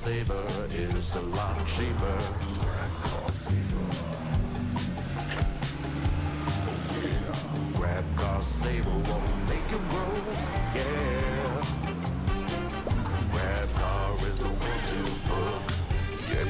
saver is a lot cheaper. Grab car saver. Grab car saver won't make you broke. Yeah. Grab car is the one to book. Yeah.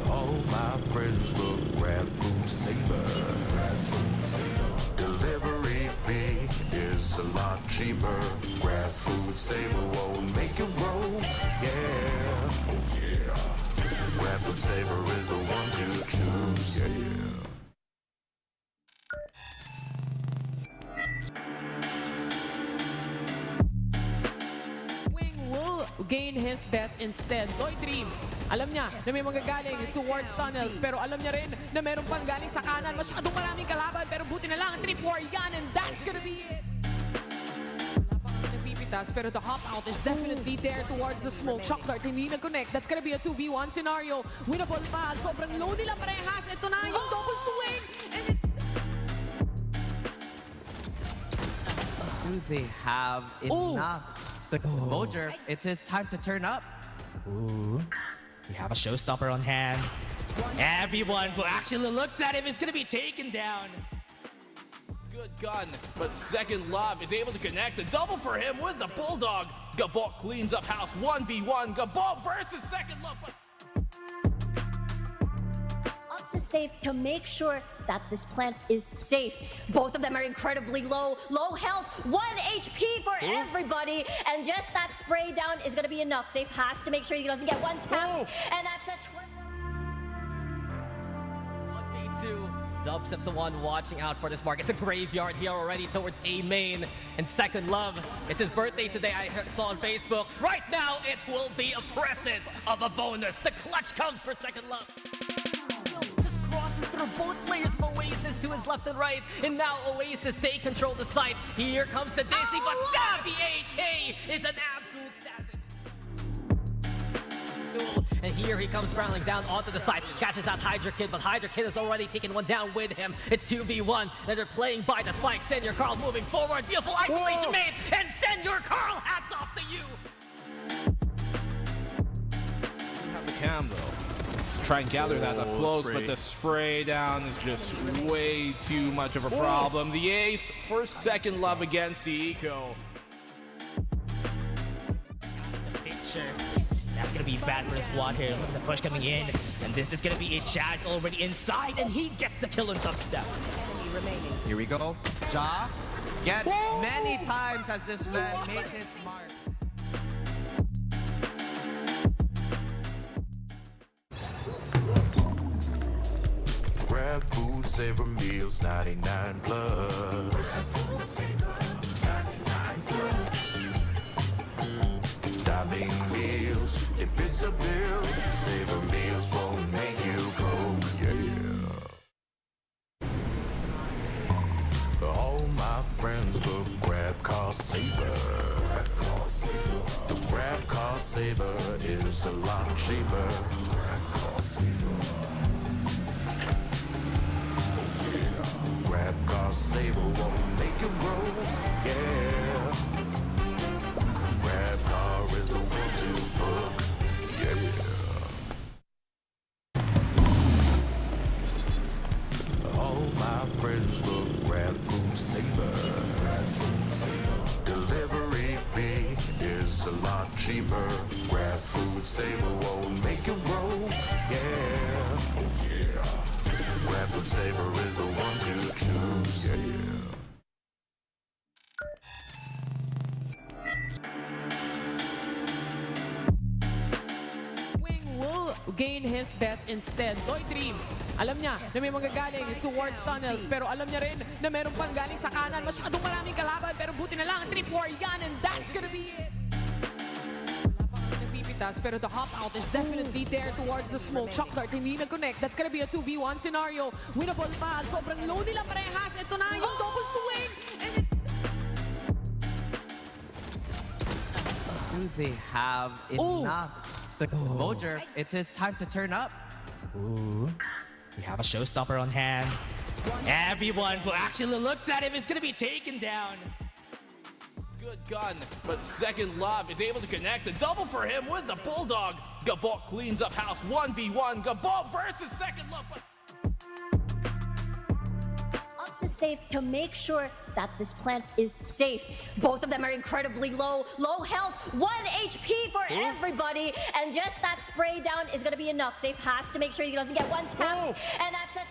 All my friends will grab food saver. Grab food saver. Delivery fee is a lot cheaper. Grab food saver won't make you broke. Yeah. Oh yeah. Grab food saver is the one to choose. Yeah. Gain his death instead. Toy Dream, alam niya na may manggagaling towards tunnels, pero alam niya rin na meron pang galing sa kanan. Masyadong maraming kalaban, pero buti na lang 3-4 yan, and that's gonna be it. Napipitas, pero the hop out is definitely there towards the smoke. Shock dart, hindi nag-connect. That's gonna be a 2v1 scenario. Winnable pa. Sobrang low nila parehas. Ito na yung double swing, and it's... Do they have enough? The Mojer, it's his time to turn up. Ooh. We have a showstopper on hand. Everyone who actually looks at him is going to be taken down. Good gun, but Second Love is able to connect. The double for him with the Bulldog. Gabok cleans up house 1v1. Gabok versus Second Love. Up to safe to make sure that this plant is safe. Both of them are incredibly low health, 1 HP for everybody, and just that spray down is gonna be enough. Safe has to make sure he doesn't get one tapped, and that's a 1v2. Dubstep's the one watching out for this mark. It's a graveyard here already towards A main. And Second Love, it's his birthday today, I saw on Facebook. Right now, it will be a present of a bonus. The clutch comes for Second Love. Crosses through both players of Oasis to his left and right, and now Oasis, they control the site. Here comes the Dizzy, but Savvy AK is an absolute savage. And here he comes barreling down onto the side, catches out Hydra Kid, but Hydra Kid has already taken one down with him. It's 2v1, and they're playing by the spike. Senior Carl moving forward, beautiful isolation made, and Senior Carl, hats off to you. Have the cam though. Try and gather that up close, but the spray down is just way too much of a problem. The ace for Second Love against the Eco. The picture. That's going to be bad for the squad here. Look at the push coming in. And this is going to be it. Jazz already inside, and he gets the kill on Dubstep. Here we go. Ja, yet many times has this man made his mark. Grab food saver meals 99 plus. Grab food saver 99 plus. Diving meals, if it's a bill, saver meals won't make you broke. Yeah. All my friends will grab car saver. Grab car saver. The grab car saver is a lot cheaper. Grab car saver. Grab car saver won't make you broke. Yeah. Grab car is the one to book. Yeah. All my friends will grab food saver. Grab food saver. Delivery fee is a lot cheaper. Grab food saver won't make you broke. Yeah. Oh yeah. Grab food saver is the one to choose. Yeah. Gain his death instead. Toy Dream, alam niya na may manggagaling towards tunnels, pero alam niya rin na meron pang galing sa kanan. Masyadong maraming kalaban, pero buti na lang 3-4 yan, and that's gonna be it. Napipitas, pero the hop out is definitely there towards the smoke. Shock dart, hindi nag-connect. That's gonna be a 2v1 scenario. Winnable pa. Sobrang low nila parehas. Ito na yung double swing, and it's... Do they have enough? The Mojer, it's his time to turn up. Ooh. We have a showstopper on hand. Everyone who actually looks at him is going to be taken down. Good gun, but Second Love is able to connect. The double for him with the Bulldog. Gabok cleans up house 1v1. Gabok versus Second Love. Up to safe to make sure that this plant is safe. Both of them are incredibly low health, 1 HP for everybody, and just that spray down is gonna be enough. Safe has to make sure he doesn't get one tapped, and that's a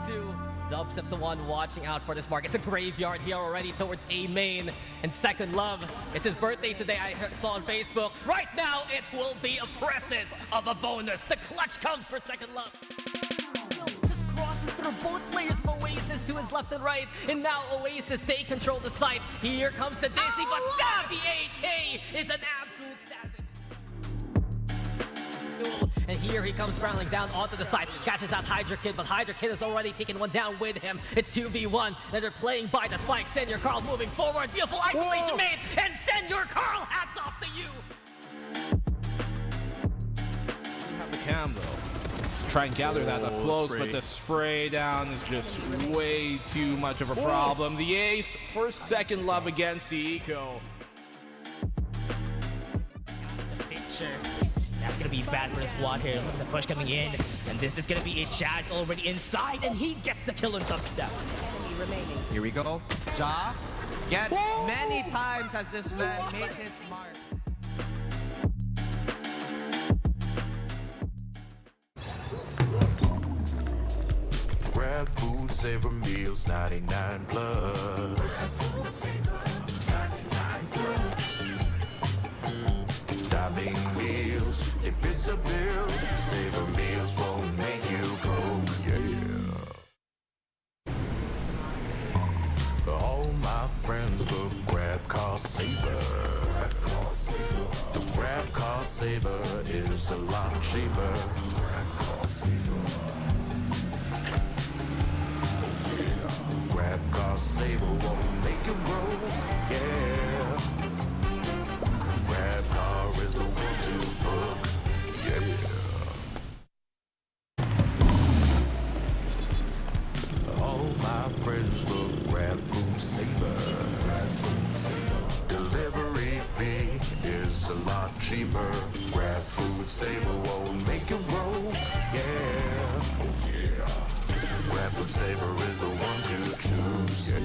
1v2. Dub Steps the one watching out for this mark. It's a graveyard here already towards A main. And Second Love, it's his birthday today. I saw on Facebook. Right now, it will be a present of a bonus. The clutch comes for Second Love. Just crosses through both players of Oasis to his left and right. And now Oasis, they control the site. Here comes the Disney, but Savvy AK is an absolute savage. And here he comes barreling down onto the side. Catches out Hydra Kid, but Hydra Kid has already taken one down with him. It's 2v1, and they're playing by the spike. Senor Carl moving forward. Beautiful isolation made, and Senor Carl, hats off to you. Have the cam though. Try and gather that up close, but the spray down is just way too much of a problem. The ace for Second Love against the Eco. Picture. That's gonna be bad for the squad here. Look at the push coming in, and this is gonna be it. Jazz already inside, and he gets the kill on dubstep. Here we go. Ja, yet many times has this man made his mark. Grab food, savor meals, 99 plus. Dining meals, if it's a bill, savor meals won't make you broke, yeah. All my friends will grab cost saver. The grab cost saver is a lot cheaper. Grab cost saver won't make you broke, yeah. Grab car is the one to book, yeah. All my friends will grab food saver. Delivery fee is a lot cheaper. Grab food saver won't make you broke, yeah. Oh yeah. Grab food saver is the one to choose, yeah.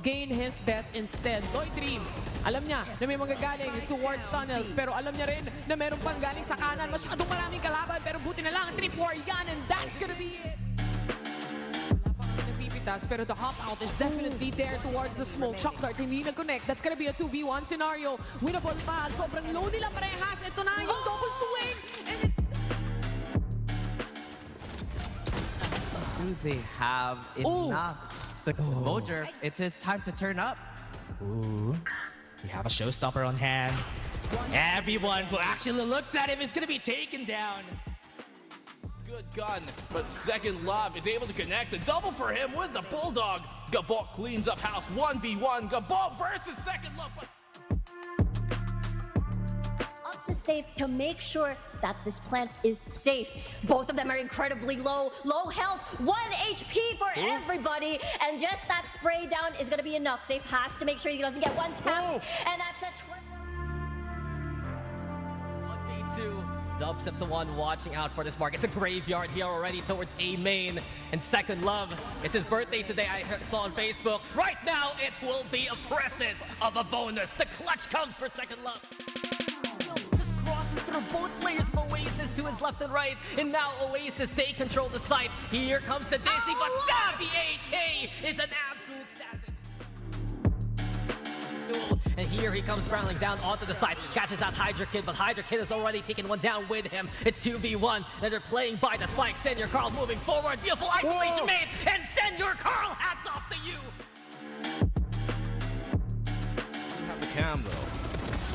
Gain his death instead. Toy Dream, alam niya na may manggagaling towards tunnels, pero alam niya rin na meron pang galing sa kanan. Masyadong maraming kalaban, pero buti na lang, trip war yan, and that's gonna be it. Wala pa kami napipitas, pero the hop out is definitely there towards the smoke. Shock dart, hindi nag-connect. That's gonna be a 2v1 scenario. Winnable pa, sobrang low nila parehas. Ito na yung double swing, and it's... Do they have enough? Mojer, it's his time to turn up. Ooh. We have a showstopper on hand. Everyone who actually looks at him is gonna be taken down. Good gun, but Second Love is able to connect. The double for him with the Bulldog. Gabok cleans up house 1v1. Gabok versus Second Love. up to safe to make sure that this plant is safe. Both of them are incredibly low health, 1 HP for everybody, and just that spray down is gonna be enough. Safe has to make sure he doesn't get one tapped, and that's a 1v2. Dub Steps the one watching out for this mark. It's a graveyard here already towards A main. And Second Love, it's his birthday today. I saw on Facebook. Right now, it will be a present of a bonus. The clutch comes for Second Love. Just crosses through both players of Oasis to his left and right. And now Oasis, they control the site. Here comes the Disney, but Savvy AK is an absolute savage. And here he comes barreling down onto the side. Catches out Hydra Kid, but Hydra Kid has already taken one down with him. It's 2v1, and they're playing by the spike. Senor Carl moving forward. Beautiful isolation made, and Senor Carl, hats off to you. Have the cam though.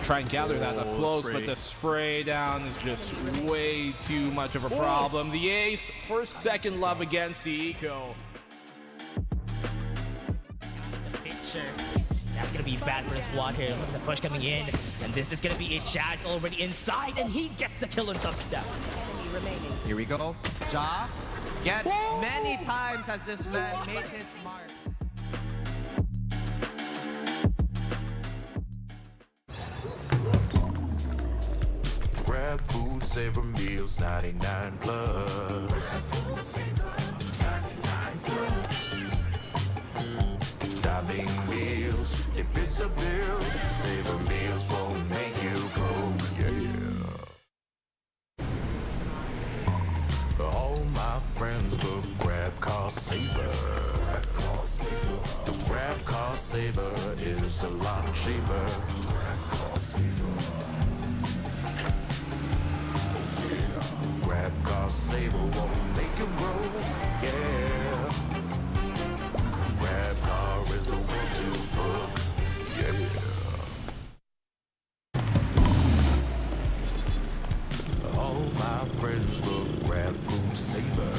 Try and gather that up close, but the spray down is just way too much of a problem. The ace for Second Love against the Eco. Picture. That's gonna be be bad for the squad here. Look at the push coming in. And this is gonna be it. Chad's already inside, and he gets the kill on dubstep. Here we go. Ja, yet many times has this man made his mark. Grab food, savor meals, 99 plus. Dining meals, if it's a bill, savor meals won't make you broke, yeah. All my friends will grab car saver. The grab car saver is a lot cheaper. Grab car saver won't make you broke, yeah. Grab car is the one to book, yeah. All my friends will grab food saver.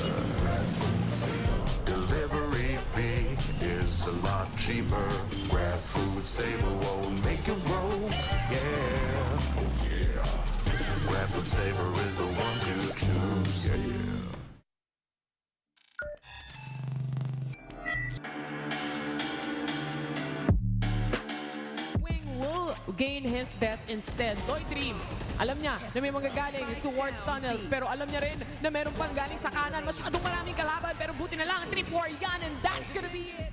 Delivery fee is a lot cheaper. Grab food saver won't make you broke, yeah. Oh yeah. Grab food saver is the one to choose, yeah. Wing will gain his death instead. Toy Dream, alam niya na may manggagaling towards tunnels, pero alam niya rin na meron pang galing sa kanan. Masyadong maraming kalaban, pero buti na lang, trip war yan, and that's gonna be it.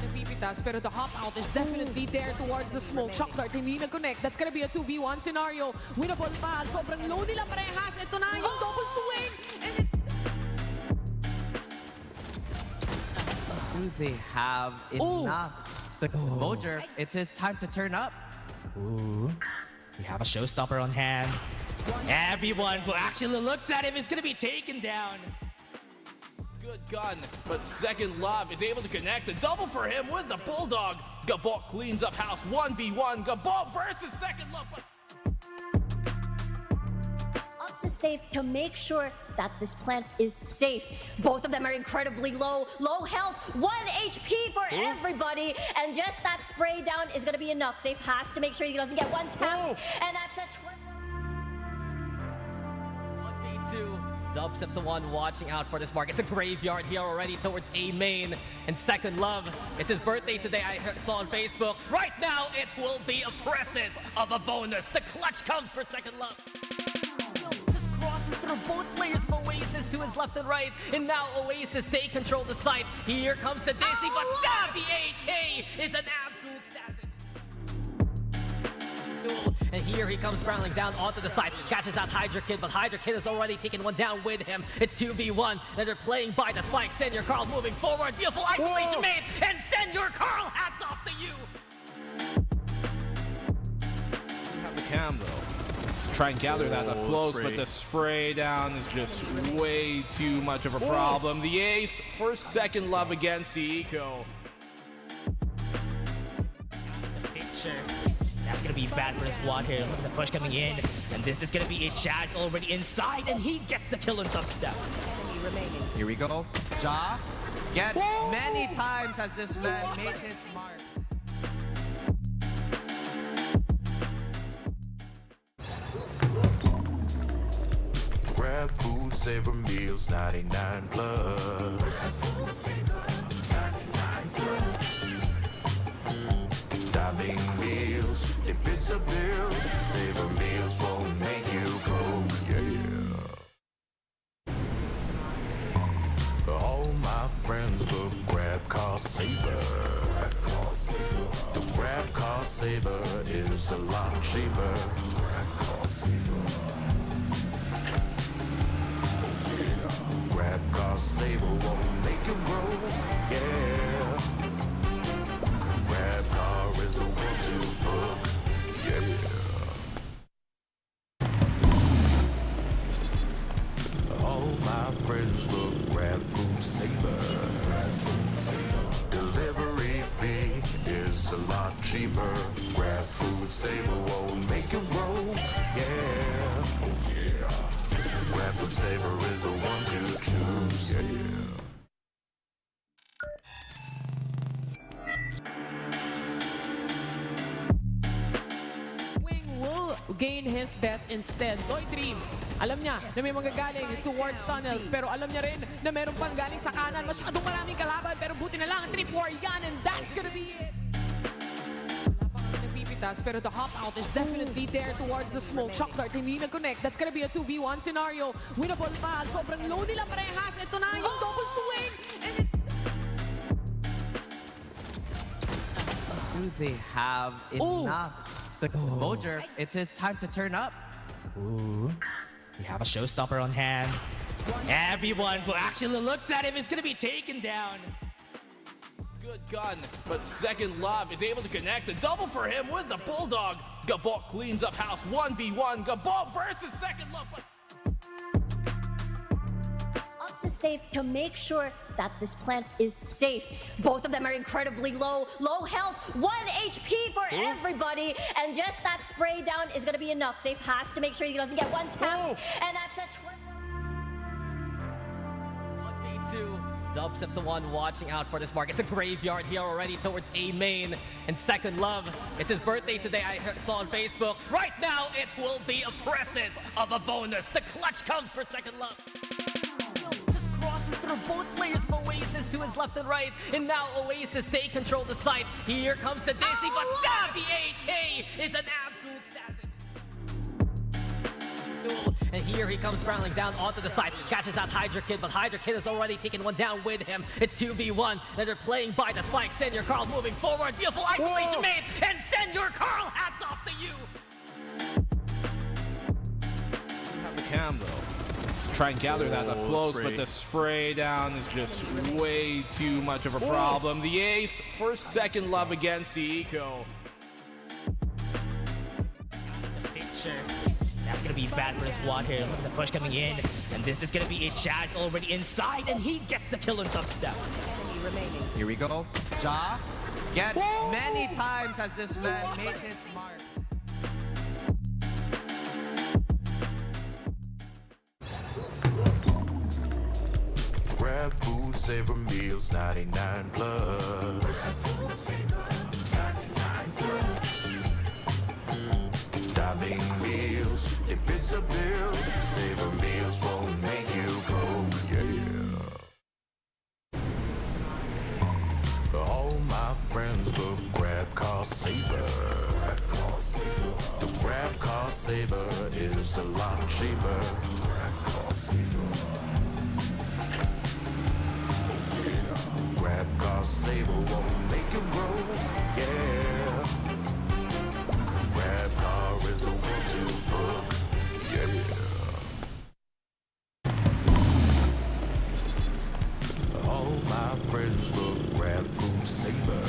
Napipitas, pero the hop out is definitely there towards the smoke. Shock dart, hindi nag-connect. That's gonna be a 2v1 scenario. Winnable pa. Sobrang low nila parehas. Ito na yung double swing, and it's Do they have enough? The Mojer, it's his time to turn up. Ooh. We have a showstopper on hand. Everyone who actually looks at him is gonna be taken down. Good gun, but Second Love is able to connect. The double for him with the Bulldog. Gabok cleans up house 1v1. Gabok versus Second Love. Up to safe to make sure that this plant is safe. Both of them are incredibly low health, 1 HP for everybody, and just that spray down is gonna be enough. Safe has to make sure he doesn't get one tapped, and that's a 1v2. Dub Steps the one watching out for this mark. It's a graveyard here already towards A main. And Second Love, it's his birthday today, I saw on Facebook. Right now, it will be a present of a bonus. The clutch comes for Second Love. Just crosses through both players of Oasis to his left and right. And now Oasis, they control the site. Here comes the Disney, but Savvy AK is an absolute savage. And here he comes barreling down onto the side. Catches out Hydra Kid, but Hydra Kid has already taken one down with him. It's 2v1, and they're playing by the spike. Senor Carl moving forward. Beautiful isolation made, and Senor Carl, hats off to you. We have the cam though. Try and gather that up close, but the spray down is just way too much of a problem. The ace for Second Love against the Eco. Picture. That's gonna be bad for the squad here. Look at the push coming in. And this is gonna be it. Chad's already inside, and he gets the kill on dubstep. Here we go. Ja, yet many times has this man made his mark. Grab food, savor meals, 99 plus. Dining meals, if it's a bill, savor meals won't make you broke, yeah. All my friends will grab car saver. The grab car saver is a lot cheaper. Grab car saver won't make you broke, yeah. Grab car is the one to book, yeah. All my friends will grab food saver. Delivery fee is a lot cheaper. Grab food saver won't make you broke, yeah. Oh yeah. Grab food saver is the one to choose, yeah. gain his death instead. Toy Dream, alam niya na may manggagaling towards tunnels, pero alam niya rin na meron pang galing sa kanan. Masyadong maraming kalaban, pero buti na lang, trip war yan, and that's gonna be it. Napipitas, pero the hop out is definitely there towards the smoke. Shock dart, hindi nag-connect. That's gonna be a 2v1 scenario. Winnable pa, sobrang low nila parehas. Ito na yung double swing, and it's Do they have enough? The Mojer, it's his time to turn up. Ooh. We have a showstopper on hand. Everyone who actually looks at him is gonna be taken down. Good gun, but Second Love is able to connect. The double for him with the Bulldog. Gabok cleans up house 1v1. Gabok versus Second Love. Up to safe to make sure that this plant is safe. Both of them are incredibly low health, 1 HP for everybody, and just that spray down is gonna be enough. Safe has to make sure he doesn't get one tapped, and that's a 1v2. Dub Sips the one watching out for this mark. It's a graveyard here already towards A main. And Second Love, it's his birthday today, I saw on Facebook. Right now, it will be a present of a bonus. The clutch comes for Second Love. Just crosses through both players of Oasis to his left and right. And now Oasis, they control the site. Here comes the Disney, but Savvy AK is an absolute savage. And here he comes barreling down onto the side. Catches out Hydra Kid, but Hydra Kid has already taken one down with him. It's 2v1, and they're playing by the spike. Senor Carl moving forward. Beautiful isolation made, and Senor Carl, hats off to you. Have the cam though. Try and gather that up close, but the spray down is just way too much of a problem. The ace for Second Love against the Eco. Picture. That's gonna be bad for the squad here. Look at the push coming in. And this is gonna be it. Jazz already inside, and he gets the kill on dubstep. Here we go. Ja, yet many times has this man made his mark. Grab food, savor meals, 99 plus. Dining meals, if it's a bill, savor meals won't make you go, yeah. All my friends look grab car saver. The grab car saver is a lot cheaper. Grab car saver won't make you grow, yeah. Grab car is the one to book, yeah. All my friends look grab food saver.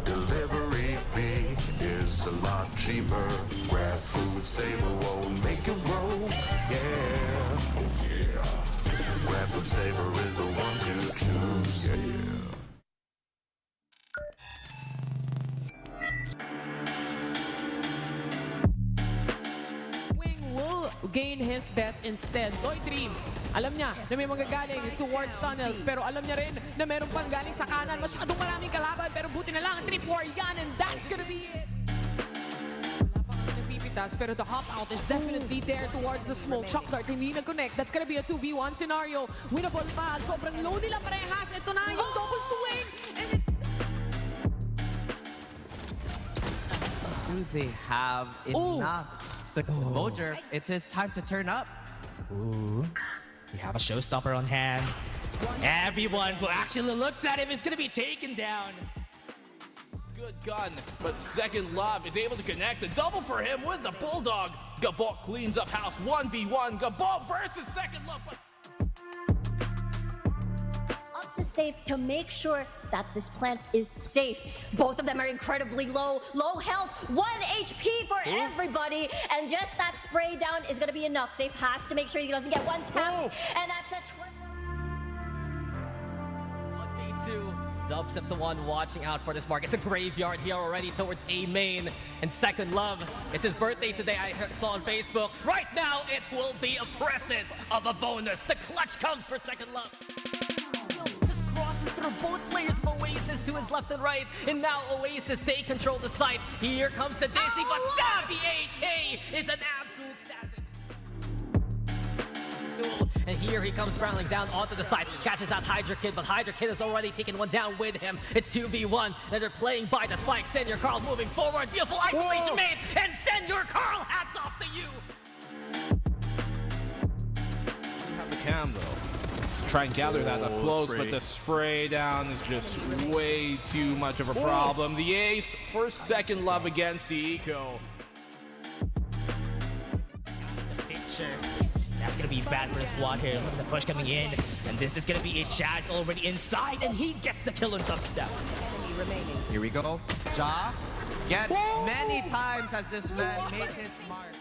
Delivery fee is a lot cheaper. Grab food saver won't make you grow, yeah. Oh yeah. Grab food saver is the one to choose, yeah. gain his death instead. Toy Dream, alam niya na may manggagaling towards tunnels, pero alam niya rin na meron pang galing sa kanan. Masyadong maraming kalaban, pero buti na lang, trip war yan, and that's gonna be it. Napipitas, pero the hop out is definitely there towards the smoke. Shock dart, hindi nag-connect. That's gonna be a 2v1 scenario. Winnable pa, sobrang low nila parehas. Ito na yung double swing, and it's... Do they have enough? The Mojer, it's his time to turn up. Ooh. We have a showstopper on hand. Everyone who actually looks at him is gonna be taken down. Good gun, but Second Love is able to connect. The double for him with the Bulldog. Gabok cleans up house 1v1. Gabok versus Second Love. Up to safe to make sure that this plant is safe. Both of them are incredibly low health, 1 HP for everybody, and just that spray down is gonna be enough. Safe has to make sure he doesn't get one tapped, and that's a 1v2. Dub Sips the one watching out for this mark. It's a graveyard here already towards A main. And Second Love, it's his birthday today, I saw on Facebook. Right now, it will be a present of a bonus. The clutch comes for Second Love. Just crosses through both players of Oasis to his his left and right, and now Oasis, they control the site. Here comes the Disney, but Savvy AK is an absolute savage. And here he comes barreling down onto the side, catches out Hydra Kid, but Hydra Kid has already taken one down with him. It's 2v1, and they're playing by the spike. Senor Carl moving forward, beautiful isolation made, and Senor Carl, hats off to you. Have the cam though. Try and gather that up close, but the spray down is just way too much of a problem. The ace for second love against the eco. The picture. That's gonna be bad for the squad here. Look at the push coming in, and this is gonna be it. Chad's already inside, and he gets the kill on dubstep. Here we go. Ja, yet many times has this man made his mark.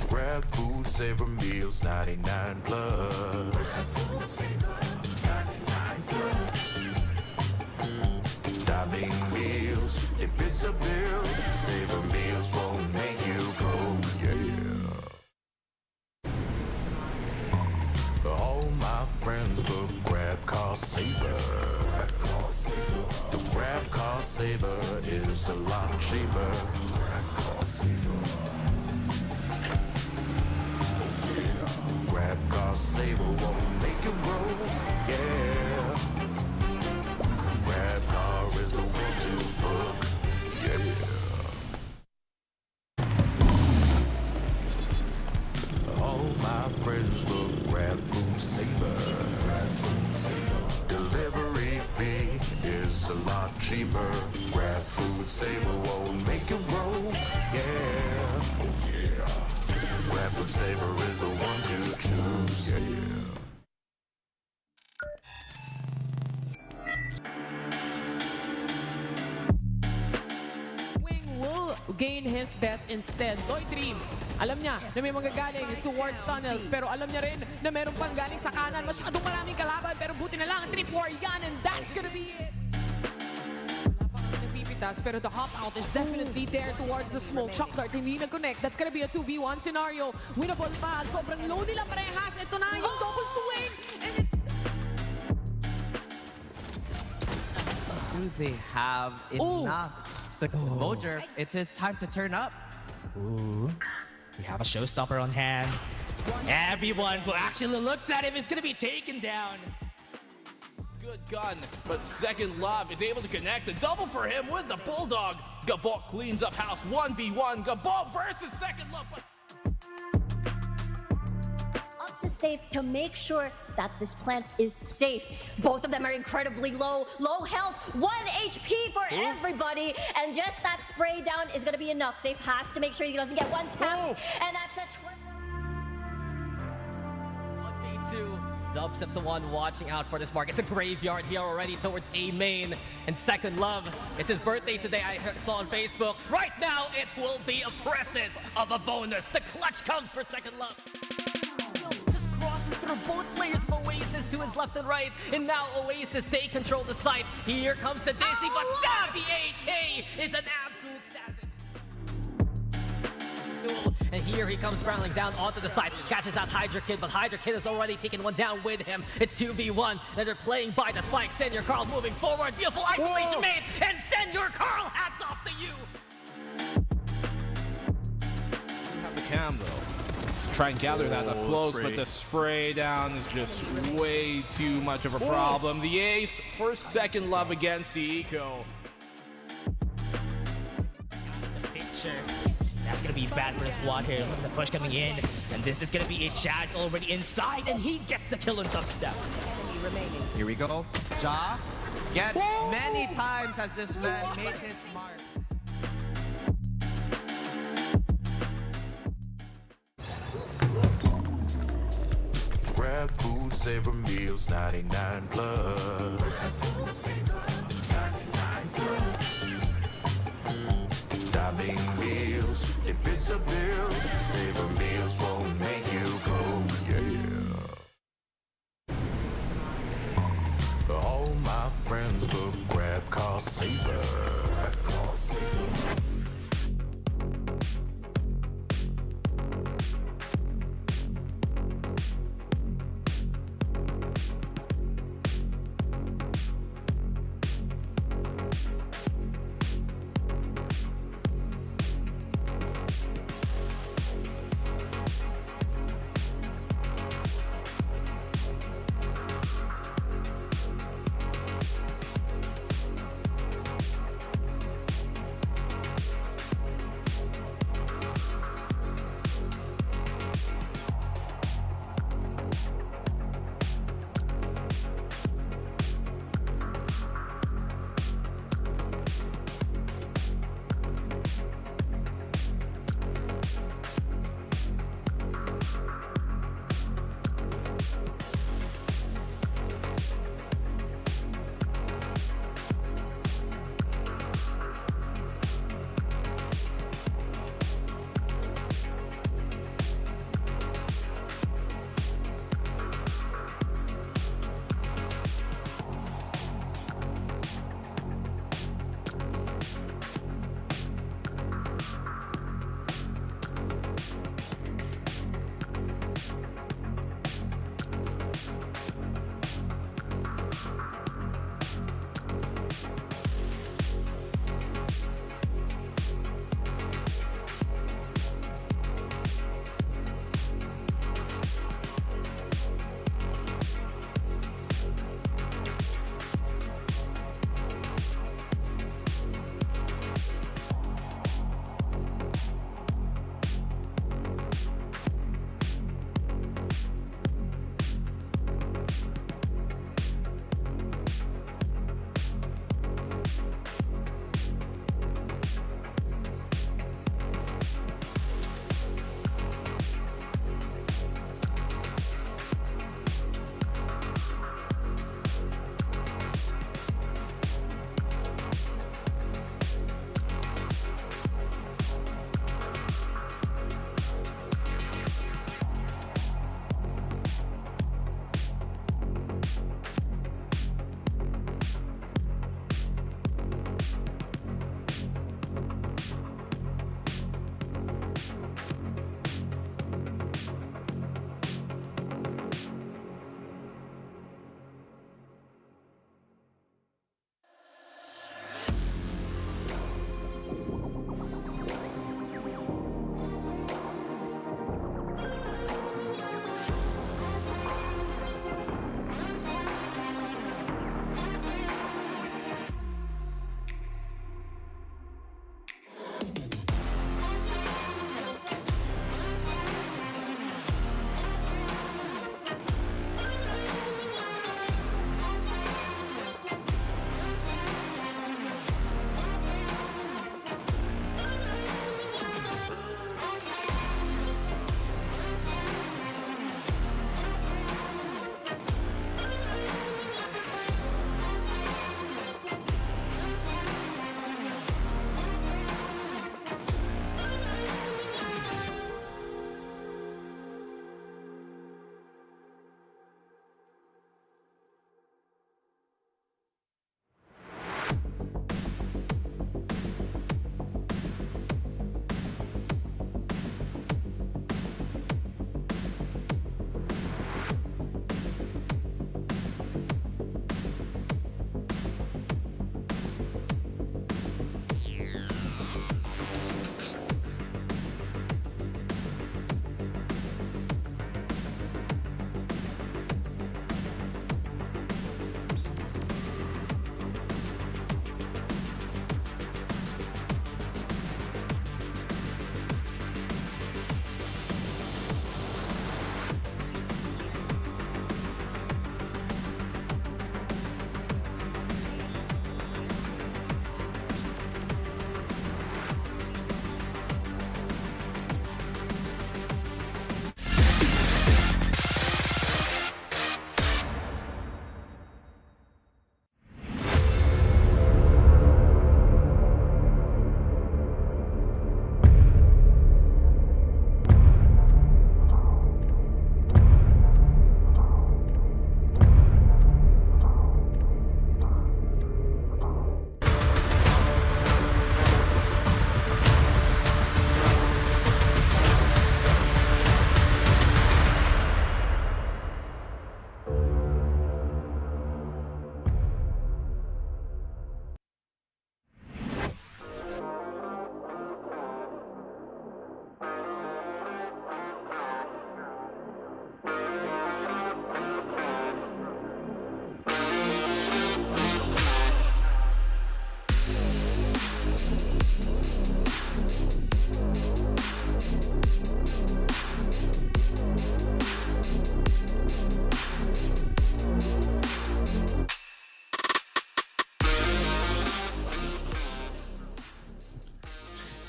Grab food, savor meals, 99 plus. Dining meals, if it's a bill, savor meals won't make you go, yeah. All my friends look grab car saver. The grab car saver is a lot cheaper. Grab car saver. Grab car saver won't make you roll, yeah. Grab car is the one to book, yeah. All my friends look grab food saver. Delivery fee is a lot cheaper. Grab food saver won't make you roll, yeah. Oh yeah. Grab food saver is the one to choose, yeah. Gain his death instead. Toy Dream, alam niya na may manggagaling towards tunnels, pero alam niya rin na meron pang galing sa kanan. Masyadong maraming kalaban, pero buti na lang, trip war yan, and that's gonna be it. Napipitas, pero the hop out is definitely there towards the smoke. Shock dart, hindi nag-connect. That's gonna be a 2v1 scenario. Winnable pa. Sobrang low nila parehas. Ito na yung double swing, and it's... Do they have enough? Mojer, it's his time to turn up. Ooh, we have a showstopper on hand. Everyone who actually looks at him is gonna be taken down. Good gun, but second love is able to connect. The double for him with the bulldog. Gabok cleans up house 1v1. Gabok versus second love. Up to safe to make sure that this plant is safe. Both of them are incredibly low health, 1 HP for everybody, and just that spray down is gonna be enough. Safe has to make sure he doesn't get one tapped, and that's a 1v2. Dubstep's the one watching out for this mark. It's a graveyard here already towards A main. And second love, it's his birthday today, I saw on Facebook. Right now, it will be a present of a bonus. The clutch comes for second love. Just crosses through both players of Oasis to his left and right. And now Oasis, they control the site. Here comes the Disney, but Savvy AK is an absolute savage. And here he comes barreling down onto the side, catches out Hydra Kid, but Hydra Kid has already taken one down with him. It's 2v1, and they're playing by the spike. Senor Carl moving forward, beautiful isolation made, and Senor Carl, hats off to you. Have the cam though. Try and gather that up close, but the spray down is just way too much of a problem. The ace for second love against the eco. The picture. That's gonna be bad for the squad here. Look at the push coming in, and this is gonna be it. Chad's already inside, and he gets the kill on dubstep. Here we go. Ja, yet many times has this man made his mark. Grab food, savor meals, 99 plus. Dining meals, if it's a bill, savor meals won't make you go, yeah. All my friends look grab car saver.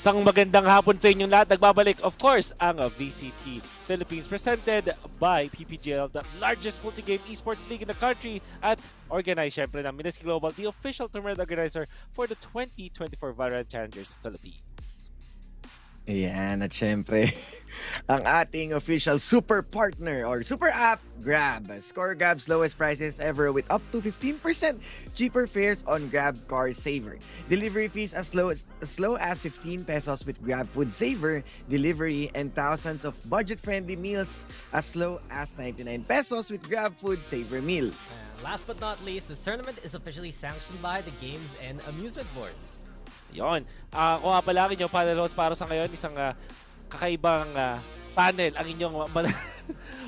Isang magandang hapon sa inyong lahat. Nagbabalik, of course, ang VCT Philippines presented by PPGL, the largest multi-game esports league in the country at organized, syempre, ng Minisky Global, the official tournament organizer for the 2024 VALORANT Challengers Philippines. Ayan, at syempre, ang ating official super partner or super app, Grab. Score Grab's lowest prices ever with up to 15% cheaper fares on Grab Car Saver. Delivery fees as low as 15 pesos with Grab Food Saver delivery, and thousands of budget-friendly meals as low as 99 pesos with Grab Food Saver meals. And last but not least, this tournament is officially sanctioned by the Games and Amusement Board. Yon. Kung nga pala ang inyong panel host para sa ngayon, isang kakaibang panel ang inyong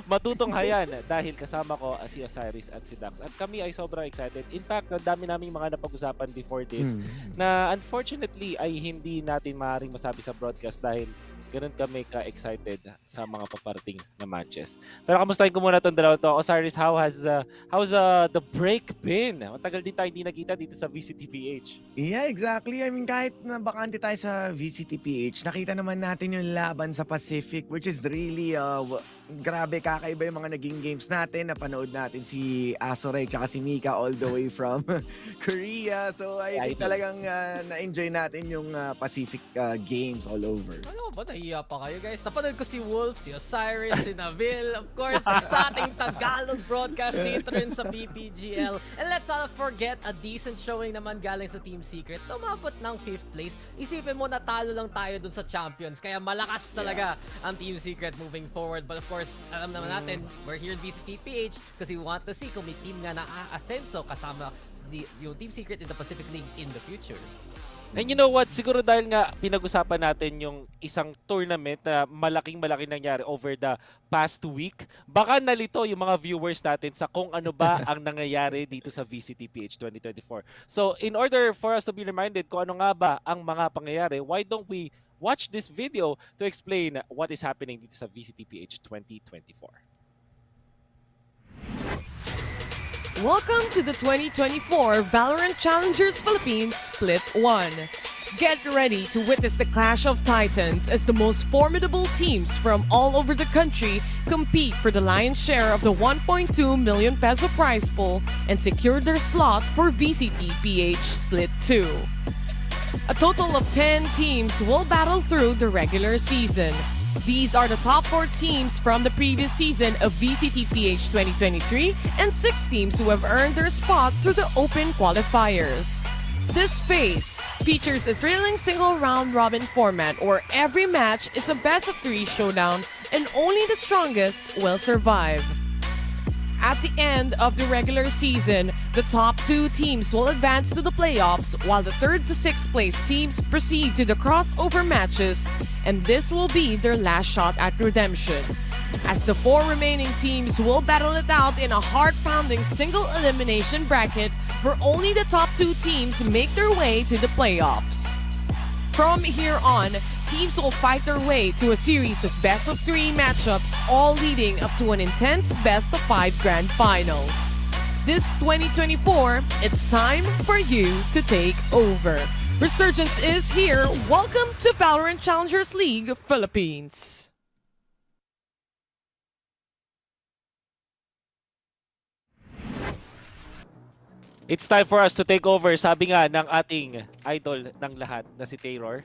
matutunghayan dahil kasama ko si Osiris at si Dax. At kami ay sobrang excited. In fact, ang dami naming mga napag-usapan before this na unfortunately ay hindi natin maaaring masabi sa broadcast dahil ganun kami ka-excited sa mga paparating na matches. Pero kamustahin ko muna itong dalawa to. Osiris, how's the break been? Matagal din tayo hindi nakita dito sa VCTPH. Yeah, exactly. I mean, kahit na bakante tayo sa VCTPH, nakita naman natin yung laban sa Pacific, which is really, grabe, kakaiba yung mga naging games natin. Napanood natin si Asoray tsaka si Mika all the way from Korea. So, I think talagang na-enjoy natin yung Pacific games all over. Ano ba? Nahiya pa kayo, guys. Napanood ko si Wolf, si Osiris, si Nabil, of course, sa ating Tagalog broadcast dito rin sa PPGL. And let's not forget, a decent showing naman galing sa Team Secret. Umabot ng 5th place. Isipin mo, natalo lang tayo dun sa Champions. Kaya malakas talaga ang Team Secret moving forward. But of course, alam naman natin, we're here in VCTPH because we want to see kung may team nga na aasenso kasama yung Team Secret in the Pacific League in the future. And you know what? Siguro dahil nga pinag-usapan natin yung isang tournament na malaking nangyari over the past week, baka nalito yung mga viewers natin sa kung ano ba ang nangyayari dito sa VCTPH 2024. So in order for us to be reminded kung ano nga ba ang mga pangyayari, why don't we watch this video to explain what is happening dito sa VCTPH 2024. Welcome to the 2024 VALORANT Challengers Philippines Split 1. Get ready to witness the clash of titans as the most formidable teams from all over the country compete for the lion's share of the 1.2 million peso prize pool and secure their slot for VCT PH Split 2. A total of 10 teams will battle through the regular season. These are the top 4 teams from the previous season of VCTPH 2023 and 6 teams who have earned their spot through the open qualifiers. This phase features a thrilling single round robin format where every match is a best of 3 showdown and only the strongest will survive. At the end of the regular season, the top 2 teams will advance to the playoffs while the 3rd to 6th place teams proceed to the crossover matches, and this will be their last shot at redemption. As the 4 remaining teams will battle it out in a heart-pounding single elimination bracket where only the top 2 teams make their way to the playoffs. From here on, teams will fight their way to a series of best of 3 matchups, all leading up to an intense best of 5 grand finals. This 2024, it's time for you to take over. Resurgence is here. Welcome to VALORANT Challengers League Philippines. It's time for us to take over, sabi nga ng ating idol ng lahat na si Taylor.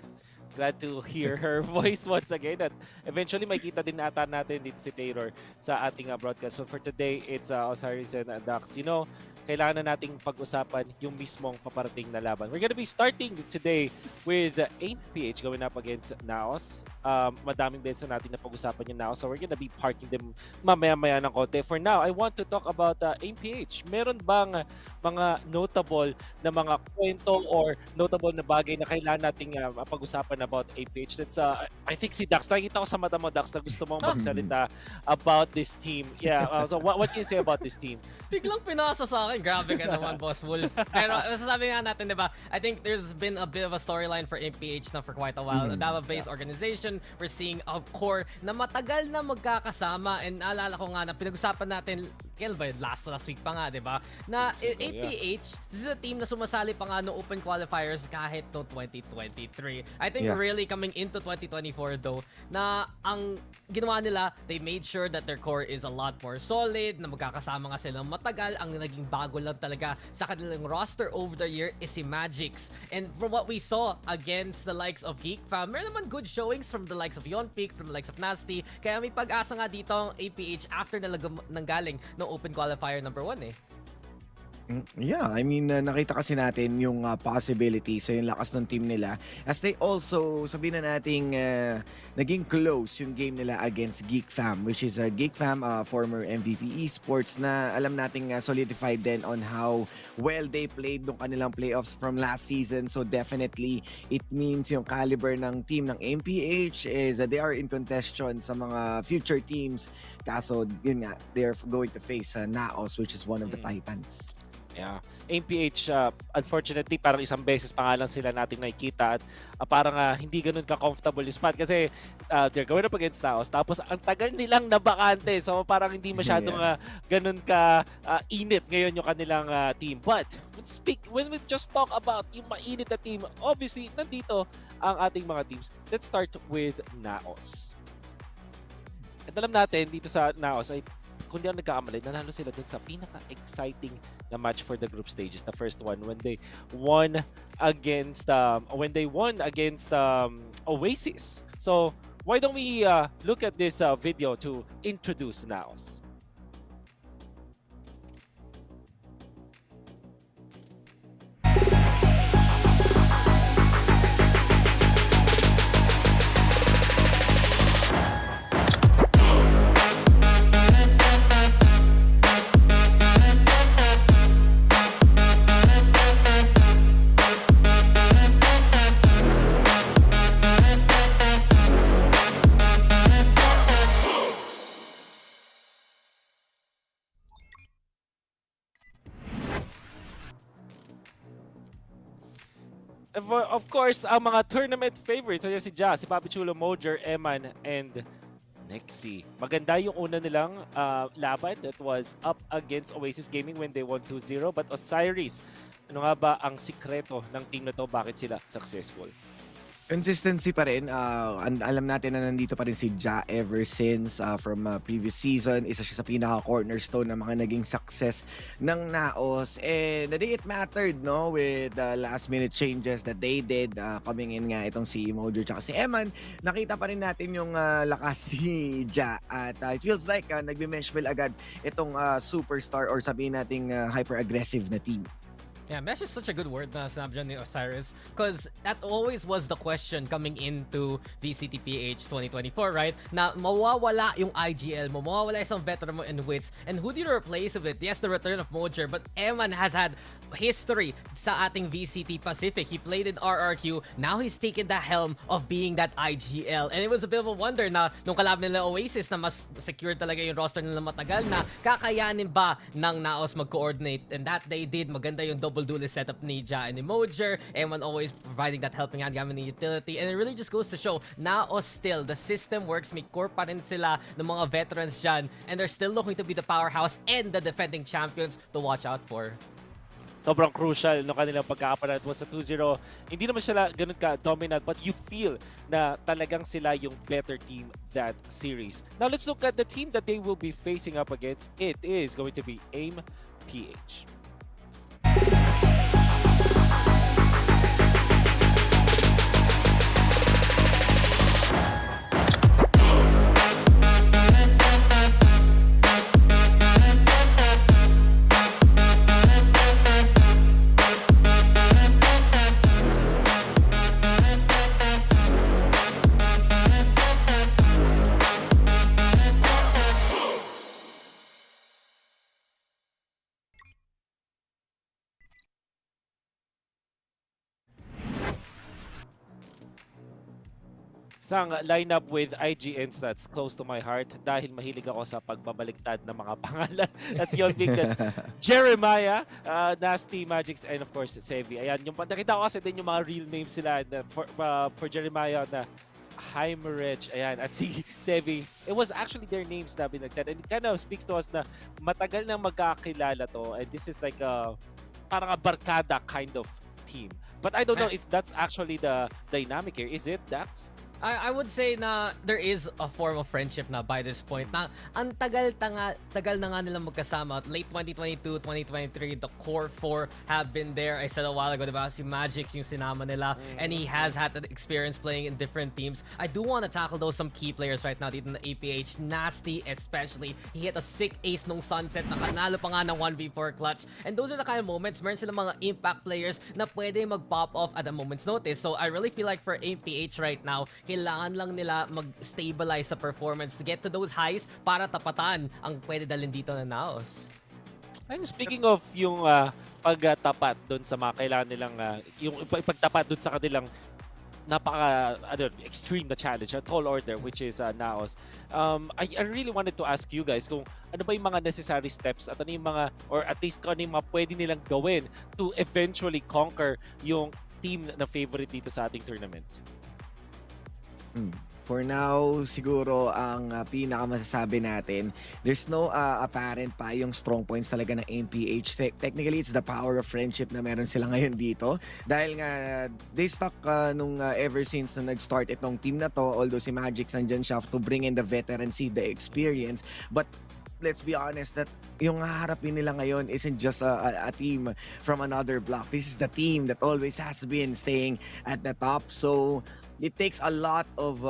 Glad to hear her voice once again. At eventually, makita din ata natin dito si Taylor sa ating broadcast. So for today, it's Osiris and Dax. You know, kailangan na nating pag-usapan yung mismong paparating na laban. We're gonna be starting today with AIM-PH going up against Naos. Madaming beses na natin na pag-usapan yung Naos, so we're gonna be parking them mamaya-maya ng konti. For now, I want to talk about AIM-PH. Meron bang mga notable na mga kwento or notable na bagay na kailangan nating pag-usapan about AIM-PH? That's, I think si Dax, nakikita ko sa mata mo, Dax, na gusto mong magsalita about this team. Yeah, so what can you say about this team? Biglang pinasa sa akin. Grabe ka naman, Boss Wolf. Pero masasabi nga natin, di ba, I think there's been a bit of a storyline for MPH na for quite a while. A Davao-based organization, we're seeing a core na matagal na magkakasama. And naalala ko nga na pinag-usapan natin kill by last week pa nga, di ba? Na APH, this is a team na sumasali pa nga no open qualifiers kahit to 2023. I think really coming into 2024 though, na ang ginawa nila, they made sure that their core is a lot more solid, na magkakasama nga silang matagal. Ang naging bago lang talaga sa kanilang roster over the year is si Magix. And from what we saw against the likes of GEEK fam, meron naman good showings from the likes of Yonpik, from the likes of Nasty. Kaya may pag-asa nga dito ang APH after nanggaling ng open qualifier number 1 eh. Yeah, I mean, nakita kasi natin yung possibility sa yung lakas ng team nila as they also, sabihin na nating naging close yung game nila against GEEK Fam, which is GEEK Fam, former MVP esports na alam nating solidified din on how well they played nung kanilang playoffs from last season. So definitely, it means yung caliber ng team ng MPH is they are in contention sa mga future teams. Kaso, yun nga, they're going to face Naos, which is one of the Titans. Yeah. MPH, unfortunately, parang isang beses pa nga lang sila natin nakikita at parang hindi ganun ka-comfortable yung spot kasi they're going up against Naos. Tapos ang tagal nilang nabakante. So parang hindi masyadong ganun ka-init ngayon yung kanilang team. But when we just talk about yung mainit na team, obviously, nandito ang ating mga teams. Let's start with Naos. At alam natin, dito sa Naos ay kung di ako nagkakamali, nanalo sila dun sa pinaka-exciting na match for the group stages. The first one when they won against Oasis. So why don't we look at this video to introduce Naos? Of course, ang mga tournament favorites ay si Ja, si Papi Chulo, Mojer, Eman, and Nexi. Maganda yung una nilang laban that was up against Oasis Gaming when they won 2-0. But Osiris, ano nga ba ang sikreto ng team na to? Bakit sila successful? Consistency pa rin. Alam natin na nandito pa rin si Ja ever since from previous season. Isa siya sa pinaka-cornerstone ng mga naging success ng Naos. And the day it mattered, no, with the last-minute changes that they did, coming in nga itong si Mojo at si Eman, nakita pa rin natin yung lakas ni Ja. At it feels like nagbe-mesh well agad itong superstar or sabihin nating hyper-aggressive na team. Yeah, mesh is such a good word na sinabi dyan ni Osiris because that always was the question coming into VCTPH 2024, right? Na mawawala yung IGL mo, mawawala isang veteran mo in Wits, and who do you replace with it? Yes, the return of Mojer, but Eman has had history sa ating VCT Pacific. He played in RRQ, now he's taken the helm of being that IGL, and it was a bit of a wonder na nung kalab nila Oasis na mas secure talaga yung roster nila matagal na kakayanin ba ng Naos mag-coordinate, and that they did. Maganda yung double duelist setup ni Ja and ni Mojer. Eman always providing that helping hand gamit ni utility, and it really just goes to show Naos still, the system works, may core pa rin sila ng mga veterans dyan, and they're still looking to be the powerhouse and the defending champions to watch out for. Sobrang crucial no kanilang pagkakapanan. It was a 2-0. Hindi naman sila ganun ka-dominant, but you feel na talagang sila yung better team that series. Now let's look at the team that they will be facing up against. It is going to be AIM PH. Isang lineup with IGNs that's close to my heart dahil mahilig ako sa pagbabaliktad ng mga pangalan. That's Yonpik, that's Jeremiah, Nasty, Magix, and of course, Sevi. Ayan, yung nakita ko kasi din yung mga real names sila na for Jeremiah na Heimerich, ayan, at si Sevi. It was actually their names na binagtan. And it kind of speaks to us na matagal nang magkakilala to. And this is like a parang a barkada kind of team. But I don't know if that's actually the dynamic here. Is it, Dax? I would say na there is a form of friendship na by this point. Na ang tagal na nga nilang magkasama. Late 2022, 2023, the core four have been there. I said a while ago, diba? Si Magix yung sinama nila. And he has had the experience playing in different teams. I do want to tackle those some key players right now dito in the APH. Nasty especially. He hit a sick ace nung Sunset. Nakanalo pa nga ng 1v4 clutch. And those are the kind of moments. Meron silang mga impact players na pwede mag-pop off at a moment's notice. So I really feel like for APH right now, kailangan lang nila mag-stabilize sa performance to get to those highs para tapatan ang pwede dalhin dito na Naos. And speaking of yung pagtapat doon sa mga kailangan nilang, yung pagtapat doon sa kanilang extreme na challenge, a tall order, which is Naos. I really wanted to ask you guys kung ano ba yung mga necessary steps at ano yung mga, or at least kung ano yung mga pwede nilang gawin to eventually conquer yung team na favorite dito sa ating tournament. For now, siguro ang pinakamasasabi natin, there's no apparent pa yung strong points talaga ng MPH. Technically, it's the power of friendship na meron sila ngayon dito. Dahil nga, they stuck ever since na nag-start itong team na to, although si Magix nandyan siya to bring in the veterancy, the experience. But let's be honest that yung haharapin nila ngayon isn't just a team from another block. This is the team that always has been staying at the top. So, it takes a lot of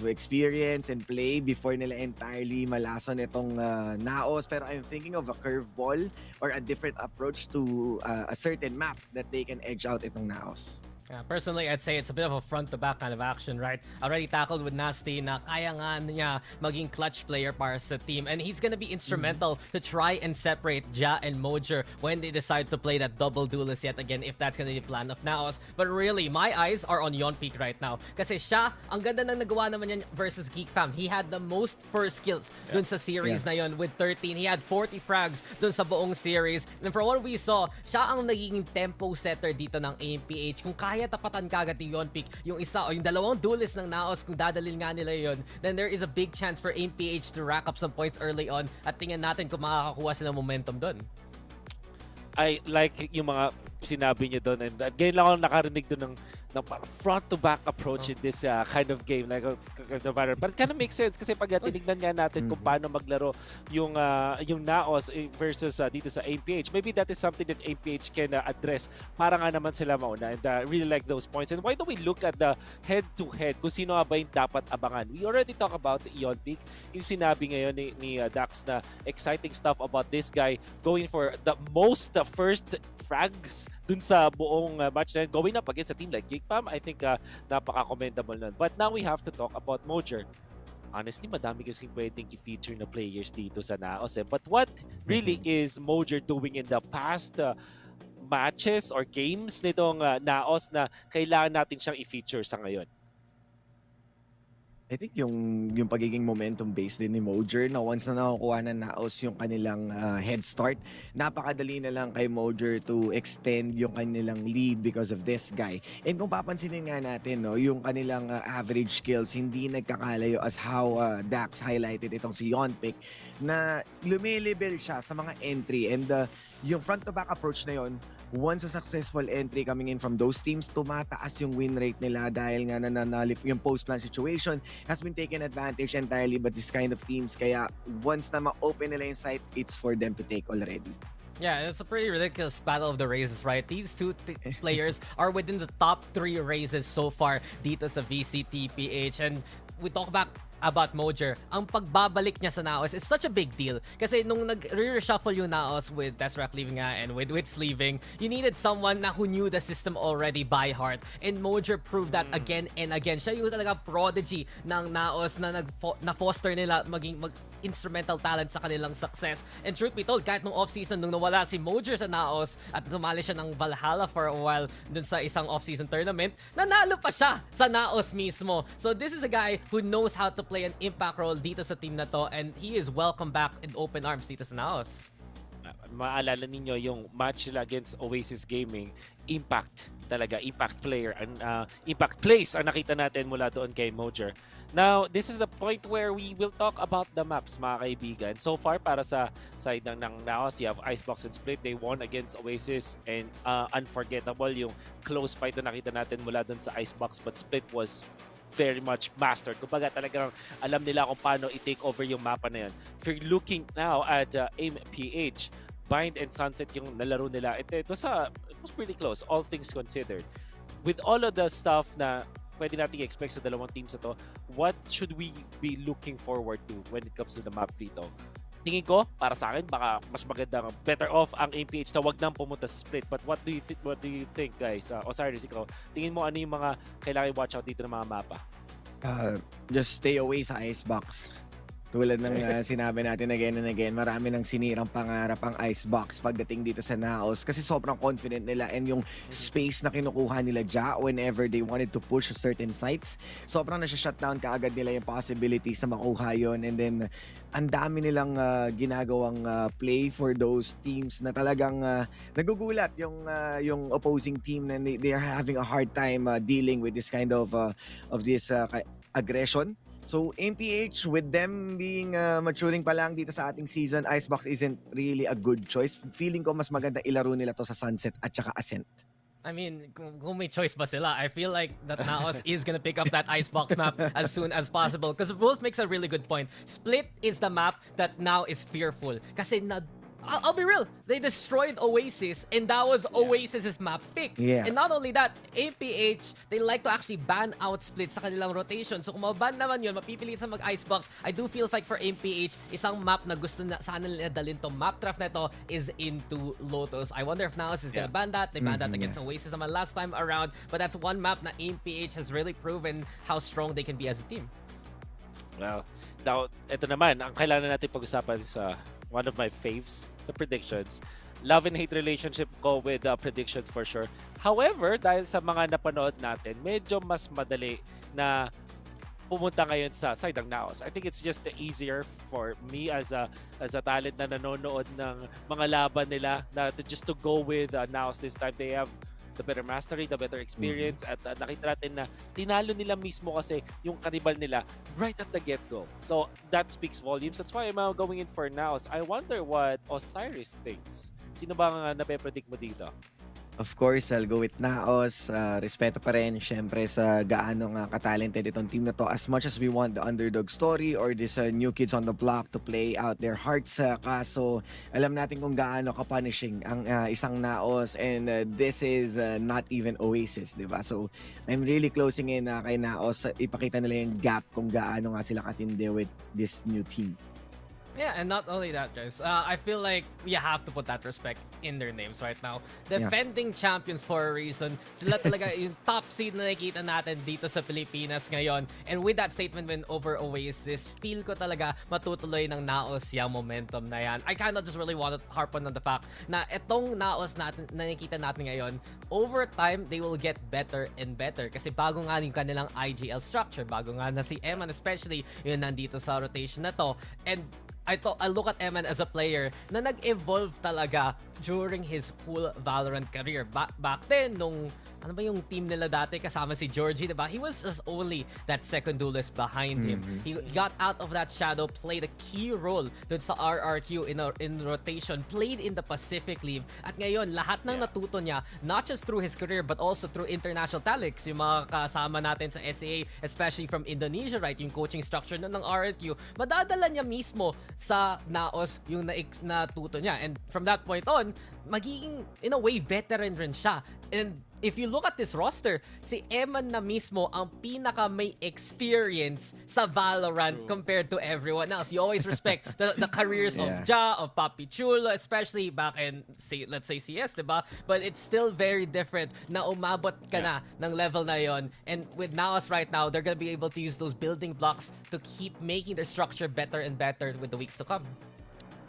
experience and play before nila entirely malason itong Naos. Pero I'm thinking of a curveball or a different approach to a certain map that they can edge out itong Naos. Yeah, personally, I'd say it's a bit of a front-to-back kind of action, right? Already tackled with Nasty na kaya nga niya maging clutch player para sa team. And he's gonna be instrumental to try and separate Ja and Mojer when they decide to play that double duelist yet again, if that's gonna be the plan of Naos. But really, my eyes are on Yonpeak right now. Kasi siya, ang ganda ng nagawa naman yan versus GEEK fam. He had the most first kills dun sa series na yon with 13. He had 40 frags dun sa buong series. And from what we saw, siya ang nagiging tempo setter dito ng AMPH. Kung kaya tapatan kagad ni Yonpeak yung isa o yung dalawang duelist ng Naos, kung dadalhin nga nila yon, then there is a big chance for AMPH to rack up some points early on at tingnan natin kung makakakuha sila momentum doon. I like yung mga sinabi niyo doon, and ngayon lang ako nakarinig doon ng front-to-back approach in this kind of game, like Valorant. But it kind of makes sense kasi pag tinignan nga natin kung paano maglaro yung Naos versus dito sa AMPH, maybe that is something that AMPH can address para nga naman sila mauna, and really like those points. And why don't we look at the head-to-head kung sino ba yung dapat abangan? We already talk about Yonpeak, yung sinabi ngayon ni Dax na exciting stuff about this guy going for the most first frags dun sa buong match na going up against a team like GEEK fam. I think napaka-commendable nun. But now we have to talk about Mojer. Honestly, madami kasi pwedeng i-feature na players dito sa Naos. But what really is Mojer doing in the past matches or games nitong Naos na kailangan natin siyang i-feature sa ngayon? I think yung pagiging momentum based din ni Mojer na once na nakukuha ng Naos yung kanilang head start, napakadali na lang kay Mojer to extend yung kanilang lead because of this guy. And kung papansinin nga natin, no, yung kanilang average skills hindi nagkakalayo as how Dax highlighted itong si Yonpeak, na lumilibel siya sa mga entry, and yung front-to-back approach na yon, once a successful entry coming in from those teams, tumataas yung win rate nila dahil nga nananalip yung post-plan situation has been taken advantage entirely by this kind of teams. Kaya once na ma-open nila yung site, it's for them to take already. Yeah, it's a pretty ridiculous battle of the raises, right? These two players are within the top 3 raises so far dito sa VCTPH. And we talk about Mojer, ang pagbabalik niya sa Naos is such a big deal. Kasi nung nag-re-reshuffle yung Naos with Tesseract leaving nga and with Wits leaving, you needed someone na who knew the system already by heart. And Mojer proved that again and again. Siya yung talaga prodigy ng Naos na na-foster nila maging instrumental talent sa kanilang success. And truth be told, kahit nung off-season, nung nawala si Mojer sa Naos at tumali siya ng Valhalla for a while dun sa isang off-season tournament, nanalo pa siya sa Naos mismo. So this is a guy who knows how to play an impact role dito sa team na to, and he is welcome back in open arms dito sa Naos. Maalala ninyo yung match nila against Oasis Gaming, impact talaga, impact player, and impact plays ang nakita natin mula doon kay Mojer. Now, this is the point where we will talk about the maps, mga kaibigan. So far, para sa side ng Naos, you have Icebox and Split. They won against Oasis, and unforgettable yung close fight na nakita natin mula doon sa Icebox, but Split was very much mastered. Kumbaga talagang alam nila kung paano i-take over yung mapa na yan. If you're looking now at MEOW, Bind and Sunset yung nalaro nila, it was pretty close, all things considered. With all of the stuff na pwede natin i-expect sa dalawang teams na to, what should we be looking forward to when it comes to the map, Vito? Tingin ko, para sa akin, baka mas magandang better off ang MEOW na wag nang pumunta sa Split. But what do you think, guys? Osiris, ikaw, tingin mo ano yung mga kailangan watch out dito ng mga mapa? Just stay away sa Icebox. Tulad ng sinabi natin again and again, marami ng sinirang pangarap ang Icebox pagdating dito sa Naos kasi sobrang confident nila, and yung space na kinukuha nila dyan whenever they wanted to push certain sites, sobrang nasa-shutdown kaagad nila yung possibilities na makuha yun, and then ang dami nilang ginagawang play for those teams na talagang nagugulat yung opposing team, and they are having a hard time dealing with this kind of this aggression. So, MPH, with them being maturing pa lang dito sa ating season, Icebox isn't really a good choice. Feeling ko mas maganda ilaro nila to sa Sunset at saka Ascent. I mean, kung may choice ba sila, I feel like that Naos is gonna pick up that Icebox map as soon as possible. Because Wolf makes a really good point. Split is the map that now is fearful. Kasi I'll be real, they destroyed Oasis, and that was Oasis's map pick. Yeah. And not only that, APH, they like to actually ban out Split sa kanilang rotation. So kung maban naman yun, mapipilit sa mag-Icebox, I do feel like for APH, isang map na gusto na sana nila dalhin tong map draft na ito is into Lotus. I wonder if Naos is gonna ban that. They banned that against Oasis naman last time around, but that's one map na APH has really proven how strong they can be as a team. Well, now, ito naman, ang kailangan natin pag-usapan sa one of my faves, the predictions. Love and hate relationship ko with predictions for sure. However, dahil sa mga napanood natin, medyo mas madali na pumunta ngayon sa side ng Naos. I think it's just easier for me as a talent na nanonood ng mga laban nila na just to go with Naos this time. They have the better mastery, the better experience, at nakita natin na tinalo nila mismo kasi yung kanibal nila right at the get-go. So that speaks volumes. That's why I'm going in for Naos. I wonder what Osiris thinks. Sino ba ang nape-predict mo dito? Of course, I'll go with Naos. Respeto pa rin, syempre, sa gaano nga katalented itong team na to. As much as we want the underdog story or this new kids on the block to play out their hearts, kaso alam natin kung gaano ka-punishing ang isang Naos, and this is not even Oasis, di ba? So, I'm really closing in kay Naos. Ipakita nila yung gap kung gaano nga sila katindi with this new team. Yeah, and not only that, guys. I feel like we have to put that respect in their names right now. Defending champions for a reason. Sila talaga yung top seed na nakikita natin dito sa Pilipinas ngayon. And with that statement win over Oasis, feel ko talaga matutuloy ng Naos yung momentum na yan. I cannot just really want to harp on the fact na itong Naos natin, na nakikita natin ngayon, over time, they will get better and better. Kasi bago nga yung kanilang IGL structure, bago nga na si Eman especially, yun nandito sa rotation na to. And I look at Eman as a player na nag-evolve talaga during his whole Valorant career. Back then, nung ano ba yung team nila dati kasama si Georgie, diba? He was just only that second duelist behind him. He got out of that shadow, played a key role dun sa RRQ in rotation, played in the Pacific League. At ngayon, lahat ng natuto niya, not just through his career, but also through international talents. Yung mga kasama natin sa SAA, especially from Indonesia, right? Yung coaching structure ng RRQ, madadala niya mismo sa Naos yung natuto niya. And from that point on, magiging, in a way, veteran rin siya. And if you look at this roster, si Eman na mismo ang pinaka may experience sa Valorant compared to everyone else. You always respect the careers of Ja, of Papi Chulo, especially back in, let's say, CS, diba? But it's still very different na umabot ka na ng level na yon. And with Naos right now, they're gonna be able to use those building blocks to keep making their structure better and better with the weeks to come.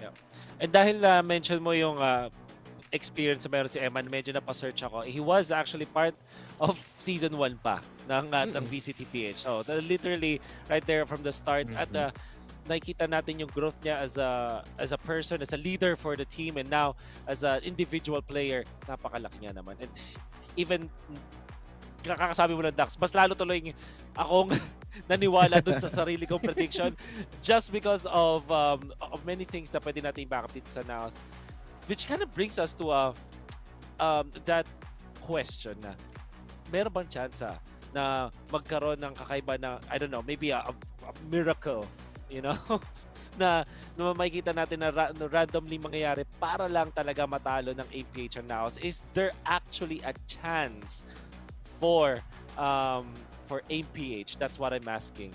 Yeah. And dahil mention mo yung experience na meron si Eman, medyo napasearch ako. He was actually part of Season 1 pa ng VCTPH. So, literally, right there from the start. At nakikita natin yung growth niya as a person, as a leader for the team, and now as an individual player, napakalaki niya naman. And even kakasabi mo ng Dax, mas lalo tuloy akong naniwala dun sa sarili kong prediction just because of many things na pwede natin i-back up dito sa Naos. Which kind of brings us to that question na meron bang chance na magkaroon ng kakaiba na, I don't know, maybe a miracle, you know? na makikita natin na randomly mangyayari para lang talaga matalo ng APH ang Naos. Is there actually a chance for APH? That's what I'm asking.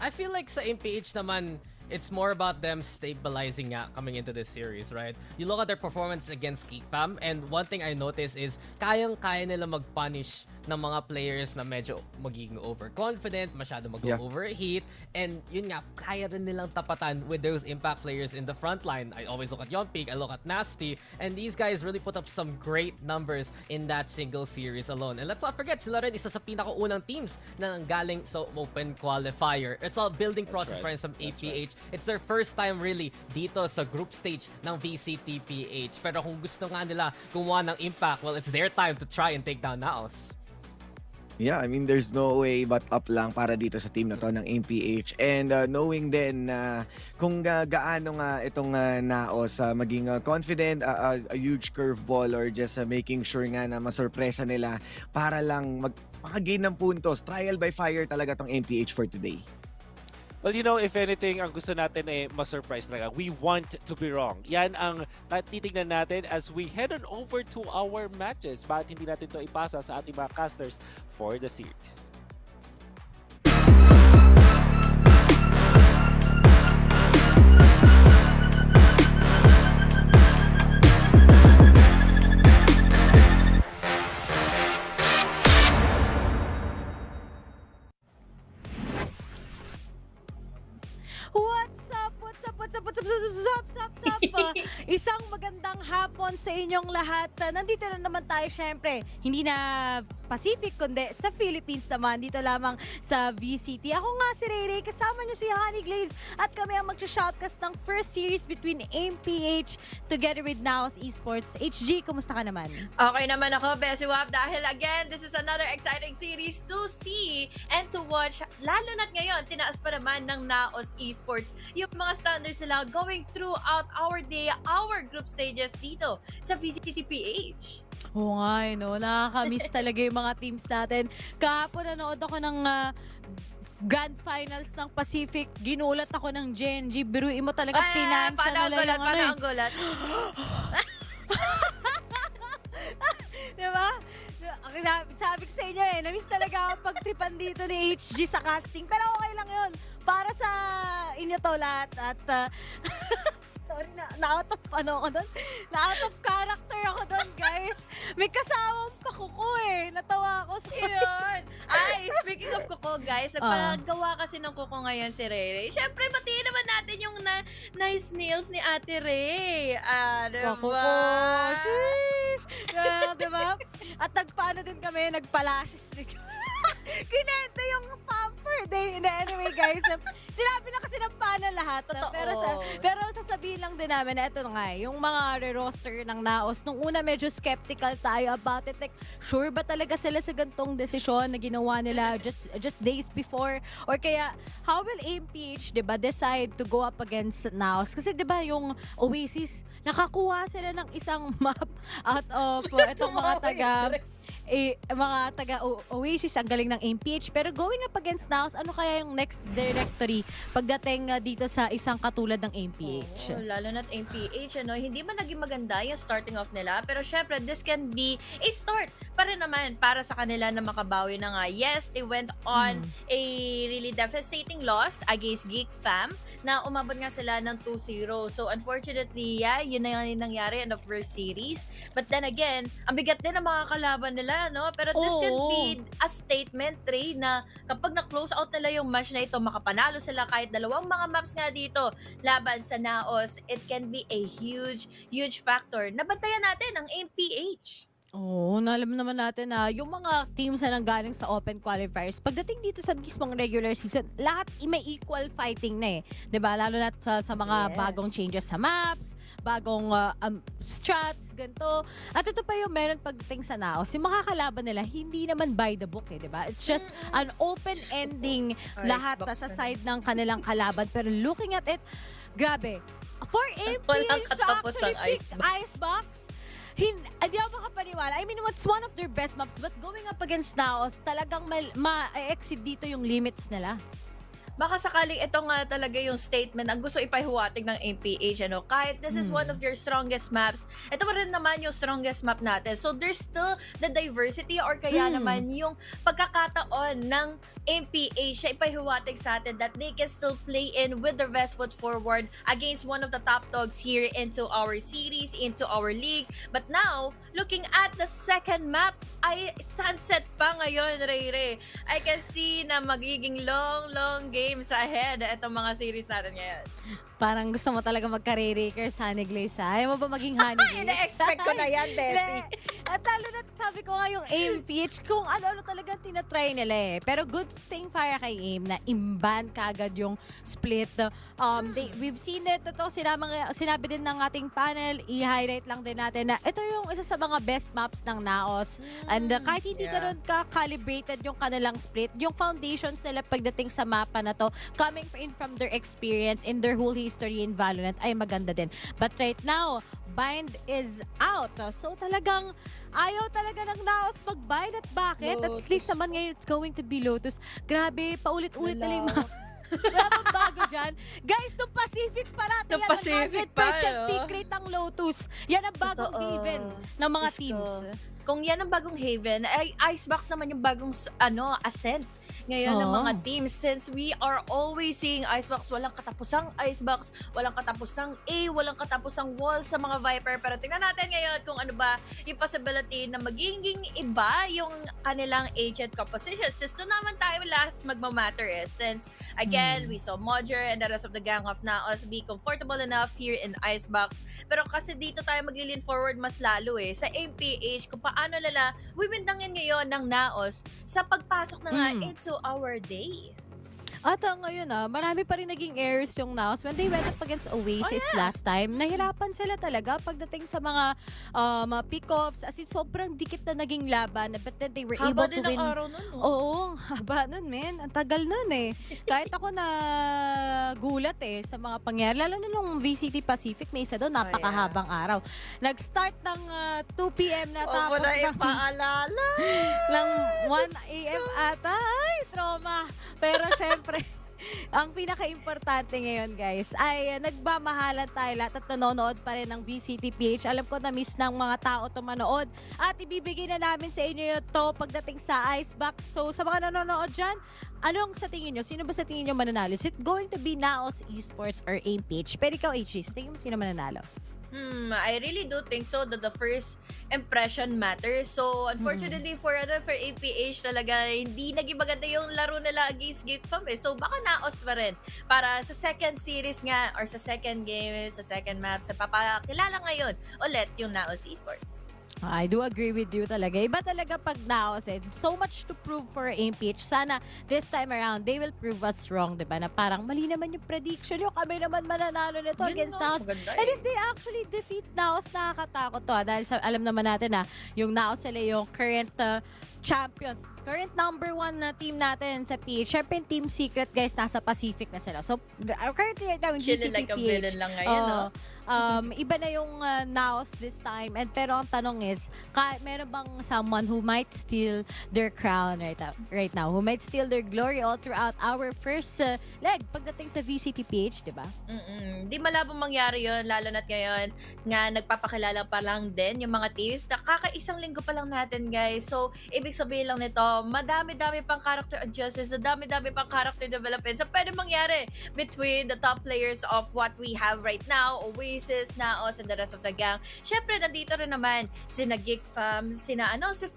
I feel like sa MPH naman, it's more about them stabilizing coming into this series, right? You look at their performance against GEEK fam, and one thing I noticed is kayang-kaya nila mag-punish ng mga players na medyo magiging overconfident, masyado mag-overheat, and yun nga, kaya rin nilang tapatan with those impact players in the front line. I always look at Yonpig, I look at Nasty, and these guys really put up some great numbers in that single series alone. And let's not forget, sila rin isa sa pinakaunang teams na nanggaling sa open qualifier. It's all building process for some APH. It's their first time really dito sa group stage ng VCTPH. Pero kung gusto nga nila gumawa ng impact, well, it's their time to try and take down Naos. Yeah, I mean, there's no way but up lang para dito sa team na to ng MPH. And knowing din na kung gaano nga itong Naos maging confident, a huge curveball, or just making sure nga na masurpresa nila para lang makagain ng puntos. Trial by fire talaga tong MPH for today. Well, you know, if anything, ang gusto natin ma-surprise talaga. We want to be wrong. Yan ang titignan natin as we head on over to our matches. Bakit hindi natin to ipasa sa ating mga casters for the series? Isang magandang hapon sa inyong lahat. Nandito na naman tayo, syempre, hindi na Pacific, kundi sa Philippines naman, dito lamang sa VCT. Ako nga si Ray, kasama niyo si Honey Glaze, at kami ang magsha-shoutcast ng first series between MPH together with Naos Esports. HG, kumusta ka naman? Okay naman ako, Besiwap, dahil again, this is another exciting series to see and to watch. Lalo na't ngayon, tinaas pa naman ng Naos Esports yung mga standards nila going throughout our day, our group stages dito sa VCTPH. Oo nga, no? Nakakamiss talaga yung mga teams natin. Kahapon nanood ako ng Grand Finals ng Pacific. Ginulat ako ng GNG. Biruin mo talaga financial na lang. Paano ang gulat? Diba? Sabi ko sa inyo namiss talaga ako pagtripan dito ni HG sa casting. Pero okay lang yun. Para sa inyo to lahat. At sorry, na-out of ako doon. Na-out of character ako doon, guys. May kasamang pakuko Natawa ako sa yun. Ay, speaking of kuko, guys, nagpagawa kasi ng kuko ngayon si Ray. Siyempre, batiin naman natin yung nice nails ni Ate Ray. Diba? Kuko. Sheesh. Diba? At nagpaano din kami, nagpalashes din kami. Kinento yung pamper day. Anyway, guys, sinabi na kasi ng pana lahat. Pero sasabihin lang din namin na ito nga, yung mga re-roster ng Naos, nung una medyo skeptical tayo about it. Like, sure ba talaga sila sa gantong desisyon na ginawa nila just days before? Or kaya, how will MPH, diba, decide to go up against Naos? Kasi diba yung Oasis, nakakuha sila ng isang map out of itong mga taga Oasis, ang galing ng MPH. Pero going up against Naos, ano kaya yung next directory pagdating dito sa isang katulad ng MPH? Lalo na't MPH, hindi man naging maganda yung starting off nila. Pero syempre, this can be a start pa rin naman para sa kanila na makabawi na nga. Yes, they went on a really devastating loss against GEEK fam na umabot nga sila ng 2-0. So unfortunately, yun na yung nangyari in the first series. But then again, ang bigat din ang mga kalaban nila, no? Pero this can be a statement, Ray, na kapag na-close out nila yung match na ito, makapanalo sila kahit dalawang mga maps nga dito laban sa Naos, it can be a huge factor. Nabantayan natin ang MPH. Oo, alam naman natin na yung mga teams na nanggaling sa open qualifiers, pagdating dito sa mismong regular season, lahat may equal fighting na eh. 'Di ba? Lalo na sa mga bagong changes sa maps, bagong strats, ganito. At ito pa yung meron pagdating sa Naos, yung makakalaban nila, hindi naman by the book eh, 'di ba? It's just an open ending lahat sa side ng kanilang kalaban. Pero looking at it, grabe. For Walang MPH to katapos actually ang pick Icebox. Icebox, hindi ako makapaniwala. I mean, it's one of their best maps, but going up against Naos, talagang ma-exceed dito yung limits nila. Baka sakaling ito nga talaga yung statement ang gusto ipahiwatig ng MPH, ano? Kahit this is one of their strongest maps, ito pa rin naman yung strongest map natin. So there's still the diversity or kaya naman yung pagkakataon ng MPH na ipahiwatig sa atin that they can still play in with their best foot forward against one of the top dogs here into our series, into our league. But now, looking at the second map, ay sunset pa ngayon, Ray. I can see na magiging long games ahead itong mga series natin ngayon. Parang gusto mo talaga magka-Ray-Rakers, Honey Glaze, ha? Ayaw mo ba maging Honey Glaze? Ina-expect ko na yan, Bessie. At lalo na sabi ko nga yung AIM-PH, kung ano-ano talaga tinatry nila eh. Pero good thing para kay AIM na imban kagad yung split. We've seen it. Ito, sinabi din ng ating panel, i-highlight lang din natin na ito yung isa sa mga best maps ng Naos. And kahit hindi ganun ka-calibrated yung kanilang split, yung foundations nila pagdating sa mapa na to, coming in from their experience in their whole history in VALORANT ay maganda din. But right now, bind is out. So talagang ayaw talaga ng Naos mag-bind. At bakit? At least naman ngayon it's going to be Lotus. Grabe, paulit-ulit na yung mga grabe bago dyan. Guys, nung Pacific pa natin Nung yan, Pacific 100% pa, peak rate ang Lotus. Yan ang bagong haven ng mga Diyos teams. ko. Kung yan ang bagong haven, ay Icebox naman yung bagong ascent ngayon ng mga teams. Since we are always seeing Icebox, walang katapusang Icebox, walang katapusang A, walang katapusang wall sa mga Viper. Pero tingnan natin ngayon kung ano ba yung possibility na magiging iba yung kanilang agent composition. Since doon naman tayo lahat magmamatter is. Since, again, we saw Modger and the rest of the gang of Naos be comfortable enough here in Icebox. Pero kasi dito tayo maglilin forward mas lalo eh. Sa MPH, kung paano nila wimindangin ngayon ng Naos sa pagpasok na nga into our day. At ngayon marami pa rin naging errors yung Naos when they went up against Oasis last time. Nahirapan sila talaga pagdating sa mga pick-offs. As in, sobrang dikit na naging laban. But then they were able to win. Araw nun, no? Oo, haba nun, men. Ang tagal nun eh. Kahit ako na gulat eh sa mga pangyari. Lalo na nung VCT Pacific, may isa doon, napakahabang araw. Nag-start ng 2 p.m. na tapos wala ng, ipaalala. ng 1 a.m. ata. Ay, trauma. Pero syempre, ang pinaka-importante ngayon guys ay nagmamahalan tayo lahat at nanonood pa rin ng VCTPH. Alam ko na-miss ng mga tao ito manood at ibibigay na namin sa inyo ito pagdating sa Icebox. So sa mga nanonood dyan, anong sa tingin nyo? Sino ba sa tingin nyo mananalo? Is it going to be Naos Esports or AIM-PH? Pero ikaw, HG, sa tingin mo sino mananalo? I really do think so that the first impression matters. So, unfortunately for APH talaga, hindi naging maganda yung laro nila against GEEK eh. So, baka Naos pa rin. Para sa second series nga, or sa second game, sa second map, sa papakilala ngayon ulit yung Naos Esports. I do agree with you talaga. Iba talaga pag Naos eh. So much to prove for AIM-PH. Sana this time around, they will prove us wrong, diba? Na parang mali naman yung prediction nyo. Kami naman mananalo nito against Naos. And if they actually defeat Naos, nakakatakot to. Dahil alam naman natin na yung Naos sila yung current champions. Current number 1 na team natin sa PH. Siyempre, Team Secret, guys, nasa Pacific na sila. So, currently, yung Chilling like a villain lang ngayon, no? Iba na yung Naos this time. And pero ang tanong is, meron bang someone who might steal their crown right now? Who might steal their glory all throughout our first leg pagdating sa VCTPH, di ba? Di malabong mangyari yon, lalo na't ngayon nga nagpapakilala pa lang din yung mga teams. Nakakaisang linggo pa lang natin, guys. So, ibig sabihin lang nito, madami-dami pang character adjustments, madami-dami pang character developments na pwede mangyari between the top players of what we have right now, Oasis, Naos, and the rest of the gang. Syempre, nandito rin naman sina GEEK Fam, si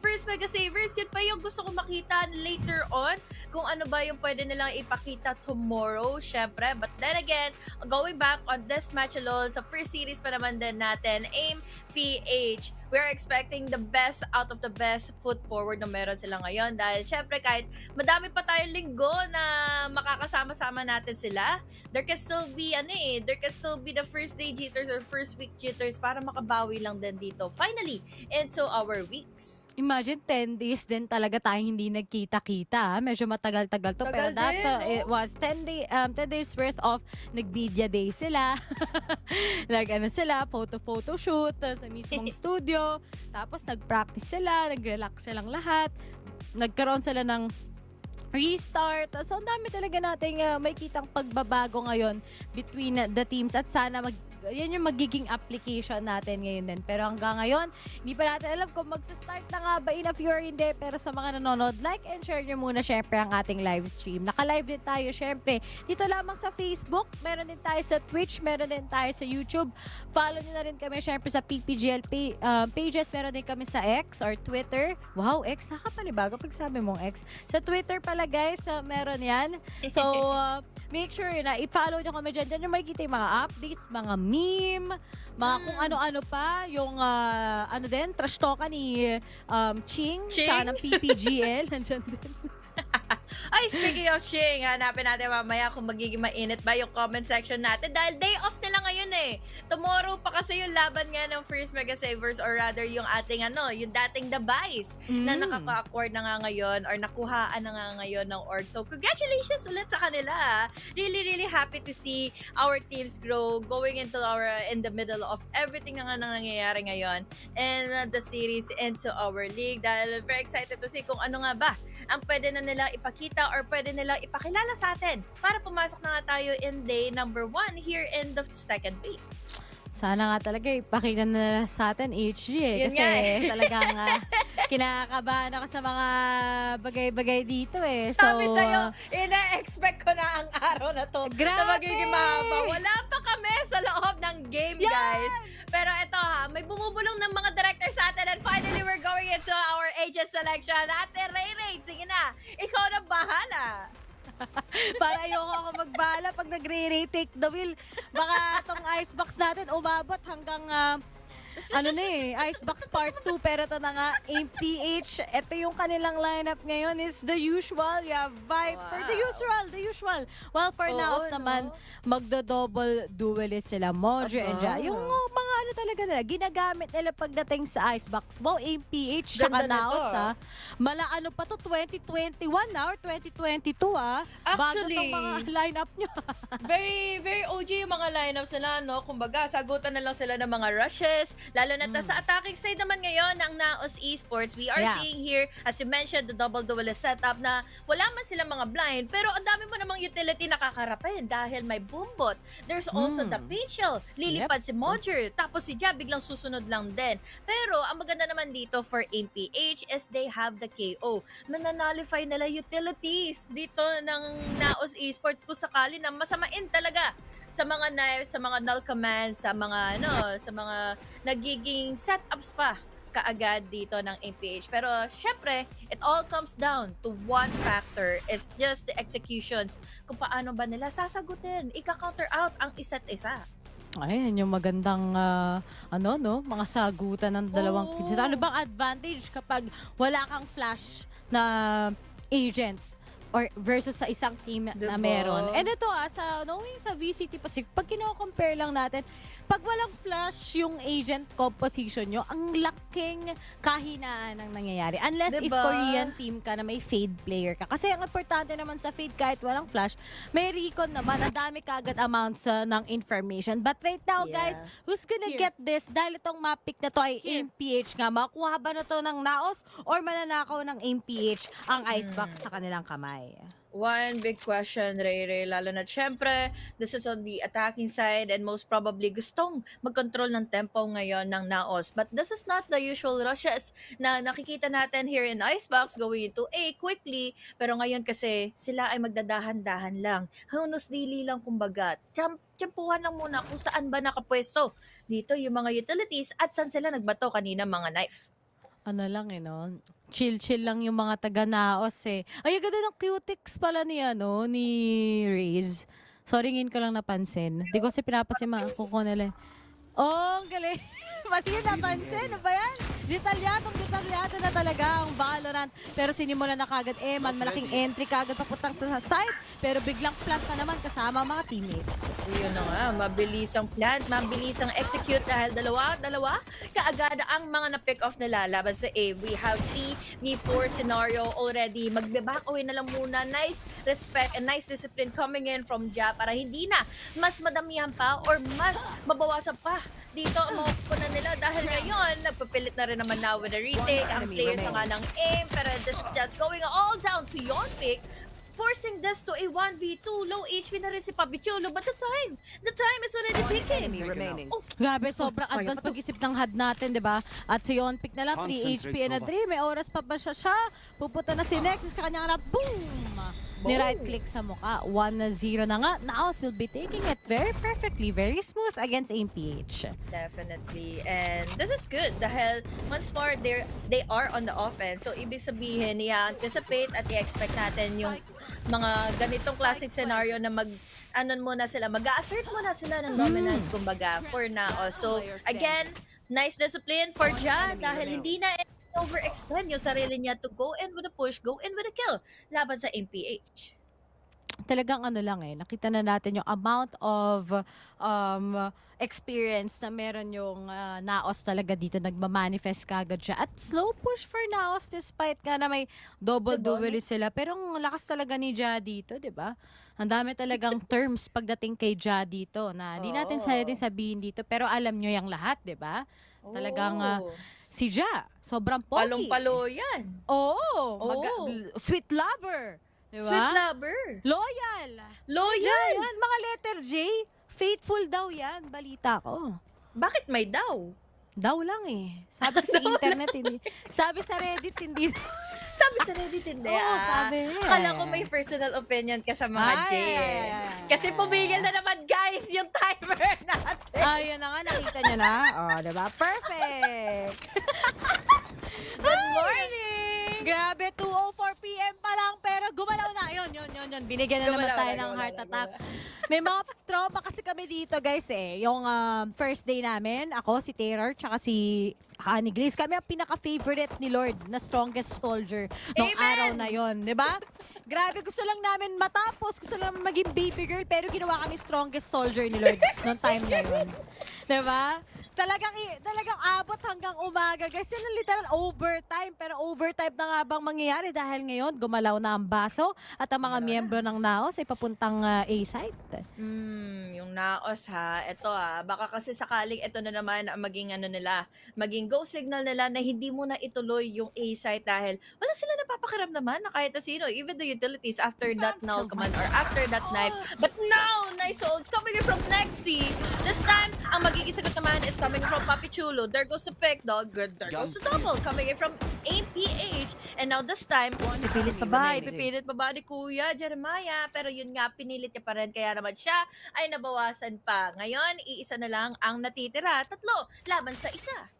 First Mega Savers. Yun pa yung gusto ko makita later on, kung ano ba yung pwede nilang ipakita tomorrow, syempre. But then again, going back on this match alone, sa first series pa naman din natin, AIM, MPH. We're expecting the best out of the best foot forward na meron sila ngayon dahil syempre kahit madami pa tayong linggo na makakasama-sama natin sila, there can still be the first day jitters or first week jitters para makabawi lang din dito. Finally, into our weeks. Imagine 10 days din talaga tayong hindi nagkita-kita. Medyo matagal-tagal to. Pero Tagal din, no? it was 10 days worth of nag-media day sila. Sila, photo shoot sa mismong studio. Tapos nag-practice sila, nag-relax silang lahat. Nagkaroon sila ng restart. So, ang dami talaga nating may kitang pagbabago ngayon between the teams at sana yan yung magiging application natin ngayon din. Pero hanggang ngayon, hindi pa natin alam kung magsa-start na nga ba in a few or hindi. Pero sa mga nanonood, like and share nyo muna syempre ang ating live stream. Naka-live din tayo syempre dito lamang sa Facebook. Meron din tayo sa Twitch. Meron din tayo sa YouTube. Follow nyo na rin kami syempre sa PPGL pages. Meron din kami sa X or Twitter. Wow, X. Nakapanibago pag sabi mong X. Sa Twitter pala guys, meron yan. So, make sure na i-follow nyo kami dyan. Dyan yung makikita yung mga updates, mga meme, mga kung ano-ano pa, yung trash talka ni Ching, tsaka ng PPGL, nandyan din. Ay, speaking of Ching, hanapin natin mamaya kung magiging mainit ba yung comment section natin dahil day off nila ngayon eh. Tomorrow pa kasi yung laban nga ng First Mega Savers or rather yung ating yung dating device na nakaka-accord na nga ngayon or nakuhaan na nga ngayon ng org. So, congratulations ulit sa kanila. Really, really happy to see our teams grow going into in the middle of everything na nga nangyayari ngayon and the series into our league dahil very excited to see kung ano nga ba ang pwede na nila ipakita or pwede nila ipakilala sa atin para pumasok na nga tayo in day number 1 here in the second week. Sana nga talaga ipakita na sa atin HG Yun kasi nga eh. talagang kinakabahan ako sa mga bagay-bagay dito eh. Sabi So, sa'yo, ina-expect ko na ang araw na to na magiging mahaba. Wala pa kami sa loob ng game, guys. Pero ito may bumubulong ng mga director sa atin and finally we're going into our agent selection. Ate Ray Ray, sige na, ikaw na bahala. para ayoko ako magbahala pag nagre-retake the wheel. Baka itong icebox natin umabot hanggang Icebox Part 2. Pero ito na nga, AMPH. Ito yung kanilang lineup ngayon is the usual. You have Viper. Wow. The usual. Well, for Naos naman, magdo-double duelist sila. Mojo and Ja. Yung mga talaga nila, ginagamit nila pagdating sa Icebox. Wow, AMPH tsaka Naos Mala pa to, 2021 or 2022 Actually, bago tong mga lineup nyo. very, very OG yung mga lineups nila, no? Kumbaga, sagutan na lang sila ng mga rushes. Lalo na sa attacking side naman ngayon ng Naos Esports, we are seeing here, as you mentioned, the double duelist setup na wala man silang mga blind, pero ang dami mo namang utility na kakarapin dahil may boombot. There's also the paint shell. Lilipad si Mojer, tapos si Ja biglang susunod lang din. Pero ang maganda naman dito for MPH is they have the KO. Nananalify nila utilities dito ng Naos Esports kung sakali na masamain talaga sa mga knives, sa mga null commands, sa mga sa mga nagiging setups pa kaagad dito ng MPH. Pero syempre, it all comes down to one factor. It's just the executions. Kung paano ba nila sasagutin, ika-counter out ang isa't isa. Ayan, yung magandang mga sagutan ng dalawang teams. Ano bang advantage kapag wala kang flash na agent or versus sa isang team na meron? And ito sa VCT Pacific, pag kino-compare lang natin, pag walang flash yung agent composition nyo, ang laking kahinaan ang nangyayari. Unless if Korean team ka na may fade player ka. Kasi ang importante naman sa fade, kahit walang flash, may recon naman. Ang dami kagad amounts ng information. But right now, guys, who's gonna get this? Dahil itong map pick na to ay MPH nga. Makuha ba na to ng Naos or mananakaw ng MPH ang icebox sa kanilang kamay? One big question, Ray, lalo na syempre, this is on the attacking side and most probably gustong mag-control ng tempo ngayon ng Naos. But this is not the usual rushes na nakikita natin here in Icebox going into A quickly. Pero ngayon kasi sila ay magdadahan-dahan lang. Hunus dili lang kumbaga. Tiyempuhan lang muna kung saan ba nakapwesto dito yung mga utilities at saan sila nagbato kanina mga knife. Chill-chill lang yung mga taga-Naos eh. Ay, ganda ng cutics pala ni Riz. Sorry, ngayon ko lang napansin. Di ko kasi pinapasin mga kuko nila. Oh, ang galing. Mali yun napansin. Ano ba yan? Detalyado na talaga ang Valorant. Pero sinimulan na kagad Eman. Malaking entry kagad papuntang sa side. Pero biglang plant na naman kasama ang mga teammates. Yun na nga, mabilis ang plant, mabilis ang execute dahil dalawa, kaagad ang mga na-pick off nila laban sa A. We have 3v4 scenario already. Magbe-back away na lang muna. Nice respect and nice discipline coming in from Ja para hindi na mas madamihan pa or mas mabawasan pa dito ang mga kupunan nila dahil ngayon nagpapilit na rin naman na with a retake ang players na nga ng aim pero this is just going all down to Yonpic forcing this to a 1v2 low HP na rin si Papichulo but the time is already ticking. Grabe, sobrang advance pag-isip ng HUD natin, di ba? At si Yonpic na lang, 3 HP and a 3. May oras pa ba siya? Pupunta na si Nexus, kanyang na, boom! Ni-right click sa mukha. 1-0 na nga. Naos will be taking it very perfectly, very smooth against AMPH. Definitely. And this is good dahil once more, they are on the offense. So, ibig sabihin, i-anticipate at i-expect natin yung mga ganitong classic scenario na mag-assert muna sila ng dominance, kumbaga, for Naos. So, again, nice discipline for Ja dahil hindi na overextend yung sarili niya to go in with a push, go in with a kill laban sa MPH. Talagang nakita na natin yung amount of experience na meron yung Naos talaga dito. Nagmamanifest kagad siya. At slow push for Naos despite ka na may double duelist sila. Pero ang lakas talaga ni Ja dito, di ba? Ang dami talagang terms pagdating kay Ja dito na di natin sabihin dito. Pero alam nyo yung lahat, di ba? Talagang si Ja, sobrang pogi. Palong-palo yan. Sweet lover. Diba? Sweet lover. Loyal. Loyal. Yan, mga letter J. Faithful daw yan, balita ko. Bakit may daw? Daw lang eh. Sabi sa internet, hindi. Sabi sa Reddit, hindi. Sabi sa Reddit, hindi. Oo, sabi. Akala ko may personal opinion ka sa mga J. Kasi pumigil na naman, guys, yung timer natin. Ayun na nga, nakita nyo na. Diba? Perfect. Good morning. Grabe, 2:04 PM pa lang, pero gumalaw na. Yun. Binigyan na naman tayo ng heart attack. May mga tropa kasi kami dito, guys eh. Yung first day namin, ako, si Terror, tsaka si Honey Grace. Kami ang pinaka-favorite ni Lord na strongest soldier nung araw na yon, di ba? Grabe, gusto lang namin matapos, gusto lang maging baby girl, pero ginawa kami strongest soldier ni Lord nung time na yun. Diba? Talagang abot hanggang umaga. Guys, yun ang literal overtime. Pero overtime na nga bang mangyayari dahil ngayon gumalaw na ang baso at ang mga miyembro ng Naos ay papuntang A-site. Yung Naos ha, ito baka kasi sakaling ito na naman ang maging go signal nila na hindi mo na ituloy yung A-site dahil wala sila napapakiramdaman na kahit na sino, even the utilities after that null command or after that knife. But now, nice souls coming in from Nexi. This time, ang magiging sagot naman is coming from Papichulo. There goes the pick, dog. Good. There goes the double. Coming in from APH. And now this time, ipipilit pa ba ni Kuya Jeremiah? Pero yun nga, pinilit niya pa rin. Kaya naman siya ay nabawasan pa. Ngayon, iisa na lang ang natitira. 3 laban sa isa.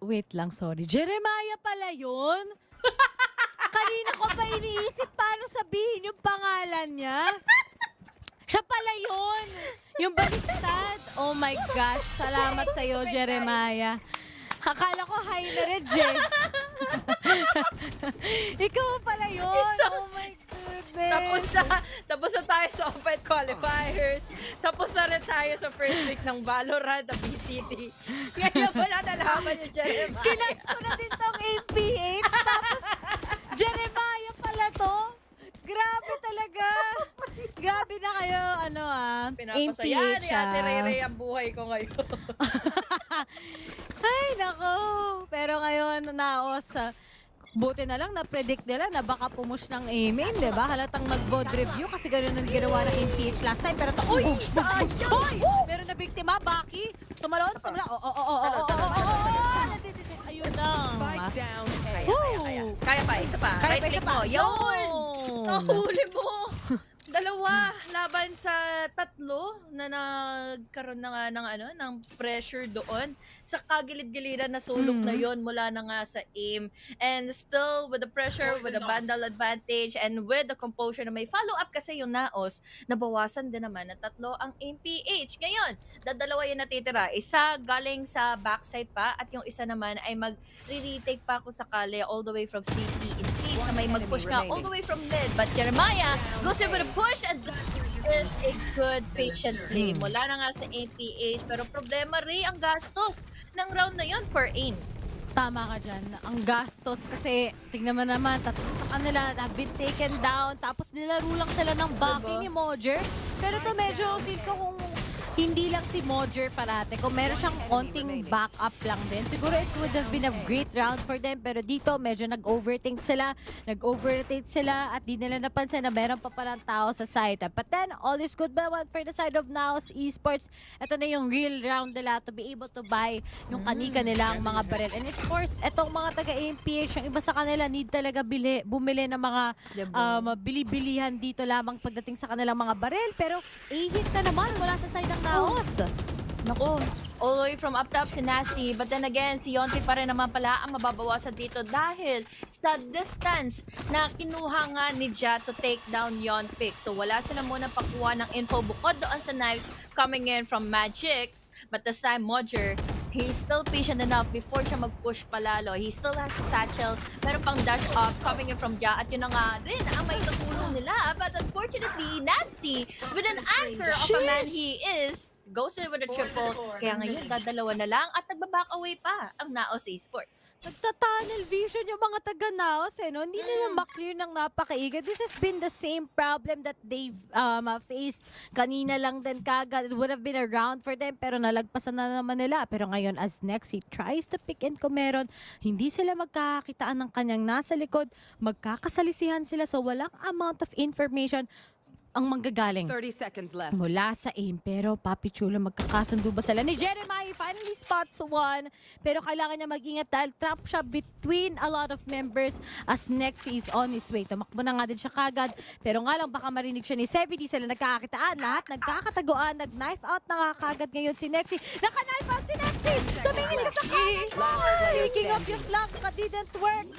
Wait lang, sorry. Jeremiah pala yun? Kanina ko pa iniisip paano sabihin yung pangalan niya. Siya pala yun. Yung baliktad. Oh my gosh. Salamat sa'yo, Jeremiah. Akala ko hi na rin, Jen. Ikaw pala yun. Oh my goodness. Tapos na tayo sa open qualifiers. Tapos na rin tayo sa first week ng Valorant na BCT. Ngayon wala na laban yung Jeremiah. Kinas ko na din tong APH. Tapos, Jeremiah pala to. Grabe talaga. Grabe na kayo, Pinapasaya ni AMPH, Ate Rere ang buhay ko ngayon. Ay, nako. Pero ngayon, Naos, buti na lang na-predict nila na baka pumush ng A-main, di ba? Halatang mag-god review kasi gano'n ang ginawa ng AMPH last time. Pero Uy, sayang! Hoy! Meron na biktima, Baki. Tumalon. Ayun lang. Kaya pa, isa pa. Right click mo. Yun! Nahuli mo! 2 dalawa laban sa tatlo na nagkaroon na nga ng pressure doon sa kagilid-giliran na sulok na yon mula na nga sa aim. And still with the pressure, with the vandal advantage, and with the composure na may follow-up kasi yung Naos, nabawasan din naman ng tatlo ang aim PH. Ngayon, dadalawa yung natitira. Isa galing sa backside pa at yung isa naman ay mag-retake pa kung sakali all the way from CT in case na may mag-push nga all the way from mid. But Jeremiah goes in with a push and that is a good patient play. Mula na nga sa APH pero problema rin ang gastos ng round na yun for aim. Tama ka dyan. Ang gastos kasi tingnan mo naman, tatlo sa kanila have been taken down tapos nilaro lang sila ng baki ni Mojer. Pero to medyo feel ko kung hindi lang si Mojer parate. Kung meron siyang konting backup lang din, siguro it would have been a great round for them. Pero dito, medyo nag-overthink sila, nag-overrotate sila, at di nila napansin na meron pa palang tao sa site. But then, all is good ba for the side of Naos Esports. Ito na yung real round nila to be able to buy yung kanika nilang mga barel. And of course, etong mga taga-AMPH, yung iba sa kanila need talaga bumili ng mga bili-bilihan dito lamang pagdating sa kanilang mga barel. Pero, hit na naman mula sa side ng Naos. Naku, all the way from up to up si Nasty. But then again, si Yonti pa rin naman pala ang mababawasan dito dahil sa distance na kinuha nga ni Ja to take down Yonpik. So wala sila muna pakuha ng info bukod doon sa knives coming in from Magix. But this time, Mojer, he's still patient enough before siya mag-push palalo. He still has the satchel. Meron pang dash off coming in from Ja. At yun na nga din ang may tutulong nila. But unfortunately, Nasty, with an anchor of a man he is, goes in with a triple. Kaya ngayon, dadalawa na lang at nagbaback away pa ang Naos Esports. Nagta-tunnel vision yung mga taga-Naos eh, no? Hindi nila maklear ng napakaiga. This has been the same problem that they've faced kanina lang din kagad. It would have been a round for them pero nalagpasan na naman nila. Pero ngayon, as Nexi tries to pick in kung meron, hindi sila magkakakitaan ng kanyang nasa likod. Magkakasalisihan sila so walang amount of information ang manggagaling 30 seconds left. mula sa aim. Pero Papi Chulo, magkakasundo ba sila ni Jeremiah? Finally spots one. Pero kailangan niya mag-ingat dahil trap siya between a lot of members as Nexi is on his way. Tumakbo na nga din siya kagad. Pero nga lang baka marinig siya ni Sevi. Di sila nagkakakitaan. Lahat nagkakataguan. Nag-knife out na nga kagad ngayon si Nexi. Naka-knife out si Nexi! Tumingin ka sa kanan mo! Speaking of yung flank, didn't work.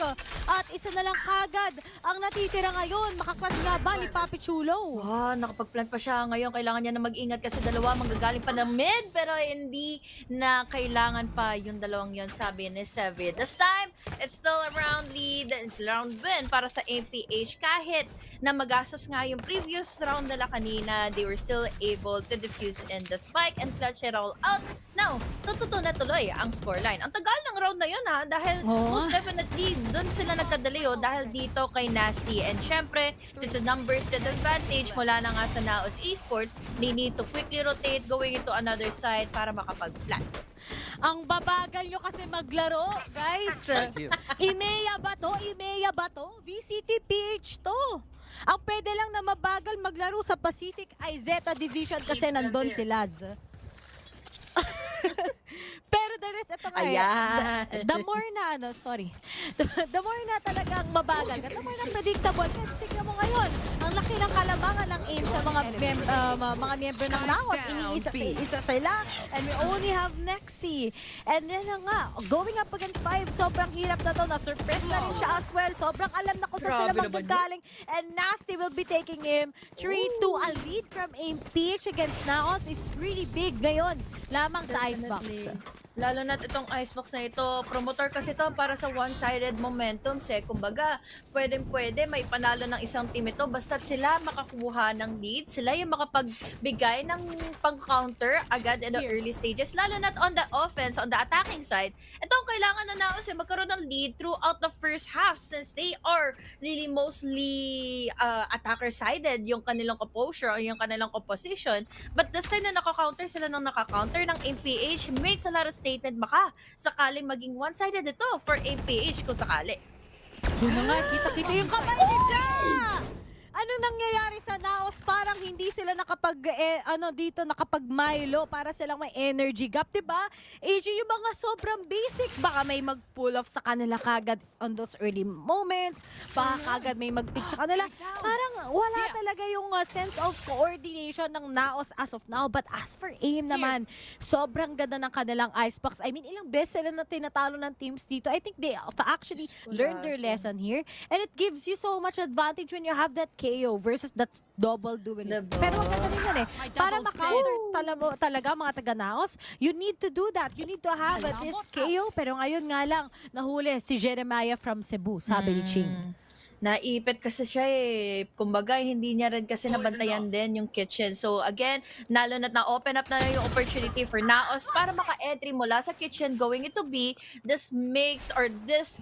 At isa na lang kagad ang natitira ngayon. Makaklas nga ba ni Papi Chulo? Nakapag-plant pa siya. Ngayon, kailangan niya na mag-ingat kasi dalawa manggagaling pa ng mid pero hindi na kailangan pa yung dalawang yon sabi ni Sevi. This time, it's still a round lead. It's a round win para sa APH. Kahit na magastos nga yung previous round nila kanina, they were still able to defuse in the spike and clutch it all out. Now, tututo na tuloy ang scoreline. Ang tagal ng round na yun dahil most definitely dun sila nagkadali dahil dito kay Nasty. And syempre, since the numbers disadvantage mula na nga sa Naos Esports, they need to quickly rotate going into another side para makapag-plant. Ang babagal nyo kasi maglaro, guys. IMEA ba to? IMEA ba to? VCT PH to. Ang pwede lang na mabagal maglaro sa Pacific ay Zeta Division kasi nandun sila. Pero the rest, ito nga the more na, the more na talagang mabagal, the more na predictable. Kasi tignan mo ngayon, ang laki ng kalamangan ng aim sa mga miyembro ng Naos. Iniisa sila. And we only have Nexi. And yan na nga, going up against 5, sobrang hirap na to. Na-surprise na rin siya as well. Sobrang alam na kung saan sila manggagaling. And Nasty will be taking him 3-2. A lead from aim PH against Naos is really big ngayon. Lamang sa Icebox. Lalo na't itong Icebox na ito, promotor kasi ito para sa one-sided momentum. Kumbaga, pwede may panalo ng isang team ito basta't sila makakuha ng lead. Sila yung makapagbigay ng pang-counter agad in the early stages. Lalo na't on the offense, on the attacking side, ito ang kailangan na Naos magkaroon ng lead throughout the first half since they are really mostly attacker-sided yung kanilang composure o yung kanilang composition. But this time na naka-counter sila ng naka-counter ng MPH makes a lot of statement baka sakaling maging one-sided ito for APH kung sakali. Yun na nga, kita-kita yung kamay ni Ja! ano nangyayari sa Naos? Parang hindi sila nakapag-Milo para silang may energy gap, diba? AG, yung mga sobrang basic, baka may mag-pull off sa kanila kagad on those early moments, baka kagad may mag-pick sa kanila. Parang wala talaga yung sense of coordination ng Naos as of now. But as for aim naman, sobrang ganda ng kanilang icebox. I mean, ilang beses sila na tinatalo ng teams dito. I think they actually learned their lesson here. And it gives you so much advantage when you have that KO versus that double duelist. Pero wag na rin yan eh. Para ma-counter talaga mga taga-Naos, you need to do that. You need to have this KO. Pero ngayon nga lang, nahuli si Jeremiah from Cebu, sabi ni Ching. Naipit kasi siya eh. Kumbaga, hindi niya rin kasi nabantayan din yung kitchen. So again, lalo na-open up na yung opportunity for Naos para maka-entry mula sa kitchen going into B. This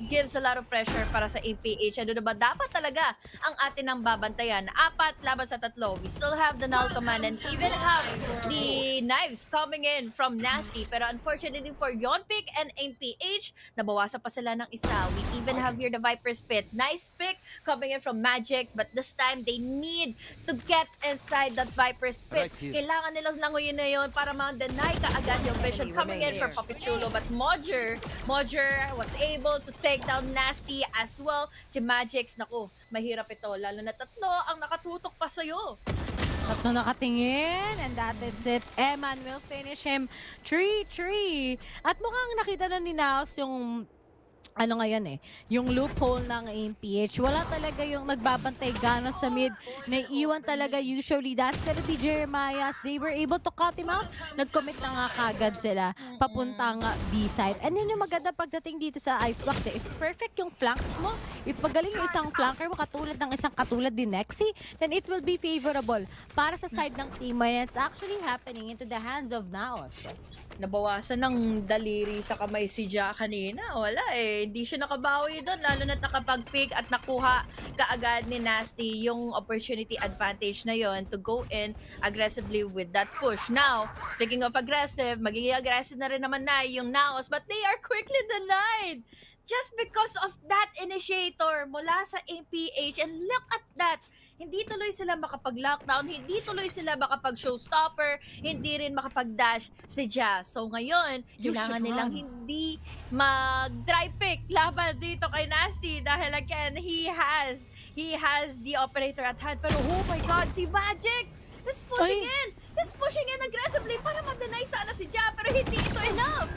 gives a lot of pressure para sa APH. Ano na ba? Dapat talaga ang atin ang babantayan. 4 laban sa 3. We still have the null command and even have the knives coming in from Nasty. Pero unfortunately for Yonpik and APH, nabawasan pa sila ng isa. We even have here the Viper's Pit. Nice pick coming in from Magix, but this time they need to get inside that Viper's Pit. Kailangan nilang languyin na yun para ma-deny kaagad yung vision coming in for Papichulo. But Mojer was able to take down Nasty as well. Si Magix, naku, mahirap ito. Lalo na 3 ang nakatutok pa sa'yo. 3 nakatingin, and that is it. Eman will finish him 3-3. At mukhang nakita na ni Naos yung yung loophole ng AMPH. Wala talaga yung nagbabantay gano'n sa mid. Naiiwan talaga usually. That's gonna be Jeremiah's. They were able to cut him out. Nag-commit na nga kagad sila papuntang B-side. And yun yung maganda pagdating dito sa Icebox. If perfect yung flanks mo, if magaling yung isang flanker mo katulad ng isang katulad din Nexi, then it will be favorable para sa side ng team. And it's actually happening into the hands of Naos. Nabawasan ng daliri sa kamay si Ja kanina. Wala eh. Hindi siya nakabawi doon. Lalo na't nakapag-pick at nakuha kaagad ni Nasty yung opportunity advantage na yon to go in aggressively with that push. Now, speaking of aggressive, magiging aggressive na rin naman na yung Naos, but they are quickly denied. Just because of that initiator mula sa APH. And look at that. Hindi tuloy sila makapag-lockdown, hindi tuloy sila makapag-showstopper, hindi rin makapag-dash si Ja. So ngayon, kailangan nilang hindi mag-dry pick laban dito kay Nasty dahil again, he has the operator at hand. Pero oh my God, si Magix is pushing in! He's pushing in aggressively para mag-deny sana si Ja, pero hindi ito enough!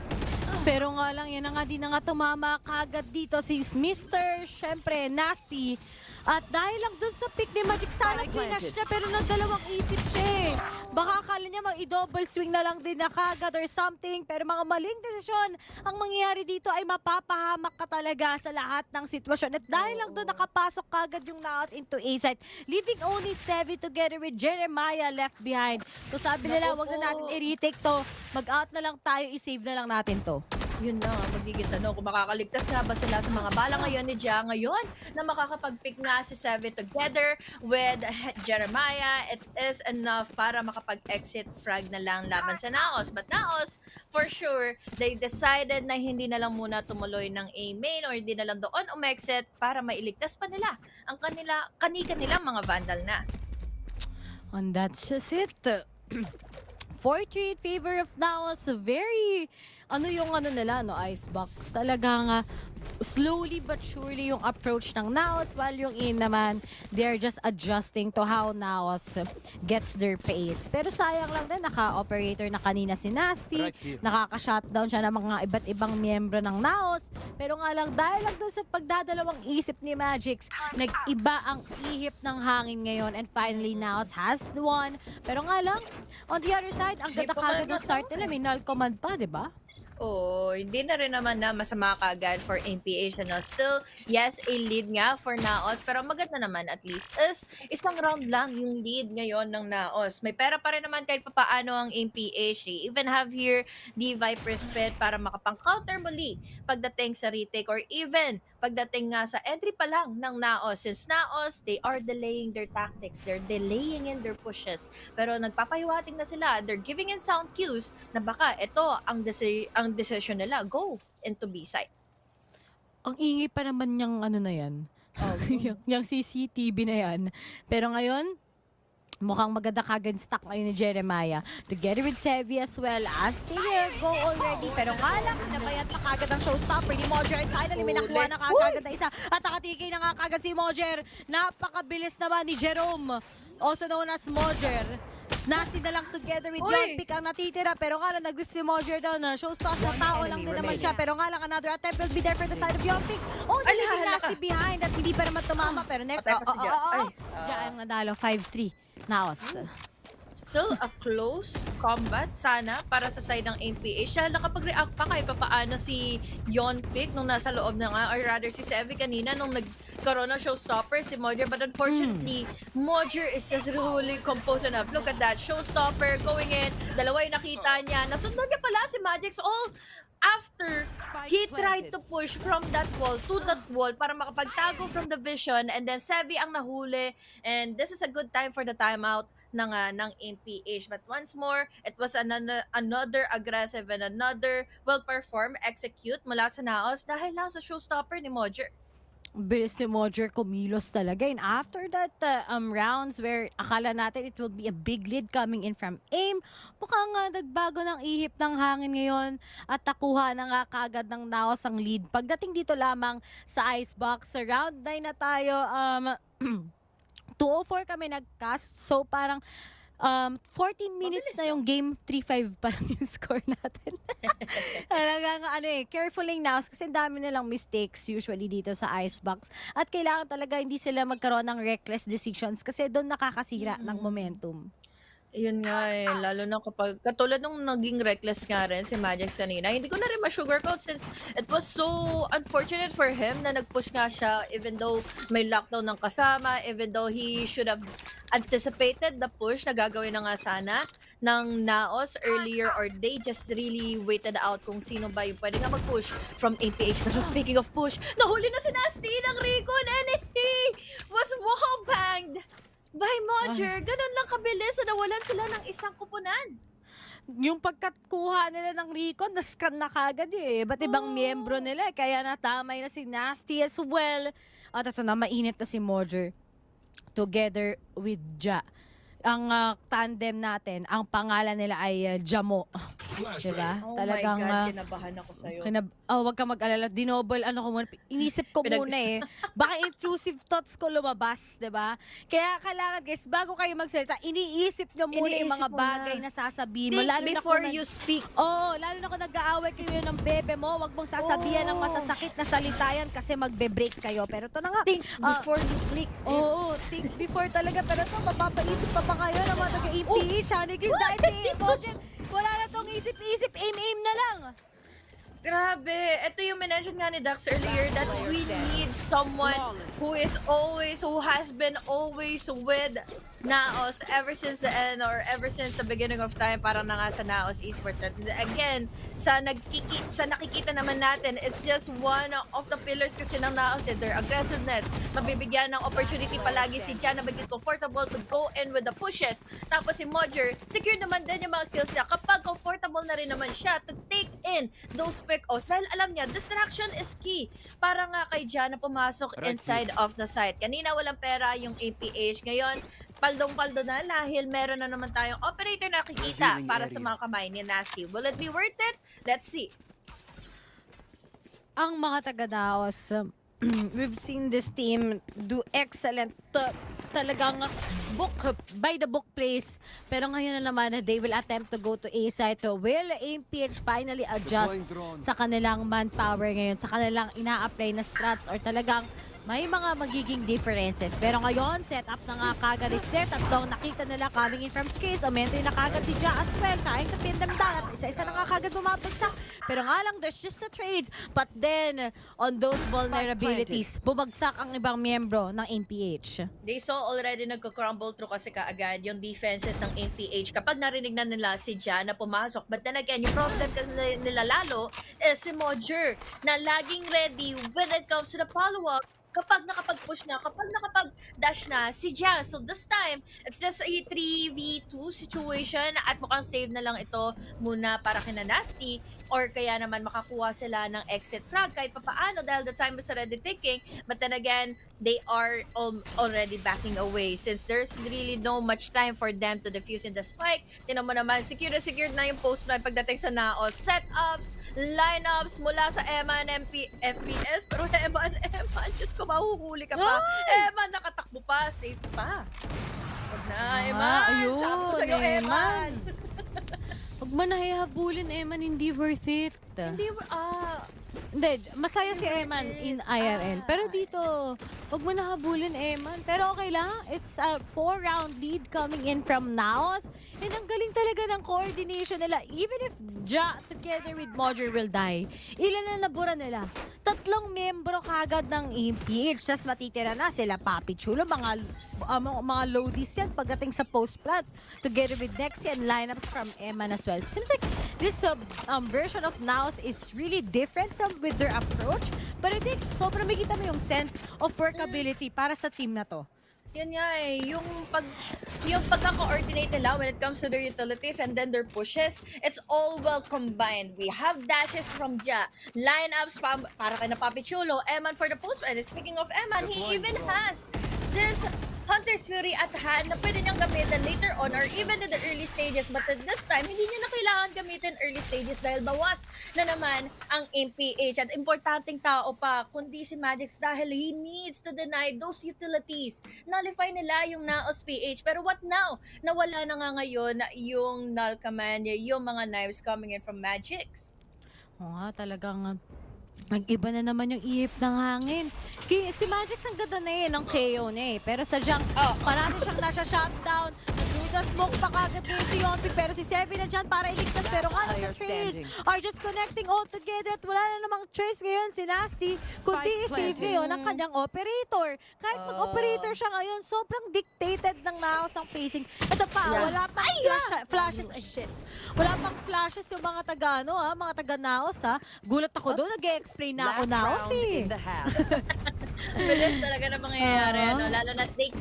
Pero nga lang, yan na nga, di na nga tumama kagad dito si Mr. Syempre, Nasty. At dahil lang dun sa pick ni Magic, sana finish niya, pero nagdalawang isip siya eh. Baka akala niya mag-i-double swing na lang din na kagad or something, pero mga maling desisyon ang mangyayari dito ay mapapahamak ka talaga sa lahat ng sitwasyon. At dahil lang dun nakapasok kagad yung Naos into A-side, leaving only 7 together with Jeremiah left behind. So sabi nila, wag na natin i-retake to, mag-out na lang tayo, i-save na lang natin to. Yun na, magiging tanong kung makakaligtas nga ba sila sa mga bala ngayon ni Ja ngayon na makakapag-pick nga si Sevi together with Jeremiah. It is enough para makapag-exit frag na lang laban sa Naos. But Naos, for sure, they decided na hindi na lang muna tumuloy ng A-main or hindi na lang doon umexit para mailigtas pa nila ang kanilang mga vandal na. And that's just it. 4-3 in favor of Naos. Very nila, Icebox. Talaga nga, slowly but surely yung approach ng Naos, while yung In naman, they're just adjusting to how Naos gets their pace. Pero sayang lang din, naka-operator na kanina si Nasty, nakaka-shutdown siya ng mga iba't ibang miyembro ng Naos. Pero nga lang, dahil lang doon sa pagdadalawang isip ni Magix, nag-iba ang ihip ng hangin ngayon, and finally, Naos has the one. Pero nga lang, on the other side, ang ganda kagad ng start nila, may null command pa, di ba? Oh, hindi na rin naman na masama kagad for MPH. Still, yes, a lead nga for Naos. Pero maganda naman at least is isang round lang yung lead ngayon ng Naos. May pera pa rin naman kahit papaano ang MPH. They even have here the Viper's Pit para makapang-counter muli pagdating sa retake or even pagdating nga sa entry pa lang ng Naos. Since Naos, they are delaying their tactics. They're delaying in their pushes. Pero nagpapahiwating na sila. They're giving in sound cues na baka ito ang decision nila. Go into B-side. Ang ingay pa naman niyang na yan. yung CCTV na yan. Pero ngayon, mukhang maganda kagad stock ngayon ni Jeremiah. Together with Sevi as well as they go already. Pero nga lang, pinabayat na kagad ang showstopper ni Mojer. And finally, may nakuha na kagad na isa. At nakatikay na nga kagad si Mojer. Napakabilis naman ni Jerome. Also known as Mojer. Nasty na lang together with Yonpik ang natitira. Pero nga lang, nag-whiff si Mojer down. Showstopper na tao lang din naman siya. Pero nga lang, another attempt will be there for the side of Yonpik. Oh, leaving Nasty behind at hindi pa naman tumama. Pero next, Diyan ang nadalo, 5-3. Naos. Still a close combat sana para sa side ng MPH. Siya nakapag-react pa kahit papaano si Yonpik nung nasa loob na nga, or rather si Sevi kanina nung nagkaroon ng showstopper si Mojer. But unfortunately, Mojer is just really composed enough. Look at that, showstopper going in. Dalawa yung nakita niya. Nasundan niya pala si Magix all after he tried to push from that wall to that wall para makapagtago from the vision, and then Sevi ang nahuli, and this is a good time for the timeout ng MPH. But once more, it was another aggressive and another well-performed execute mula sa Naos dahil lang sa showstopper ni Mojer. Bilis si Mojer kumilos talaga. And after that rounds where akala natin it will be a big lead coming in from aim, mukhang nagbago ng ihip ng hangin ngayon at nakuha na nga kagad ng Naos ang lead. Pagdating dito lamang sa Icebox, sa round 9 na tayo, 2:04 kami nag-cast. So parang 14 minutes na yung game, 3-5 pa lang yung score natin. Talagang careful Naos kasi dami nilang mistakes usually dito sa Icebox. At kailangan talaga hindi sila magkaroon ng reckless decisions kasi doon nakakasira ng momentum. Yun nga lalo na kapag, katulad nung naging reckless nga rin si Magix kanina, hindi ko na rin ma-sugarcoat since it was so unfortunate for him na nag-push nga siya even though may lockdown ng kasama, even though he should have anticipated the push na gagawin na nga sana ng Naos earlier, or they just really waited out kung sino ba yung pwede nga mag-push from APH. Pero speaking of push, nahuli na si Nasty ng Recon and he was wall-banged by Mojer. Ganun lang kabilis na nawalan sila ng isang kupunan. Yung pagkakuha nila ng recon, na-scan na kagad Ba't ibang miyembro nila, kaya natamay na si Nasty as well. At ito na, mainit na si Mojer together with Ja. Ang tandem natin, ang pangalan nila ay Jamo. Diba? Oh Talagang, my God, kinabahan ako sa'yo. Huwag ka mag-alala. Dinoble, ko muna. Inisip ko muna Baka intrusive thoughts ko lumabas, diba? Kaya kailangan guys, bago kayo magsalita, iniisip nyo muna yung mga bagay na sasabihin mo. Think before you speak. Lalo na kung nag-aaway kayo ng bebe mo, wag mong sasabihan ng masasakit na salita yan kasi magbe-break kayo. Pero ito na nga. Think before you click. Think before talaga. Pero ito, mapapaisip pa ba kayo ng mga taga-EPH? Hanigis dahil wala na tong isip-isip, aim-aim na lang. Grabe. Ito yung mention nga ni Dax earlier that we need someone who has been always with Naos ever since the end or ever since the beginning of time, parang na nga sa Naos Esports. And again, sa nakikita naman natin, it's just one of the pillars kasi ng Naos, their aggressiveness. Mabibigyan ng opportunity palagi si Jan na maging comfortable to go in with the pushes. Tapos si Mojer, secure naman din yung mga kills niya kapag comfortable na rin naman siya to take in those pick-offs. Dahil alam niya, distraction is key. Para nga kay Jan na pumasok inside of the site. Kanina walang pera yung APH. Ngayon, paldong-paldo na dahil meron na naman tayong operator na nakikita para sa mga kamay ni Nasty. Will it be worth it? Let's see. Ang mga taga-Naos, we've seen this team do excellent. Talagang by the book plays. Pero ngayon na naman, they will attempt to go to A site. Will AMPH finally adjust sa kanilang manpower ngayon, sa kanilang ina-apply na strats, or talagang may mga magiging differences. Pero ngayon, set up na nga kagad is there. Tatlong nakita nila coming in from space. Aumentay na kagad si Ja as well. Trying to pin them down. At isa-isa na nga kagad bumabagsak. Pero nga lang, there's just the trades. But then, on those vulnerabilities, bumagsak ang ibang miyembro ng MPH. They saw already nagko-crumble through kasi kaagad yung defenses ng MPH kapag narinig na nila si Ja na pumasok. But then again, yung problem nila lalo is si Mojer na laging ready when it comes to the follow-up. kapag nakapag-push na, kapag nakapag-dash na si Jazz. So this time, it's just a 3v2 situation at mukhang save na lang ito muna para kina Nasty or kaya naman makakuha sila ng exit frag kahit papaano dahil the time is already ticking. But then again, they are already backing away since there's really no much time for them to defuse in the spike. Tinan mo naman, secured na yung post plan pagdating sa Naos. Setups, lineups mula sa Eman, FPS, pero Eman, Diyos ko, mahuhuli ka pa. Eman, nakatakbo pa, safe pa. Huwag na, Eman. Ayun, Sabi ko sa'yo, Eman. Huwag mo na hihabulin, Eman, hindi worth it. Hindi, Hindi, masaya si Eman in IRL. Pero dito, huwag mo na habulin, Eman. Pero okay lang, it's a 4-round lead coming in from Naos. And ang galing talaga ng coordination nila. Even if Ja together with Mojer will die, ilan na nabura nila? 3 membro kagad ng AMPH. Tapos matitira na sila, Papi Chulo, mga loadies yan pagdating sa post-plat. Together with Nexi and lineups from Eman as well. It seems like this version of Naos is really different with their approach. But I think sobrang makita mo yung sense of workability para sa team na to. Yun nga eh, yung pagka-coordinate nila when it comes to their utilities and then their pushes, it's all well combined. We have dashes from Ja, lineups from, para kay na Papi Chulo, Eman for the post. And speaking of Eman, he even has this Hunter's Fury at hand na pwede niyang gamitin later on or even in the early stages. But at this time, hindi niya na kailangan gamitin early stages dahil bawas na naman ang MPH. At importanteng tao pa, kundi si Magix dahil he needs to deny those utilities. Nullify nila yung Naos PH. Pero what now? Nawala na nga ngayon yung null command, yung mga knives coming in from Magix. Oo nga, talagang nag-iba na naman yung ihip ng hangin. Si Magix ang ganda na ng KO na eh. Pero sadyang parati siyang nasa shutdown. Nagruda smoke pa kagad ngayon si Yonti. Pero si Sevi na dyan para iligtas. Pero nga the trails are just connecting all together. At wala na namang choice ngayon si Nasty. Kundi i-save ngayon ang kanyang operator. Kahit mag-operator siya ngayon, sobrang dictated ng Naos ang pacing. Ito pa, wala pang flashes. Ay, shit. Wala pang flashes yung mga taga, mga taga Naos, ha. Gulat ako doon, nag-explain na ako Naos, eh. Bilis talaga na mangyayari, no? Lalo na they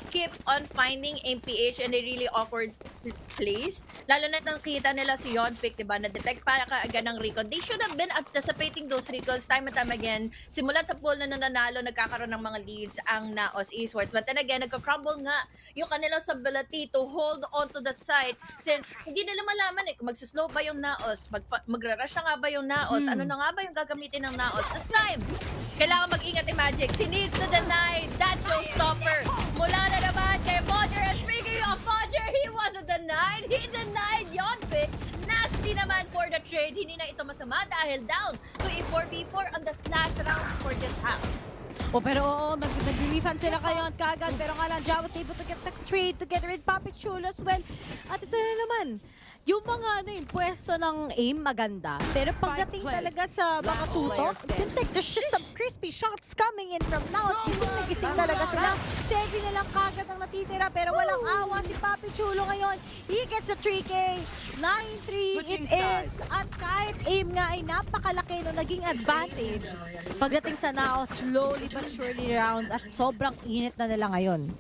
keep on finding MPH in a really awkward place. Lalo na nakita nila si Yonpic, diba? Na-detect pa kaagad ng recon. They should have been anticipating those recons time and time again. Simulat sa pool na nananalo, nagkakaroon ng mga leads ang Naos Esports. But then again, nagka-crumble nga yung kanilang ability to hold on to the site since hindi nila malaman kung magsuslow ba yung Naos, magra-rush nga ba yung Naos, ano na nga ba yung gagamitin ng Naos. This time, kailangan mag-ingat ni Magix. He needs to deny that showstopper. Mula na naman kay Mojer. And speaking of Mojer, he wasn't denied. He denied Yonpic. Nasty naman for the trade. Hindi na ito masama dahil down to a 4v4 on the last round for this half. Pero mag-reliefan sila kayo kagad. Pero nga lang, Ja was able to get the trade together with Papi Chulo as well. At ito na naman, yung mga yung pwesto ng aim maganda. Pero pagdating talaga sa mga tutok, it seems like there's just some crispy shots coming in from Naos. Gising talaga sila. Sevi na lang kagad ang natitira pero walang awa si Papi Chulo ngayon. He gets a 3K. 9-3 it is. At kahit aim nga ay napakalaki no naging advantage. Pagdating sa Naos, slowly but surely rounds at sobrang init na nila ngayon.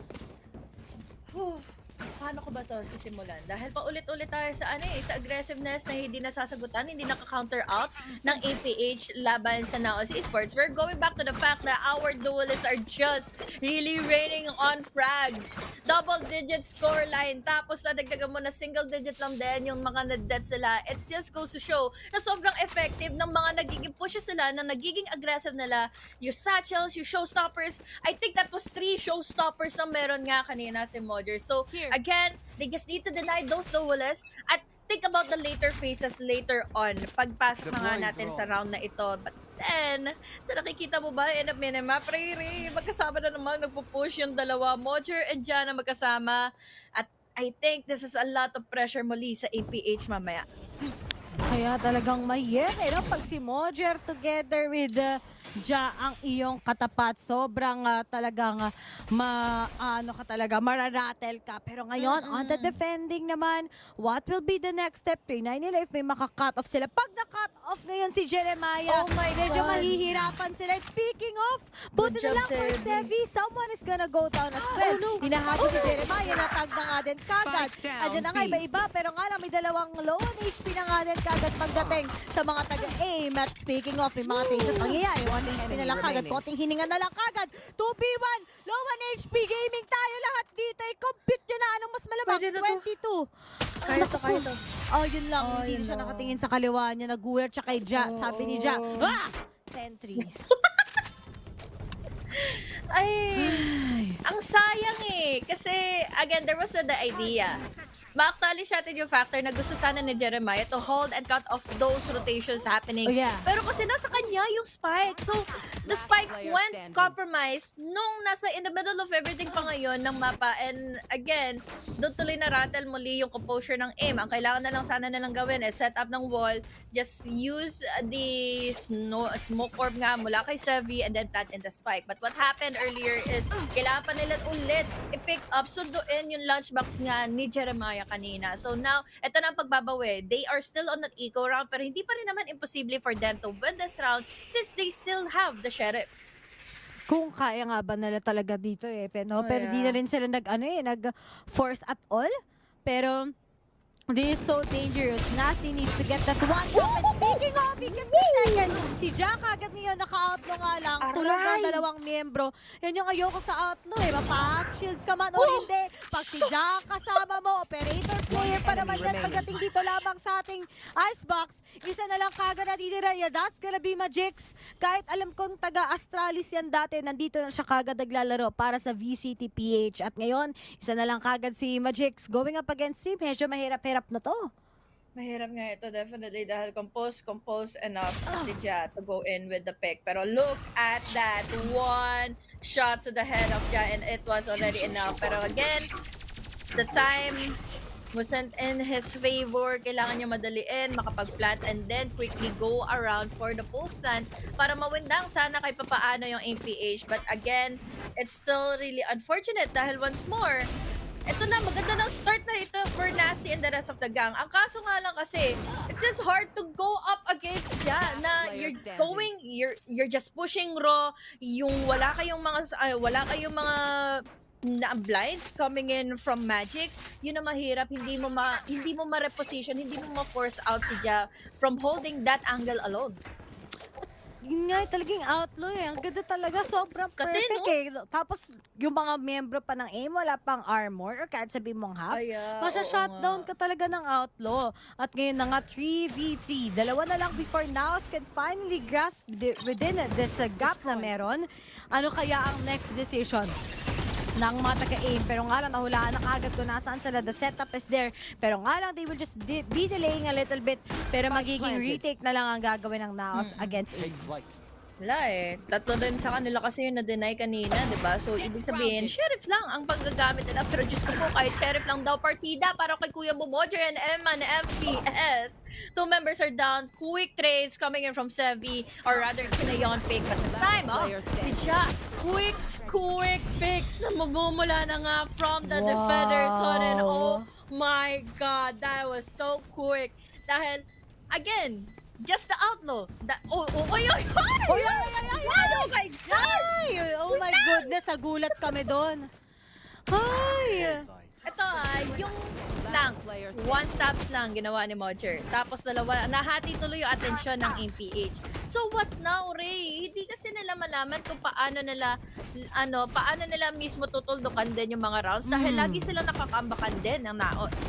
Paano ko ba ito sisimulan? Dahil paulit-ulit tayo sa sa aggressiveness na hindi nasasagutan, hindi naka-counter out ng APH laban sa Naos Esports. We're going back to the fact that our duelists are just really raining on frags. Double-digit scoreline, tapos dagdagan mo na single-digit lang din yung mga na-death sila. It just goes to show na sobrang effective ng mga nagiging pushes sila, na nagiging aggressive nila. Yung satchels, yung showstoppers, I think that was 3 showstoppers na meron nga kanina si Mojer. So, again, they just need to deny those duelists at think about the later phases later on. Pagpasok na nga natin sa round na ito. But then, sa nakikita mo ba, in a minimap, magkasama na naman, nagpo-push yung dalawa, Mojer and Jana magkasama. At I think this is a lot of pressure muli sa APH mamaya. Kaya talagang mahirap pag si Mojer together with Ja ang iyong katapat. Sobrang talagang mararatel ka. Pero ngayon, on the defending naman, what will be the next step? Tingnan nila if may maka-cut off sila. Pag na-cut off ngayon si Jeremiah, medyo mahihirapan sila. Speaking of, buti na lang for Sevi, someone is gonna go down as well. Hinahabol si Jeremiah, natag na nga din kagad. Andiyan na nga iba-iba, pero nga lang may dalawang low on HP na nga din kagad pagdating sa mga taga-aim. At speaking of, may mga things at pangyayari, 1 HP na lang kagad, konting hininga na lang kagad. 2v1, low on HP gaming tayo lahat dito. I-compute nyo na anong mas malamang, 22. Kaya to. Oh, yun lang. Hindi siya nakatingin sa kaliwa niya. Nagulat siya kay Ja. Sabi ni Ja, 10-3. Ay, ang sayang eh. Kasi, again, there was the idea. Ma-acknowledge natin yung factor na gusto sana ni Jeremiah to hold and cut off those rotations happening. Oh, yeah. Pero kasi nasa kanya yung spike. So, the spike went compromised nung nasa in the middle of everything pa ngayon ng mapa. And again, doon tuloy na rattle muli yung composure ng aim. Ang kailangan na lang sana nalang gawin is set up ng wall, just use the smoke orb nga mula kay Sevi and then plant in the spike. But what happened earlier is kailangan pa nila ulit i-pick up, sunduin yung lunchbox nga ni Jeremiah kanina. So now, eto na ang pagbabawi. They are still on an eco round pero hindi pa rin naman imposible for them to win this round since they still have the sheriffs. Kung kaya nga ba nila talaga dito pero di na rin sila nag-force at all. Pero this is so dangerous. Nasty needs to get that one top. And speaking of, he gets the second. Si Jack agad niya naka-outlaw nga lang. Tulog ng dalawang miyembro. Yan yung ayoko sa outlaw Mapa-shields ka man o hindi. Pag si Jack kasama mo, operator player pa naman yan. Pagdating dito lamang sa ating icebox, isa na lang kagad na dinira niya. That's gonna be Magix. Kahit alam kong taga-Astralis yan dati, nandito na siya kagad naglalaro para sa VCTPH. At ngayon, isa na lang kagad si Magix. Going up against him, medyo mahirap-hirap na to. Mahirap nga ito, definitely, dahil compose enough si Ja to go in with the pick. Pero look at that, one shot to the head of Ja and it was already enough. Pero again, the time wasn't in his favor. Kailangan niya madaliin, makapag-plant and then quickly go around for the post-plant para mawindang sana kay papaano yung MPH. But again, it's still really unfortunate dahil once more, ito na, maganda ng start na ito for Nasi and the rest of the gang. Ang kaso nga lang kasi, it's just hard to go up against Ja na you're just pushing raw, yung wala kayong mga na blinds coming in from Magix, yun na mahirap, hindi mo ma-reposition, hindi mo ma-force out si Ja from holding that angle alone. Yun nga, talagang outlaw Ang ganda talaga, sobrang perfect Tapos, yung mga membro pa ng aim, wala pang armor or kahit sabihin mong half. Masya-shutdown ka talaga ng outlaw. At ngayon na nga, 3v3. Dalawa na lang before Naos can finally grasp within this gap na meron. Ano kaya ang next decision ng mga taga-aim? Pero nga lang, nahulaan na kagad kung nasaan sila. The setup is there. Pero nga lang, they will just be delaying a little bit. Pero magiging retake na lang ang gagawin ng Naos against aim. Wala Tatlo din sa kanila kasi yung na-deny kanina, diba? So, ibig sabihin, sheriff lang ang paggagamit nila. Pero Diyos ko po, kahit sheriff lang daw partida para kay Kuya Bumojer and Emma na FPS. 2 members are down. Quick trades coming in from Sevi, or rather, Kinayon pick. But this time, si Ja, quick picks na mamumula na nga from the defenders on and oh my god, that was so quick. Dahil, again, just the outlaw. Oh my god! Oh my goodness, nagulat kami doon. Ay! Ito yung lang, one taps lang ginawa ni Mojer. Tapos dalawa, nahati tuloy yung atensyon ng MPH. So what now, Ray? Hindi kasi nila malaman kung paano nila mismo tutuldukan din yung mga rounds dahil lagi sila nakakambakan din ng Naos.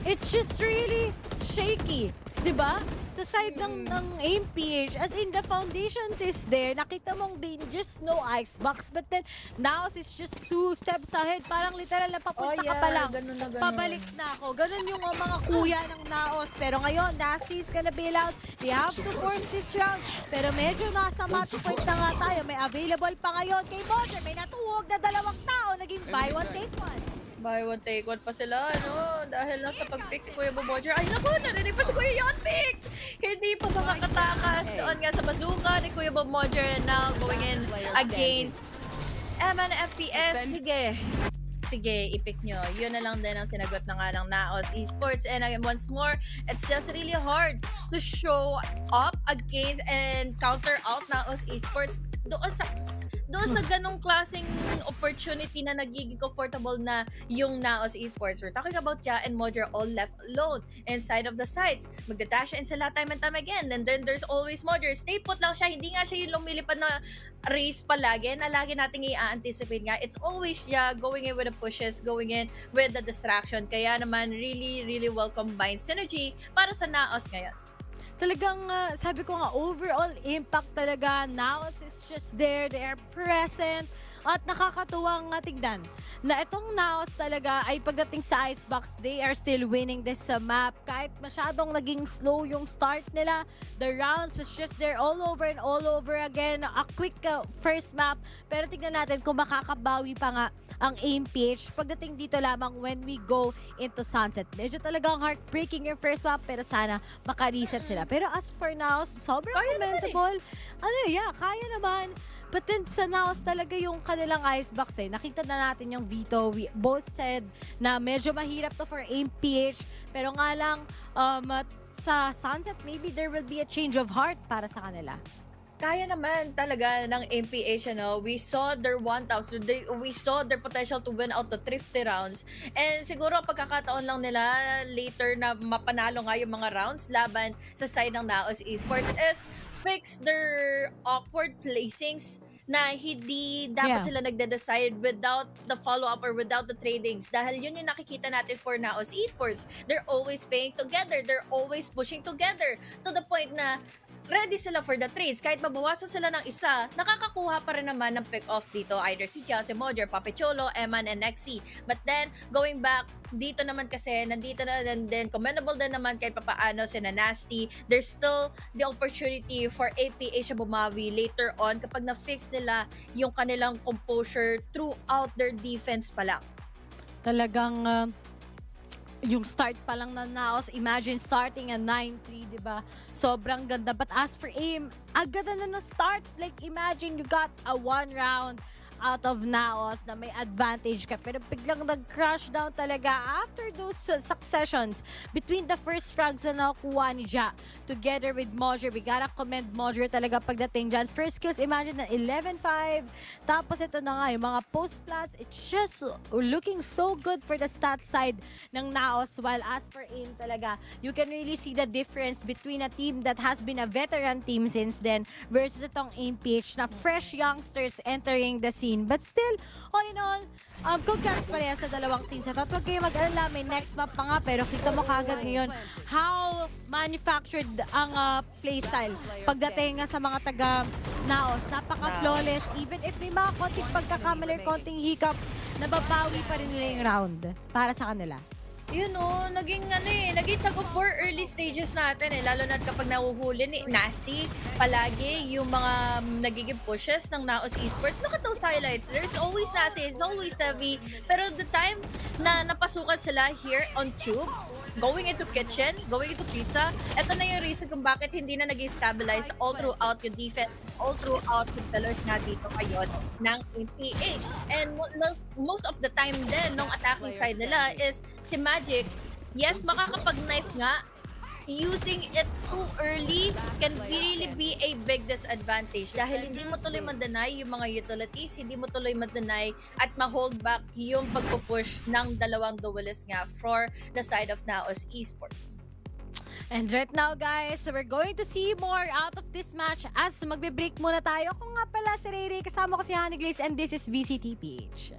It's just really shaky. Diba? Sa side ng MPH, as in the foundations is there, nakita mong just no icebox, but then Naos is just 2 steps ahead, parang literal na papunta ka pa lang. Ganun. Pabalik na ako. Ganun yung mga kuya ng Naos. Pero ngayon, Nasty is gonna bail out. They have to force this round. Pero medyo nasa match point na nga tayo. May available pa ngayon kay Moser. May natuwag na 2 tao. Naging buy one, take one. Buy one, take one pa sila, no? Dahil lang sa pag-pick ni Kuya Bomojer. Ay, naku, narinig pa si Kuya Yon pick! Hindi pa makakatakas doon nga sa bazooka ni Kuya Bomojer. And now, going in against Eman FPS. Sige, i-pick nyo. Yun na lang din ang sinagot na nga ng Naos Esports. And again, once more, it's just really hard to show up against and counter out Naos Esports doon sa ganong klaseng opportunity na nagiging comfortable na yung Naos Esports. We're talking about Ja and Mojer all left alone inside of the sites. Magdadash in sila time and time again. And then there's always Mojer. Stay put lang siya. Hindi nga siya yung lumilipad na race palagi na lagi nating i-anticipate nga. It's always siya going in with the pushes, going in with the distraction. Kaya naman really, really well combined synergy para sa Naos ngayon. Talagang, sabi ko nga, overall impact talaga. Naos is just there. They are present. At nakakatuwang tignan na itong Naos talaga ay pagdating sa Icebox, they are still winning this map. Kahit masyadong naging slow yung start nila, the rounds was just there all over and all over again. A quick first map, pero tignan natin kung makakabawi pa nga ang aim PH pagdating dito lamang when we go into Sunset. Medyo talagang heartbreaking yung first map, pero sana maka-reset sila. Pero as for Naos, sobrang commendable. Kaya naman. But then sa Naos talaga yung kanilang Icebox nakita na natin yung Vito. We both said na medyo mahirap to for aim PH. Pero nga lang, sa Sunset, maybe there will be a change of heart para sa kanila. Kaya naman talaga ng MPH, we saw their 1,000, we saw their potential to win out the thrifty rounds. And siguro ang pagkakataon lang nila later na mapanalo nga yung mga rounds laban sa side ng Naos Esports is fix their awkward placings na hindi dapat sila nagde-decide without the follow-up or without the tradings. Dahil yun yung nakikita natin for Naos Esports. They're always playing together. They're always pushing together to the point na ready sila for the trades. Kahit mabawasan sila ng isa, nakakakuha pa rin naman ng pick-off dito. Either si Ja, si Mojer, Papicholo, Eman, and Nexi. But then, going back, dito naman kasi, nandito na din, commendable din naman kahit papaano si Nasty. There's still the opportunity for APH na bumawi later on kapag na-fix nila yung kanilang composure throughout their defense pa lang. Talagang yung start pa lang na Naos, imagine starting at 9-3, diba? Sobrang ganda. But as for aim, agad na start. Like, imagine you got a 1 round out of Naos na may advantage ka. Pero biglang nag-crash down talaga after those successions between the first frags na nakuha ni Ja together with Mojer. We gotta commend Mojer talaga pagdating dyan. First kills, imagine na 11-5. Tapos ito na nga, yung mga post-plats, it's just looking so good for the stat side ng Naos. While as for aim talaga, you can really see the difference between a team that has been a veteran team since then versus itong aim PH na fresh youngsters entering the scene. But still, all in all, congrats pareha sa dalawang teams. At huwag kayo mag-alala, may next map pa nga, pero kita mo kagad ngayon how manufactured ang playstyle. Pagdating nga sa mga taga-Naos, napaka-flawless. Even if may mga konting pagkakamali, konting hiccups, nababawi pa rin nila yung round para sa kanila. Yun naging tag of war early stages natin lalo na kapag nahuhuli ni Nasty palagi yung mga nagiging pushes ng Naos Esports. Look at those highlights. There's always Nasty, it's always Sevi. Pero the time na napasukan sila here on Tube, going into kitchen, going into pizza, ito na yung reason kung bakit hindi na nag-stabilize all throughout yung defense, all throughout yung pillars nga dito ngayon ng MPH. And most of the time din, nung attacking side nila is si Magic, yes, makakapag-knife nga, using it too early can really be a big disadvantage dahil hindi mo tuloy ma-deny yung mga utilities, hindi mo tuloy ma-deny at ma-hold back yung pagpupush ng dalawang duelists nga for the side of Naos Esports. And right now guys, we're going to see more out of this match as magbe-break muna tayo. Ako nga pala si Ray Ray, kasama ko si Honey Glaze and this is VCTPH.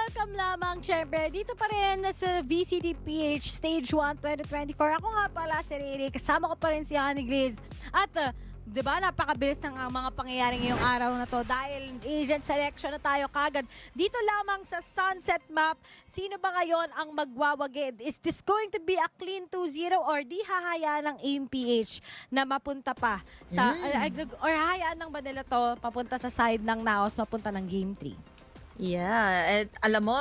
welcome lamang, syempre, dito pa rin sa VCTPH Stage 1 2024. Ako nga pala si Riri, kasama ko pa rin si Honey Gliz. At, di ba, napakabilis ng mga pangyayari ngayong araw na to dahil agent selection na tayo kagad. Dito lamang sa Sunset Map, sino ba ngayon ang magwawagi? Is this going to be a clean 2-0 or di hahayaan ng AMPH na mapunta pa? Or hahayaan ng ba nila to papunta sa side ng Naos, mapunta ng Game 3? Yeah, at alam mo,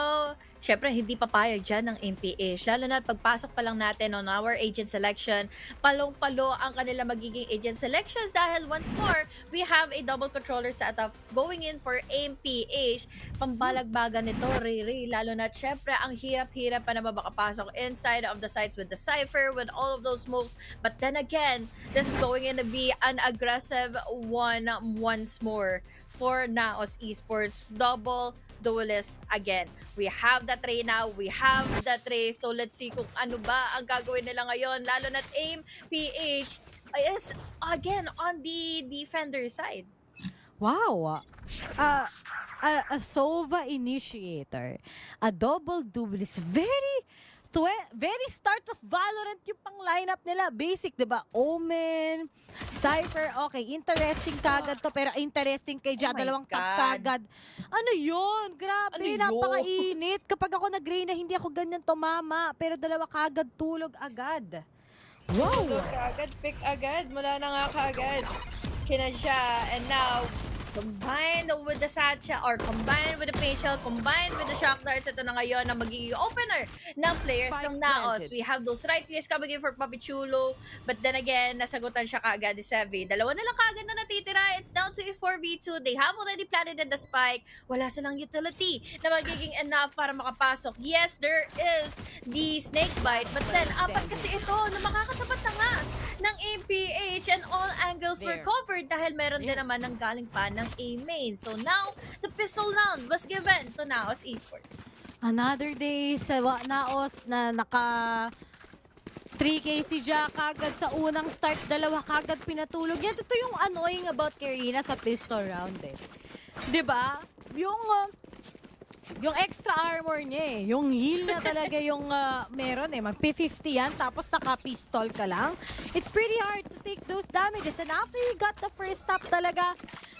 syempre hindi papayag dyan ng MPH. Lalo na pagpasok pa lang natin on our agent selection, palong-palo ang kanila magiging agent selections dahil once more, we have a double controller setup going in for MPH. Pambalagbagan nito, Riri. Lalo na syempre, ang hirap-hirap pa na makapasok inside of the sites with the Cypher, with all of those smokes. But then again, this is going in to be an aggressive one once more for Naos Esports. Double duelist again. We have that tray now. We have that tray. So let's see kung ano ba ang gagawin nila ngayon. Lalo na't AIM PH is again on the defender side. Wow! A Sova initiator. A double duelist. Very start of Valorant yung pang lineup nila. Basic, diba? Omen, Cypher, okay, interesting kagad to. Pero interesting kay Ja, dalawang top kagad. Ano yun? Grabe, napakainit. Kapag ako nag-Reyna, hindi ako ganyan tumama. Pero dalawa kagad, tulog agad. Wow! Tulog agad, pick agad. Mula na nga kagad. Kina siya. And now, combined with the Satcha or combined with the facial, combined with the shock darts, ito na ngayon ang magiging opener ng players ng Naos. We have those right clicks coming in for Papi Chulo, but then again, nasagutan siya kaagad ni Sevi. Dalawa na lang kaagad na natitira. It's down to a 4v2. They have already planted the spike. Wala silang utility na magiging enough para makapasok. Yes, there is the snake bite, but then apat kasi ito na makakatapat na nga ng APH and all angles were covered dahil meron din naman ng galing pa ng A-main. So now, the pistol round was given to Naos Esports. Another day sa Naos na naka 3K si Ja kagad sa unang start, dalawa kagad pinatulog. Yan, ito yung annoying about Karina sa pistol round eh. 'Di ba? Yung extra armor niya eh. Yung heal na talaga yung meron eh. Mag-P50 yan, tapos naka-pistol ka lang. It's pretty hard to take those damages. And after he got the first stop talaga,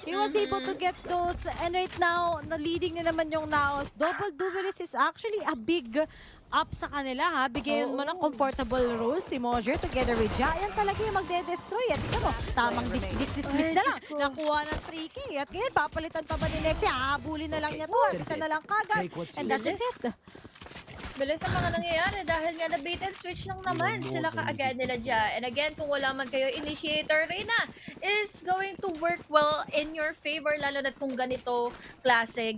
he was able to get those. And right now, na-leading na naman yung Naos. Double duelist is actually a big up sa kanila ha. Bigyan mo ng comfortable rules si Mojer together with Ja. Yan talaga yung magde-destroy. At tignan mo, tamang dismiss na lang. Nakuha ng 3K. At ngayon, papalitan pa ba ni Nexi? Hahabulin na lang niya to. Isa na lang kagad. And that's it. Bilis ang mga nangyayari dahil nga na bait and switch lang naman sila kaagad nila dyan. And again, kung wala man kayo initiator, Reyna is going to work well in your favor, lalo na kung ganitong klase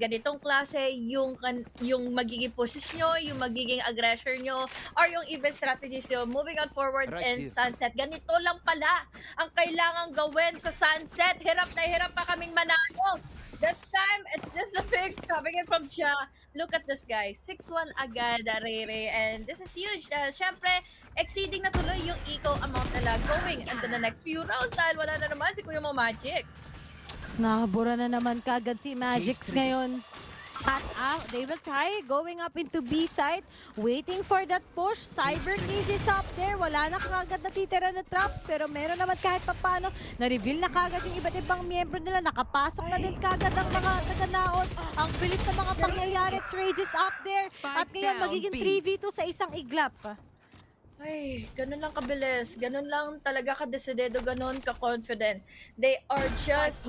yung magiging pushes nyo, yung magiging aggressor nyo, or yung even strategies nyo moving on forward in Sunset. Ganito lang pala ang kailangan gawin sa Sunset. Hirap na hirap pa kaming manalo. This time, it's just a fix coming in from Ja. Look at this guy. 6-1 agad, Rere. And this is huge. Siyempre, exceeding na tuloy yung eco amount nila going into the next few rounds dahil wala na naman si Kuya Mo Magic. Nakabura na naman kagad si Magix ngayon. At they will try going up into B side, waiting for that push. Cyber Cage is up there. Wala na kagad natitira na traps, pero meron naman kahit papano. Na-reveal na kagad yung iba't ibang miyembro nila. Nakapasok na din kagad ang mga taga-Naos. Ang bilis na mga pangyayari. Trades is up there. At ngayon magiging 3v2 sa isang iglap. Ay, ganun lang kabilis. Ganun lang talaga kadesidedo, ganun ka-confident. They are just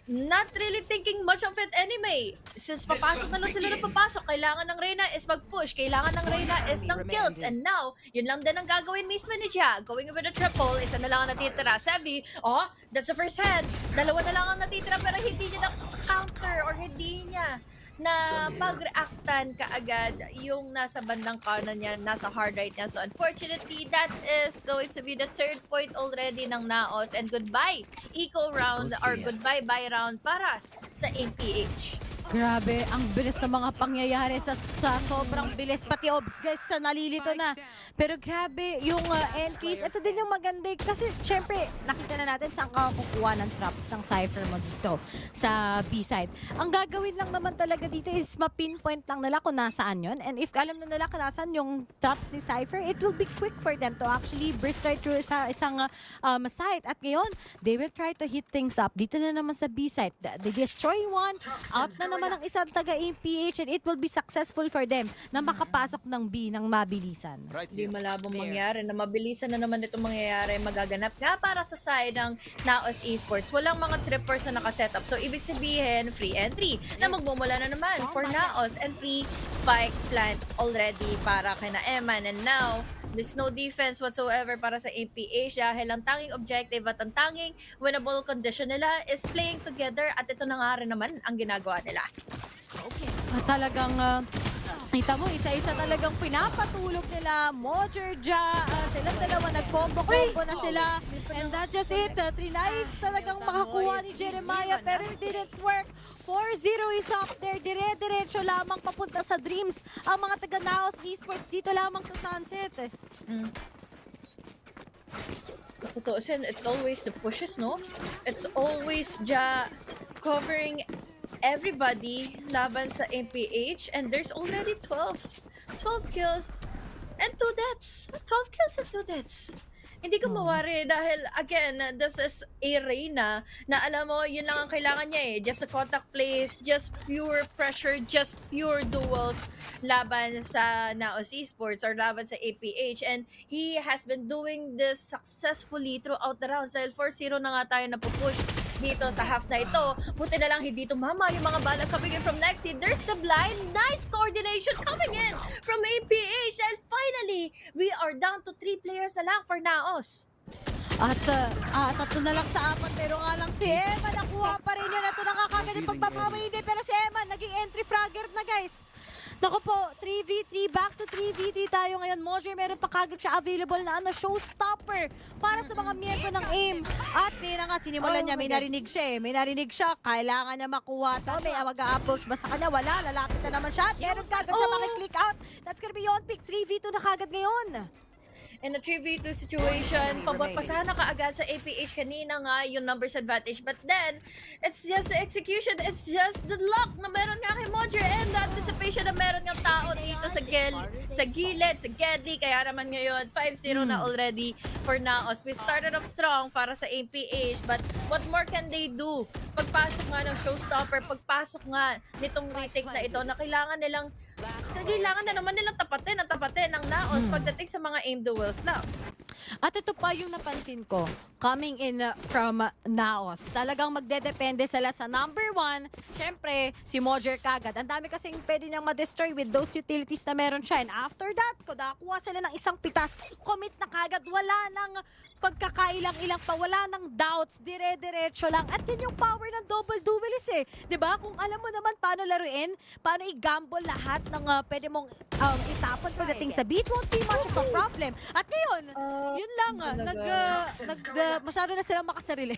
not really thinking much of it anyway. Since papasok na lang sila na papasok, kailangan ng Reyna is mag-push. Kailangan ng Reyna is ng kills. And now, yun lang din ang gagawin mismo ni Ja. Going with a triple, isa na lang ang natitira. Sevi, that's the first head. Dalawa na lang ang natitira pero hindi niya na-counter or hindi niya na pag-reactan kaagad yung nasa bandang kanan niya, nasa hard right niya. So unfortunately, that is going to be the third point already ng Naos. And goodbye eco round or goodbye buy round para sa APH. Grabe, ang bilis ng mga pangyayari sa sobrang bilis. Pati obs guys, sa nalilito na. Pero grabe, yung entries, ito din yung maganda. Kasi syempre, nakita na natin saan ka kukuha ng traps ng Cypher mo dito sa B-side. Ang gagawin lang naman talaga dito is ma-pinpoint lang nila kung nasaan yun. And if alam na nila kung nasaan yung traps ni Cypher, it will be quick for them to actually burst right through sa isang site. At ngayon, they will try to hit things up. Dito na naman sa B-side. They destroy one, out na naman ang isang taga-APH, and it will be successful for them na makapasok ng B ng mabilisan. Hindi malabong mangyari na mabilisan na naman itong mangyayari magaganap nga para sa side ng Naos Esports. Walang mga trippers na nakasetup. So, ibig sabihin, free entry na magmumula na naman for Naos and free spike plant already para kay na Eman. And now, there's no defense whatsoever para sa APH dahil ang tanging objective at ang tanging winnable condition nila is playing together at ito na nga rin naman ang ginagawa nila. Talagang kita mo, isa-isa talagang pinapatulog nila. Mojer, silang dalawa nag-combo-combo na sila. And that's just it. Trinay talagang makakuha ni Jeremiah pero it didn't work. 4-0 is up there. Dire-diretso lamang papunta sa Dreams. Ang mga taga-Naos Esports dito lamang sa Sunset. Totoo, it's always the pushes, no? It's always covering everybody laban sa MPH, and there's already 12 kills and 2 deaths. 12 kills and 2 deaths. Hindi ko mawari dahil, again, this is a Reyna na alam mo, yun lang ang kailangan niya eh. Just a contact plays, just pure pressure, just pure duels laban sa Naos Esports or laban sa APH. And he has been doing this successfully throughout the rounds dahil 4-0 na nga tayo napupush dito sa half na ito. Buti na lang hindi tumama yung mga balang coming in from next seed. There's the blind. Nice coordination coming in from APH. And finally, we are down to 3 players na lang for Naos. At tatlo na lang sa 4 pero nga lang si Eman nakuha pa rin yun. Ito na nga kagad yung pagbabawi din pero si Eman naging entry fragger na guys. Naku po, 3v3, back to 3v3 tayo ngayon. Mojer, meron pa kagad siya available na showstopper para sa mga miyembro ng AIM. At hindi na nga, sinimulan niya, may narinig siya eh. May narinig siya, kailangan niya makuha. So, may mag-a-approach ba sa kanya? Wala, lalapit na naman siya. Meron kagad siya makiklick out. That's gonna be on pick, 3v2 na kagad ngayon. In a 3v2 situation, pasahan na kaagad sa APH kanina nga yung numbers advantage. But then, it's just the execution. It's just the luck na meron nga kay Mojer and the anticipation na meron nga tao dito sa gilid, sa Gedli. Kaya naman ngayon, 5-0 na already for Naos. We started off strong para sa APH, but what more can they do? Pagpasok nga ng showstopper, pagpasok nga nitong retake na ito, na kailangan na naman nilang tapatin ang Naos pagdating sa mga aim duels na. At ito pa yung napansin ko, coming in from Naos. Talagang magdedepende sila sa number 1. Siyempre, si Mojer kagad. Ang dami kasing pwede niyang ma-destroy with those utilities na meron siya. And after that, kung nakakuha sila ng isang pitas, commit na kagad. Wala nang pagkakailang-ilang pa, wala nang doubts, dire-diretso lang. At yun yung power ng double duelist eh. 'Di ba? Kung alam mo naman paano laruin, paano i-gamble lahat ng pwede mong itapon pagdating sa beat, won't be much of a problem. At ngayon, yun lang, masyado na silang makasarili.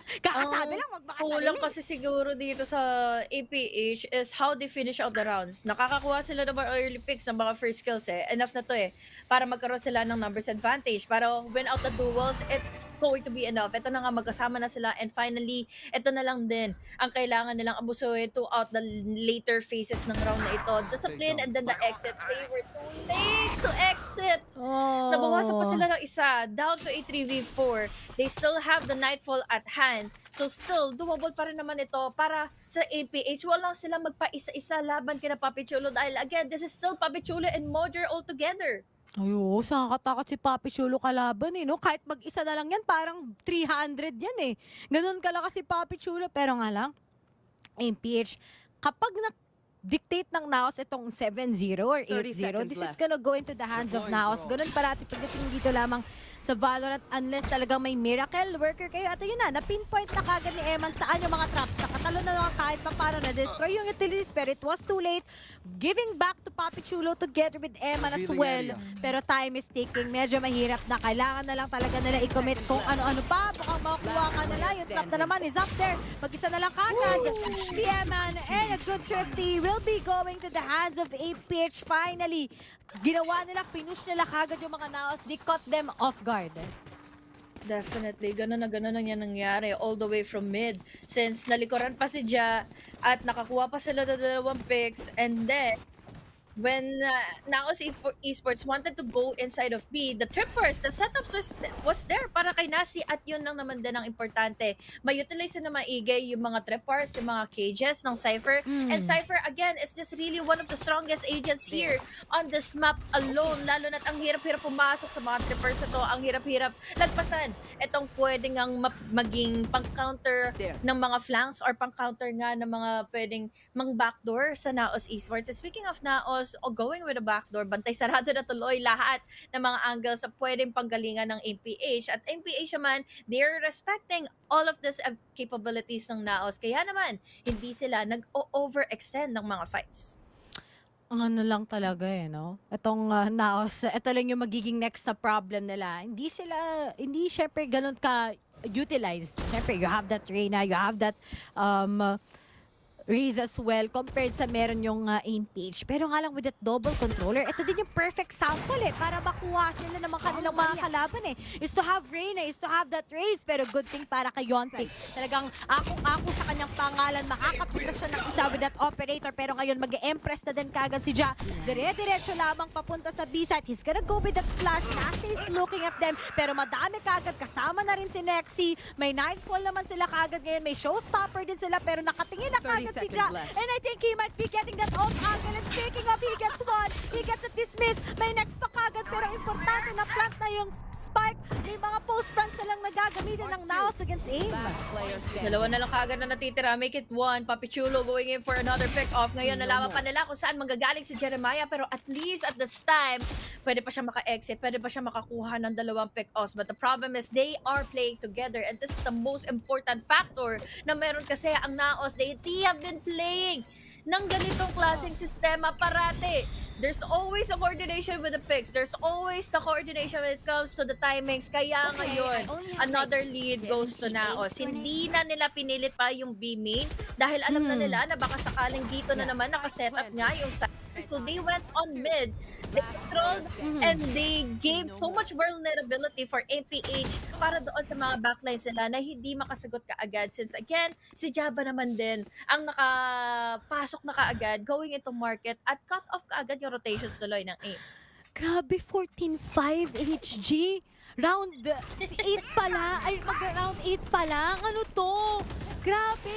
Kakasabi lang, magmakasarili. Kulang kasi siguro dito sa APH is how they finish out the rounds. Nakakakuha sila ng mga early picks ng mga first kills eh. Enough na to eh. Para magkaroon sila ng numbers advantage. Para win out the duels, it's going to be enough. Ito na nga, magkasama na sila. And finally, ito na lang din ang kailangan nilang abusuhin to out the later phases ng round na ito. Discipline and then the exit. They were too late to exit. Nabawasan pa sila ng isa. Down to a 3v4. They still have the nightfall at hand. So still, doable pa rin naman ito para sa APH. Walang sila magpa-isa-isa laban kina Papi Chulo dahil again, this is still Papi Chulo and Mojer all together. Ayo, nakakatakot si Papi Chulo kalaban eh, no? Kahit mag-isa na lang yan, parang 300 yan eh. Ganun kalakas si Papi Chulo, pero nga lang, APH, kapag dictate ng Naos itong 7-0 or 8-0. This is gonna go into the hands of Naos. Ganun parati pagdating dito lamang sa Valorant unless talagang may miracle worker kayo. At yun na pinpoint na kagad ni Eman saan yung mga traps. Nakatalo na lang kahit pa paano na-destroy yung utilities pero it was too late. Giving back to Papi Chulo together with Eman as well. Pero time is ticking. Medyo mahirap na. Kailangan na lang talaga nila i-commit kung ano-ano pa. Mukhang makukuha ka nila. Yung trap na naman is up there. Mag-isa na lang kagad. Si Eman and a good thrifty will be going to the hands of APH finally. Ginawa nila, finish nila kagad yung mga Naos. They caught them off guard. Definitely, ganun na yan nangyari all the way from mid. Since nalikuran pa si Ja at nakakuha pa sila ng 2 picks and then when Naos Esports wanted to go inside of B, the trippers, the setups was there para kay Nasi at yun lang naman din ang importante. May-utilize na maigay yung mga trippers, yung mga cages ng Cypher. And Cypher, again, is just really one of the strongest agents here on this map alone. Lalo na't ang hirap-hirap pumasok sa mga trippers ito. Ang hirap-hirap lagpasan. Itong pwedeng ang maging pang-counter ng mga flanks or pang-counter nga ng mga pwedeng mang-backdoor sa Naos Esports. Speaking of Naos, going with a backdoor, bantay sarado na tuloy lahat ng mga angles sa pwedeng panggalingan ng MPH. At MPH naman, they're respecting all of these capabilities ng Naos. Kaya naman, hindi sila nag-overextend ng mga fights. Ang ano lang talaga no? Itong Naos, ito lang yung magiging next na problem nila. Hindi syempre ganun ka utilized. Syempre, you have that Reyna, you have that Raze as well compared sa meron yung aim page. Pero nga lang with that double controller, ito din yung perfect sample para makuha sila ng mga kanilang mga kalaban is to have Reyna, is to have that Raze. Pero good thing para kay Yontik. Talagang ako sa kanyang pangalan, makakapunta siya ng isa with that operator. Pero ngayon mag-empress na din kagad si Ja. Dire-diretso lamang papunta sa B-site. He's gonna go with that flash. Nasty is looking at them. Pero madami kagad. Kasama na rin si Nexi. May Nightfall naman sila kagad ngayon. May showstopper din sila. Pero nakatingin na kagad si Ja. And I think he might be getting that off angle. And speaking of, he gets one. He gets a dismiss. May next pa kagad. Pero importante na plant na yung spike. May mga post-plants silang nagagamitin ng Naos against aim. Dalawa na lang kagad na natitira. Make it 1. Papi Chulo going in for another pick-off. Ngayon, nalaman pa nila kung saan manggagaling si Jeremiah. Pero at least at this time, pwede pa siya maka-exit. Pwede pa siya makakuha ng 2 pick-offs. But the problem is they are playing together. And this is the most important factor na meron kasi ang Naos. They have been playing ng ganitong klaseng sistema parate. There's always a coordination with the picks. There's always the coordination when it comes to the timings. Kaya ngayon, another lead goes to Naos. Hindi na nila pinilit pa yung B main dahil alam na nila na baka sakaling dito na naman nakasetup nga yung side. So they went on mid, they controlled, and they gave so much vulnerability for MPH para doon sa mga backlines nila na hindi makasagot kaagad. Since again, si Jabba naman din ang nakapasok na kaagad going into market at cut off kaagad yung rotations tuloy ng aim. Grabe, 14-5 HG. Round 8 pala. Ay, mag-round 8 pa lang. Ano to? Grabe,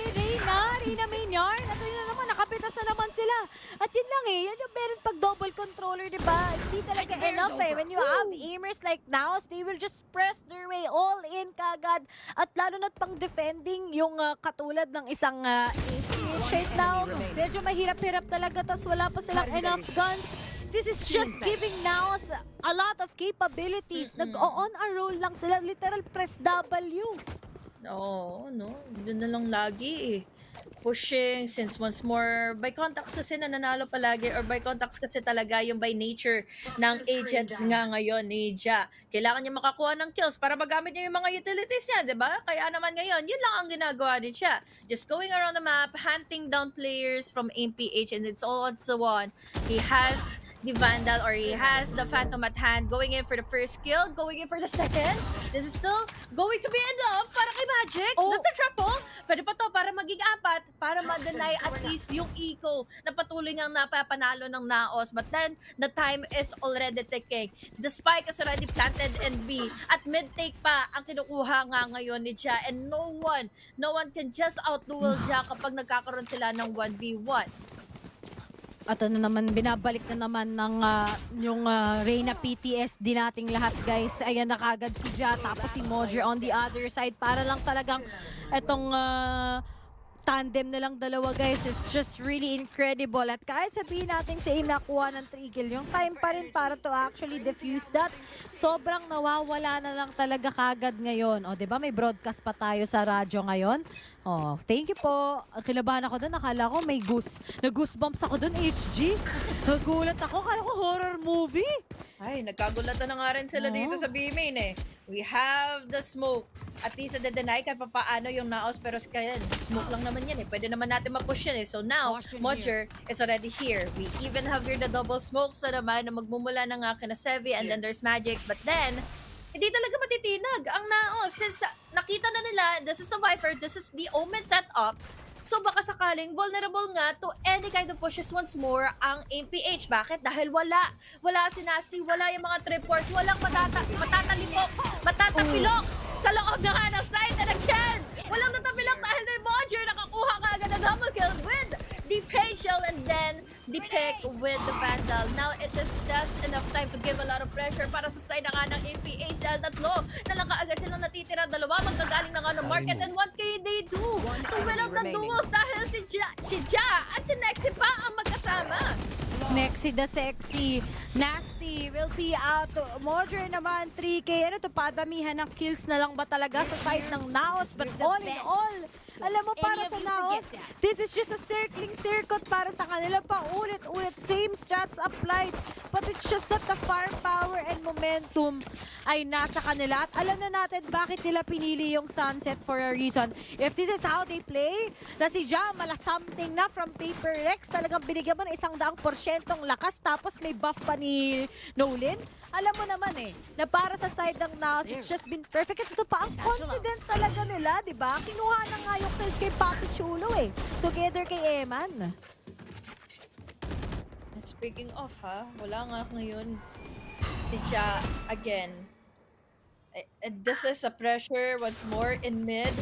Reyna main yarn. At yun na naman, nakapitas na naman sila. At yun lang yan yung meron pag double controller, diba? Hindi talaga enough When you have aimers like Naos, they will just press their way all in kagad. At lalo na pang defending yung katulad ng isang APH right now. Medyo mahirap-hirap talaga, tapos wala pa silang enough guns. This is just giving Naos a lot of capabilities. Nag-on a roll lang sila. Literal press W. No. Doon na lang lagi pushing since once more by contacts kasi nananalo palagi or by contacts kasi talaga yung by nature ng agent nga ngayon ni Ja. Kailangan niya makakuha ng kills para magamit niya yung mga utilities niya, di ba? Kaya naman ngayon, yun lang ang ginagawa din siya. Just going around the map, hunting down players from MPH and it's all on so on. He has the Vandal or he has the Phantom at hand, going in for the first kill, going in for the second. This is still going to be enough para kay Magix. That's a triple. Pwede pa to para maging 4, para ma-deny at least yung eco na patuloy ngang napapanalo ng Naos. But then, the time is already ticking. The spike is already planted in B. At mid-take pa ang kinukuha nga ngayon ni Ja. And no one can just outduel Ja kapag nagkakaroon sila ng 1v1. At ano naman, binabalik na naman ng yung Reyna PTSD nating lahat, guys. Ayan na kagad si Ja, tapos si Mojer on the other side para lang talagang itong tandem na lang dalawa guys is just really incredible. At kahit sabihin natin sa nakuha ng 3 kill, yung time pa rin para to actually defuse that, sobrang nawawala na lang talaga kagad ngayon. O, diba may broadcast pa tayo sa radyo ngayon? Oh, thank you po. Kilabahan ako doon. Akala ko may nag-goosebumps ako doon, HG. Nagulat ako. Akala ko horror movie. Ay, nagkagulatan na nga rin sila dito sa B-main eh. We have the smoke. At least na-deny kahit papaano yung Naos, pero kaya smoke lang naman yan eh. Pwede naman natin ma-push yan eh. So now, Modger is already here. We even have here the double smokes na naman na magmumula ng kina Sevi and then there's Magics. But then, hindi talaga matitinag ang Naos. Since nakita na nila, this is a Viper, this is the Omen setup. So baka sakaling vulnerable nga to any kind of pushes once more ang MPH. Bakit? Dahil wala si Nasty, wala yung mga trippers, walang matatalipok, matatapilok sa loob na nga ng side. And again, walang natapilok dahil na Modger nakakuha ka agad ng double kill with the Patial and then the pick with the Vandal. Now it is just enough time to give a lot of pressure para sa side na nga ng MPH dahil tatlo na lang kaagad silang natitira, dalawa magkagaling na nga ng market. And what can they do to win out the duels dahil si Ja at si Nexy pa ang magkasama. Nexy the sexy. Nasty will be out. Modger naman 3K. Ano to, padamihan ng kills na lang ba talaga sa side ng Naos? But all in all, alam mo, para sa Naos, this is just a circling circuit para sa kanila pa. Ulit-ulit, same strats applied. But it's just that the firepower and momentum ay nasa kanila. At alam na natin bakit nila pinili yung Sunset for a reason. If this is how they play, na si Ja, something na from Paper Rex, talagang binigyan mo ng 100% lakas, tapos may buff pa ni Nolan. Alam mo naman eh, na para sa side ng Naos, it's just been perfect. At ito pa, ang confident talaga nila, di ba? Kinuha na nga yung kills kay Papi Chulo eh. Together kay Eman. Speaking of wala nga ngayon si Ja again. This is a pressure once more in mid.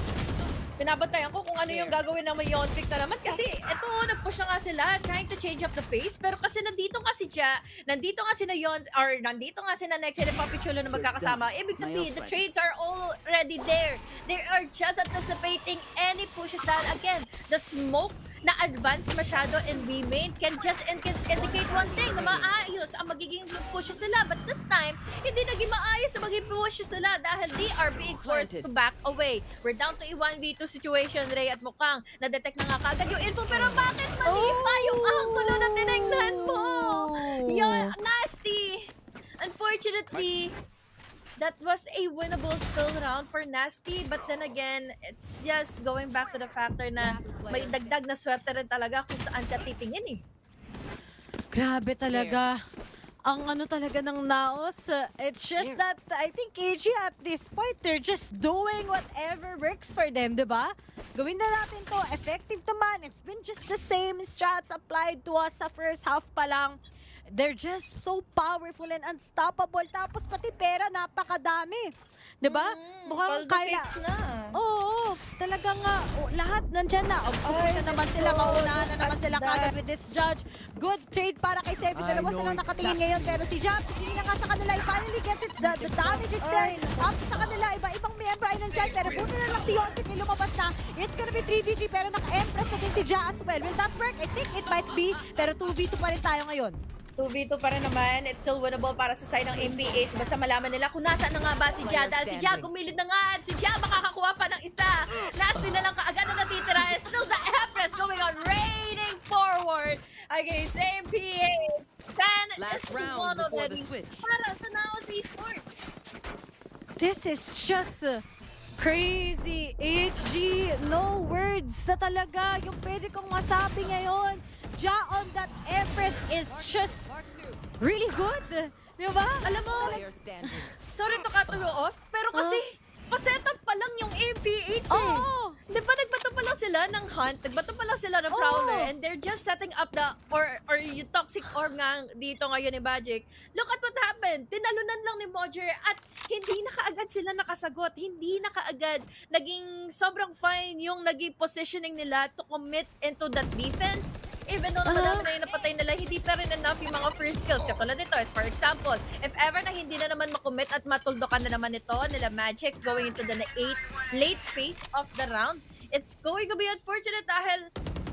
Pinabantayan ko kung ano yung gagawin ng Mayontic na naman kasi ito, nag-push na nga sila trying to change up the pace, pero kasi nandito nga si Ja, nandito nga si Nayon, or nandito nga si Nanex and Papi Chulo na magkakasama. Ibig sabihin, the trades are already there. They are just anticipating any pushes dahil again, the smoke na advance masyado in B-main can just indicate one thing, na maayos ang magiging pushes sila. But this time, hindi naging maayos ang magiging pushes sila dahil they are being forced to back away. We're down to a 1v2 situation, Ray, at mukhang na-detect na nga kagad yung info. Pero bakit mali pa yung angulo na tinignan mo? Yung Nasty! Unfortunately, that was a winnable still round for Nasty, but then again, it's just going back to the factor na may dagdag na swerte rin talaga kung saan ka titingin eh. Grabe talaga. Ang ano talaga ng Naos, it's just that I think AG at this point, they're just doing whatever works for them, di ba? Gawin na natin to, effective to man. It's been just the same strats applied to us sa first half pa lang. They're just so powerful and unstoppable. Tapos pati pera, napakadami. Diba? Mukhang kaya. Oo, talagang lahat nandyan na. Umpisa naman sila, maunahan na naman sila kagad with this judge. Good trade para kay Sebi. Dalawa silang nakatingin ngayon. Pero si Jab, hindi na nga sa kanila. He finally gets it. The damage is there. Up sa kanila, iba-ibang member ay nandyan. Pero buti na lang si Yontik ay lumabas na. It's gonna be 3v3 pero naka-empress na din si Ja as well. Will that work? I think it might be. Pero 2v2 pa rin tayo ngayon. 2v2 pa rin naman. It's still winnable para sa side ng MPH. Basta malaman nila kung nasaan na nga ba si Ja. Dahil si Ja gumilid na nga at si Ja makakakuha pa ng isa. Nasty na lang kaagad na natitira. And still the Empress going on, raining forward against MPH. 10 is 1 already para sa Naos Esports. This is just crazy. HG, no words na talaga yung pwede kong masabi ngayon. Ja on that Empress is just really good. Diba? Alam mo, sorry to cut you off, pero kasi pa-setup pa lang yung MPH eh. Di ba nagbato pa lang sila ng hunt, nagbato pa lang sila ng prowler, and they're just setting up the, or yung toxic orb nga dito ngayon ni Magic. Look at what happened. Tinalunan lang ni Modger at hindi na kaagad sila nakasagot. Hindi na kaagad naging sobrang fine yung naging positioning nila to commit into that defense. Even though na madami na yung napatay nila, hindi pa rin enough yung mga first kills. Katulad nito is, for example, if ever na hindi na naman makommit at matuldokan na naman ito nila Magics going into the late phase of the round, it's going to be unfortunate dahil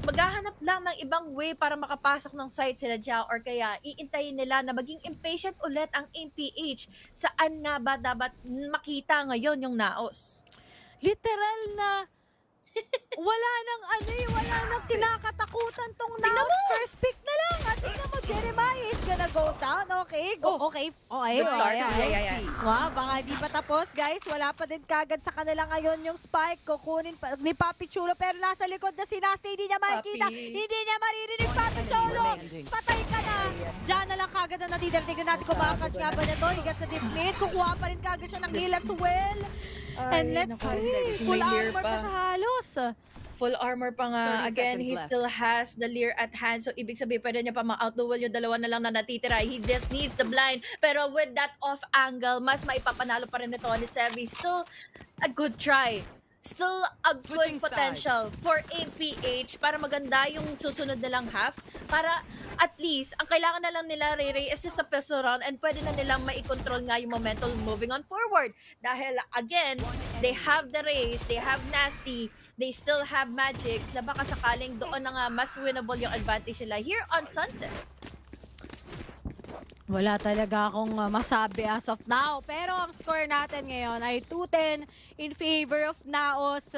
maghahanap lang ng ibang way para makapasok ng site sila Jao or kaya iintayin nila na maging impatient ulit ang MPH. Saan nga ba dapat makita ngayon yung Naos? Literal na wala nang kinakatakutan tong Tingnan Naos. mo! First pick na lang. At tingnan mo, Jeremiah is gonna go down. Okay, okay. Good start. Yeah. Wow, baka di pa tapos, guys. Wala pa din kagad sa kanila ngayon yung spike. Kukunin pa ni Papi Chulo, pero nasa likod na si Nasty. Hindi niya makikita. Hindi niya maririnig Papi Chulo. Patay ka na. Diyan na lang kagad na natitira. Tignan natin kung makakatch nga ba niya to. He gets the dismiss. Kukuha pa rin kagad siya ng heal as well. And let's see. Full armor pa siya halos. Full armor pa nga. 30 Again, seconds he left. still has the Lear at hand. So, ibig sabihin, pwede niya pa ma-outduel yung dalawa na lang na natitira. He just needs the blind. Pero with that off angle, mas maipapanalo pa rin ito ni Sevi. Still a good try. Still a good potential for APH para maganda yung susunod nilang half. Para at least, ang kailangan na lang nila, Ray, is just a pistol round and pwede na nilang maikontrol nga yung momentum moving on forward. Dahil, again, they have the race, they have Nasty, they still have Magics na baka sakaling doon na nga mas winnable yung advantage nila here on Sunset. Wala talaga akong masabi as of now. Pero ang score natin ngayon ay 2-10 in favor of Naos.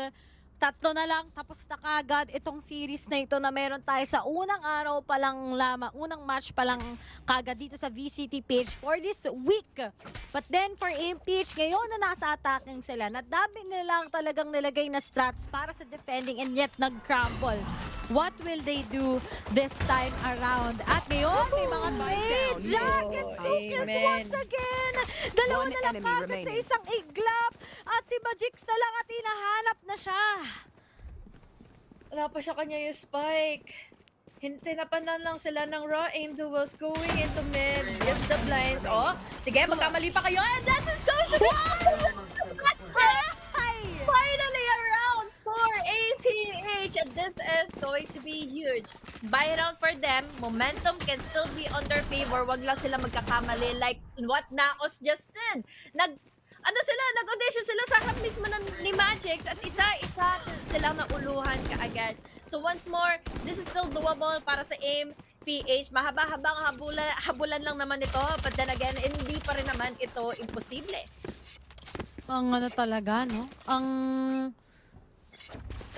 Tatlo na lang, tapos na kagad itong series na ito na meron tayo sa unang araw pa lang lamang, unang match pa lang kagad dito sa VCT page for this week. But then for MPH, ngayon na nasa attacking sila, nadami nilang talagang nilagay na strats para sa defending and yet nag-crumble. What will they do this time around? At ngayon, may mga trade jackets focus once again. Dalawa na lang kagad sa isang iglap at si Magix na lang at hinahanap na siya. Wala pa siya kanya yung spike. Tinapanan lang sila ng raw aim duels going into mid. Yes, the blinds. Oh, sige, magkamali pa kayo. And that is going to be... Finally a round for APH. And this is going to be huge. Buy round for them. Momentum can still be on their favor. Wag lang sila magkakamali like what Naos just did. Nag-audition sila sa harap mismo ni Magix at isa-isa silang nauluhan kaagad. So once more, this is still doable para sa aim. PH, mahaba-habang habulan lang naman ito, but then again, hindi pa rin naman ito imposible. Ang ano talaga, no? Ang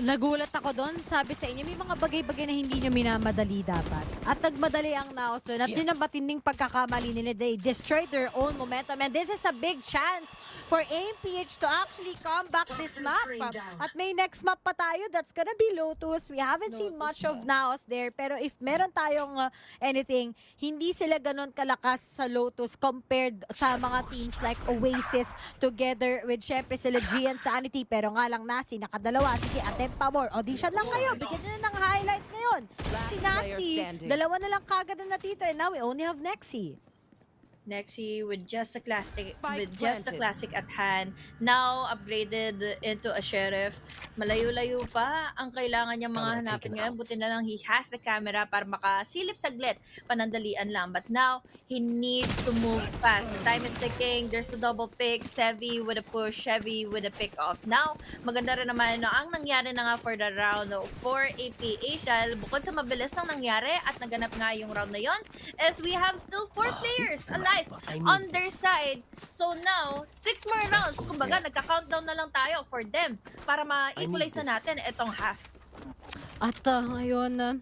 nagulat ako doon, sabi sa inyo, may mga bagay-bagay na hindi nyo minamadali dapat. At nagmadali ang Naos doon. At yun ang matinding pagkakamali nila. They destroyed their own momentum. And this is a big chance for AMPH to actually come back this map. At may next map pa tayo. That's gonna be Lotus. We haven't seen much of Naos there. Pero if meron tayong anything, hindi sila ganun kalakas sa Lotus compared sa mga teams like Oasis together with syempre sila G and Sanity. Pero nga lang Nasi, nakadalawa. Sige, attempt pa more. Audition lang kayo. Bigyan nyo na ng highlight ngayon. Si Nasty, dalawa na lang kagad na natitira. Now we only have Nexi. Nexi with just a classic at hand. Now upgraded into a sheriff. Malayo-layo pa ang kailangan niyang mga hanapin ngayon. Buti na lang he has the camera para makasilip saglit. Panandalian lang. But now, he needs to move fast. The time is ticking. There's a double pick. Sevi with a push. Chevy with a pick off. Now, maganda rin naman ang nangyari na nga for the round for APH. Dahil bukod sa mabilis ang nangyari at naganap nga yung round na yon, as we have still 4 players alive on their side. So now, 6 more rounds. Kumbaga, nagka-countdown na lang tayo for them para ma-equalize na natin itong half. At ngayon,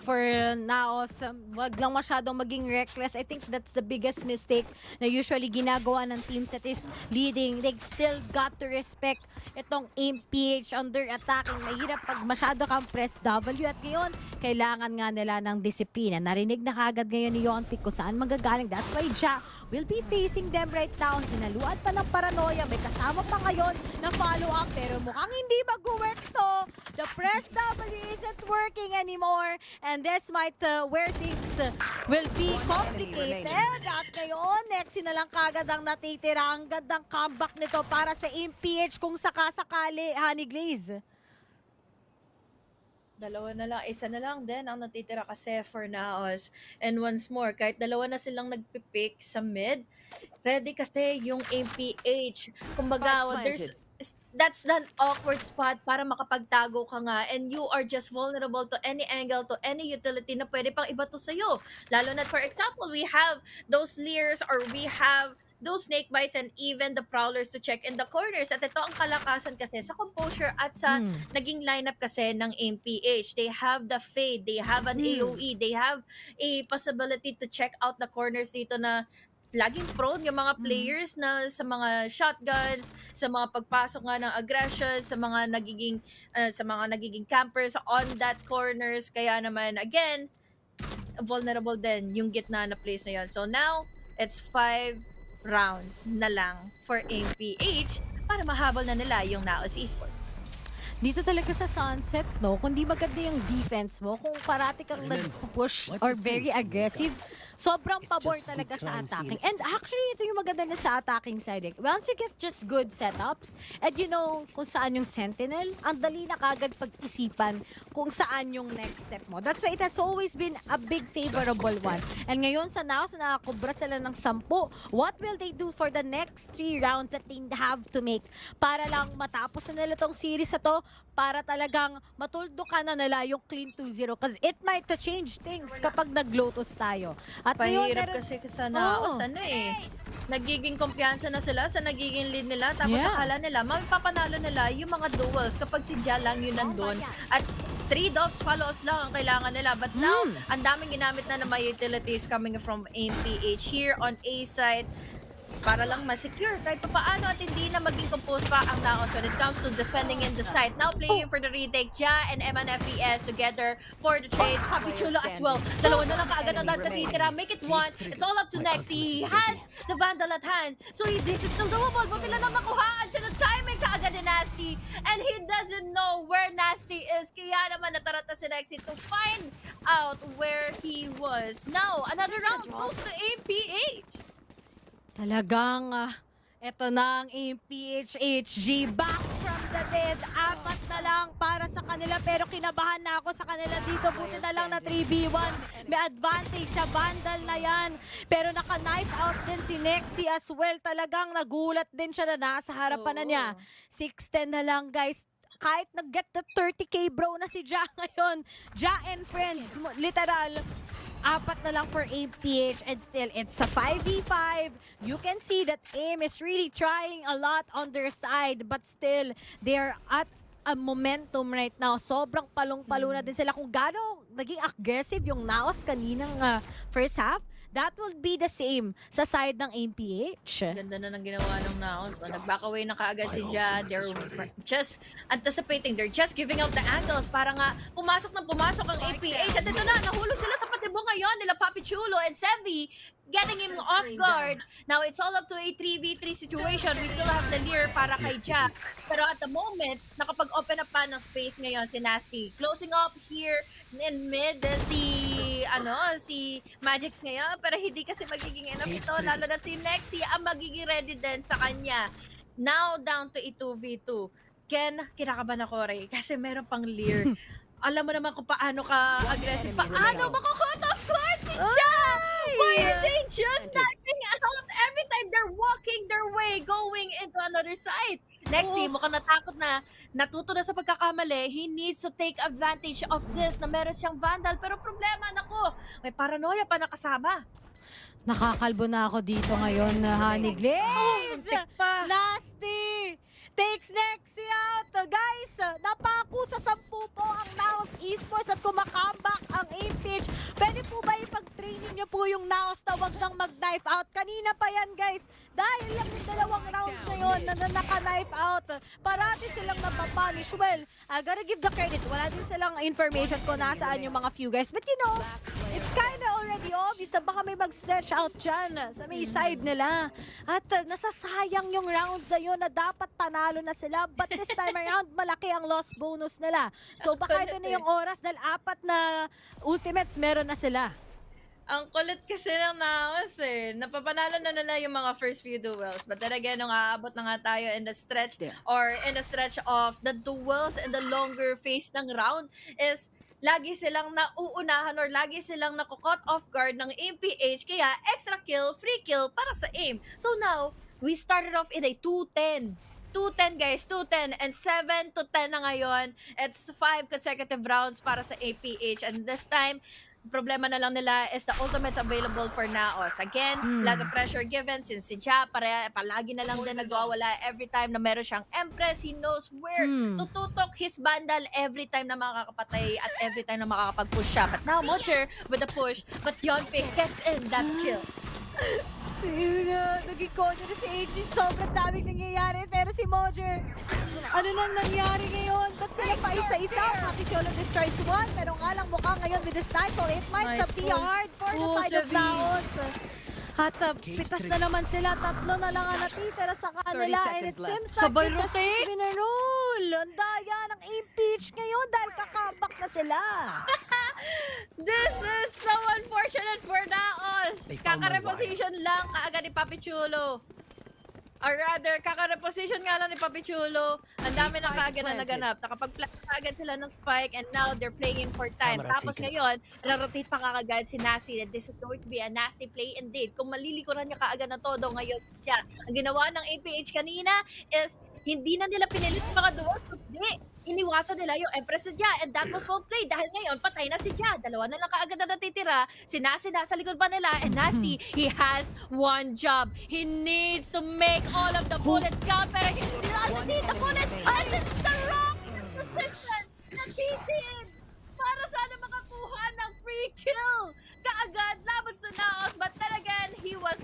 for Naos, wag lang masyadong maging reckless. I think that's the biggest mistake na usually ginagawa ng teams that is leading. They still got to respect itong MPH under attacking. Mahirap pag masyado kang press W at ngayon, kailangan nga nila ng disiplina. Narinig na kagad ngayon ni Yonpik kung saan magagaling. That's why Ja will be facing them right now. Hinaluan pa ng paranoia. May kasama pa ngayon na follow-up pero mukhang hindi mag-work to. The press W isn't working anymore. And this might where things will be complicated. At ngayon, Nexi na lang kagad ang natitira. Ang gandang comeback nito para sa MPH kung sakasakali, Honey Glaze. Dalawa na lang, isa na lang din ang natitira kasi for Naos. And once more, kahit dalawa na silang nagpipick sa mid, ready kasi yung MPH. Kumbaga, that's an awkward spot para makapagtago ka nga, and you are just vulnerable to any angle, to any utility na pwede pang ibato sa'yo. Lalo na, for example, we have those leers, or we have those snake bites, and even the prowlers to check in the corners. At ito ang kalakasan kasi sa composure at sa naging lineup kasi ng MPH. They have the fade, they have an AoE, they have a possibility to check out the corners dito na laging prone yung mga players na sa mga shotguns, sa mga pagpasok nga ng aggression, sa mga nagiging campers on that corners. Kaya naman, again, vulnerable din yung gitna na place na yun. So now, it's 5 rounds na lang for MPH para mahabol na nila yung Naos Esports. Dito talaga sa Sunset, no, kung di maganda yung defense mo, kung parati kang nag-push or very aggressive, sobrang pabor talaga sa attacking. And actually, ito yung maganda na sa attacking side. Once you get just good setups, and you know kung saan yung sentinel, ang dali na kagad pag-isipan kung saan yung next step mo. That's why it has always been a big favorable one. And ngayon sa Naos, nakakubra sila ng 10. What will they do for the next 3 rounds that they have to make para lang matapos na nila tong series na to, para talagang matuldo ka na nila yung clean 2-0, because it might change things kapag nag-lotus tayo. At Pahirap kasi sa Naos, nagiging kumpiyansa na sila sa nagiging lead nila, tapos akala nila, mapapanalo nila yung mga duels kapag si Ja lang yun nandun. At 3 doves, follow-ups lang ang kailangan nila. But now, ang daming ginamit na mga utilities coming from MPH here on A side, para lang ma-secure kahit papaano at hindi na maging compose pa ang Naos when it comes to defending in the site. Now playing for the retake, Ja and MNFES together for the trades. Papi Chulo as well. Dalawa na lang kaagad ang natitira. Make it 1. It's all up to Nexi. He has the Vandal at hand. So this is still doable. Buti lang nakuhaan siya ng timing kaagad ni Nasty. And he doesn't know where Nasty is. Kaya naman natarata si Nexi to find out where he was. Now, another round goes to APH. Talagang, eto na ang MPH HG. Back from the dead. 4 na lang para sa kanila. Pero kinabahan na ako sa kanila dito. Buti na lang na 3v1. May advantage siya. Vandal na yan. Pero naka-knife out din si Nexi as well. Talagang nagulat din siya na nasa harapan na niya. 6-10 na lang, guys. Kahit nag-get the 30k bro na si Ja ngayon. Ja and friends. Literal. 4 na lang for APH, and still it's a 5v5. You can see that AIM is really trying a lot on their side, but still they're at a momentum right now. Sobrang palong-palo na din sila. Kung gaano naging aggressive yung Naos kaninang first half, that will be the same sa side ng APH. Ganda na ng ginawa ng Naos. Nag-back away na kaagad si Ja. They're just anticipating. They're just giving out the angles para nga pumasok ang APH. At ito na, nahulog sila sa patibo ngayon nila Papi Chulo and Sevi, getting him off guard. Now, it's all up to a 3v3 situation. We still have the leer para kay Ja. Pero at the moment, nakapag-open up pa ng space ngayon si Nasty. Closing up here in mid, si Magix ngayon. Pero hindi kasi magiging enough ito. Lalo na si Nexi ang magiging ready din sa kanya. Now, down to a 2v2. Ken, kinakabahan ako, Ray. Kasi meron pang leer. Alam mo naman kung paano ka aggressive. Paano makakot off guard si Ja? Why are they just sniping out every time they're walking their way, going into another side? Nexi, mukhang natakot na. Natuto na sa pagkakamali. He needs to take advantage of this na meron siyang Vandal. Pero problema, naku, may paranoia pa nakasama. Nakakalbo na ako dito ngayon, Honey Glaze! Nasty! Takes Nexi out! Guys, napako sa 10 po ang Naos Esports at kumakambak ang APH. Pwede po ba ipag-training niyo po yung Naos na wag nang mag-knife out? Kanina pa yan, guys. Dahil lang yung 2 rounds na yun na naka-knife out. Parati silang napapunish. Well, I gotta give the credit. Wala din silang information kung nasaan yung mga few guys. But you know, it's kinda already obvious na baka may mag-stretch out dyan sa may side nila. At nasasayang yung rounds na yun na dapat panalo na sila. But this time around, malaki ang loss bonus nila. So baka ito na yung oras dahil 4 na ultimates meron na sila. Ang kulit kasi ng Naos Napapanalo na nila yung mga first few duels. But then again, nung aabot na nga tayo in the stretch or in the stretch of the duels and the longer phase ng round is lagi silang nauunahan or lagi silang nako-caught off guard ng MPH. Kaya extra kill, free kill para sa AIM. So now, we started off in a 2-10 2-10 guys, 2-10 and 7-10 na ngayon. It's 5 consecutive rounds para sa APH and this time problema na lang nila is the ultimates available for Naos. Again, lot of pressure given since si Ja palagi na lang din nagwawala every time na meron siyang Empress. He knows where to tutok his bandal every time na makakapatay at every time na makakapag-push siya. But now, Mocher with the push, but Yonpe gets in that kill. Naging kono na si AG. Sobrang daming nangyayari. Pero si Mojer, ano nang nangyari ngayon? Ba't sila pa isa-isa? Mati Cholo destroys one. Pero nga lang mukha ngayon with the sniper. It might be hard for the side of Naos. At pitas na naman sila. Tatlo na lang ang natitira sa kanila. And it seems like this is binarol. Ang daya ng impeach ngayon dahil kakambak na sila. This is so unfortunate for Naos. Kaka-reposition lang kaagad ni Papi Chulo. Or rather, kaka-reposition nga lang ni Papi Chulo. Ang dami na kaagad na naganap. Nakapag-plan kaagad sila ng spike and now they're playing for time. Tapos ngayon, narotate pa kaagad si Nasi. And this is going to be a Nasi play indeed. Kung malilikuran niya kaagad na todo ngayon siya. Ang ginawa ng APH kanina is hindi na nila pinilit yung mga duwag. Hindi. Iniwasan nila yung Empress sa Ja and that was well played dahil ngayon patay na si Ja. Dalawa na lang kaagad na natitira. Si Nasi nasa likod pa nila and Nasi, he has one job. He needs to make all of the bullets count pero he doesn't need the bullets and it's the wrong position na titin para sana makakuha ng free kill. Kaagad laban sa Naos but then again, he was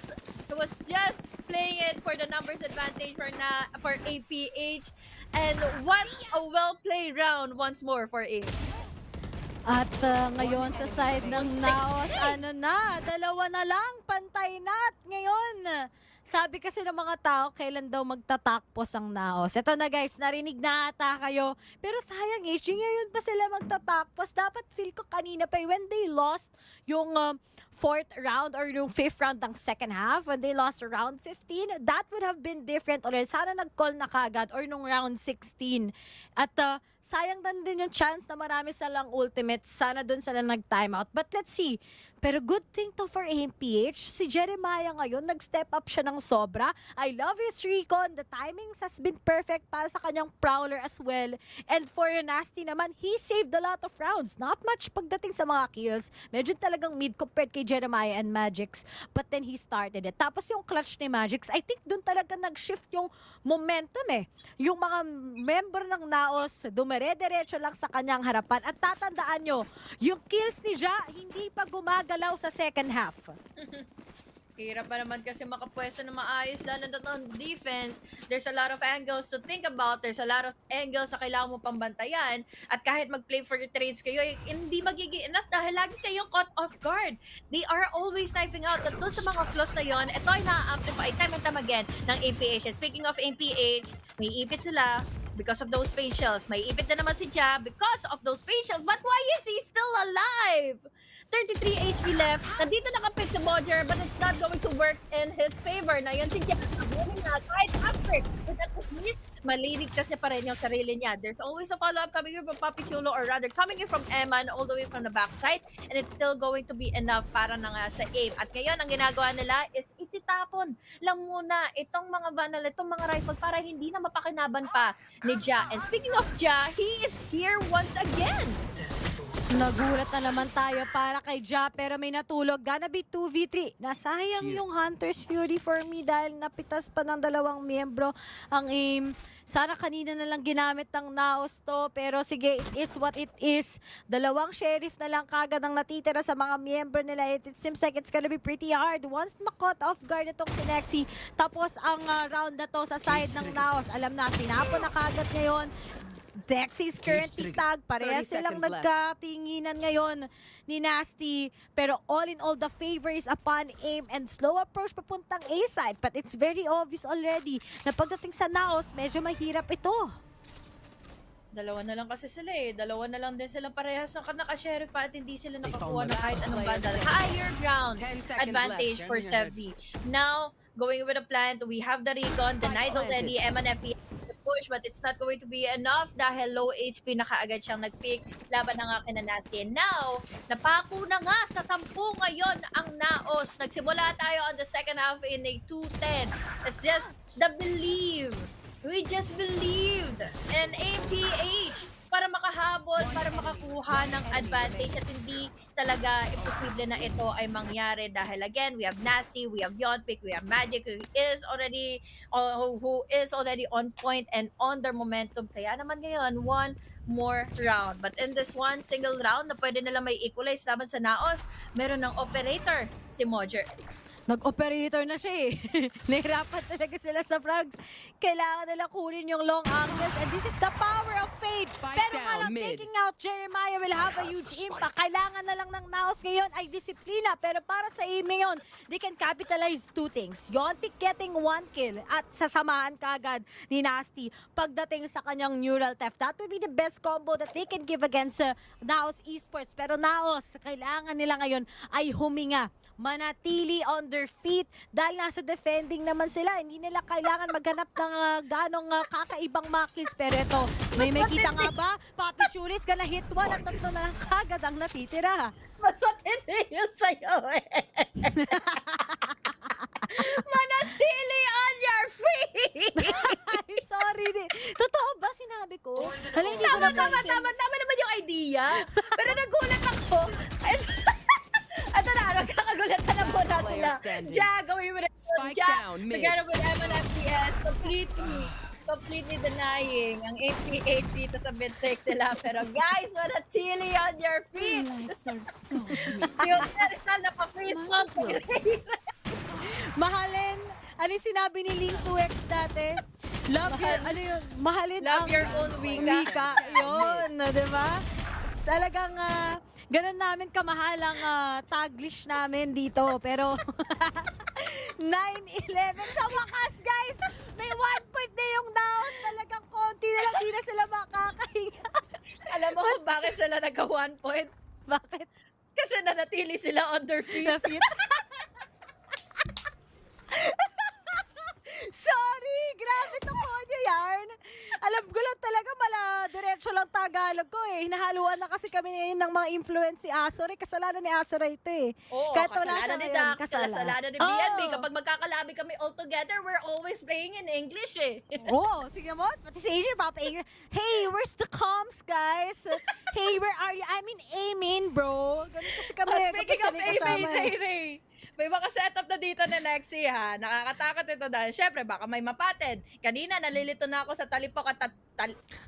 just playing it for the numbers advantage for APH. And what a well-played round once more for A. At ngayon sa side ng Naos, dalawa na lang, pantay na. At ngayon, sabi kasi ng mga tao, kailan daw magtatakpos ang Naos. Ito na guys, narinig na ata kayo. Pero sayang ngayon pa sila magtatakpos. Dapat feel ko kanina pa when they lost yung 4th round or yung 5th round ng second half, when they lost round 15, that would have been different ulit. Sana nag-call na kagad or nung round 16. At sayang din yung chance na marami silang ultimates. Sana dun sila nag-timeout. But let's see. Pero good thing to for AMPH. Si Jeremiah ngayon, nag-step up siya ng sobra. I love his recon. The timings has been perfect para sa kanyang prowler as well. And for Nasty naman, he saved a lot of rounds. Not much pagdating sa mga kills. Medyo talagang mid compared kay Jeremiah and Magix. But then he started it. Tapos yung clutch ni Magix, I think dun talaga nag-shift yung momentum eh. Yung mga member ng Naos, dumere-derecho lang sa kanyang harapan. At tatandaan nyo, yung kills ni Ja, hindi pa gumagalaw sa second half. Hirap pa naman kasi makapwesto na maayos, lalo na on defense. There's a lot of angles to think about. There's a lot of angles na kailangan mo pambantayan. At kahit mag-play for your trades kayo, hindi magiging enough dahil lagi kayong caught off guard. They are always sniping out. At doon sa mga flaws na yon, ito ay na-amplify time and time again ng APH. And speaking of APH, may ipit sila because of those facials. May ipit na naman si Ja because of those facials. But why is he still alive? 33 HP left. Nandito nakapit si Mojer, but it's not going to work in his favor. Na yun si Ja, nabunin na kahit after. But at least, maliligtas niya pa rin yung sarili niya. There's always a follow-up coming in from Papi Chulo or rather coming in from Eman all the way from the backside. And it's still going to be enough para na nga sa aim. At ngayon, ang ginagawa nila is ititapon lang muna itong mga banal, itong mga rifle para hindi na mapakinaban pa ni Ja. And speaking of Ja, he is here once again. Nagulat na naman tayo para kay Ja pero may natulog. Gonna be 2v3. Nasayang yung Hunter's Fury for me dahil napitas pa ng dalawang miyembro ang aim. Sana kanina na lang ginamit ng Naos to pero sige, it is what it is. Dalawang sheriff na lang kagad ang natitira sa mga miyembro nila. It seems like it's gonna be pretty hard. Once ma-caught off guard itong si Nexi, tapos ang round na to sa side ng Naos. Alam na, tinapon na kagad ngayon. Dexy's currently tag. Parehas silang nagkatinginan ngayon ni Nasty. Pero all in all, the favor is upon aim and slow approach papuntang A-side. But it's very obvious already na pagdating sa Naos, medyo mahirap ito. Dalawa na lang kasi sila eh. Dalawa na lang din silang parehas na naka-sheriff pa at hindi sila nakakuha na kahit anong bundle. Higher ground advantage for Sevi. Now, going with a plan, we have the recon, denied already, MNFE push, but it's not going to be enough dahil low HP na kaagad siyang nag-pick laban ng akin na Nasi. Now, napako na nga sa 10 ngayon ang Naos. Nagsimula tayo on the second half in a 2-10. It's just the believe We just believed in APH para makahabol, para makakuha ng advantage at hindi talaga imposible na ito ay mangyari dahil again, we have Nasi, we have Yonpik, we have Magic who is already on point and on their momentum. Kaya naman ngayon, one more round. But in this one single round na pwede nila may equalize laban sa Naos, meron ng operator si Mojer. Nag-operator na siya eh. Nahirapan talaga sila sa frags. Kailangan nila kunin yung long angles and this is the power of fate. Pero nga lang, taking out Jeremiah will have a huge impact. Kailangan na lang ng Naos ngayon ay disiplina. Pero para sa aiming yun, they can capitalize two things. Yonpik getting 1 kill at sasamahan kagad ni Nasty pagdating sa kanyang neural theft. That would be the best combo that they can give against Naos Esports. Pero Naos, kailangan nila ngayon ay huminga, manatili on their feet dahil nasa defending naman sila. Hindi nila kailangan maghanap ng ganong kakaibang mga kills. Pero ito, may kita nga ba? Papi Chulis gonna hit one at tatlo na lang kagad ang natitira. Mas matindi yun sa'yo eh. Manatili on your feet! Ay, sorry. Totoo ba sinabi ko? Hala, hindi ko Tama naman yung idea. Pero nagulat ako. Ito na, magkakagulatan na po na sila. Ja, gawin mo na yun. Ja, together with MNFPS, completely denying ang APH dito sa mid-take nila. Pero guys, manatili on your feet! Yung Rizal na pa-freeze pump. Mahalin, ano yung sinabi ni Link 2X dati? Mahalin Love ang your own wika. Yun, di ba? Talagang ganun namin kamahal ang taglish namin dito. Pero 9-11 sa wakas, guys! May 1 point na yung down. Talagang konti na lang, di na sila makakahinga. Alam mo kung bakit sila nagka 1 point? Bakit? Kasi nanatili sila on their feet. Sorry! Grabe to Konyo Yarn! Alam ko lang talaga diretso lang Tagalog ko eh. Hinahaluan na kasi kami ngayon ng mga influence si Asoray. Kasalanan ni Asoray ito eh. Oo, Kahit wala kasalanan siya ni ngayon, Dax, kasalanan ni BNB. Oo. Kapag magkakalabi kami all together, we're always playing in English eh. Oo, sige mo. Pati si Asian, Papa English. Hey, where's the comms, guys? Hey, where are you? I mean, amen, bro. Ganun kasi kami. Speaking of kapag sila kasama eh. Ray, may mga setup na dito ni Lexi ha. Nakakatakot ito dahil syempre baka may mapatid. Kanina nalilito na ako sa talipok at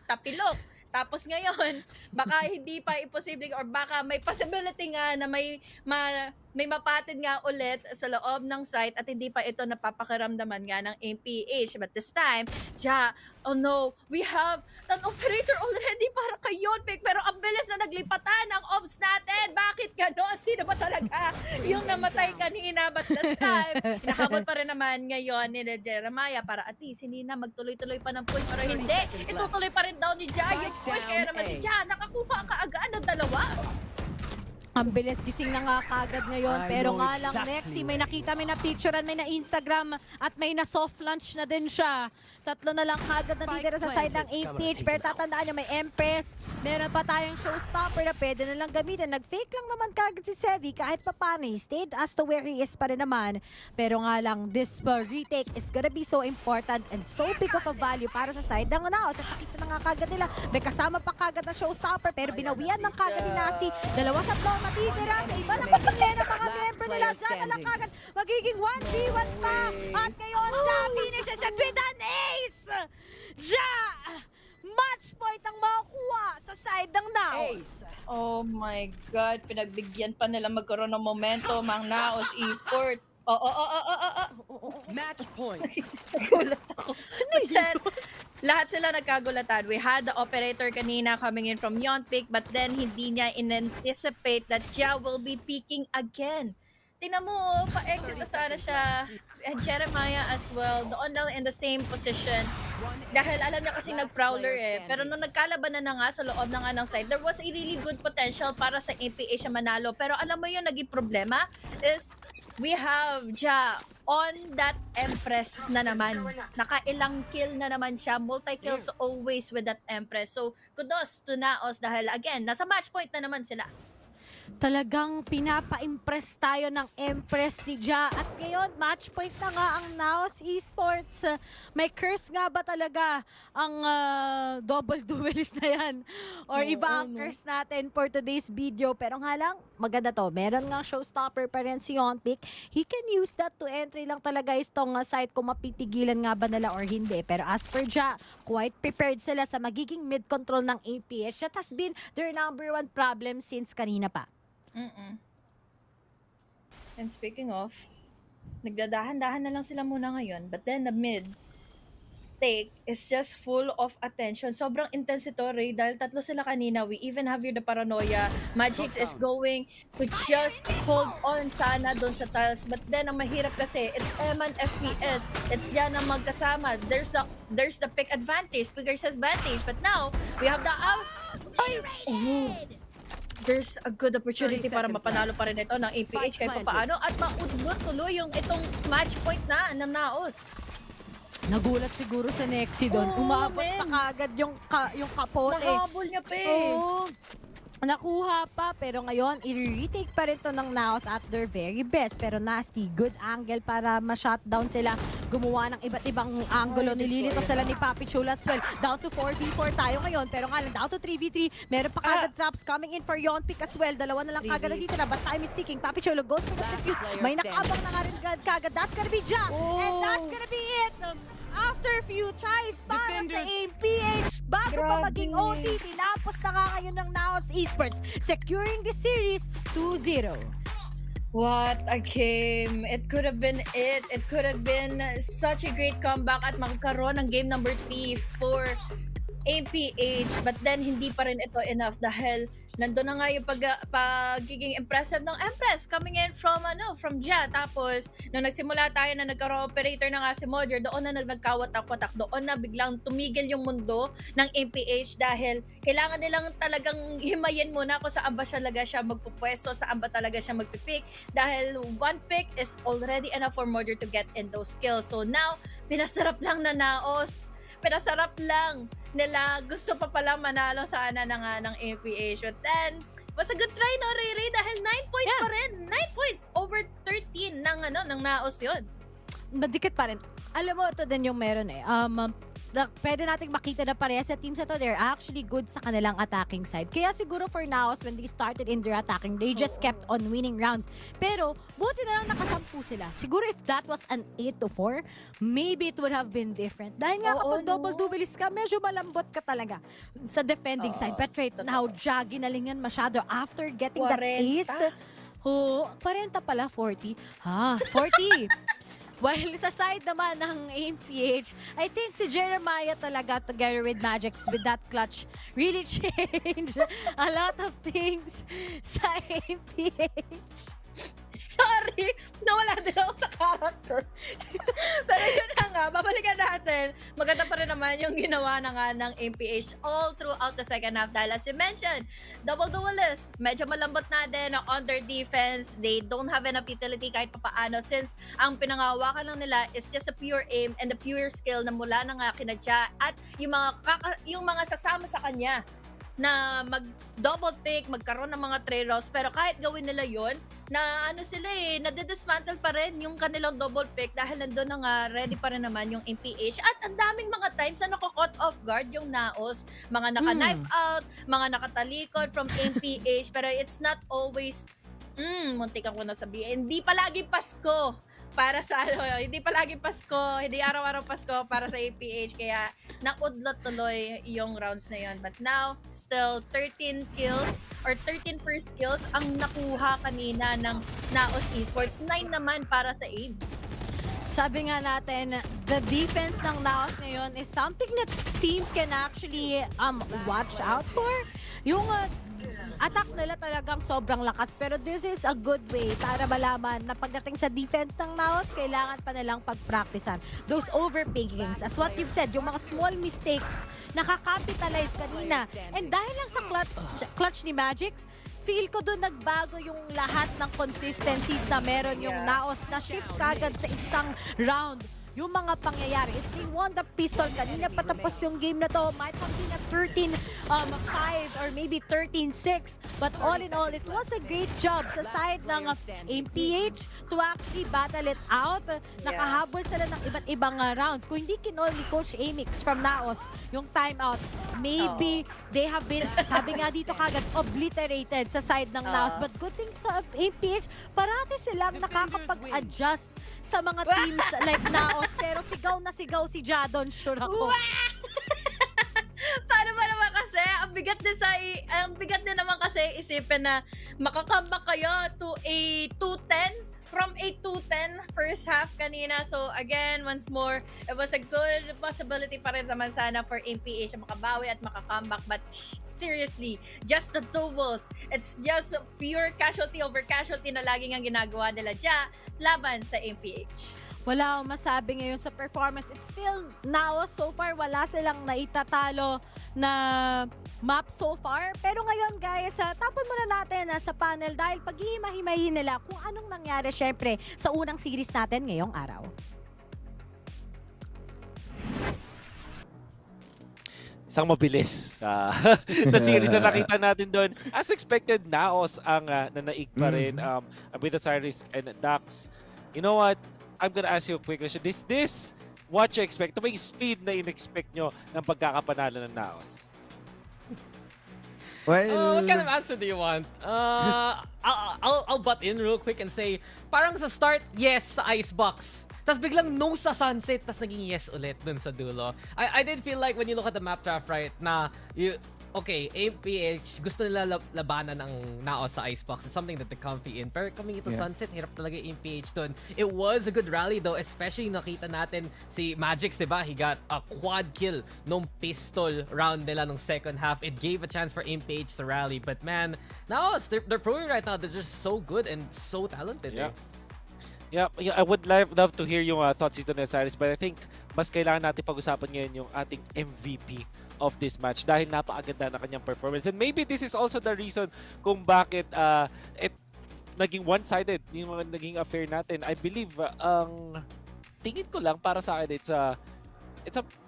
tapilok. Tapos ngayon, baka hindi pa imposible or baka may possibility nga na may mapatid nga ulit sa loob ng site at hindi pa ito napapakiramdaman nga ng MPH. But this time, oh no, we have an operator already para kay Yonpik pero ang bilis na naglipatan ng ops natin. Bakit gano'n? Sino ba talaga yung namatay kanina? But this time, nahabol pa rin naman ngayon ni Jeremiah para at least hindi na magtuloy-tuloy pa ng push. Pero hindi, itutuloy pa rin daw ni Ja yung push. Kaya naman si Ja, nakakuha ka agad ng dalawa. Ang bilis gising na nga kagad ngayon. Pero nga lang, Lexi, may nakita, may na-picturean, may na-Instagram at may na-soft launch na din siya. Tatlo na lang kagad natitira sa side ng APH. Pero tatandaan nyo, may Empress. Meron pa tayong showstopper na pwede na lang gamitin. Nag-fake lang naman kagad si Sevi kahit pa paano. He stayed as to where he is pa rin naman. Pero nga lang, this retake is gonna be so important and so big of a value para sa side ng Naos. At nakita na nga kagad nila. May kasama pa kagad na showstopper pero binawian ng kagad ni Nasty. Dalawa sa blow natitira. Sa iba na kapatid ng mga member nila. Diyan na lang kagad. Magiging 1v1 pa. At ngayon, Ja finishes it with an ace! Ja! Match point ang makukuha sa side ng Naos. Oh my God, pinagbigyan pa nila magkaroon ng momentum ang Naos Esports. Match point. Nagulat ako. Lahat sila nagkagulatan. We had the operator kanina coming in from Yonpik but then hindi niya in-anticipate that Ja will be peaking again. Tingnan mo, pa-exit na sana siya. And Jeremiah as well, doon lang in the same position. Dahil alam niya kasi nag-prowler eh. Pero nung nagkalaban na nga sa loob na nga ng side, there was a really good potential para sa MPA siya manalo. Pero alam mo yun, naging problema is we have Ja on that Empress na naman. Nakailang kill na naman siya. Multi-kills always with that Empress. So, kudos to Naos dahil again, nasa match point na naman sila. Talagang pinapa-impress tayo ng Empress ni Ja. At ngayon, match point na nga ang Naos Esports. May curse nga ba talaga ang double duelist na yan? Or iba ang curse natin for today's video. Pero nga lang, maganda to. Meron nga showstopper pa rin si Yonpik. He can use that to entry lang talaga itong site kung mapipigilan nga ba nila or hindi. Pero as for Ja, quite prepared sila sa magiging mid-control ng APH. That has been their #1 problem since kanina pa. And speaking of, nagdadahan-dahan na lang sila muna ngayon, but then the mid take is just full of attention. Sobrang intense ito, Ray, dahil tatlo sila kanina. We even have here the paranoia. Magix is going to just hold on sana doon sa tiles. But then, ang mahirap kasi, it's Eman FPS. It's yan ang magkasama. There's the pick advantage, pickers advantage. But now, we have the there's a good opportunity para mapanalo pa rin ito ng APH kahit papaano at maudlot tuloy yung itong match point na ng Naos. Nagulat siguro sa Nexi doon. Umabot pa kagad yung kapote. Nahabol niya pa eh. Nakuha pa, pero ngayon, i-retake pa rin to ng Naos at their very best. Pero nasty, good angle para ma-shutdown sila. Gumawa ng iba't ibang angulo. Nililito sila ni Papi Chula as well. Down to 4v4 tayo ngayon, pero nga lang, down to 3v3. Meron pa kagad traps coming in for Yonpik as well. Dalawa na lang kagad dito na, but time is ticking. Papi Chula goes for the defuse. May nakaabang na nga rin kagad. That's gonna be Ja, and that's gonna be it. After a few tries para sa APH, bago pa maging OT, tinapos na nga ngayon ng Naos Esports, securing the series 2-0. What a game. It could have been it. It could have been such a great comeback at magkaroon ng game number 3 for APH. But then, hindi pa rin ito enough dahil nandun na nga yung pagiging impressive ng Empress coming in from Ja. Tapos, nung nagsimula tayo na nagka-operator na nga si Modger, doon na nagkawatak-watak. Doon na biglang tumigil yung mundo ng APH dahil kailangan nilang talagang himayin muna kung saan ba talaga siya magpupwesto, saan ba talaga siya magpipick. Dahil one pick is already enough for Modger to get in those kills. So now, pinasarap lang na Naos. Pinasarap lang nila. Gusto pa pala manalo sana na nga ng APH. But then, was a good try, no, Riri? Dahil 9 points pa rin. 9 points over 13 ng Naos yun. Madikit pa rin. Alam mo, ito din yung meron eh. Pwede nating makita na parehas sa teams na to, they're actually good sa kanilang attacking side. Kaya siguro for Naos, when they started in their attacking, they just kept on winning rounds. Pero, buti na lang nakasampu sila. Siguro if that was an 8-4, maybe it would have been different. Dahil nga kapag double duelist ka, medyo malambot ka talaga sa defending side. But right now, Ja, ginalingan masyado after getting that ace. 40 pala, 40. 40. While sa side naman ng APH, I think si Jeremiah talaga together with Magix with that clutch really changed a lot of things sa APH. Sorry, nawala din ako sa character. Pero yun na nga, babalikan natin. Maganda pa rin naman yung ginawa na nga ng APH all throughout the second half. Dahil as you mentioned, double duelist, medyo malambot na din on their defense. They don't have enough utility kahit papaano since ang pinangawakan lang nila is just a pure aim and a pure skill na mula na nga kinadya at yung mga sasama sa kanya na mag-double pick, magkaroon ng mga trade-offs. Pero kahit gawin nila yon na nadidismantle pa rin yung kanilang double pick dahil nandun na nga, ready pa rin naman yung MPH. At ang daming mga times na nako-caught off guard yung Naos. Mga naka-knife out, mga nakatalikod from MPH. Pero it's not always, muntik ako na sabihin, hindi palagi Pasko para sa hindi palagi Pasko, hindi araw-araw Pasko para sa APH, kaya naudlot tuloy yung rounds na yon. But now, still 13 kills or 13 first kills ang nakuha kanina ng Naos Esports, 9 naman para sa AIM. Sabi nga natin, the defense ng Naos ngayon is something that teams can actually watch out for. Yung attack nila talagang sobrang lakas, pero this is a good way para malaman na pagdating sa defense ng Naos, kailangan pa nilang pag-practicean those overpickings. As what you've said, yung mga small mistakes nakakapitalize kanina. And dahil lang sa clutch ni Magix, feel ko doon nagbago yung lahat ng consistencies na meron yung Naos, na shift kagad sa isang round yung mga pangyayari. If they won the pistol, kanina patapos yung game na to, might have been a 13-5 or maybe 13-6. But all in all, it was a great job sa side ng MPH to actually battle it out. Nakahabol sila ng iba't ibang rounds. Kung hindi kinol ni Coach Amix from Naos yung timeout, maybe they have been, sabi nga dito kagad, obliterated sa side ng Naos. But good thing sa MPH, parati silang nakakapag-adjust sa mga teams like Naos. Pero sigaw na sigaw si Jadon, sure ako. Paano ba naman kasi? Ang bigat din naman kasi isipin na makakambak kayo to a 2-10 from a 2-10 first half kanina. So again, once more, it was a good possibility pa rin sa Mansana for MPH na makabawi at makakambak. But seriously, just the doubles. It's just pure casualty over casualty na laging ang ginagawa nila dyan laban sa MPH. Wala akong masabi ngayon sa performance. It's still Naos so far. Wala silang naitatalo na map so far. Pero ngayon guys, tapon muna natin sa panel dahil paghihima-himahin nila kung anong nangyari syempre sa unang series natin ngayong araw. Isang mabilis na series na nakita natin doon. As expected, Naos ang nanaig pa rin with the Cyrus and Dax. You know what? I'm gonna ask you a quick question. Is this what you expect? Ito ba yung speed na in-expect nyo ng pagkakapanalo ng Naos? What kind of answer do you want? I'll butt in real quick and say, parang sa start, yes sa icebox. Tapos biglang no sa sunset, tapos naging yes ulit dun sa dulo. I did feel like when you look at the map draft, right, na okay, APH, gusto nila labanan ng Naos sa icebox. It's something that they're comfy in. Pero coming into Sunset, hirap talaga yung APH dun. It was a good rally though, especially nakita natin si Magix, diba? He got a quad kill nung pistol round nila nung second half. It gave a chance for APH to rally. But man, Naos, they're proving right now they're just so good and so talented. Yeah. Yeah, I would love to hear yung thoughts dito ni Cyrus, but I think mas kailangan natin pag-usapan ngayon yung ating MVP of this match dahil napakaganda na kanyang performance. And maybe this is also the reason kung bakit it naging one-sided yung naging affair natin. I believe tingin ko lang para sa akin it's a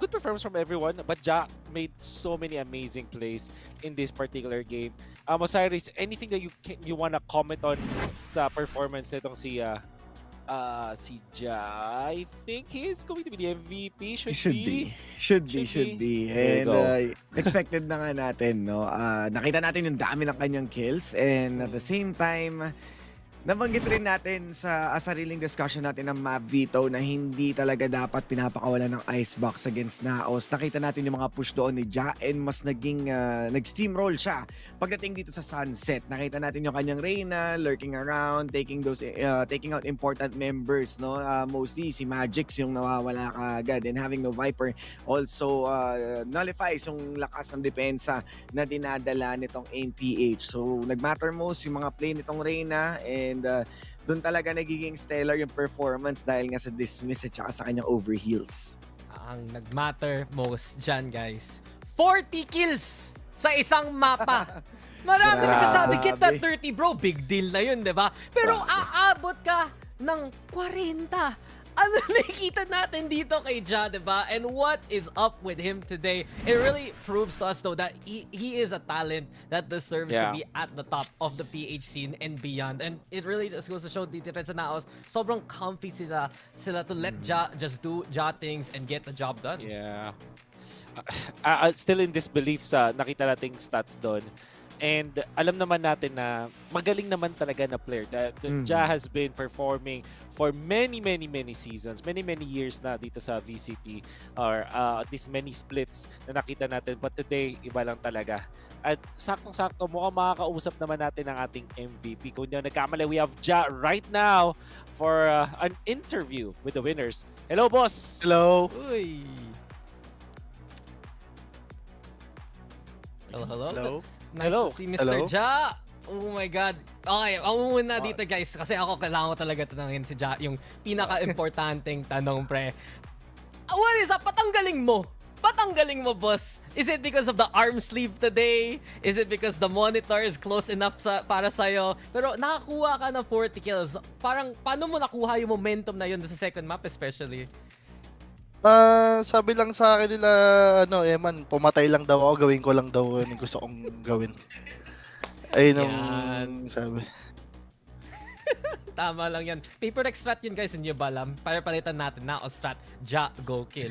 good performance from everyone, but Ja made so many amazing plays in this particular game. Osiris, anything that you wanna comment on sa performance nitong si Ja? I think he's going to be the MVP. Should be. And expected na nga natin, no? Nakita natin yung dami ng kanyang kills, and at the same time, nabanggit rin natin sa sariling discussion natin ng map veto na hindi talaga dapat pinapakawalan ng icebox against Naos. Nakita natin yung mga push doon ni Ja, and mas nag-steamroll siya pagdating dito sa Sunset. Nakita natin yung kanyang Reyna lurking around, taking out important members, no? Mostly si Magix yung nawawala kaagad, and having no Viper also nullifies yung lakas ng depensa na dinadala nitong MPH. So nagmatter most yung mga play nitong Reyna, and doon talaga nagiging stellar yung performance dahil nga sa dismiss at saka sa kanyang overheals. Ang nagmatter most dyan, guys, 40 kills sa isang mapa. Marami nagsasabi, get that 30 bro, big deal na yun, di ba? Pero aabot ka ng 40. Ano nakikita natin dito kay Ja, diba? And what is up with him today? It really proves to us though that he is a talent that deserves to be at the top of the PH scene and beyond. And it really just goes to show dito rin sa Naos, sobrang comfy sila to let Ja just do Ja things and get the job done. Yeah. Still in disbelief sa nakita nating stats doon. And alam naman natin na magaling naman talaga na player. Ja has been performing for many seasons, many years na dito sa VCT, or at least many splits na nakita natin. But today, iba lang talaga. At saktong-sakto, mukhang makakausap naman natin ang ating MVP. Kung hindi nagkamali, we have Ja right now for an interview with the winners. Hello, boss! Hello! Uy! Hello? Nice to see Mr. Ja! Oh my God. Okay, ako muna dito guys kasi ako kailangan ko talaga tanungin si Ja yung pinaka-importanting tanong, pre. What is up? Patanggaling mo! Patanggaling mo, boss! Is it because of the arm sleeve today? Is it because the monitor is close enough para sa'yo? Pero nakakuha ka ng 40 kills. Parang, paano mo nakuha yung momentum na yun sa second map especially? Sabi lang sa akin nila, ano, Eman, pumatay lang daw ako, gawin ko lang daw yung gusto kong gawin. Ayun ang Yan. sabi. Tama lang yan. Paper extract yun guys, hindi nyo ba alam? Para palitan natin na strat, Ja, go kill.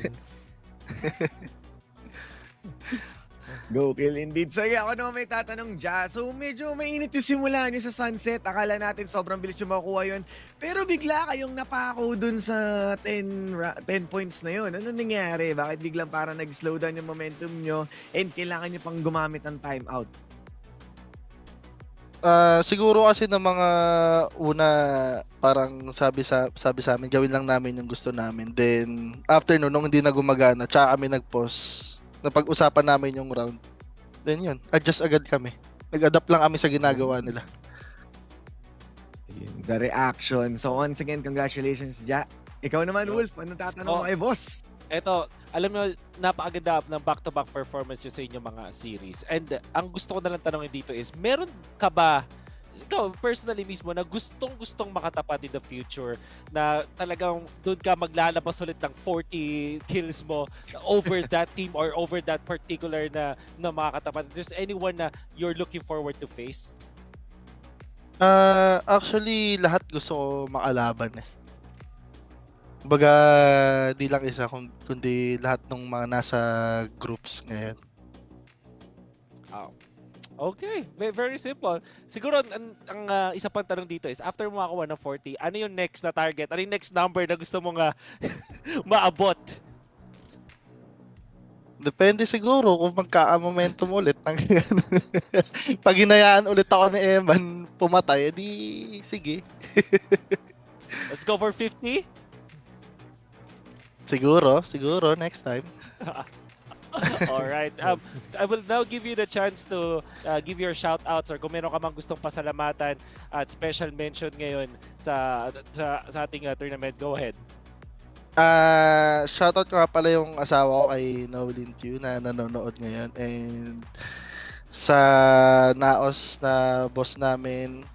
Go kill indeed. So yeah, ako naman may tatanong dyan. So medyo mainit yung simula nyo sa sunset. Akala natin sobrang bilis yung makukuha yun. Pero bigla kayong napako dun sa 10 points na yun. Ano nangyari? Bakit biglang parang nag-slow down yung momentum nyo and kailangan nyo pang gumamit ng timeout? Siguro kasi ng mga una parang sabi sa amin gawin lang namin yung gusto namin. Then after nung hindi na gumagana, tsaka kami nag-pause. Napag-usapan namin yung round. Then yun, adjust agad kami. Nag-adapt lang kami sa ginagawa nila. Yun, the reaction. So once again, congratulations, Ja. Ikaw naman, Wolf. Anong tatanong mo kay boss? Eto, alam mo, napakaganda ng back-to-back performance yun sa inyong mga series. And ang gusto ko na lang tanongin dito is, meron ka ba, ikaw personally mismo, na gustong-gustong makatapat in the future na talagang doon ka maglalabas ulit ng 40 kills mo over that team or over that particular na makakatapat? Is there anyone na you're looking forward to face? Actually, lahat gusto ko makalaban eh. Kumbaga, di lang isa, kundi lahat ng mga nasa groups ngayon. Okay, very simple. Siguro, ang isa pang tanong dito is, after mo makakuha ng 40, ano yung next na target? Ano yung next number na gusto mong maabot? Depende siguro kung magka-momentum ulit. Pag hinayaan ulit ako ni Eman pumatay, edi sige. Let's go for 50? Siguro, next time. Alright. I will now give you the chance to give your shout-outs or kung meron ka mang gustong pasalamatan at special mention ngayon sa ating tournament. Go ahead. Shoutout ko nga pala yung asawa ko kay Nolin Q na nanonood ngayon. And sa Naos na boss namin,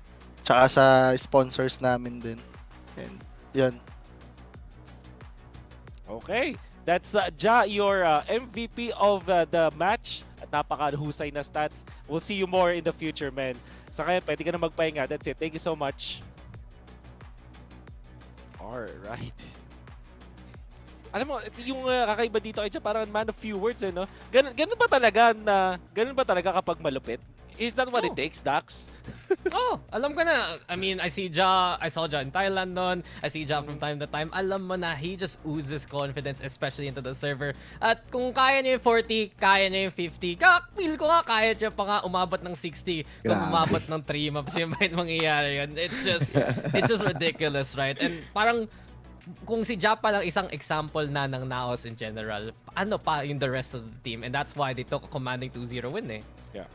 tsaka sa sponsors namin din. And yun. Okay. That's Ja, your MVP of the match. At napaka-husay na stats. We'll see you more in the future, man. Sa kaya, pwede ka na magpahinga. That's it. Thank you so much. Alright. Alam mo, yung kakaiba dito ay parang man of few words, no? Ganun ba talaga kapag malupit? Is that what it takes, Dax? Alam ko na. I mean, I saw Ja in Thailand nun. I see Ja from time to time. Alam mo na, he just oozes confidence, especially into the server. At kung kaya niya yung 40, kaya niya yung 50, feel ko nga kaya niya pa nga umabot ng 60. Kung umabot ng 3 maps, yung might mangyayari yun. It's just ridiculous, right? And parang, kung si Ja pa lang isang example na ng Naos in general, ano pa yung the rest of the team? And that's why they took a commanding 2-0 win eh. Yeah.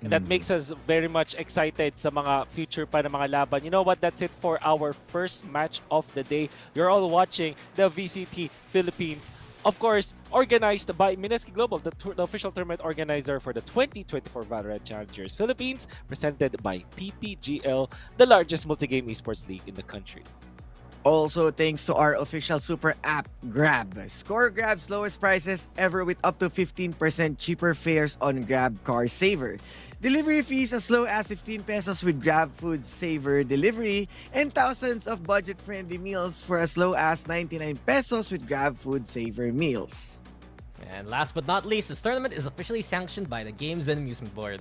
And that makes us very much excited sa mga future pa ng mga laban. You know what? That's it for our first match of the day. You're all watching the VCT Philippines. Of course, organized by Mineski Global, the official tournament organizer for the 2024 VALORANT Challengers Philippines, presented by PPGL, the largest multi-game esports league in the country. Also, thanks to our official super app, Grab. Score Grab's lowest prices ever with up to 15% cheaper fares on Grab Car Saver. Delivery fees as low as 15 pesos with Grab Food Saver delivery, and thousands of budget-friendly meals for as low as 99 pesos with Grab Food Saver meals. And last but not least, this tournament is officially sanctioned by the Games and Amusement Board.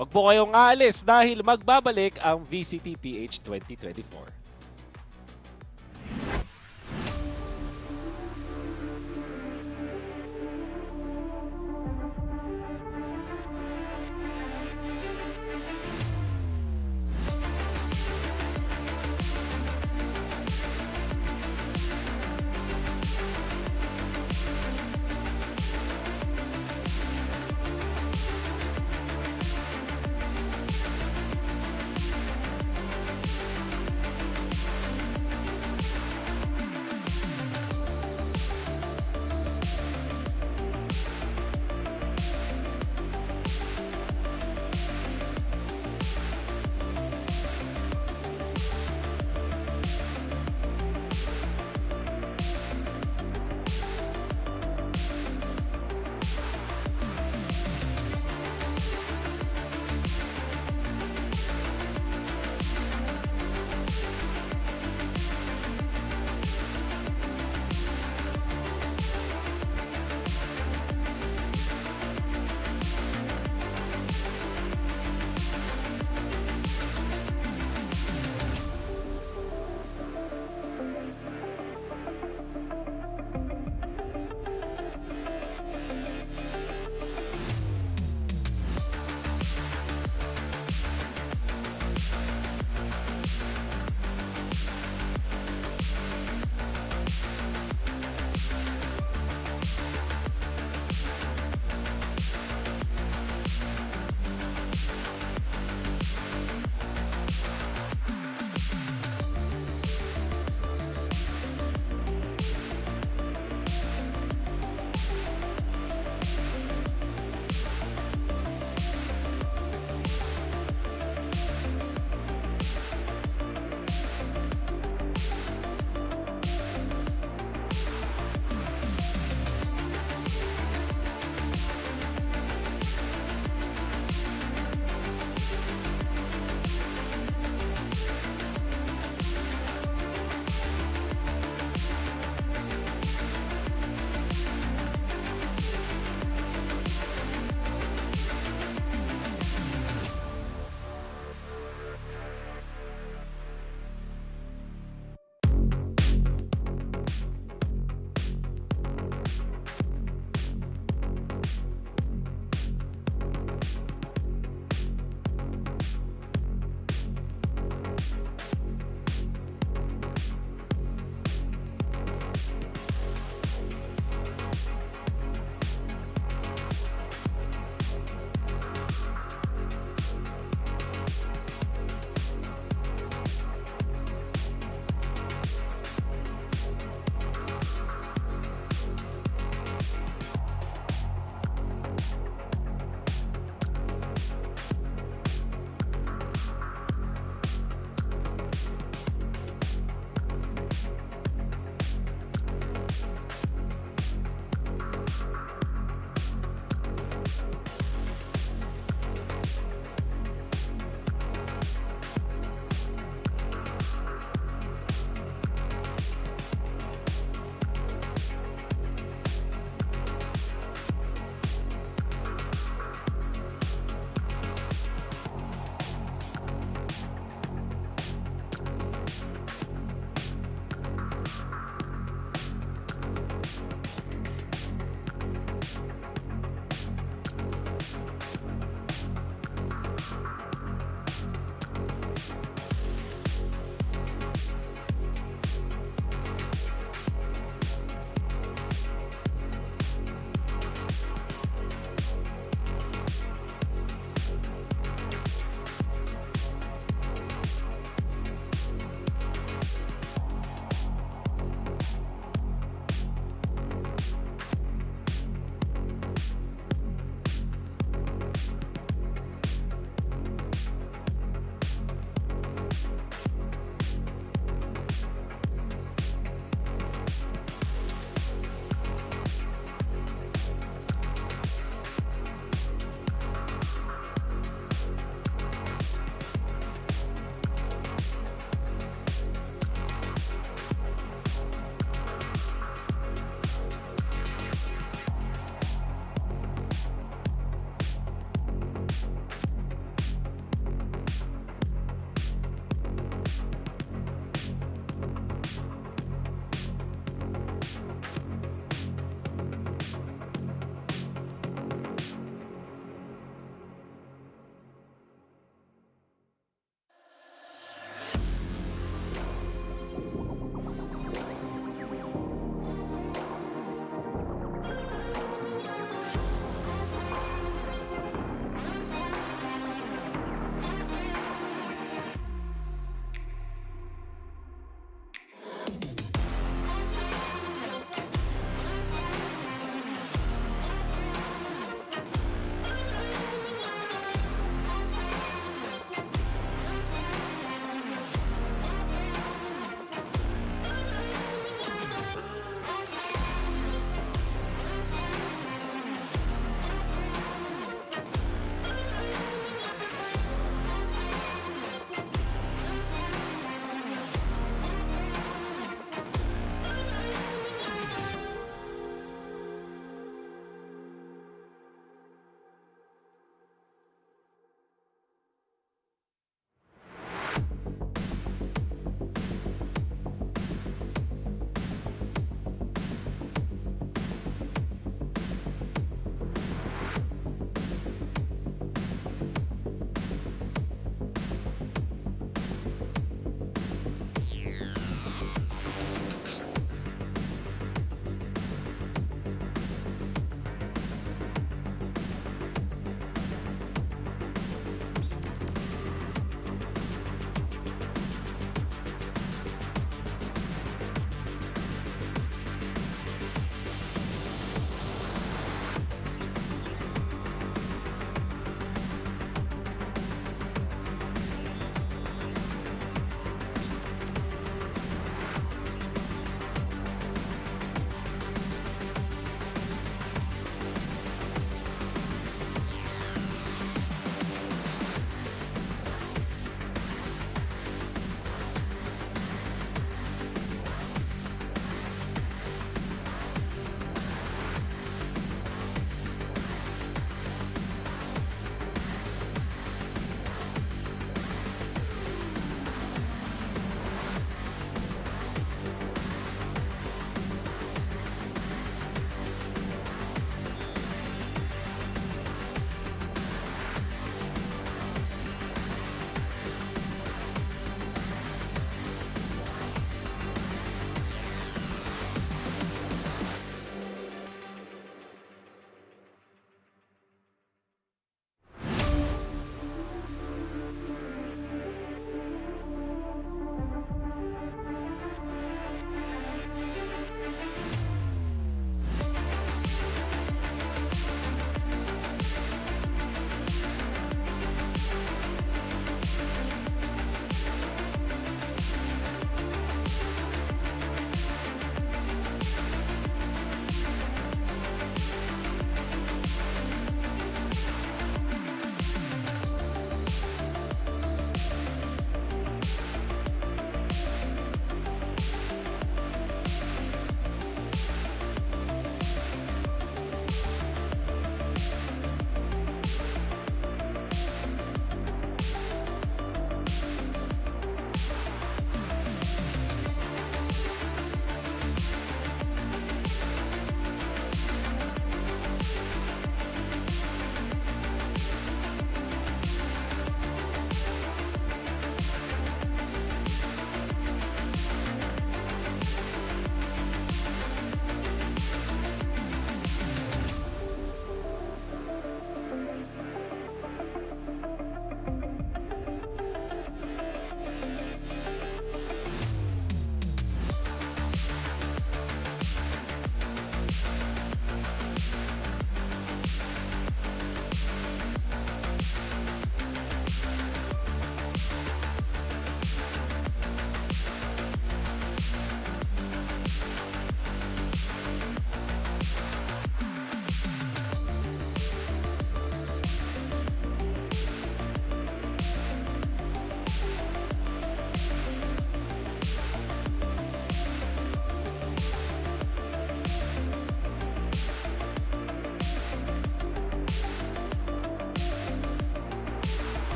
Huwag po kayong aalis dahil magbabalik ang VCT PH 2024.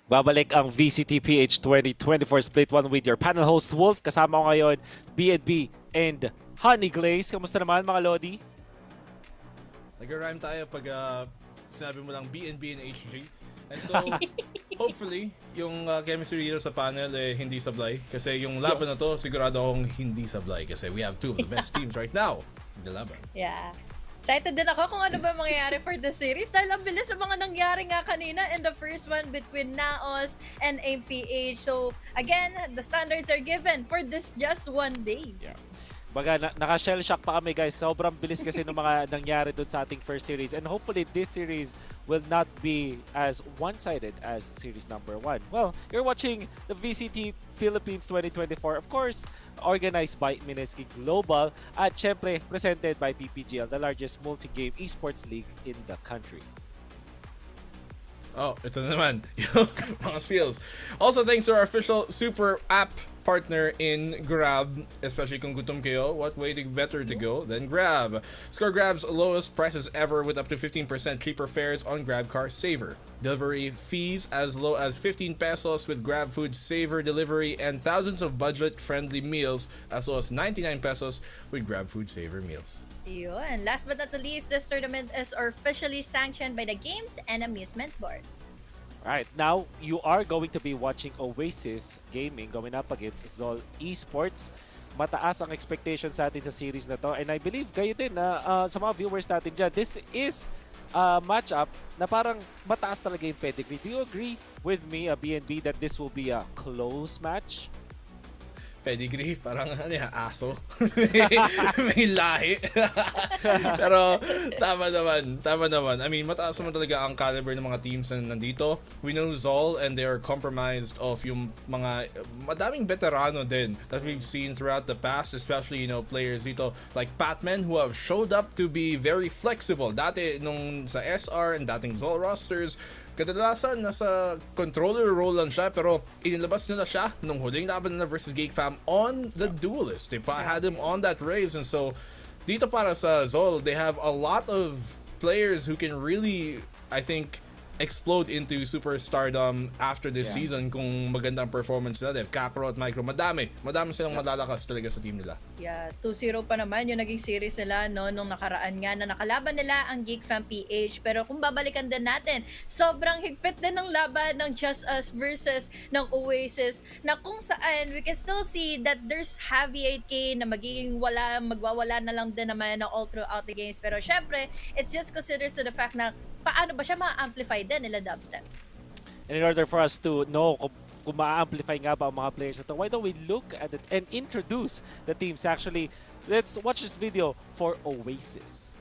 Babalik ang VCTPH 2024 Split 1 with your panel host Wolf. Kasama ko ngayon, BNB and Honey Glaze. Kamusta naman mga Lodi? Nag-rhyme tayo pag sinabi mo lang BNB and HG. And so, hopefully, yung chemistry dito sa panel hindi sablay. Kasi yung laban na to, sigurado akong hindi sablay. Kasi we have two of the best teams right now in the laban. Yeah. Excited din ako kung ano ba mangyayari for the series dahil ang bilis sa mga nangyari nga kanina in the first one between Naos and APH. So, again, the standards are given for this just one day. Yeah. Baga, naka-shell shock pa kami guys. Sobrang bilis kasi ng mga nangyari dun sa ating first series. And hopefully, this series will not be as one-sided as series number 1. Well, you're watching the VCT Philippines 2024. Of course, organized by Mineski Global at syempre presented by PPGL, the largest multi-game esports league in the country. Oh, ito na naman. Yung mga spills. Also, thanks to our official super app partner in Grab, especially kung gutom kayo, what way better to go than Grab? Score Grab's lowest prices ever with up to 15% cheaper fares on Grab Car Saver. Delivery fees as low as 15 pesos with Grab Food Saver delivery and thousands of budget-friendly meals as low as 99 pesos with Grab Food Saver meals. Yun. Last but not the least, this tournament is officially sanctioned by the Games and Amusement Board. Right, now you are going to be watching Oasis Gaming going up against Zol Esports. Mataas ang expectations natin sa series na to and I believe kayo din na sa mga viewers natin dyan, this is a matchup na parang mataas talaga yung pedigree. Do you agree with me, BNB, that this will be a close match? Pedigree, parang ano yan, aso. may lahi. Pero tama naman. I mean, mataas naman talaga ang caliber ng mga teams na nandito. We know Zol and they are compromised of yung mga madaming veterano din that we've seen throughout the past, especially, players dito like Patman who have showed up to be very flexible. Dati nung sa SR and dating Zol rosters, kadalasan nasa controller role lang siya pero inilabas nila siya nung huling laban nila versus GEEK fam on the duelist. They had him on that race and so dito para sa Zol, they have a lot of players who can really, I think, explode into superstardom after this season kung magandang performance nila. They have Kakarot, Micro, madami silang malalakas talaga sa team nila. Yeah, 2-0 pa naman yung naging series nila nung nakaraan nga na nakalaban nila ang Geek Fam PH. Pero kung babalikan din natin, sobrang higpit din ng laban ng Just Us versus ng Oasis na kung saan we can still see that there's heavy 8K na magwawala na lang din naman na all throughout the games. Pero syempre, it's just considered to the fact na paano ba siya ma-amplify din nila Dubstep? And in order for us to know kung ma-amplify nga ba ang mga players na to, why don't we look at it and introduce the teams? Actually, let's watch this video for Oasis.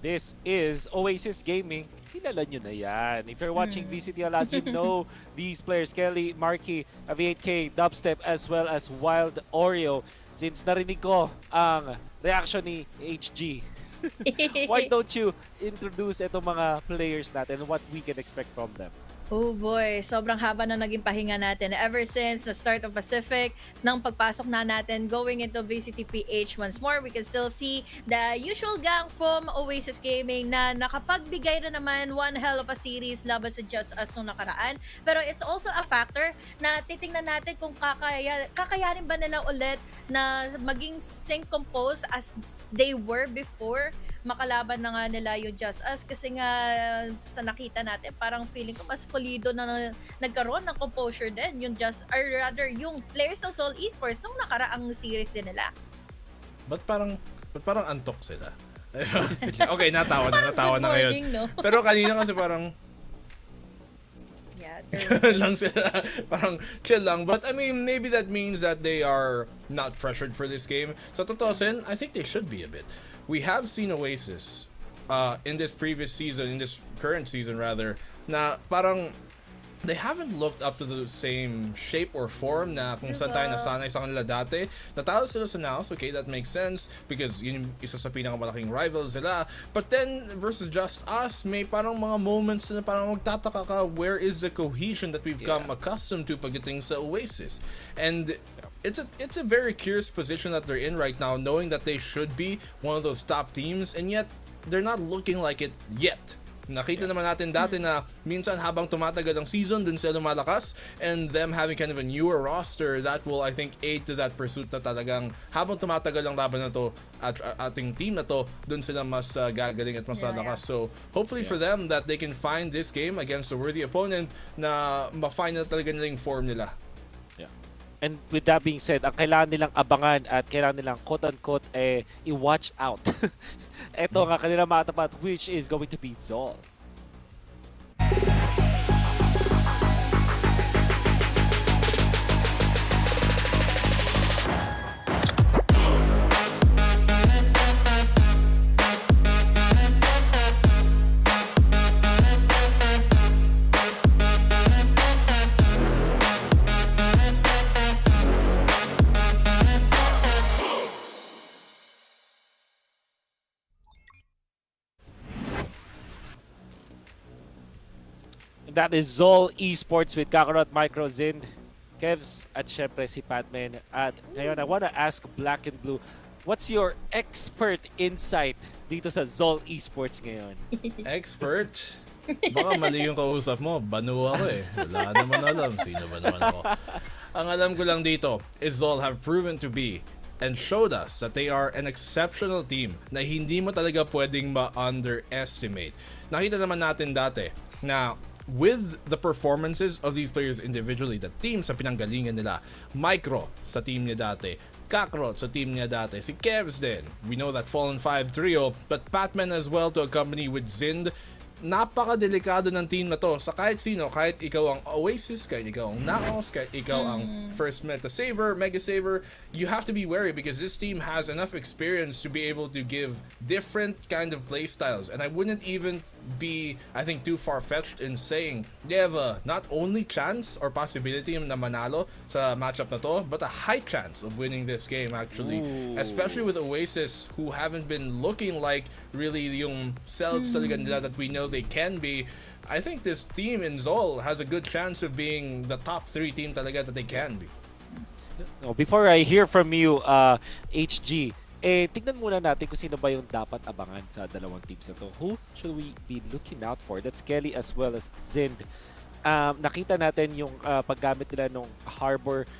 This is Oasis Gaming. Kilala nyo na yan. If you're watching VCT a lot, you know these players. Kelly, Marky, V8K, Dubstep, as well as Wild Oreo. Since narinig ko ang reaction ni HG, why don't you introduce itong mga players natin and what we can expect from them? Oh boy, sobrang haba na naging pahinga natin. Ever since the start of Pacific, nang pagpasok na natin going into VCTPH once more, we can still see the usual gang from Oasis Gaming na nakapagbigay na naman one hell of a series laban sa Just Us nung nakaraan. Pero it's also a factor na titingnan natin kung kakayanin ba nila ulit na maging sync compose as they were before makalaban na nga nila yung Just Us kasi nga sa nakita natin parang feeling ko mas pulido na nagkaroon ng composure din yung yung players ng Zol Esports nung nakaraang series din nila. Ba't parang antok sila? Okay, natawa na ngayon. No? Pero kanina kasi parang lang sila, parang chill lang. But I mean, maybe that means that they are not pressured for this game. So totosin, I think they should be a bit. We have seen Oasis in this previous season, in this current season rather, na parang they haven't looked up to the same shape or form na kung saan tayo nasanay sa kanila dati. Natalo sila sa Naos, okay, that makes sense because yun yung isa sa pinakamalaking rivals sila. But then, versus Just Us, may parang mga moments na parang magtataka ka, where is the cohesion that we've come accustomed to pagdating sa Oasis? And it's a very curious position that they're in right now, knowing that they should be one of those top teams, and yet, they're not looking like it yet. Nakita naman natin dati na minsan habang tumatagal ang season, dun sila lumalakas, and them having kind of a newer roster, that will, I think, aid to that pursuit na talagang habang tumatagal ang laban na to at ating team na to, dun sila mas gagaling at mas lalakas. So, hopefully for them that they can find this game against a worthy opponent na ma-find na talaga nila yung form nila. And with that being said, ang kailangan nilang abangan at kailangan nilang quote-unquote i-watch out. Ito nga kanilang matapat, which is going to be Zol. That is Zol Esports with Kakarot, Micro, Zind, Kevs, at syempre si Patman. At ngayon, I wanna ask Black and Blue, what's your expert insight dito sa Zol Esports ngayon? Expert? Baka mali yung kausap mo. Banu ako eh. Wala naman alam. Sino ba naman ako? Ang alam ko lang dito is Zol have proven to be and showed us that they are an exceptional team na hindi mo talaga pwedeng ma-underestimate. Nakita naman natin dati na with the performances of these players individually, the team sa pinanggalingan nila, Micro sa team niya dati, Kakarot sa team niya dati, si Kevs din, we know that Fallen 5 trio, but Patman as well to accompany with Zind. Napaka-delikado ng team na to sa kahit sino, kahit ikaw ang Oasis, kahit ikaw ang Naos, kahit ikaw ang first meta saver, mega saver, you have to be wary because this team has enough experience to be able to give different kind of play styles. And I wouldn't even be, I think, too far-fetched in saying they have a not only chance or possibility na manalo sa matchup na to, but a high chance of winning this game actually. Ooh. Especially with Oasis, who haven't been looking like really yung selves talaga nila that we know they can be. I think this team in Zol has a good chance of being the top 3 team talaga that they can be. Before I hear from you, HG, tignan muna natin kung sino ba yung dapat abangan sa dalawang teams na to. Who should we be looking out for? That's Kelly as well as Zind. Nakita natin yung paggamit nila nung Harbor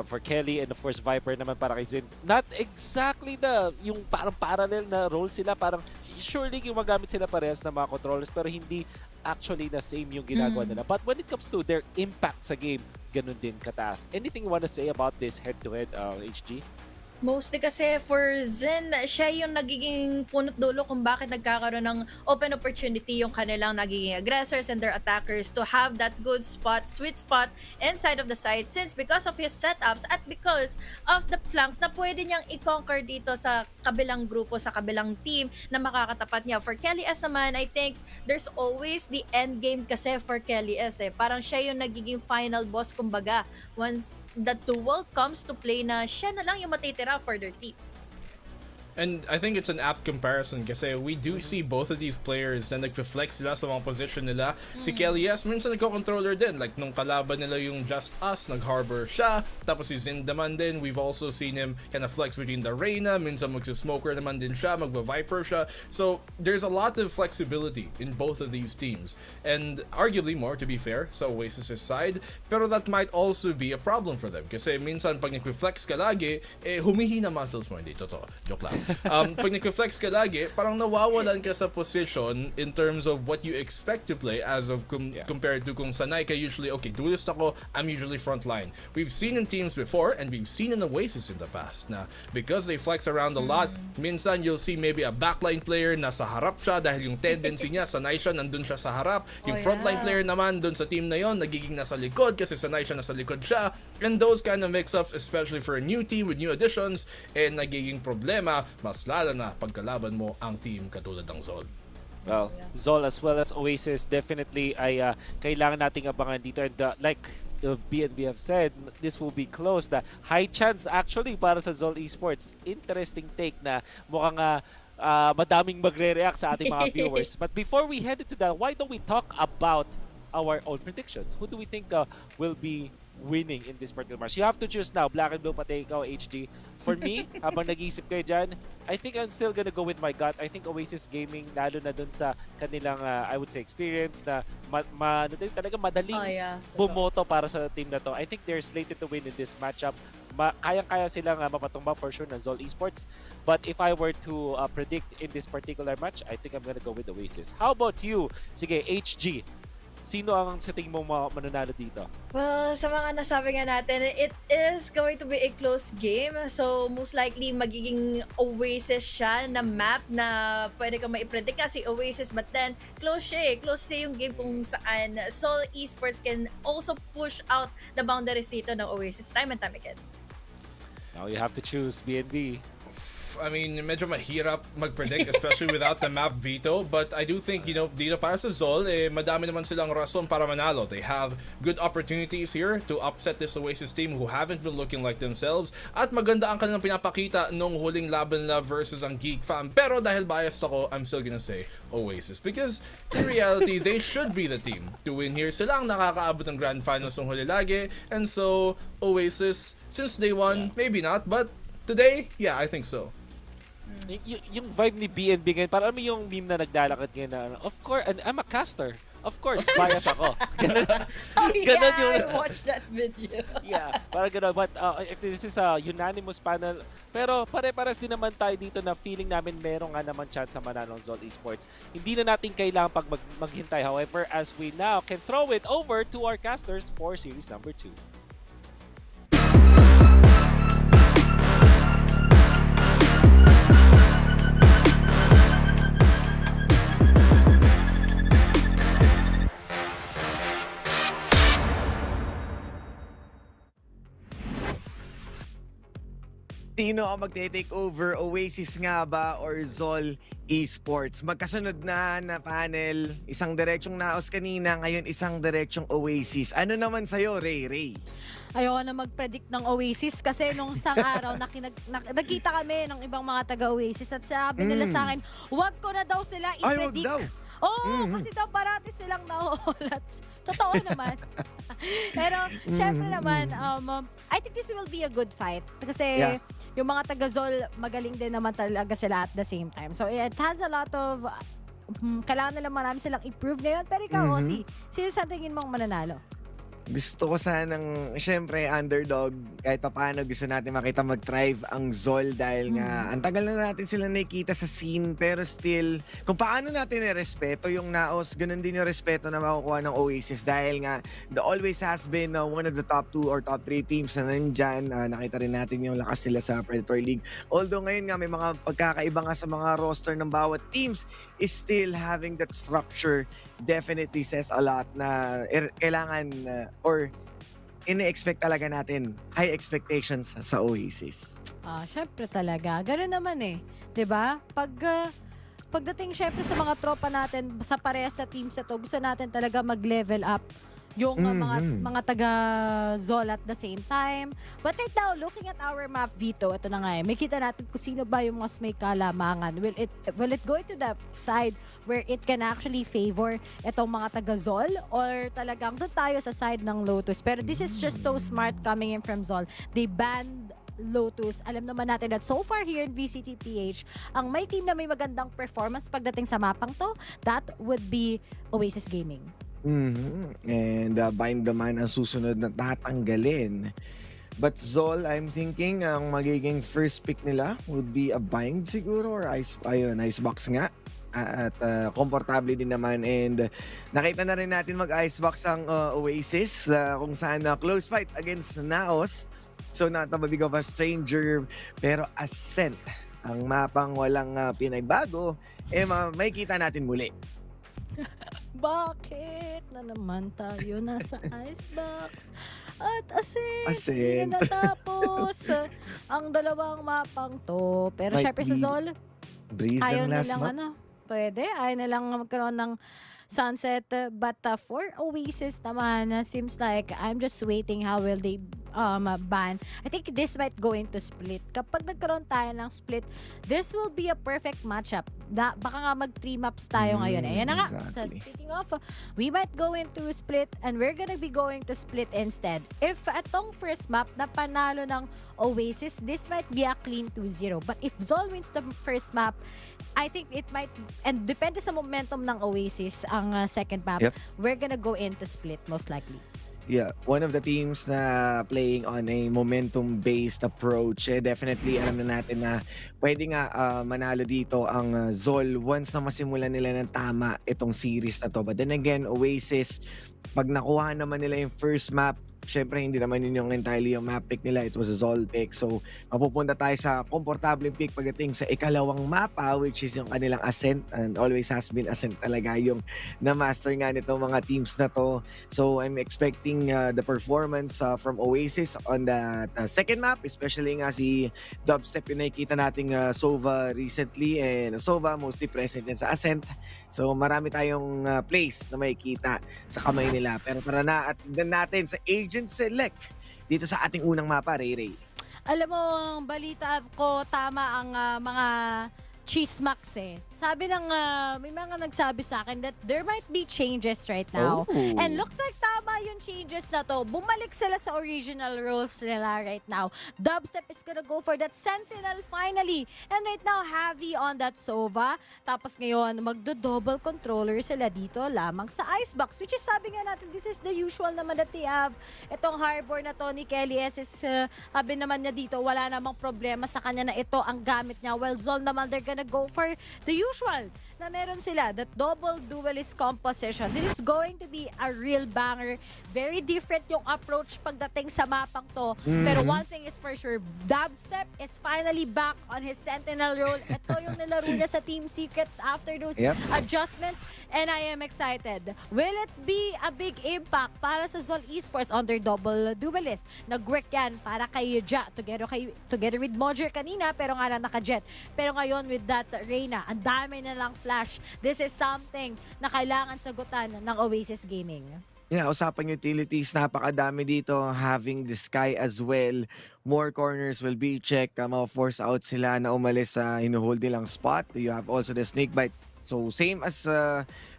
for Kelly and of course Viper naman para kay Zind. Not exactly yung parang parallel na role sila. Parang surely yung magamit sila parehas na mga controllers pero hindi actually na same yung ginagawa nila. But when it comes to their impact sa game, ganun din kataas. Anything you wanna say about this head-to-head, HG? Mostly kasi for Zen, siya yung nagiging punot dulo kung bakit nagkakaroon ng open opportunity yung kanilang nagiging aggressors and their attackers to have that good spot, sweet spot inside of the site since because of his setups at because of the flanks na pwede niyang i-conquer dito sa kabilang grupo, sa kabilang team na makakatapat niya. For Kelly S naman, I think there's always the end game kasi for Kelly S eh. Parang siya yung nagiging final boss kumbaga. Once the duel comes to play na siya na lang yung matitira for their team. And I think it's an apt comparison kasi we do see both of these players na nagfe-flex sila sa mga position nila. Si Kelly, yes, minsan nagko-controller din. Like nung kalaban nila yung Just Us, nag-harbor siya. Tapos si Zind naman din, we've also seen him kind of flex between the Reyna. Minsan magsa-smoker naman din siya, magva-viper siya. So there's a lot of flexibility in both of these teams. And arguably more, to be fair, sa Oasis' side. Pero that might also be a problem for them. Kasi minsan pag nag-flex ka lagi, humihina muscles mo. Hindi, totoo. Joke lang. Pag nag-flex ka lagi, parang nawawalan ka sa position in terms of what you expect to play as of compared to kung sanay ka usually, okay, duelist ako, I'm usually frontline. We've seen in teams before and we've seen in Oasis in the past na because they flex around a lot, minsan you'll see maybe a backline player nasa harap siya dahil yung tendency niya, sanay siya, nandun siya sa harap. Yung frontline player naman dun sa team na yon nagiging nasa likod kasi sanay siya, nasa likod siya. And those kind of mix-ups, especially for a new team with new additions, nagiging problema mas lalo na pagkalaban mo ang team katulad ng Zol. Well, Zol as well as Oasis definitely ay kailangan nating abangan dito, and like BNB have said, this will be close. The high chance actually para sa Zol Esports. Interesting take na mukhang madaming magre-react sa ating mga viewers. But before we head into that, why don't we talk about our own predictions? Who do we think will be winning in this particular match? You have to choose now, Black and Blue, pati ikaw, HG. For me, habang nag-iisip kayo dyan, I think I'm still gonna go with my gut. I think Oasis Gaming, lalo na dun sa kanilang, I would say, experience na talaga madaling bumoto para sa team na to. I think they're slated to win in this matchup. Kayang-kaya silang mapatumba for sure na Zol Esports. But if I were to predict in this particular match, I think I'm gonna go with Oasis. How about you? Sige, HG. Sino ang sa tingin mo mananalo dito? Well, sa mga nasabi nga natin, it is going to be a close game. So, most likely, magiging Oasis siya na map na pwede kang maipredict kasi Oasis. But then, close siya eh. Close siya yung game kung saan Zol Esports can also push out the boundaries dito ng Oasis time and time again. Now you have to choose BNB. I mean, medyo mahirap mag-predict, especially without the map veto. But I do think, you know, dito para sa Zol, madami naman silang rason para manalo. They have good opportunities here to upset this Oasis team who haven't been looking like themselves. At maganda ang kanilang pinapakita nung huling laban na versus ang GEEK fam. Pero dahil biased ako, I'm still gonna say Oasis. Because in reality, they should be the team to win here. Sila ang nakakaabot ng Grand Finals ng huli lagi. And so, Oasis, since day one, maybe not. But today, yeah, I think so. Yung vibe ni BNB ngayon, parang yung meme na naglalakad ngayon na, of course, and I'm a caster. Of course, bias ako. Ganun, ganun yung, I watched that video. yeah, parang ganun. But this is a unanimous panel. Pero pare-pares din naman tayo dito na feeling namin meron nga naman chance sa manalo ng Zol Esports. Hindi na natin kailangan maghintay. However, as we now can throw it over to our casters for series number 2. Sino ang magte-take over? Oasis nga ba or Zol Esports? Magkasunod na panel. Isang direksyong Naos kanina, ngayon isang direksyong Oasis. Ano naman sa'yo, Ray? Ayoko na mag-predict ng Oasis kasi nung isang araw nagkita kami ng ibang mga taga-Oasis at sabi nila sa akin, wag ko na daw sila i-predict. Ay, wag daw. Oo, kasi daw parati silang nahuhulat. Totoo naman. Pero, syempre naman, I think this will be a good fight. Kasi yung mga taga-Zol, magaling din naman talaga sila at the same time. So, it has a lot of, kailangan nila marami silang improve ngayon. Pero ikaw, Ozzy, sino sa tingin mong mananalo? Gusto ko sanang, syempre, underdog. Kahit pa paano, gusto natin makita mag-thrive ang Zol dahil nga, ang tagal na natin sila nakikita sa scene. Pero still, kung paano natin i-respeto yung Naos, ganun din yung respeto na makukuha ng Oasis. Dahil nga, the always has been one of the top 2 or top 3 teams na nandyan. Nakita rin natin yung lakas nila sa Predator League. Although ngayon nga, may mga pagkakaiba nga sa mga roster ng bawat teams, is still having that structure definitely says a lot na kailangan or ini-expect talaga natin high expectations sa Oasis. Syempre talaga. Ganun naman eh. 'Di ba? Pagdating syempre sa mga tropa natin sa parehas sa teams na to, gusto natin talaga mag-level up yung mga taga-Zol at the same time. But right now, looking at our map, Vito, ito na nga eh, may kita natin kung sino ba yung mas may kalamangan. Will it go to the side where it can actually favor itong mga taga-Zol or talagang doon tayo sa side ng Lotus? Pero this is just so smart coming in from Zol. They banned Lotus. Alam naman natin that so far here in VCTPH, ang may team na may magandang performance pagdating sa mapang to, that would be Oasis Gaming. And Bind naman ang susunod na tatanggalin. But Zol, I'm thinking ang magiging first pick nila would be a Bind siguro or Icebox nga. At komportable din naman, and nakita na rin natin mag-Icebox ang Oasis kung saan close fight against Naos. So not a big of a stranger, pero Ascent ang mapang walang pinagbago, may kita natin muli. Bakit na naman tayo nasa Icebox at Ascent? Ascent. Hindi natapos ang dalawang mapang to. Pero syempre sa Zol, Breeze ayaw ang last nilang map. pwede. Ayaw na lang magkaroon ng sunset. But for Oasis naman, seems like I'm just waiting how will they ban. I think this might go into split. Kapag nagkaroon tayo ng split, this will be a perfect matchup. Baka nga mag 3 maps tayo ngayon. Ayan na nga. So speaking of, we might go into split and we're gonna be going to split instead. If atong first map na panalo ng Oasis, this might be a clean 2-0. But if Zol wins the first map, I think it might, and depende sa momentum ng Oasis, ang second map, we're gonna go into split most likely. Yeah, one of the teams na playing on a momentum-based approach, definitely alam na natin na pwede nga manalo dito ang Zol once na masimulan nila ng tama itong series na to. But then again, Oasis, pag nakuha naman nila yung first map, syempre hindi naman yun yung entirely yung map pick nila. It was a Zol pick. So, mapupunta tayo sa komportableng pick pagdating sa ikalawang mapa, which is yung kanilang Ascent, and always has been Ascent talaga yung na-master nga nito mga teams na to. So, I'm expecting the performance from Oasis on the second map, especially nga si Dubstep yung nakikita nating Sova recently, and Sova mostly present din sa Ascent. So, marami tayong plays na makikita sa kamay nila. Pero tara na at tignan natin sa Agent Select dito sa ating unang mapa, Ray Ray. Alam mo, ang balita ko, tama ang mga chismax eh. Sabi ng, may mga nagsabi sa akin that there might be changes right now. Oh. And looks like tama yung changes na to. Bumalik sila sa original roles nila right now. Dubstep is gonna go for that Sentinel finally. And right now, heavy on that Sova. Tapos ngayon, magdo-double controller sila dito lamang sa Icebox. Which is sabi nga natin, this is the usual naman that they have. Itong harbor na to ni Kelly S is, sabi naman niya dito, wala namang problema sa kanya na ito ang gamit niya. Well, Zol naman, they're gonna go for the usual na meron sila, that double duelist composition. This is going to be a real banger. Very different yung approach pagdating sa mapang to. Pero one thing is for sure, Dubstep is finally back on his Sentinel role. Ito yung nilaro niya sa Team Secret after those adjustments, and I am excited. Will it be a big impact para sa Zol Esports on their double duelist? Nag-work yan para kay Ja, together with Mojer kanina, pero nga lang naka-jet. Pero ngayon with that Reyna, ang dami na lang flash. This is something na kailangan sagutan ng Oasis Gaming. Yeah, usapang utilities, napakadami dito, having the Sky as well. More corners will be checked. Ma-force out sila na umalis sa hinuhold nilang spot. You have also the Snakebite. So same as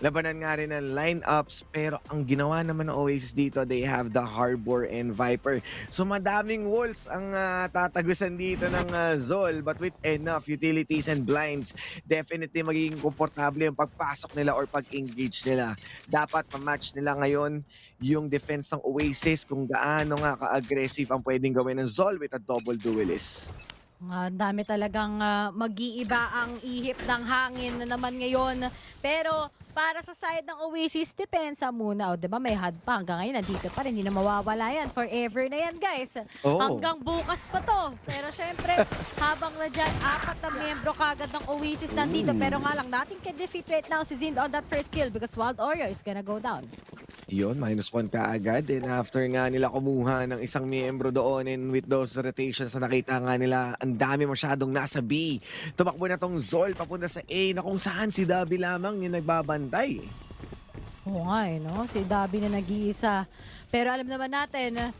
labanan nga rin ng lineups, pero ang ginawa naman ng Oasis dito, they have the Harbor and Viper. So madaming walls ang tatagusan dito ng Zol, but with enough utilities and blinds, definitely magiging komportable yung pagpasok nila or pag-engage nila. Dapat ma-match nila ngayon yung defense ng Oasis kung gaano nga ka-aggressive ang pwedeng gawin ng Zol with a double duelist. Ang dami talagang mag-iiba ang ihip ng hangin na naman ngayon. Pero para sa side ng Oasis, depensa muna. O, diba may HUD pa. Hanggang ngayon, nandito pa rin. Hindi na mawawala yan. Forever na yan, guys. Hanggang bukas pa to. Pero syempre, habang na dyan, 4 na miyembro kagad ng Oasis nandito. Pero nga lang, natin can defeat right now si Zind on that first kill because Wild Oreo is gonna go down. Yun, -1 ka agad. And after nga nila kumuha ng isang miyembro doon, and with those rotations na nakita nga nila, ang dami masyadong nasa B. Tumakbo na tong Zol papunta sa A na kung saan si Dabi lamang yung nagbabantay. Oo nga no? Si Dabi na nag-iisa. Pero alam naman natin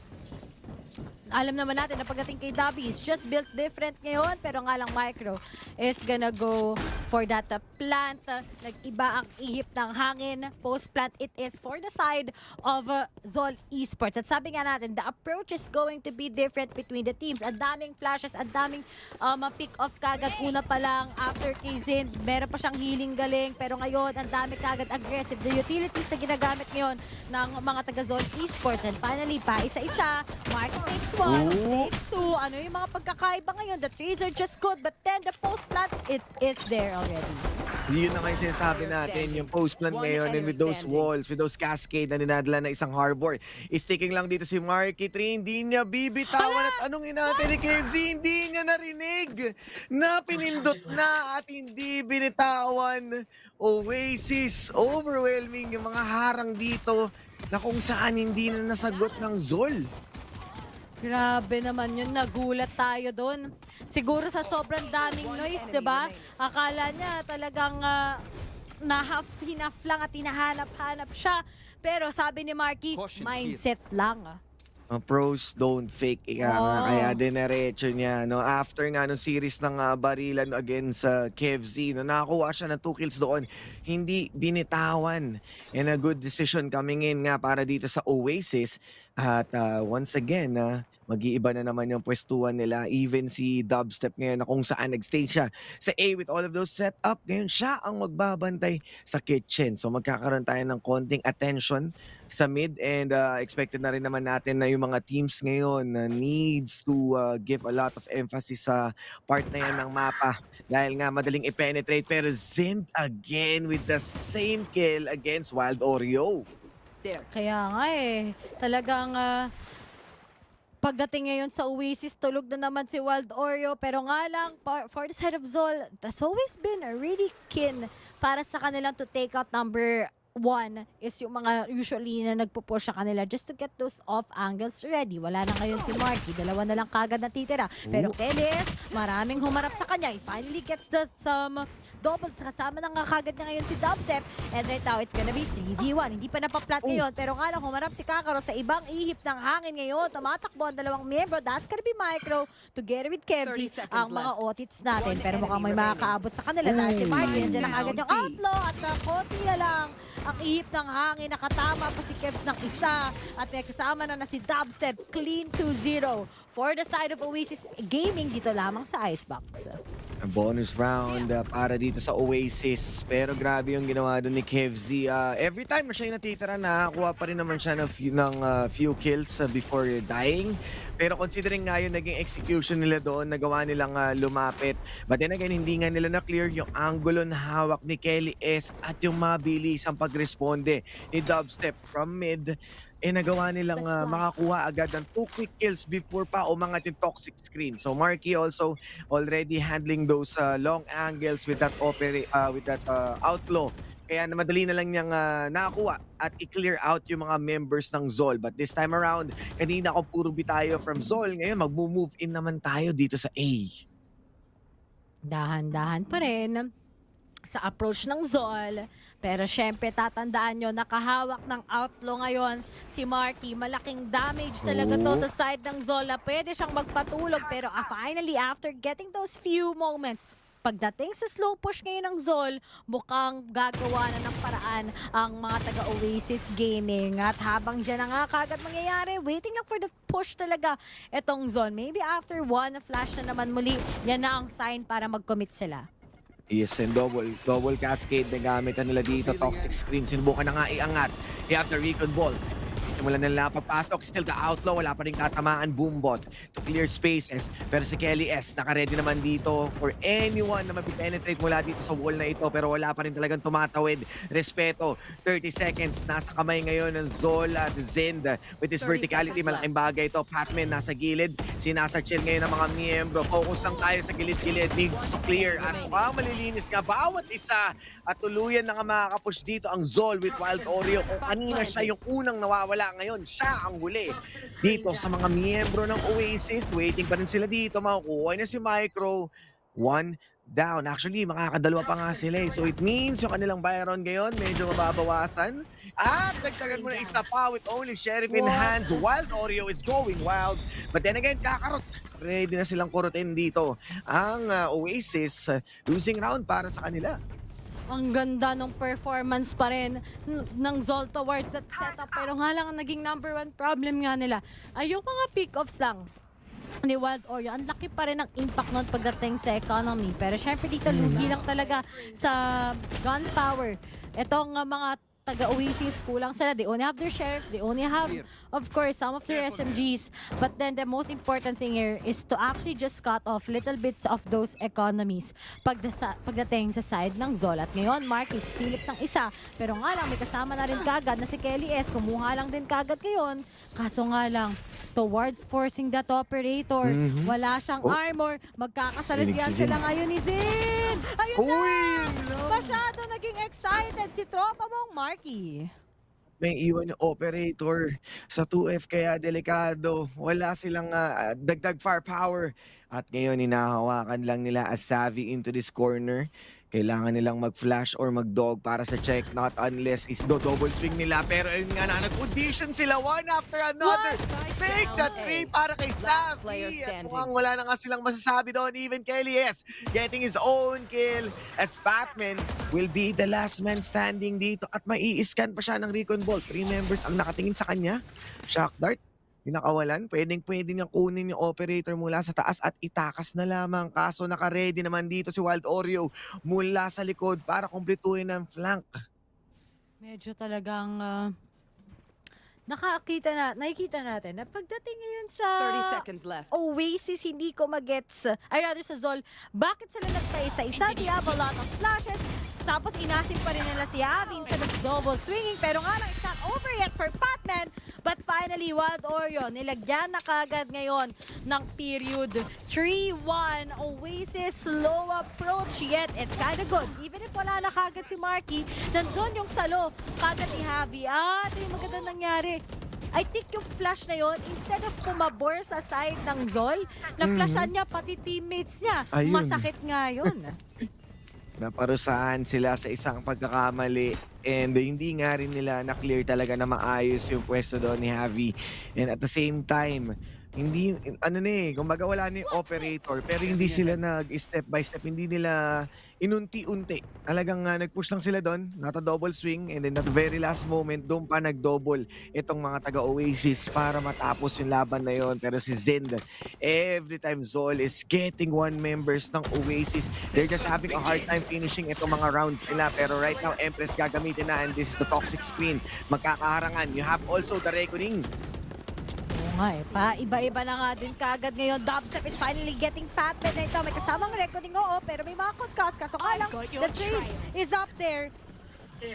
na pagdating kay Dabi is just built different ngayon, pero nga lang Micro is gonna go for that plant. Nag-iba ang ihip ng hangin. Post-plant, it is for the side of Zol Esports. At sabi nga natin, the approach is going to be different between the teams. Ang daming flashes, ang daming pick off kagad. Una pa lang, after kay Zin, meron pa siyang healing galing, pero ngayon, ang dami kagad aggressive. The utilities na ginagamit ngayon ng mga taga-Zol Esports. And finally, pa isa-isa, Micro takes 1, takes 2. Ano yung mga pagkakaiba ngayon? The trees are just good, but then the post-plant, it is there already. Yun na nga yung sinasabi natin, yung post-plant ngayon, and with those walls, with those cascade na ninadala na isang harbor. Sticking lang dito si Marky 3, hindi niya bibitawan. At anong inatin ni KFC, hindi niya narinig na pinindot na at hindi binitawan. Oasis, overwhelming yung mga harang dito na kung saan hindi na nasagot ng Zol. Grabe naman yun, nagulat tayo doon. Siguro sa sobrang daming noise, 'di ba? Akala niya talagang hinaf lang at hinahanap-hanap siya. Pero sabi ni Marky, mindset lang. Pros don't fake, ika nga. Kaya dinerecho niya. No? After nga nung series ng barilan against Kev Z, no? Nakakuha siya ng 2 kills doon. Hindi binitawan. And a good decision coming in nga para dito sa Oasis. At once again, mag-iiba na naman yung pwestuhan nila. Even si Dubstep ngayon na kung saan nag-stay siya sa A with all of those setup. Ngayon siya ang magbabantay sa kitchen. So magkakaroon tayo ng konting attention sa mid and expected na rin naman natin na yung mga teams ngayon needs to give a lot of emphasis sa part na yan ng mapa dahil nga madaling i-penetrate. Pero Zend again with the same kill against Wild Oreo. Kaya nga talagang pagdating ngayon sa Oasis, tulog na naman si Wild Oreo. Pero nga lang, for the side of Zol, that's always been really keen para sa kanilang to take out number 1 is yung mga usually na nagpo-push sa kanila just to get those off angles ready. Wala na ngayon si Marky. Dalawa na lang kagad natitira. Pero Kelis, maraming humarap sa kanya. He finally gets some double. Kasama na nga kagad na ngayon si Dubstep. And right now, it's gonna be 3v1. Hindi pa napaplat ngayon. Pero nga lang, humarap si Kakaro sa ibang ihip ng hangin ngayon. Tumatakbo ang dalawang miyembro. That's gonna be Micro together with Kevzi, ang mga otits natin. Pero mukhang may makakaabot sa kanila. Dahil si Marky, nandiyan na kagad yung outlaw. At konti na lang ang ihip ng hangin. Nakatama pa si Kevz ng isa. At may kasama na si Dubstep. Clean 2-0 for the side of Oasis Gaming dito lamang sa Icebox. A bonus round para dito sa Oasis. Pero grabe yung ginawa doon ni Kevzi. Every time na siya yung natitira, nakakuha pa rin naman siya ng few kills before dying. Pero considering nga yung naging execution nila doon, nagawa nilang lumapit. But then again, hindi nga nila na-clear yung angulo na hawak ni Kelly S at yung mabilis ang pagresponde ni Dubstep from mid. Nagawa nilang makakuha agad ng 2 quick kills before pa umangat yung toxic screen. So Marky also already handling those long angles with that outlaw. Kaya madali na lang niyang nakakuha at i-clear out yung mga members ng Zol. But this time around, kanina kung puro tayo from Zol, ngayon mag-move in naman tayo dito sa A. Dahan-dahan pa rin sa approach ng Zol. Pero syempre, tatandaan nyo, nakahawak ng outlaw ngayon si Marky. Malaking damage talaga to sa side ng Zola. Pwede siyang magpatulog. Pero finally, after getting those few moments, pagdating sa slow push ngayon ng Zol, mukhang gagawa na ng paraan ang mga taga-Oasis Gaming. At habang dyan na nga kagad mangyayari, waiting lang for the push talaga itong Zol. Maybe after one flash na naman muli, yan na ang sign para mag-commit sila. Yes, and double cascade na gamit na nila dito. Toxic screen, sinubukan na nga iangat. They have the recon ball. Simulan na nila papasok. Still ka-outlaw. Wala pa rin katamaan. Boombot to clear spaces. Pero si Kelly S, naka-ready naman dito for anyone na mapipenetrate mula dito sa wall na ito. Pero wala pa rin talagang tumatawid. Respeto. 30 seconds. Nasa kamay ngayon ng Zol at Zend. With his verticality, malaking bagay ito. Patman nasa gilid. Sinasarchill ngayon ng mga miyembro. Focus lang tayo sa gilid-gilid. Needs to clear. At malilinis nga bawat isa. At tuluyan na nga makakapush dito ang Zol with Wild Oreo. Kung kanina siya yung unang nawawala, ngayon siya ang huli dito sa mga miyembro ng Oasis. Waiting pa rin sila dito. Makukuha na si Micro. 1 down. Actually, makakadalawa pa nga sila. So it means yung kanilang Byron ngayon medyo mababawasan. At nagtagan mo na isa pa with only Sheriff in hands. Wild Oreo is going wild. But then again, kakarot. Ready na silang kurutin dito. Ang Oasis losing round para sa kanila. Ang ganda ng performance pa rin ng Zol towards that setup. Pero nga lang ang naging number 1 problem nga nila ay yung mga pick-offs lang ni Wild Oreo. Ang laki pa rin ng impact nun pagdating sa economy. Pero syempre dito lugi lang talaga sa gunpower. Itong mga taga-Oasis, kulang sila. They only have their sheriffs. They only have, of course, some of their SMGs. But then the most important thing here is to actually just cut off little bits of those economies pagdating sa side ng Zol. At ngayon, Mark is silip ng isa. Pero nga lang, may kasama na rin kagad na si Kelly S. Kumuha lang din kagad ngayon. Kaso nga lang, towards forcing that operator, wala siyang armor. Magkakasalasiyan sila ngayon ni Zin. Ayun na! Masyado naging excited si tropa mong Marky. May iwan yung operator sa 2F kaya delikado. Wala silang dagdag firepower. At ngayon, hinahawakan lang nila as savvy into this corner. Kailangan nilang mag-flash or mag-dog para sa check, not unless is double swing nila. Pero yun nga na, nag-audition sila one after another. Fake that three para kay Staffy. At mukhang wala na nga silang masasabi doon. Even Kelly is getting his own kill as Batman will be the last man standing dito. At mai-scan pa siya ng Recon Ball. 3 members ang nakatingin sa kanya. Shock Dart. Pinakawalan, pwede niyang kunin yung operator mula sa taas at itakas na lamang. Kaso naka-ready naman dito si Wild Oreo mula sa likod para kumpletuhin ang flank. Medyo talagang nakikita natin na pagdating ngayon sa 30 seconds left. Oasis, hindi ko magets, I rather sa Zol, bakit sila nagpaisa-isa? They have a lot of flashes, tapos inasim pa rin nila si Abby instead of double swinging, pero nga lang, it's not over yet for Patman. But finally, Wild Oreo, nilagyan na kagad ngayon ng period 3-1. Oasis, slow approach, yet it's kinda good. Even if wala na kagad si Marky, nandun yung salo kagad ni Javi. Ito yung magandang nangyari. I think yung flash na yon, instead of pumabor sa side ng Zol, na-flashan niya pati teammates niya. Ayun. Masakit nga yun. Naparusahan sila sa isang pagkakamali and hindi nga rin nila na-clear talaga na maayos yung pwesto doon ni Javi. And at the same time, hindi, kumbaga wala na yung operator pero hindi sila nag-step by step, hindi nila inunti-unti. Talagang nag-push lang sila doon, double swing, and then at the very last moment, doon pa nag-double itong mga taga-Oasis para matapos yung laban na yon. Pero si Zend, every time Zol is getting one members ng Oasis, they're just having a hard time finishing itong mga rounds nila. Pero right now, Empress gagamitin na and this is the toxic screen. Magkakaharangan. You have also the reckoning. Iba-iba na nga din kagad ngayon. Dubstep is finally getting Patman na ito. May kasamang recording, oo, pero may mga podcast. Kaso nga lang, the trade is up there.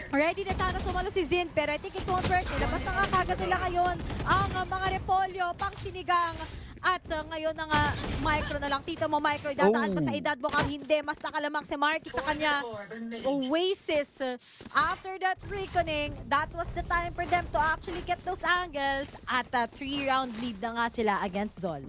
Ready na sana sumalo si Zin, pero I think it won't work. Nilabas na nga kagad nila ngayon ang mga repolyo, pang sinigang. At ngayon na nga, micro na lang. Tito mo, micro, idadaan pa sa edad mo kang hindi. Mas nakalamang si Marky sa kanya. Oasis, after that reckoning, that was the time for them to actually get those angles. At 3-round lead na nga sila against Zol.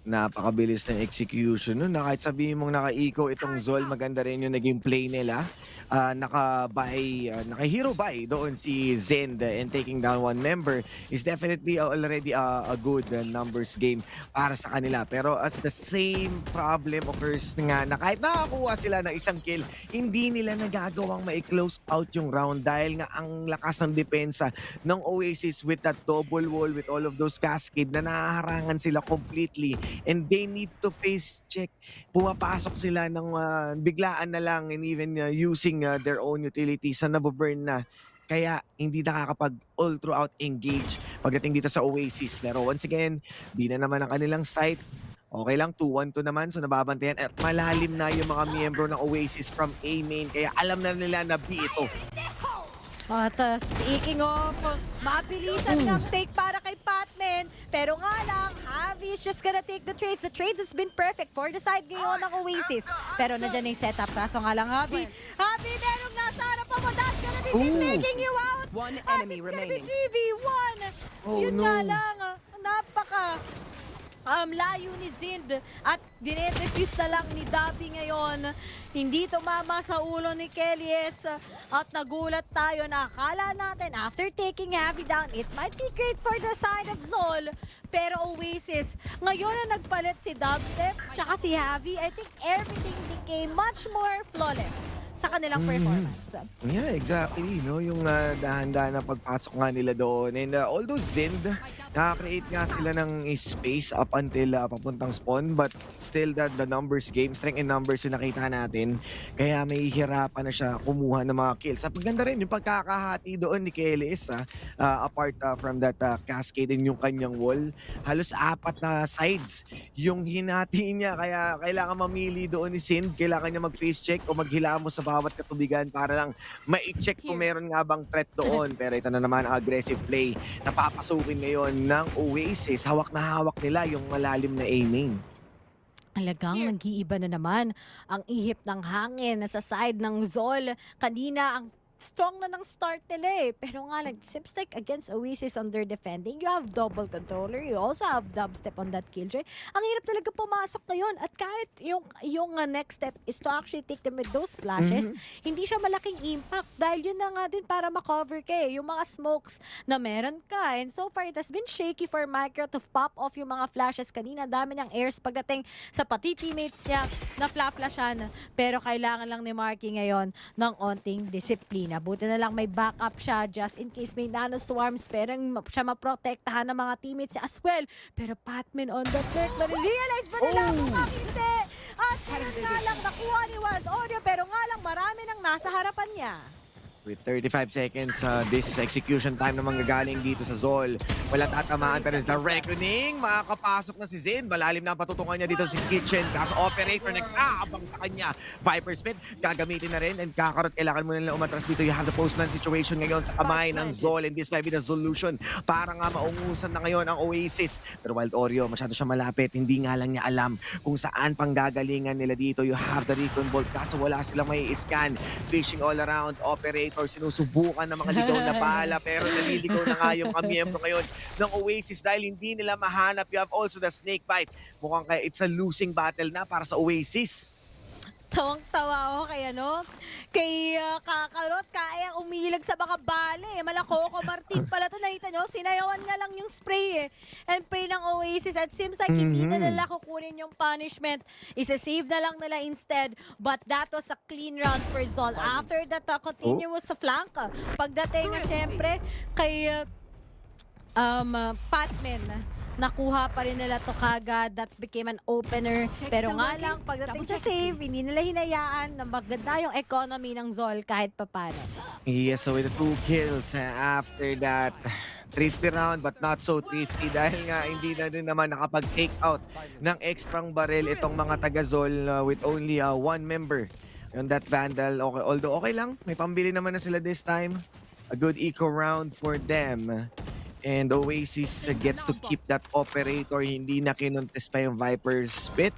Napakabilis ng execution nun. Kahit sabihin mong naka-eco itong Zol, maganda rin yung naging play nila. Naka-hero buy doon si Zend and taking down one member is definitely already a good numbers game para sa kanila. Pero as the same problem occurs nga na kahit nakakuha sila ng isang kill, hindi nila nagagawang ma-close out yung round dahil nga ang lakas ng depensa ng Oasis with that double wall, with all of those cascade na nahaharangan sila completely and they need to face check. Pumapasok sila ng biglaan na lang and even using their own utilities na nababurn na. Kaya hindi nakakapag all throughout engage pagdating dito sa Oasis. Pero once again, B na naman ang kanilang site. Okay lang, 2-1-2 naman. So nababantayan at malalim na yung mga miyembro ng Oasis from A main. Kaya alam na nila na B ito. At speaking of, mabilisan ng take para kay Patman. Pero nga lang, Javi is just gonna take the trades. The trades has been perfect for the side ngayon ng Oasis. Pero nandiyan na yung setup. Kaso nga lang, Javi, merong nasa harap mo. That's gonna be taking you out. One enemy remaining. It's gonna be 3v1. Yun nga lang, napaka layo ni Zind at dinedefuse na lang ni Dabi ngayon. Hindi tumama sa ulo ni Kellyes at nagulat tayo na akala natin after taking Javi down, it might be great for the side of Zol. Pero Oasis, ngayon na nagpalit si Dubstep tsaka si Javi, I think everything became much more flawless sa kanilang performance. Yeah, exactly. No? Yung dahan-dahan na pagpasok nga nila doon. And although Zend, nakakreate nga sila ng space up until papuntang spawn. But still, the numbers game, strength in numbers yung nakita natin. Kaya may hirapan na siya kumuha ng mga kills. At maganda rin yung pagkakahati doon ni Kelly's. Apart from that cascade in yung kanyang wall. Halos 4 na sides yung hinati niya. Kaya kailangan mamili doon ni Zend. Kailangan niya mag-face check o maghila mo sa bawat katubigan para lang ma-check kung meron nga bang threat doon. Pero ito na naman ang aggressive play na papasukin ngayon ng Oasis. Hawak na hawak nila yung malalim na A-main. Talagang nag-iiba na naman ang ihip ng hangin sa side ng Zol. Kanina ang strong na ng start nila eh. Pero nga lang, seems like against Oasis on their defending, you have double controller, you also have dubstep on that killjoy. Ang hirap talaga pumasok ngayon. At kahit yung next step is to actually take them with those flashes, hindi siya malaking impact dahil yun na nga din para makover ka eh. Yung mga smokes na meron ka. And so far, it has been shaky for Micro to pop off yung mga flashes kanina. Dami ng airs pagdating sa pati teammates niya na flashan. Pero kailangan lang ni Marky ngayon ng onting disiplina. Buti na lang may backup siya just in case may nano swarms. Pero siya maprotektahan ng mga teammates niya as well. Pero Patman on the third, marirealize ba nila kung hindi? At kailan nga lang nakuha ni Wild Oreo pero nga lang marami nang nasa harapan niya. With 35 seconds, this is execution time na manggagaling dito sa Zol. Wala tatamaan pero the reckoning. Makakapasok na si Zin. Malalim na ang patutungan niya dito si Kitchen. Kaso operator nag-aabang sa kanya. Viper Smith, gagamitin na rin. And Kakarot, kailangan mo nila umatras dito. You have the postman situation ngayon sa kamay ng Zol. And this might be the solution. Para nga maungusan na ngayon ang Oasis. Pero Wild Oreo, masyado siya malapit. Hindi nga lang niya alam kung saan pang gagalingan nila dito. You have the recon bolt. Kaso wala silang may scan. Fishing all around. Operator sinusubukan ng mga ligaw na bala pero naliligaw na nga yung kamiyembro ngayon ng Oasis dahil hindi nila mahanap. You have also the snake bite. Mukhang kaya it's a losing battle na para sa Oasis. Tawang-tawa ako kay Kakarot, kaya umilag sa mga bala eh. Malakoko Martin pala to, nakita nyo, sinayawan nga lang yung spray eh. And pray ng Oasis at seems like hindi na nila kukunin yung punishment. Isa-save na lang nila instead. But that was a clean round for Zol. After that, continuous sa flank. Pagdating na syempre kay Patman, nakuha pa rin nila to kagad. That became an opener. Pero nga lang, pagdating sa save, hindi nila hinayaan na maganda yung economy ng Zol kahit papano. Yes, so with the 2 kills after that, thrifty round but not so thrifty dahil nga hindi na din naman nakapag-take out ng extrang barrel itong mga taga-Zol with only 1 member on that Vandal. Okay, although okay lang, may pambili naman na sila this time. A good eco round for them. And Oasis gets to keep that operator. Hindi na kinontes pa yung Viper's Pit.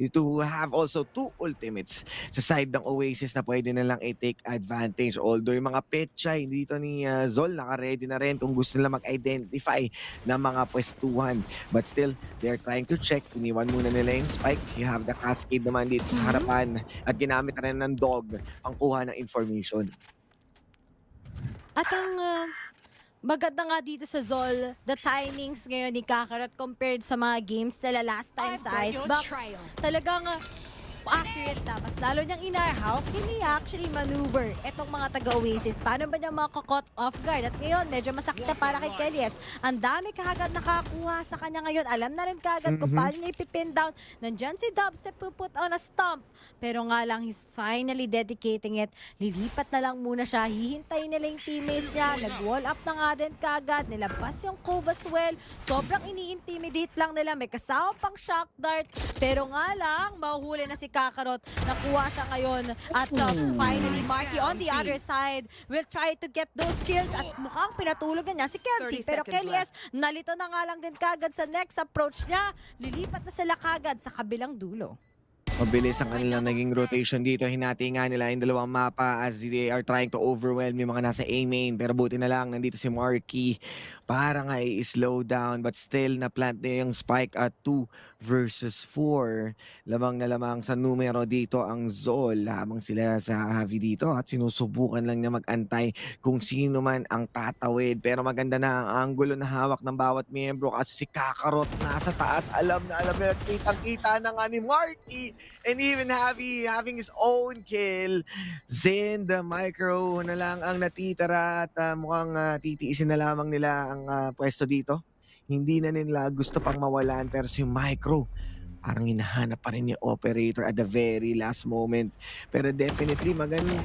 To have also 2 ultimates sa side ng Oasis na pwede na lang i-take advantage. Although yung mga petsa dito ni Zol naka-ready na rin kung gusto nila mag-identify ng mga pwestuhan. But still, they're trying to check. Iniwan muna nila yung spike. You have the cascade naman dito sa harapan. At ginamit na rin ng dog ang kuha ng information. At ang maganda nga dito sa Zol, the timings ngayon ni Kakarot compared sa mga games nila last time sa Icebox. Talagang accurate na. Mas lalo niyang inarhawk, hindi actually maneuver etong mga taga-Oasis. Paano ba niya makakot off guard? At ngayon, medyo masakit na para kay Kellyes. Ang dami kagad nakakuha sa kanya ngayon. Alam na rin kagad kung paano niya ipipin down. Nandyan si Dubstep to put on a stomp. Pero nga lang, he's finally dedicating it. Lilipat na lang muna siya. Hihintayin nila yung teammates niya. Nag-wall up na nga din kagad. Nilabas yung Cove as well. Sobrang ini-intimidate lang nila. May kasama pang shock dart. Pero nga lang, mahuhuli na si Kakarot. Nakuha siya ngayon. At finally, Marky on the other side will try to get those kills. At mukhang pinatulog na niya si Kelsey. Pero Kellyes, nalito na nga lang din kagad sa next approach niya. Lilipat na sila kagad sa kabilang dulo. Mabilis ang kanilang naging rotation dito. Hinati nga nila yung dalawang mapa as they are trying to overwhelm yung mga nasa A main. Pero buti na lang, nandito si Marky para nga i-slow down. But still, na-plant niya yung spike at 2 versus 4. Lamang na lamang sa numero dito ang Zol. Lamang sila sa Javi dito at sinusubukan lang niya mag-antay kung sino man ang tatawid. Pero maganda na ang angulo na hawak ng bawat miyembro kasi si Kakarot nasa taas. Alam na kitang-kita na nga ni Marky. And even Javi having his own kill. Zen, the micro na lang ang natitira at mukhang titiisin na lamang nila ang pwesto dito. Hindi na nila gusto pang mawalan pero si micro parang hinahanap pa rin yung operator at the very last moment. Pero definitely maganda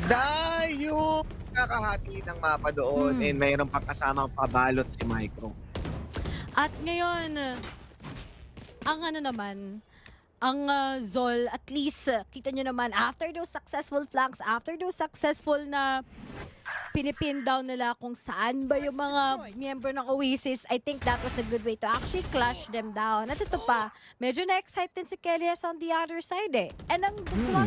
yung kakahati ng mapa doon and mayroon pang kasamang pabalot si micro. At ngayon, ang ano naman, ang Zol, at least, kita nyo naman, after those successful flanks, after those successful na pinipin down nila kung saan ba yung mga miyembro ng Oasis, I think that was a good way to actually clash them down. At ito pa, medyo na-excite din si Kelly's on the other side eh. And ang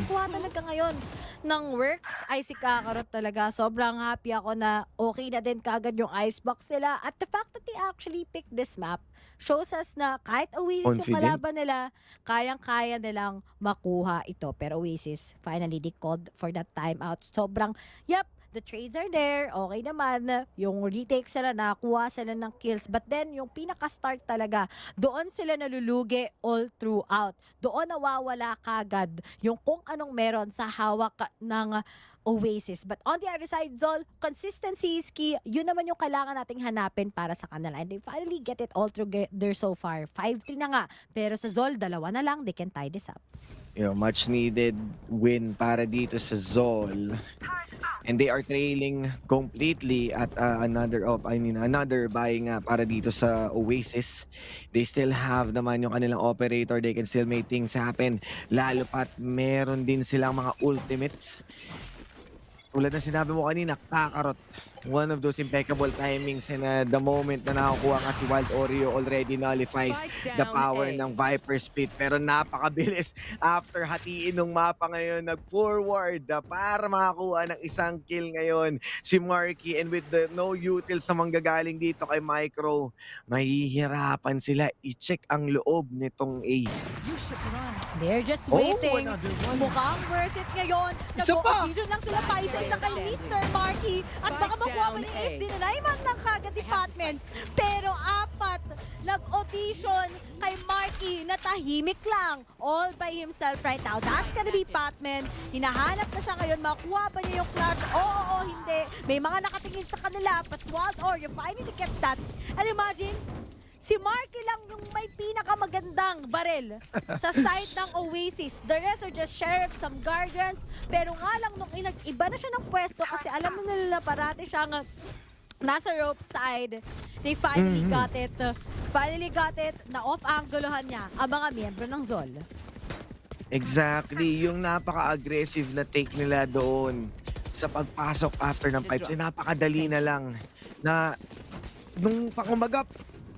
kuha talaga ngayon ng works ay si Kakarot talaga. Sobrang happy ako na okay na din kagad yung icebox sila. At the fact that they actually picked this map shows us na kahit Oasis yung kalaban nila, kayang-kaya nilang makuha ito. Pero Oasis, finally, they called for that timeout. Sobrang, yep, the trades are there, okay naman, yung retake sila, nakakuha sila ng kills, but then yung pinaka-start talaga, doon sila nalulugi all throughout. Doon nawawala kagad yung kung anong meron sa hawak ng Oasis. But on the other side, Zol, consistency is key. Yun naman yung kailangan nating hanapin para sa kanila. And they finally get it all together so far. 5-3 na nga. Pero sa Zol, 2 na lang. They can tie this up. Much needed win para dito sa Zol. And they are trailing completely at another buy nga para dito sa Oasis. They still have naman yung kanilang operator. They can still make things happen. Lalo pat meron din silang mga ultimates. Tulad na sinabi mo kanina, Kakarot. One of those impeccable timings, and the moment na nakakuha nga si Wild Oreo already nullifies the power ng Viper Spit. Pero napakabilis after hatiin ng mapa ngayon, nag-forward para makakuha ng isang kill ngayon si Marky, and with the no utils na manggagaling dito kay Micro, mahihirapan sila i-check ang loob nitong A. They're just waiting. Mukhang worth it ngayon. Nag-o-occasion lang sila pa isa-isa kay Mr. Marky. At baka makuha mo ni Ace, dinanayman ng kagad ni Fatman. Pero 4 nag-audition kay Marky na tahimik lang. All by himself right now. That's gonna be Fatman. Hinahanap na siya ngayon. Makuha ba niya yung clutch? Oo, hindi. May mga nakatingin sa kanila. But Wild Oreo finally gets that. And imagine, si Marky lang yung may pinakamagandang barel sa side ng Oasis. The rest are just sheriffs, some guardians. Pero nga lang nung iba na siya ng pwesto kasi alam na nila parati siyang nasa rope side. They finally got it. Finally got it. Na off-angolohan niya ang mga miyembro ng Zol. Exactly. Yung napaka-aggressive na take nila doon sa pagpasok after ng pipes, napakadali na lang na nung pangumagap,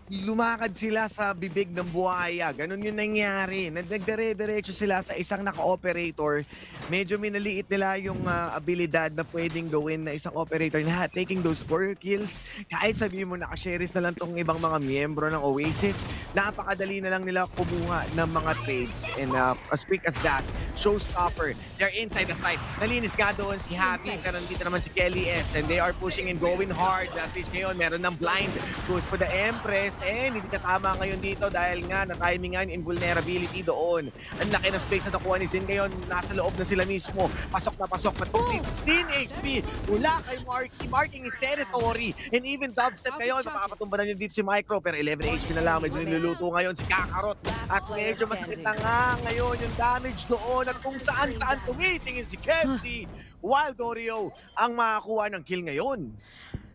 lumakad sila sa bibig ng buhaya. Ganun yung nangyari. Nagdire-diretso sila sa isang naka-operator. Medyo minaliit nila yung abilidad na pwedeng gawin na isang operator na taking those 4 kills. Kahit sabihin mo naka-sheriff na lang tong ibang mga miyembro ng Oasis, napakadali na lang nila kumuha ng mga trades. And as quick as that, showstopper, they're inside the site. Nalinis nga doon si Happy, pero dito naman si Kelly S. And they are pushing and going hard. At least ngayon, meron ng blind. Goes for the Empress. And hindi katama ngayon dito dahil nga na-timingan invulnerability doon. Ang laki ng space na nakuha ni Zin ngayon. Nasa loob na sila mismo. Pasok na pasok. But 16 HP mula kay Marky. Marking his territory. And even dubstep ngayon. Mapakapatumba na nyo dito si Micro. Pero 11 HP na lang. Medyo niluluto ngayon si Kakarot. At medyo masakit na nga ngayon yung damage doon. At kung saan-saan tumitingin si Kemsi. Wild Oreo ang makakuha ng kill ngayon.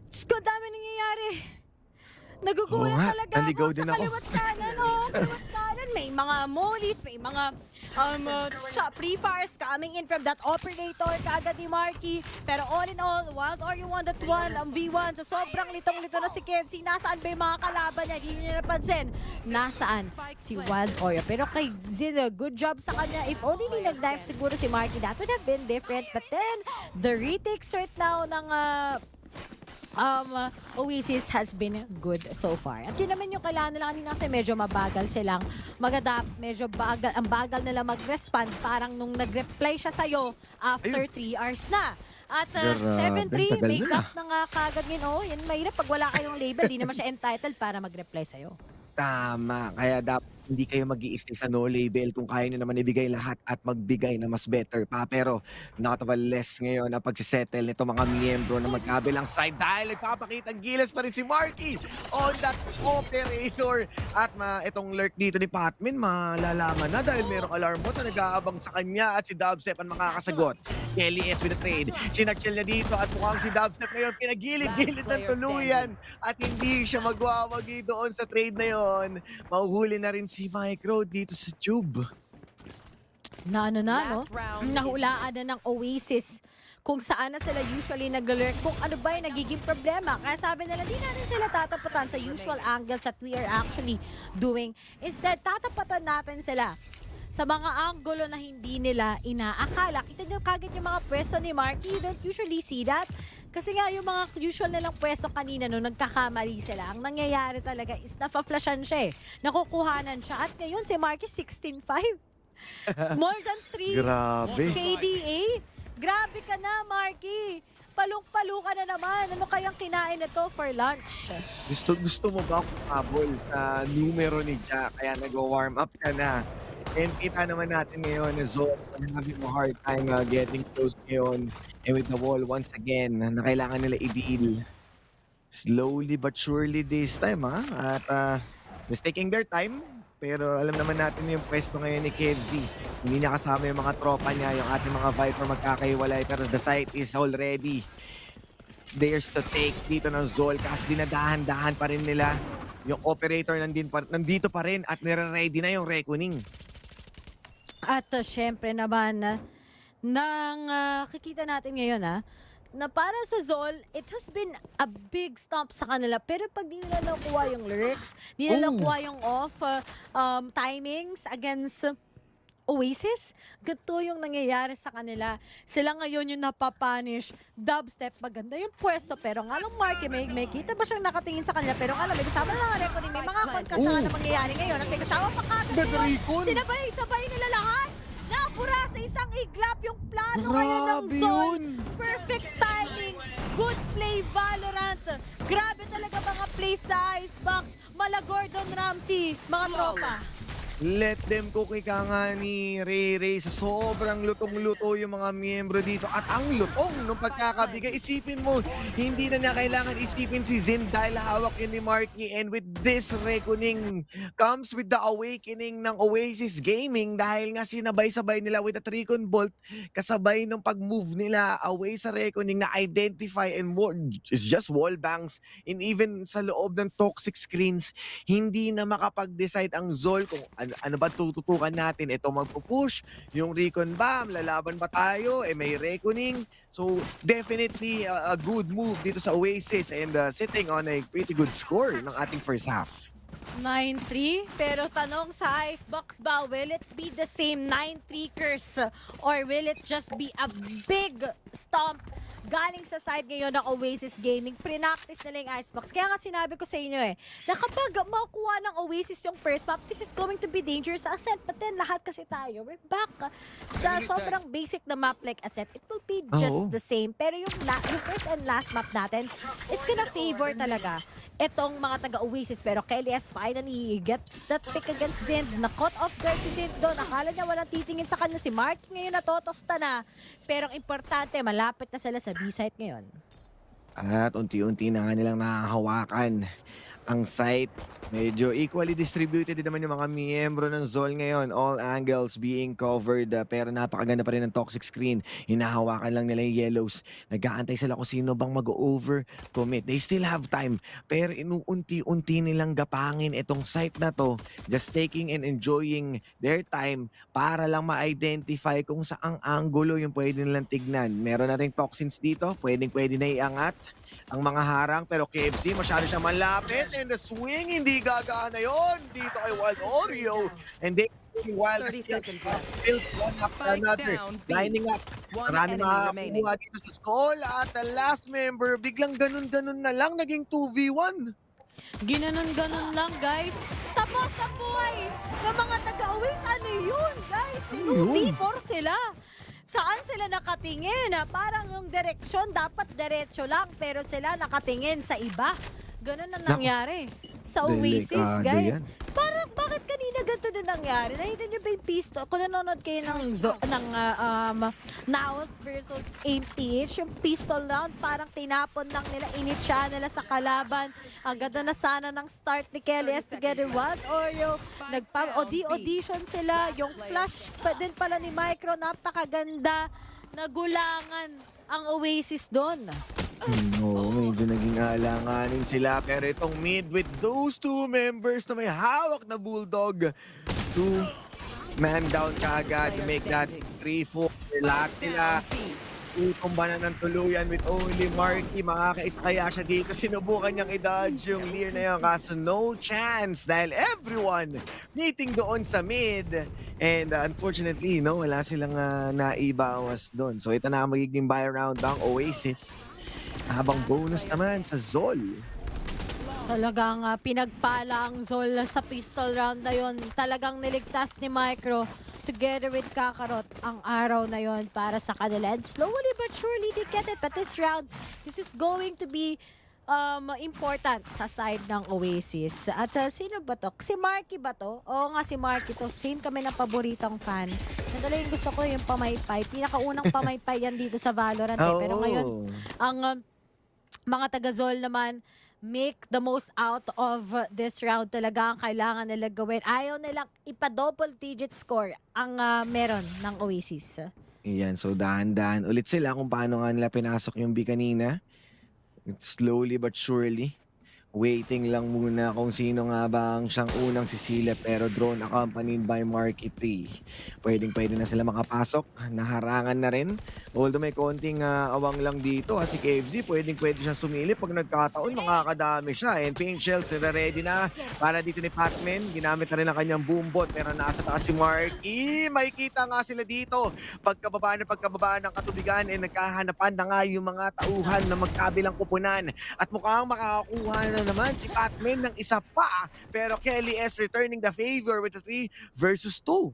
Diyos ko, dami nangyayari. Nagugulat talaga ako sa kaliwat kanan. Kaliwat kanan. May mga mollies, may mga pre-fires coming in from that operator kagad ni Marky. Pero all in all, Wild Oreo won that one, ang V1. So sobrang litong-lito na si KFC. Nasaan ba yung mga kalaban niya? Hindi niya napansin. Nasaan si Wild Oreo? Pero kay Zin, good job sa kanya. If only hindi nag-dive siguro si Marky, that would have been different. But then, the retakes right now ng Oasis has been good so far. At yun naman yung kailangan nila kanina kasi medyo mabagal silang mag-adapt. Medyo bagal, ang bagal nila mag-respond. Parang nung nag-reply siya sa'yo after 3 hours na. At 7-3, make up na nga kagad yun. Oh, yan mahirap pag wala kayong label. Di naman siya entitled para mag-reply sa'yo. Tama. Kaya dapat hindi kayo mag-i-stay sa no label kung kaya nyo naman ibigay lahat at magbigay na mas better pa. Pero notable-less ngayon na pagsisettle nito mga miyembro na magkabilang side dahil nagpapakita ang gilas pa rin si Marky on that operator. At itong lurk dito ni Patman, malalaman na dahil merong alarm bot na nag-aabang sa kanya at si Dubstep ang makakasagot. Kelly S with the trade. Sinag-chill niya dito at mukhang si Dubstep ngayon pinagilid-gilid ng tuluyan at hindi siya magwawagi doon sa trade na yon. Mahuhuli na rin si Micro dito sa tube. Na ano na, no? Last round. Nahulaan na ng Oasis kung saan na sila usually nag-alert, kung ano ba yung nagiging problema. Kaya sabi nila, di natin sila tatapatan sa usual angles that we are actually doing. Instead, tatapatan natin sila sa mga anggulo na hindi nila inaakala. Kita nyo kagad yung mga pwesto ni Marky, you don't usually see that. Kasi nga yung mga usual nilang pwesto kanina no, nagkakamali sila. Ang nangyayari talaga is nafa-flashan siya eh. Nakukuhanan siya. At ngayon si Marky 16-5. More than 3 Grabe. KDA. Grabe ka na, Marky. Palong-palo ka na naman. Ano kayang kinain nito for lunch? Gusto mo ba kumabol sa numero ni Jack? Kaya nag-warm up ka na. And kita naman natin ngayon na Zone having a hard time getting close ngayon. And with the wall once again na kailangan nila i-deal. Slowly but surely this time At just taking their time. Pero alam naman natin yung pwesto ngayon ni KFZ. Hindi niya kasama yung mga tropa niya, yung ating mga Viper magkakaiwalay. Pero the site is already theirs to take dito ng Zol. Kasi dinadahan-dahan pa rin nila. Yung operator nandito pa rin at nire-ready na yung reckoning. At syempre naman, kikita natin ngayon na para sa Zol, it has been a big stomp sa kanila. Pero pag di nila nakuha yung lyrics, di nila nakuha yung off timings against Oasis, ganito yung nangyayari sa kanila. Sila ngayon yung napapunish. Dubstep, maganda yung pwesto. Pero nga lang Marky, may kita ba siyang nakatingin sa kanila? Pero nga lang, may kasama lang ang recording. May mga konkasa nga na mangyayari ngayon. At may kasama pa kagad ngayon. Sinabay nila lahat. Napura sa isang iglap yung plano ngayon ng Zone. Perfect timing. Good play, Valorant. Grabe talaga mga play sa Icebox. Mala Gordon Ramsay, mga tropa. Let them cook, ika nga ni Ray sa sobrang lutong-luto yung mga miyembro dito. At ang lutong nung pagkakabigay, isipin mo, hindi na niya kailangan isipin si Zin dahil hawak yun ni Marky. And with this reckoning comes with the awakening ng Oasis Gaming dahil nga sinabay-sabay nila with the Tricon Bolt kasabay ng pag-move nila away sa reckoning na identify and more, it's just wall bangs. And even sa loob ng toxic screens, hindi na makapag-decide ang Zol kung ano ba tututukan natin? Ito magpupush, yung recon ba? Lalaban ba tayo? May reckoning. So definitely a good move dito sa Oasis and sitting on a pretty good score ng ating first half. 9-3, pero tanong sa Icebox ba, will it be the same 9-3 curse or will it just be a big stomp galing sa side ngayon ng Oasis Gaming? Pre-practice nila yung Icebox. Kaya nga sinabi ko sa inyo na kapag makuha ng Oasis yung first map, this is going to be dangerous sa Ascent. But then lahat kasi tayo, we're back sa sobrang basic na map like Ascent. It will be just the same. Pero yung first and last map natin, it's gonna favor talaga itong mga taga-Oasis. Pero Kelly's finally gets that pick against Zind. Na-caught off guard si Zind doon. Akala niya walang titingin sa kanya si Mark. Ngayon natotosta na. Pero ang importante, malapit na sila sa B-site ngayon. At unti-unti na nga nilang nahahawakan ang site. Medyo equally distributed din naman yung mga miyembro ng Zol ngayon. All angles being covered. Pero napakaganda pa rin ng toxic screen. Hinahawakan lang nila yung yellows. Nag-aantay sila kung sino bang mag-over commit. They still have time. Pero inuunti-unti nilang gapangin itong site na to. Just taking and enjoying their time para lang ma-identify kung saang angulo yung pwede nilang tignan. Meron na rin toxins dito. Pwede na iangat ang mga harang, pero KFC masyado siya malapit and the swing hindi gagana yon dito kay Wild Oreo and they Wild kills one after another, lining up. Marami makakuha dito sa Skull at the last member biglang ganun-ganun na lang, naging 2v1. Ginanon-ganon lang, guys. Tapos ang buhay ng mga taga-Oasis. Ano yun, guys? 2v4 sila. Saan sila nakatingin? Parang yung direksyon dapat diretso lang pero sila nakatingin sa iba. Ganun ang nangyari sa Oasis, guys. Parang bakit kanina ganito din nangyari? Nakita niyo ba yung pistol? Kung nanonood kayo ng Naos versus AMTH, yung pistol round, parang tinapon lang nila, initsya nila sa kalaban. Ang ganda na sana ng start ni Kelly S together Wild Oreo. Nagpang-audition sila. Yung flash pa din pala ni Micro, napakaganda. Nagulangan ang Oasis doon. No, medyo naging alanganin sila. Pero itong mid with those two members na may hawak na bulldog to man down kaagad to make that 3-4. Lucky na. Utumba na ng tuluyan with only Marky. Makakaisa kaya siya dito. Sinubukan niyang i-dodge yung Lear na yun. Kaso no chance dahil everyone meeting doon sa mid. And unfortunately, no, wala silang naibawas doon. So ito na ang magiging buy round ng Oasis. Habang bonus naman sa Zol. Talagang pinagpala ang Zol sa pistol round na yon. Talagang niligtas ni Micro together with Kakarot ang araw na yon para sa kanila. And slowly but surely they get it. But this round, this is going to be important sa side ng Oasis. At sino ba to? Si Marky ba to? Oo nga, si Marky to. Same kami ng paboritong fan. Nadala yung gusto ko yung pamaypay. Pinakaunang pamaypay yan dito sa Valorant. Pero ngayon, ang mga taga-Zol naman, make the most out of this round. Talaga ang kailangan nila gawin. Ayaw nilang ipa-double digit score ang meron ng Oasis. Iyan, so dahan-dahan ulit sila kung paano nga nila pinasok yung B kanina. Slowly but surely. Waiting lang muna kung sino nga ba ang siyang unang sisilip, pero drone accompanied by Marky 3. Pwede na sila makapasok. Naharangan na rin. Although may konting awang lang dito. Si KFZ pwede siyang sumilip. Pag nagkataon, makakadami siya. And Paint Shells ready na para dito ni Patman. Ginamit na rin ang kanyang boombot, pero nasa taas si Marky. Makikita nga sila dito. Pagkababa ng katubigan, nagkahanapan na nga yung mga tauhan na magkabilang kupunan. At mukhang makakakuha na naman si Patman ng isa pa, pero Kelly S returning the favor with a 3 versus 2.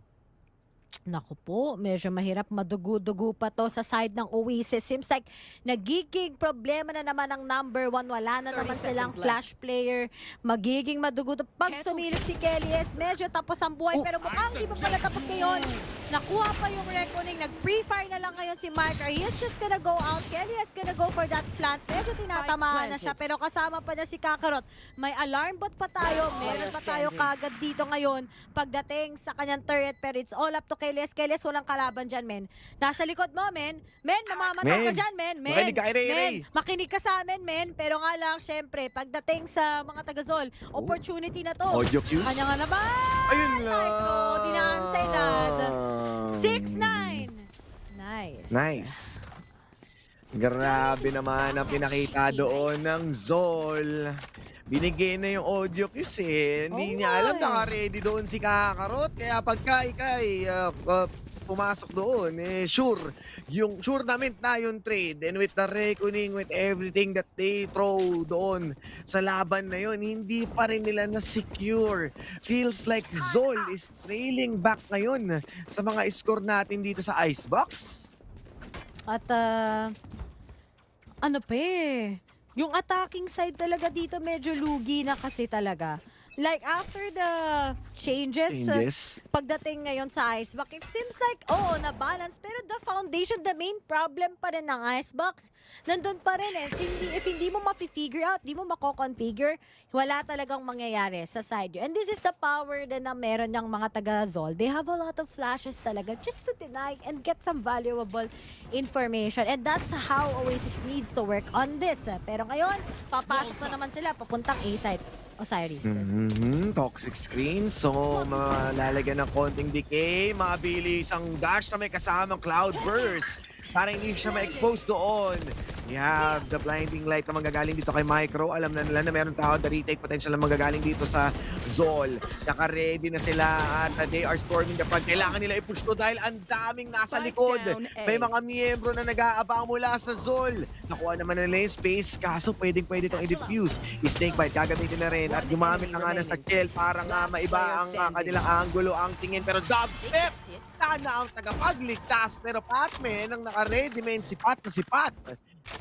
Naku po, medyo mahirap, madugo-dugo pa to sa side ng Oasis. Seems like nagiging problema na naman ang number 1. Wala na naman silang flash player. Magiging madugo. Pag sumilip si Kelly S, medyo tapos ang buhay. Pero mukhang hindi pa pala tapos ngayon. Nakuha pa yung reckoning. Nag-pre-fire na lang ngayon si Marker. He is just gonna go out. Kelly S gonna go for that plant. Medyo tinatamaan na siya. Pero kasama pa niya si Kakarot. May alarm bot pa tayo. Meron pa tayo kagad dito ngayon pagdating sa kanyang turret. Pero it's all up to Kelly S. Kelly S, walang kalaban dyan, men. Nasa likod mo, men. Men, mamamatay ka dyan, men. Makinig ka, Ray. Makinig ka sa amin, men. Pero nga lang, syempre, pagdating sa mga taga-Zol, opportunity na to. Audio cues. Kanya nga naman. Ayun lang. Dinaansay dad. 6-9. Nice. Nice. Grabe naman ang pinakita doon ng Zol. Binigay na yung audio cues Hindi niya alam, naka-ready doon si Kakarot. Kaya pagka ikay pumasok doon, sure namin na yung trade. And with the reckoning, with everything that they throw doon sa laban na yun, hindi pa rin nila na-secure. Feels like Zol is trailing back ngayon sa mga score natin dito sa Icebox. At ano pa yung attacking side talaga dito medyo lugi na kasi talaga. Like after the changes. Pagdating ngayon sa Icebox, it seems like, na-balance. Pero the foundation, the main problem pa rin ng Icebox, nandun pa rin If hindi mo ma-figure out, di mo mako-configure, wala talagang mangyayari sa side yun. And this is the power din na meron ng mga taga-Zol. They have a lot of flashes talaga just to deny and get some valuable information. And that's how Oasis needs to work on this. Pero ngayon, papasok na naman sila papuntang A-side. Osiris. Toxic screen. So, malalagyan ng konting decay. Mabilis ang dash na may kasamang cloud burst. Para hindi siya ma-expose doon. We have the blinding light na manggagaling dito kay Micro. Alam na nila na meron tao na retake potential na manggagaling dito sa Zol. Naka-ready na sila at they are storming the front. Kailangan nila i-push to dahil ang daming nasa likod. May mga miyembro na nag-aabang mula sa Zol. Nakuha naman nila yung space. Kaso pwede itong i-defuse. Snakebite gagamitin na rin at gumamit na nga na sa kill para nga maiba ang kanilang angulo, ang tingin. Pero dubstep! Sana ang tagapagligtas. Pero Patman ang naka-ready man si Pat.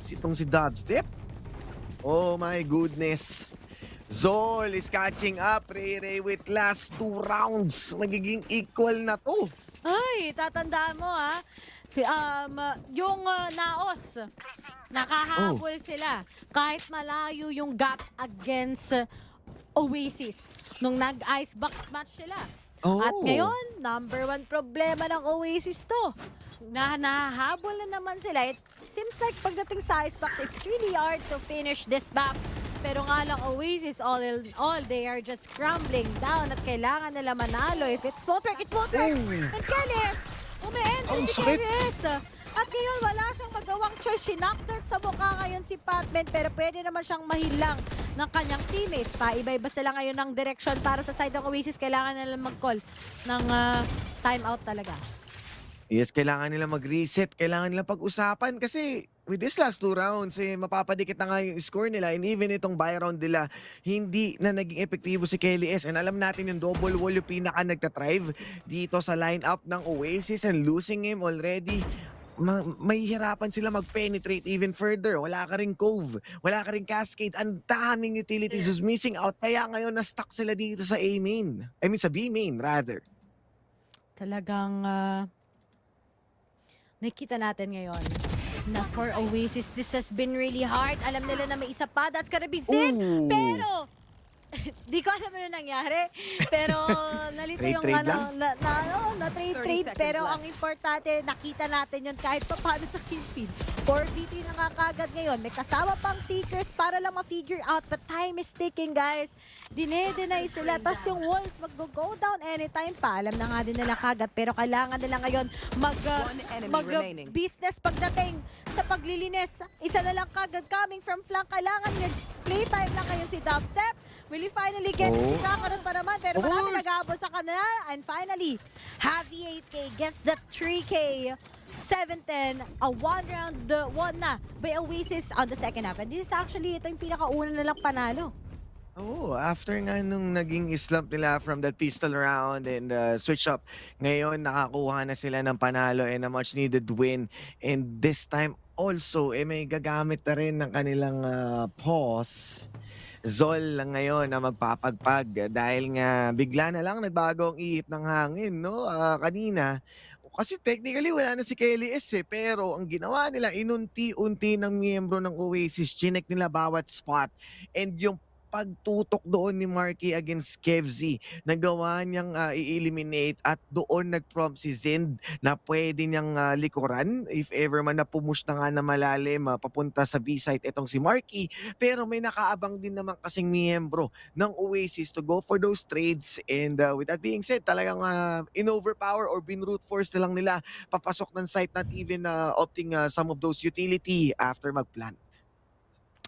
Itong si Dubstep. Oh my goodness. Zol is catching up. Ray with last 2 rounds. Magiging equal na to. Ay, tatandaan mo yung Naos, nakahabol sila. Kahit malayo yung gap against Oasis nung nag-icebox match sila. At ngayon, number 1 problema ng Oasis to. Nahahabol na naman sila. It seems like pagdating sa Icebox, it's really hard to finish this map. Pero nga lang, Oasis, all in all, they are just crumbling down at kailangan nila manalo. If it won't work, it won't work. And Kelis, umi-enter si Kelis. At ngayon, wala siyang magawang choice. Shinakdirt sa mukha ngayon si Patman, pero pwede naman siyang mahilang ng kanyang teammates. Paiba-iba sila ngayon ng direction para sa side ng Oasis. Kailangan nila mag-call ng timeout talaga. Yes, kailangan nila mag-reset, kailangan nila pag-usapan kasi with this last 2 rounds, mapapadikit na nga yung score nila and even itong buy round nila, hindi na naging epektibo si Kelly S. And alam natin yung double wall yung pinaka nagtatrive dito sa lineup ng Oasis and losing him already. May hirapan sila mag-penetrate even further. Wala ka ring Cove, wala ka ring Cascade. Ang daming utilities who's missing out. Kaya ngayon na-stuck sila dito sa A main. I mean sa B main rather. Talagang nakita natin ngayon na for Oasis, this has been really hard. Alam nila na may isa pa, that's gonna be Zin. Ooh. Pero, di ko alam ano nangyari. Pero, nalito yung Trade na trade. 30 seconds Pero left. ang importante, nakita natin yun kahit pa paano sa Kingpin. 4BT na nga kagad ngayon. May kasama pang Seekers para lang ma-figure out. But time is ticking, guys. Dine-deny sila. Tapos yung walls mag-go down anytime pa. Alam na nga din nila kagad. Pero kailangan nila ngayon mag-business pagdating sa paglilinis. Isa na lang kagad coming from flank. Kailangan niya playtime lang ngayon si Dubstep. Will he finally get it? Kakaroon pa naman. Pero marami nag-aabot sa kanila. And finally, Javi 8K gets the 3K. 7-10, a 1-round won na by Oasis on the second half. And this is actually, ito yung pinakauna nilang panalo. Oh, after nga nung naging slump nila from that pistol round and switch up, ngayon nakakuha na sila ng panalo and a much needed win. And this time also, may gagamit na rin ng kanilang pause. Zol lang ngayon na magpapagpag dahil nga bigla na lang nagbago ang ihip ng hangin, no? Kanina. Kasi technically wala na si Kelly S pero ang ginawa nila inunti-unti ng miyembro ng Oasis, chinek nila bawat spot and yung pagtutok doon ni Marky against Kevz, nagawa niyang i-eliminate at doon nag-prompt si Zind na pwede niyang likuran if ever man na pumush na nga na malalim papunta sa B-site itong si Marky. Pero may nakaabang din naman kasing miyembro ng Oasis to go for those trades and with that being said, talagang in-overpower or bin-root force na lang nila papasok ng site, not even opting some of those utility after mag-plant.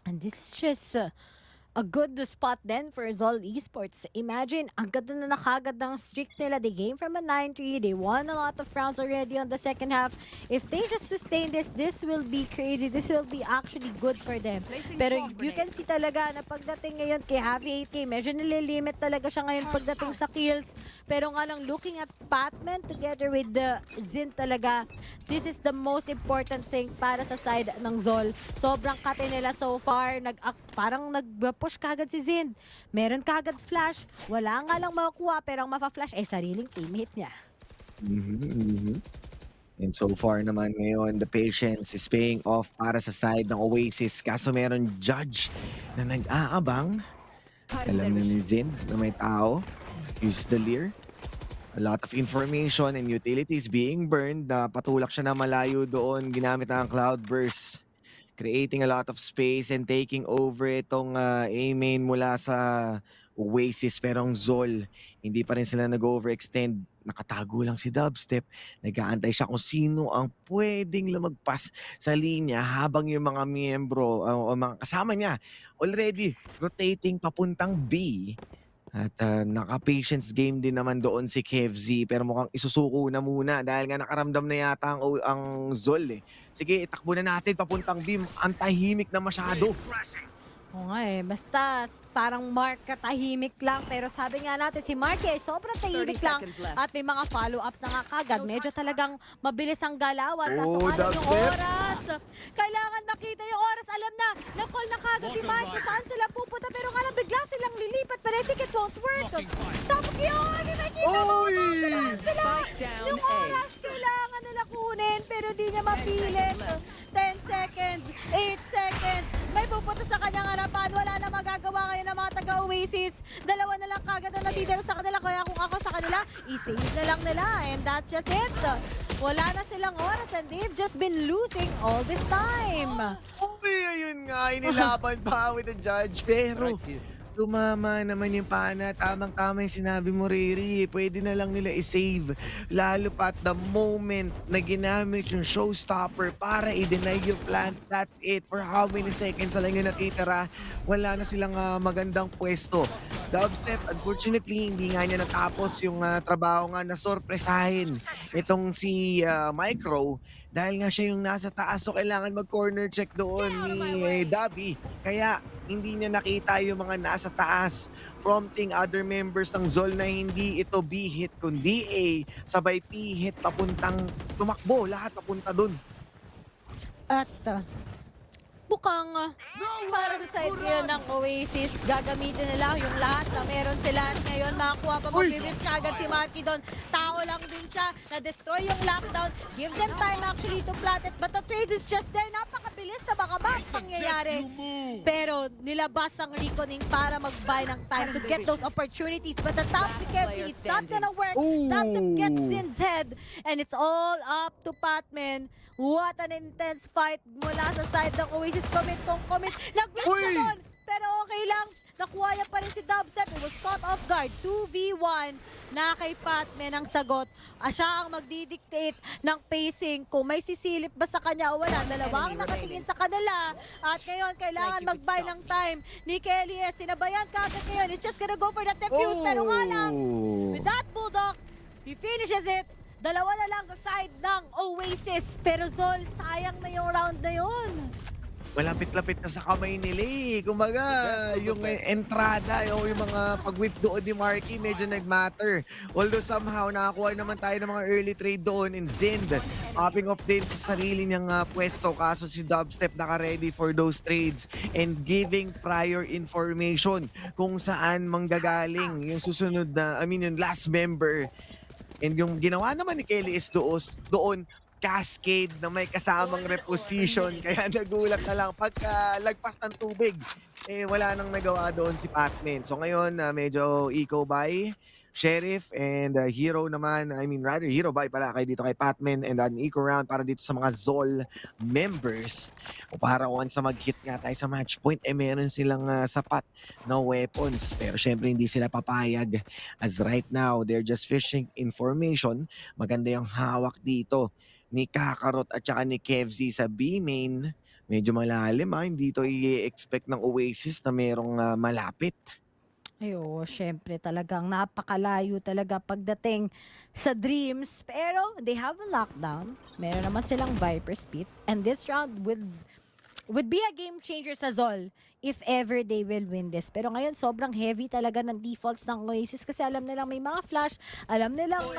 And this is just a good spot then for Zol Esports. Imagine, ang ganda na nakagad ng streak nila. They came from a 9-3. They won a lot of rounds already on the second half. If they just sustain this, this will be crazy. This will be actually good for them. Pero you can see talaga na pagdating ngayon kay Javi 8K, medyo nililimit talaga siya ngayon pagdating sa kills. Pero nga lang, looking at Patman together with the Zin talaga, this is the most important thing para sa side ng Zol. Sobrang kate nila so far. Parang nag-push kagad si Zind. Meron kagad flash. Wala nga lang makukuha pero ang mafa-flash ay sariling teammate niya. And so far naman ngayon, the patience is paying off para sa side ng Oasis. Kaso meron judge na nag-aabang. Alam na ni Zind na may tao. Uses the leer. A lot of information and utilities being burned. Patulak siya na malayo doon. Ginamit na ang Cloudburst, creating a lot of space and taking over itong A-main mula sa Oasis. Pero ang Zol, hindi pa rin sila nag-overextend. Nakatago lang si Dubstep. Nag-aantay siya kung sino ang pwedeng lumagpas sa linya habang yung mga miyembro o mga kasama niya already rotating papuntang B. At naka-patience game din naman doon si Kevz, pero mukhang isusuko na muna dahil nga nakaramdam na yata ang Zol. Sige, itakbo na natin papuntang B. Ang tahimik na masyado. Oo nga basta parang Mark katahimik lang. Pero sabi nga natin, si Mark sobrang tahimik lang. At may mga follow-ups na nga kagad. Medyo talagang mabilis ang galawan. Kaso nga yung oras. Kailangan makita yung oras. Alam na, na-call na kagad ni Mark kung saan sila pupunta. Pero nga lang bigla silang lilipat. Pero I think it won't work. Tapos yun, nakita mo, sila. Yung oras kailangan nila kunin. Pero di niya mapilit. 10 seconds, 8 seconds. May pupunta sa kanyang harapan. Wala na magagawa ngayon ng mga taga-Oasis. Dalawa na lang kagad na natitira sa kanila. Kaya kung ako sa kanila, i-save na lang nila. And that's just it. Wala na silang oras and they've just been losing all this time. Uy, ayun nga, inilaban pa with the judge. Pero, tumama naman yung pana. Tamang-tama yung sinabi mo, Riri. Pwede na lang nila i-save. Lalo pa at the moment na ginamit yung showstopper para i-deny yung plant. That's it. For how many seconds na lang yung natitira. Wala na silang magandang pwesto. Dubstep, unfortunately, hindi nga niya natapos yung trabaho nga na sorpresahin itong si Micro. Dahil nga siya yung nasa taas, so kailangan mag-corner check doon ni Dabi. Kaya hindi niya nakita yung mga nasa taas, prompting other members ng Zol na hindi ito B-hit kundi A, sabay P-hit papuntang tumakbo, lahat papunta doon. At mukhang para sa side ngayon ng Oasis, gagamitin nila yung lahat na meron sila. At ngayon makakuha pa mag-release kagad si Marky doon. Tao lang din siya na-destroy yung lockdown. Gives them time actually to plant it. But the trade is just there. Napakabilis na baka ba pangyayari. Pero nilabas ang Reconing para mag-buy ng time to get those opportunities. But the top to KFC, it's not gonna work. Top to get Sin's head. And it's all up to Patman. What an intense fight mula sa side ng Oasis. Commit kung commit. Nag-miss na doon. Pero okay lang. Nakuha niya pa rin si Dubstep. It was caught off guard. 2v1 na kay Patman ang sagot. Siya ang magdidictate ng pacing. Kung may sisilip ba sa kanya o wala. Dalawang nakatingin sa kanila. At ngayon, kailangan mag-buy ng time ni Kelly. Sinabayan kagad ngayon. It's just gonna go for that defuse. Pero nga lang, with that Bulldog, he finishes it. Dalawa na lang sa side ng Oasis. Pero Zol, sayang na yung round na yun. Malapit-lapit na sa kamay nila eh. Kumbaga, yung entrada o yung mga pag-whiff doon ni Marky medyo nag-matter. Although somehow nakakuha naman tayo ng mga early trade doon in Zind. Popping off din sa sarili niyang pwesto. Kaso si Dubstep naka-ready for those trades and giving prior information kung saan manggagaling yung susunod na, yung last member. And yung ginawa naman ni Kelly is doon cascade na may kasamang reposition. Kaya nagulat na lang pagka lagpas ng tubig. Wala nang nagawa doon si Patman. So ngayon, medyo eco buy. Sheriff and Hero naman, Hero buy pala kay dito kay Patman and an eco round para dito sa mga Zol members. O para once na mag-hit nga tayo sa match point, meron silang sapat na weapons. Pero syempre hindi sila papayag as right now, they're just fishing information. Maganda yung hawak dito ni Kakarot at saka ni Kevzi sa B-main. Medyo malalim hindi ito i-expect ng Oasis na merong malapit. Ayo, syempre talagang napakalayo talaga pagdating sa Dreams. Pero they have a lockdown. Meron naman silang Viper Speed. And this round would be a game changer sa Zol if ever they will win this. Pero ngayon sobrang heavy talaga ng defaults ng Oasis kasi alam nilang may mga flash. Alam nilang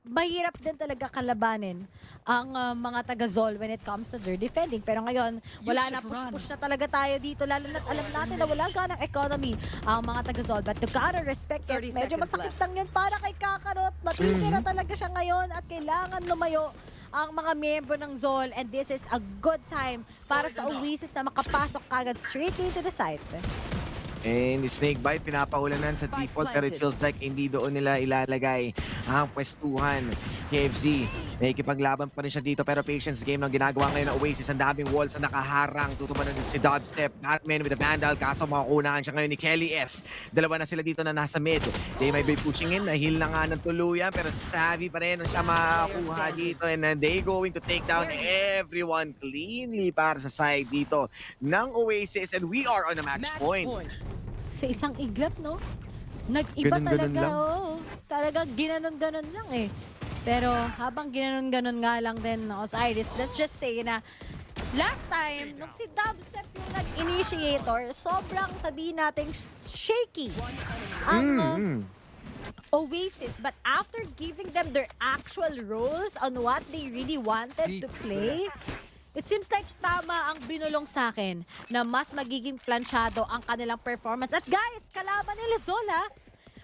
mahirap din talaga kalabanin ang mga taga-Zol when it comes to their defending. Pero ngayon, wala na, push na talaga tayo dito. Lalo na alam natin na wala ganang economy ang mga taga-Zol. But to gotta respect it, medyo masakit lang yun para kay Kakarot. Matitira talaga siya ngayon at kailangan lumayo ang mga miyembro ng Zol. And this is a good time para sa Oasis na makapasok kagad straight into the site. And Snakebite pinapahulanan sa default pero it feels like hindi doon nila ilalagay ang pwestuhan. KFZ, nakikipaglaban pa rin siya dito pero patience game ng ginagawa ngayon ng Oasis. Ang daming walls na nakaharang. Tutuman na din si Dubstep. Batman with the Vandal. Kaso makukunahan siya ngayon ni Kelly S. Dalawa na sila dito na nasa mid. They may be pushing in. Nahil na nga ng tuluyan pero savvy pa rin siya makakuha dito. And they going to take down everyone cleanly para sa side dito ng Oasis. And we are on a match point. Sa isang iglap, no? Nag-iba Ganun-ganun talaga, lang. Talagang ginanon-ganon lang eh. Pero habang ginanon-ganon nga lang din ng Osiris, let's just say na last time, nung si Dubstep yung nag-initiator, sobrang sabihin natin shaky ang Oasis. But after giving them their actual roles on what they really wanted to play, it seems like tama ang binulong sa akin na mas magiging planchado ang kanilang performance. At guys, kalaban nila Zol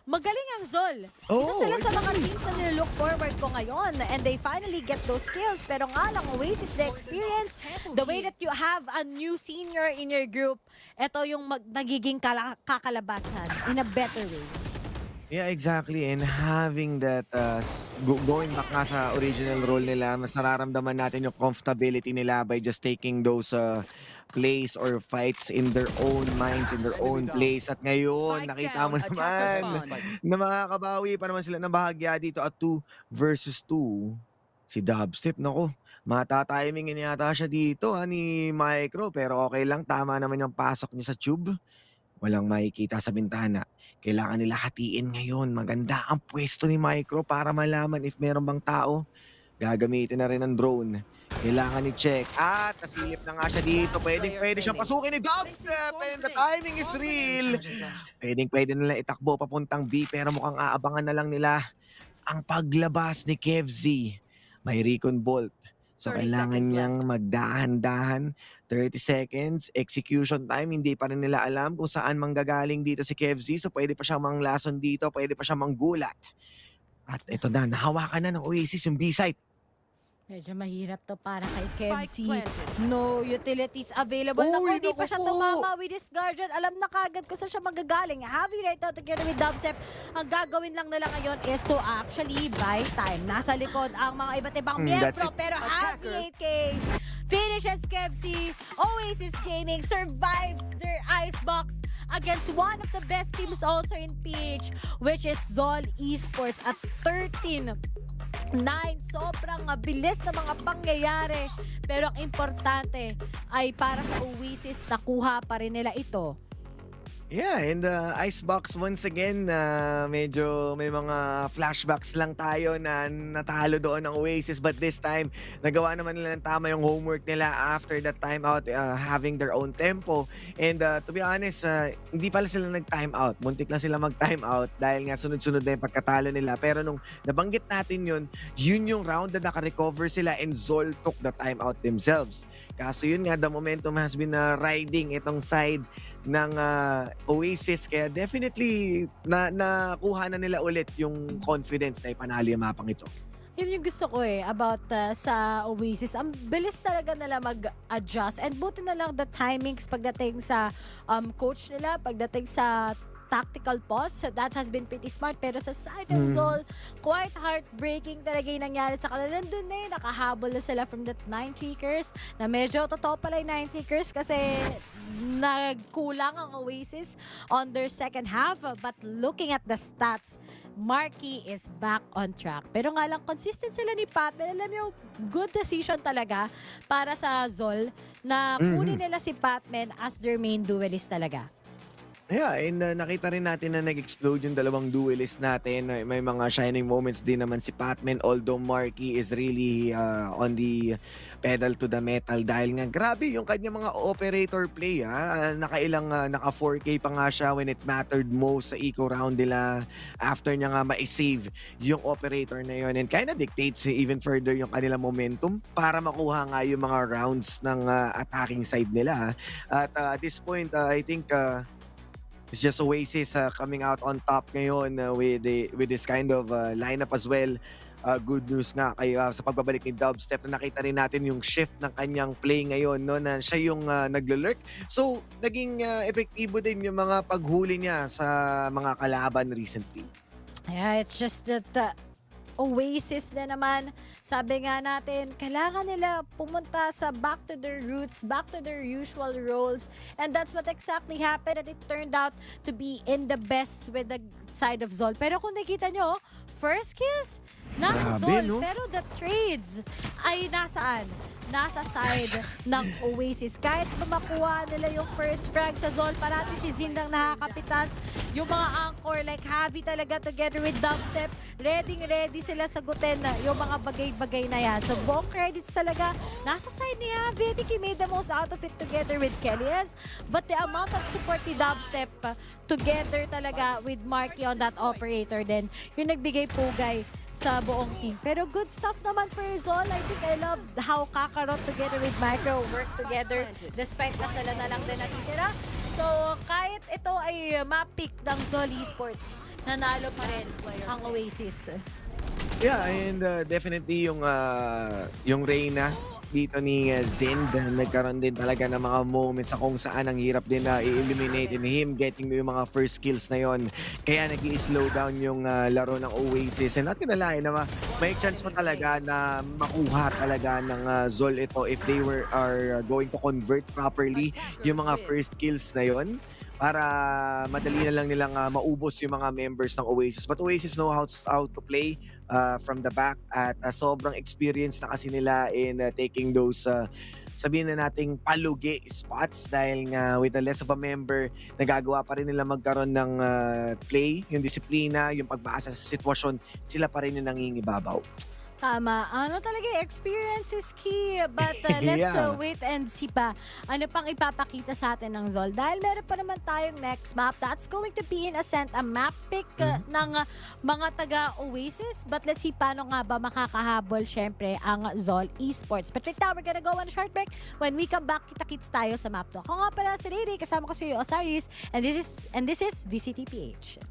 Magaling ang Zol. Isa sila sa mga teams na nilook forward ko ngayon. And they finally get those kills. Pero nga lang, Oasis, the experience, the way that you have a new senior in your group, ito yung nagiging kakalabasan in a better way. Yeah, exactly. And having that going back nga sa original role nila, mas nararamdaman natin yung comfortability nila by just taking those plays or fights in their own minds, in their own place. At ngayon, Spike nakita down, mo attackers naman spawn. na makakabawi pa naman sila ng bahagya dito at 2 versus 2. Si Dubstep, naku, matatimingin yata siya dito ni Micro, pero okay lang, tama naman yung pasok niya sa tube. Walang makikita sa bintana. Kailangan nila hatiin ngayon. Maganda ang pwesto ni Micro para malaman if meron bang tao. Gagamitin na rin ang drone. Kailangan i-check. At nasilip na nga siya dito. Pwede siyang pasukin ni Dubstep. And the timing is real. Pwede nila itakbo papuntang B. Pero mukhang aabangan na lang nila ang paglabas ni Kevz. May recon bolt. So 30 kailangan seconds niyang magdahan-dahan. 30 seconds. Execution time. Hindi pa rin nila alam kung saan manggagaling dito si Kevz. So pwede pa siyang manglason dito. Pwede pa siyang manggulat. At ito na, nahawakan na ng Oasis yung B-site. Medyo mahirap to para kay Spike Kevz. planted. No utilities available. Naku, Uy, hindi pa naku siya po. tumama with this Guardian. Alam na kagad kung saan siya magagaling. Javi right now together with Dubstep. Ang gagawin lang nila ngayon is to actually buy time. Nasa likod ang mga iba't ibang That's miyembro. it. Pero Javi Attackers. 8K finishes Kevz. Oasis Gaming survives their icebox against one of the best teams also in PH, which is Zol Esports at 13-9. Sobrang bilis na mga pangyayari. Pero ang importante ay para sa Oasis, nakuha pa rin nila ito. Yeah, and Icebox once again, medyo may mga flashbacks lang tayo na natalo doon ng Oasis, but this time, nagawa naman nila ng tama yung homework nila after that timeout, having their own tempo. And to be honest, hindi pala sila nag-timeout. Muntik lang sila mag-timeout dahil nga sunod-sunod na yung pagkatalo nila. Pero nung nabanggit natin yun yung round na naka-recover sila and Zol took the timeout themselves. Kaso yun nga, the momentum has been riding itong side ng Oasis. Kaya definitely nakuha na nila ulit yung confidence na ipanalo yung mapang ito. Yun yung gusto ko about sa Oasis. Ang bilis talaga nila mag-adjust. And buti na lang the timings pagdating sa coach nila, pagdating sa tactical pause, that has been pretty smart. Pero sa side of Zol, quite heartbreaking talaga yung nangyari sa kanila. Nandun na nakahabol na sila from that 9 kickers, na medyo totoo pala yung 9 kickers kasi nagkulang ang Oasis on their second half. But looking at the stats, Marky is back on track. Pero nga lang, consistent sila ni Patman. Alam niyo, good decision talaga para sa Zol na kunin nila si Patman as their main duelist talaga. Yeah, and nakita rin natin na nag-explode yung dalawang duelists natin. May mga shining moments din naman si Patman, although Marky is really on the pedal to the metal dahil nga grabe yung kanya mga operator play. Naka 4K pa nga siya when it mattered most sa eco round nila after niya nga ma-save yung operator na yun, and kind of dictates even further yung kanilang momentum para makuha nga yung mga rounds ng attacking side nila. At at this point, I think it's just Oasis coming out on top ngayon with this kind of lineup as well. Good news nga kay sa pagbabalik ni Dubstep na nakita rin natin yung shift ng kanyang play ngayon, no, na siya yung naglo-lurk. So naging epektibo din yung mga paghuli niya sa mga kalaban recently. Yeah, it's just that Oasis na naman, sabi nga natin, kailangan nila pumunta sa back to their roots, back to their usual roles. And that's what exactly happened, and it turned out to be in the best with the side of Zol. Pero kung nakita nyo, first kills, nasa Grabe, Zol. no? Pero the trades ay nasaan? Nasa side ng Oasis. Kahit makuha nila yung first frag sa Zol, parati si Zing lang nakakapitas. Yung mga anchor like Javi talaga together with Dubstep, ready sila sagutin yung mga bagay-bagay na yan. So buong credits talaga nasa side ni Javi. I think he made the most out of it together with Kelly's. But the amount of support ni Dubstep together talaga with Marky on that operator din, yung nagbigay pugay sa buong team. Pero good stuff naman for Zol. I think I love how Kakarot together with Micro work together despite na sila na lang din natitira. So kahit ito ay ma-pick ng Zol Esports, nanalo pa rin ang Oasis. Yeah, and definitely yung Reyna dito ni Zind. Nagkaroon din talaga ng mga moments sa kung saan ang hirap din na i-eliminate in him getting yung mga first kills na yon. Kaya nag-i-slow down yung laro ng Oasis. And not gonna lie, na may chance pa talaga na makuha talaga ng Zol ito if they are going to convert properly yung mga first kills na yon, para madali na lang nilang maubos yung mga members ng Oasis. But Oasis know how to play from the back at sobrang experience na kasi nila in taking those sabihin na nating palugi spots dahil nga with the less of a member, nagagawa pa rin nila magkaroon ng play, yung disiplina, yung pagbasa sa sitwasyon, sila pa rin yung nangingibabaw. Tama. Ano talaga, experience is key. But let's wait and see pa. Ano pang ipapakita sa atin ng Zol. Dahil meron pa naman tayong next map. That's going to be in Ascent. A map pick ng mga taga-Oasis. But let's see paano nga ba makakahabol syempre ang Zol Esports. But right now, we're gonna go on a short break. When we come back, kita-kits tayo sa map to. Ako nga pala si Riri. Kasama ko si Osiris. And this is VCTPH.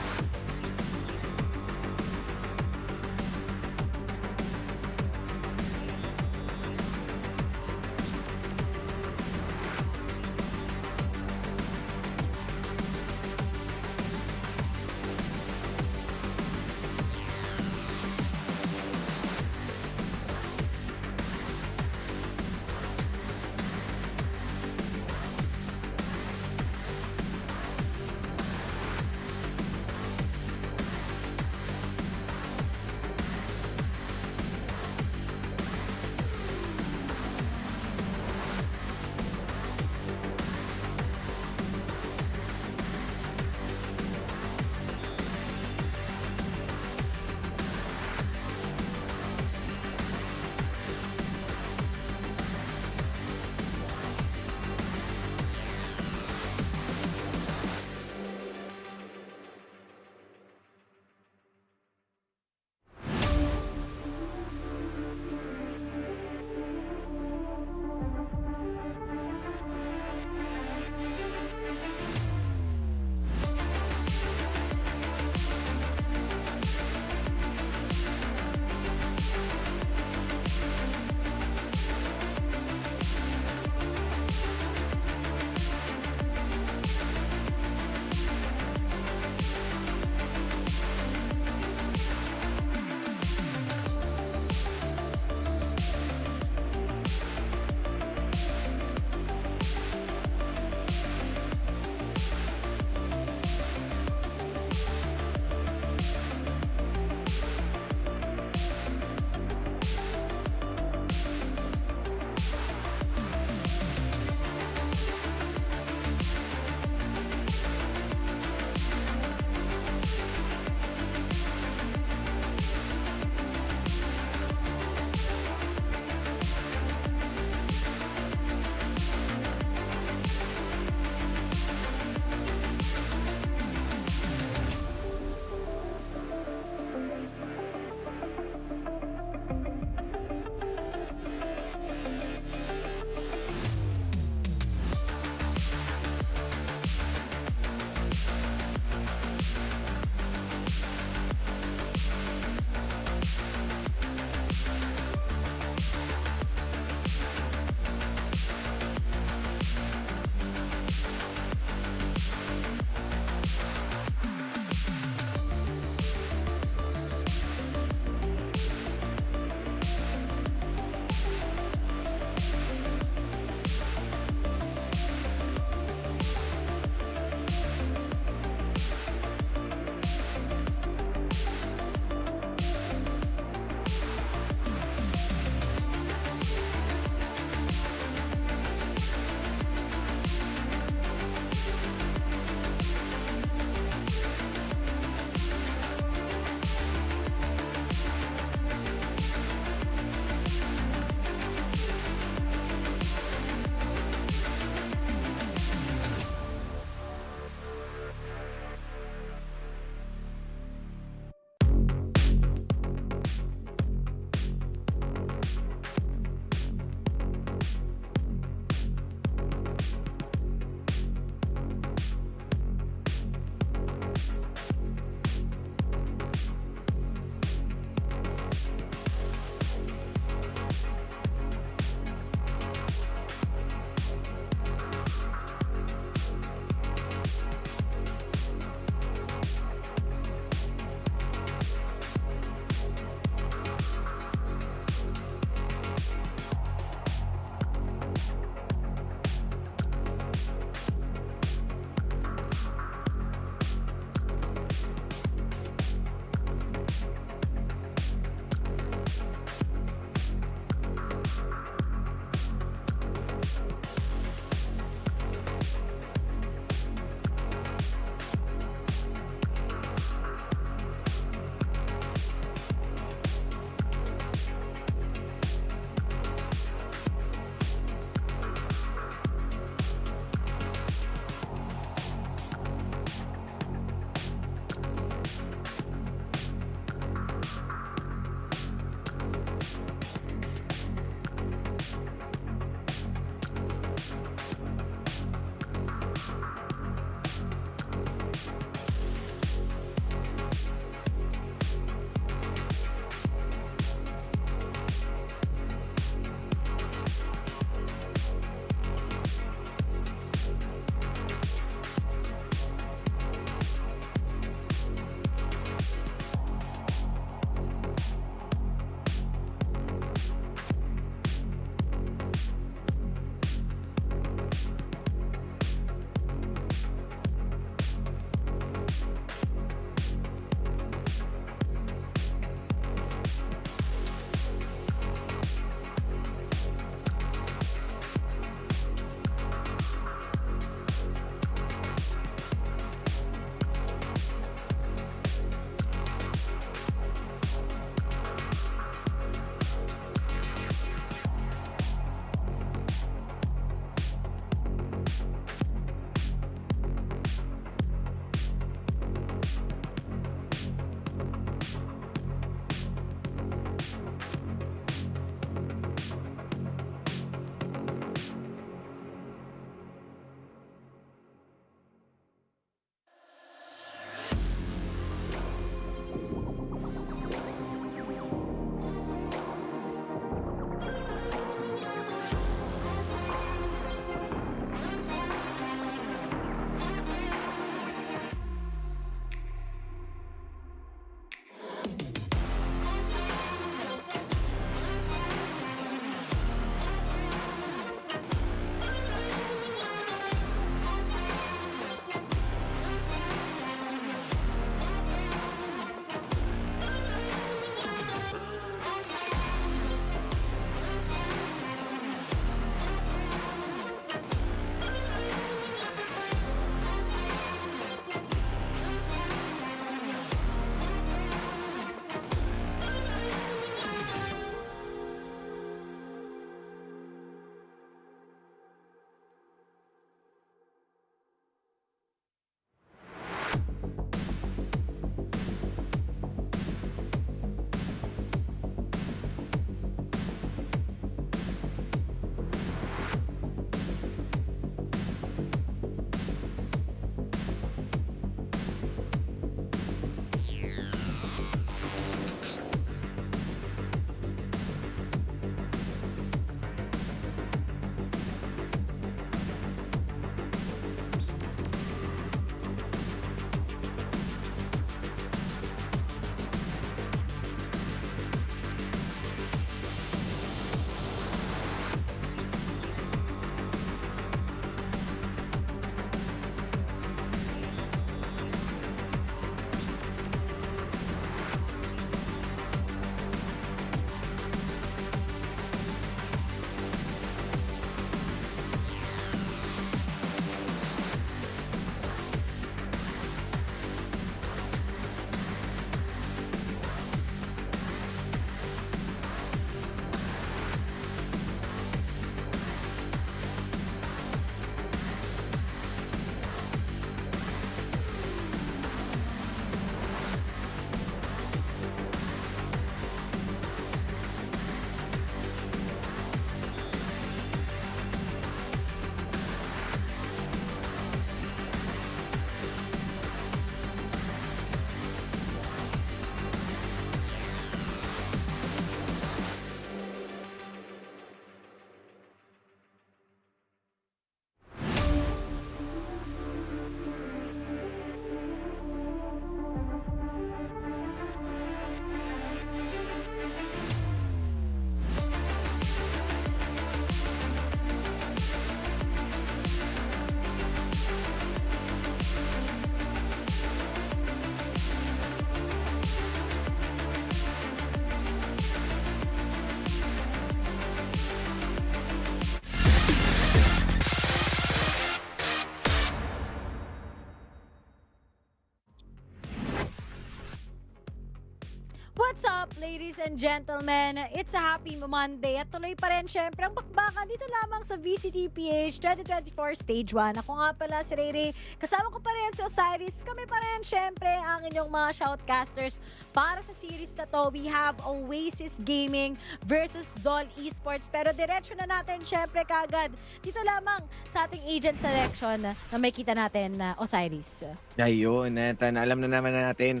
What's up, ladies and gentlemen? It's a happy Monday at tuloy pa rin syempre ang bakbakan dito lamang sa VCTPH 2024 Stage 1. Ako nga pala si Rere. Kasama ko pa rin si Osiris. Kami pa rin syempre ang inyong mga shoutcasters para sa series na to. We have Oasis Gaming versus Zol Esports. Pero diretso na natin syempre kagad dito lamang sa ating agent selection na may kita natin na Osiris. Ayun, at alam na naman natin,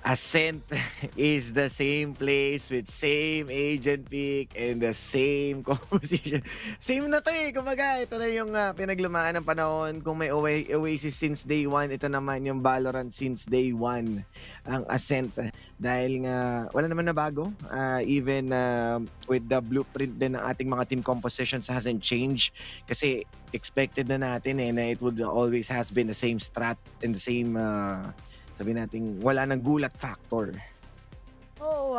Ascent is the same place with same agent pick and the same composition. Same na to eh. Kumaga, ito na yung pinaglumaan ng panahon. Kung may Oasis since day 1, ito naman yung Valorant since day 1. Ang Ascent. Dahil nga, wala naman na bago. Even with the blueprint din ng ating mga team compositions hasn't changed. Kasi expected na natin eh, na it would always has been the same strat and the same... sabi natin, wala nang gulat factor. Oo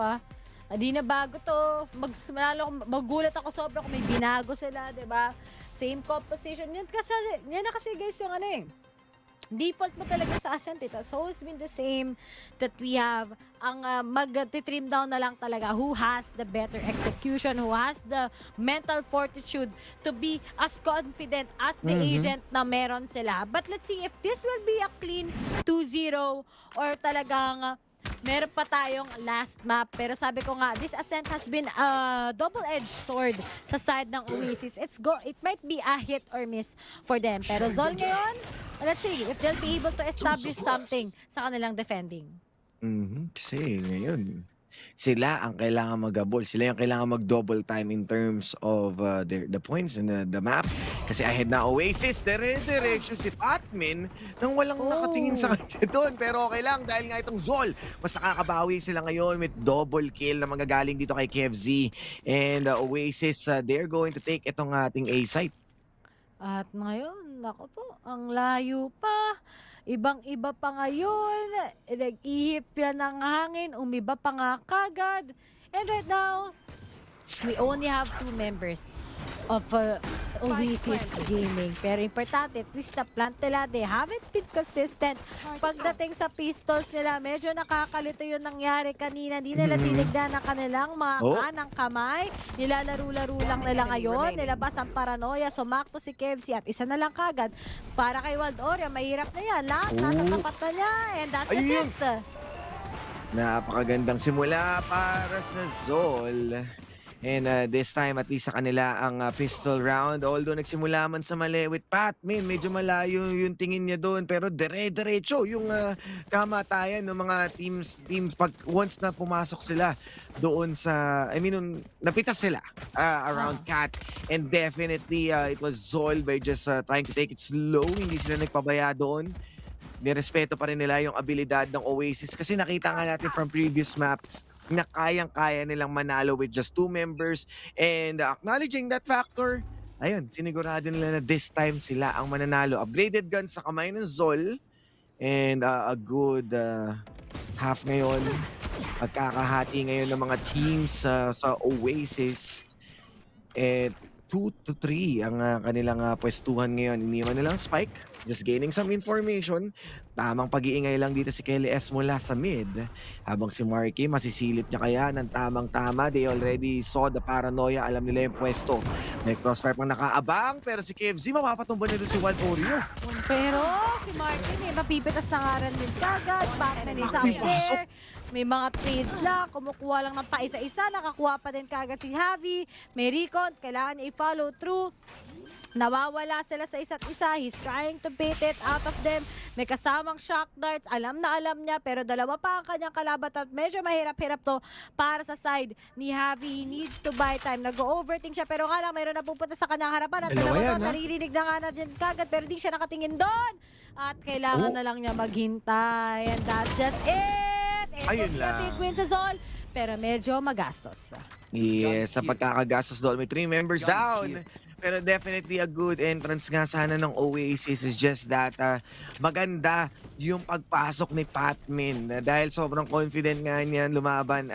di na bago to. Magulat ako sobra kung may binago sila, di ba? Same composition. Yan na kasi guys yung ano eh. Default mo talaga sa Ascent. It has always been the same that we have. Ang mag-trim down na lang talaga who has the better execution, who has the mental fortitude to be as confident as the agent na meron sila. But let's see if this will be a clean 2-0 or talagang meron pa tayong last map. Pero sabi ko nga, this Ascent has been a double-edged sword sa side ng Oasis. It might be a hit or miss for them. Pero Zol ngayon, let's see if they'll be able to establish something sa kanilang defending. Kasi ngayon, sila ang kailangan mag-abol. Sila yung kailangan mag-double time in terms of the points in the map. Kasi ahead na Oasis, dire-diretso si Patmin nang walang nakatingin sa kanya doon. Pero okay lang dahil nga itong Zol, mas nakakabawi sila ngayon with double kill na magagaling dito kay KFZ. And Oasis, they're going to take itong ating A site. At ngayon, nako po, ang layo pa. Ibang-iba pa ngayon. Nag-ihip yan ng hangin. Umiba pa nga kagad. And right now, we only have 2 members of Oasis Gaming. Pero importante, at least the plant nila, they haven't been consistent. Pagdating sa pistols nila, medyo nakakalito yung nangyari kanina. Hindi nila tinignan ang kanilang mga kanang kamay. Nilalaro-laro lang nila ngayon. Nilabas ang paranoia. Sumakto si KFC at isa na lang kagad. Para kay Wild Oreo, mahirap na yan. Lahat nasa tapat na niya. And that's it. Napakagandang simula para sa Zol. And this time, at least sa kanila ang pistol round. Although nagsimula man sa mali with Patmin, medyo malayo yung tingin niya doon. Pero dire-diretso yung kamatayan ng mga teams pag once na pumasok sila doon sa, napitas sila around Cat. And definitely, it was Zol by just trying to take it slow. Hindi sila nagpabaya doon. Nirespeto pa rin nila yung abilidad ng Oasis. Kasi nakita nga natin from previous maps na kayang-kaya nilang manalo with just 2 members. And acknowledging that factor, ayun, sinigurado nila na this time sila ang mananalo. Upgraded guns sa kamay ng Zol. And a good half ngayon. Pagkakahati ngayon ng mga teams sa Oasis. And 2-3 ang kanilang pwestuhan ngayon. Iniwan nilang Spike. Just gaining some information. Tamang pag-iingay lang dito si Kelly S mula sa mid. Habang si Marky, masisilip niya kaya ng tamang-tama. They already saw the paranoia. Alam nila yung pwesto. May crossfire pang nakaabang. Pero si KFZ, mapapatumba nito si Wild Oreo. Pero si Marky, may mapipitas na ngaran din kagad. Batman is out there. May mga trades lang. Kumukuha lang ng paisa-isa. Nakakuha pa din kagad si Javi. May recon. Kailangan niya i-follow through. Nawawala sila sa isa't isa. He's trying to bait it out of them. May kasamang shock darts. Alam na alam niya. Pero dalawa pa ang kanyang kalaban at medyo mahirap-hirap to para sa side ni Javi. He needs to buy time. Nag-overthink siya. Pero nga lang, mayroon na pupunta sa kanyang harapan. At dalawa to, naririnig na nga natin kagad. Pero di siya nakatingin doon. At kailangan na lang niya maghintay. And that's just it. Ayun lang. Big win sa Zol. Pero medyo magastos. Yes, sa pagkakagastos doon, may 3 members down. Pero definitely a good entrance nga sana ng Oasis is just that maganda yung pagpasok ni Patmin. Dahil sobrang confident nga niya lumaban.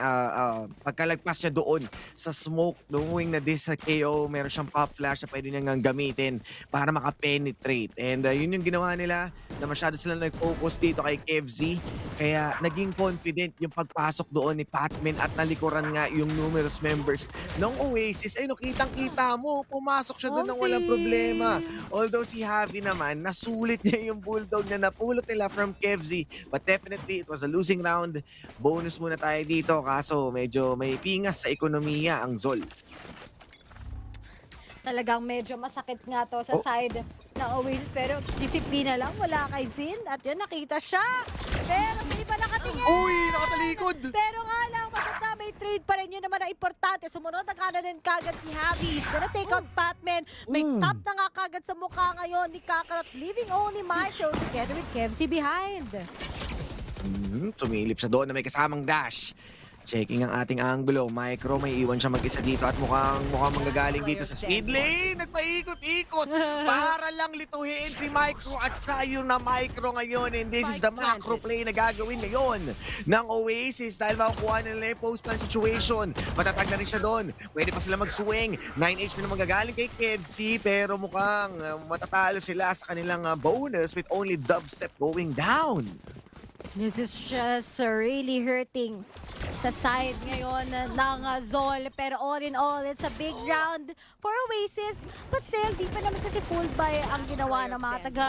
Pagkalagpas niya doon sa smoke, knowing na this KO, meron siyang pop flash na pwede niyang gamitin para makapenetrate. And yun yung ginawa nila. na masyado sila nag-focus dito kay KevZ. Kaya naging confident yung pagpasok doon ni Patman at nalikuran nga yung numerous members ng Oasis. Ay, no, kitang-kita mo, pumasok siya doon ng walang problema. Although si Javi naman, nasulit niya yung bulldog na napulot nila from KevZ. But definitely, it was a losing round. Bonus muna tayo dito, kaso medyo may pingas sa ekonomiya ang Zol. Talagang medyo masakit nga to sa side ng Oasis, pero disiplina lang, wala kay Zin. At yan, nakita siya. Pero hindi pa nakatingin. Uy, nakatalikod. Pero nga lang, maganda, may trade pa rin. Yun naman ang importante. Sumunod na kanan din kagad si Javi. He's gonna take out Patman. May tap na nga kagad sa mukha ngayon ni Kakarot, leaving only Michael together with Kevzi behind. Tumilip siya doon na may kasamang dash. Checking ang ating angulo. Micro, may iwan siya mag-isa dito at mukhang manggagaling dito sa speed lane. Nagpaikot-ikot para lang lituhin si Micro at tayo na Micro ngayon. And this is the macro play na gagawin ngayon ng Oasis dahil makukuha nila yung post-plan situation. Matatag na rin siya doon. Pwede pa sila mag-swing. 9 HP na manggagaling kay Kevzi pero mukhang matatalo sila sa kanilang bonus with only dubstep going down. This is just really hurting sa side ngayon ng Zol. Pero all in all, it's a big round for Oasis. But still, di pa naman kasi full buy ang ginawa ng mga taga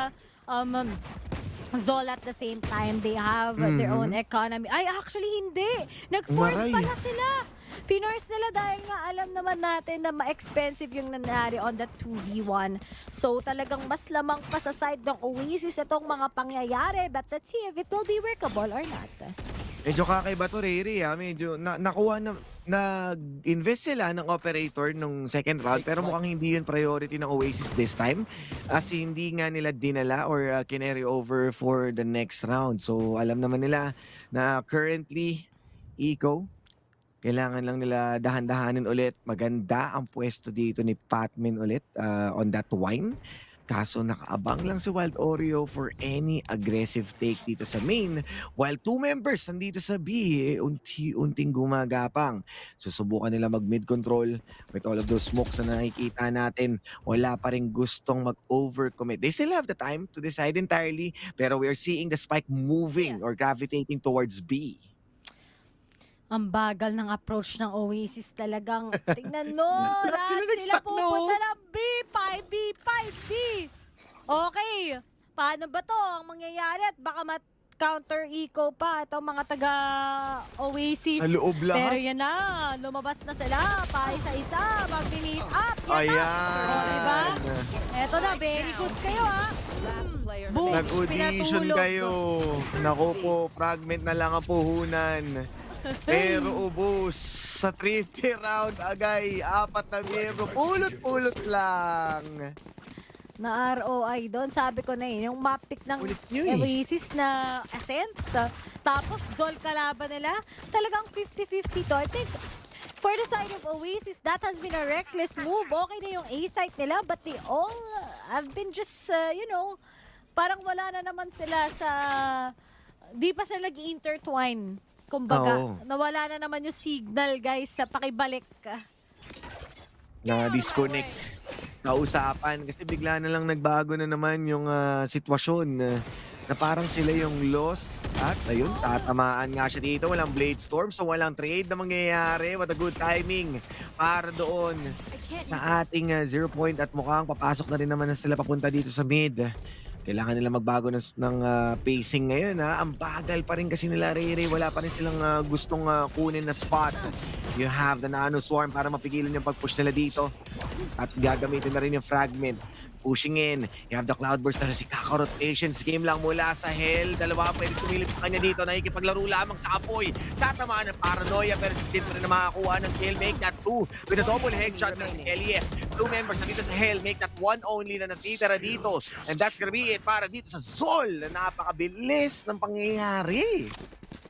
Zol at the same time. They have their own economy. Ay, actually hindi. Nag-force pala sila. Pinorse nila dahil nga alam naman natin na ma-expensive yung nangyari on the 2v1. So talagang mas lamang pa sa side ng Oasis itong mga pangyayari. But let's see if it will be workable or not. Medyo kakaiba to, Riri. Medyo nakuha na, nag-invest sila ng operator nung second round pero mukhang hindi yun priority ng Oasis this time. As hindi nga nila dinala or kinary over for the next round. So alam naman nila na currently, Eco, kailangan lang nila dahan-dahanin ulit. Maganda ang pwesto dito ni Patman ulit on that wine. Kaso nakaabang lang si Wild Oreo for any aggressive take dito sa main. While two members nandito sa B, unti-unting gumagapang. Susubukan nila mag-mid control with all of those smokes na nakikita natin. Wala pa rin gustong mag-overcommit. They still have the time to decide entirely. Pero we are seeing the spike moving or gravitating towards B. Ang bagal ng approach ng Oasis talagang. Tingnan mo, Lahat sila lahat sila nag-stack na, pupunta ng B, 5B, 5B. Okay, paano ba to ang mangyayari at baka counter eco pa itong mga taga Oasis. Sa loob lahat. Pero yan na, lumabas na sila, pa isa-isa, mag-meet up. Yan Ayan. na. O, diba? Eto na, very good kayo ha. Boom, Nag-audition pinatulog. kayo. Naku po, fragment na lang ang puhunan. Pero ubos sa 3 round agay, 4 na miyembro, pulot-pulot lang. Na ROI doon, sabi ko na yung map pick ng Oasis na Ascent. Tapos Zol kalaban nila, talagang 50-50 to. I think for the side of Oasis, that has been a reckless move. Okay na yung A-site nila, but they all have been just, parang wala na naman sila sa, di pa sila nag-intertwine. Kumbaga, nawala na naman yung signal, guys, sa pakibalik. Na-disconnect na usapan kasi bigla na lang nagbago na naman yung sitwasyon na parang sila yung lost at ayun, tatamaan nga siya dito. Walang Blade Storm, so walang trade na mangyayari. What a good timing para doon sa ating 0 point at mukhang papasok na rin naman na sila papunta dito sa mid. Kailangan nila magbago ng pacing ngayon. Ang bagal pa rin kasi nila, Rere. Wala pa rin silang gustong kunin na spot. You have the Nano Swarm para mapigilan yung pag-push nila dito. At gagamitin na rin yung fragment. Pushing in. You have the Cloudburst na si Kakarot. Patience game lang mula sa Hell. Dalawa pwede sumilip sa kanya dito. Nakikipaglaro lamang sa apoy. Tatamaan ng paranoia pero si Sid pa rin na makakuha ng kill. Make that 2 with a double headshot na si Elias. 2 members na dito sa Hell. Make that 1 only na natitira dito. And that's gonna be it para dito sa Zol. Napakabilis ng pangyayari.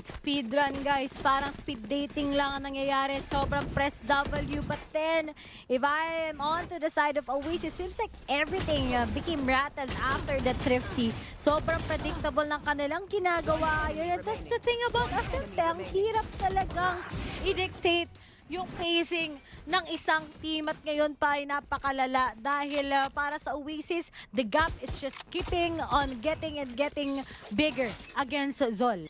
Speedrun, guys. Parang speed dating lang ang nangyayari. Sobrang press W. But then, if I am on to the side of Oasis, seems like everything became rattled after the Thrifty. Sobrang predictable ng kanilang ginagawa. Yun, that's the thing about Ascente. Ang hirap talagang i-dictate yung pacing ng isang team at ngayon pa ay napakalala dahil para sa Oasis, the gap is just keeping on getting bigger against Zol.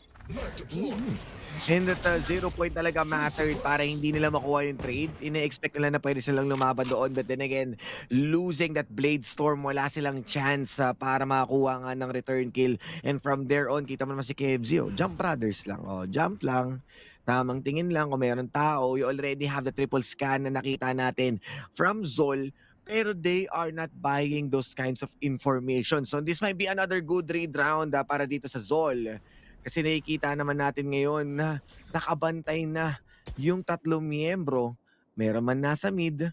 And that 0 point talaga mattered para hindi nila makuha yung trade. Ine-expect nila na pwede silang lumaban doon. But then again, losing that Blade Storm, wala silang chance para makakuha nga ng return kill. And from there on, kita mo naman si KFZ. Jump brothers lang. Jump lang. Tamang tingin lang kung mayroon tao. You already have the triple scan na nakita natin from Zol. Pero they are not buying those kinds of information. So this might be another good raid round para dito sa Zol. Kasi nakikita naman natin ngayon na nakabantay na yung tatlong miyembro. Meron man nasa mid.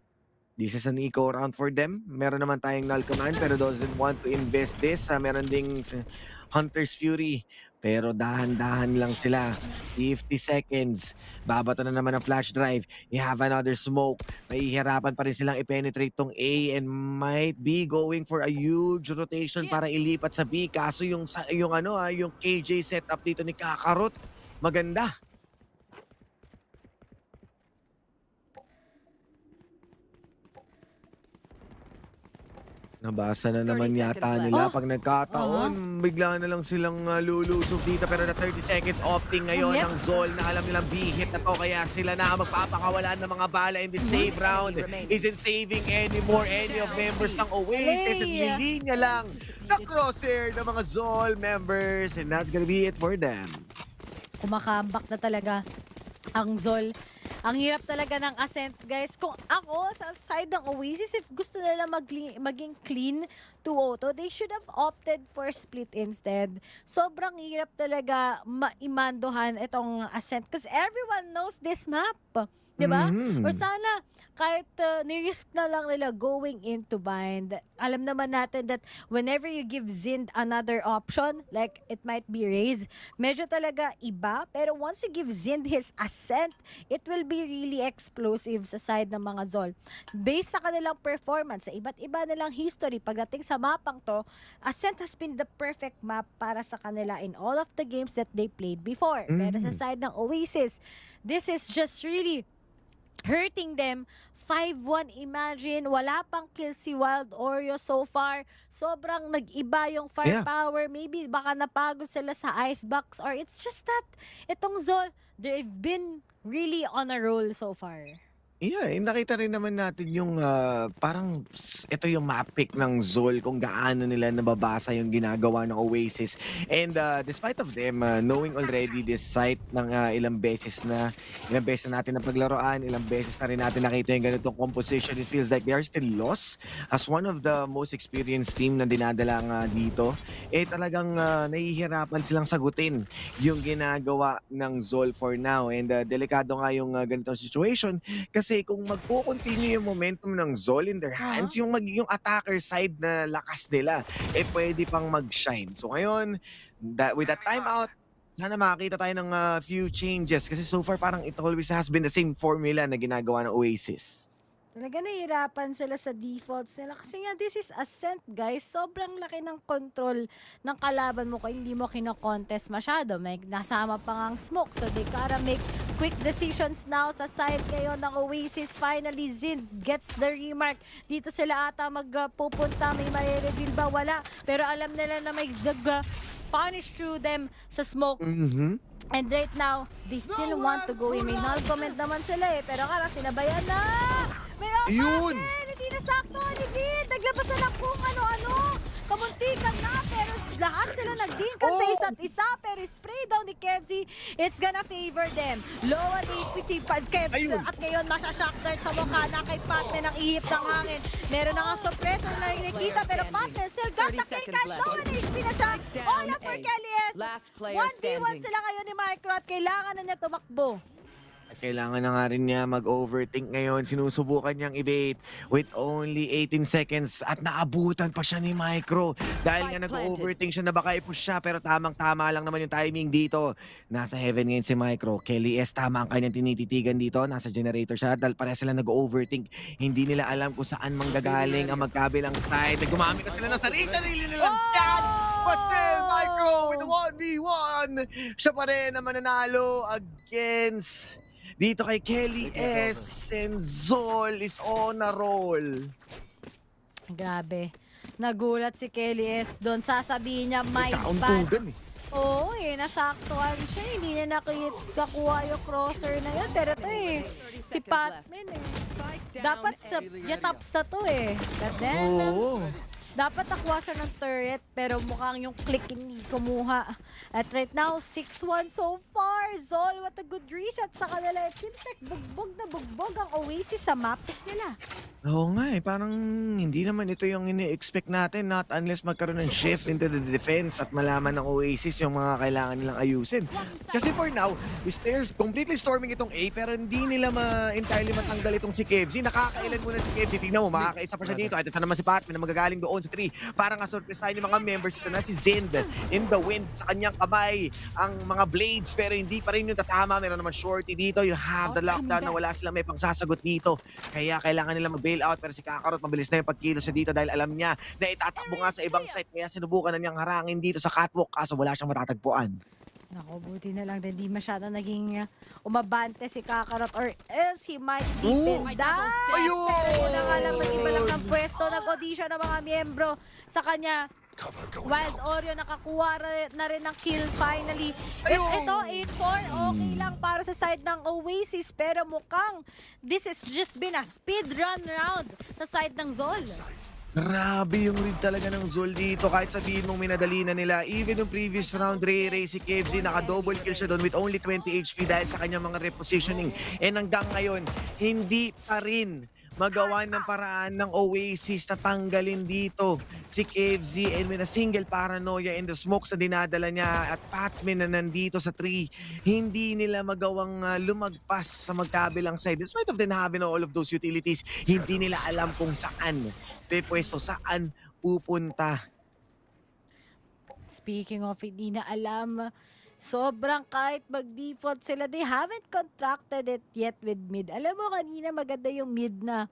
This is an eco round for them. Meron naman tayong null command pero doesn't want to invest this. Meron ding Hunter's Fury. Pero dahan-dahan lang sila. 50 seconds. Babato na naman ang flash drive. You have another smoke. Mahihirapan pa rin silang i-penetrate tong A and might be going for a huge rotation para ilipat sa B. Kaso yung KJ setup dito ni Kakarot, maganda. Nabasa na naman 30 yata seconds nila left. pag nagkataon. Bigla na lang silang lulusog dito. Pero na 30 seconds opting ngayon ng Zol na alam nilang B-hit na to. Kaya sila na magpapakawala ng mga bala in the save round. Isn't saving anymore any of members ng Oasis. At nilinya lang sa crosshair ng mga Zol members. And that's gonna be it for them. Kumakambak na talaga ang Zol. Ang hirap talaga ng Ascent, guys. Kung ako, sa side ng Oasis, if gusto nila maging clean to auto, they should have opted for split instead. Sobrang hirap talaga maimandohan itong Ascent because everyone knows this map. Diba? Or sana, kahit nirisk na lang nila going into bind, alam naman natin that whenever you give Zind another option, like it might be Raze, medyo talaga iba. Pero once you give Zind his Ascent, it will be really explosive sa side ng mga Zol. Based sa kanilang performance, sa iba't iba nilang history, pagdating sa mapang to, Ascent has been the perfect map para sa kanila in all of the games that they played before. Pero sa side ng Oasis, this is just really hurting them. 5-1, imagine, wala pang kill si Wild Oreo so far. Sobrang nag-iba yung firepower. Maybe baka napagod sila sa icebox or it's just that itong Zol, they've been really on a roll so far. Yeah, nakita rin naman natin yung parang ito yung map pick ng Zol kung gaano nila nababasa yung ginagawa ng Oasis. And despite of them knowing already this site ng ilang beses na natin napaglaruan, ilang beses na rin natin nakita yung ganitong composition, it feels like they are still lost as one of the most experienced team na dinadala nga dito. Talagang nahihirapan silang sagutin yung ginagawa ng Zol for now. And delikado nga yung ganitong situation kasi kung magpo-continue yung momentum ng Zol in their hands, yung magiging attacker side na lakas nila, pwede pang mag-shine. So ngayon, with that timeout, sana makakita tayo ng few changes kasi so far parang it always has been the same formula na ginagawa ng Oasis. Talaga nahihirapan sila sa defaults nila kasi nga this is Ascent, guys. Sobrang laki ng control ng kalaban mo kung hindi mo kino-contest masyado. May nasama pa ngang smoke so they gotta make quick decisions now sa side ngayon ng Oasis. Finally, Zind gets the remark. Dito sila ata magpupunta. May may-reveal ba? Wala. Pero alam nila na may punish through them sa smoke. And right now, they still want to go in. May null comment naman sila pero kala sinabayan na! May Yun! hindi na sakto ni Zind! Naglabas na lang kung ano-ano! Kamuntikan na, pero lahat sila nagdingkan sa isa't isa. Pero spray down ni Kevzi, it's gonna favor them. Low at HP si Kevzi at ngayon masya-shock dart sa mukha na kay Patman ang ihip ng hangin. Meron na nga suppressor na nakikita pero Patman still got the kill cash. Low at HP na siya. All up for Kelly S. 1v1 sila ngayon ni Micro at kailangan na niya tumakbo. Kailangan na nga rin niya mag-overthink ngayon. Sinusubukan niyang i-bait with only 18 seconds at naabutan pa siya ni Micro. Dahil nga nag-overthink siya na baka i-push siya pero tamang-tama lang naman yung timing dito. Nasa heaven ngayon si Micro. Kelly S, tama ang kanyang tinititigan dito. Nasa generator siya dahil pareha sila nag-overthink. Hindi nila alam kung saan manggagaling ang magkabilang side. Gumamit na sila ng sarili nilang scan. But then Micro with the 1v1. Siya pa rin na mananalo against dito kay Kelly S. And Zol is on a roll. Grabe. Nagulat si Kelly S doon. Sasabihin niya, my bad. Kauntugan eh. Oo, nasaktuhan siya. Hindi niya nakakuha yung crosser na yun. Pero ito si Patman dapat niya tops na to But then, dapat nakuha siya ng turret, pero mukhang yung click hindi kumuha. At right now, 6-1 so far. Zol, what a good reset sa kanila. It seems like bugbog na bugbog ang Oasis sa map pick nila. Oo nga parang hindi naman ito yung ini-expect natin, not unless magkaroon ng shift into the defense at malaman ng Oasis yung mga kailangan nilang ayusin. Kasi for now, they're completely storming itong A, pero hindi nila entirely matanggal itong si KFZ. Nakakailan muna si KFZ. Tingnan mo, makakaisa pa siya dito. Ito naman si Patman na magagaling doon sa 3. Para nga surpresahin yung mga members. Ito na si Zind in the wind. Sa kanyang kamay ang mga blades, pero hindi pa rin yung tatama. Meron naman shorty dito. You have the lockdown na wala silang may pangsasagot dito. Kaya kailangan nila mag-bail out, pero si Kakarot mabilis na yung pagkilos siya dito dahil alam niya na itatakbo nga sa ibang site. Kaya sinubukan na niyang harangin dito sa catwalk kaso wala siyang matatagpuan. Naku, buti na lang hindi masyado naging umabante si Kakarot or else he might be pinned down. Ayun! Pero yun na nga lang, nag-iba lang ng pwesto. Nag-audition ng mga miyembro sa kanya. Wild Oreo nakakuha na rin ng kill finally. Ito, 8-4. Okay lang para sa side ng Oasis. Pero mukhang this has just been a speed run round sa side ng Zol. Grabe yung read talaga ng Zol dito. Kahit sabihin mong minadali na nila. Even yung previous round, Ray si KFZ, naka-double kill siya doon with only 20 HP dahil sa kanyang mga repositioning. And hanggang ngayon, hindi pa rin magawa ng paraan ng Oasis na tanggalin dito si KFZ, and with a single paranoia in the smokes na dinadala niya at Patman na nandito sa 3, hindi nila magawang lumagpas sa magkabilang side. Despite of them having all of those utilities, hindi nila alam kung saan pwesto, saan pupunta. Speaking of hindi na alam, sobrang kahit mag-default sila, they haven't contracted it yet with mid. Alam mo, kanina maganda yung mid na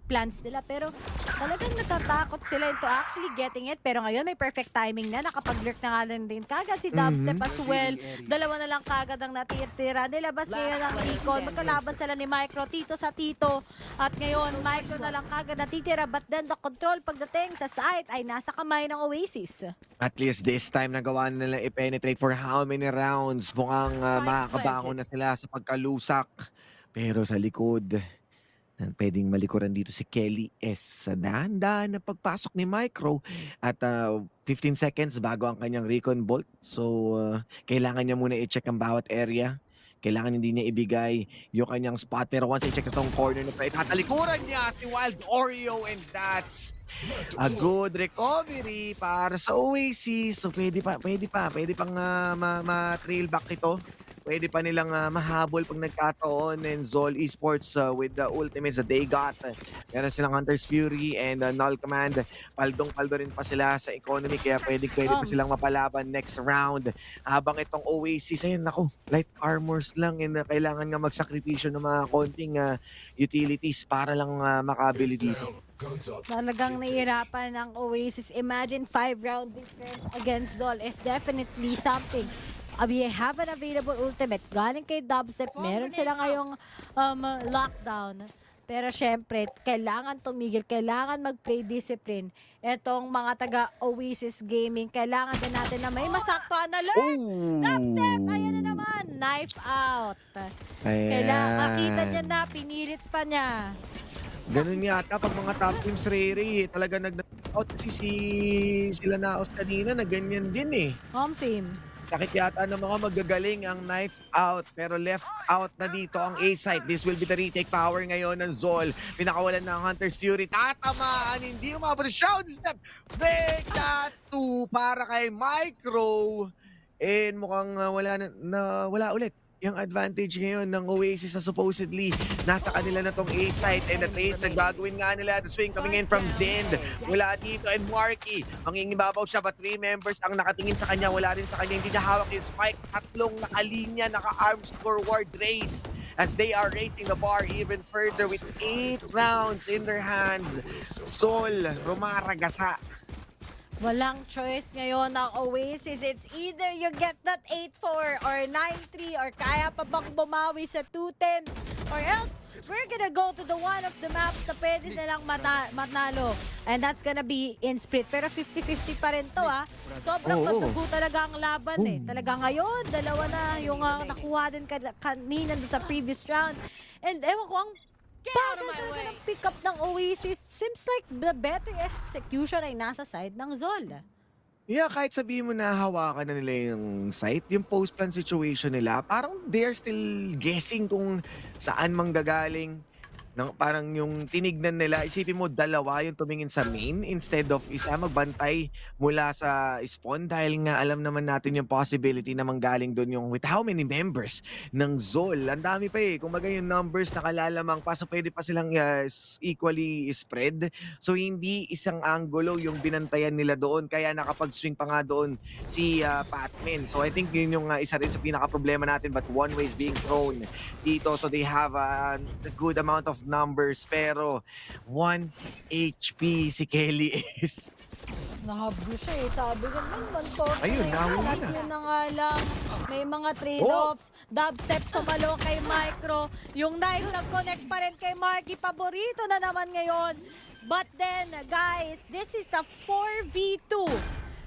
plans nila, pero talagang natatakot sila into actually getting it. Pero ngayon may perfect timing na, nakapag-lurk na nga din kagad si Dubstep as well. Dalawa na lang kagad ang natitira. Nilabas ngayon ang recon, magkalaban sila ni Micro, Tito sa Tito. At ngayon, Micro na lang kagad natitira, but then the control pagdating sa site ay nasa kamay ng Oasis. At least this time nagawa na nila i-penetrate for how many rounds. Mukhang makakabangon na sila sa pagkalusak. Pero sa likod, pwedeng malikuran dito si Kelly S. Sa dahan-dahan na pagpasok ni Micro at 15 seconds bago ang kanyang recon bolt. So, kailangan niya muna i-check ang bawat area. Kailangan hindi niya ibigay yung kanyang spot. Pero once i-check na tong corner na pa, itatalikuran niya si Wild Oreo, and that's a good recovery para sa Oasis. So, pwede pang ma-trail back ito. Pwede pa nilang mahabol pag nagkataon, and Zol Esports with the ultimates that they got. Meron silang Hunter's Fury and Null Command. Paldong-paldo rin pa sila sa economy, kaya pwede pa silang mapalaban next round. Habang itong Oasis, ayun ako, light armors lang, and kailangan nga magsakripisyo ng mga konting utilities para lang makabili dito. Talagang nahihirapan ng Oasis. Imagine 5-round defense against Zol is definitely something. We have an available ultimate. Galing kay Dubstep, meron sila ngayong lockdown. Pero syempre, kailangan tumigil, kailangan mag-play discipline. Etong mga taga-Oasis Gaming, kailangan din natin na may masaktuhan na lurk. Dubstep, ayan na naman, knife out. Kailangan, makita niya na, pinilit pa niya. Ganun yata pag mga top teams, Riri, talaga nag-out kasi sila Naos kanina na ganyan din eh. Team. Sakit yata ng mga magagaling ang knife out, pero left out na dito ang A site. This will be the retake power ngayon ng Zol. Pinakawalan ng Hunter's Fury. Tatamaan, hindi umabot. Shout step. Big tattoo para kay Micro. And mukhang wala ulit yung advantage ngayon ng Oasis na supposedly nasa kanila na tong A site, and the trades na gagawin nga nila. The swing coming in from Zind. Wala dito, and Marky, mangingibabaw siya, but 3 members ang nakatingin sa kanya. Wala rin sa kanya, hindi na hawak yung spike. Tatlong nakalinya, naka-arms forward race as they are racing the bar even further with 8 rounds in their hands. Sol, rumaragasa. Walang choice ngayon ng Oasis. It's either you get that 8-4 or 9-3 or kaya pa bang bumawi sa 2-10 or else we're gonna go to the one of the maps na pwede nilang matalo. And that's gonna be in split. Pero 50-50 pa rin to Sobrang matugo talaga ang laban Talaga ngayon, dalawa na yung nakuha din kanina sa previous round. And ewan ko, ang bagal talaga ng pick up ng Oasis. Seems like the better execution ay nasa side ng Zol. Yeah, kahit sabihin mo na hawakan na nila yung site, yung post-plan situation nila, parang they're still guessing kung saan manggagaling. Parang yung tinignan nila, isipin mo dalawa yung tumingin sa main instead of isa magbantay mula sa spawn dahil nga alam naman natin yung possibility na manggaling doon yung with how many members ng Zol. Ang dami pa kumbaga yung numbers nakalalamang pa so pwede pa silang equally spread. So hindi isang angulo yung binantayan nila doon kaya nakapag-swing pa nga doon si Patman. So I think yun yung isa rin sa pinaka-problema natin but one way is being thrown dito so they have a good amount of numbers pero 1 HP si Kelly is Nahablo siya Sabi ko naman, ayun, nahuli na. Yun na nga lang. May mga trade-offs. Dubstep sumalo kay Micro. Yung knife nag-connect pa rin kay Marky. Paborito na naman ngayon. But then, guys, this is a 4v2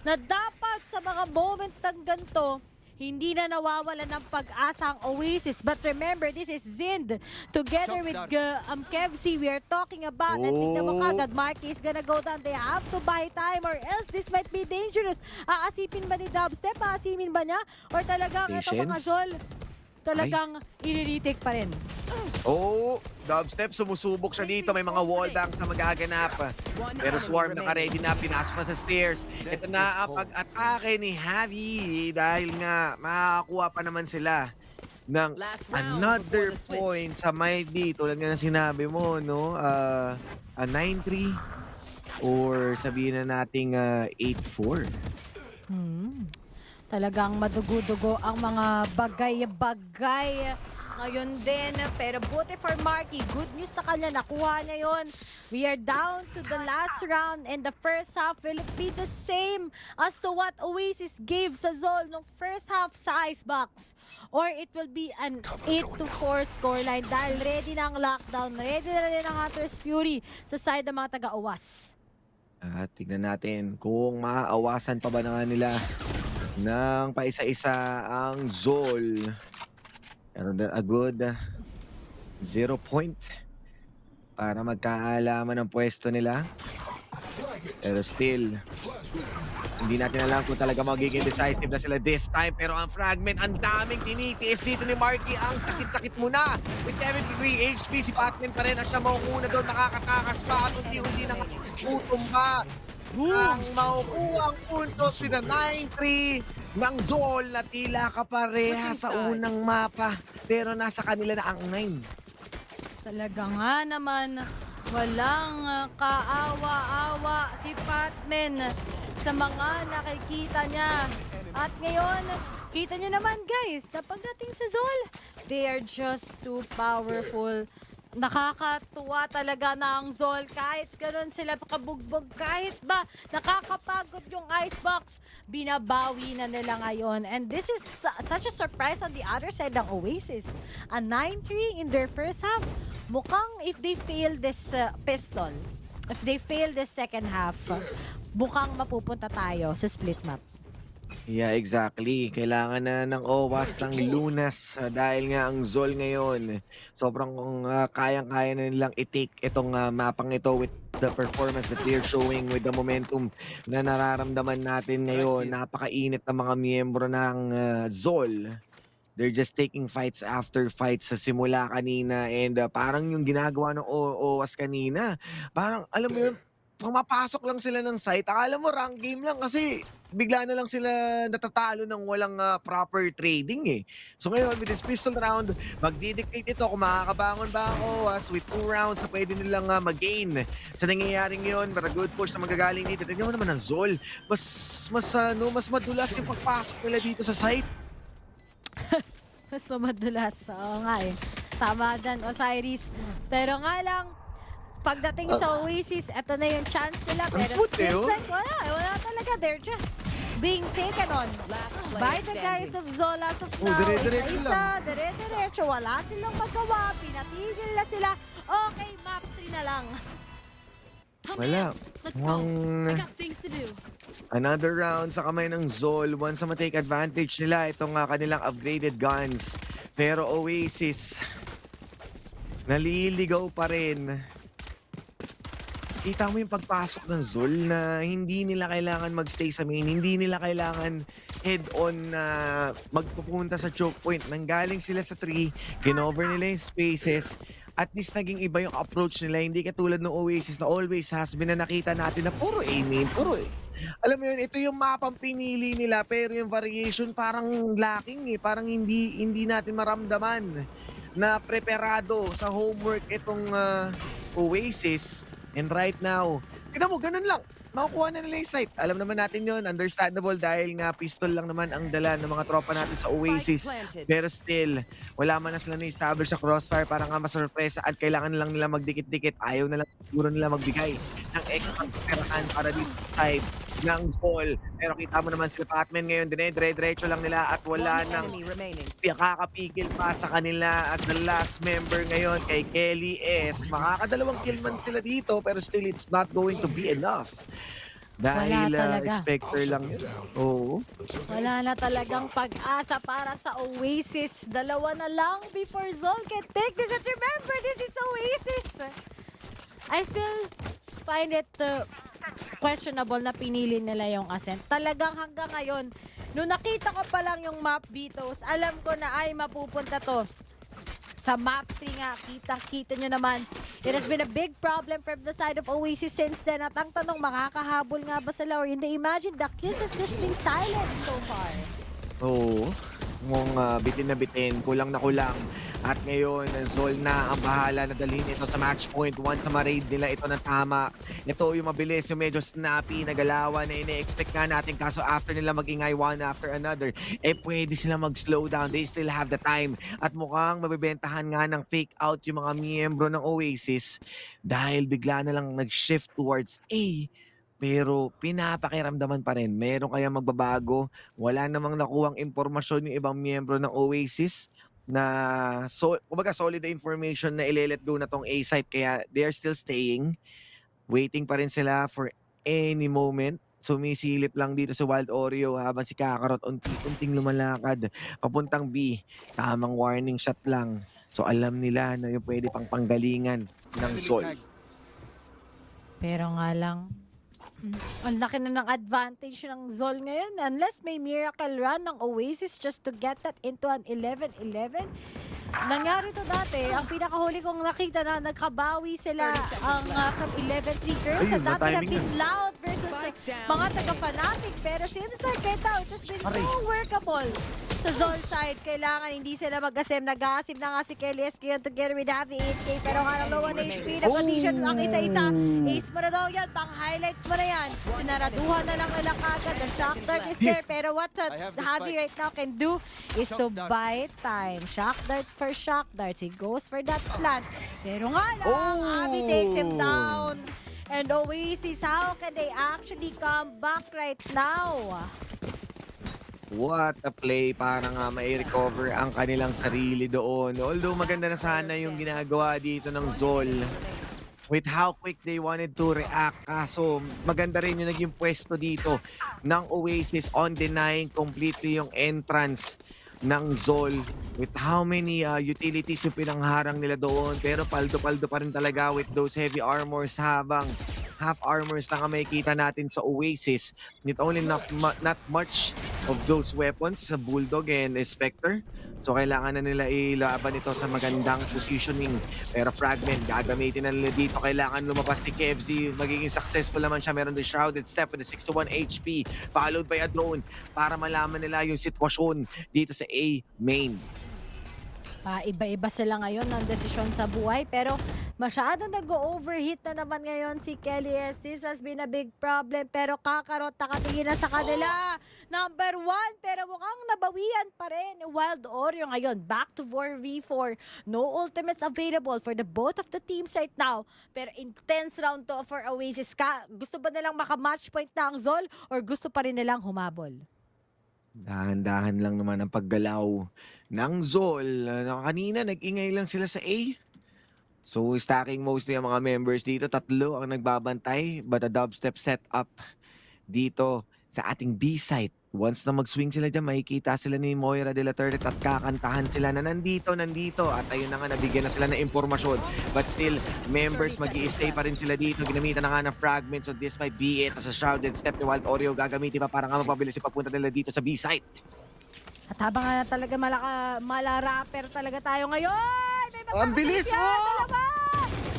na dapat sa mga moments ng ganito, hindi na nawawalan ng pag-asa ang Oasis. But remember, this is Zind together with Kevzi we are talking about. And tignan mo kagad, Marky is gonna go down. They have to buy time or else this might be dangerous. Aasipin ba ni Dubstep? Aasimin ba niya? Or talagang ito mga Zol, talagang i-retake pa rin? Dubstep, sumusubok siya dito. May mga wall banks na magaganap. Pero Swarm naka-ready na, pinasok pa sa stairs. Ito na ang pag-atake ni Javi dahil nga makakakuha pa naman sila ng another point sa may B. Tulad nga na sinabi mo, no? A 9-3 or sabihin na nating 8-4. Talagang madugo-dugo ang mga bagay-bagay ngayon din. Pero buti for Marky, good news sa kanya, nakuha niya yun. We are down to the last round and the first half will it be the same as to what Oasis gave sa Zol nung first half sa Icebox? Or it will be an 8-4 scoreline dahil ready na ang lockdown, ready na rin ang Hunter's Fury sa side ng mga taga-Uwas. Tignan natin kung maaawasan pa ba na nila ng paisa-isa ang Zol. Pero a good 0 point para magkaalaman ng pwesto nila. Pero still, hindi natin alam kung talaga magiging decisive na sila this time. Pero ang fragment, ang daming tinitiis dito ni Marky. Ang sakit-sakit muna. With 73 HP, si Pacman pa rin. Ang siya mauuna doon, nakakatakas pa. At unti-unti nang utumba. Ang maukuha ang puntos with a 9-3 ng Zol na tila kapareha sa unang mapa. Pero nasa kanila na ang 9. Talaga nga naman, walang kaawa-awa si Patman sa mga nakikita niya. At ngayon, kita niyo naman guys, na pagdating sa Zol, they are just too powerful. Nakakatuwa talaga na ang Zol. Kahit ganun sila pakabugbog, kahit ba nakakapagod yung Icebox, binabawi na nila ngayon. And this is such a surprise on the other side ng Oasis. A 9-3 in their first half. Mukhang if they fail this pistol, if they fail this second half, mukhang mapupunta tayo sa split map. Yeah, exactly. Kailangan na ng OWAS ng lunas dahil nga ang Zol ngayon sobrang kayang-kaya na nilang i-take itong mapang ito with the performance that they're showing, with the momentum na nararamdaman natin ngayon. Napakainit ng mga miyembro ng Zol. They're just taking fights after fights sa simula kanina and parang yung ginagawa ng OWAS kanina, parang alam mo yun, pumapasok lang sila ng site. Akala mo rank game lang kasi bigla na lang sila natatalo ng walang proper trading So ngayon, with this pistol round, magdidictate ito kung makakabangon ba ang OWAS with 2 rounds na pwede nilang mag-gain. Sa nangyayaring yun, para good push na magagaling dito. Tignan mo naman ang Zol. Mas madulas yung pagpasok nila dito sa site. Mas mamadulas. Oo nga Tama dyan, Osiris. Pero nga lang, pagdating sa Oasis, eto na yung chance nila. Ang Pero smooth eh, seems oh. like wala talaga. They're just being taken on by the guys of Zola of Oh, now. dire-diretso Isa-isa, dire-diretso. Wala silang magawa. Pinatigil na sila. Okay, map 3 na lang. Wala. Mukhang another round sa kamay ng Zol. Once na ma-take advantage nila itong kanilang upgraded guns. Pero Oasis, naliligaw pa rin. Kita mo yung pagpasok ng Zol na hindi nila kailangan magstay sa main. Hindi nila kailangan head-on na magpupunta sa choke point. Nanggaling sila sa 3, ginover nila yung spaces. At least naging iba yung approach nila. Hindi katulad ng Oasis na always has been na nakita natin na puro A-main, puro A. Alam mo yun, ito yung mapang pinili nila pero yung variation parang lacking eh. Parang hindi natin maramdaman na preparado sa homework itong Oasis. And right now, tignan mo, ganun lang. Makukuha na nila yung site. Alam naman natin yun, understandable dahil nga pistol lang naman ang dala ng mga tropa natin sa Oasis. Pero still, wala man na sila na-establish sa crossfire para nga masurpresa at kailangan lang nila magdikit-dikit. Ayaw na lang siguro nila magbigay ng extra perahan para dito sa side ng Sol. Pero kita mo naman sila Patman ngayon, dire-diretso lang nila at wala nang kakapigil pa sa kanila as the last member ngayon kay Kelly S. Makakadalawang kill man sila dito pero still it's not going to be enough. Dahil expector lang yun. Oo. Wala na talagang pag-asa para sa Oasis. Dalawa na lang before Zol can take this. And remember, this is Oasis. I still find it questionable na pinili nila yung Ascent. Talagang hanggang ngayon, nung nakita ko pa lang yung map Beatles, alam ko na ay mapupunta to sa map 3 nga. Kitang-kita nyo naman. It has been a big problem from the side of Oasis since then. At ang tanong, makakahabol nga ba sila? Or hindi, imagine, the kills has just been silent so far. Oo. Mong bitin na bitin, kulang na kulang. At ngayon, Zol na ang bahala na dalhin ito sa match point. Once na ma-raid nila ito ng tama. Ito yung mabilis, yung medyo snappy na galawan na ine-expect nga natin. Kaso after nila mag-ingay one after another, pwede sila mag-slow down. They still have the time. At mukhang mabibentahan nga ng fake out yung mga miyembro ng Oasis dahil bigla na lang nag-shift towards A. Pero pinapakiramdaman pa rin. Meron kaya magbabago. Wala namang nakuhang impormasyon yung ibang miyembro ng Oasis na kumbaga solid information na ile-let go na tong A site. Kaya they are still staying. Waiting pa rin sila for any moment. Sumisilip lang dito sa Wild Oreo habang si Kakarot unti-unting lumalakad. Papuntang B. Tamang warning shot lang. So alam nila na yung pwede pang panggalingan ng Zol. Pero nga lang, ang laki na ng advantage ng Zol ngayon. Unless may miracle run ng Oasis just to get that into an 11-11. Nangyari to dati. Ang pinakahuli kong nakita na nagkabawi sila ang 11 triggers. Sa dati na Big Loud versus mga taga-fanatic. Pero since start right now, it's just been so workable. Sa Zol side, kailangan hindi sila mag-asim. Nag-asim na nga si Kelly S. Ngayon together with Happy 8K. Pero nga ng low on HP, nag-condition ang isa-isa. Ace mo na daw yan. Pang-highlights mo na yan. Sinaraduhan na lang nila kagad. The shock dart is there. Pero what Happy right now can do is to buy time. Shock dart for shock darts. He goes for that plant. Pero nga lang, Happy takes him down. And Oasis, how can they actually come back right now? What a play para nga mai-recover ang kanilang sarili doon. Although maganda na sana yung ginagawa dito ng Zol with how quick they wanted to react. Kaso maganda rin yung naging pwesto dito ng Oasis on denying completely yung entrance ng Zol with how many utilities yung pinangharang nila doon. Pero paldo-paldo pa rin talaga with those heavy armors habang half armors na makikita natin sa Oasis. Not only not much of those weapons sa Bulldog and Spectre. So kailangan na nila ilaban ito sa magandang positioning. Pero Fragment, gagamitin na nila dito. Kailangan lumabas ni KFZ. Magiging successful naman siya. Meron din Shrouded Step with a 61 HP. Followed by a drone para malaman nila yung sitwasyon dito sa A main. Iba-iba sila ngayon ng desisyon sa buhay. Pero Masyado nag-overheat na naman ngayon si Kelly S. This has been a big problem, pero Kakarot nakatingin na sa kanila. Number 1, pero mukhang nabawian pa rin. Wild Oreo ngayon, back to 4v4. No ultimates available for the both of the teams right now. Pero intense round to for Oasis. Gusto ba nilang maka-match point na ang Zol or gusto pa rin nilang humabol? Dahan-dahan lang naman ang paggalaw ng Zol. Kanina, nag-ingay lang sila sa A. So, stacking mostly ang mga members dito. 3 ang nagbabantay. But a dubstep setup dito sa ating B site. Once na mag-swing sila dyan, makikita sila ni Moira de la Turret at kakantahan sila na nandito. At ayun na nga, nabigyan na sila ng impormasyon. But still, members mag-i-stay pa rin sila dito. Ginamitan na nga ng fragment. So this might be it. As a shrouded step ni Wild Oreo, gagamitin pa para nga mapabilis yung pagpunta nila dito sa B site. At habang nga talaga mala-rapper talaga tayo ngayon. Ang bilis mo!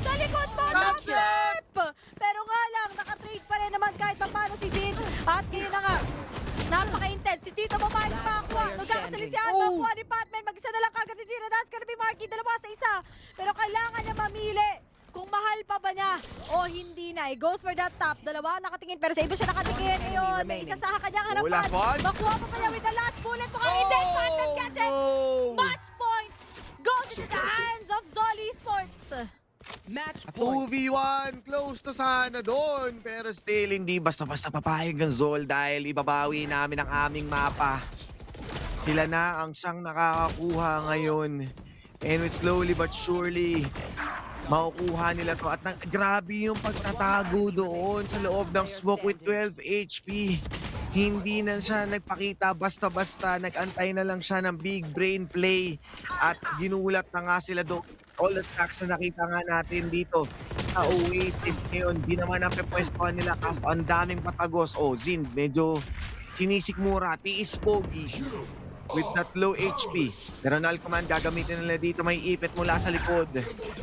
Sa likod mo, Dubstep! Pero nga lang, nakatrade pa rin naman kahit paano si Zin. At ngayon na nga, napaka-intense. Si Tito Mamay makakuha. Magkakasalisihan, makuha ni Batman. Mag-isa na lang kagad ni Tira. That's gonna be Marky. 2 sa 1. Pero kailangan niya mamili kung mahal pa ba niya o hindi na. He goes for that top. 2 nakatingin, pero sa iba siya nakatingin. Ayun, may isa sa kanyang harapan. last one. Makuha pa ba niya with the last bullet? Mukhang hindi. Batman gets it. Match point goes into the hands of Zoli Sports. Match point. 2v1, close to sana doon. Pero still, hindi basta-basta papayag ang Zol dahil ibabawi namin ang aming mapa. Sila na ang siyang nakakakuha ngayon. And with slowly but surely, makukuha nila to. At grabe yung pagtatago doon sa loob ng smoke with 12 HP. Hindi na siya nagpakita basta-basta. Nag-antay na lang siya ng big brain play. At ginulat na nga sila doon. All the stacks na nakita nga natin dito sa Oasis ngayon, di naman ang pepwestuhan nila kaso ang daming patagos. Zin, medyo sinisikmura, tiis pogi with that low HP. Pero null command gagamitin nila dito, may ipit mula sa likod.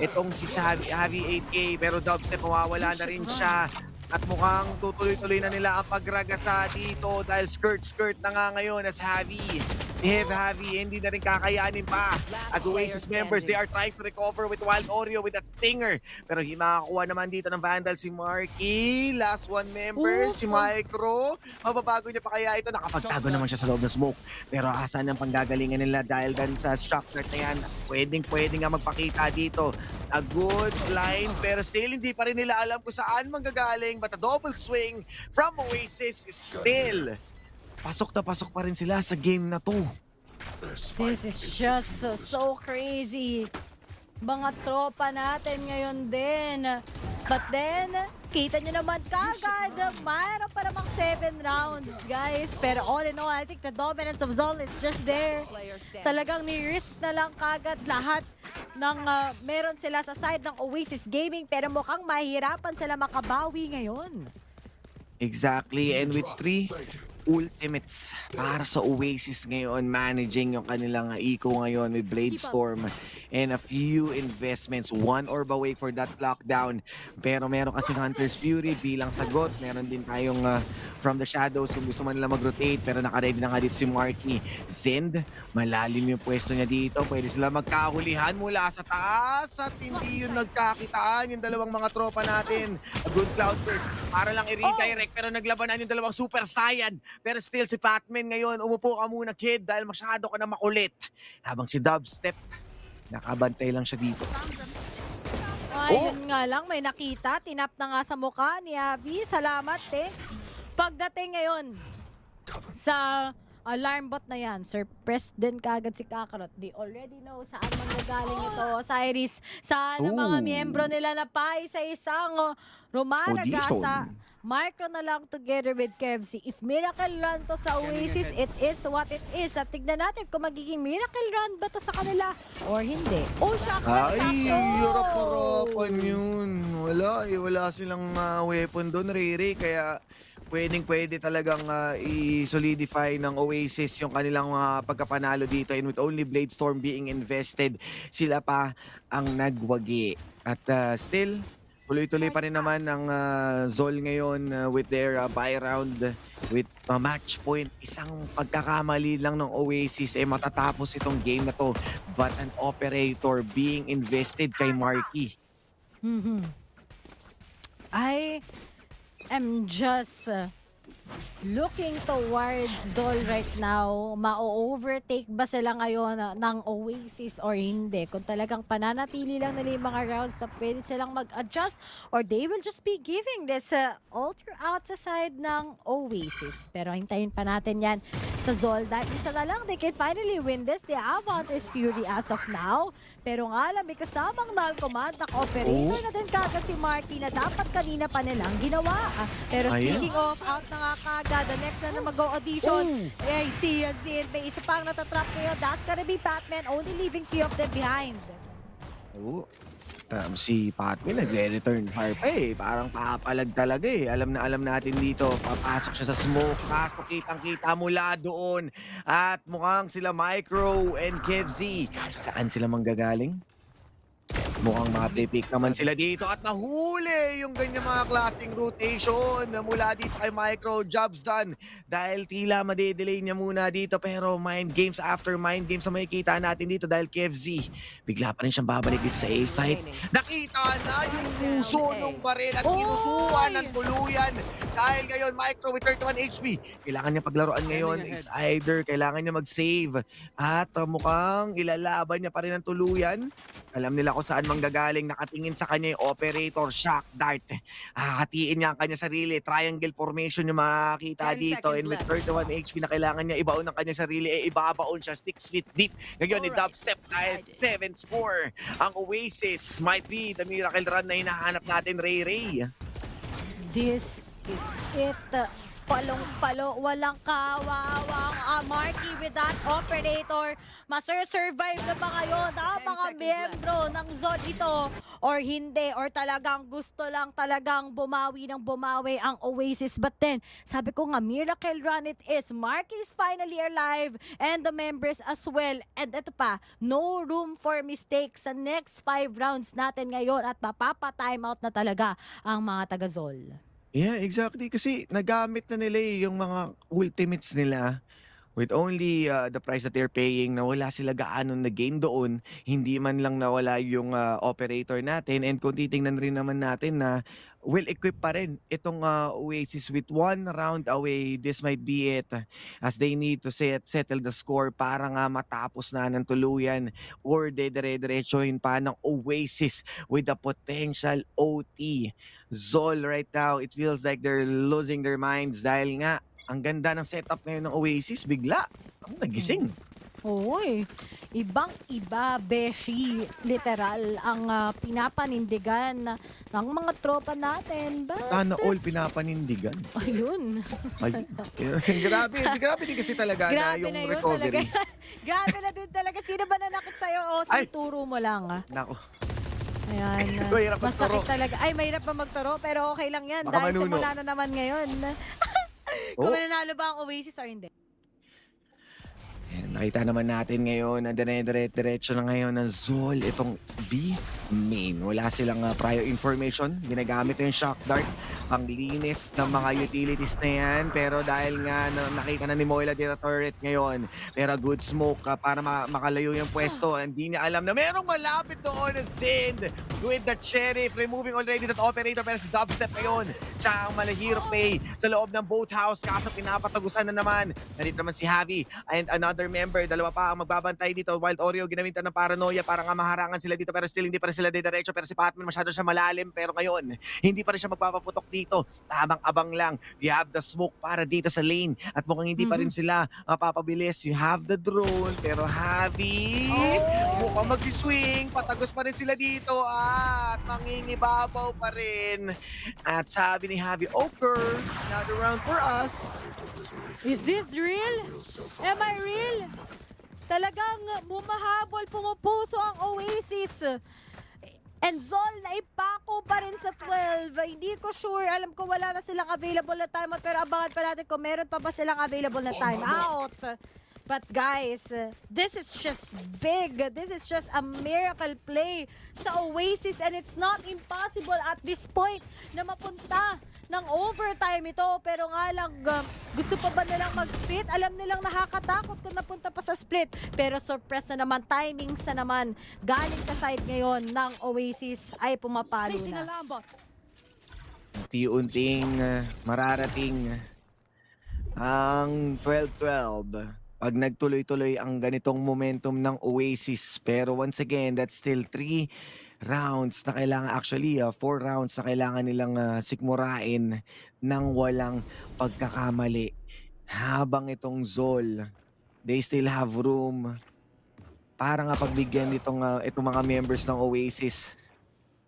Itong si Javi 8K, pero dubstep mawawala na rin siya. At mukhang tutuloy-tuloy na nila ang pagragasa dito dahil skirt na nga ngayon as Javi. Heavy, hindi na rin kakayanin pa. As Oasis members, they are trying to recover with Wild Oreo with that stinger. Pero makakuha naman dito ng Vandal si Marky. Last one member, si Micro. Mababago niya pa kaya ito. Nakapagtago naman siya sa loob ng smoke. Pero asan ang panggagalingan nila dahil dan sa structure na yan. Pwedeng nga magpakita dito. A good line, pero still hindi pa rin nila alam kung saan manggagaling. But a double swing from Oasis is still pasok na pasok pa rin sila sa game na to. This is just so crazy. Mga tropa natin ngayon din. But then, kita nyo naman kagad, mayroon pa namang 7 rounds, guys. Pero all in all, I think the dominance of Zol is just there. Talagang ni-risk na lang kagad lahat ng meron sila sa side ng Oasis Gaming. Pero mukhang mahirapan sila makabawi ngayon. Exactly, and with 3 ultimates para sa Oasis ngayon, managing yung kanilang eco ngayon with Blade Storm and a few investments, 1 orb away for that lockdown. Pero meron kasing Hunter's Fury bilang sagot. Meron din tayong from the shadows kung gusto man nila mag-rotate, pero nakaready na nga dito si Marky. Zend, malalim yung pwesto niya dito. Pwede sila magkahulihan mula sa taas at hindi yun nagkakitaan yung dalawang mga tropa natin. A good cloud burst para lang i-redirect, pero naglabanan yung dalawang Super Saiyan. Pero still si Patman ngayon, umupo ka muna kid dahil masyado ka na makulit. Habang si Dubstep, nakabantay lang siya dito. Ayun nga lang, may nakita. Tinap na nga sa mukha ni Abby. Salamat, thanks. Pagdating ngayon sa alarm bot na yan, surpressed din kagad si Kakarot. They already know saan manggagaling ito, Osiris. Saan ang mga miyembro nila na pa isa-isang rumaraga sa Micro na lang together with Kevzi. If miracle run to sa Oasis, it is what it is. At tignan natin kung magiging miracle run ba to sa kanila or hindi. Oh, shock! Ay, hirap-harapan yun. Wala silang weapon doon, Riri. Kaya pwede talagang i-solidify ng Oasis yung kanilang pagkapanalo dito. And with only Blade Storm being invested, sila pa ang nagwagi. At still, tuloy-tuloy pa rin naman ang Zol ngayon with their buy round with match point. Isang pagkakamali lang ng Oasis matatapos itong game na to. But an operator being invested kay Marky. I am just looking towards Zol right now. Ma-overtake ba sila ngayon ng Oasis or hindi? Kung talagang pananatili lang nila yung mga rounds na pwede silang mag-adjust or they will just be giving this all throughout sa side ng Oasis. Pero hintayin pa natin yan sa Zol. Dahil isa na lang, they can finally win this. The Avant is Fury as of now. Pero nga lang, may kasamang null command na operator na din kagad si Marky na dapat kanina pa nilang ginawa. Pero speaking of, out na nga kagad, the next na mag-go-audition, ay si Zin, may isa pang natatrap ngayon. That's gonna be Patman, only leaving 3 of them behind. Si Patman nagre-return fire pa eh. Parang papalag talaga eh. Alam na alam natin dito. Papasok siya sa smoke. Pasto kitang-kita mula doon. At mukhang sila Micro and Kevzy. Saan sila manggagaling? Mukhang mapipick naman sila dito at nahuli yung ganyan mga klaseng rotation na mula dito kay Micro. Jobs done dahil tila madedelay niya muna dito pero mind games after mind games na makikita natin dito dahil KFZ bigla pa rin siyang babalik dito sa A-site. Nakita na yung puso ng baril at kinusuan ng tuluyan dahil ngayon Micro with 31 HP. Kailangan niya paglaruan ngayon. It's either kailangan niya mag-save at mukhang ilalaban niya pa rin ang tuluyan. Alam nila kung saan manggagaling, nakatingin sa kanya yung operator, shock dart. Hatiin niya ang kanya sarili, triangle formation yung makakita dito. And with 31 HP na kailangan niya ibaon ng kanya sarili, ibabaon siya 6 feet deep. Ngayon, i-dubstep dahil 7 score. Ang Oasis might be the miracle run na hinahanap natin, Ray. This is it. Palong-palo, walang kawawang Marky with that operator. Masurvive na ba ngayon ang mga miyembro ng Zod ito? Or hindi? Or talagang gusto lang talagang bumawi ng bumawi ang Oasis? But then, sabi ko nga, miracle run it is. Marky is finally alive and the members as well. And ito pa, no room for mistakes sa next 5 rounds natin ngayon at mapapa-timeout na talaga ang mga taga-Zol. Yeah, exactly. Kasi nagamit na nila yung mga ultimates nila with only the price that they're paying na wala sila gaano na gain doon. Hindi man lang nawala yung operator natin. And kung titingnan rin naman natin na well-equipped pa rin itong Oasis with 1 round away. This might be it as they need to settle the score para nga matapos na ng tuluyan or dire-diretsohin pa ng Oasis with the potential OT. Zol right now, it feels like they're losing their minds dahil nga ang ganda ng setup ngayon ng Oasis, bigla ang nagising. Oy, ibang-iba, beshi, literal, ang pinapanindigan ng mga tropa natin. Sana all pinapanindigan. Ayun. Ay, grabe din kasi talaga na yung na recovery. Grabe na din talaga. Sino ba nanakit sa'yo? O, turo mo lang. Nako. Ayan. Mahirap Masakit magturo. talaga. Ay, mahirap pa magturo, pero okay lang yan. Baka Dahil manuno. simula na naman ngayon. Kung mananalo ba ang Oasis or hindi? Nakita naman natin ngayon na dire-diretso na ngayon ng Zol itong B main. Wala silang prior information. Ginagamit yung shock dart. Ang linis ng mga utilities na yan. Pero dahil nga nakita na ni Moila dito turret ngayon. Pero good smoke para makalayo yung pwesto. Hindi niya alam na merong malapit doon na Zind with the Sheriff. Removing already that operator pero si dubstep ngayon. Siya ang malahirap play sa loob ng boathouse. Kaso pinapatagusan na naman. Nandito naman si Javi and another member. Dalawa pa ang magbabantay dito. Wild Oreo ginamitan ng paranoia para nga maharangan sila dito pero still hindi pa rin sila diretso. Pero si Patman masyado siya malalim pero ngayon hindi pa rin siya magpapaputok dito. Tabang-abang lang. You have the smoke para dito sa lane at mukhang hindi pa rin sila mapapabilis. You have the drone pero Javi mukhang magsiswing. Patagos pa rin sila dito at mangingibabaw pa rin. At sabi ni Javi, okay, another round for us. Is this real? Am I real? Talagang bumahabol, pumupuso ang Oasis. And Zol, naipako pa rin sa 12. Hindi ko sure. Alam ko wala na silang available na timeout. Pero abangan pa natin kung meron pa ba silang available na timeout. But guys, this is just big. This is just a miracle play sa Oasis and it's not impossible at this point na mapunta ng overtime ito. Pero nga lang, gusto pa ba nilang mag-split? Alam nilang nakakatakot kung napunta pa sa split. Pero surprise na naman, timing sa naman. Galing sa side ngayon ng Oasis ay pumapalo na. Unti-unting mararating ang 12-12 pag nagtuloy-tuloy ang ganitong momentum ng Oasis. Pero once again, that's still 3 rounds na kailangan, actually 4 rounds na kailangan nilang sikmurain ng walang pagkakamali. Habang itong Zol, they still have room para nga pagbigyan itong mga members ng Oasis.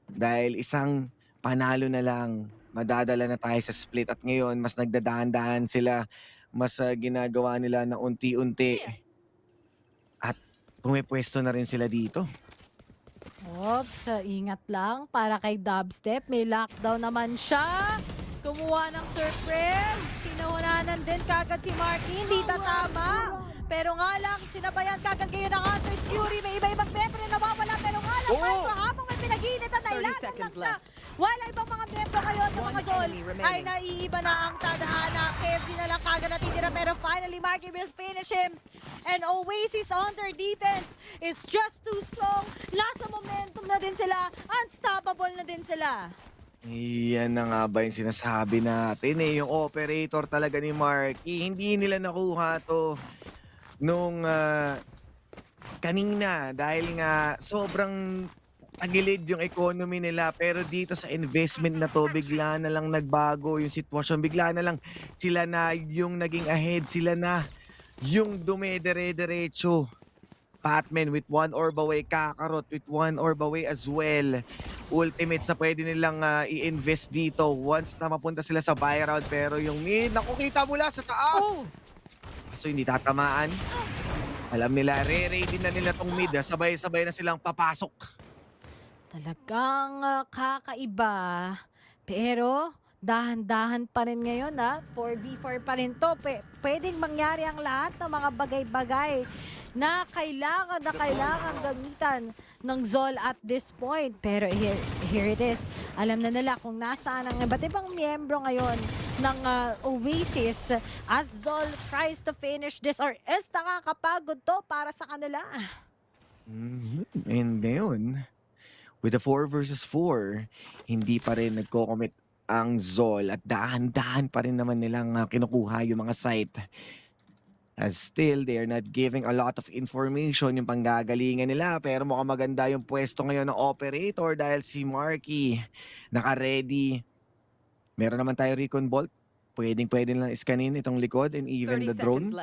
Dahil isang panalo na lang, madadala na tayo sa split. At ngayon, mas nagdadaan-daan sila, mas ginagawa nila na unti-unti. At pumipwesto na rin sila dito. Oops, ingat lang para kay Dubstep. May lockdown naman siya. Kumuha ng surprise. Pinuhunanan din kagad si Marky. Hindi tatama. Pero nga lang, sinabayan kagad kayo ng Hunter's Fury. May iba-ibang member na nawawala. Pero nga lang, Marco, habang may pinag-iinit at nailanan lang siya. Wala ibang mga membro kayo sa mga Zol ay naiiba na ang tadhana. KFC na lang kagad natitira. Pero finally, Marky will finish him. And Oasis on their defense is just too strong. Nasa momentum na din sila. Unstoppable na din sila. Yan na nga ba yung sinasabi natin eh. Yung operator talaga ni Marky. Hindi nila nakuha to nung kanina. Dahil nga sobrang tagilid yung economy nila. Pero dito sa investment na to, bigla na lang nagbago yung sitwasyon. Bigla na lang sila na yung naging ahead. Sila na yung dumedere-derecho. Batman with 1 orb away, Kakarot with 1 orb away as well. Ultimates na pwede nilang i-invest dito once na mapunta sila sa buy round. Pero yung mid, nakukita mula sa taas. So hindi tatamaan. Alam nila, re-raidin na nila tong mid. Sabay-sabay na silang papasok. Talagang kakaiba. Pero dahan-dahan pa rin ngayon 4v4 pa rin to. Pwedeng mangyari ang lahat ng mga bagay-bagay na kailangan gamitan ng Zol at this point. Pero here it is. Alam na nila kung nasaan ang iba't ibang miyembro ngayon ng Oasis as Zol tries to finish this or is nakakapagod to para sa kanila. And ngayon, with the 4 versus 4, hindi pa rin nagko-commit ang Zol at dahan-dahan pa rin naman nilang kinukuha yung mga site. As still, they are not giving a lot of information yung panggagalingan nila. Pero mukhang maganda yung pwesto ngayon ng operator dahil si Marky naka-ready. Meron naman tayo Recon Bolt. Pwede lang iskanin itong likod and even the drone.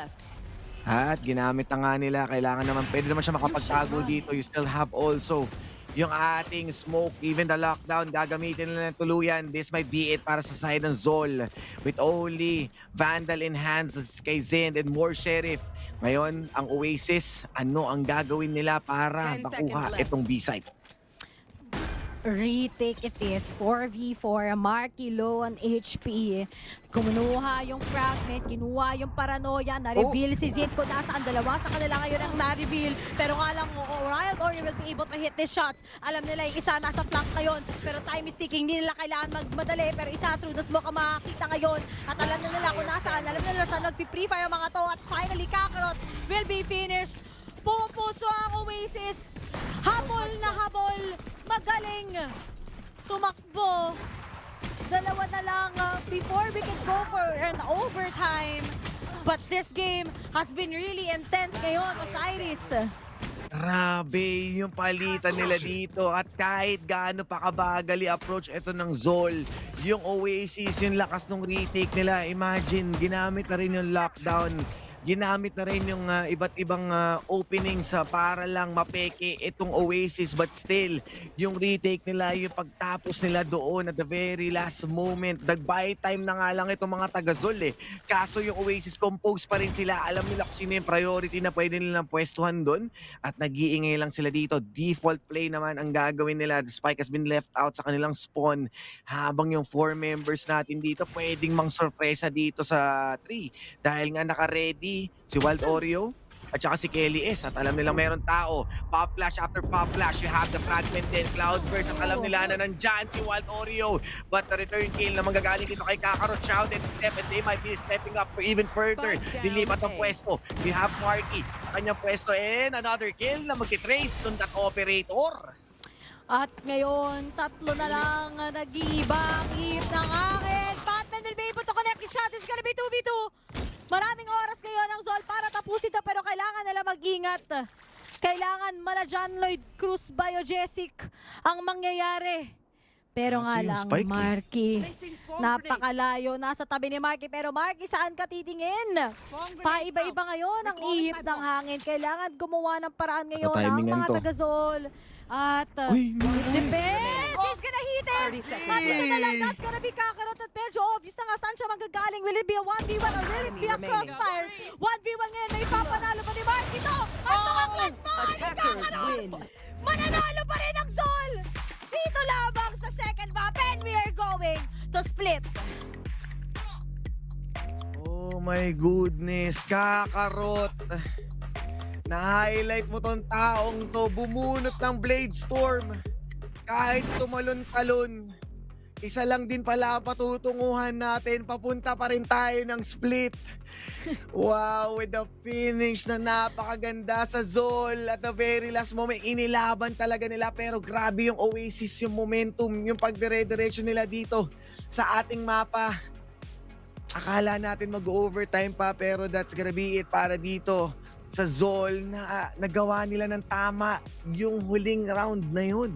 At ginamit na nga nila. Kailangan naman, pwede naman siya makapagtago dito. You still have also yung ating smoke, even the lockdown, gagamitin nila ng tuluyan. This might be it para sa side ng Zol. With only Vandal in hands kay Zend and more Sheriff. Ngayon, ang Oasis, ano ang gagawin nila para makuha itong B-side? Retake it is 4v4. Marky low on HP. Kumuha yung fragment, kinuha yung paranoia, na-reveal si Zed ko nasaan. Dalawa sa kanila ngayon ang na-reveal. Pero nga lang, Riot Warrior will be able to hit the shots. Alam nila yung isa nasa flank ngayon. Pero time is ticking, hindi nila kailangan magmadali. Pero isa through the smoke ang makakita ngayon. At alam na nila kung nasaan. Alam na nila saan nag-pre-fire ang mga to. At finally, Kakarot will be finished. Pumupuso ang Oasis. Habol na habol. Magaling tumakbo. Dalawa na lang before we can go for an overtime. But this game has been really intense ngayon, Osiris. Grabe yung palitan nila dito at kahit gaano pa kabagal i-approach ito ng Zol, yung Oasis, yung lakas ng retake nila, imagine, ginamit na rin yung lockdown. Ginamit na rin yung iba't ibang openings para lang mapeke itong Oasis. But still, yung retake nila, yung pagtapos nila doon at the very last moment. Nag-buy time na nga lang itong mga taga-Zol eh. Kaso yung Oasis compose pa rin sila. Alam nila kung sino yung priority na pwede nilang pwestuhan doon. At nag-iingay lang sila dito. Default play naman ang gagawin nila. The spike has been left out sa kanilang spawn. Habang yung 4 members natin dito, pwedeng mang sorpresa dito sa 3. Dahil nga naka-ready si Wild Oreo, at saka si Kelly S. At alam nilang meron tao. Pop flash after pop flash. You have the fragment din. Cloudburst at alam nila na nandyan si Wild Oreo. But the return kill na manggagaling dito kay Kakarot. Shout and step and they might be stepping up for even further. Dilipat ang pwesto. We have Marky. Kanyang pwesto and another kill na magkitrace dun that operator. At ngayon, tatlo na lang nag-iibang ihip ng akin. Batman will be able to connect his shot. It's gonna be 2v2. Maraming oras ngayon ang Zol para tapusin ito pero kailangan nila mag-ingat. Kailangan mala John Lloyd Cruz Biogesic ang mangyayari. Pero nga lang, Marky, napakalayo. Nasa tabi ni Marky. Pero Marky, saan ka titingin? Paiba-iba ngayon ang ihip ng hangin. Kailangan gumawa ng paraan ngayon ang mga taga-Zol. At defense! He's gonna hit it! Tapos na lang, that's gonna be Kakarot at medyo obvious na nga saan siya manggagaling. Will it be a 1v1 or will it be a crossfire? 1v1 ngayon, may papanalo pa ni Mark ito! At mga clutch pa ni Kakarot! Mananalo pa rin ang Zol! Dito lamang sa second map and we are going to split. Oh my goodness, Kakarot. Na-highlight mo tong taong to, bumunot ng Blade Storm. Kahit tumalon-talon, isa lang din pala ang patutunguhan natin. Papunta pa rin tayo ng split. Wow, with the finish na napakaganda sa Zol. At the very last moment, inilaban talaga nila. Pero grabe yung Oasis, yung momentum, yung pagdire-diretso nila dito sa ating mapa. Akala natin mag-overtime pa, pero that's gonna be it para dito sa Zol na nagawa nila ng tama yung huling round na yun.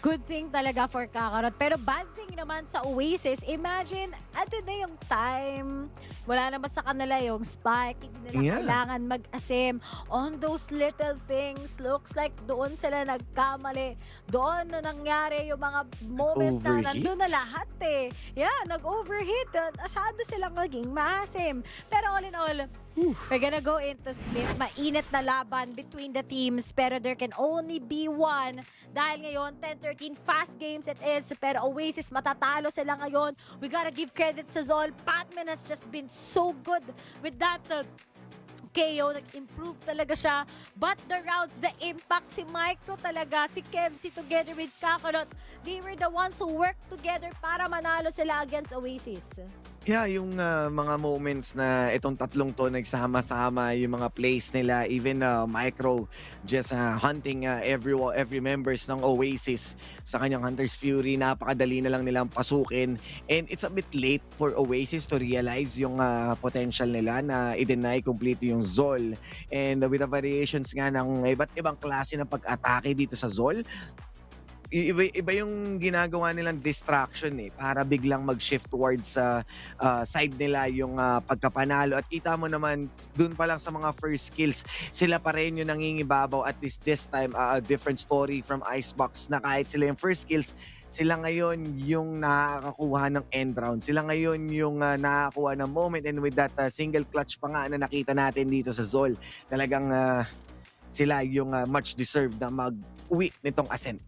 Good thing talaga for Kakarot. Pero bad thing naman sa Oasis, imagine, ato na yung time. Wala naman sa kanila yung spike. Hindi nila kailangan mag-asim on those little things. Looks like doon sila nagkamali. Doon na nangyari yung mga moments na nandun na lahat eh. Yeah, nag-overheat. Asyado silang naging maasim. Pero all in all, we're gonna go into split. Mainit na laban between the teams pero there can only be one. Dahil ngayon, 10-13 fast games it is. Pero Oasis, matatalo sila ngayon. We gotta give credit sa Zol. Patman has just been so good with that KO. Nag-improve talaga siya. But the rounds, the impact, si Micro talaga, si Kevsi together with Kakarot, they were the ones who worked together para manalo sila against Oasis. Yeah, yung mga moments na itong tatlong to nagsama-sama, yung mga plays nila, even Micro just hunting every members ng Oasis sa kanyang Hunter's Fury, napakadali na lang nilang pasukin. And it's a bit late for Oasis to realize yung potential nila na i-deny complete yung Zol. And with the variations nga ng iba't ibang klase ng pag-atake dito sa Zol, iba yung ginagawa nilang distraction para biglang mag-shift towards sa side nila yung pagkapanalo. At kita mo naman dun pa lang sa mga first kills, sila pa rin yung nangingibabaw. At least this time, a different story from Icebox na kahit sila yung first kills, sila ngayon yung nakakakuha ng end round. Sila ngayon yung nakakakuha ng moment. And with that single clutch pa nga na nakita natin dito sa Zol, talagang sila yung much deserved na mag-uwi nitong ascent.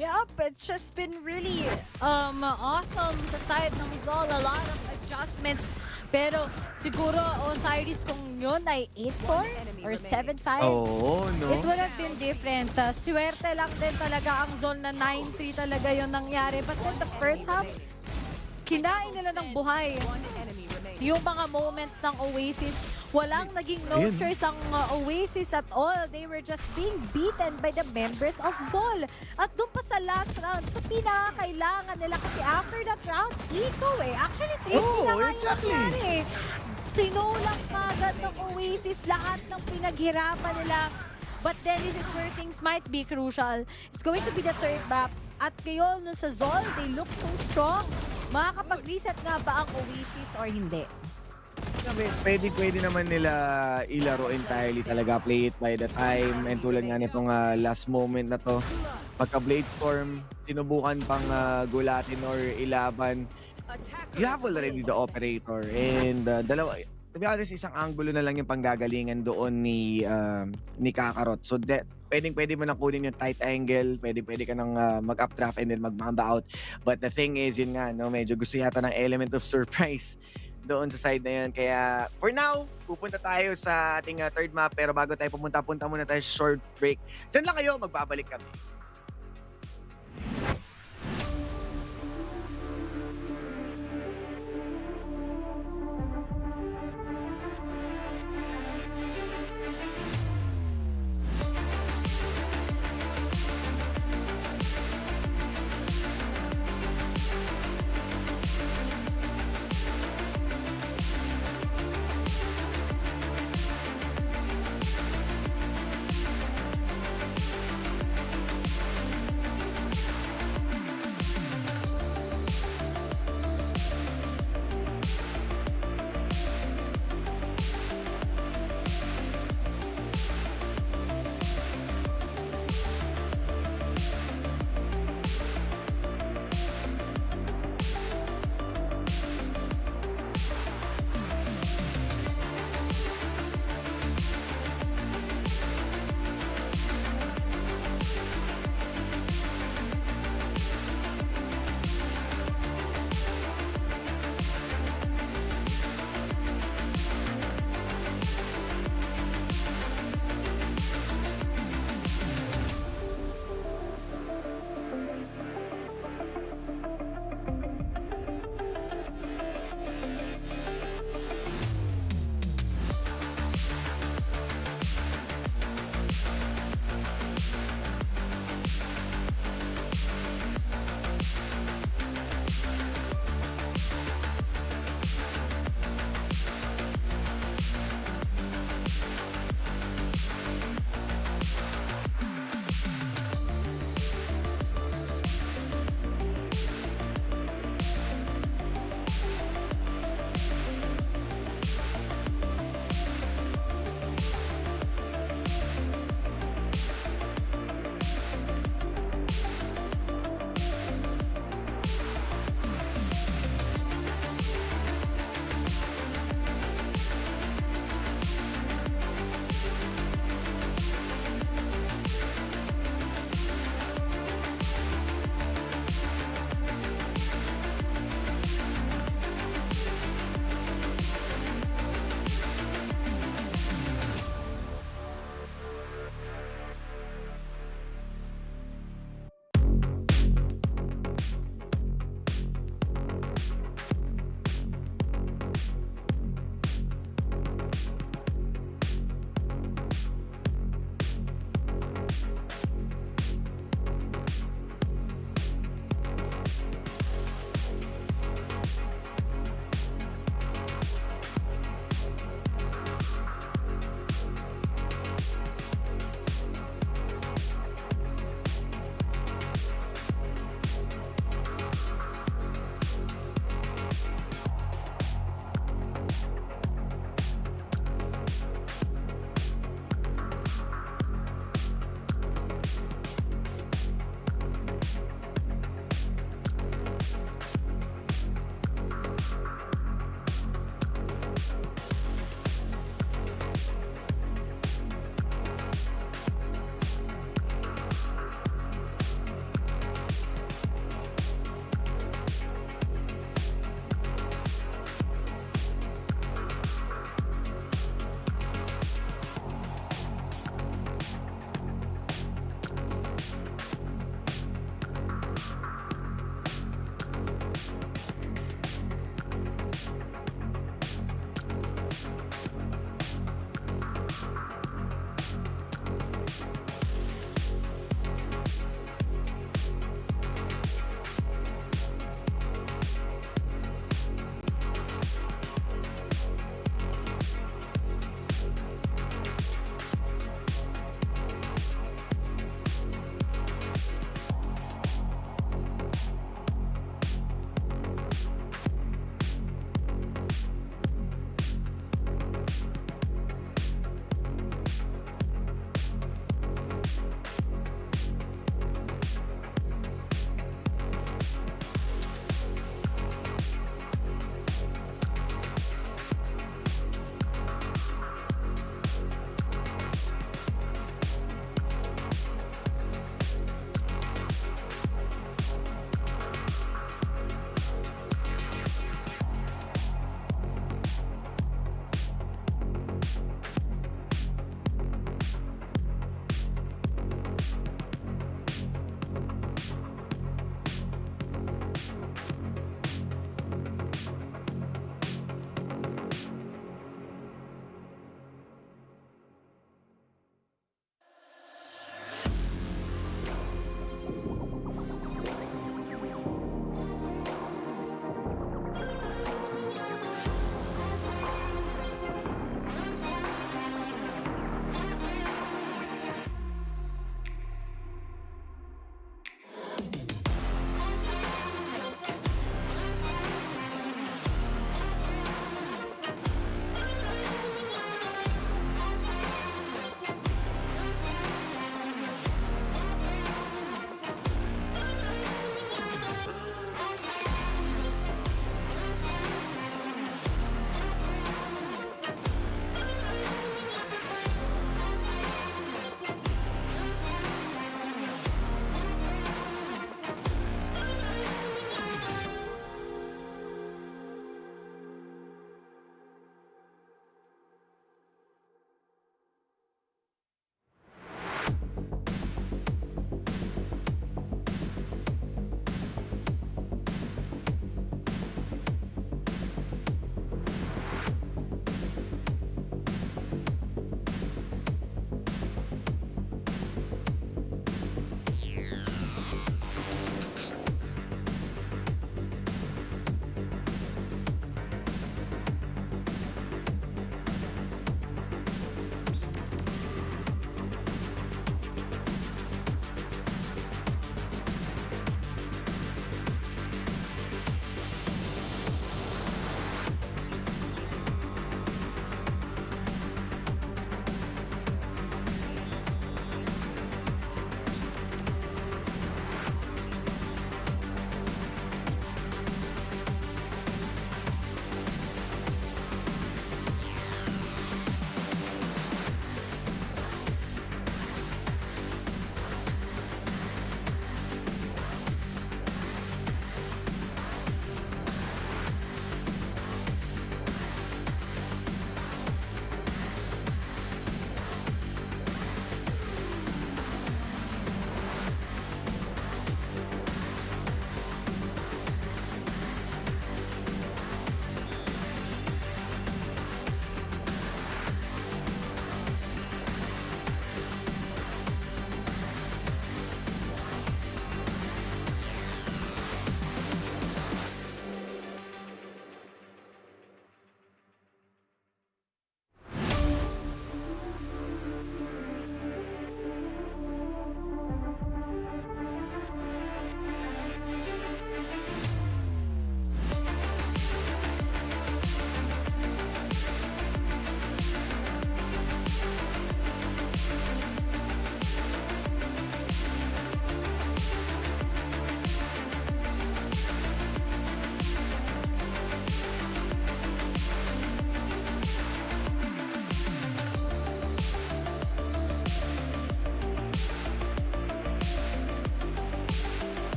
Yep, it's just been really awesome sa side ng Zol. A lot of adjustments. Pero siguro Osiris kung yun ay 8-4 or 7-5, it would have been different. Swerte lang din talaga ang Zol na 9-3 talaga yun nangyari. But then the first half, kinain nila ng buhay. Yung mga moments ng Oasis, walang naging no-choice ang Oasis at all. They were just being beaten by the members of Zol. At doon pa sa last round, sa pinakakailangan nila kasi after that round, eco Actually, 3 nangyari. Sinulang kagad ng Oasis lahat ng pinaghirapan nila. But then this is where things might be crucial. It's going to be the third map. At ngayon, sa Zol, they look so strong. Makakapag-reset nga ba ang Oasis or hindi? Pwede naman nila ilaro entirely talaga. Play it by the time. And tulad nga nitong last moment na to, pagka Blade Storm, sinubukan pang gulatin or ilaban, you have already the operator. And dalawa, to be honest, isang angulo na lang yung panggagalingan doon ni Kakarot. So pwede mo nang kunin yung tight angle, pwede ka nang mag-updraft and then mag-mamba out. But the thing is, yun nga, no, medyo gusto yata ng element of surprise doon sa side na yun. Kaya for now, pupunta tayo sa ating third map. Pero bago tayo pumunta, punta muna tayo sa short break. Diyan lang kayo, magbabalik kami.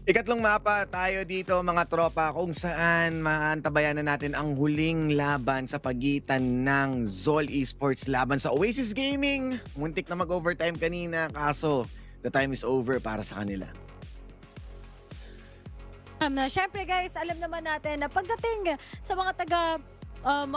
Ikatlong mapa tayo dito mga tropa kung saan maantabayan na natin ang huling laban sa pagitan ng Zol Esports laban sa Oasis Gaming. Muntik na mag-overtime kanina kaso the time is over para sa kanila. Syempre guys, alam naman natin na pagdating sa mga taga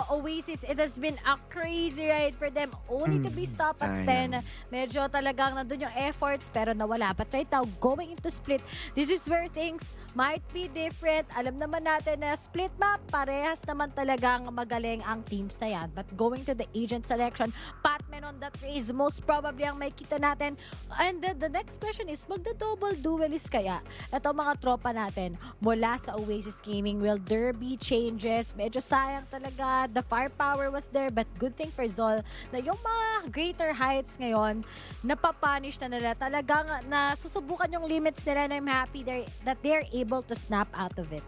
Oasis, it has been a crazy ride for them only to be stopped at 10. Medyo talagang nandun yung efforts pero nawala. But right now, going into split, this is where things might be different. Alam naman natin na split map, parehas naman talagang magaling ang teams na yan. But going to the agent selection, Patman on that race, most probably ang may kita natin. And then the next question is, magda-double duelist kaya? Ito mga tropa natin mula sa Oasis Gaming, will there be changes? Medyo sayang talaga. The firepower was there, but good thing for Zol na yung mga greater heights ngayon, napapunish na nila. Talagang nasusubukan yung limits nila and I'm happy that they're able to snap out of it.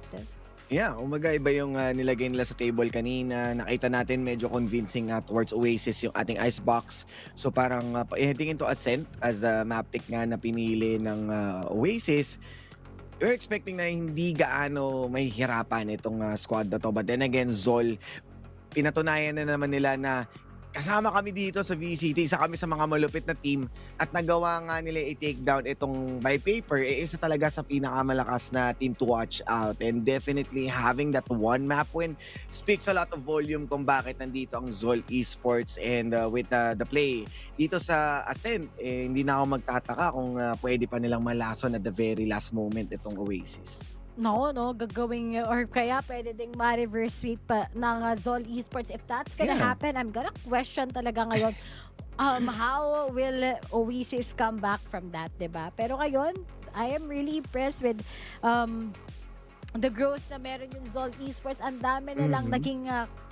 Yeah, umaga iba yung nilagay nila sa table kanina. Nakita natin medyo convincing towards Oasis yung ating icebox. So parang heading into Ascent as the map pick nga na pinili ng Oasis. We're expecting na hindi gaano mahihirapan itong squad na to. But then again, Zol, pinatunayan na naman nila na kasama kami dito sa VCT, isa kami sa mga malupit na team at nagawa nga nila i-take down itong by paper, isa talaga sa pinakamalakas na team to watch out. And definitely having that one map win speaks a lot of volume kung bakit nandito ang Zol Esports. And with the play dito sa Ascent, hindi na ako magtataka kung pwede pa nilang malason at the very last moment itong Oasis. No, gagawing or kaya pwede ding ma-reverse sweep ng Zol Esports. If that's gonna happen, I'm gonna question talaga ngayon how will Oasis come back from that, diba? Pero ngayon, I am really impressed with the growth na meron yung Zol Esports. Ang dami na lang naging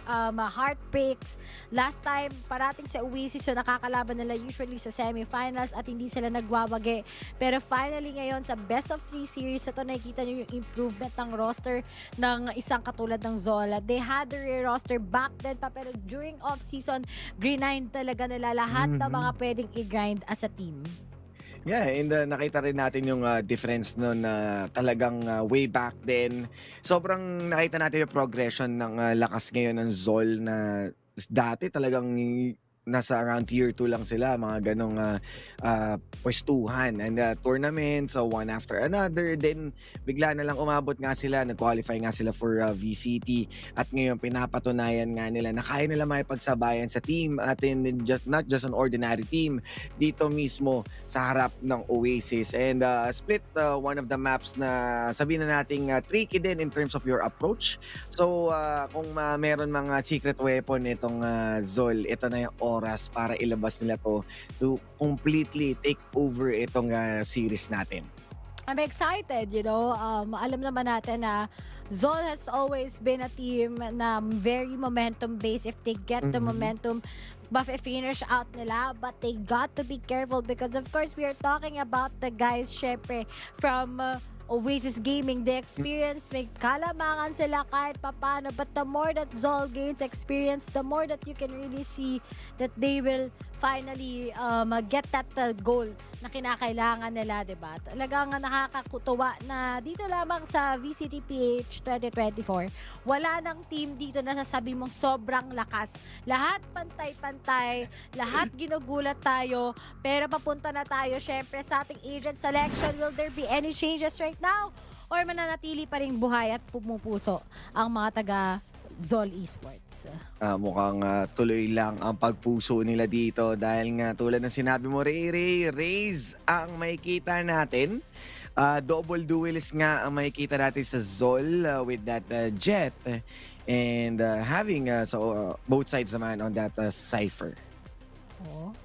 heartbreaks. Last time, parating sa Oasis, so nakakalaban nila usually sa semifinals at hindi sila nagwawagi. Pero finally ngayon, sa best of 3 series, ito nakikita nyo yung improvement ng roster ng isang katulad ng Zola. They had their roster back then pa, pero during off-season, grind talaga nila lahat na mga pwedeng i-grind as a team. Yeah, and nakita rin natin yung difference nun talagang way back then. Sobrang nakita natin yung progression ng lakas ngayon ng Zol na dati talagang nasa around tier 2 lang sila, mga ganong pwestuhan and tournaments, so one after another. Then bigla na lang umabot nga sila, nag-qualify nga sila for VCT at ngayon pinapatunayan nga nila na kaya nila makipagsabayan sa team at not just an ordinary team dito mismo sa harap ng Oasis. And split one of the maps na sabihin na nating tricky din in terms of your approach. So kung meron mga secret weapon itong Zol, ito na yung oras para ilabas nila to completely take over itong series natin. I'm excited, you know. Alam naman natin na Zol has always been a team na very momentum-based. If they get the momentum, finish out nila, but they got to be careful because of course we are talking about the guys syempre from Oasis Gaming. The experience, may kalamangan sila kahit papano, but the more that Zol gains experience, the more that you can really see that they will finally get that goal na kinakailangan nila, diba? Talagang nakakakutuwa na dito lamang sa VCTPH 2024, wala nang team dito na sasabi mong sobrang lakas. Lahat pantay-pantay, lahat ginugulat tayo, pero papunta na tayo syempre sa ating agent selection. Will there be any changes right now? Or mananatili pa rin buhay at pumupuso ang mga taga Zol Esports? Mukhang tuloy lang ang pagpuso nila dito dahil nga tulad ng sinabi mo, Raze ang makikita natin. Double duelist nga ang makikita natin sa Zol with that Jet and having both sides naman on that Cypher. Oh,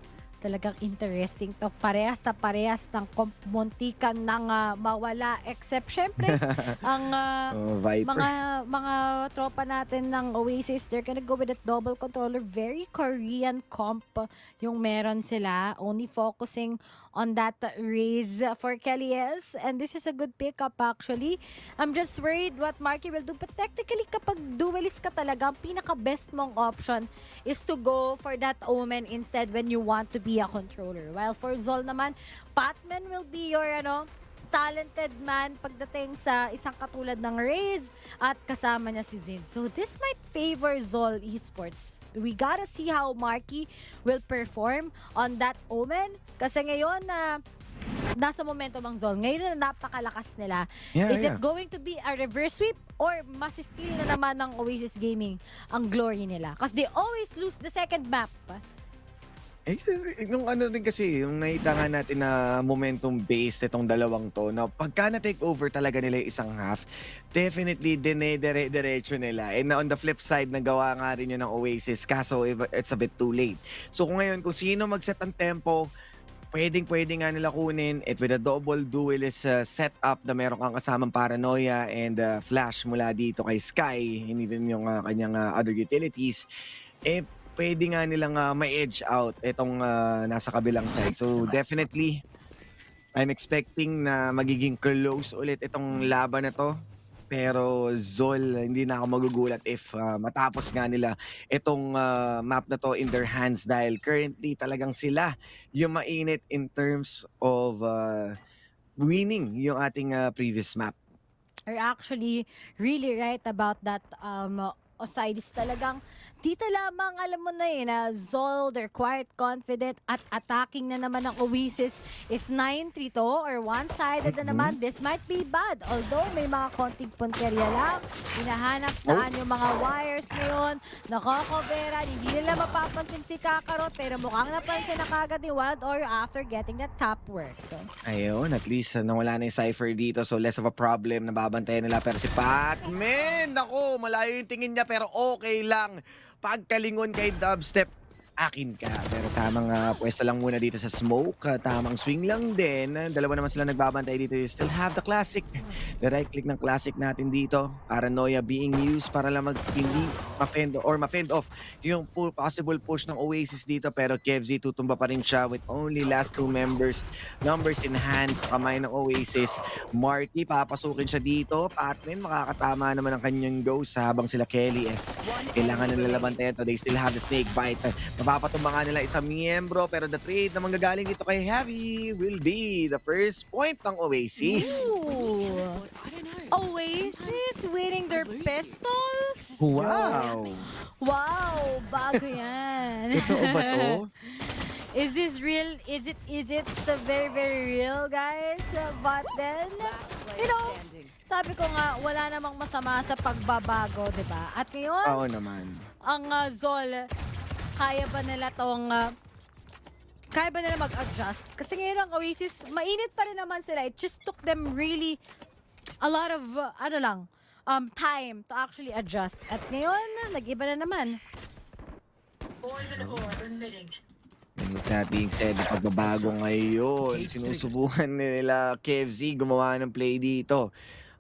talagang interesting to. Parehas ng muntikan ng mawala, except syempre ang mga tropa natin ng Oasis, they're gonna go with that double controller. Very Korean comp yung meron sila, only focusing on that raise for Kelly's, and this is a good pickup actually. I'm just worried what Marky will do, but technically kapag duelist ka talaga, ang pinaka-best mong option is to go for that Omen instead when you want to be a controller. While for Zol naman, Patman will be your talented man pagdating sa isang katulad ng Raze at kasama niya si Zin. So this might favor Zol Esports. We gotta see how Marky will perform on that Omen. Kasi ngayon na nasa momentum ang Zol. Ngayon na napakalakas nila. Is it going to be a reverse sweep or masistil na naman ng Oasis Gaming ang glory nila? Because they always lose the second map. Nung ano din kasi, yung nakita nga natin na momentum-based itong dalawang to, na pagka na-take over talaga nila yung isang half, definitely diretso nila. And on the flip side, nagawa nga rin yun ng Oasis, kaso it's a bit too late. So kung ngayon, kung sino mag-set ang tempo, pwede nga nila kunin it with a double duelist setup na meron kang kasamang Paranoia and Flash mula dito kay Sky, and even yung kanyang other utilities, pwede nga nilang ma-edge out itong nasa kabilang side. So definitely, I'm expecting na magiging close ulit itong laban na to. Pero Zol, hindi na ako magugulat if matapos nga nila itong map na to in their hands dahil currently talagang sila yung mainit in terms of winning yung ating previous map. Are actually really right about that Osiris. Talagang dito lamang alam mo na na Zol, they're quite confident at attacking na naman ng Oasis. If 9-3 to or one-sided na naman, this might be bad. Although may mga konting punterya lang, hinahanap saan yung mga wires ngayon, nakakobera, hindi nila mapapansin si Kakarot, pero mukhang napansin na kagad ni Wild Oreo after getting that top work. Ayun, at least nawala na yung Cypher dito, so less of a problem na babantayan nila. Pero si Patman, naku, malayo yung tingin niya pero okay lang. Pagkalingon kay Dubstep, akin ka. Pero tamang pwesto lang muna dito sa smoke. Tamang swing lang din. Dalawa naman sila nagbabantay dito. You still have the classic. The right click ng classic natin dito. Paranoia being used para lang hindi ma-fend off yung possible push ng Oasis dito. Pero KevZ tutumba pa rin siya with only last two numbers in hand sa kamay ng Oasis. Marky, papasukin siya dito. Patman, makakatama naman ang kanyang ghost habang sila Kelly S. Kailangan nila labantayan to. They still have the snake bite. Mapapatumba nga nila isang miyembro pero the trade na manggagaling dito kay Heavy will be the first point ng Oasis. Ooh. Oasis winning their pistols? Wow! Wow! Bago yan. Totoo ba to? Is this real? Is it the very, very real, guys? But then, you know, sabi ko nga, wala namang masama sa pagbabago, di ba? At ngayon, Oo naman. ang Zol, kaya ba nila mag-adjust? Kasi ngayon ang Oasis, mainit pa rin naman sila. It just took them really a lot of, time to actually adjust. At ngayon, nag-iba na naman. And with that being said, pagbabago ngayon, sinusubukan nila KFZ gumawa ng play dito.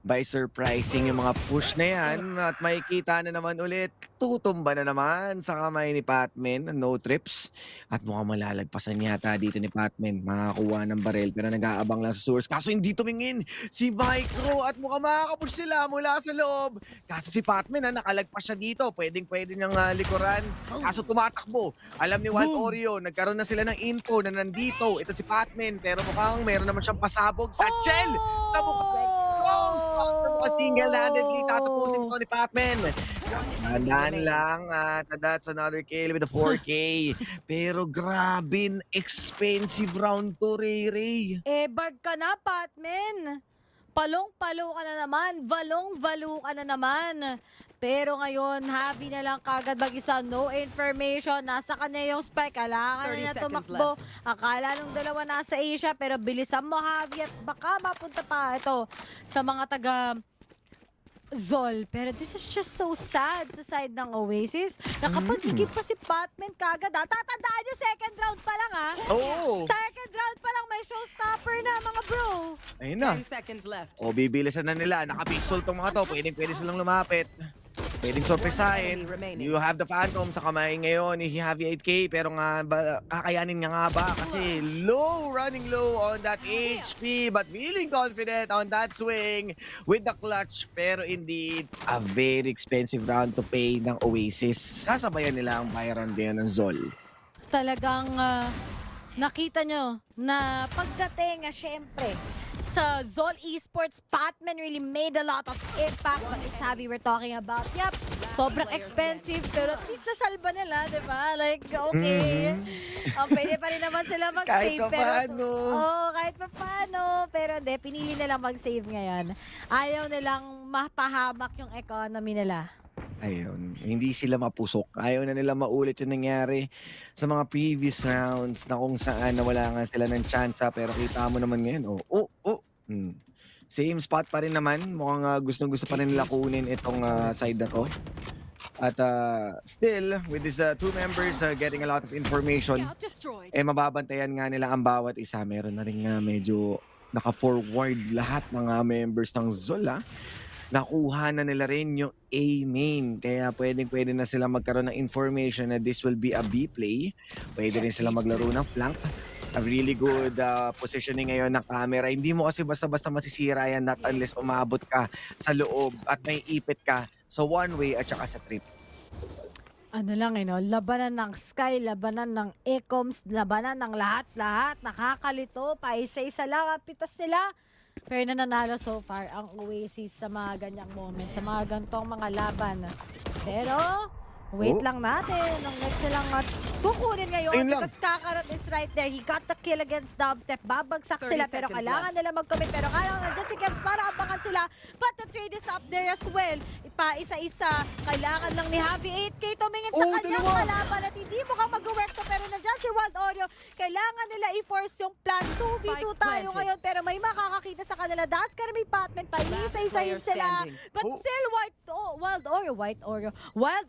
By surprising yung mga push na yan at makikita na naman ulit, tutumba na naman sa kamay ni Patman, no trips. At mukhang malalagpasan yata dito ni Patman, makakuha ng barel pero nag-aabang lang sa source. Kaso hindi tumingin si Micro at mukhang makakapush sila mula sa loob. Kaso si Patman nakalagpas siya dito, pwedeng niyang likuran. Kaso tumatakbo. Alam ni Wild Oreo, nagkaroon na sila ng info na nandito. Ito si Patman pero mukhang meron naman siyang pasabog sa Chell! Sa mukha! Single-handedly tatapusin ito ni Patman. Tandaan lang at that's another kill with the 4K. Pero grabe, expensive round to, Ray. Bag ka na, Patman. Palong-palo ka na naman. Valong-valo ka na naman. Pero ngayon, Javi na lang kagad mag-isa. No information. Nasa kanya yung spike. Kailangan na tumakbo. Akala nung dalawa nasa Asia. Pero bilisan mo, Javi. At baka mapunta pa ito sa mga taga Zol. Pero this is just so sad sa side ng Oasis. Nakapag-igip pa si Patman kagad. Tatandaan yung second round pa lang, ha? Oo. Second round pa lang, may showstopper na, mga bro. Ayun na. 10 seconds left. O, bibilisan na nila. Naka-pistol tong mga to. Pwede silang lumapit. Pwedeng sorpresahin. You have the Phantom sa kamay ngayon ni Heavy 8K. Pero nga, kakayanin nga ba? Kasi running low on that HP. But feeling confident on that swing with the clutch. Pero indeed, a very expensive round to pay ng Oasis. Sasabayan nila ang bayaran din ng Zol. Talagang nakita nyo na pagdating syempre sa Zol Esports. Patman really made a lot of impact. But it's Javi we're talking about. Yep, sobrang expensive pero at least nasalba nila, di ba? Like, okay. Pwede pa rin naman sila mag-save. Kahit pa paano. Kahit pa paano. Pero hindi, pinili nilang mag-save ngayon. Ayaw nilang mapahamak yung economy nila. Ayun, hindi sila mapusok. Ayaw na nila maulit yung nangyari sa mga previous rounds na kung saan nawala nga sila ng chance pero kita mo naman ngayon. Same spot pa rin naman. Mukhang gustong-gusto pa rin nila kunin itong side na to. At still, with these two members getting a lot of information, mababantayan nga nila ang bawat isa. Meron na rin medyo naka-forward lahat ng members ng Zola. Nakuha na nila rin yung A main. Kaya pwede na sila magkaroon ng information na this will be a B play. Pwede rin sila maglaro ng flank. A really good positioning ngayon ng camera. Hindi mo kasi basta-basta masisira yan not unless umabot ka sa loob at may ipit ka sa one way at saka sa trip. Ano lang no? Labanan ng Sky, labanan ng Ecoms, labanan ng lahat-lahat. Nakakalito, paisa-isa lang ang pitas nila. Pero nananalo so far ang Oasis sa mga ganyang moments, sa mga gantong mga laban. Pero, wait lang natin. Ang next silang kukunin ngayon because Kakarot is right there. He got the kill against Dubstep. Babagsak sila pero kailangan nila mag-commit. Pero kailangan nandiyan si Kevs para abangan sila. But the trade is up there as well. Isa-isa. Kailangan lang ni Javi 8K tumingin sa kanyang kalaban at hindi mukhang mag-work to. Pero nandiyan si Wild Oreo. Kailangan nila i-force yung plan. 2v2 tayo ngayon pero may makakakita sa kanila. That's gonna be Patman pa. Isa-isahin sila. But still Wild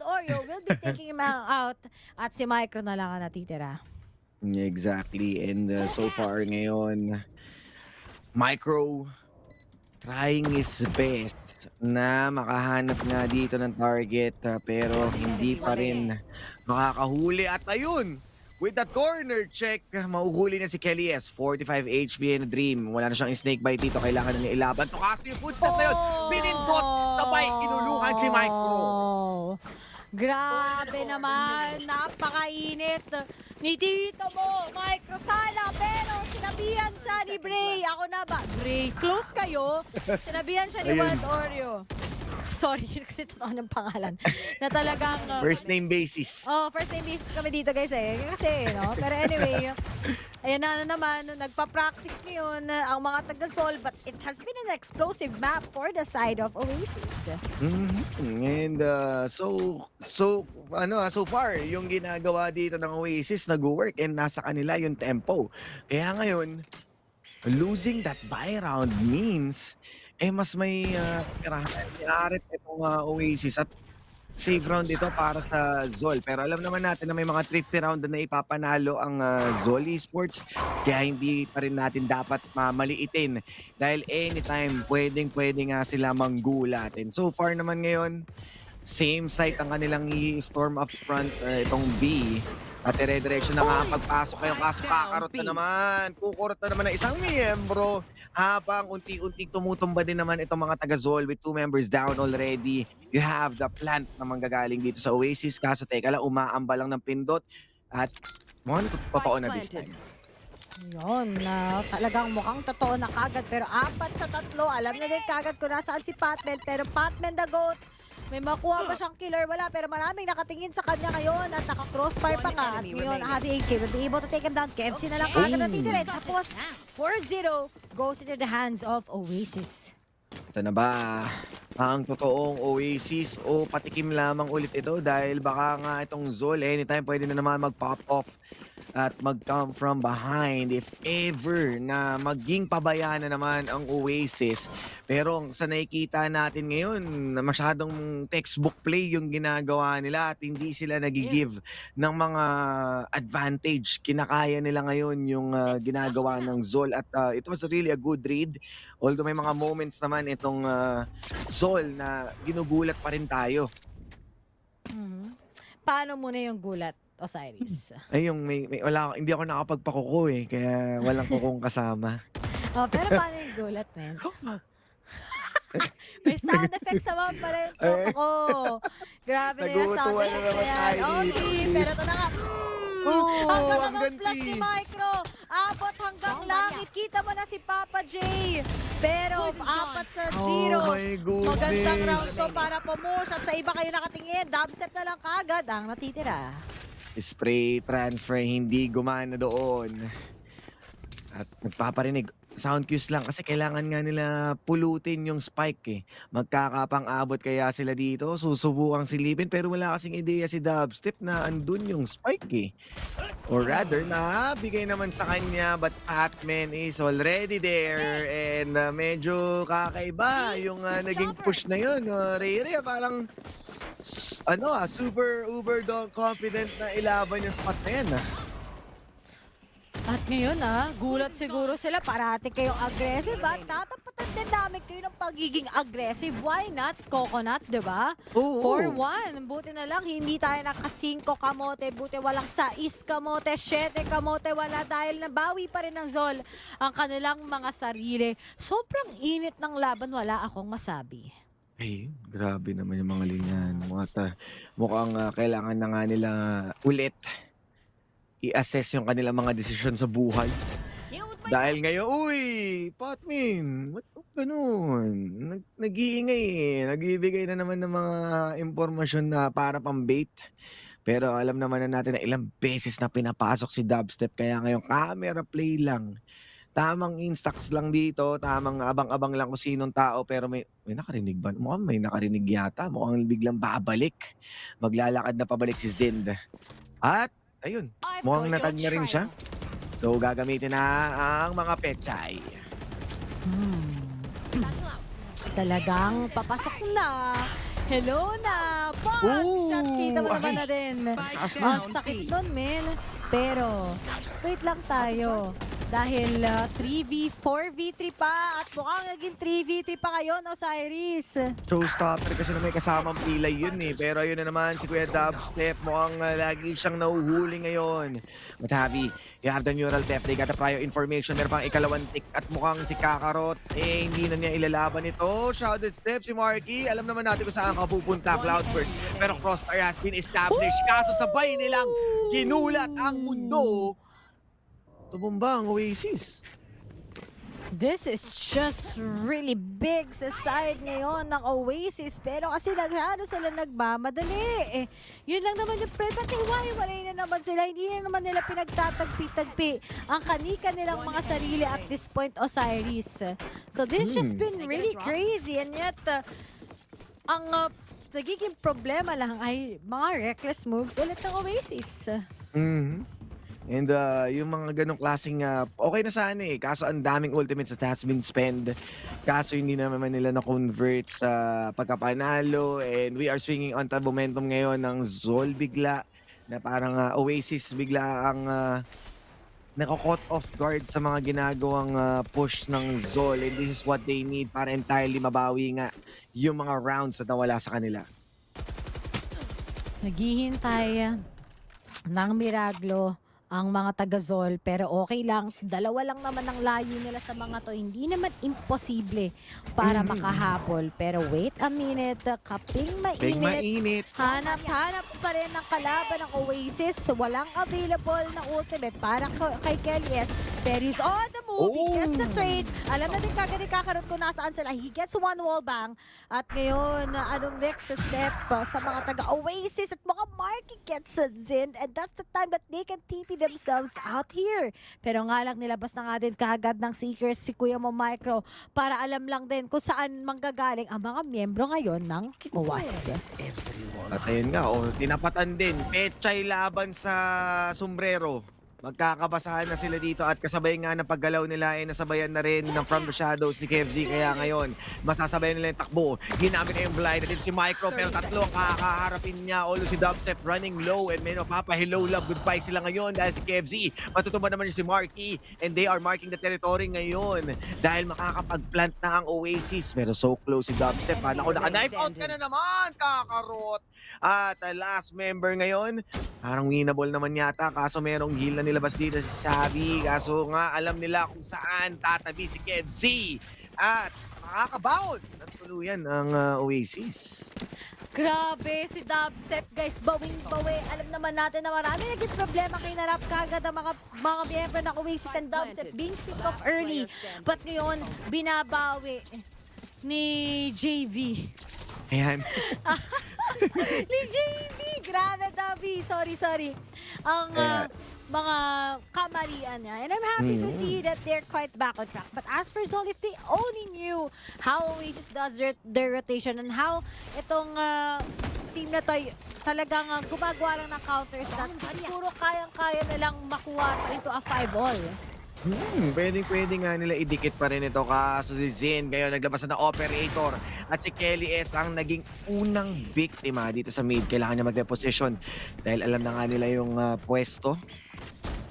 Oreo will be taking him out at si Micro na lang ang natitira. Exactly. And so far ngayon, Micro trying his best na makahanap nga dito ng target pero hindi pa rin makakahuli. At ayun, with that corner check, mahuhuli na si Kelly S. 45 HP and Dream. Wala na siyang snake bite dito. Kailangan na niya ilaban. Tukas yung footstep na yun. Binindot. Sabay, kinulukan si Micro. Grabe naman, napakainit ni Tito mo, Micro Sala, pero sinabihan siya ni Bray. Ako na ba? Bray, close kayo. Sinabihan siya ni Wild Oreo. Sorry, yun kasi totoo ng pangalan. Na talagang... first name basis. First name basis kami dito guys Kasi, no? Pero anyway, ayan na naman, nagpa-practice ngayon ang mga taga-Sol, but it has been an explosive map for the side of Oasis. And so far, yung ginagawa dito ng Oasis nag-work and nasa kanila yung tempo. Kaya ngayon, losing that buy round means mas may iarit itong Oasis at save round ito para sa Zol. Pero alam naman natin na may mga thrifty round na ipapanalo ang Zol Esports. Kaya hindi pa rin natin dapat maliitin. Dahil anytime, pwede nga sila manggulat. And so far naman ngayon, same site ang kanilang i-storm up front itong B. At dire-direction na nga ang pagpasok ngayon. Kaso Kakarot na naman. Kukurot na naman ng isang miyembro. Habang unti-unting tumutumba din naman itong mga taga-Zol with 2 members down already. You have the plant na manggagaling dito sa Oasis. Kaso teka lang, umaamba lang ng pindot. At totoo na this time. Yun, talagang mukhang totoo na kagad. Pero 4-3, alam na din kagad kung nasaan si Patman. Pero Patman the GOAT. May makuha ba siyang killer? Wala, pero maraming nakatingin sa kanya ngayon at naka-crossfire pa nga. At ngayon, Javi 8K will be able to take him down. KFC na lang kagad natitirin. Tapos, 4-0 goes into the hands of Oasis. Ito na ba ang totoong Oasis o patikim lamang ulit ito? Dahil baka nga itong Zol anytime pwede na naman mag-pop off at mag-come from behind if ever na maging pabayaan na naman ang Oasis. Pero sa nakikita natin ngayon, masyadong textbook play yung ginagawa nila at hindi sila nag-give ng mga advantage. Kinakaya nila ngayon yung ginagawa ng Zol at it was really a good read. Although may mga moments naman itong Zol na ginugulat pa rin tayo. Paano muna yung gulat, Osiris? Ay, yung hindi ako nakapagpakuko kaya walang kukong kasama. Pero paano yung gulat, man? May sound effects naman pala yung ako. Grabe na yung sound effects na yan. Okay, pero ito na nga. Hanggang ang ang flash ni ganti. Micro. Abot hanggang langit. Kita mo na si Papa J. Pero 4-0. Oh my goodness. Magandang round to para pumush. At sa iba kayo nakatingin, dubstep na lang kagad ang natitira. Spray transfer hindi gumana doon. At nagpaparinig. Sound cues lang kasi kailangan nga nila pulutin yung spike eh. Magkakapang-abot kaya sila dito, susubukang silipin pero wala kasing ideya si Dubstep na andun yung spike eh. Or rather, bigay naman sa kanya but Patman is already there and medyo kakaiba yung naging push na yun. Rhea parang super uber confident na ilaban yung spot na yan. At ngayon gulat siguro sila, parati kayong aggressive at tatapatan din namin kayo ng pagiging aggressive. Why not? Coconut, di ba? Oo. 4-1. Buti na lang, hindi tayo naka-5 kamote. Buti walang 6 kamote, 7 kamote. Wala dahil nabawi pa rin ng Zol ang kanilang mga sarili. Sobrang init ng laban, wala akong masabi. Ay, grabe naman yung mga linyan. Mukhang kailangan na nga nila ulit i-assess yung kanilang mga desisyon sa buhay. Dahil ngayon, Patmin, ba't ganun? Nag-iingay eh. Nagbibigay na naman ng mga impormasyon na para pang bait. Pero alam naman na natin na ilang beses na pinapasok si Dubstep. Kaya ngayon, camera play lang. Tamang instax lang dito. Tamang abang-abang lang kung sinong tao. Pero may nakarinig ba? Mukhang may nakarinig yata. Mukhang biglang babalik. Maglalakad na pabalik si Zind. At ayun, mukhang natag na rin siya. So, gagamitin na ang mga pechay. Talagang papasok na. Hello na. But, kita mo naman na rin. Ang sakit nun, men. Pero, wait lang tayo. Dahil 3v4v3 pa at mukhang naging 3v3 pa ngayon, Osiris. Showstopper kasi na may kasamang pilay yun eh. Pero ayun na naman si Kuya Dubstep. Mukhang lagi siyang nahuhuli ngayon. But Javi, you have the neural theft. They got the prior information. Meron pang ikalawang tick at mukhang si Kakarot. Hindi na niya ilalaban ito. Shrouded Step si Marky. Alam naman natin kung saan ka pupunta, Cloudburst. Pero Crossfire has been established. Kaso sabay nilang ginulat ang mundo. Tumumba ang Oasis. This is just really big sa side ngayon ng Oasis. Pero kasi sila nagmamadali. Yun lang naman yung plan. Pati hiwalay na naman sila. Hindi na naman nila pinagtatagpi-tagpi ang kanika nilang mga sarili at this point, Osiris. So this just been really crazy. And yet, ang nagiging problema lang ay mga reckless moves ulit ng Oasis. And yung mga ganong klaseng okay na sana eh. Kaso ang daming ultimates that has been spent. Kaso hindi naman nila na-convert sa pagkapanalo. And we are swinging on the momentum ngayon ng Zol bigla. Na parang Oasis bigla ang nako-caught off guard sa mga ginagawang push ng Zol. And this is what they need para entirely mabawi nga yung mga rounds na nawala sa kanila. Naghihintay ng Miraglo ang mga taga-Zol, pero okay lang. Dalawa lang naman ang layo nila sa mga to. Hindi naman imposible para makahabol. Pero wait a minute, kaping mainit. Hanap-hanap pa rin ng kalaban ng Oasis. Walang available na ultimate para kay Kelly. There is on the move. He gets the trade. Alam na din kagad ni Kakarot kung nasaan sila. He gets one wall bang. At ngayon, anong next step sa mga taga-Oasis at mga Marky gets Zind. And that's the time that they can TP themselves out here. Pero nga lang nilabas na nga din kagad ng Seekers si Kuya Mo Micro para alam lang din kung saan manggagaling ang mga miyembro ngayon ng Kikowas. At ayun nga, tinapatan din. Pechay laban sa sombrero. Magkakabasahan na sila dito at kasabay nga ng paggalaw nila ay nasabayan na rin ng From the Shadows ni KFZ. Kaya ngayon, masasabayan nila yung takbo. Ginamit na yung blind din si Micro pero tatlo ang kakaharapin niya. Olo si Dubstep running low and may hello love goodbye sila ngayon dahil si KFZ. Matutumba naman yung si Marky and they are marking the territory ngayon dahil makakapag-plant na ang Oasis. Pero so close si Dubstep. Naku, naka-knife out ka na naman, Kakarot! At last member ngayon, parang winnable naman yata. Kaso merong heal na nilabas dito si Sabi. Kaso nga alam nila kung saan tatabi si KFZ. At makakabound ng tuluyan ang Oasis. Grabe, si Dubstep guys, bawing-bawi. Alam naman natin na marami naging problema kay Narap kagad ang mga miyembro ng Oasis and Dubstep being picked off early. But ngayon, binabawi ni JV. Ayan. Ni JV! Grabe, Dabi. Sorry. Ang mga kamalian niya. And I'm happy to see that they're quite back on track. But as for Zol, if they only knew how Oasis does their rotation and how itong team na to talagang gumagawa lang ng counters na siguro kayang-kaya nilang makuha pa ito a 5-all. Pwede nga nila idikit pa rin ito, kaso si Zin ngayon naglabas na ng operator at si Kelly S ang naging unang biktima dito sa mid. Kailangan niya mag-reposition dahil alam na nga nila yung pwesto.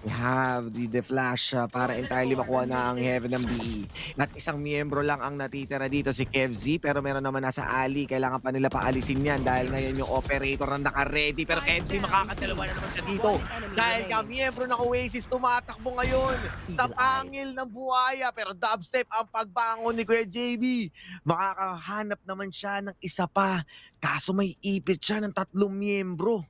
We have the flash para entirely makuha na ang heaven ng BE. At isang miyembro lang ang natitira dito, si KevZ, pero meron naman nasa alley. Kailangan pa nila paalisin yan dahil ngayon yung operator na naka-ready. Pero KevZ makakadalawa na naman siya dito dahil ka miyembro ng Oasis tumatakbo ngayon sa pangil ng buhaya. Pero Dubstep ang pagbangon ni Kuya JB. Makakahanap naman siya ng isa pa. Kaso may ipit siya ng 3 miyembro.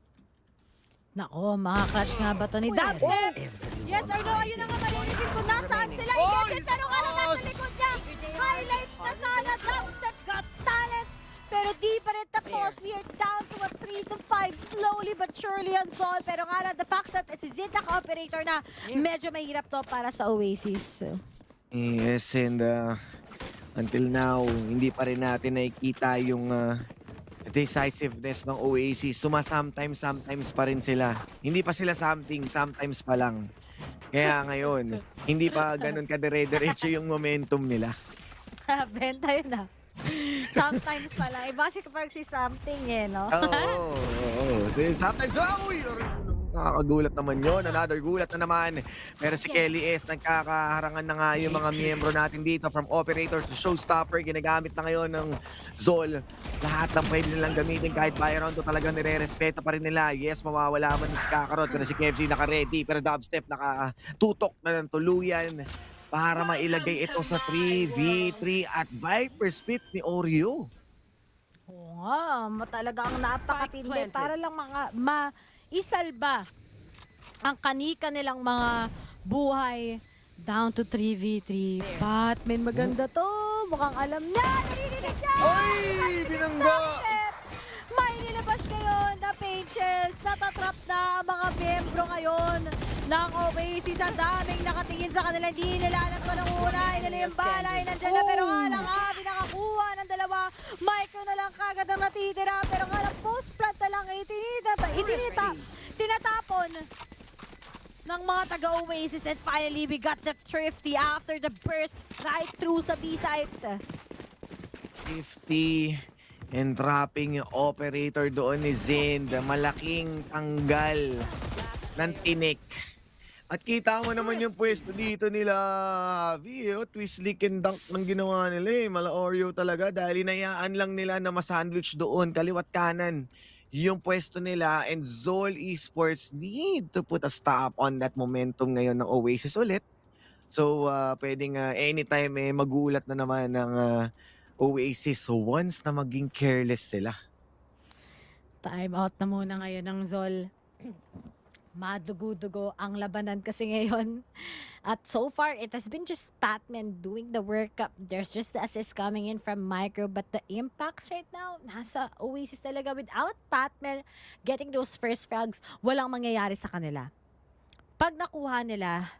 Nako, makakrush nga ba to ni Dubstep? Yes or no? Ayun na nga, malilipin kung nasaan sila. Igetin, pero nga lang nasa likod niya. Highlights na sana. Dubstep got talent. Pero di pa rin tapos. We are down to a 3-5. Slowly but surely ang goal. Pero nga lang, the fact that si Zid operator na, medyo mahirap to para sa Oasis. Yes, and until now, hindi pa rin natin nakikita yung decisiveness ng Oasis. Sometimes pa rin sila. Hindi pa sila sometimes pa lang. Kaya ngayon, hindi pa ganun kadire-diretso yung momentum nila. Benta yun na. Sometimes pa lang. Base kapag si something no? Oo. Sometimes, nakakagulat naman yun. Another gulat na naman. Pero si Kelly S, nagkakaharangan na nga yung mga miyembro natin dito from operator to showstopper. Ginagamit na ngayon ng Zol. Lahat ng pwede nilang gamitin kahit by round to talagang nire-respeto pa rin nila. Yes, mawawala man si Kakarot. Pero si KevZ naka-ready. Pero Dubstep nakatutok na ng tuluyan para mailagay ito sa 3v3 at Viper Spit ni Oreo. Oo nga, talagang napakatindi para lang maisalba ang kanika nilang mga buhay down to 3v3. Batman, maganda to. Mukhang alam niya. Narinig niya. Ay! Binangga! May nilabas ngayon na pages. Natatrap na ang mga miyembro ngayon ng Oasis. Ang daming nakatingin sa kanila. Hindi nila alam ko nung una. Nila yung balay. Nandiyan na. Pero nga lang, nakakuha ng dalawa. Micro na lang kagad ang natitira. Pero nga lang, post-plant na lang. Tinatapon ng mga taga-Oasis. And finally, we got the Thrifty after the burst right through sa B-site. 50 and dropping yung operator doon ni Zind. Malaking tanggal ng tinik. At kita mo naman yung pwesto dito nila, Javi. Twist, lick and dunk ng ginawa nila Mala Oreo talaga dahil inayaan lang nila na masandwich doon, kaliwat kanan yung pwesto nila. And Zol Esports need to put a stop on that momentum ngayon ng Oasis ulit. So, pwedeng anytime magulat na naman ng Oasis once na maging careless sila. Time out na muna ngayon ng Zol. Madugo-dugo ang labanan kasi ngayon. At so far, it has been just Patman doing the work. There's just the assist coming in from Micro, but the impacts right now, nasa Oasis talaga. Without Patman getting those first frags, walang mangyayari sa kanila. Pag nakuha nila,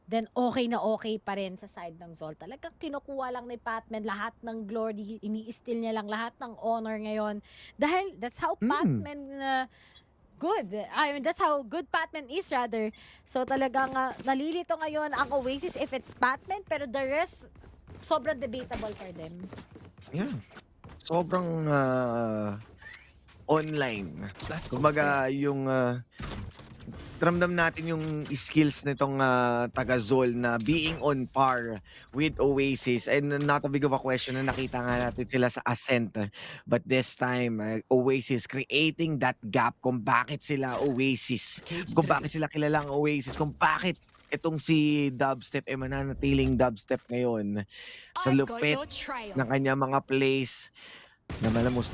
then okay na okay pa rin sa side ng Zol. Talagang kinukuha lang ni Patman lahat ng glory, ini-steal niya lang lahat ng honor ngayon. Dahil that's how Patman good. I mean, that's how good Patman is rather. So talagang nalilito ngayon ang Oasis if it's Patman, pero the rest, sobrang debatable for them. Yeah. Sobrang online. Kumbaga yung ramdam natin yung skills nitong taga-Zol na being on par with Oasis. And not a big of a question na nakita nga natin sila sa Ascent. But this time, Oasis creating that gap kung bakit sila Oasis. Kung bakit sila kilalang Oasis. Kung bakit itong si Dubstep mananatiling Dubstep ngayon sa lupit ng kanya mga plays. na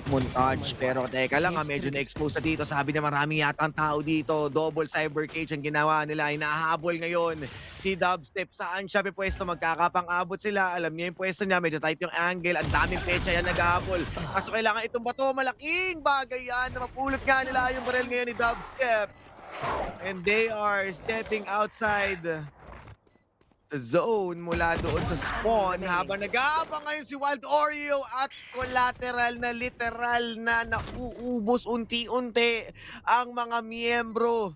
montage. Pero teka lang, medyo na-expose na dito. Sabi na marami yata ang tao dito. Double cyber cage ang ginawa nila. Inahabol ngayon si Dubstep. Saan siya pwesto? Magkakapang-abot sila. Alam niya yung pwesto niya. Medyo tight yung angle. Ang daming pecha yan nag-ahabol. Kaso kailangan itong bato. Malaking bagay yan na mapulot nga nila yung barrel ngayon ni Dubstep. And they are stepping outside the zone mula doon sa spawn habang nag-aabang ngayon si Wild Oreo at collateral na literal na nauubos unti-unti ang mga miyembro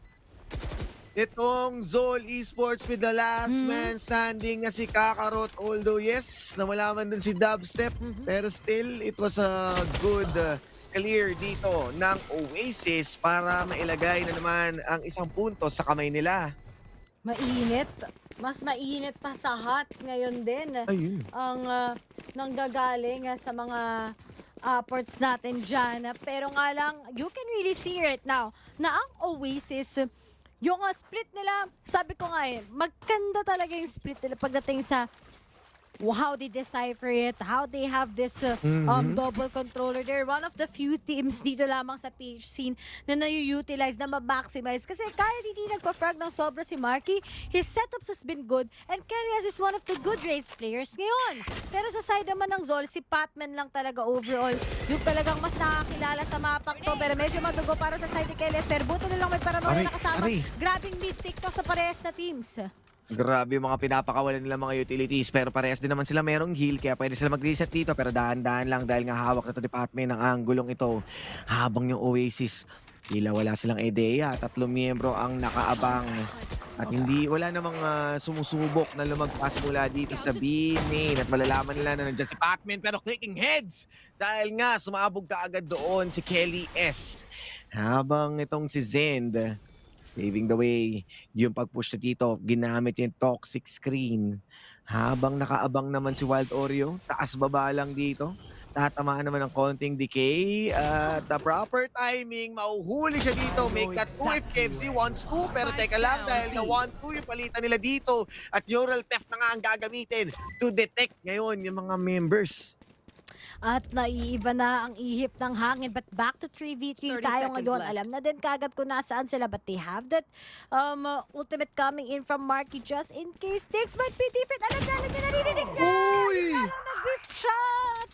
itong Zol Esports with the last man standing na si Kakarot. Although yes, nawala man dun si Dubstep, pero still it was a good clear dito ng Oasis para mailagay na naman ang isang punto sa kamay nila. Mainit. Mas mainit pa sa hot ngayon din. Ayun. Ang nanggagaling sa mga ports natin dyan. Pero nga lang, you can really see right now na ang Oasis, yung split nila, sabi ko nga maganda talaga yung split nila pagdating sa how they decipher it, how they have this double controller. They're one of the few teams dito lamang sa PH scene na na-utilize, na ma-maximize. Kasi kahit hindi nagpa-frag ng sobra si Marky, his setups has been good and Kelias is one of the good race players ngayon. Pero sa side naman ng Zol, si Patman lang talaga overall. Yung talagang mas nakakilala sa mapang to, pero medyo madugo para sa side ni Kelias. Pero buto na lang may paranoia na kasama. Grabing mid-TikTok sa parehas na teams. Grabe yung mga pinapakawalan nila mga utilities, pero parehas din naman sila merong heal kaya pwede sila mag-reset dito, pero dahan-dahan lang dahil nga hawak na to department ng anggulong ito. Habang yung Oasis, tila wala silang ideya, 3 miyembro ang nakaabang at wala namang sumusubok na lumagpas mula dito sa B-main at malalaman nila na nandiyan si Patman, pero clicking heads dahil nga sumabog ka agad doon si Kelly S. Habang itong si Zend paving the way, yung pag-push na dito, ginamit yung toxic screen. Habang nakaabang naman si Wild Oreo, taas-baba lang dito. Tatamaan naman ng konting decay. At the proper timing, mauhuli siya dito. Make that 2 if KFC wants to. Pero teka lang, dahil na 1-2 yung palitan nila dito. At neural theft na nga ang gagamitin to detect ngayon yung mga members. At naiiba na ang ihip ng hangin. But back to 3v3 tayo ngayon. Alam na din kagad kung nasaan sila. But they have that ultimate coming in from Marky just in case things might be different. Alam na naririnig niya! Nag-whiff siya!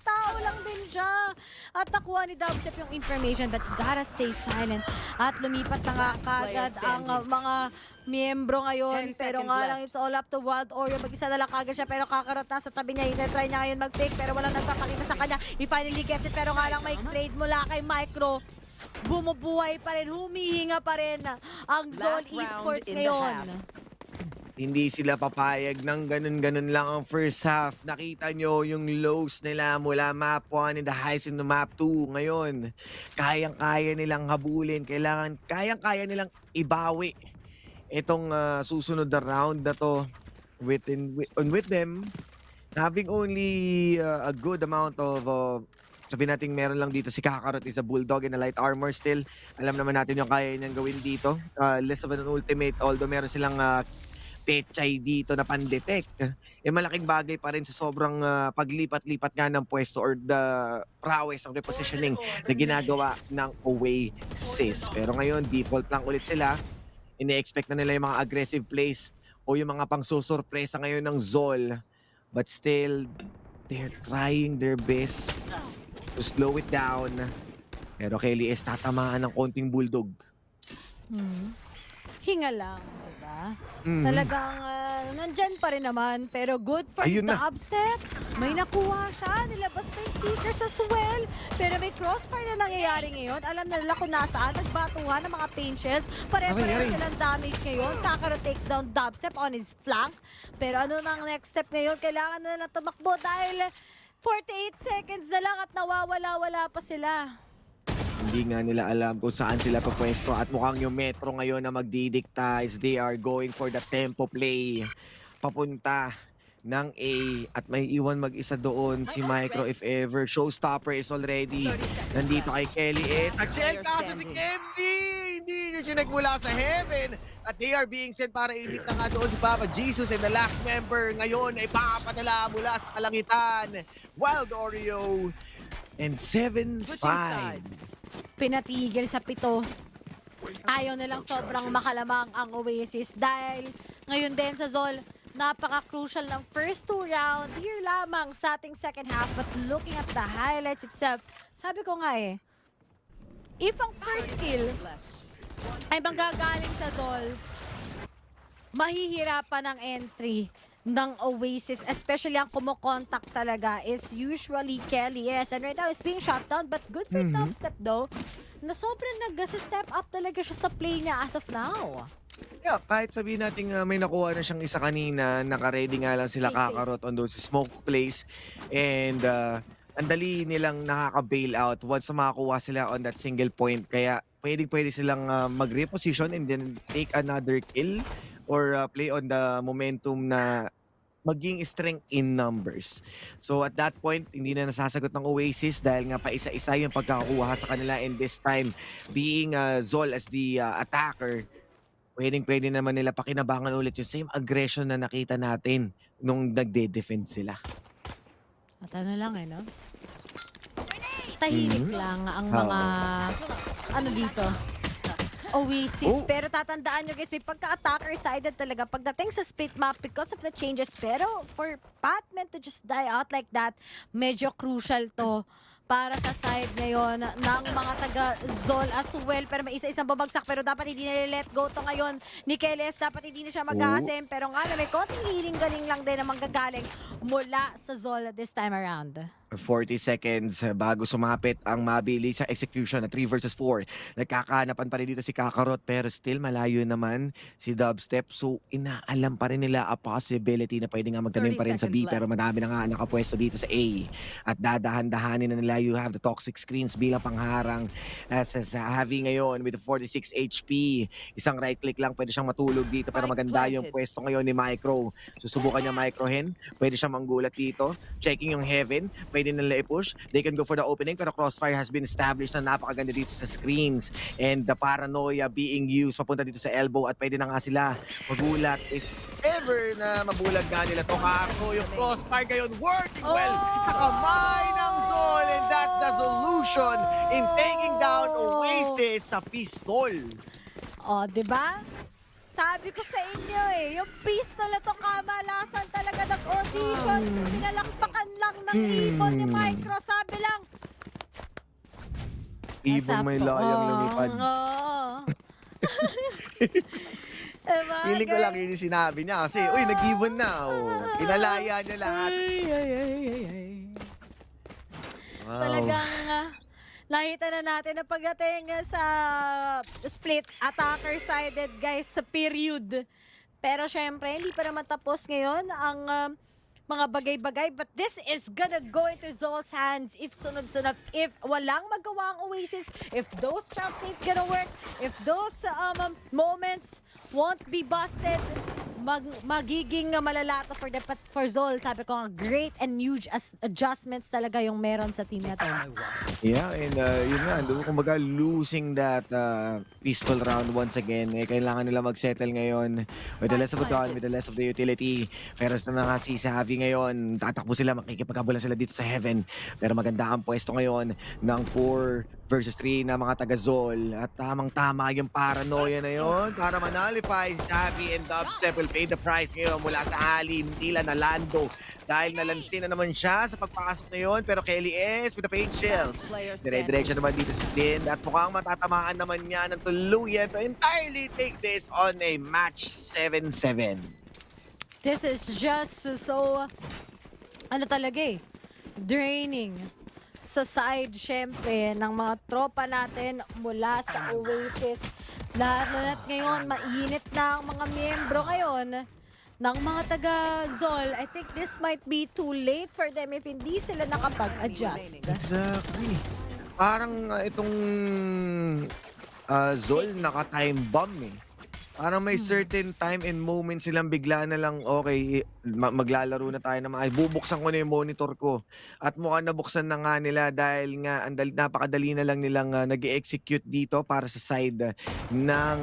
Tao lang din siya. At nakuha ni Dubstep yung information but he gotta stay silent. At lumipat na nga kagad ang mga miyembro ngayon. Pero nga lang, it's all up to Wild Oreo. Mag-isa na lang kagad siya pero Kakarot na sa tabi niya. Ina-try niya ngayon mag-fake pero walang nagpapakita sa kanya. He finally gets it pero nga lang may trade mula kay Micro. Bumubuhay pa rin, humihinga pa rin ang Zone Esports ngayon. Hindi sila papayag ng ganun-ganun lang ang first half. Nakita nyo yung lows nila mula map 1 and the highs in the map 2. Ngayon, kayang-kaya nilang habulin. Kayang-kaya nilang ibawi itong susunod na round na to with them. Having only a good amount of sabihin natin meron lang dito si Kakarot is a bulldog in a light armor still. Alam naman natin yung kaya niyang gawin dito. Less of an ultimate, although meron silang pechay dito na pandetect. Malaking bagay pa rin sa sobrang paglipat-lipat nga ng pwesto or the prowess of repositioning na ginagawa ng Oasis. Pero ngayon, default lang ulit sila. Ine-expect na nila yung mga aggressive plays o yung mga pang-susurpresa ngayon ng Zol. But still, they're trying their best to slow it down. Pero Kelly is tatamaan ng konting bulldog. Hinga lang, diba? Talagang nandyan pa rin naman. Pero good for Dubstep. May nakuha siya. Nilabas pa yung Seekers as well. Pero may crossfire na nangyayari ngayon. Alam na nila kung nasaan. Nagbatuhan ng mga pinches. Pare-pareho silang damage ngayon. Kakarot takes down Dubstep on his flank. Pero ano nang next step ngayon? Kailangan na lang tumakbo dahil 48 seconds na lang at nawawala-wala pa sila. Hindi nga nila alam kung saan sila papwesto at mukhang yung Metro ngayon na magdidikta is they are going for the tempo play papunta ng A at may iwan mag-isa doon si Micro if ever. Showstopper is already nandito kay Kelly S. At Shell kaso si KFC! Hindi nyo siya nagmula sa heaven at they are being sent para ibig na nga doon si Papa Jesus and the last member ngayon ay papadala mula sa kalangitan. Wild Oreo And 7-5. Pinatigil sa 7. Ayaw nilang sobrang makalamang ang Oasis dahil ngayon din sa Zol, napaka-crucial ng first 2 round. Here lamang sa ating second half, but looking at the highlights itself, sabi ko nga if ang first kill ay manggagaling sa Zol, mahihirapan ang entry ng Oasis, especially ang kumokontak talaga is usually Kelly. Yes, and right now is being shot down, but good for top step though, na sobrang nag-step up talaga siya sa play niya as of now. Yeah, kahit sabihin natin may nakuha na siyang isa kanina, naka-ready nga lang sila Kakarot on those smoke plays, and ang dali nilang nakaka-bail out once makakuha sila on that single point, kaya pwede silang mag-reposition and then take another kill or play on the momentum na maging strength in numbers. So at that point, hindi na nasasagot ng Oasis dahil nga pa isa-isa yung pagkakakuha sa kanila, and this time, being Zol as the attacker, pwede naman nila pakinabangan ulit yung same aggression na nakita natin nung nagde-defend sila. At ano lang no? Tahimik lang ang mga dito. Oasis. Pero tatandaan nyo guys, may pagka-attacker sided talaga pagdating sa split map because of the changes. Pero for Batman to just die out like that, medyo crucial to para sa side ngayon ng mga taga-Zol as well. Pero may isa-isang babagsak, pero dapat hindi na let go to ngayon ni Keles. Dapat hindi na siya mag-asim. Pero nga may konting healing galing lang din na manggagaling mula sa Zol this time around. 40 seconds bago sumapit ang mabili sa execution na 3 versus 4. Nagkakahanapan pa rin dito si Kakarot, pero still malayo naman si Dubstep. So inaalam pa rin nila a possibility na pwede nga magtanim pa rin sa B, pero madami na nga nakapwesto dito sa A. At dadahan-dahanin na nila, you have the toxic screens bilang pangharang as having ngayon with 46 HP. Isang right click lang, pwede siyang matulog dito, pero maganda yung pwesto ngayon ni Micro. Susubukan niya Microhen, pwede siyang manggulat dito. Checking yung Heaven, pwede nila i-push. They can go for the opening, pero Crossfire has been established na napakaganda dito sa screens. And the paranoia being used papunta dito sa elbow, at pwede na nga sila magulat if ever na mabulag nga nila to. Kako, yung Crossfire ngayon working well sa kamay ng Zol, and that's the solution in taking down Oasis sa pistol. Diba? Sabi ko sa inyo yung pistol na to kamalasan talaga ng audition. Pinalakpakan lang ng ibon ni Micro. Sabi lang, Ibon may layang lumipad. Diba? Feeling ko lang yun yung sinabi niya kasi, uy, nag-ibon na. Kinalaya niya lahat. Wow. Talagang nakita na natin na pagdating sa split attacker-sided guys sa period. Pero syempre, hindi pa naman tapos ngayon ang mga bagay-bagay. But this is gonna go into Zol's hands if sunod-sunod. If walang magawa ang Oasis, if those traps ain't gonna work, if those moments won't be busted, magiging malalato for Zol. Sabi ko, great and huge adjustments talaga yung meron sa team na to. Yeah, and yun nga, kumbaga losing that pistol round once again, kailangan nila mag-settle ngayon with the less of the gun, with the less of the utility. Pero na nga si Savi ngayon, tatakbo sila, makikipagkabula sila dito sa Heaven. Pero maganda ang pwesto ngayon ng 4 versus 3 na mga taga-Zol. At tamang-tama yung paranoia na yun para manalify si Savi, and Dubstep will pay the price ngayon mula sa Ali, Mtila na Lando. Dahil nalansin na naman siya sa pagpasok na yun, pero Kelly S with the paint shells. Dire-diretso naman dito si Sin, at mukhang matatamaan naman niya ng tuluyan to entirely take this on a match 7-7. This is just so, draining sa side, syempre, ng mga tropa natin mula sa Oasis. Lalo na't ngayon, mainit na ang mga miyembro ngayon ng mga taga-Zol. I think this might be too late for them if hindi sila nakapag-adjust. Exactly. Parang itong Zol naka-time bomb Parang may certain time and moment silang bigla na lang, okay, maglalaro na tayo na bubuksan ko na yung monitor ko. At mukhang nabuksan na nga nila dahil nga napakadali na lang nilang nag-execute dito para sa side ng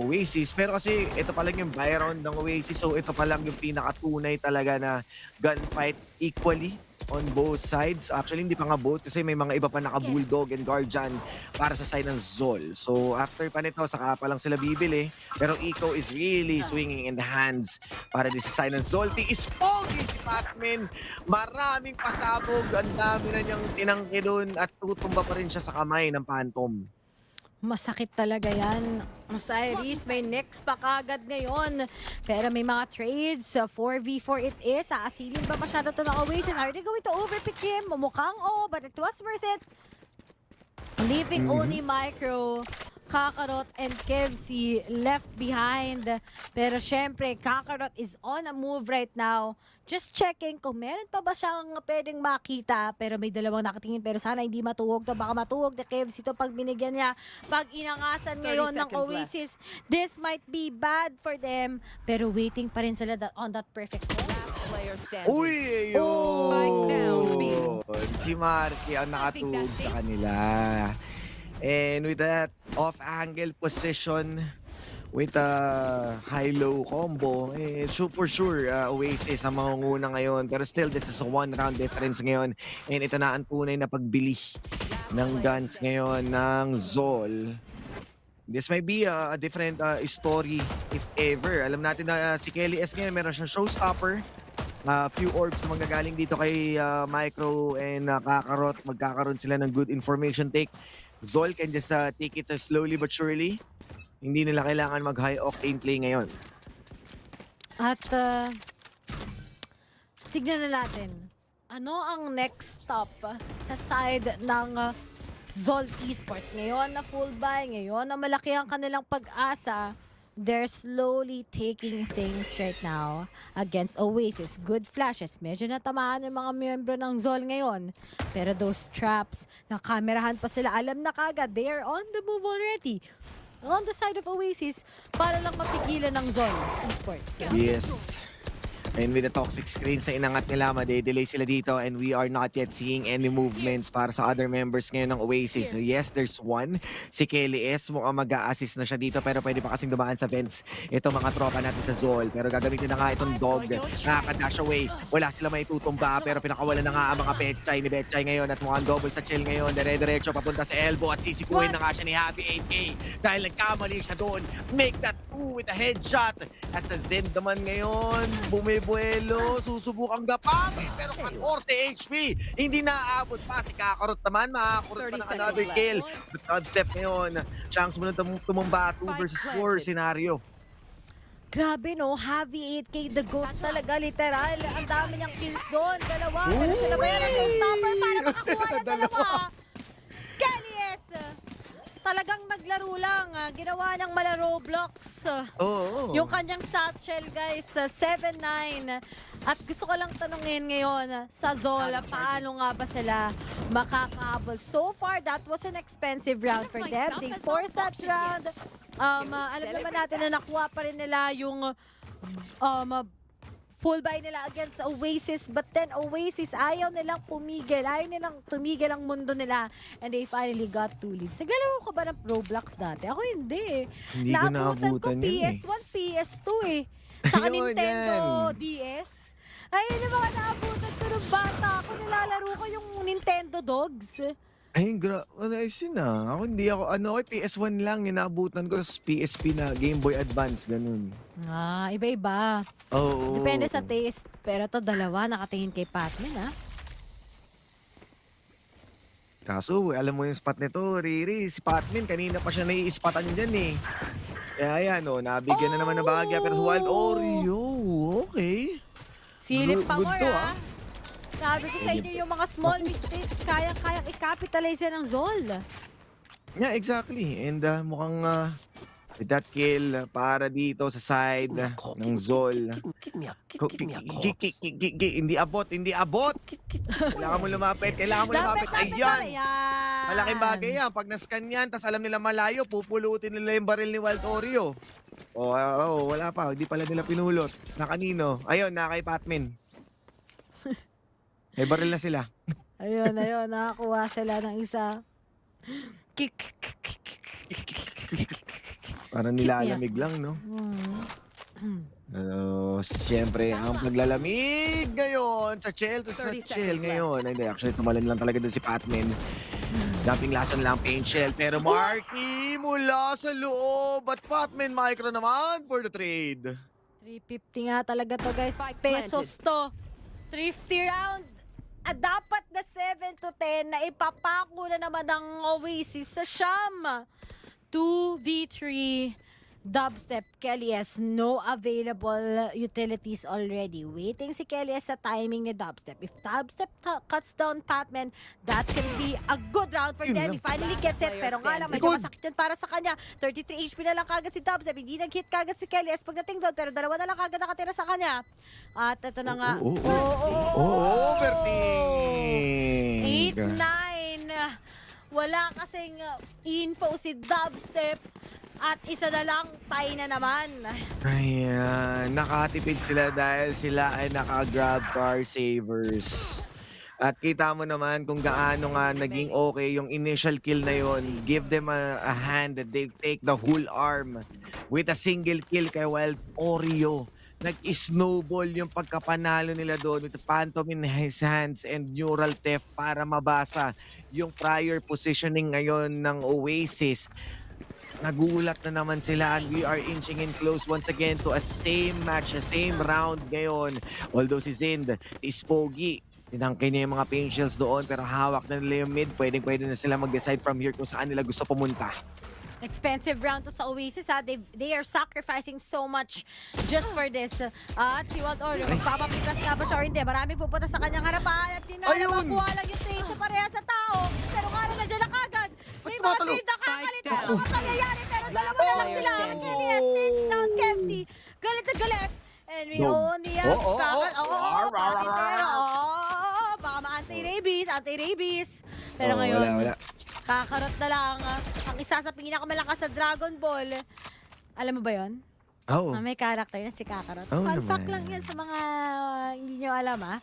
Oasis. Pero kasi ito pa lang yung buy round ng Oasis, so ito pa lang yung pinakatunay talaga na gunfight equally on both sides. Actually, hindi pa nga both kasi may mga iba pa naka-Bulldog and Guardian para sa side ng Zol. So, after pa nito, saka pa lang sila bibili. Pero Eco is really swinging in the hands para din sa side ng Zol. Is pogi si Pacman. Maraming pasabog. Ang dami na niyang tinangke doon at tutumba pa rin siya sa kamay ng Phantom. Masakit talaga yan. Osiris, may next pa kagad ngayon. Pero may mga trades. 4v4 it is. Aasilin ba masyado to ng Oasis? Are they going to overpick him? Mukhang but it was worth it. Leaving only Micro, Kakarot, and Kevsi left behind. Pero syempre, Kakarot is on a move right now. Just checking kung meron pa ba siyang pwedeng makita. Pero may dalawang nakatingin. Pero sana hindi matuwag to. Baka matuwag na Kevsi to pag binigyan niya. Pag inangasan ngayon ng Oasis, this might be bad for them. Pero waiting pa rin sila on that perfect Player standing. Uy! Ayun! Si Marky ang nakatug sa kanila. And with that off-angle position, with a high-low combo, for sure, Oasis ang mangunguna ngayon. Pero still, this is a one-round difference ngayon. And ito na ang tunay na pagbili ng guns ngayon ng Zol. This might be a different story, if ever. Alam natin na si Kelly S ngayon, meron siyang showstopper. Few orbs na manggagaling dito kay Micro and Kakarot. Magkakaroon sila ng good information take. Zol can just take it slowly but surely. Hindi nila kailangan mag-high octane play ngayon. At tignan na natin, ano ang next stop sa side ng Zol Esports? Ngayon na full buy, ngayon na malaki ang kanilang pag-asa, they're slowly taking things right now against Oasis. Good flashes. Medyo natamaan yung mga miyembro ng Zol ngayon. Pero those traps, nakamerahan pa sila. Alam na kagad, they are on the move already. On the side of Oasis, para lang mapigilan ng Zol Esports. Yes. And with the toxic screens na inangat nila, made-delay sila dito and we are not yet seeing any movements para sa other members ngayon ng Oasis. So yes, there's one. Si Kelly S, mukhang mag-a-assist na siya dito pero pwede pa kasing dumaan sa vents. Ito mga tropa natin sa Zol. Pero gagamitin na nga itong dog. Nakaka-dash away. Wala sila may tutumba pero pinakawalan na nga ang mga Betchay ni Betchay ngayon at mukhang double sa chill ngayon. Dire-diretso papunta sa elbow at sisikuhin na nga siya ni Happy 8K. Dahil nagkamali siya doon. Make that 2 with a headshot. As sa Zen naman ngayon, buelo, susubukang gapangin, pero 14 HP. Hindi naaabot pa si Kakarot naman. Makakurot pa ng another kill. But dubstep ngayon, chance mo na tumumba 2 versus 4 scenario. Grabe no, Heavy 8K, the GOAT talaga, literal. Ang dami niyang kills doon. Dalawa, pero sila ba yan ang showstopper para makakuha ng dalawa? Kelly S, talagang naglaro lang. Ginawa niyang mala Roblox. Yung kanyang satchel, guys, 7-9. At gusto ko lang tanungin ngayon sa Zol, paano nga ba sila makakabol? So far, that was an expensive round for them. They forced that round. Alam naman natin na nakuha pa rin nila yung full buy nila against Oasis, but then Oasis ayaw nilang pumigil, ayaw nilang tumigil ang mundo nila, and they finally got 2 leads. Naglaro ko ba ng Roblox dati? Ako hindi. Hindi ko naabutan yun PS1, PS2 eh. Tsaka Nintendo DS. Ayun yung mga naabutan ko ng bata ako. Nilalaro ko yung Nintendo Dogs. Ay, ayos yun ah. Ako hindi ako, PS1 lang, inaabutan ko sa PSP na Game Boy Advance, ganun. Iba-iba. Oo. Depende sa taste. Pero to dalawa, nakatingin kay Patman, ha? Kaso, alam mo yung spot nito, Riri, si Patman, kanina pa siya nai-spotan dyan eh. Kaya yan, nabigyan na naman ng bahagya, pero sa Wild Oreo, okay. Silip pa more, to, ha? Sabi ko sa inyo, yung mga small mistakes, kayang i-capitalize yan ng Zol. Yeah, exactly. And mukhang with that kill para dito sa side ng Zol. Hindi abot. Kailangan mo lumapit. Ayan. Malaking bagay yan. Pag nascan yan, tas alam nila malayo, pupulutin nila yung baril ni Wild Oreo. Wala pa. Hindi pala nila pinulot. Na kanino? Ayun, na kay Patman. May baril na sila. Ayun. Nakakuha sila ng isa. Parang nilalamig lang, no? Siyempre, ang paglalamig ngayon sa Chell to sa 30 Chell seconds ngayon. Hindi, actually, tumalan lang talaga doon si Patman. Damping lason lang paint Shell. Pero Marky mula sa loob. At Patman Micro naman for the trade. 350 nga talaga to guys. Pesos to. Thrifty round. At dapat na 7 to 10 na ipapako na naman ng Oasis sa Sham. 2v3 dubstep. Kelly has no available utilities already. Waiting si Kelly sa timing ni dubstep. If dubstep cuts down Patman, that can be a good round for them. He finally gets it. Pero nga lang, medyo masakit yun para sa kanya. 33 HP na lang kagad si dubstep. Hindi nag-hit kagad si Kelly pagdating doon. Pero dalawa na lang kagad nakatira sa kanya. At ito na nga. Overthink! 8-9. Wala kasing info si dubstep. At isa na lang, tie na naman. Ayan, nakatipid sila dahil sila ay naka-grab car savers. At kita mo naman kung gaano nga naging okay yung initial kill na yon. Give them a hand that they take the whole arm with a single kill kay Wild Oreo. Nag-snowball yung pagkapanalo nila doon with the Phantom in his hands and Neural Theft para mabasa yung prior positioning ngayon ng Oasis. Nagulat na naman sila and we are inching in close once again to a same match, a same round ngayon. Although si Zind is pogi. Tinangkay niya yung mga paint shells doon pero hawak na nila yung mid. Pwede na sila mag-decide from here kung saan nila gusto pumunta. Expensive round to sa Oasis ha. They are sacrificing so much just for this. At si Wild Oreo, magpapapitas nga ba siya or hindi? Maraming pupunta sa kanyang harapan at di na makuha lang yung trade sa pareha sa tao. Pero nga na nandiyan na kagad. May mga trade na kakalito ang mga pangyayari. Pero dalawa na lang sila. Kelly takes down Kevsi. Galit na galit. And we only have baka ma-anti-rabies. Pero ngayon, wala. Kakarot na lang. Ang isa sa pinakamalakas sa Dragon Ball. Alam mo ba yon? Oh. May character na si Kakarot. Oh, Fun fact naman. lang yan sa mga hindi nyo alam ha.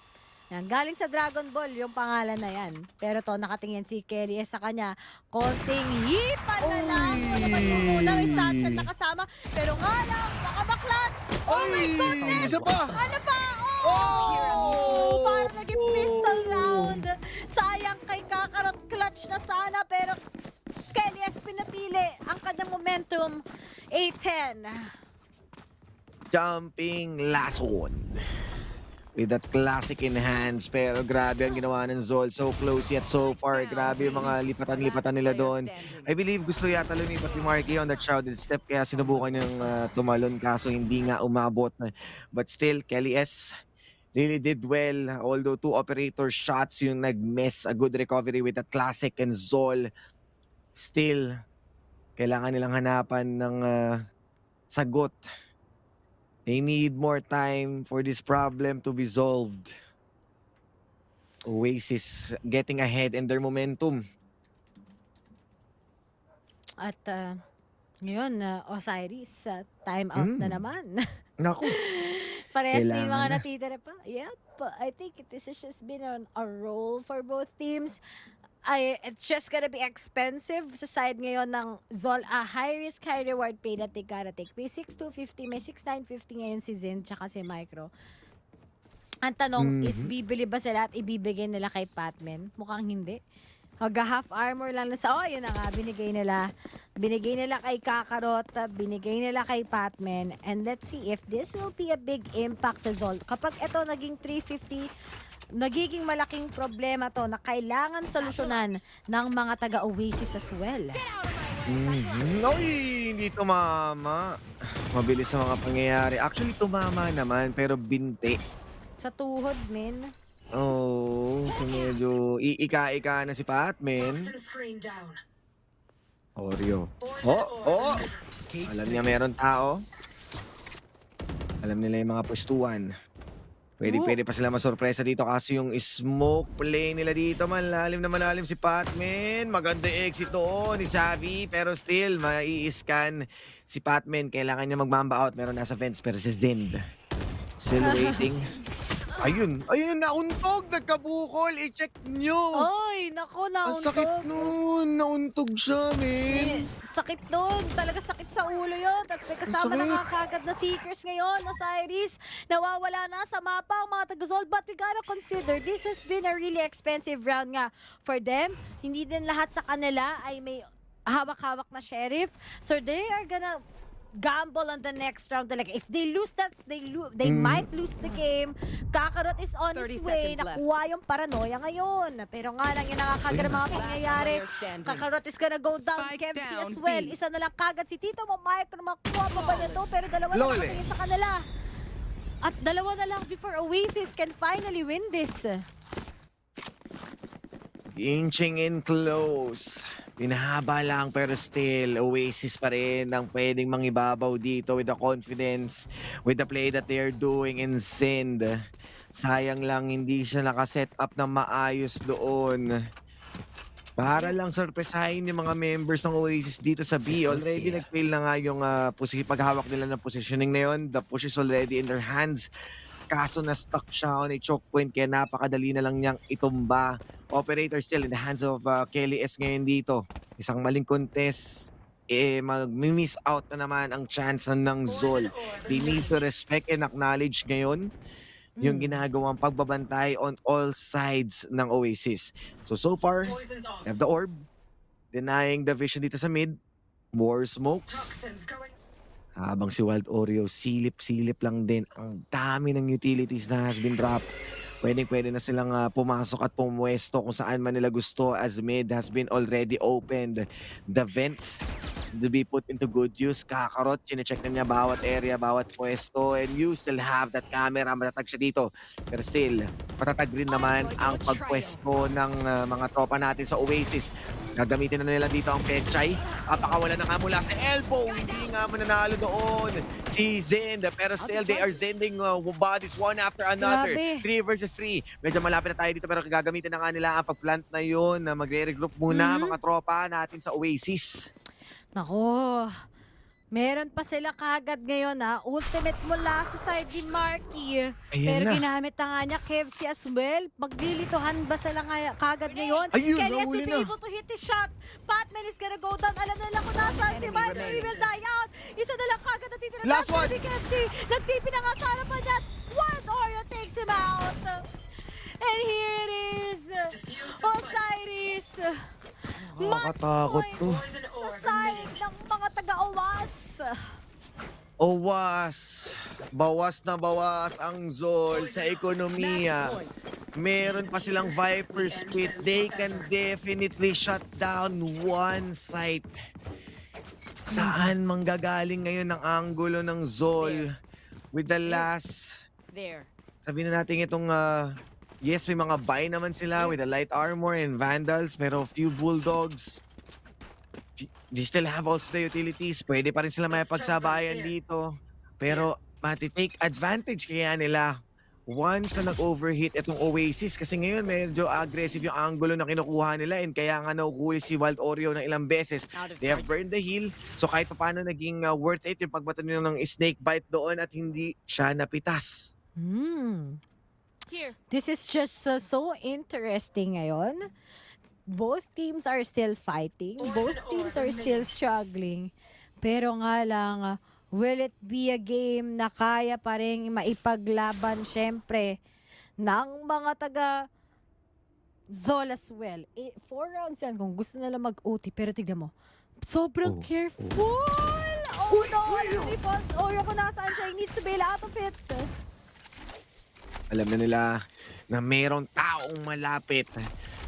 Yan, galing sa Dragon Ball yung pangalan na yan. Pero to, nakatingin si Kelly sa kanya. Konting hipan na lang. Wala pa yung muna, may satchel na kasama. Pero nga lang, nakabaklat. Oh my goodness! Isa pa! Ano pa? Oh! Parang naging pistol round. Sayang kay Kakarot, clutch na sana. Pero Kelly pinapili ang kanyang momentum. 8-10. Jumping lason. With that classic in hands. Pero grabe ang ginawa ng Zol. So close yet so far. Grabe yung mga lipatan-lipatan nila doon. I believe gusto yata lumipat ni Marky on that shrouded step. Kaya sinubukan yung tumalon. Kaso hindi nga umabot. But still, Kelly S really did well. Although 2 operator shots yung nag-miss. A good recovery with that classic and Zol. Still, kailangan nilang hanapan ng sagot. They need more time for this problem to be solved. Oasis getting ahead in their momentum. At ngayon, Osiris, time out na naman. Naku. Parehas na yung mga Kailangan na. natitira pa. Yep, I think this has just been a roll for both teams. It's just gonna be expensive sa side ngayon ng Zol. High risk, high reward pay that they gotta take. May 6,250, may 6,950 ngayon si Zin tsaka si Micro. Ang tanong is, bibili ba sila at ibibigay nila kay Patman? Mukhang hindi. Half armor lang na sa, yun na nga, binigay nila. Binigay nila kay Kakarot, binigay nila kay Patman. And let's see if this will be a big impact sa Zol. Kapag ito naging 350, nagiging malaking problema to na kailangan solusyonan ng mga taga-Oasis as well. Ay, hindi tumama. Mabilis ang mga pangyayari. Actually, tumama naman, pero binti. Sa tuhod, men. Oh, so medyo iika-ika na si Patman. Oreo. Alam niya meron tao. Alam nila yung mga pwestuhan. Pwede pa sila masorpresa dito kasi yung smoke play nila dito. Malalim na malalim si Patman. Maganda exit doon ni Savi. Pero still, mai-scan si Patman. Kailangan niya mag-mamba out. Meron nasa fence pero si Zind still waiting. Ayun, nauntog, nagkabukol, i-check nyo. Ay, nako, Ang sakit nun, nauntog siya, men. Sakit nun. Talaga sakit sa ulo yun. At may kasama na nga kagad na Seekers ngayon, Osiris. Nawawala na sa mapa ang mga taga-Zol. But we gotta consider, this has been a really expensive round nga for them. Hindi din lahat sa kanila ay may hawak-hawak na sheriff. So they are gonna gamble on the next round talaga. If they lose that, they might lose the game. Kakarot is on his 30 way. seconds left. Nakuha yung paranoia ngayon. Pero nga lang yung nakakagad ng mga pangyayari. player standing. Kakarot is gonna go down. Spike Kevsi down, as well. B. Isa na lang kagad si Tito. Mamayag na makuha pa ba niya to? Pero dalawa na Flawless. lang sa kanila. At dalawa na lang before Oasis can finally win this. Inching in close. Pinahaba lang pero still, Oasis pa rin ang pwedeng mangibabaw dito with the confidence, with the play that they are doing in Sind. Sayang lang hindi siya nakaset up na maayos doon. Para lang sorpresahin yung mga members ng Oasis dito sa B. Already nag-fail na nga yung paghawak nila ng positioning na yun. The push is already in their hands. Kaso na stuck siya on a choke point kaya napakadali na lang niyang itumba. Operator still in the hands of Kelly S ngayon dito. Isang maling contest, mag-miss out na naman ang chance ng Zol. They need to respect and acknowledge ngayon yung ginagawang pagbabantay on all sides ng Oasis. So far, they have the orb, denying the vision dito sa mid. More smokes. Habang si Wild Oreo, silip-silip lang din. Ang dami ng utilities na has been dropped. Pwede na silang pumasok at pumwesto kung saan man nila gusto as mid has been already opened. The vents to be put into good use. Kakarot, chinecheck na niya bawat area, bawat pwesto, and you still have that camera. Matatag siya dito. Pero still, matatag rin naman ang pagpwesto ng mga tropa natin sa Oasis. Gagamitin na nila dito ang Pechay. Napakawala na nga mula sa elbow. Hindi nga mananalo doon si Zend. Pero still, they are sending bodies one after another. 3 versus 3. Medyo malapit na tayo dito pero gagamitin na nga nila ang pag-plant na yun na magre-regroup muna mga tropa natin sa Oasis. Nako, meron pa sila kagad ngayon ultimate mula sa side ni Marky. Pero ginamit na nga niya Kevsi as well. Maglilituhan ba sila kagad ngayon? Ayun, Kelly has nahuli been na. able to hit his shot. Patman is gonna go down. Alam na lang kung nasaan si Marky. He will die out. Isa na lang kagad na titira. Last one. Si Kevsi. Nagtipi na nga sa harapan niya. Wild Oreo takes him out. And here it is. Osiris. Nakakatakot to. Sa side ng mga taga-Owas. Owas. Bawas na bawas ang Zol sa ekonomiya. Meron pa silang Viper Spit. They can definitely shut down one site. Saan manggagaling ngayon ang anggulo ng Zol? With the last... Sabihin na natin itong... yes, may mga buy naman sila with the light armor and vandals. Pero few bulldogs... They still have also the utilities. Pwede pa rin sila may pagsabayan dito. Pero mati-take advantage kaya nila once na nag-overhit itong Oasis. Kasi ngayon medyo aggressive yung angulo na kinukuha nila and kaya nga nakukuha si Wild Oreo ng ilang beses. They have burned the heal. So kahit paano naging worth it yung pagbato nila ng snake bite doon at hindi siya napitas. This is just so interesting ngayon. Both teams are still fighting. Both teams are still struggling. Pero nga lang, will it be a game na kaya pa rin maipaglaban syempre ng mga taga Zol as well? 4 rounds yan kung gusto nila mag-OT. Pero tignan mo, sobrang careful! Oh no! Oreo kung nasaan siya, he needs to bail out of it. Alam na nila na mayroong taong malapit.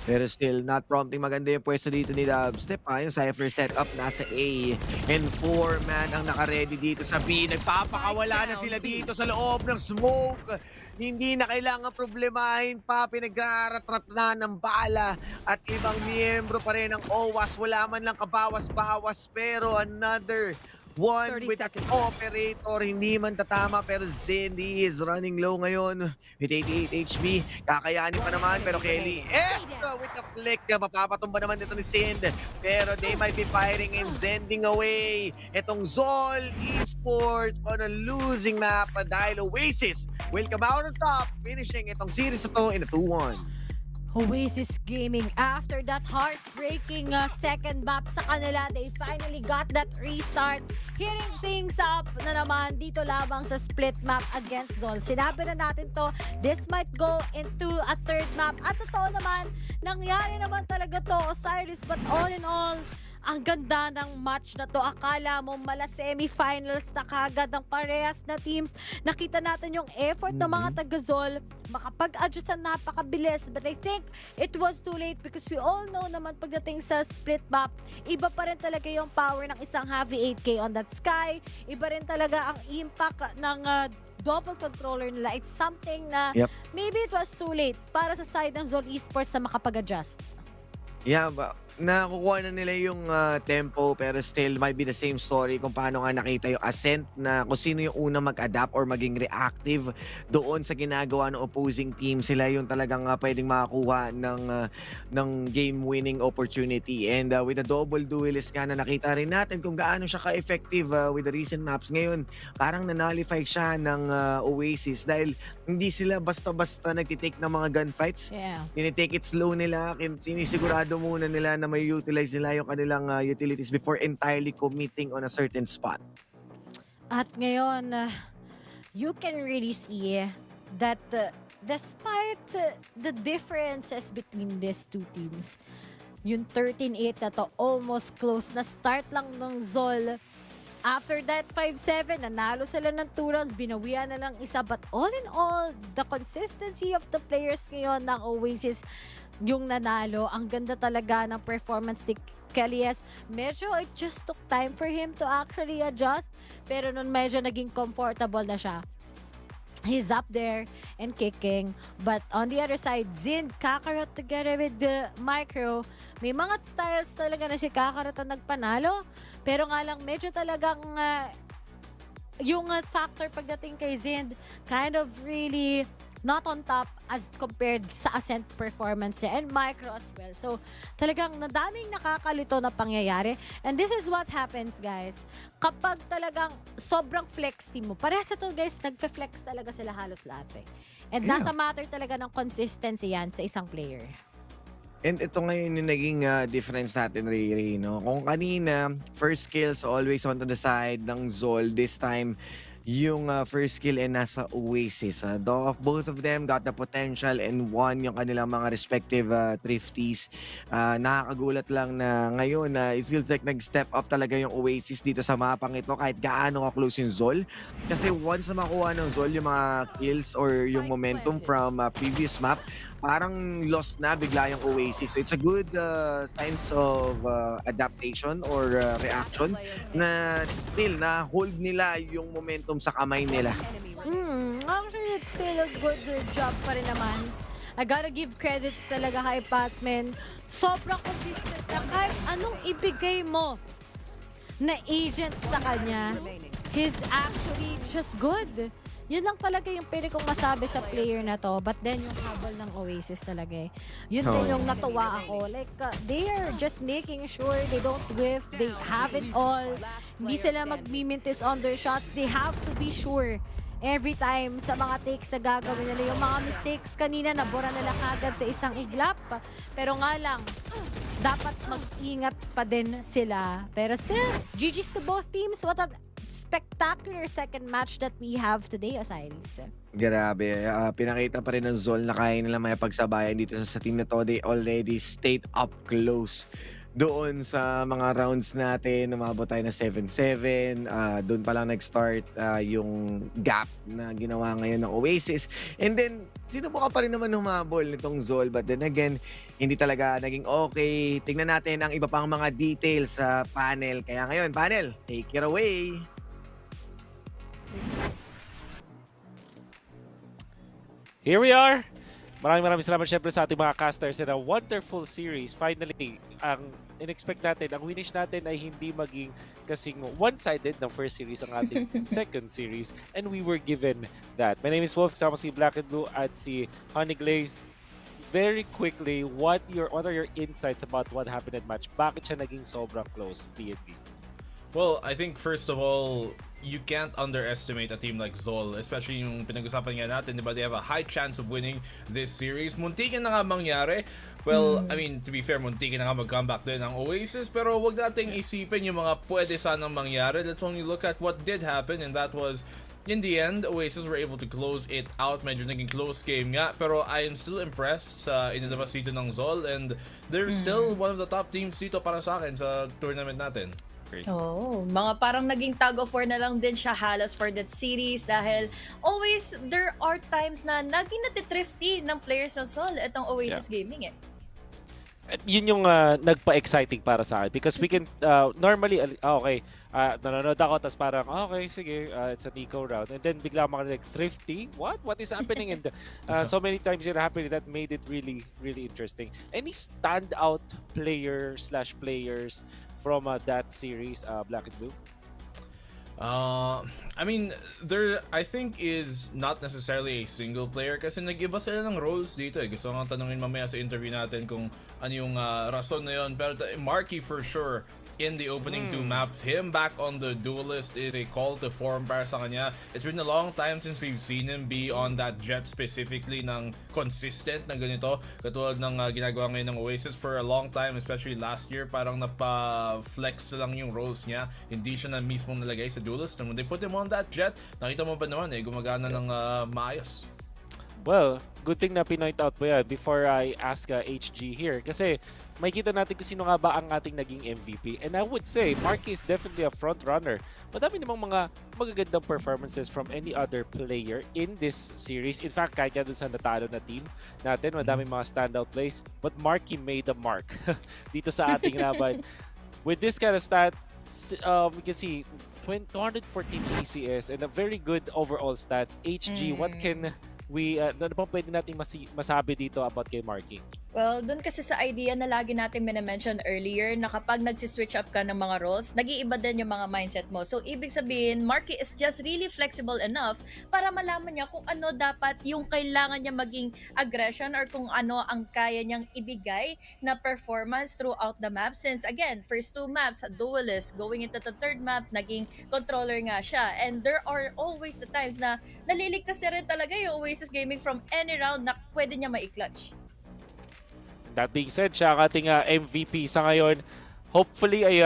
Pero still, not prompting maganda yung pwesto dito ni Dubstep. Yung Cypher setup nasa A. And 4-man ang naka-ready dito sa B. Nagpapakawala na sila dito sa loob ng smoke. Hindi na kailangan problemahin pa. Pinagraratrat na ng bala. At ibang miyembro pa rin ng OWAS. Wala man lang kabawas-bawas. Pero another One 30 with that seconds. operator, hindi man tatama pero Zendy is running low ngayon with 88 HP. Kakayanin pa naman pero Kelly Estra with the flick. Mapapatumba naman dito ni Sind. Pero they might be firing and sending away. Itong Zol Esports on a losing map dahil Oasis will come out on top, finishing itong series na to in a 2-1. Oasis Gaming, after that heartbreaking second map sa kanila, they finally got that restart. Heating things up na naman dito lamang sa split map against Zol. Sinabi na natin to, this might go into a third map. At totoo naman, nangyari naman talaga to, Osiris. But all in all, ang ganda ng match na to. Akala mo mala semifinals na kagad ng parehas na teams. Nakita natin yung effort ng mga taga-Zol. Makapag-adjust na napakabilis. But I think it was too late because we all know naman pagdating sa split map, iba pa rin talaga yung power ng isang heavy 8K on that sky. Iba rin talaga ang impact ng double controller nila. It's something na maybe it was too late para sa side ng Zol Esports na makapag-adjust. Yeah, nakukuha na nila yung tempo pero still might be the same story kung paano nga nakita yung ascent na kung sino yung una mag-adapt or maging reactive doon sa ginagawa ng opposing team. Sila yung talagang pwedeng makakuha ng game-winning opportunity. And with the double duelist nga na nakita rin natin kung gaano siya ka-effective with the recent maps. Ngayon, parang nanalify siya ng Oasis dahil hindi sila basta-basta nagtitake ng mga gunfights. Tinitake it slow nila, sinisigurado muna nila na may utilize nila yung kanilang utilities before entirely committing on a certain spot. At ngayon, you can really see that despite the differences between these two teams, yung 13-8 na to, almost close na start lang ng Zol. After that 5-7, nanalo sila ng 2 rounds, binawian na lang isa. But all in all, the consistency of the players ngayon ng Oasis, yung nanalo, ang ganda talaga ng performance ni Kellyes. Medyo it just took time for him to actually adjust, pero nun medyo naging comfortable na siya. He's up there and kicking. But on the other side, Zin, Kakarot together with the Micro. May mga styles talaga na si Kakarot ang nagpanalo. Pero nga lang, medyo talagang yung factor pagdating kay Zin, kind of really not on top as compared sa Ascent performance niya and Micro as well. So, talagang nadaming nakakalito na pangyayari. And this is what happens, guys. Kapag talagang sobrang flex team mo, parehas ito, guys, nagfe-flex talaga sila halos lahat eh. And nasa matter talaga ng consistency yan sa isang player. And ito ngayon yung naging difference natin, Ray, no? Kung kanina, first kills always on the side ng Zol, this time, yung first kill ay nasa Oasis. Both of them got the potential and won yung kanilang mga respective thrifties. Nakakagulat lang na ngayon it feels like nag-step up talaga yung Oasis dito sa mapang ito kahit gaano ka-close yung Zol. Kasi once na makuha ng Zol yung mga kills or yung momentum from previous map, parang lost na bigla yung Oasis. So it's a good signs of adaptation or reaction na still na hold nila yung momentum sa kamay nila. Actually, it's still a good job pa rin naman. I gotta give credits talaga kay Patman. Sobrang consistent na kahit anong ibigay mo na agent sa kanya, he's actually just good. Yun lang talaga yung pwede kong masabi sa player na to. But then yung habol ng Oasis talaga eh. Yun din yung natuwa ako. Like, they are just making sure they don't whiff. They have it all. Hindi sila magmimintis on their shots. They have to be sure every time sa mga takes na gagawin nila. Yung mga mistakes kanina, nabura nila kagad sa isang iglap. Pero nga lang, dapat mag-ingat pa din sila. Pero still, GG's to both teams. What a spectacular second match that we have today, Osiris. Grabe, pinakita pa rin ng Zol na kaya nila may pagsabayan dito sa team na to. They already stayed up close doon sa mga rounds natin. Umabot tayo na 7-7. Doon pa lang nag-start yung gap na ginawa ngayon ng Oasis. And then, sinubukan pa rin naman humabol nitong Zol. But then again, hindi talaga naging okay. Tingnan natin ang iba pang mga details sa panel. Kaya ngayon, panel, take it away. Here we are. Maraming salamat syempre sa ating mga casters in a wonderful series. Finally, ang in-expect natin, ang winish natin ay hindi maging kasing one-sided ng first series ang ating second series. And we were given that. My name is Wolf, kasama si Black and Blue at si Honey Glaze. Very quickly, what are your insights about what happened at match? Bakit siya naging sobrang close, PNB? Well, I think first of all, you can't underestimate a team like Zol, especially yung pinag-usapan nga natin, di ba? They have a high chance of winning this series. Muntikin na nga mangyari. Well, I mean, to be fair, muntikin na nga mag-comeback din ang Oasis, pero wag nating isipin yung mga pwede sanang mangyari. Let's only look at what did happen, and that was, in the end, Oasis were able to close it out. Medyo naging close game nga, pero I am still impressed sa inilabas dito ng Zol, and they're still one of the top teams dito para sa akin sa tournament natin. Oh, mga parang naging tug of war na lang din siya halos for that series dahil always there are times na naging natitrifty ng players ng Sol itong Oasis Gaming eh. At yun yung nagpa-exciting para sa akin because we can normally nanonood ako tapos parang okay sige it's an eco round and then bigla like thrifty what is happening and so many times it happened that made it really interesting. Any standout players from that series, Black and Blue? I mean, there I think is not necessarily a single player kasi nag-iba sila ng roles dito eh. Gusto ko nga tanungin mamaya sa interview natin kung ano yung rason na yun. Pero Marky for sure in the opening two maps, him back on the duelist is a call to form para sa kanya. It's been a long time since we've seen him be on that jet specifically ng consistent na ganito. Katulad ng ginagawa ngayon ng Oasis for a long time, especially last year, parang napa-flex lang yung roles niya. Hindi siya na mismo nalagay sa duelist. When they put him on that jet, nakita mo ba naman gumagana ng maayos. Well, good thing na pinoint out mo yan before I ask HG here. Kasi makikita natin kung sino nga ba ang ating naging MVP. And I would say, Marky is definitely a front runner. Madami namang mga magagandang performances from any other player in this series. In fact, kahit dun sa natalo na team natin, madami mga standout plays. But Marky made a mark dito sa ating laban. With this kind of stat, we can see 214 PCS and a very good overall stats. HG, what can ano pa pwede natin masabi dito about kay Marky? Well, dun kasi sa idea na lagi natin mention earlier na kapag nagsiswitch up ka ng mga roles, nag-iiba din yung mga mindset mo. So, ibig sabihin, Marky is just really flexible enough para malaman niya kung ano dapat yung kailangan niya maging aggression or kung ano ang kaya niyang ibigay na performance throughout the map. Since, again, first two maps, duelist, going into the third map, naging controller nga siya. And there are always the times na naliligtas niya rin talaga yung Oasis Gaming from any round na pwede niya ma-clutch. That being said, siya ang ating MVP sa ngayon. Hopefully ay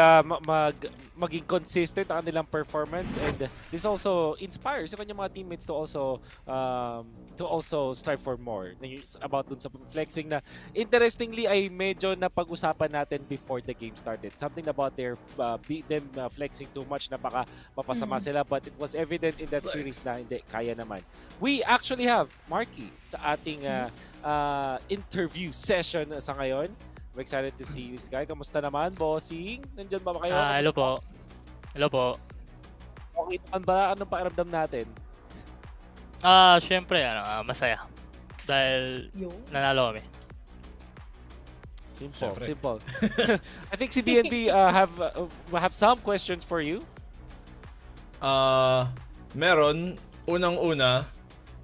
maging consistent ang kanilang performance and this also inspires yung kanyang mga teammates to also strive for more. About dun sa flexing na interestingly ay medyo napag-usapan natin before the game started. Something about them flexing too much na baka mapasama sila but it was evident in that series na hindi, kaya naman. We actually have Marky sa ating interview session sa ngayon. I'm excited to see this guy. Kamusta naman, bossing? Nandiyan ba kayo? Hello po. Hello po. Okay naman ba? Anong pakiramdam natin? Syempre, masaya. Dahil nanalo kami. Simple. I think si BNB have some questions for you. Meron. Unang-una,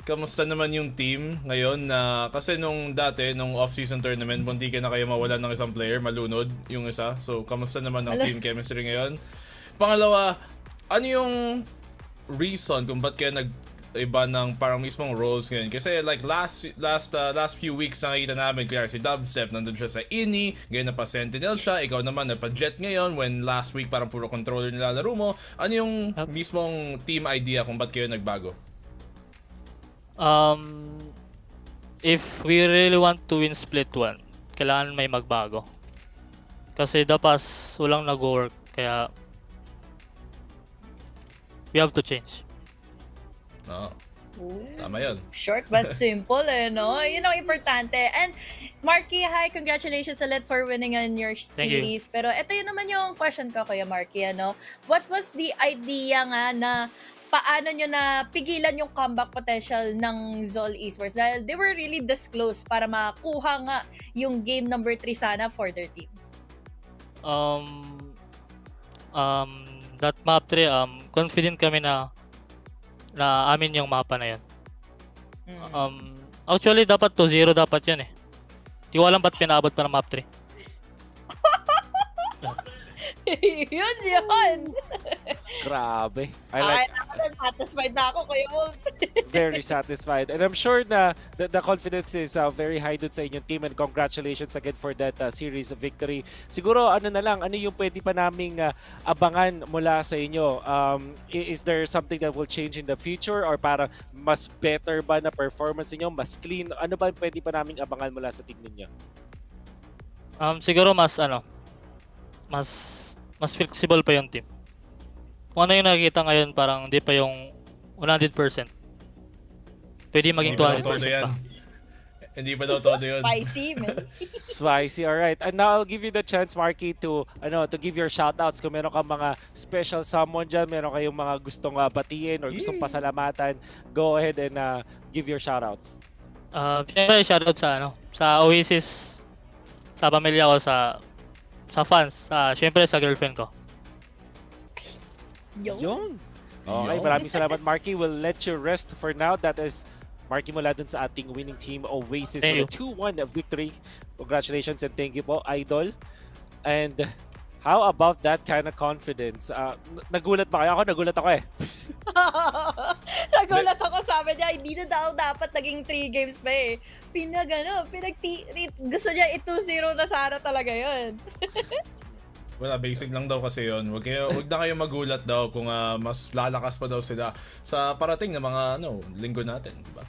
kamusta naman yung team ngayon na kasi nung dati, nung off-season tournament, muntikan na kayo mawala ng isang player, malunod yung isa. So, kamusta naman ang team chemistry ngayon? Pangalawa, ano yung reason kung ba't kayo nag-iba ng parang mismong roles ngayon? Kasi like last few weeks nakikita namin, kaya si Dubstep nandun siya sa Ini, ngayon na pa Sentinel siya, ikaw naman na pa Jet ngayon, when last week parang puro controller nilalaro mo. Ano yung mismong team idea kung ba't kayo nagbago? If we really want to win split 1, kailangan may magbago. Kasi the past, walang nag-work. Kaya, we have to change. Tama yun. Short but simple no? Yun ang importante. And Marky, hi, congratulations ulit for winning on your series. Pero ito yun naman yung question ko, Kuya Marky, What was the idea nga na paano nyo na pigilan yung comeback potential ng Zol Esports? Dahil they were really this close para makuha nga yung game number 3 sana for their team. That map 3, confident kami na amin yung mapa na yun. Actually, dapat 2-0 dapat yan eh. Di ko alam ba't pinabot pa ng map 3. yun! Grabe. I like Satisfied na ako, Kuya Wolf. very satisfied. And I'm sure na the confidence is very high dun sa inyong team and congratulations again for that series of victory. Siguro ano na lang, ano yung pwede pa naming abangan mula sa inyo? Is there something that will change in the future or para mas better ba na performance niyo, mas clean? Ano ba yung pwede pa naming abangan mula sa team ninyo? Siguro mas flexible pa yung team. Kung ano yung nakikita ngayon, parang hindi pa yung 100%. Pwede maging 200% pa. Hindi pa daw todo yun. Spicy, man. Spicy, alright. And now I'll give you the chance, Marky, to give your shoutouts. Kung meron kang mga special someone dyan, meron kayong mga gustong batiin or gustong pasalamatan, go ahead and give your shoutouts. Siyempre, shoutout sa Oasis, sa pamilya ko, sa fans, siyempre sa girlfriend ko. Yung. Okay, maraming salamat, Marky. We'll let you rest for now. That is Marky mula dun sa ating winning team, Oasis, with a 2-1 victory. Congratulations and thank you po, Idol. And how about that kind of confidence? Nagulat ba kayo? Ako, nagulat ako eh. Nagulat ako, sabi niya, hindi na daw dapat naging 3 games pa eh. Gusto niya 2-0 na sana talaga yun. Wala, basic lang daw kasi yun. Wag na kayo magulat daw kung mas lalakas pa daw sila sa parating na mga linggo natin, di ba?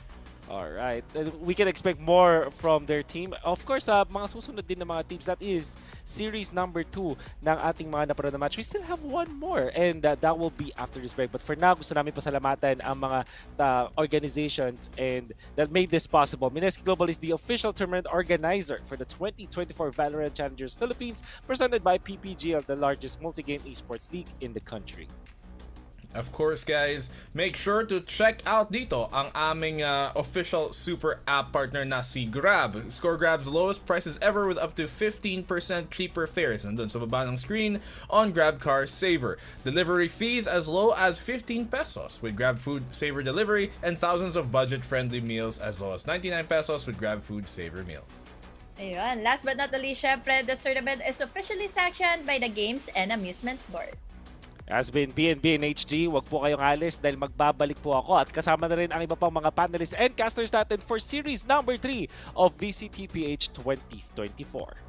Alright. We can expect more from their team. Of course, mga susunod din ng mga teams. That is series number 2 ng ating mga naparod na match. We still have one more and that will be after this break. But for now, gusto namin pasalamatan ang mga organizations and that made this possible. Mineski Global is the official tournament organizer for the 2024 VALORANT Challengers Philippines, presented by PPG, of the largest multi-game esports league in the country. Of course, guys, make sure to check out dito ang aming official super app partner na si Grab. Score Grab's lowest prices ever with up to 15% cheaper fares. Nandun sa baba ng screen on Grab Car Saver. Delivery fees as low as 15 pesos with Grab Food Saver Delivery, and thousands of budget-friendly meals as low as 99 pesos with Grab Food Saver Meals. Ayun. Last but not the least, syempre, the tournament is officially sanctioned by the Games and Amusement Board. Has been BNB and HG. Huwag po kayong alis dahil magbabalik po ako at kasama na rin ang iba pang mga panelists and casters natin for series number 3 of VCTPH 2024.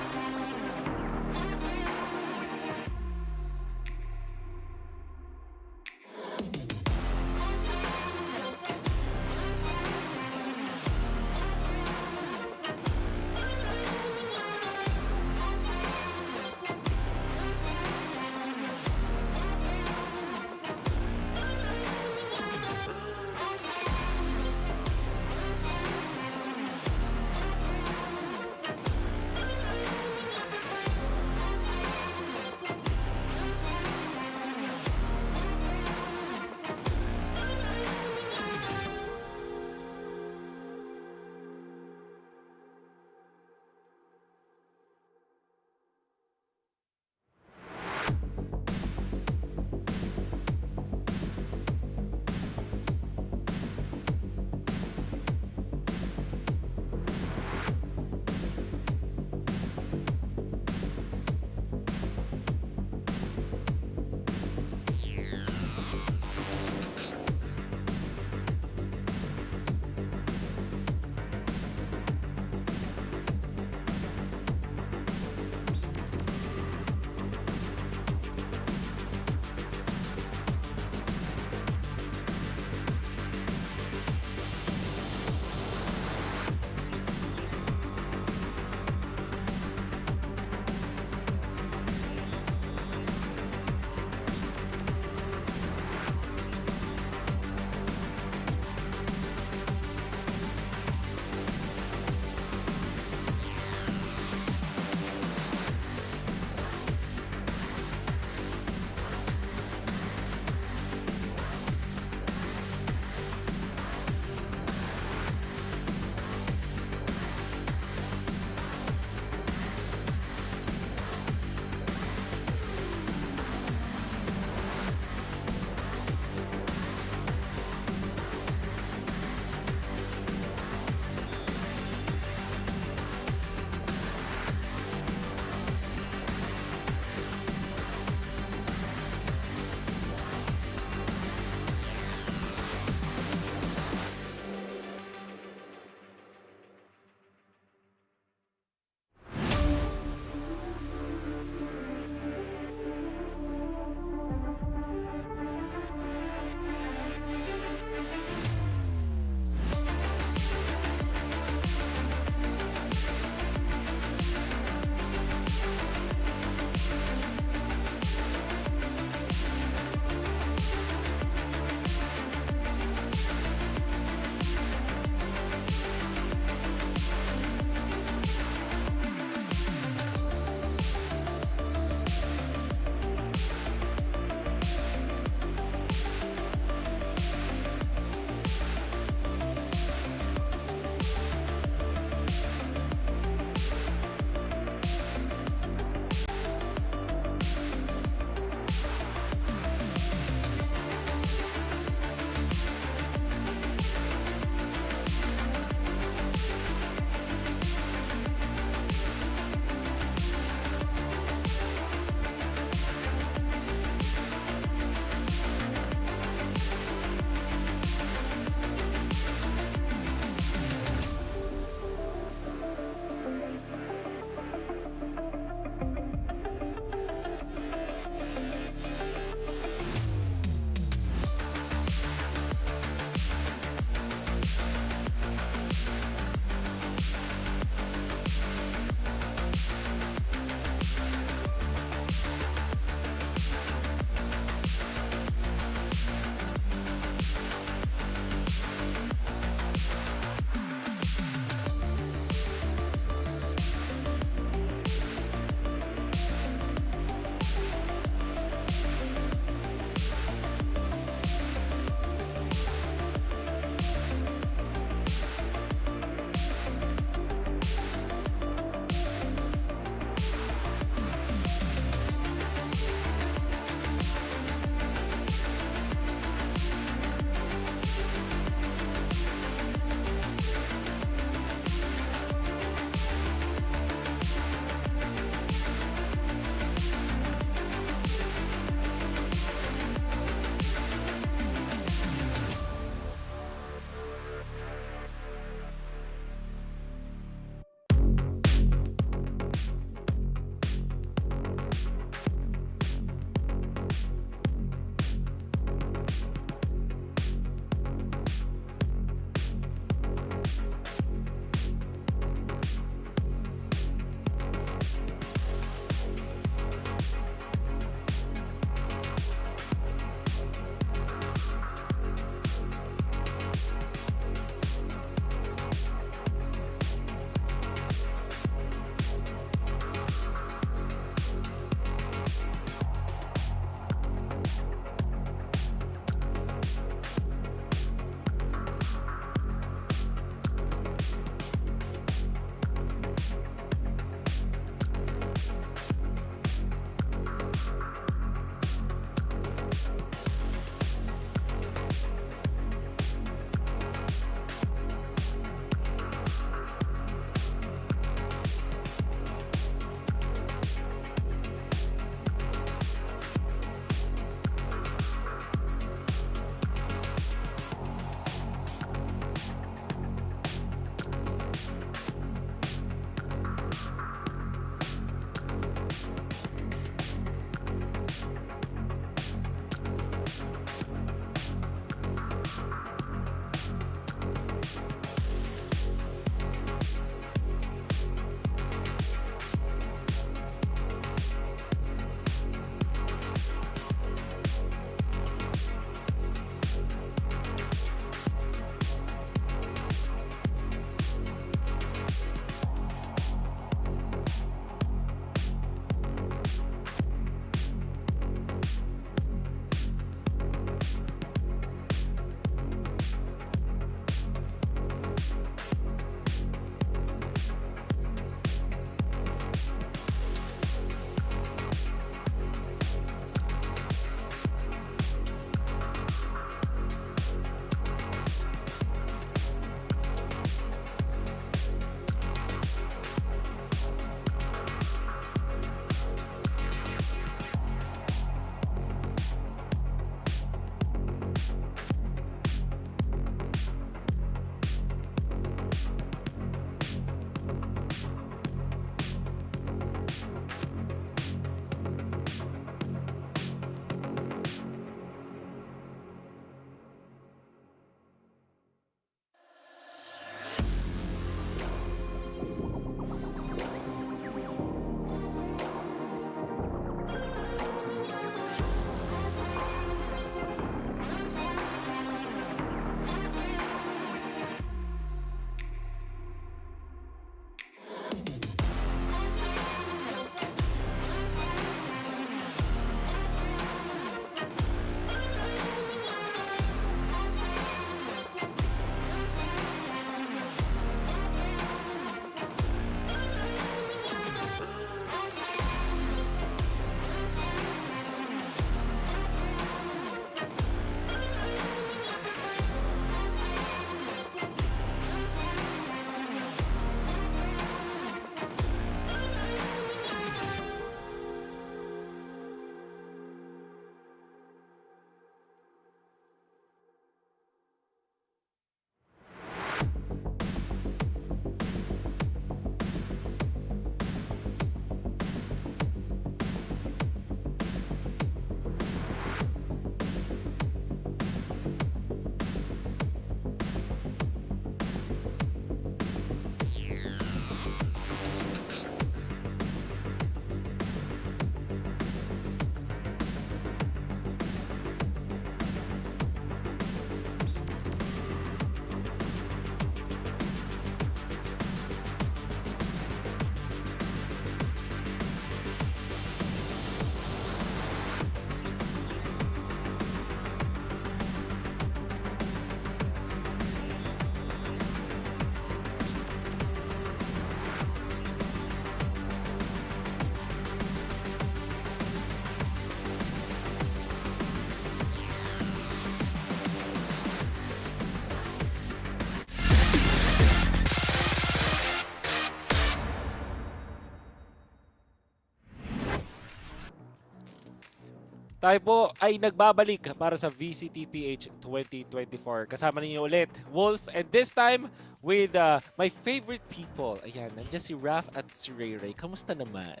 tayo po ay nagbabalik para sa VCTPH 2024. Kasama ninyo ulit, Wolf, and this time with my favorite people. Ayan, nandiyan si Raph at si Ray Ray. Kamusta naman?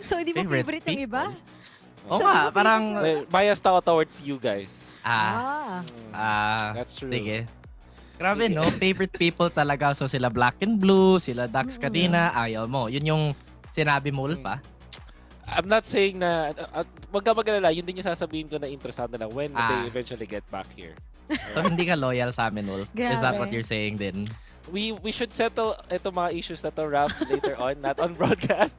So, hindi mo favorite yung iba? Oo nga, parang... Biased ako towards you guys. That's true. Sige. Grabe, no? Favorite people talaga. So, sila Black and Blue, sila Dax kanina, ayaw mo. Yun yung sinabi mo, Wolf, I'm not saying na, wag ka mag-alala, yun din yung sasabihin ko na interesado na when they eventually get back here. So, hindi ka loyal sa amin, Wolf? Is that what Grabe. you're saying din? We should settle ito mga issues na to, Rap, later on, not on broadcast.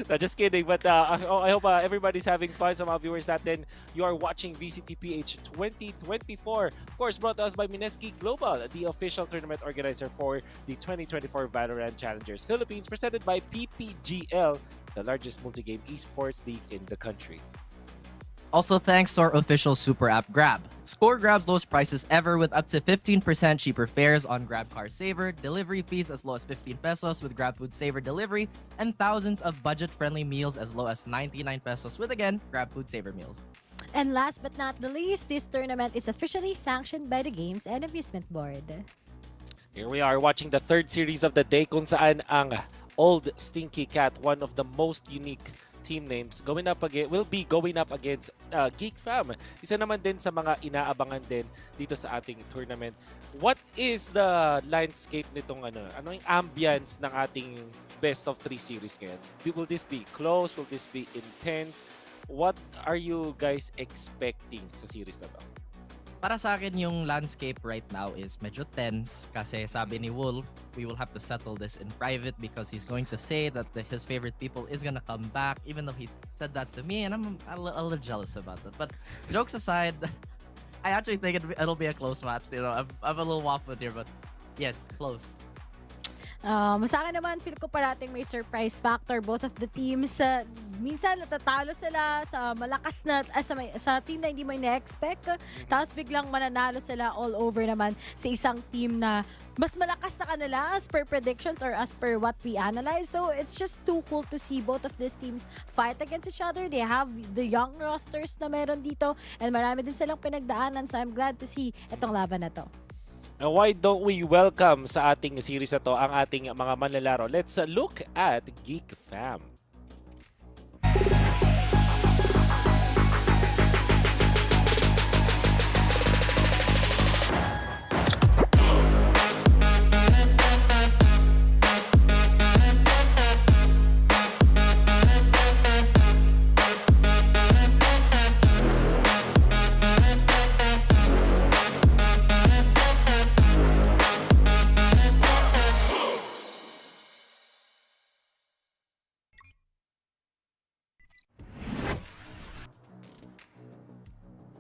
No, just kidding. But I hope everybody's having fun. Sa mga viewers natin, you are watching VCTPH 2024. Of course, brought to us by Mineski Global, the official tournament organizer for the 2024 VALORANT Challengers Philippines, presented by PPGL, the largest multi-game esports league in the country. Also, thanks to our official super app, Grab. Score Grab's lowest prices ever with up to 15% cheaper fares on Grab Car Saver, delivery fees as low as 15 pesos with Grab Food Saver delivery, and thousands of budget-friendly meals as low as 99 pesos with, again, Grab Food Saver meals. And last but not the least, this tournament is officially sanctioned by the Games and Amusement Board. Here we are watching the third series of the day kung saan ang Old Stinky Cat, one of the most unique team names, will be going up against GEEK Fam. Isa naman din sa mga inaabangan din dito sa ating tournament. What is the landscape nitong ano yung ambience ng ating best of 3 series ngayon? Will this be close? Will this be intense? What are you guys expecting sa series na to? Para sa akin, yung landscape right now is medyo tense kasi sabi ni Wolf, we will have to settle this in private because he's going to say that his favorite people is gonna come back, even though he said that to me, and I'm a little jealous about that. But jokes aside, I actually think it'll be a close match. You know, I'm a little waffled here, but yes, close. Sa akin naman, feel ko parating may surprise factor. Both of the teams, minsan natatalo sila sa malakas na, sa team na hindi mo ina-expect. Tapos biglang mananalo sila all over naman sa isang team na mas malakas sa kanila as per predictions or as per what we analyze. So it's just too cool to see both of these teams fight against each other. They have the young rosters na meron dito and marami din silang pinagdaanan. So I'm glad to see itong laban na to. Now, why don't we welcome sa ating series na to ang ating mga manlalaro? Let's look at GEEK Fam.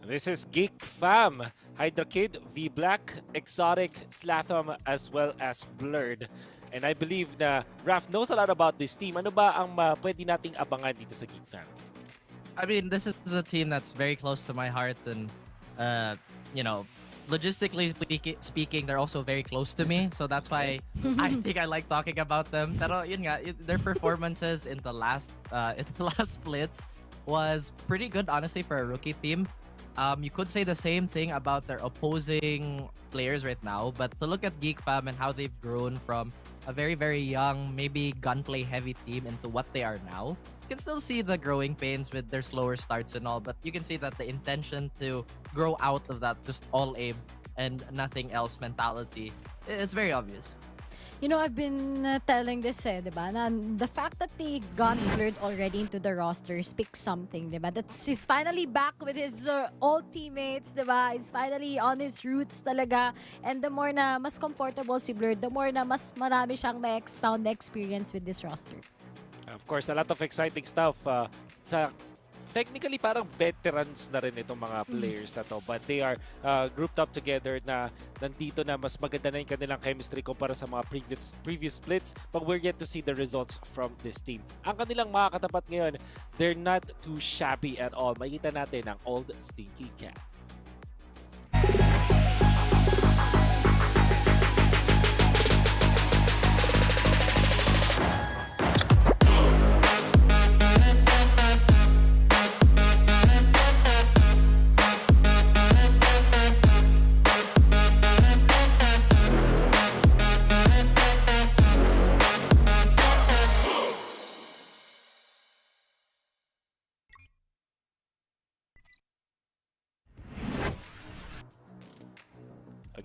This is GEEK Fam, Hydra Kid, V Black, Exotic, Slatham, as well as Blurred. And I believe na Raph knows a lot about this team. Ano ba ang pwede nating abangan dito sa GEEK Fam? I mean, this is a team that's very close to my heart and, you know, logistically speaking, they're also very close to me. So that's why I think I like talking about them. Pero yun nga, their performances in the last splits was pretty good, honestly, for a rookie team. You could say the same thing about their opposing players right now, but to look at GEEK Fam and how they've grown from a very, very young, maybe gunplay-heavy team into what they are now, you can still see the growing pains with their slower starts and all, but you can see that the intention to grow out of that just all aim and nothing else mentality, it's very obvious. You know, I've been telling this, diba? Na the fact that they got Blurred already into the roster speaks something, diba? That he's finally back with his old teammates, diba? He's finally on his roots talaga. And the more na mas comfortable si Blurred, the more na mas marami siyang may expound na experience with this roster. Of course, a lot of exciting stuff. Technically, parang veterans na rin itong mga players na to. But they are grouped up together na nandito na mas maganda na yung kanilang chemistry kumpara sa mga previous splits. But we're yet to see the results from this team. Ang kanilang mga katapat ngayon, they're not too shabby at all. Makita natin ang Old Stinky Cat.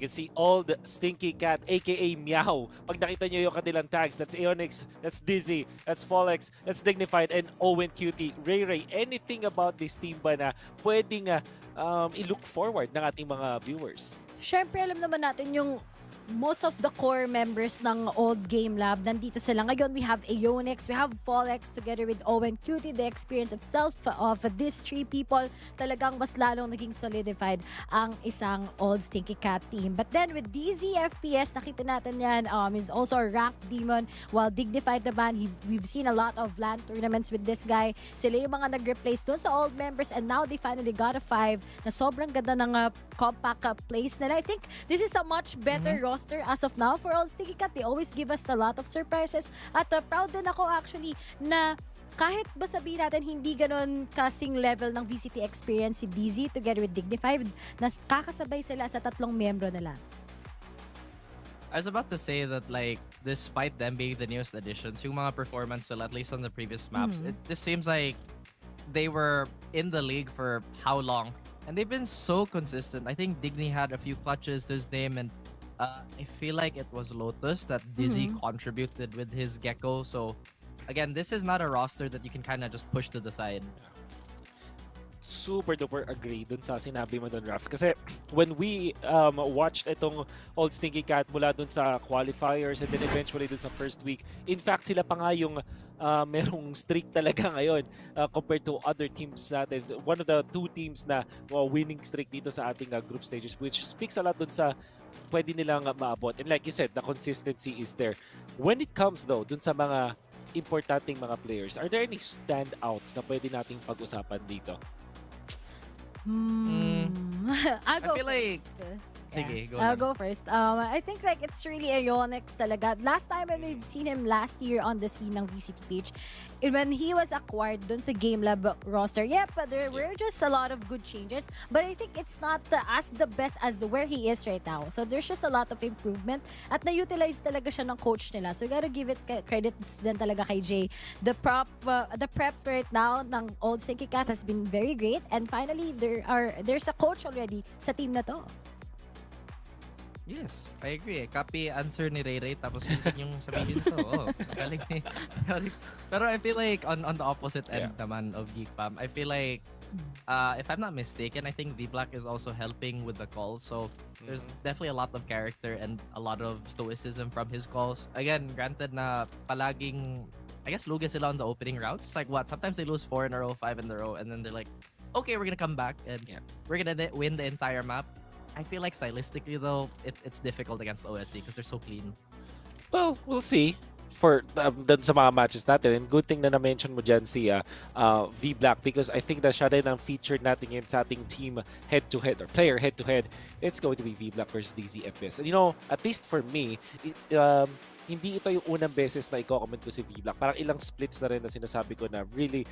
can see all the Stinky Cat, aka Meow. Pag nakita nyo yung kanilang tags, that's Aeonix, that's Dizzy, that's Folex, that's Dignified, and Owen Cutie. Ray, anything about this team ba na pwedeng i-look forward ng ating mga viewers? Siyempre, alam naman natin yung most of the core members ng old Game Lab, nandito sila. Ngayon, we have Aeonix, we have Folex together with Owen Cutie. The experience of these three people, talagang mas lalong naging solidified ang isang old Stinky Cat team. But then with DZ FPS, nakita natin yan, is also a ranked demon. While Dignified naman, we've seen a lot of LAN tournaments with this guy. Sila yung mga nag-replace doon sa old members, and now they finally got a 5 na sobrang ganda ng compact place nila. I think this is a much better roster as of now for all Stinky Cat. They always give us a lot of surprises. At proud din ako actually na kahit ba sabihin natin hindi ganon kasing level ng VCT experience si DZ together with Dignified, na kakasabay sila sa tatlong membro nila. I was about to say that, like, despite them being the newest additions, yung mga performance nila, at least on the previous maps, it just seems like they were in the league for how long? And they've been so consistent. I think Digny had a few clutches to his name, and I feel like it was Lotus that Dizzy contributed with his Gecko. So, again, this is not a roster that you can kind of just push to the side. Super duper agree dun sa sinabi mo dun, Raf. Kasi when we watched itong Old Stinky Cat mula dun sa qualifiers and then eventually dun sa first week, in fact, sila pa nga yung merong streak talaga ngayon compared to other teams natin. One of the two teams na winning streak dito sa ating group stages, which speaks a lot dun sa pwede nilang maabot. And like you said, the consistency is there. When it comes though, dun sa mga importanteng mga players, are there any standouts na pwede nating pag-usapan dito? I'll feel like... Sige, go I'll lang. go first. I think like it's really Aeonix talaga. Last time when we've seen him last year on the scene ng VCT page, when he was acquired dun sa Game Lab roster, there were just a lot of good changes. But I think it's not as the best as where he is right now. So there's just a lot of improvement. At na-utilize talaga siya ng coach nila. So you gotta give it credits din talaga kay Jay. The prep right now ng Old Stinky Cat has been very great. And finally, there's a coach already sa team na to. Yes, I agree. Copy answer ni Ray tapos yun yung sabihin ko. Oh, galing ni Alex. Pero I feel like on the opposite end naman of Geek Fam, I feel like if I'm not mistaken, I think V-Black is also helping with the calls. So there's definitely a lot of character and a lot of stoicism from his calls. Again, granted na palaging, I guess, lugi sila on the opening rounds. It's like what? Sometimes they lose 4 in a row, 5 in a row, and then they're like, okay, we're gonna come back and we're gonna win the entire map. I feel like stylistically though, it's difficult against OSC because they're so clean. Well, we'll see for dun sa mga matches natin. And good thing na na-mention mo dyan si V-Black, because I think that siya rin ang featured natin yun sa ating team head-to-head or player head-to-head. It's going to be V-Black versus DZFS. And you know, at least for me, hindi ito yung unang beses na i-comment ko si V-Black. Parang ilang splits na rin na sinasabi ko na really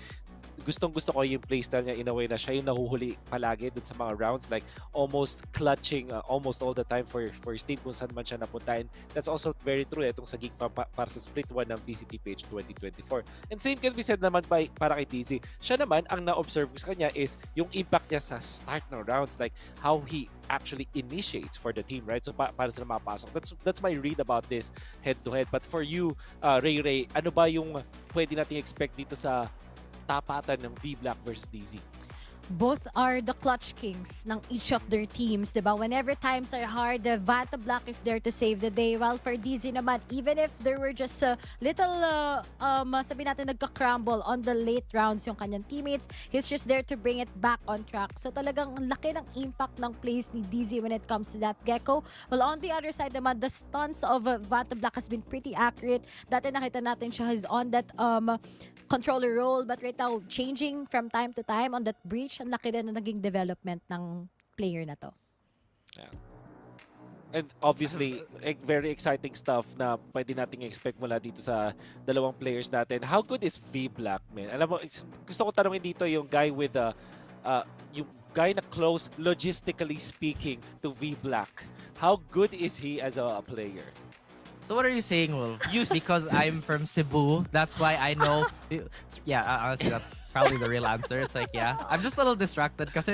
gustong-gusto ko yung playstyle niya in a way na siya yung nahuhuli palagi dun sa mga rounds, like almost clutching almost all the time for his team kung saan man siya napunta. And that's also very true itong sa Geek para sa split 1 ng VCT page 2024. And same can be said naman para kay DZ. Siya naman, ang na-observe ko sa kanya is yung impact niya sa start ng rounds, like how he actually initiates for the team, right? So para sila mapasok. That's my read about this head-to-head. But for you, Ray, ano ba yung pwede nating expect dito sa tapatan ng V-Black versus DZ? Both are the clutch kings ng each of their teams, diba? Whenever times are hard, the Vanta Black is there to save the day. While for DZ naman, even if there were just a little, sabi natin, nagka-crumble on the late rounds yung kanyang teammates, he's just there to bring it back on track. So talagang laki ng impact ng plays ni DZ when it comes to that Gecko. Well, on the other side naman, the stunts of Vanta Black has been pretty accurate. Dati nakita natin siya is on that controller role, but right now, changing from time to time on that breach, ang laki din na naging development ng player na to. Yeah. And obviously, very exciting stuff na pwede nating expect mula dito sa dalawang players natin. How good is V-Black, man? Alam mo, gusto ko tanongin dito yung guy with yung guy na close, logistically speaking, to V-Black. How good is he as a player? So what are you saying, Wolf? Because I'm from Cebu, that's why I know. Yeah, honestly, that's probably the real answer. It's like, yeah. I'm just a little distracted because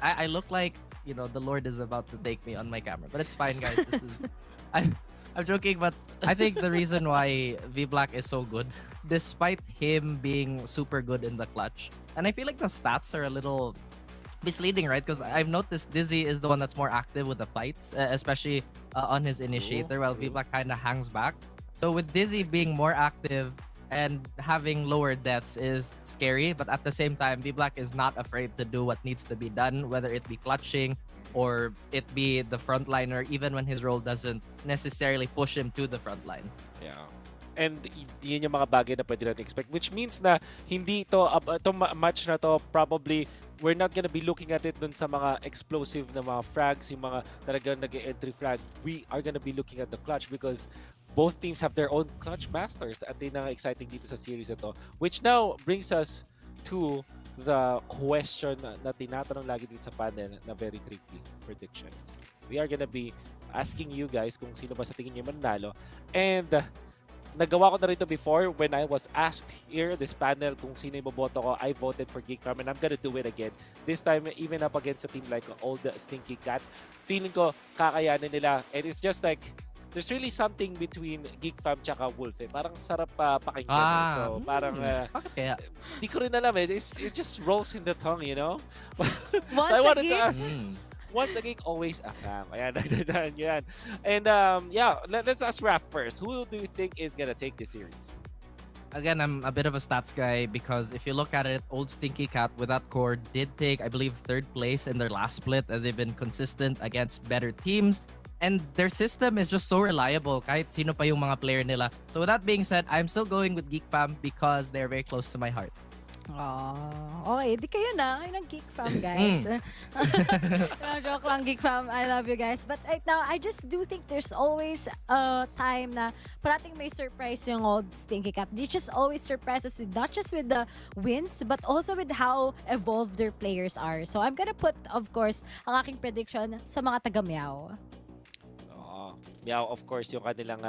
I look like you know, the Lord is about to take me on my camera. But it's fine, guys. This is I'm joking, but I think the reason why V Black is so good, despite him being super good in the clutch, and I feel like the stats are a little misleading, right? Because I've noticed Dizzy is the one that's more active with the fights, especially on his initiator, while V Black kind of hangs back. So with Dizzy being more active and having lower deaths is scary, but at the same time, V Black is not afraid to do what needs to be done, whether it be clutching or it be the frontliner, even when his role doesn't necessarily push him to the front line. Yeah. And yun yung mga bagay na pwede natin expect. Which means na hindi ito, itong match na to, probably, we're not gonna be looking at it dun sa mga explosive na mga frags, yung mga talagang nag-entry frag. We are gonna be looking at the clutch because both teams have their own clutch masters. At yun ang exciting dito sa series na to. Which now brings us to the question na tinatanong lagi dito sa panel na very tricky predictions. We are gonna be asking you guys kung sino ba sa tingin niyo manalo. And nagawa ko na rito before when I was asked here, this panel, kung sino yung boboto ko. I voted for GEEK and I'm gonna do it again. This time, even up against a team like Old Stinky Cat, feeling ko kakayanin nila. And it's just like, there's really something between GEEK Fam tsaka Wolf. Parang sarap pakinggan. So parang, Bakit kaya? di ko rin alam it just rolls in the tongue, you know? Once So I wanted to again? ask, once a geek, always a fam. Ayan, nagdadaan yan. And yeah, let's ask Raph first. Who do you think is gonna take this series? Again, I'm a bit of a stats guy because if you look at it, Old Stinky Cat with that core did take, I believe, 3rd place in their last split, and they've been consistent against better teams. And their system is just so reliable kahit sino pa yung mga player nila. So with that being said, I'm still going with Geek Fam because they're very close to my heart. Okay, di kayo na. Kayo ng Geek Fam, guys. No, joke lang, Geek Fam. I love you guys. But right now, I just do think there's always a time na parating may surprise yung Old Stinky Cat. They just always surprise us with, not just with the wins, but also with how evolved their players are. So I'm gonna put, of course, ang aking prediction sa mga taga-MEOW. MEOW, of course, yung kanilang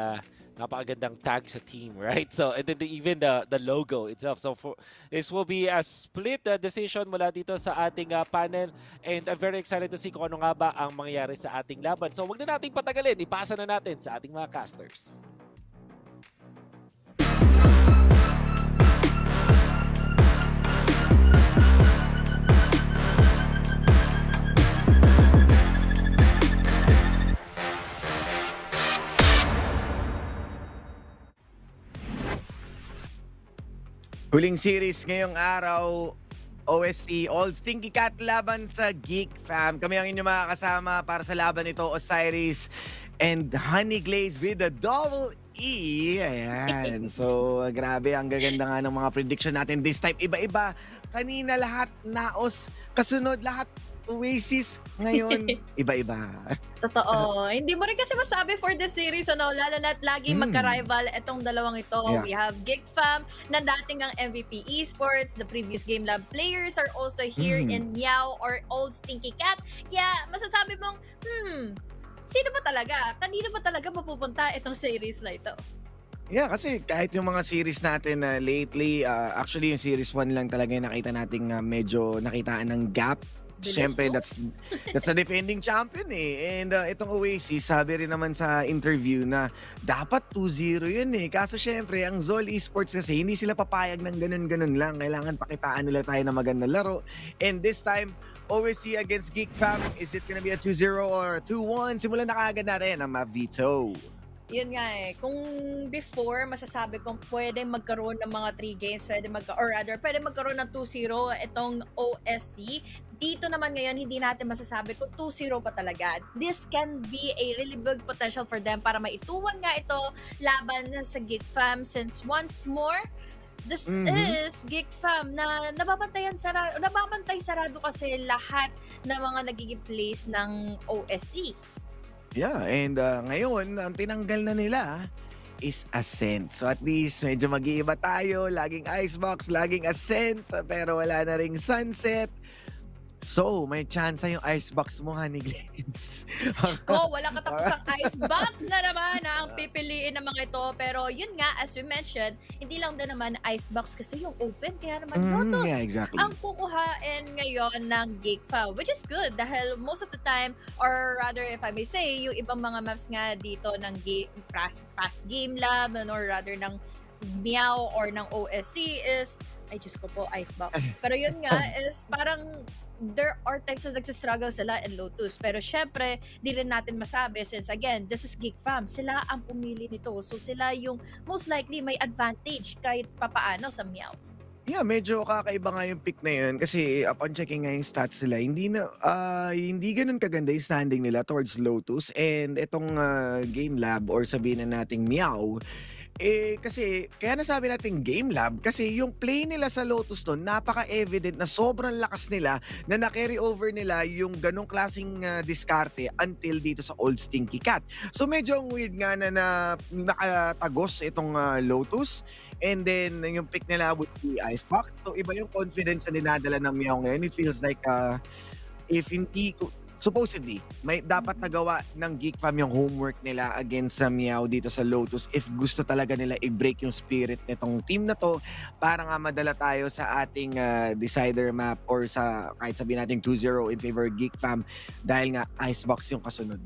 napakagandang tag sa team, right? So, and then even the logo itself. So, this will be a split decision mula dito sa ating panel. And I'm very excited to see kung ano nga ba ang mangyayari sa ating laban. So, wag na nating patagalin. Ipasa na natin sa ating mga casters. Huling series ngayong araw, OSC, Old Stinky Cat laban sa Geek Fam. Kami ang inyong mga kasama para sa laban ito, Osiris and Honey Glaze with the double E. Ayan. So, grabe. Ang gaganda nga ng mga prediction natin this time. Iba-iba. Kanina lahat Naos. Kasunod lahat Oasis. Ngayon, iba-iba. Totoo. Hindi mo rin kasi masabi for this series, ano, lalo na't laging magka-rival itong dalawang ito. Yeah. We have GEEK Fam na dating ang MVP Esports. The previous Game Lab players are also here in MEOW or Old Stinky Cat. Kaya masasabi mong, sino ba talaga? Kanino ba talaga mapupunta itong series na ito? Yeah, kasi kahit yung mga series natin lately, actually yung series 1 lang talaga yung nakita nating medyo nakitaan ng gap. Siyempre, that's the defending champion eh. And itong Oasis, sabi rin naman sa interview na dapat 2-0 yun eh. Kaso siyempre, ang Zol Esports kasi hindi sila papayag ng ganun-ganun lang. Kailangan pakitaan nila tayo na magandang laro. And this time, OSC against Geek Fam, is it gonna be a 2-0 or 2-1? Simulan na kaagad natin ang Mavito. Yun nga eh. Kung before, masasabi kong pwede magkaroon ng mga 3 games, pwede magkaroon ng 2-0 itong OSC. Dito naman ngayon, hindi natin masasabi kung 2-0 pa talaga. This can be a really big potential for them para maituwan nga ito laban sa Geek Fam since once more, this is Geek Fam na nababantay sarado kasi lahat ng mga nagiging plays ng OSC. Yeah, and ngayon, ang tinanggal na nila is Ascent. So at least medyo mag-iiba tayo. Laging Icebox, laging Ascent, pero wala na ring Sunset. So, may chance yung icebox mo, Honey Glens. Ko, wala katapusang icebox na naman ang pipiliin ng mga ito. Pero yun nga, as we mentioned, hindi lang din naman icebox kasi yung open. Kaya naman Lotus Yeah, exactly. ang kukuhain ngayon ng GEEK FAM, which is good dahil most of the time, or rather if I may say, yung ibang mga maps nga dito ng past game lab, or rather ng MEOW or ng OSC is, ay Diyos ko po, icebox. Pero yun nga is parang there are times na nagsistruggle sila in Lotus. Pero syempre, di rin natin masabi since again, this is GEEK FAM. Sila ang pumili nito. So sila yung most likely may advantage kahit papaano sa MEOW. Yeah, medyo kakaiba nga yung pick na yun kasi upon checking nga yung stats nila, hindi ganun kaganda yung standing nila towards Lotus, and itong game lab or sabihin na nating MEOW, kasi kaya nasabi natin game lab kasi yung play nila sa Lotus doon napaka-evident na sobrang lakas nila na na-carry over nila yung ganong klaseng diskarte until dito sa Old Stinky Cat. So medyo ang weird nga na nakatagos itong Lotus, and then yung pick nila would be Icebox. So iba yung confidence na dinadala ng MEOW ngayon. It feels like if hindi supposedly, may dapat nagawa ng GEEK FAM yung homework nila against sa MEOW dito sa Lotus if gusto talaga nila i-break yung spirit nitong team na to para nga madala tayo sa ating decider map or sa kahit sabihin natin 2-0 in favor of GEEK FAM dahil nga Icebox yung kasunod.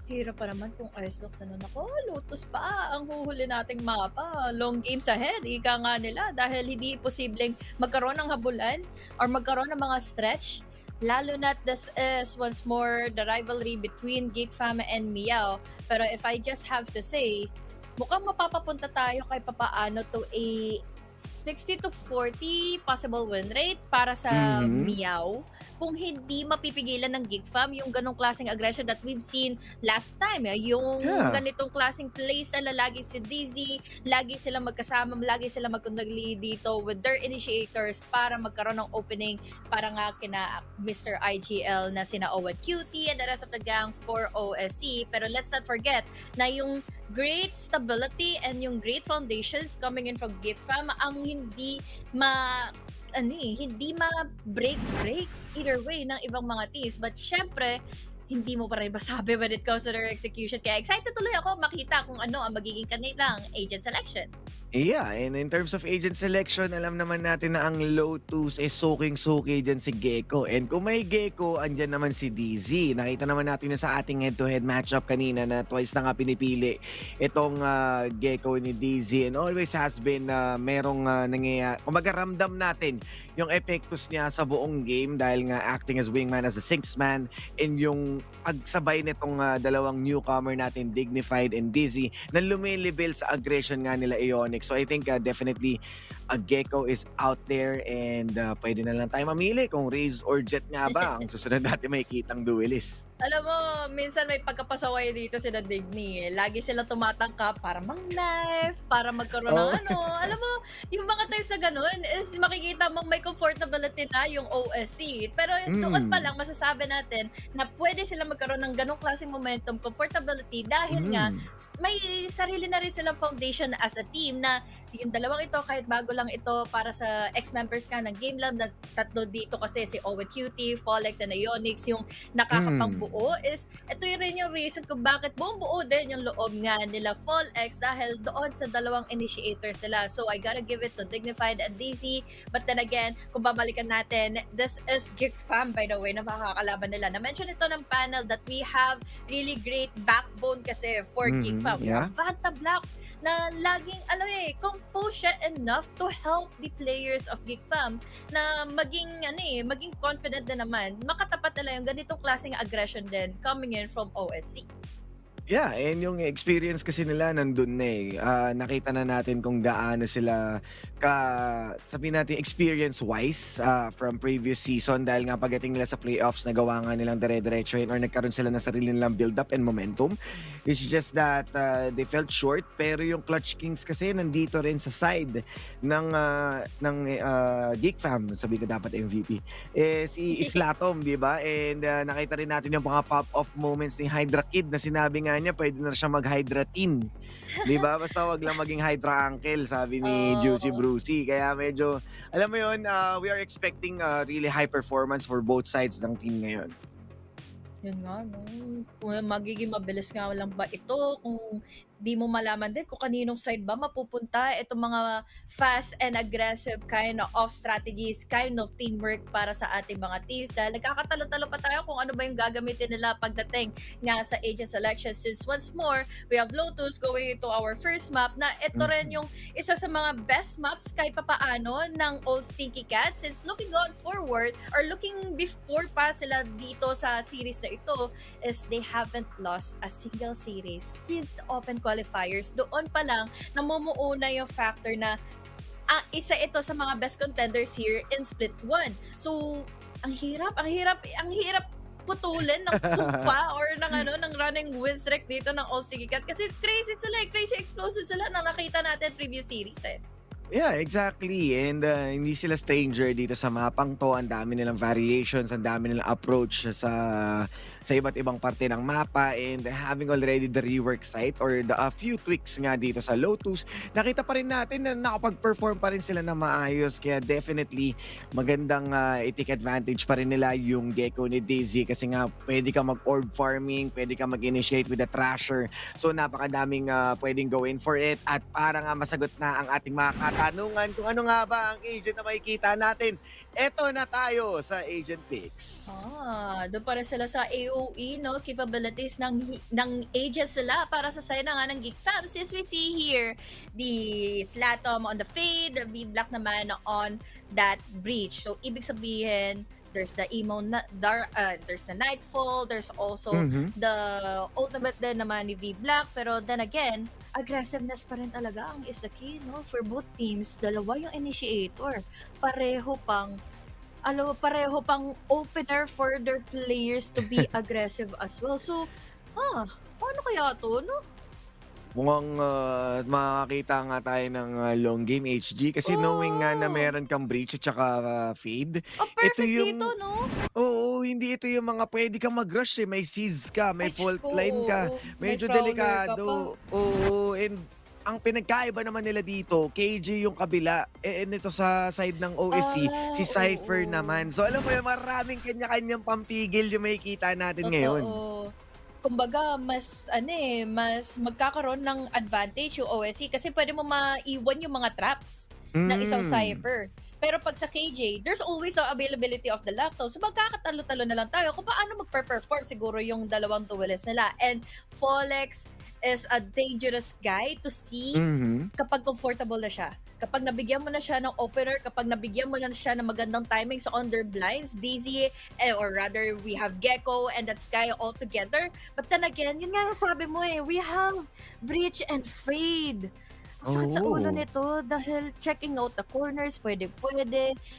Hirap pa naman kung Icebox ano. Nako, Lotus pa ang huhuli nating mapa. Long games ahead, ika nga nila dahil hindi posibleng magkaroon ng habulan or magkaroon ng mga stretch. Lalo na this is once more the rivalry between GEEK FAM and MEOW. Pero if I just have to say, mukhang mapapapunta tayo kay papaano to a 60 to 40 possible win rate para sa MEOW kung hindi mapipigilan ng GEEK FAM yung ganong klaseng aggression that we've seen last time. Yung ganitong klaseng plays na lagi si DZ, lagi sila magkasama, lagi sila magkundagli dito with their initiators para magkaroon ng opening para nga kina Mr. IGL na sina Owen Cutie and the rest of the gang for OSC. Pero let's not forget na yung great stability and yung great foundations coming in from GEEK FAM ang hindi ma-break either way ng ibang mga teams. But syempre, hindi mo pa rin masabi when it comes to their execution. Kaya excited tuloy ako makita kung ano ang magiging kanilang agent selection. Yeah, and in terms of agent selection, alam naman natin na ang Lotus is suking-suki dyan si Gecko. And kung may Gecko, andyan naman si DZ. Nakita naman natin na sa ating head-to-head matchup kanina na twice na nga pinipili itong Gecko ni DZ. And always has been merong nangyayari. Kumbaga ramdam natin yung epektos niya sa buong game dahil nga acting as wingman as a sixth man, and yung pagsabay nitong dalawang newcomer natin, Dignified and Dizzy, na lumilibel sa aggression nga nila Ionic. So I think definitely a Gecko is out there, and pwede na lang tayo mamili kung Raze or Jet nga ba ang susunod natin makikitang duelist. Alam mo, minsan may pagkapasaway dito sila Digni. Lagi sila tumatangka para mang-knife, para magkaroon ng ano. Alam mo, yung mga times na ganun is makikita mong may comfortability na yung OSC. Pero doon pa lang masasabi natin na pwede sila magkaroon ng ganong klaseng momentum, comfortability, dahil nga may sarili na rin silang foundation as a team na yung dalawang ito, kahit bago lang ito para sa ex-members ka ng Game Lab, na tatlo dito kasi si Owen Cutie, Folex, and Ionix yung nakakapangbuo, is ito yung rin yung reason kung bakit buong-buo din yung loob nga nila Folex dahil doon sa dalawang initiators sila. So I gotta give it to Dignified and DC. But then again, kung babalikan natin, this is GEEK FAM, by the way, na makakalaban nila. Na-mention ito ng panel that we have really great backbone kasi for GEEK FAM. Vanta Black na laging, composed siya enough to help the players of GEEK FAM na maging confident din naman. Makatapat nila yung ganitong klaseng aggression din coming in from OSC. Yeah, and yung experience kasi nila nandun na eh. Nakita na natin kung gaano sila sabihin natin experience-wise from previous season dahil nga pagdating nila sa playoffs, nagawa nga nilang dire-diretso or nagkaroon sila ng sarili nilang build-up and momentum. It's just that they felt short, pero yung Clutch Kings kasi nandito rin sa side ng GEEK FAM, sabi ko dapat MVP, si Islatom, di ba? And nakita rin natin yung mga pop-off moments ni Hydra Kid na sinabi nga niya pwede na siya mag-Hydra Teen Di ba? Basta wag lang maging Hydra Uncle, sabi ni Juicy Brucey. Kaya medyo, alam mo yun, we are expecting really high performance for both sides ng team ngayon. Yun nga, no? Kung magiging mabilis nga lang ba ito, kung di mo malaman din kung kaninong side ba mapupunta itong mga fast and aggressive kind of strategies, kind of teamwork para sa ating mga teams dahil nagkakatalo-talo pa tayo kung ano ba yung gagamitin nila pagdating nga sa agent selection since once more, we have Lotus going into our first map na ito rin yung isa sa mga best maps kahit papaano ng Old Stinky Cats since looking going forward or looking before pa sila dito sa series na ito is they haven't lost a single series since the open qualifiers. Doon pa lang namumuuna yung factor na isa ito sa mga best contenders here in Split 1. So, ang hirap putulin ng sumpa or ng running win streak dito ng All Stinky Cat kasi crazy sila, crazy explosive sila na nakita natin previous series eh. Yeah, exactly. And hindi sila stranger dito sa mapang to. Ang dami nilang variations, ang dami nilang approach sa iba't ibang parte ng mapa. And having already the rework site or the few tweaks nga dito sa Lotus, nakita pa rin natin na nakapag-perform pa rin sila na maayos. Kaya definitely magandang i-take advantage pa rin nila yung Gecko ni Daisy kasi nga pwede ka mag-orb farming, pwede ka mag-initiate with the Thrasher. So napakadaming pwedeng gawin for it. At para nga masagot na ang ating mga tanungan kung ano nga ba ang agent na makikita natin. Eto na tayo sa agent picks. Doon pa rin sila sa AOE, no? Capabilities ng agent sila para sa side na nga ng Geek Fam. Since we see here, the Slatom on the Fade, the V-Black naman on that Breach. So, ibig sabihin, there's the emo, there's the Nightfall, there's also the ultimate din naman ni V-Black. Pero then again, aggressiveness pa rin talaga ang is the key, no? For both teams, dalawa yung initiator. Pareho pang opener for their players to be aggressive as well. So, paano kaya to, no? Mukhang makakita nga tayo ng long game HG kasi knowing nga na meron kang breach at saka fade. Perfect dito, no? Oo, hindi ito yung mga pwede kang mag-rush eh. May seize ka, may fault line ka. Medyo May prowler delikado. ka Oo, and ang pinagkaiba naman nila dito, KJ yung kabila, nito sa side ng OSC, si Cypher naman. So alam mo yun, maraming kanya-kanyang pampigil yung makikita natin ngayon. Kumbaga, mas magkakaroon ng advantage yung OSC kasi pwede mo maiwan yung mga traps ng isang Cypher. Pero pag sa KJ, there's always the availability of the Lacto. So magkakatalo-talo na lang tayo kung paano mag-perform siguro yung dalawang duelists nila. And Folex is a dangerous guy to see kapag comfortable na siya. Kapag nabigyan mo na siya ng opener, kapag nabigyan mo na siya ng magandang timing sa under blinds, Daisy, or rather, we have Gecko and that Sky all together. But then again, yun nga sabi mo we have Breach and Fade. Ang sakit sa ulo nito dahil checking out the corners, pwede.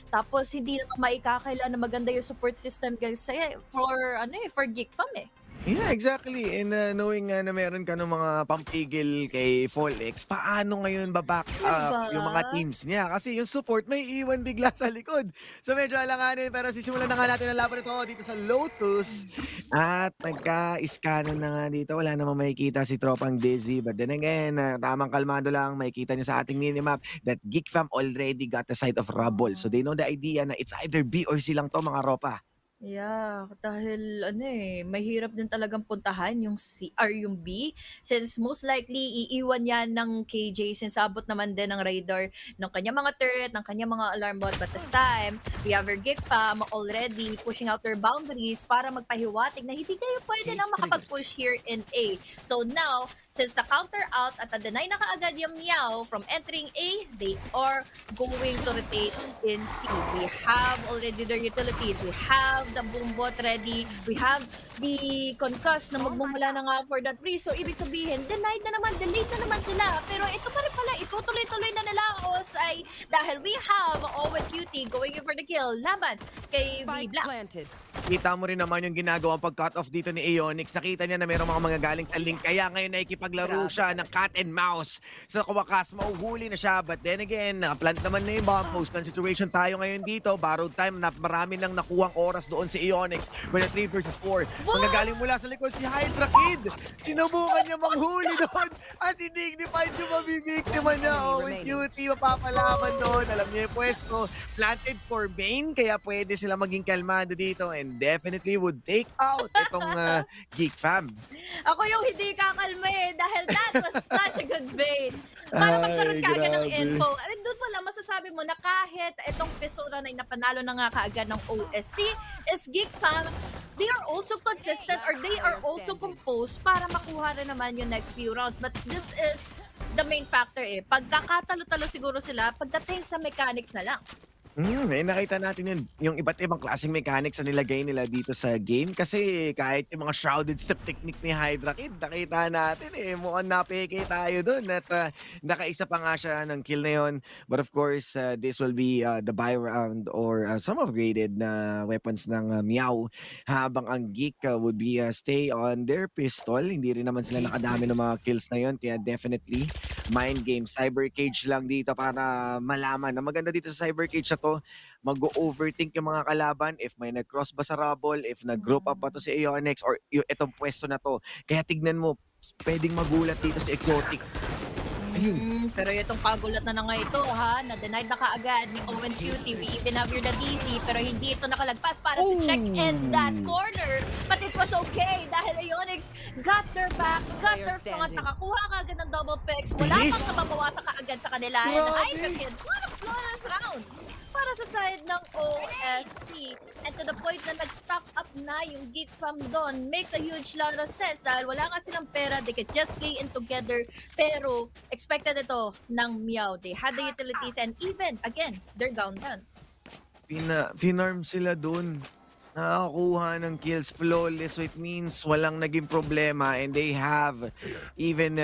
Tapos, hindi naman maikakaila na maganda yung support system guys for Geek Fam eh. Yeah, exactly. And knowing na meron ka ng mga pampigil kay Folex, paano ngayon baback up yung mga teams niya? Kasi yung support may iwan bigla sa likod. So medyo alanganin, pero sisimulan na nga natin ang laban ito dito sa Lotus. At nagka-iskano na nga dito. Wala namang makikita si Tropang Dizzy. But then again, tamang kalmado lang, makikita nyo sa ating minimap that Geek Fam already got the side of Rubble. So they know the idea na it's either B or C lang to mga ropa. Yeah, dahil mahirap din talagang puntahan yung C or yung B since most likely iiwan yan ng KJ since abot naman din ng radar ng kanya mga turret, ng kanya mga alarm bot. But this time, we have our Geek Fam already pushing out their boundaries para magpahiwatig na hindi kayo pwede na makapag-push here in A. So now, since the counter out at na-deny na kaagad yung MEOW from entering A, they are going to rotate in C. We have already their utilities. We have the boombot ready. We have the concuss na magmumula na nga for that free. So, ibig sabihin, delayed na naman sila. Pero ito pa rin pala, itutuloy-tuloy na nila ay dahil we have W2D going in for the kill laban kay V-Black. Kita mo rin naman yung ginagawang pag-cut off dito ni Aeonix. Nakita niya na mayroong mga magagaling sa link. Kaya ngayon nakikipaglaro siya ng cat and mouse. Sa kawakas, mauhuli na siya. But then again, plant naman na yung bomb. Post-plant situation tayo ngayon dito. Borrowed time na marami lang nakuhang oras doon doon si Ionix with a 3 versus 4. Manggagaling mula sa likod si Hydra Kid. Sinubukan niya manghuli doon. As si Dignified yung mabibiktima niya. Oh, with QT, mapapalaban doon. Alam niya yung pwesto. Planted for main, kaya pwede sila maging kalmado dito and definitely would take out itong Geek Fam. Ako yung hindi kakalma eh, dahil that was such a good bait. Para magkaroon ka agad ng info. Doon mo lang masasabi mo na kahit itong Pisura na napanalo na nga kaagad ng OSC is Geek Fam, they are also consistent or they are also composed para makuha rin naman yung next few rounds. But this is the main factor eh. Pagkakatalo-talo siguro sila, pagdating sa mechanics na lang. Nakita natin yung iba't ibang klaseng mechanics na nilagay nila dito sa game. Kasi kahit yung mga shrouded step technique ni Hydra Kid, nakita natin mukhang napeke tayo dun. At nakaisa pa nga siya ng kill na yun. But of course, this will be the buy round or some upgraded na weapons ng MEOW. Habang ang Geek would be stay on their pistol. Hindi rin naman sila nakadami ng mga kills na yun. Kaya definitely, mind game, cyber cage lang dito para malaman. Ang maganda dito sa cyber cage na to, mag-overthink yung mga kalaban if may nag-cross ba sa rubble, if nag-group up pa to si Ionix or itong pwesto na to. Kaya tignan mo, pwedeng magulat dito si Exotic. Ayun. Pero itong kagulat na nga ito ha, na-denied na kaagad ni Owen Cutie. We even have your DC, pero hindi ito nakalagpas para to check in that corner. But it was okay dahil Ionix got their back, got their front, nakakuha kaagad ng double picks. Wala pang nababawasan kaagad sa kanila. And Hydra Kid, what a flawless round para sa side ng OSC. And to the point na nag-stock up na yung Geek Fam doon, makes a huge lot of sense dahil wala nga silang pera, they could just play in together. Pero expected ito ng MEOW. They had the utilities and even, again, they're gone down. Finarm sila doon. Nakakuha ng kills flawless, so it means walang naging problema and they have even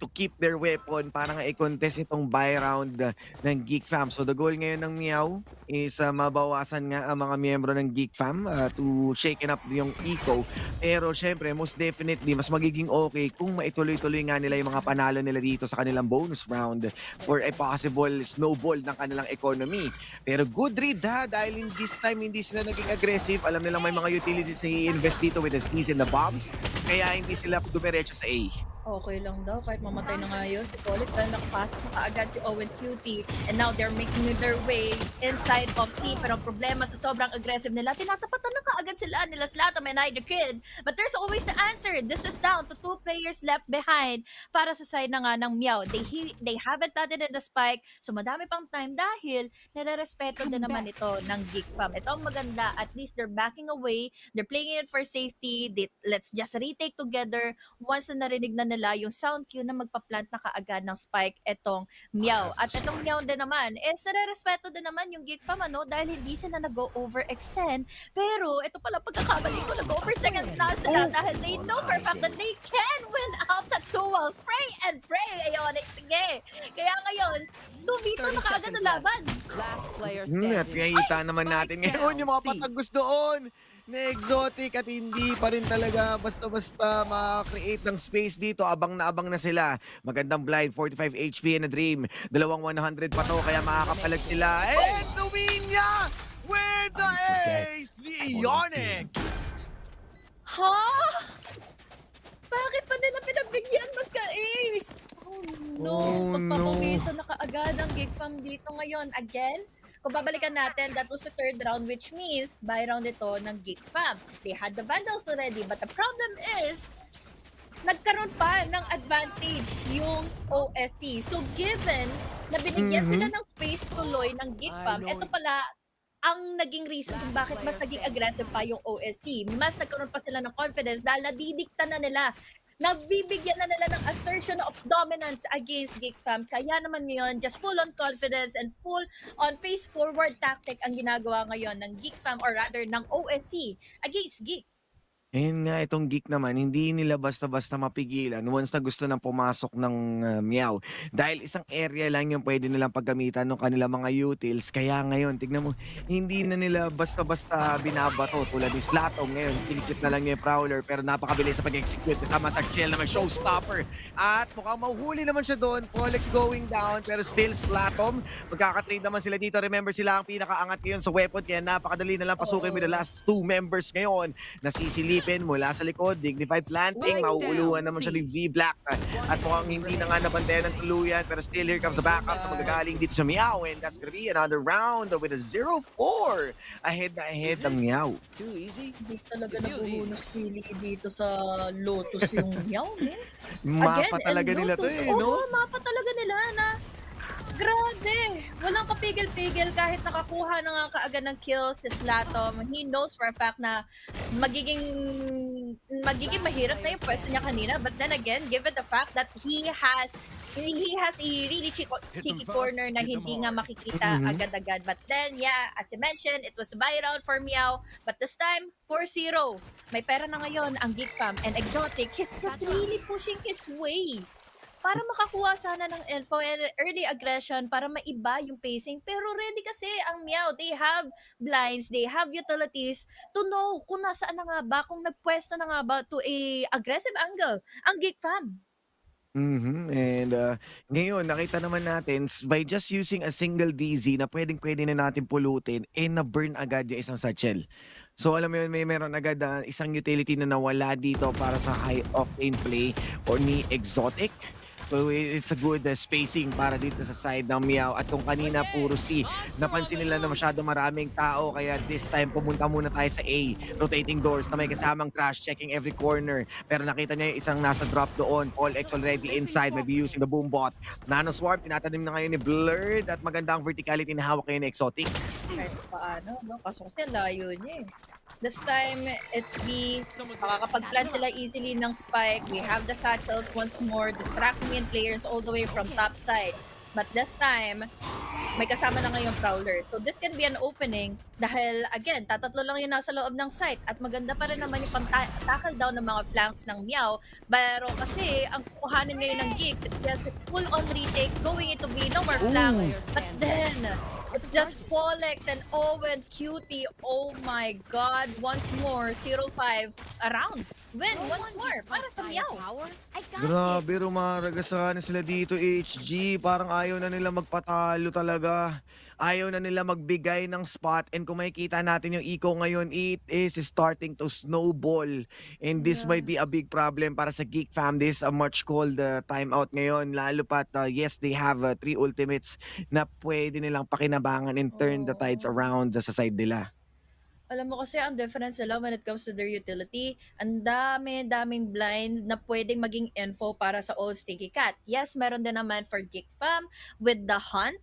to keep their weapon para nga i-contest itong buy round ng Geek Fam. So the goal ngayon ng MEOW is mabawasan nga ang mga miyembro ng Geek Fam to shaken up yung eco. Pero syempre, most definitely, mas magiging okay kung maituloy-tuloy nga nila yung mga panalo nila dito sa kanilang bonus round for a possible snowball ng kanilang economy. Pero good read dahil in this time hindi sila naging aggressive. Alam nilang may mga utilities na i-invest dito with the sneeze and the bombs. Kaya hindi sila dumiretso sa A. Okay lang daw, kahit mamatay na nga yun si Polit dahil nakapasok na kaagad si Owen Cutie. And now they're making their way inside of C. Pero ang problema sa sobrang aggressive nila, tinatapatan na kaagad sila nila Slatom and Hydra Kid. But there's always the answer. This is down to 2 players left behind para sa side na nga ng MEOW. They haven't planted in the spike, so madami pang time dahil nare-respeto din naman ito ng Geek Fam. Ito ang maganda, at least they're backing away, they're playing it for safety. Let's just retake together. Once na narinig na nila yung sound cue na magpa-plant na kaagad ng spike etong MEOW. At etong MEOW din naman, nare-respeto din naman yung Geek Fam, dahil hindi sila nag-overextend. Pero ito pala pagkakamali ko, nag-over seconds na sila dahil they know for a fact that they can win out that duel. Spray and pray, Ionix. Sige. Kaya ngayon, 2v2 na kaagad na laban. At kayita naman natin ngayon yung mga patagos doon na Exotic at hindi pa rin talaga basta-basta ma-create ng space dito. Abang na sila. Magandang blind, 45 HP and a dream. Dalawang 100 pa to, kaya makakapalag sila. And the win niya with the ace, the Ionix! Ha? Bakit pa nila pinabigyan magka-ace? Oh no, magpapawisan na kaagad ang Geek Fam dito ngayon. Again, kung babalikan natin, that was the 3rd round, which means buy round ito ng Geek Fam. They had the Vandals already, but the problem is, nagkaroon pa ng advantage yung OSC. So given na binigyan sila ng space tuloy ng Geek Fam, ito pala ang naging reason kung bakit mas naging aggressive pa yung OSC. Mas nagkaroon pa sila ng confidence dahil nadidikta na nila, nabibigyan na nila ng assertion of dominance against Geek Fam. Kaya naman ngayon, just full on confidence and full on face forward tactic ang ginagawa ngayon ng Geek Fam, or rather ng OSC against Geek. Ayun nga, itong Geek naman, hindi nila basta-basta mapigilan once na gusto nang pumasok ng Meow. Dahil isang area lang yung pwede nilang paggamitan ng kanilang mga utils. Kaya ngayon, tignan mo, hindi na nila basta-basta binabato. Tulad ni Slatom ngayon, kinikit na lang niya yung Prowler pero napakabilis sa pag-execute kasama sa Chill naman, showstopper. At mukhang mahuhuli naman siya doon. Polex going down pero still Slatom. Magkakatrade naman sila dito. Remember, sila ang pinakaangat ngayon sa weapon kaya napakadali na lang pasukin with the last two members ngayon. Nasisilipin mula sa likod, dignified planting, mauuluhan naman siya ni V-Black at mukhang hindi na nga nabantayan ng tuluyan pero still here comes the backup sa magagaling dito sa Meow and that's gonna be another round with a 0-4 ahead na ahead ng Meow. Hindi talaga nabuhunos really dito sa Lotus yung Meow, eh. Mapa Again, talaga and nila to Lotus, eh, no? oo, mapa talaga nila na grabe. Walang kapigil-pigil kahit nakakuha na nga kaagad ng kill si Slatom. He knows for a fact na magiging mahirap na yung pwesto niya kanina. But then again, given the fact that he has a really cheeky corner na hindi nga makikita agad-agad. But then, yeah, as you mentioned, it was a buy round for Meow. But this time, 4-0. May pera na ngayon ang Geek Fam and Exotic. He's just really pushing his way para makakuha sana ng info and early aggression para maiba yung pacing. Pero ready kasi ang Meow. They have blinds, they have utilities to know kung nasaan na nga ba, kung nagpwesto na nga ba to a aggressive angle ang Geek Fam. And ngayon, nakita naman natin by just using a single DZ na pwedeng-pwede na natin pulutin, na-burn agad yung isang satchel. So alam mo yun, meron agad isang utility na nawala dito para sa high octane play o ni Exotic. So it's a good spacing para dito sa side ng Meow. At kung kanina puro C, napansin nila na masyado maraming tao. Kaya this time pumunta muna tayo sa A. Rotating doors na may kasamang crash, checking every corner. Pero nakita niya yung isang nasa drop doon. All X already inside, maybe using the boom bot. Nano Swarm, tinatanim na ngayon ni Blurred. At magandang verticality na hawak ngayon ni Exotic. Kahit paano, no? Kaso kasi layo niya eh. This time, it's B. Makakapag-plant sila easily ng spike. We have the satchels once more, distracting in players all the way from top side. But this time, may kasama na ngayong Prowler. So this can be an opening dahil, again, tatatlo lang yung nasa loob ng site at maganda pa rin naman yung pang-tackle down ng mga flanks ng Meow. Pero kasi, ang kukuhanin ngayon ng Geek is just full-on retake going into B, no more flank. But then, it's just Polex and Owen Cutie. Oh my God. Once more, 0-5 around. Win once more para sa Meow. Grabe, rumaragasaan na sila dito, HG. Parang ayaw na nila magpatalo talaga. Ayaw na nila magbigay ng spot. And kung makikita natin yung eco ngayon, it is starting to snowball. And this might be a big problem para sa Geek Fam. This is a much called timeout ngayon. Lalo pat, yes, they have 3 ultimates na pwede nilang pakinabangan and turn the tides around sa side nila. Alam mo kasi ang difference nila when it comes to their utility, ang daming blinds na pwedeng maging info para sa All Stinky Cat. Yes, meron din naman for Geek Fam with the Hunt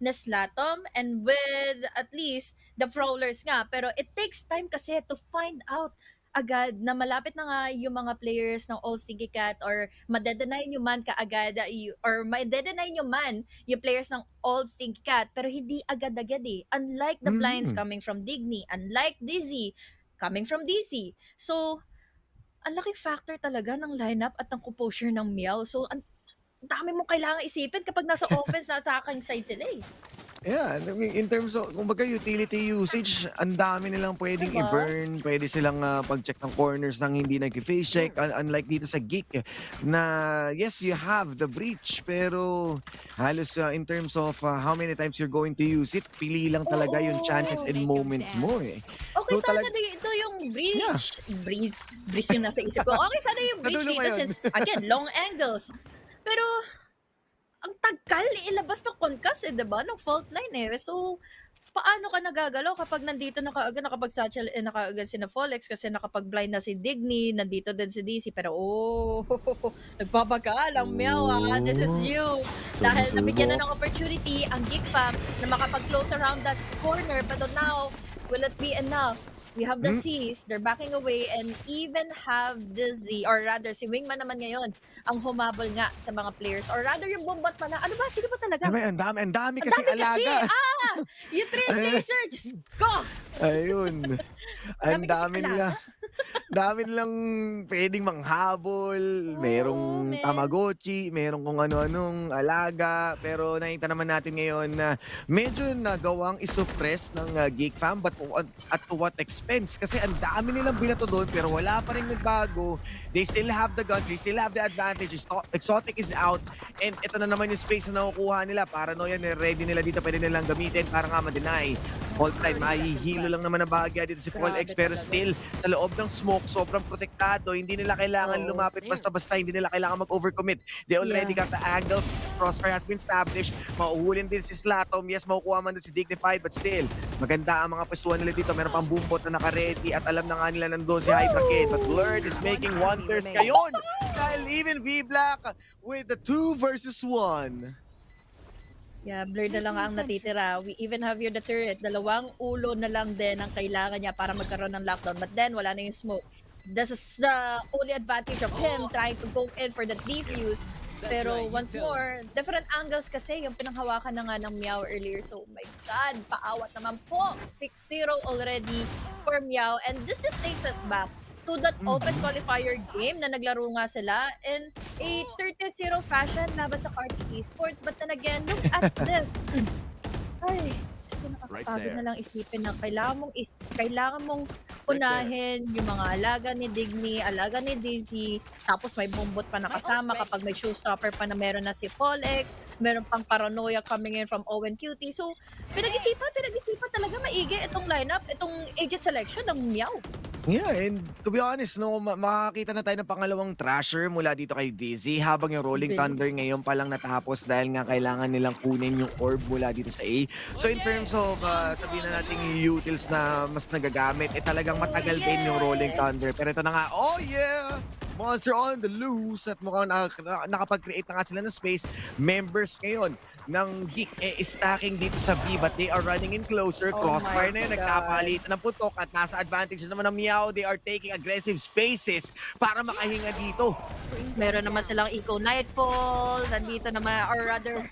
na Slatom and with at least the Prowlers nga. Pero it takes time kasi to find out agad na malapit na nga yung mga players ng All Stinky Cat or madedenay nyo man kaagad or madedenay nyo man yung players ng All Stinky Cat pero hindi agad-agad eh. Unlike the blinds coming from Digny, unlike Dizzy coming from DC. So, ang laking factor talaga ng lineup at ng composure ng Meow. So, ang dami mong kailangan isipin kapag nasa offense na attacking side sila eh. Yeah, I mean, in terms of, kumbaga utility usage, ang dami nilang pwedeng i-burn, pwede silang pag-check ng corners nang hindi nag-face check, unlike dito sa Geek, na yes, you have the breach, pero halos in terms of how many times you're going to use it, pili lang talaga yung chances and moments mo eh. Okay, so sana ito yung breach. Breeze yung nasa isip ko. Okay, sana yung breach dito since, again, long angles. Pero, ang tagal ilabas ng concuss eh, diba? Ng fault line eh. So, paano ka nagagalaw kapag nandito na kaagad, nakapag-satchel nakaagad si na Folex kasi nakapag-blind na si Digny, nandito din si DC. Pero, nagpapagal ang Meow this is you. Dahil nabigyan na ng opportunity ang Geek Fam na makapag-close around that corner. But now, will it be enough? We have the C's, they're backing away, and even have the Z, or rather, si Wingman naman ngayon, ang humabol nga sa mga players. Or rather, yung bombat pala. Ano ba? Sino ba talaga? Ang dami kasi alaga. Yung Trailblazer, just go! Ayun. Ang dami nila. Dami nilang pwedeng manghabol, merong Tamagotchi, merong kung ano-anong alaga. Pero nakita naman natin ngayon na medyo nagawang isuppress ng Geek Fam, but at to what expense? Kasi ang dami nilang binato doon pero wala pa rin nagbago. They still have the guns, they still have the advantage. Exotic is out, and ito na naman yung space na nakukuha nila. Paranoia na ready nila dito, pwede nilang gamitin para nga ma-deny. All time, mahihilo lang naman na bahagya dito si Paul X, pero still, sa loob ng smoke, sobrang protektado. Hindi nila kailangan lumapit basta-basta, hindi nila kailangan mag-overcommit. They already got the angles, crossfire has been established. Mauhulin din si Slatom. Yes, makukuha man din si Dignified, but still, maganda ang mga pwestuhan nila dito. Meron pang boombot na naka-ready at alam na nga nila nandoon si Hydra Kid. But Blurred is making wonders ngayon. Dahil even V-Black with the 2 versus 1. Yeah, blur na lang ang natitira. We even have here the turret. Dalawang ulo na lang din ang kailangan niya para magkaroon ng lockdown. But then, wala na yung smoke. This is the only advantage of him trying to go in for the defuse. Pero once more, different angles kasi yung pinanghawakan na nga ng MEOW earlier. So, oh my God, paawat naman po. 6-0 already for MEOW. And this just takes us back to that open qualifier game na naglaro nga sila in a 30-0 fashion laban sa Kartik Esports. But then again, look at this. Ay, gusto nakakapagod na lang isipin na kailangan mong unahin yung mga alaga ni Digny, alaga ni Dizzy, tapos may bombot pa nakasama kapag may showstopper pa na meron na si Paul X, meron pang paranoia coming in from Owen QT. So, pinag-isipan talaga maigi itong lineup, itong agent selection ng MEOW. Yeah, and to be honest, no, makakita na tayo ng pangalawang Thrasher mula dito kay Dizzy habang yung Rolling Thunder ngayon pa lang natapos dahil nga kailangan nilang kunin yung orb mula dito sa A. So in terms of sabihin na natin yung utils na mas nagagamit, talagang matagal din yung Rolling Thunder. Pero ito na nga, oh yeah! Monster on the loose at mukhang nakapag-create na nga sila ng space. Members ngayon ng GEEK stacking dito sa B, but they are running in closer. Crossfire na yun, nagkapalitan ng putok at nasa advantage naman ng MEOW. They are taking aggressive spaces para makahinga dito. Meron naman silang Eco Nightfall, nandito naman, or rather,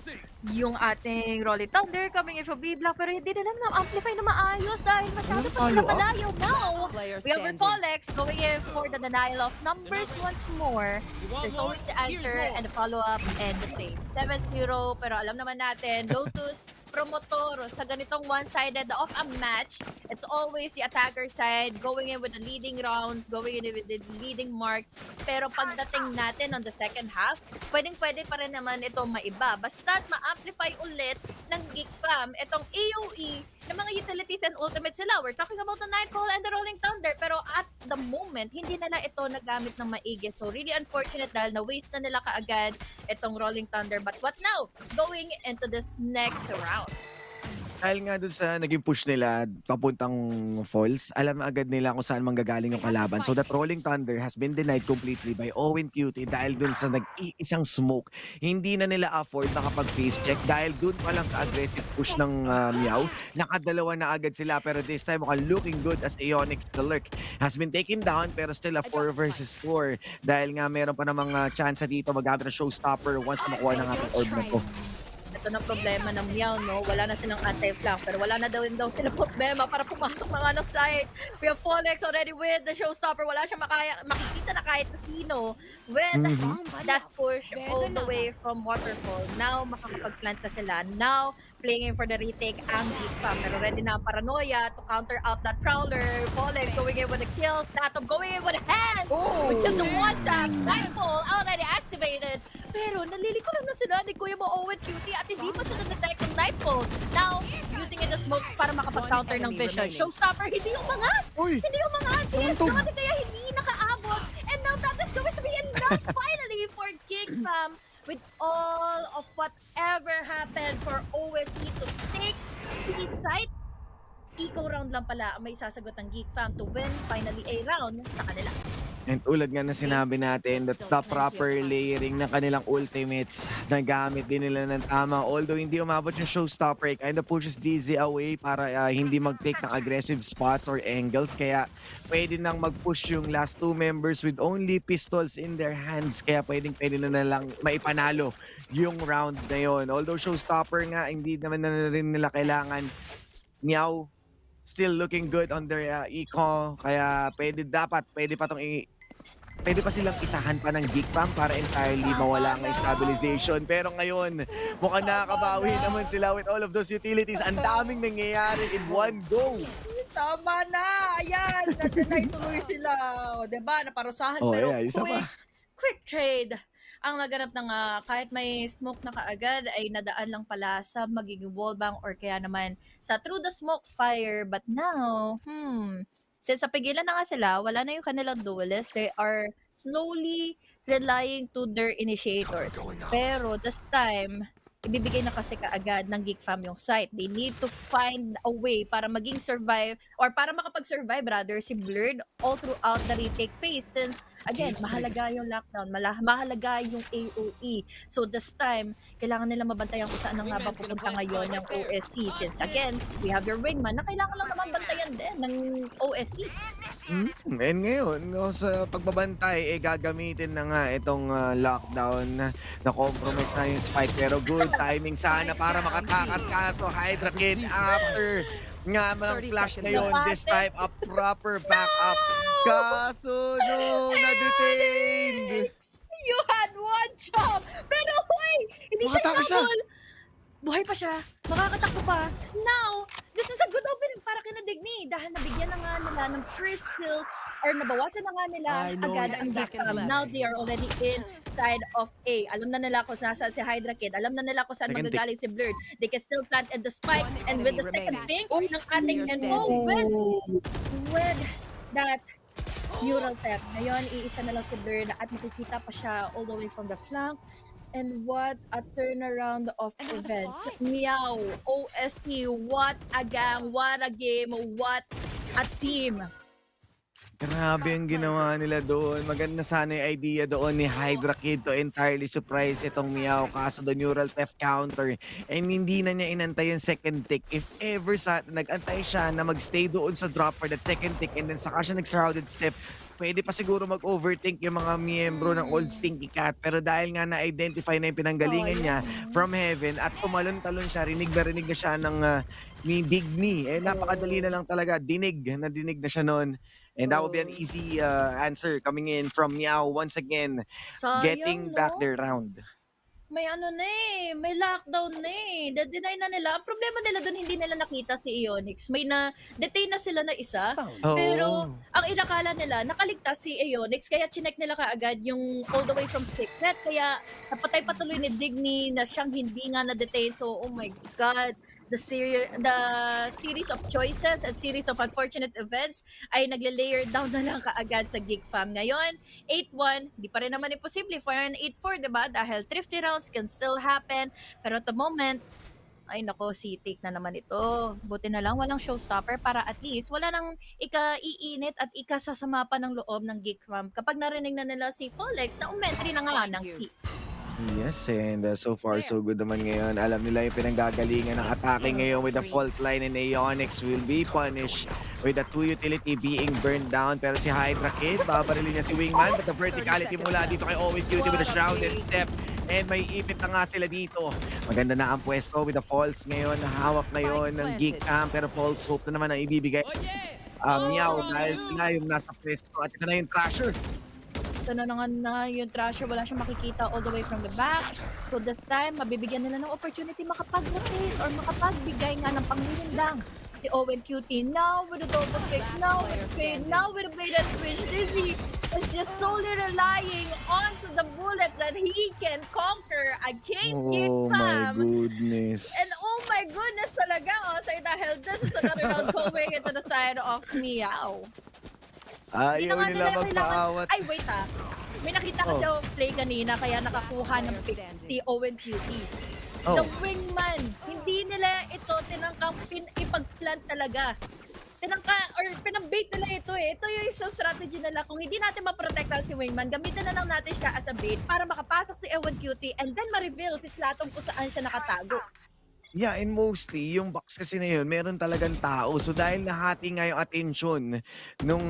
yung ating Rolling Thunder coming in from B-Block, pero hindi na naman amplify na maayos dahil masyado pa sila malayo. Now, we have Repolex going in for the denial of numbers once more. There's always the answer and the follow-up and the same. 7-0, pero alam naman natin, Lotus, Promotor, sa ganitong one-sided of a match, it's always the attacker side going in with the leading rounds, going in with the leading marks. Pero pagdating natin on the second half, pwedeng-pwede pa rin naman itong maiba. Basta't ma-amplify ulit ng Geek Fam itong AOE ng mga utilities and ultimates sila. We're talking about the Nightfall and the Rolling Thunder, pero at the moment, hindi nila ito nagamit ng maigi. So really unfortunate dahil na-waste na nila kaagad itong Rolling Thunder. But what now? Going into this next round. Dahil nga dun sa naging push nila papuntang falls, alam agad nila kung saan manggagaling yung kalaban. So that Rolling Thunder has been denied completely by Owen QT dahil dun sa nag-iisang smoke. Hindi na nila afford nakapag-face check dahil dun pa lang sa aggressive push ng MEOW. Nakadalawa na agad sila, pero this time mukhang looking good as Aeonix the Lurk has been taken down, pero still a 4 versus 4 dahil nga meron pa namang chance dito magamit na showstopper once na makuha ng ating orb na to. Ito na problema ng MEOW, no? Wala na silang anti-flank, pero wala na daw sila problema para pumasok ng ano side. We have Polex already with the showstopper. Wala siyang makikita na kahit na sino. With that push all the way from Waterfall. Now, makakapag-plant na sila. Now, playing for the retake ang Geek Fam. Pero ready na ang Paranoia to counter out that Prowler. Polex going in with a kill. Statom going in with a hand! With just a one-tap. Nightfall already activated. Pero naliliko lang na sila ni Kuya Mo Owen Cutie at hindi pa siya na-detect ng Nightfall. Now, using in the smokes para makapag-counter ng Vision. Showstopper, hindi umangat! Hindi umangat! Dati kaya hindi nakaabot. And now that is going to be enough finally for Geek Fam with all of whatever happened for OSE to take the site. Eco round lang pala ang may sasagot ng Geek Fam to win finally a round sa kanila. And tulad nga na sinabi natin, that the proper layering ng kanilang ultimates, nagamit din nila ng tama. Although hindi umabot yung showstopper, kind of pushes DZ away para hindi mag-take ng aggressive spots or angles. Kaya pwede nang mag-push yung last 2 members with only pistols in their hands. Kaya pwede na lang maipanalo yung round na yon. Although showstopper nga, hindi naman na rin nila kailangan. MEOW still looking good on their eco. Kaya pwede pa silang isahan pa ng GEEK Fam para entirely mawala ang stabilization. Pero ngayon, mukhang nakakabawi naman sila with all of those utilities. Ang daming nangyayari in one go. Tama na! Ayan! Nandiyan na ituloy sila. O, diba? Naparusahan pero Yeah, isa pa. quick trade ang naganap ng kahit may smoke na kaagad ay nadaan lang pala sa magiging wallbang or kaya naman sa through the smoke fire. But now, since napigilan na nga sila, wala na yung kanilang duelist. They are slowly relying to their initiators. Pero this time, ibibigay na kasi kaagad ng GEEK Fam yung site. They need to find a way para maging survive or para makapag-survive rather si Blurred all throughout the retake phase since again, mahalaga yung lockdown, mahalaga yung AOE. So this time, kailangan nila mabantayan kung saan nga ba pupunta ngayon yung OSC since again, we have your wingman na kailangan lang naman bantayan din ng OSC. And ngayon, no, sa pagbabantay, gagamitin na nga itong lockdown na compromise na yung spike. Pero good timing sana para makatakas kaso Hydra Kid after nga ng flash na yun. This time, a proper backup. Kaso, no, na-detained. You had one job! Pero hoy! Hindi siya inabol! Buhay pa siya. Makakatakbo pa. Now, this is a good opening para kina Digny dahil nabigyan na nga nila ng first kill or nabawasan na nga nila agad ang GEEK Fam. Now they are already inside of A. Alam na nila kung saan si Hydra Kid. Alam na nila kung saan magagaling si Blurred. They can still plant at the spike and with the second ping ng ating MEOW with that neural theft. Ngayon, iisa na lang si Blurred at makikita pa siya all the way from the flank. And what a turnaround of events. MEOW, OST, what a gang, what a game, what a team. Grabe ang ginawa nila doon. Maganda sana yung idea doon ni Hydra Kid to entirely surprise itong MEOW. Kaso the neural theft counter. And hindi na niya inantay yung second tick. If ever nag-antay siya na magstay doon sa drop for that second tick and then saka siya nag-shrouded step, pwede pa siguro mag-overthink yung mga miyembro ng Old Stinky Cat. Pero dahil nga na-identify na yung pinanggalingan niya from heaven at tumalon-talon siya, rinig na siya ng ni Digny. Napakadali na lang talaga. Dinig na siya noon. And that will be an easy answer coming in from MEOW once again. Sayang, getting back their round. May may lockdown na Da-deny na nila. Ang problema nila doon, hindi nila nakita si Ionix. May na-detain na sila na isa. Pero ang inakala nila, nakaligtas si Ionix. Kaya chinek nila kaagad yung all the way from Secret. Kaya napatay patuloy ni Digny na siyang hindi nga na-detain. So, oh my God. The series of choices and series of unfortunate events ay nagle-layer down na lang kaagad sa GEEK Fam. Ngayon, 8-1, di pa rin naman imposible for an 8-4, diba? Dahil thrifty rounds can still happen. Pero at the moment, ay nako, take na naman ito. Buti na lang walang showstopper para at least wala nang ika-iinit at ikasasama pa ng loob ng GEEK Fam kapag narinig na nila si Folex na umentry na nga ng C. Yes, and so far so good naman ngayon. Alam nila yung pinanggagalingan ng atake ngayon with the fault line, and Ionix will be punished with the 2 utility being burned down. Pero si Hydra Kid, babarilin niya si Wingman, but the verticality mula dito kay Owen Cutie with a shrouded step. And may ipit na nga sila dito. Maganda na ang pwesto with the falls ngayon. Hawak ngayon ng GEEK Fam, pero false hope na naman ang ibibigay. MEOW dahil sila yung nasa pwesto. At ito na yung Thrasher. Ito na nga yung Thrasher, wala siyang makikita all the way from the back. So this time, mabibigyan nila ng opportunity makapag-rotate or makapagbigay nga ng panglilindang. Si Owen Cutie, now with the double fix, now with the fade, now with the bait and switch. Dizzy is just solely relying onto the bullets that he can conquer against GEEK Fam. Oh my goodness. And oh my goodness talaga, so dahil this is another round going into the side of MEOW. Ayaw nila magpaawat. Ay, wait May nakita kasi ako play kanina kaya nakakuha ng pick si Owen Cutie. The wingman, hindi nila ito tinangkang ipag-plant talaga. Pinabait nila ito Ito yung isang strategy nila. Kung hindi natin maprotektahan si wingman, gamitin na lang natin siya as a bait para makapasok si Owen Cutie and then ma-reveal si Slatong kung saan siya nakatago. Yeah, and mostly yung box kasi na yun meron talagang tao. So dahil nahati nga yung atensyon nung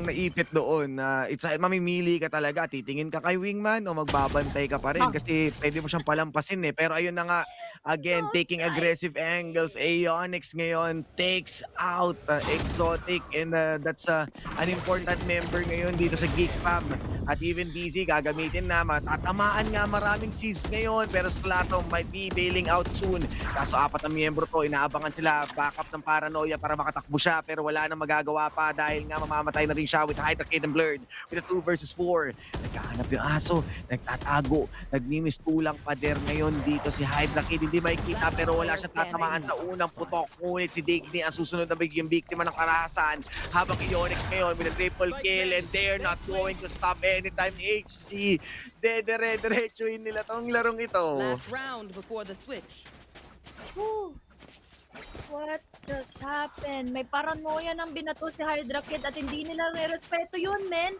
naipit doon na mamimili ka talaga, titingin ka kay wingman o magbabantay ka pa rin kasi pwede mo siyang palampasin eh. Pero ayun na nga, again, taking aggressive angles, Aeonix ngayon takes out Exotic and that's an important member ngayon dito sa Geek Fam. At even busy, gagamitin na, matatamaan nga maraming seas ngayon pero Slato might be bailing out soon. Kaso 4 na miyembro to, inaabangan sila, backup ng paranoia para makatakbo siya pero wala nang magagawa pa dahil nga mamamatay na rin siya with Hydra Kid and Blurred with a 2 versus 4. Nagkahanap yung aso, nagtatago, nagmimistulang pader ngayon dito si Hydra Kid. Hindi makikita pero wala siya tatamaan sa unang putok. Ngunit si Digny ang susunod na bigyung biktima ng karahasan habang Ionix ngayon with a triple kill and they're not going to stop anytime. HG, dedire-diretsuhin nila tong larong ito. Last round before the switch. Whew. What just happened? May paranoia ng binato si Hydra Kid at hindi nila re-respeto yun, men.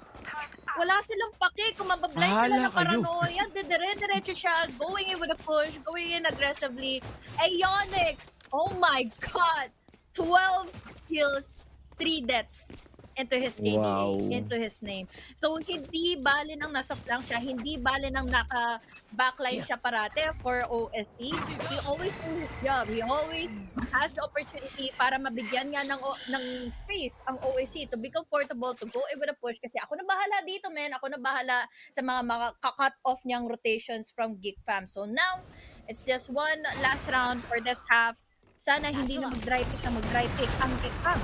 Wala silang paki kung mabablind sila ng paranoia. Dire-diretso siya, going in with a push, going in aggressively. Aeonix! Oh my God! 12 kills, 3 deaths into his KDA, into his name. So, hindi bale nang nasa flank siya, hindi bale nang naka-backline siya parate for OSC. He always do his job. He always has the opportunity para mabigyan nga ng space ang OSC to be comfortable, to go in with a push. Kasi ako na bahala dito, men. Ako na bahala sa mga cut off niyang rotations from Geek Fam. So, now, it's just one last round for this half. Sana hindi na mag-dry pick ang Geek Fam.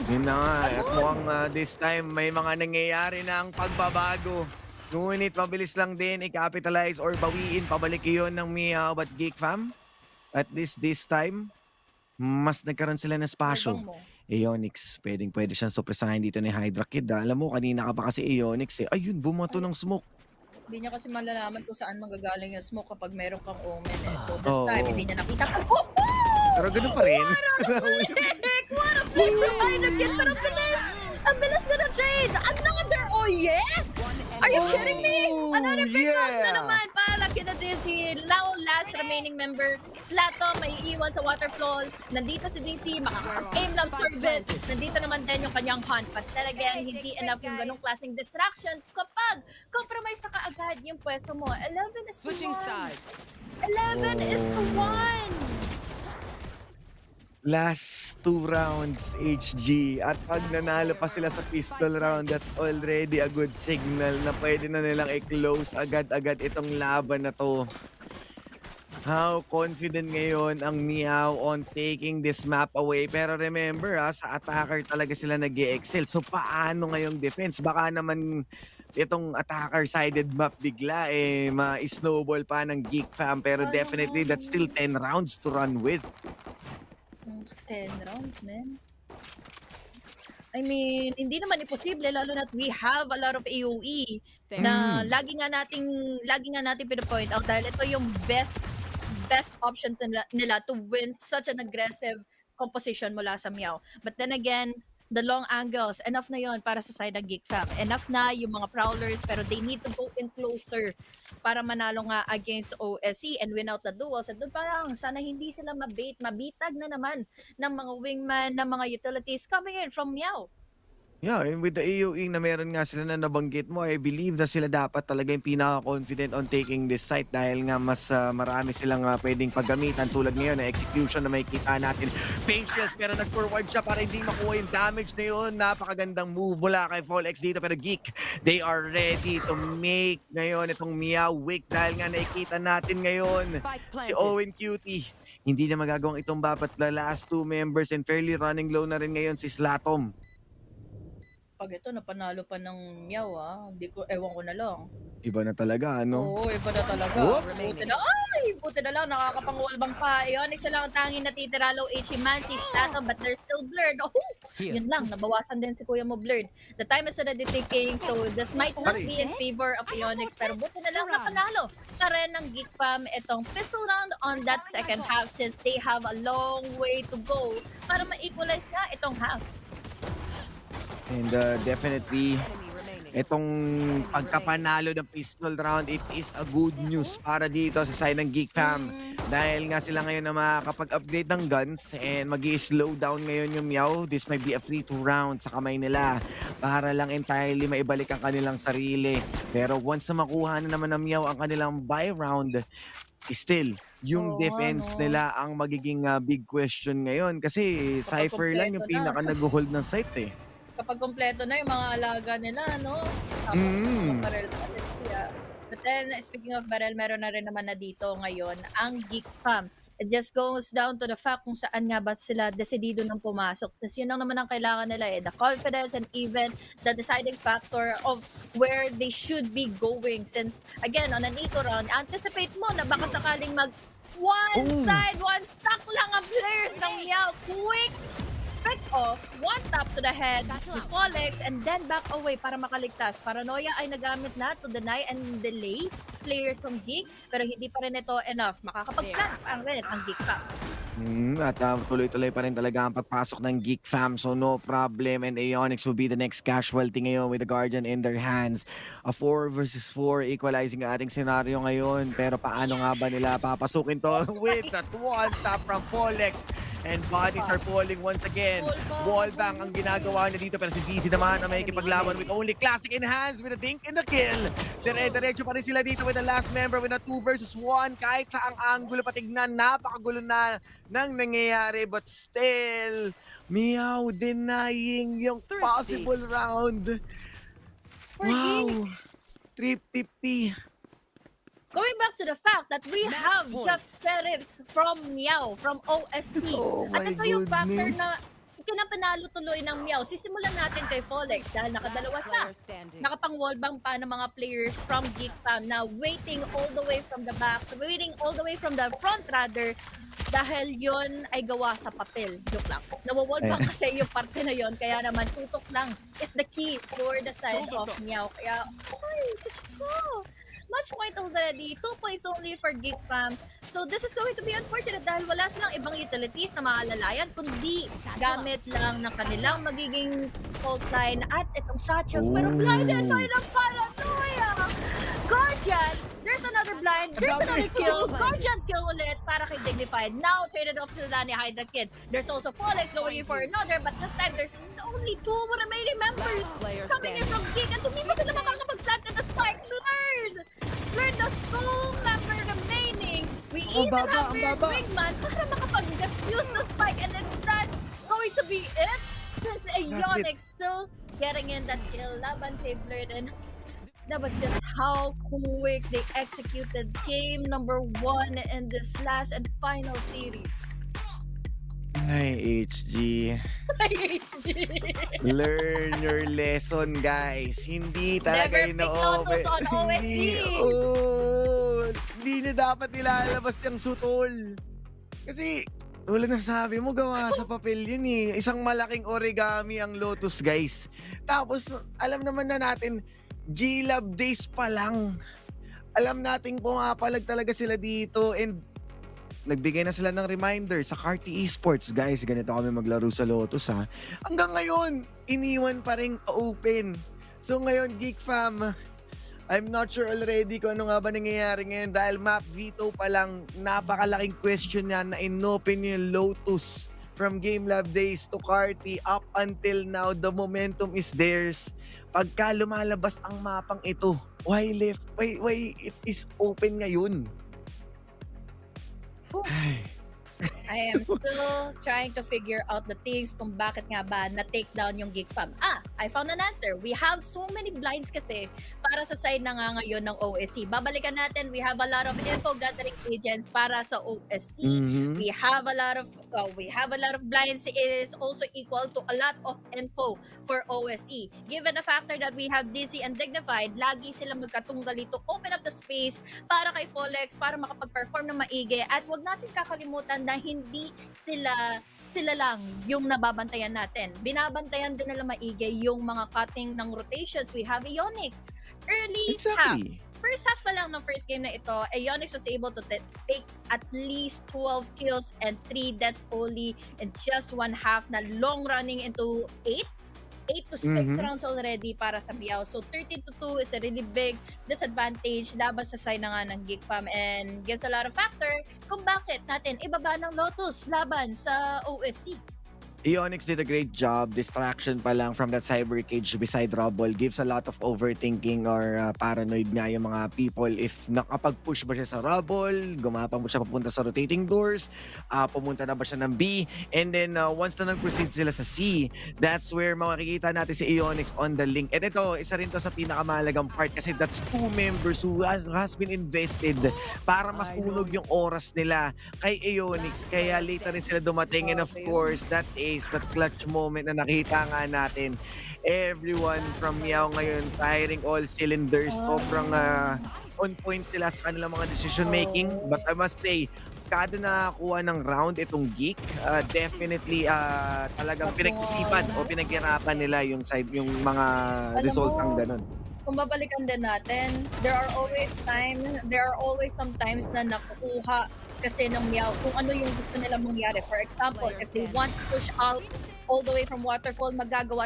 Yun na nga, at mukhang this time may mga nangyayari na ang pagbabago. Ngunit mabilis lang din i-capitalize or bawiin pabalik iyon ng MEOW at Geek Fam. At this time, mas nagkaroon sila ng spasyo. Aeonix, pwede siyang supresahin dito ni Hydra Kid. Alam mo, kanina ka pa kasi Aeonix eh. Ayun, bumato ng smoke. Hindi niya kasi malalaman kung saan manggagaling yung smoke kapag meron kang omen eh. So this time, hindi niya nakita. Pero ganun pa rin. What a flick from Hydra Kid! Pero ang bilis na na-trade! Another! Oh yeah? Are you kidding me? Another big round na naman para kina DC. Last remaining member. Slato, may iiwan sa waterfall. Nandito si DC, makaka-aim lang servant. Nandito naman din yung kanyang hunt. But talagang hindi enough yung ganong klaseng distraction kapag compromise na kaagad yung pwesto mo. 11 is to 1. 11 is to 1. Last 2 rounds, HG. At pag nanalo pa sila sa pistol round, that's already a good signal na pwede na nilang i-close agad-agad itong laban na to. How confident ngayon ang MEOW on taking this map away. Pero remember, sa attacker talaga sila nag-excel. So paano ngayong defense? Baka naman itong attacker-sided map bigla ma-snowball pa ng Geek Fam. Pero definitely, that's still 10 rounds to run with. 10 rounds, man. I mean, hindi naman imposible lalo na we have a lot of AOE na lagi nga nating pinapoint out dahil ito yung best option nila to win such an aggressive composition mula sa MEOW. But then again, the long angles, enough na yon para sa side ng Geek Fam. Enough na yung mga prowlers pero they need to go in closer para manalo nga against OSC and win out the duels. At doon pa lang, sana hindi sila mabitag na naman ng mga wingman, ng mga utilities coming in from MEOW. Yeah, and with the AOE na meron nga sila na nabanggit mo, I believe na sila dapat talaga yung pinaka-confident on taking this site dahil nga mas marami silang pwedeng paggamitan tulad ngayon na execution na may kita natin. Pain shields pero nag-forward siya para hindi makuha yung damage na yun. Napakagandang move mula kay FallX dito pero Geek, they are ready to make ngayon itong MEOW weak dahil nga nakikita natin ngayon si Owen Cutie. Hindi na magagawang itong babat the last 2 members and fairly running low na rin ngayon si Slatom. Pag ito, napanalo pa ng MEOW, ewan ko na lang. Iba na talaga, ano? Oo, iba na talaga. Buti na lang, nakakapangwalbang pa. Aeonix lang ang tanging natitira, low HP man, si Stato, but they're still blurred. Oh, yun lang, nabawasan din si Kuya mo blurred. The time is already ticking, so this might not be in favor of Aeonix, pero buti na lang napanalo pa rin ng Geek Fam itong pistol round on that second half since they have a long way to go para ma-equalize nga itong half. And definitely, itong pagkapanalo ng pistol round, it is a good news para dito sa side ng Geek Fam. Dahil nga sila ngayon na makakapag-upgrade ng guns and mag-i-slow down ngayon yung MEOW. This might be a free 2 round sa kamay nila para lang entirely maibalik ang kanilang sarili. Pero once na makuha na naman ng MEOW ang kanilang buy round, still, yung Oo, defense no. nila ang magiging big question ngayon. Kasi Kapag Cypher lang yung kumpleto na. pinaka nag-hold ng site eh. Kapag kompleto na yung mga alaga nila, no? Tapos mga barrel ulit siya. But then, speaking of barrel, meron na rin naman na dito ngayon ang Geek Fam. It just goes down to the fact kung saan nga ba sila desidido nang pumasok. Since yun lang naman ang kailangan nila the confidence and even the deciding factor of where they should be going. Since, again, on an eco round, anticipate mo na baka sakaling one side, one stack lang ang players ng MEOW. Quick pick off, one tap to the head, Folex, and then back away para makaligtas. Paranoia ay nagamit na to deny and delay players from Geek, pero hindi pa rin ito enough. Makakapag-plant ang rin ang Geek Fam. At tuloy-tuloy pa rin talaga ang pagpasok ng Geek Fam, so no problem. And Aeonix will be the next casualty ngayon with the Guardian in their hands. A 4 versus 4 equalizing ang ating senaryo ngayon. Pero paano nga ba nila papasukin to with that one tap from Folex? And bodies are falling once again. Wallbang ang ginagawa niya dito, pero si DC naman ang may kipaglaban with only classic in hands with a dink and a kill. Dire-diretso pa rin sila dito with the last member with a 2 versus 1. Kahit sa ang angulo patignan, napakagulo na nang nangyayari, but still, MEOW denying yung possible round. Wow! 350. Going back to the fact that we have just spirits from MEOW, from OSC. Oh At my ito yung factor goodness. na kinapanalo tuloy ng MEOW. Sisimulan natin kay Folex dahil nakadalawa siya. Nakapang-wallbang pa ng mga players from Geek Fam na waiting all the way from the back, waiting all the way from the front rather, dahil yon ay gawa sa papel. Joke lang. Nawawallbang kasi yung parte na yon, kaya naman tutok lang is the key for the side of MEOW. Kaya, oy, kasi ko. Match point already. 2 points only for Geek Fam. So this is going to be unfortunate dahil wala silang ibang utilities na maalalayan kundi gamit lang ng kanilang magiging fault line at itong satchels. Pero blinded by the Paranoia! Guardian! There's another blind. There's another kill. Guardian kill ulit para kay Dignified. Now traded off to Danny Hydra Kid. There's also Folex going in for another, but this time there's only 2 remaining members coming in from Geek at hindi pa sila makakapag-plant in the spike. Blurred the sole member remaining. We even have Weird Wingman para makapag-defuse the spike, and then that's going to be it. Since Aeonix still getting in that kill. Laban kay Blurred, and that was just how quick they executed game number 1 in this last and final series. Ay, HG. Learn your lesson, guys. Hindi talaga Never pick Lotus on OSC. Hindi na dapat nilalabas yung sutol. Kasi, wala na sabi mo, gawa sa papel yun eh. Isang malaking origami ang Lotus, guys. Tapos, alam naman na natin, G-Lab days pa lang. Alam nating pumapalag talaga sila dito and nagbigay na sila ng reminder sa Carti Esports. Guys, ganito kami maglaro sa Lotus ha. Hanggang ngayon, iniwan pa rin open. So ngayon, Geek Fam, I'm not sure already kung ano nga ba nangyayari ngayon dahil map veto pa lang, napakalaking question yan na inopen yung Lotus from Game Lab days to Carti up until now. The momentum is theirs. Pagka lumalabas ang mapang ito, why it is open ngayon? I am still trying to figure out the things kung bakit nga ba na-take down yung Geek Fam. I found an answer. We have so many blinds kasi para sa side na nga ngayon ng OSC. Babalikan natin, we have a lot of info gathering agents para sa OSC. We have a lot of blinds. It is also equal to a lot of info for OSC. Given the factor that we have DC and Dignified, lagi silang magkatunggali to open up the space para kay Folex para makapag-perform na maigi. At wag natin kakalimutan na hindi sila lang yung nababantayan natin. Binabantayan din nila maigi yung mga cutting ng rotations. We have Aeonix. Early half. First half pa lang ng first game na ito, Aeonix was able to take at least 12 kills and 3 deaths only in just one half na long running into 8. 8 to 6 rounds already para sa MEOW. So 13-2 is a really big disadvantage laban sa side na nga ng GEEK Fam, and gives a lot of factor kung bakit natin ibaba ng Lotus laban sa OSC. Ionix did a great job. Distraction pa lang from that cyber cage beside Rubble gives a lot of overthinking or paranoid nga yung mga people if nakapag-push ba siya sa Rubble, gumapang ba siya papunta sa rotating doors, pumunta na ba siya ng B, and then once na nag-proceed sila sa C, that's where makikita natin si Ionix on the link. And ito, isa rin to sa pinakamahalagang part kasi that's 2 members who has been invested para mas unog yung oras nila kay Ionix. Kaya late na rin sila dumating, and of course, that that clutch moment na nakita nga natin. Everyone from MEOW ngayon firing all cylinders. Sobrang on point sila sa kanilang mga decision making. But I must say, kada nakakuha ng round itong GEEK, definitely talagang pinag-isipan o pinaghirapan nila yung mga resultang ganun. Kung babalikan din natin, there are always sometimes na nakukuha kasi ng MEOW kung ano yung gusto nila mangyari. For example, if they want to push out all the way from waterfall, magagawa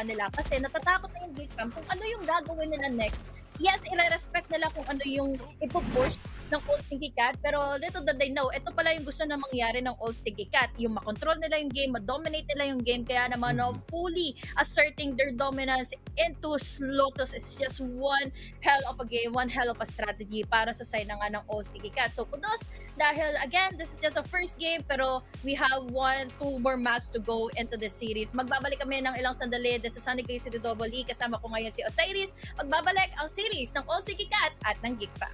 nila kasi natatakot na yung GEEK Fam kung ano yung gagawin nila next. Yes, i-respect nila kung ano yung ipupush ng All Stinky Cat, pero little did they know, ito pala yung gusto na mangyari ng All Stinky Cat, yung makontrol nila yung game, ma-dominate nila yung game, kaya naman fully asserting their dominance into Lotus is just one hell of a game, one hell of a strategy para sa side na nga ng All Stinky Cat. So kudos, dahil again, this is just a first game, pero we have 1-2 more matches to go into the series. Magbabalik kami ng ilang sandali. This is Sunny Grace with the Double E. Kasama ko ngayon si Osiris. Magbabalik ang series ng All Stinky Cat at ng GEEK Fam.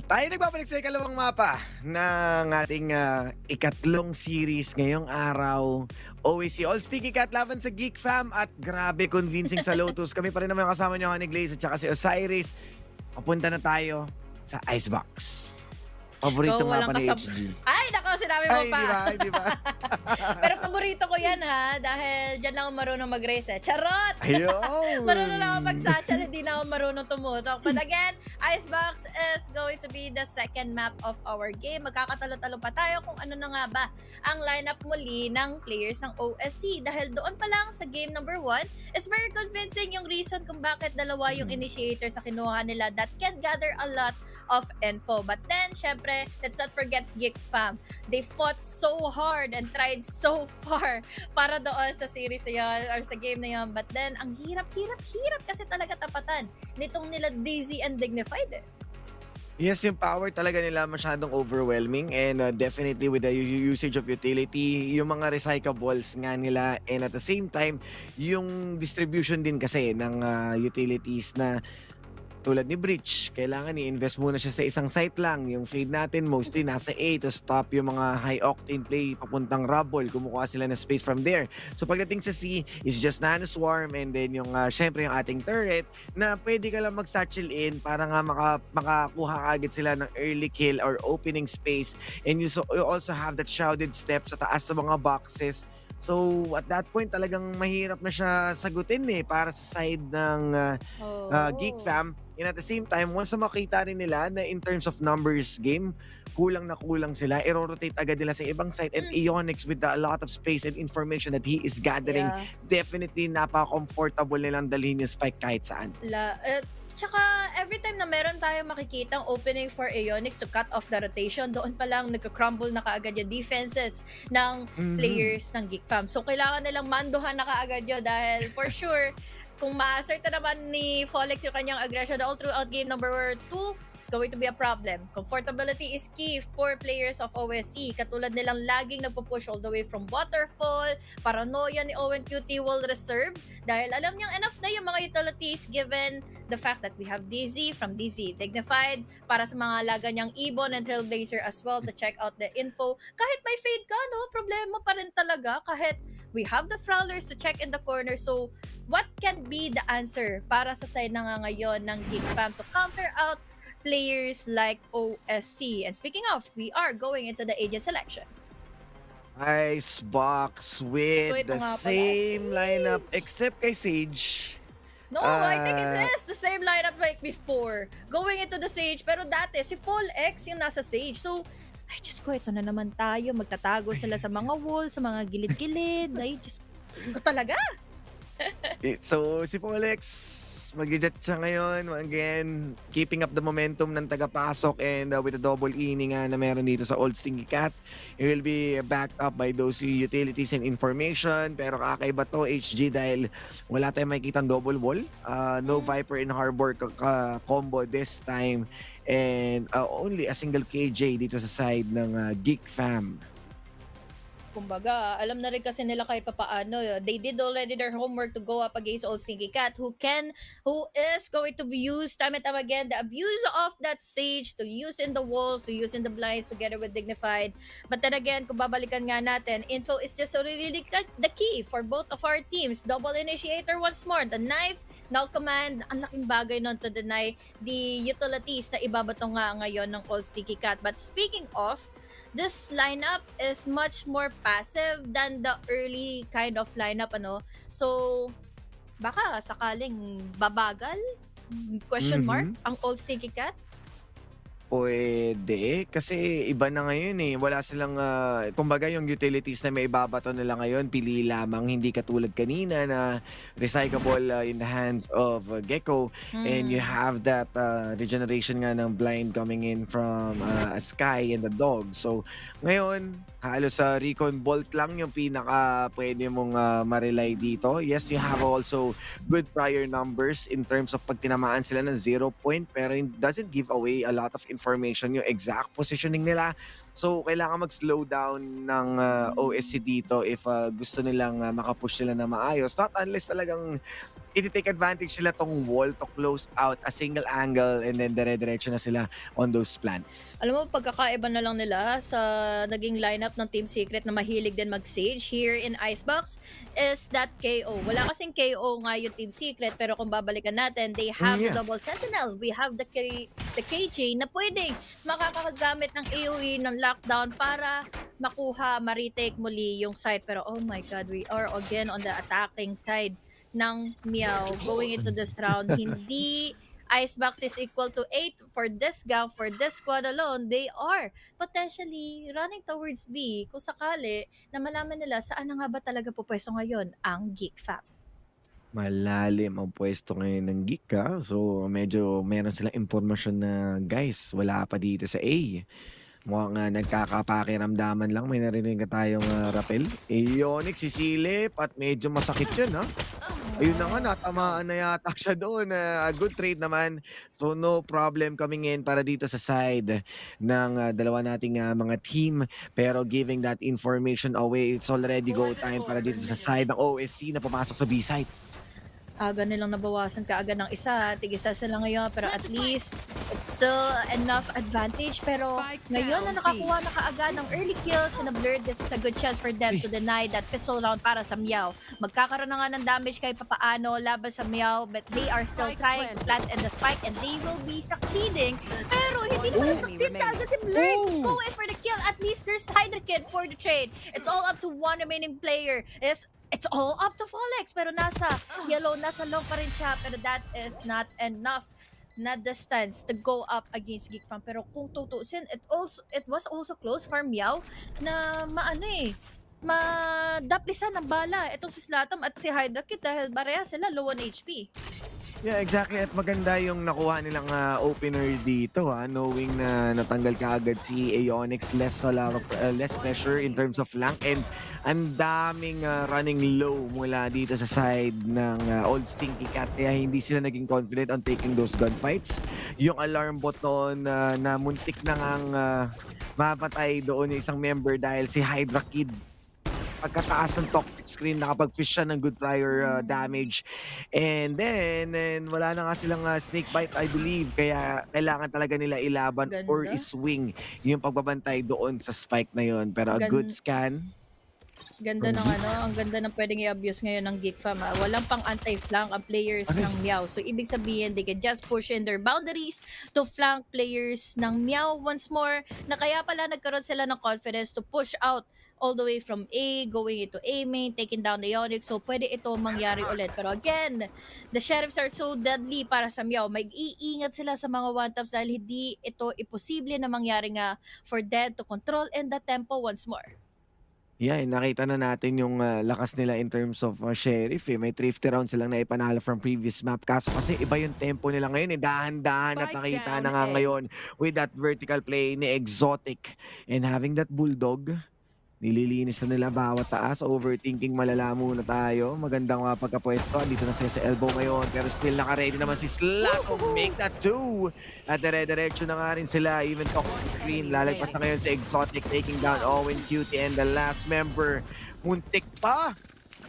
Tayo nagbabalik sa ikalawang mapa ng ating ikatlong series ngayong araw. OAC All Sticky Cat laban sa Geek Fam at grabe convincing sa Lotus. Kami pa rin naman kasama niyo, Honey Glaze at saka si Osiris. Papunta na tayo sa Icebox. Paborito Ikaw, nga walang pa ni kasab- HG. Ay, nako, sinabi mo Ay, pa. di ba? Pero paborito ko yan ha, dahil dyan lang ako marunong mag-race eh. Charot! Ayun! Marunong lang ako mag-satchel, hindi lang ako marunong tumutok. But again, Icebox is going to be the second map of our game. Magkakatalo-talo pa tayo kung ano na nga ba ang lineup muli ng players ng OSC. Dahil doon pa lang sa game number 1 is very convincing yung reason kung bakit dalawa yung initiator sa kinuha nila that can gather a lot of info. But then, syempre, let's not forget Geek Fam. They fought so hard and tried so far para doon sa series na yun or sa game na yun. But then, ang hirap kasi talaga tapatan nitong nila Daisy and Dignified eh. Yes, yung power talaga nila masyadong overwhelming and definitely with the usage of utility, yung mga recyclables nga nila and at the same time, yung distribution din kasi ng utilities na tulad ni Breach, kailangan i-invest muna siya sa isang site lang. Yung fade natin mostly nasa A to stop yung mga high octane play papuntang Rubble. Kumukuha sila ng space from there. So pagdating sa C is just Nanos Swarm and then yung syempre yung ating turret na pwede ka lang mag-satchel in para nga makakuha agad sila ng early kill or opening space. And you also have that shrouded step sa taas sa mga boxes. So at that point talagang mahirap na siya sagutin para sa side ng Geek Fam. And at the same time, once na makita rin nila na in terms of numbers game, kulang na kulang sila, i-rotate agad nila sa ibang side and Ionix with a lot of space and information that he is gathering, definitely napaka-comfortable nilang dalhin yung spike kahit saan. Tsaka every time na meron tayong makikitang opening for Ionix to cut off the rotation, doon pa lang nagka-crumble na kaagad yung defenses ng players ng Geek Fam. So kailangan nilang manduhan na kaagad yun dahil for sure, kung ma-assert na naman ni Folex yung kanyang aggression all throughout game number 2, it's going to be a problem. Comfortability is key for players of OSC. Katulad nilang laging nagpo-push all the way from waterfall. Paranoia ni Owen QT will reserve dahil alam niyang enough na yung mga utilities given the fact that we have DZ from DZ Dignified para sa mga laga niyang Ebon and Trailblazer as well to check out the info. Kahit may fade ka, no? Problema pa rin talaga kahit we have the Prowlers to check in the corner. So, what can be the answer para sa side na nga ngayon ng Geek Fam to counter out players like OSC? And speaking of, we are going into the agent selection. Icebox with the same lineup except kay Sage. No, I think it's the same lineup like before. Going into the Sage, pero dati si Full X yung nasa Sage. So, ay Diyos ko, ito na naman tayo. Magtatago sila sa mga wall, sa mga gilid-gilid. Ay Diyos ko talaga. So, si Polex, mag-jet siya ngayon. Again, keeping up the momentum ng tagapasok and with the double inning na meron dito sa Old Stinky Cat. It will be backed up by those utilities and information. Pero kakaiba to, HG, dahil wala tayong makikita double wall. No Viper and Harbor combo this time. And only a single KJ dito sa side ng Geek Fam. Kumbaga, alam na rin kasi nila kahit papaano. They did already their homework to go up against Old Stinky Cat who is going to be used time and time again. The abuse of that Sage to use in the walls, to use in the blinds together with Dignified. But then again, kung babalikan nga natin, info is just really the key for both of our teams. Double initiator once more. The knife, now command, ang laking bagay nun to deny the utilities na ibabato nga ngayon ng Old Stinky Cat. But speaking of, this lineup is much more passive than the early kind of lineup, ano? So, baka sakaling babagal? Question mark? Ang Old Stinky Cat? Pwede. Kasi iba na ngayon Wala silang, kumbaga yung utilities na may ibabato nila ngayon, pili lamang. Hindi katulad kanina na recyclable in the hands of Gecko. And you have that regeneration nga ng blind coming in from Sky and the dog. So, ngayon, halos sa Recon Bolt lang yung pinaka pwede mong ma-rely dito. Yes, you have also good prior numbers in terms of pag tinamaan sila ng 0 point pero it doesn't give away a lot of information, yung exact positioning nila. So, kailangan mag-slow down ng OSC dito if gusto nilang makapush sila na maayos. Not unless talagang iti-take advantage sila tong wall to close out a single angle and then dire-diretso na sila on those plants. Alam mo, pagkakaiba na lang nila sa naging lineup ng Team Secret na mahilig din mag-Sage here in Icebox is that KO. Wala kasing KO nga yung Team Secret, pero kung babalikan natin, they have the double sentinel. We have the KJ na pwedeng makakagamit ng AoE ng lockdown para makuha, ma-retake muli yung side. Pero oh my god, we are again on the attacking side ng MEOW going into this round. Hindi Icebox is equal to 8 for this gang, for this squad alone. They are potentially running towards B kung sakali na malaman nila saan na nga ba talaga pupwesto ngayon ang GEEK fam. Malalim ang pwesto ngayon ng GEEK So, medyo meron silang impormasyon na guys, wala pa dito sa A. Mukhang nagkakapakiramdaman lang. May narinig ka tayong rappel. Onyx, sisilip at medyo masakit yun Ayun na nga, natamaan na yata siya doon. Good trade naman. So no problem coming in para dito sa side ng dalawa nating mga team. Pero giving that information away, it's already go time para dito sa side ng OSC na pumasok sa B-side. Aga nilang nabawasan kaagad ng isa. Tig-isa sila ngayon, pero at least it's still enough advantage. Pero ngayon na nakakuha na kaagad ng early kills and a blur, this is a good chance for them to deny that pistol round para sa MEOW. Magkakaroon na nga ng damage kahit papaano laban sa MEOW, but they are still trying to plant in the spike and they will be succeeding. Pero hindi naman succeed kaagad si Blur. Go in for the kill. At least there's Hydra Kid for the trade. It's all up to one remaining player. It's all up to Folex, pero nasa yellow, nasa low pa rin siya, pero that is not enough na distance to go up against GEEK fam. Pero kung tutusin, it was also close for MEOW na madaplisan ng bala itong si Slatom at si Hydra Kid dahil pareha sila low on HP. Yeah, exactly. At maganda yung nakuha nilang opener dito knowing na natanggal kaagad si Aeonix, less pressure in terms of flank and ang daming running low mula dito sa side ng Old Stinky Cat kaya hindi sila naging confident on taking those gunfights. Yung alarm bot noon na muntik na ngang mapatay doon yung isang member dahil si Hydra Kid pagkataas ng toxic screen nakapag-fish siya ng good prior damage and then wala na nga silang snake bite I believe kaya kailangan talaga nila ilaban or iswing yung pagbabantay doon sa spike na yon pero a good scan. Ganda ng ang ganda ng pwedeng i-abuse ngayon ng GEEK fam. Walang pang anti-flank ang players ng MEOW. So ibig sabihin, they can just push in their boundaries to flank players ng MEOW once more na kaya pala nagkaroon sila ng confidence to push out all the way from A, going into A main, taking down the Onyx. So pwede ito mangyari ulit. Pero again, the Sheriffs are so deadly para sa MEOW. Mag-iingat sila sa mga one-taps dahil hindi ito imposible na mangyari nga for them to control and the tempo once more. Yeah, nakita na natin yung lakas nila in terms of Sheriff. May 350 rounds silang naipanalo from previous map. Kaso kasi iba yung tempo nila ngayon. Dahan-dahan at nakita na nga ngayon with that vertical play ni Exotic. And having that Bulldog, nililinis na nila bawat taas. Overthinking malala muna tayo. Magandang pagkapwesto. Dito na sila sa elbow ngayon. Pero still naka-ready naman si Slat to make that 2. At dire-diretso na nga rin sila. Even toxic screen. Lalagpas na ngayon si Exotic taking down Owen Cutie. And the last member, muntik pa.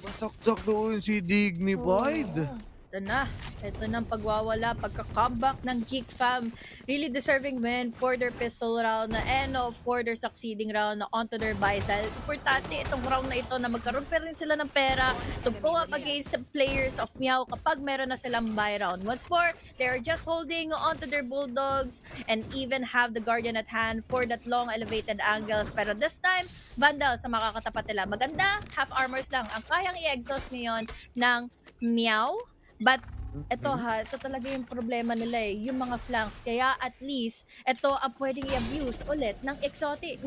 Masaksak doon si Dignified. Ito na ang pagwawala, pagka-comeback ng GEEK fam. Really deserving win for their pistol round and for their succeeding round onto their buys. Dahil importante itong round na ito na magkaroon pa rin sila ng pera to go up against players of MEOW kapag meron na silang buy round. Once more, they are just holding onto their Bulldogs and even have the Guardian at hand for that long elevated angles. Pero this time, Vandal sa makakatapat nila. Maganda, half armors lang ang kayang i-exhaust ngayon ng MEOW. But ito talaga yung problema nila yung mga flanks. Kaya at least, ito ang pwedeng i-abuse ulit ng Exotic.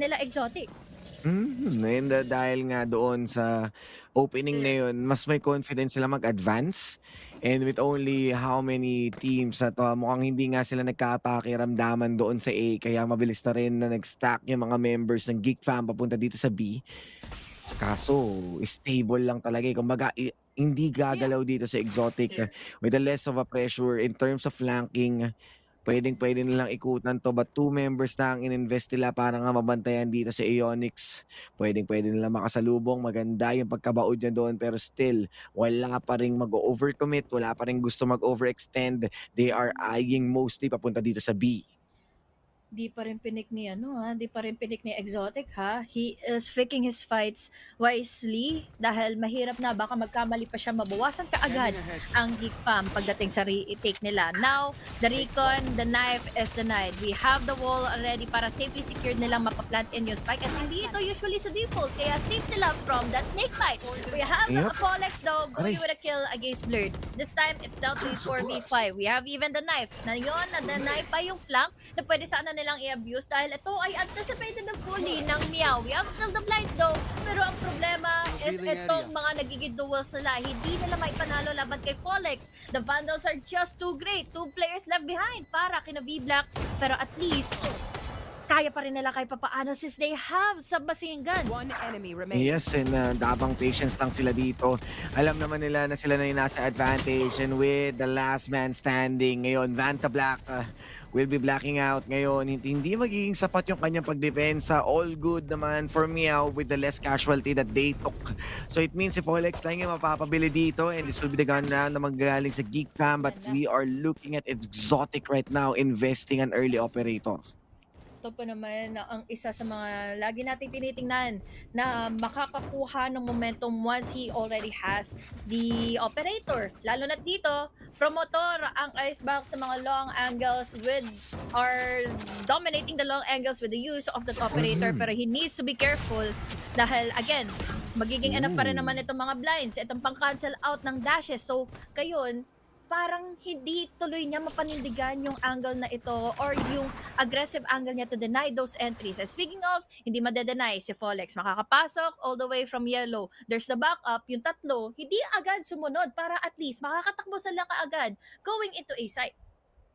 And dahil nga doon sa opening na yun, mas may confidence sila mag-advance. And with only how many teams at mukhang hindi nga sila nagkapakiramdaman doon sa A. Kaya mabilis na rin na nag-stack yung mga members ng GEEK fam papunta dito sa B. Kaso, stable lang talaga. Kumbaga, hindi gagalaw dito sa Exotic with the less of a pressure in terms of flanking. Pwedeng-pwede nilang ikutan 'to, but 2 members na ang ininvest nila para nga mabantayan dito si Aeonix. Pwedeng-pwede nilang makasalubong, maganda yung pagkabaod niya doon, pero still wala pa ring mag-o-overcommit, wala pa ring gusto mag-overextend. They are eyeing mostly papunta dito sa B. Di pa rin pinik ni di pa rin pinik ni Exotic ha. He is picking his fights wisely dahil mahirap na baka magkamali pa siya, mabawasan ka agad ang Geek Fam pagdating sa retake nila. Now, the recon, the knife is denied. We have the wall already para safely secured nilang mapaplant in yung spike at hindi ito usually sa default kaya safe sila from that snake bite. We have Yep. Apolex though going Aray. with a kill against Blurred. This time, it's down to 4v5. We have even the knife na yun, na-deny pa yung flank na pwede sana nilang i-abuse dahil ito ay anticipated na fully ng MEOW. We have still the blinds though, pero ang problema is itong mga nagiging duels nila. Hindi nila maipanalo laban kay Folex. The Vandals are just too great. 2 players left behind para kina V-Black, pero at least kaya pa rin nila kahit papaano since they have submachine guns. One enemy remaining. Yes, and dabang patience lang sila dito. Alam naman nila na sila na yung nasa advantage, and with the last man standing ngayon, Vanta Black will be blacking out ngayon. Hindi magiging sapat yung kanyang pagdepensa. All good naman for MEOW with the less casualty that they took. So it means if Olex lang yung mapapabili dito, and this will be the gun round na magagaling sa Geek Fam, but we are looking at Exotic right now investing an early operator. Ito pa naman ang isa sa mga lagi nating tinitingnan na makakakuha ng momentum once he already has the operator. Lalo na dito, promotor ang icebox sa mga long angles with or dominating the long angles with the use of the operator, pero he needs to be careful dahil again, magiging enough pa rin naman itong mga blinds, itong pang-cancel out ng dashes. So, kayon, parang hindi tuloy niya mapanindigan yung angle na ito or yung aggressive angle niya to deny those entries. And speaking of, hindi madedenay si Folex. Makakapasok all the way from yellow. There's the backup, yung tatlo, hindi agad sumunod para at least makakatakbo sila kaagad going into A site.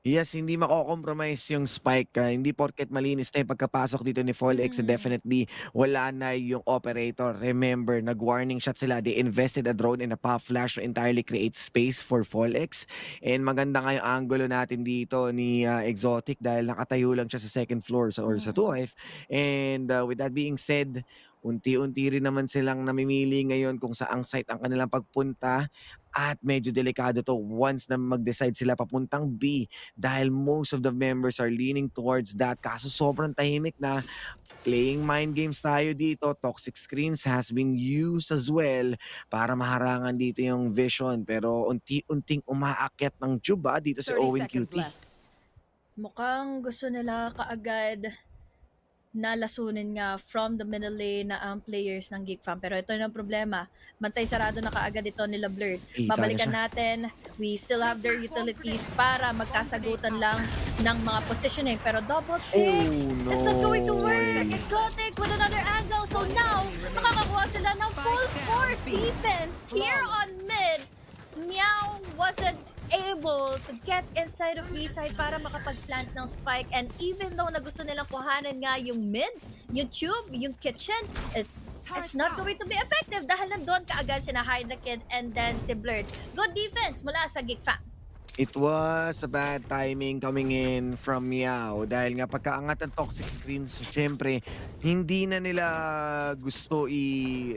Yes, hindi mako-compromise yung spike. Hindi porket malinis na yung pagkapasok dito ni Folex, definitely wala na yung operator. Remember, nag-warning shot sila. They invested a drone and a pop flash to entirely create space for Folex. And maganda nga yung angulo natin dito ni Exotic dahil nakatayo lang siya sa second floor or sa 2F. And with that being said, unti-unti rin naman silang namimili ngayon kung saang site ang kanilang pagpunta. At medyo delikado to once na mag-decide sila papuntang B dahil most of the members are leaning towards that. Kaso sobrang tahimik na. Playing mind games tayo dito. Toxic screens has been used as well para maharangan dito yung vision. Pero unti-unting umaakyat ng tube dito si 30 Owen seconds QT. left. Mukhang gusto nila kaagad na lasunin nga from the middle lane na ang players ng Geek Fam. Pero ito yung problema. Bantay sarado na kaagad ito nila Blurred. Babalikan natin. We still have their utilities para magkasagutan lang ng mga positioning. Pero double pick. Oh, It's not going to work. no. Exotic with another angle. So now, makakakuha sila ng full force defense here on mid. MEOW wasn't able to get inside of B-side para makapag-plant ng spike, and even though na gusto nilang kuhanan nga yung mid, yung tube, yung kitchen, it's not going to be effective dahil nandun kaagad sina Hide the Kid and then si Blurred. Good defense mula sa Geek Fam. It was a bad timing coming in from MEOW dahil nga pagkaangat ng toxic screens, syempre, hindi na nila gusto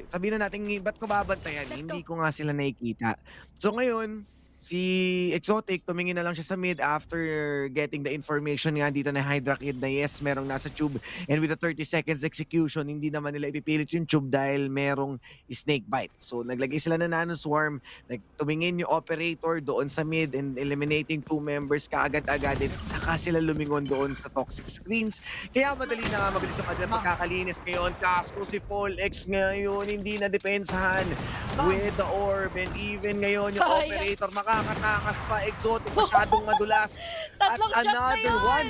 sabihin na natin, ba't ko babantayan? Hindi ko nga sila nakikita. So ngayon, si Exotic, tumingin na lang siya sa mid after getting the information nga dito na Hydra Kid na yes, merong nasa tube. And with the 30 seconds execution, hindi naman nila ipipilit yung tube dahil merong snake bite. So naglagay sila na nanoswarm, tumingin yung operator doon sa mid and eliminating 2 members kaagad-agad. And saka sila lumingon doon sa toxic screens. Kaya madali na nga mabilis yung kanilang pagkakalinis ngayon. Kaso si Folex ngayon hindi na depensahan with the orb. And even ngayon yung operator makakatakas pa. Exotic masyadong madulas. Tatlong At shot na another yun! one.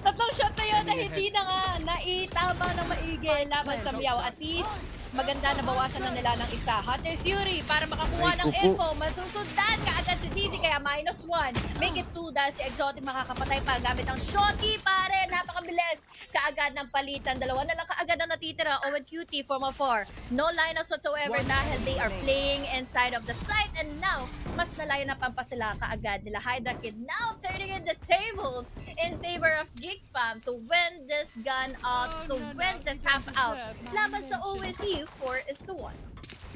Tatlong shot na yun na hindi na nga naitama ng maigi laban sa MEOW. At least, maganda na bawasan na nila ng isa. Hunter's Fury para makakuha Ay, ng kuko. info. Masusundan kaagad si DZ kaya -1. Make it 2 dahil si Exotic makakapatay pa gamit ang Shotty pare. Napakabilis. Kaagad ng palitan. Dalawa na lang kaagad ang natitira. Owen QT from afar. No lineups whatsoever dahil they are playing inside of the site and now mas na-lineupan pa sila kaagad nila Hydra Kid now turning in the tables in favor of GEEK Fam to win this gun out, to win this half out. Laban sa OSC 4-1.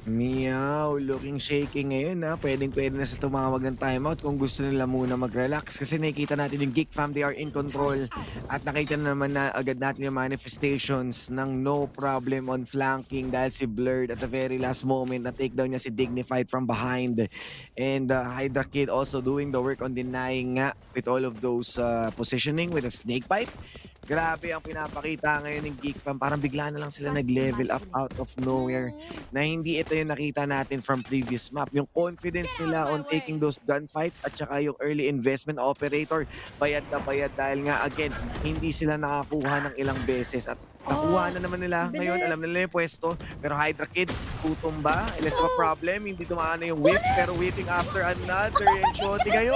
Meow, looking shaky ngayon ha. Pwedeng-pwede na sa tumawag ng timeout kung gusto nila muna mag-relax. Kasi nakikita natin yung GEEK Fam, they are in control. At nakita na naman na agad natin yung manifestations ng no problem on flanking dahil si Blurred at the very last moment na takedown niya si Dignified from behind. And Hydra Kid also doing the work on denying nga with all of those positioning with a snake pipe. Grabe ang pinapakita ngayon ng GEEK Fam. Parang bigla na lang sila nag-level up out of nowhere na hindi ito yung nakita natin from previous map. Yung confidence nila on taking those gunfight at saka yung early investment operator, bayad na bayad dahil nga again, hindi sila nakakuha ng ilang beses at nakuha na naman nila. Ngayon, alam nila yung pwesto. Pero Hydra Kid, tutumba. Less of a problem. Hindi tumaan na yung whip. Pero waiting after another enshotty ngayon.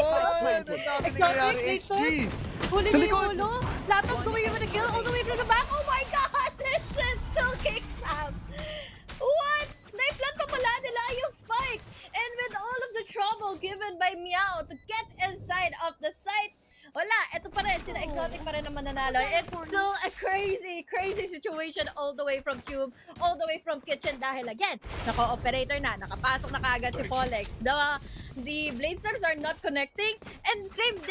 Ang dami nangyayari, HG. Huli Sa niya likod! yung ulo. Slatom going with a kill all the way from the back. Oh my god! This is still GEEK Fam. What? Naiplan pa pala nila yung spike. And with all of the trouble given by MEOW to get inside of the site, wala, ito pa rin, sila Exotic pa rin naman nanalo. It's still a crazy situation all the way from Cube, all the way from Kitchen dahil again, naka-operator na, nakapasok na kaagad si Polex. The Blade Storms are not connecting and same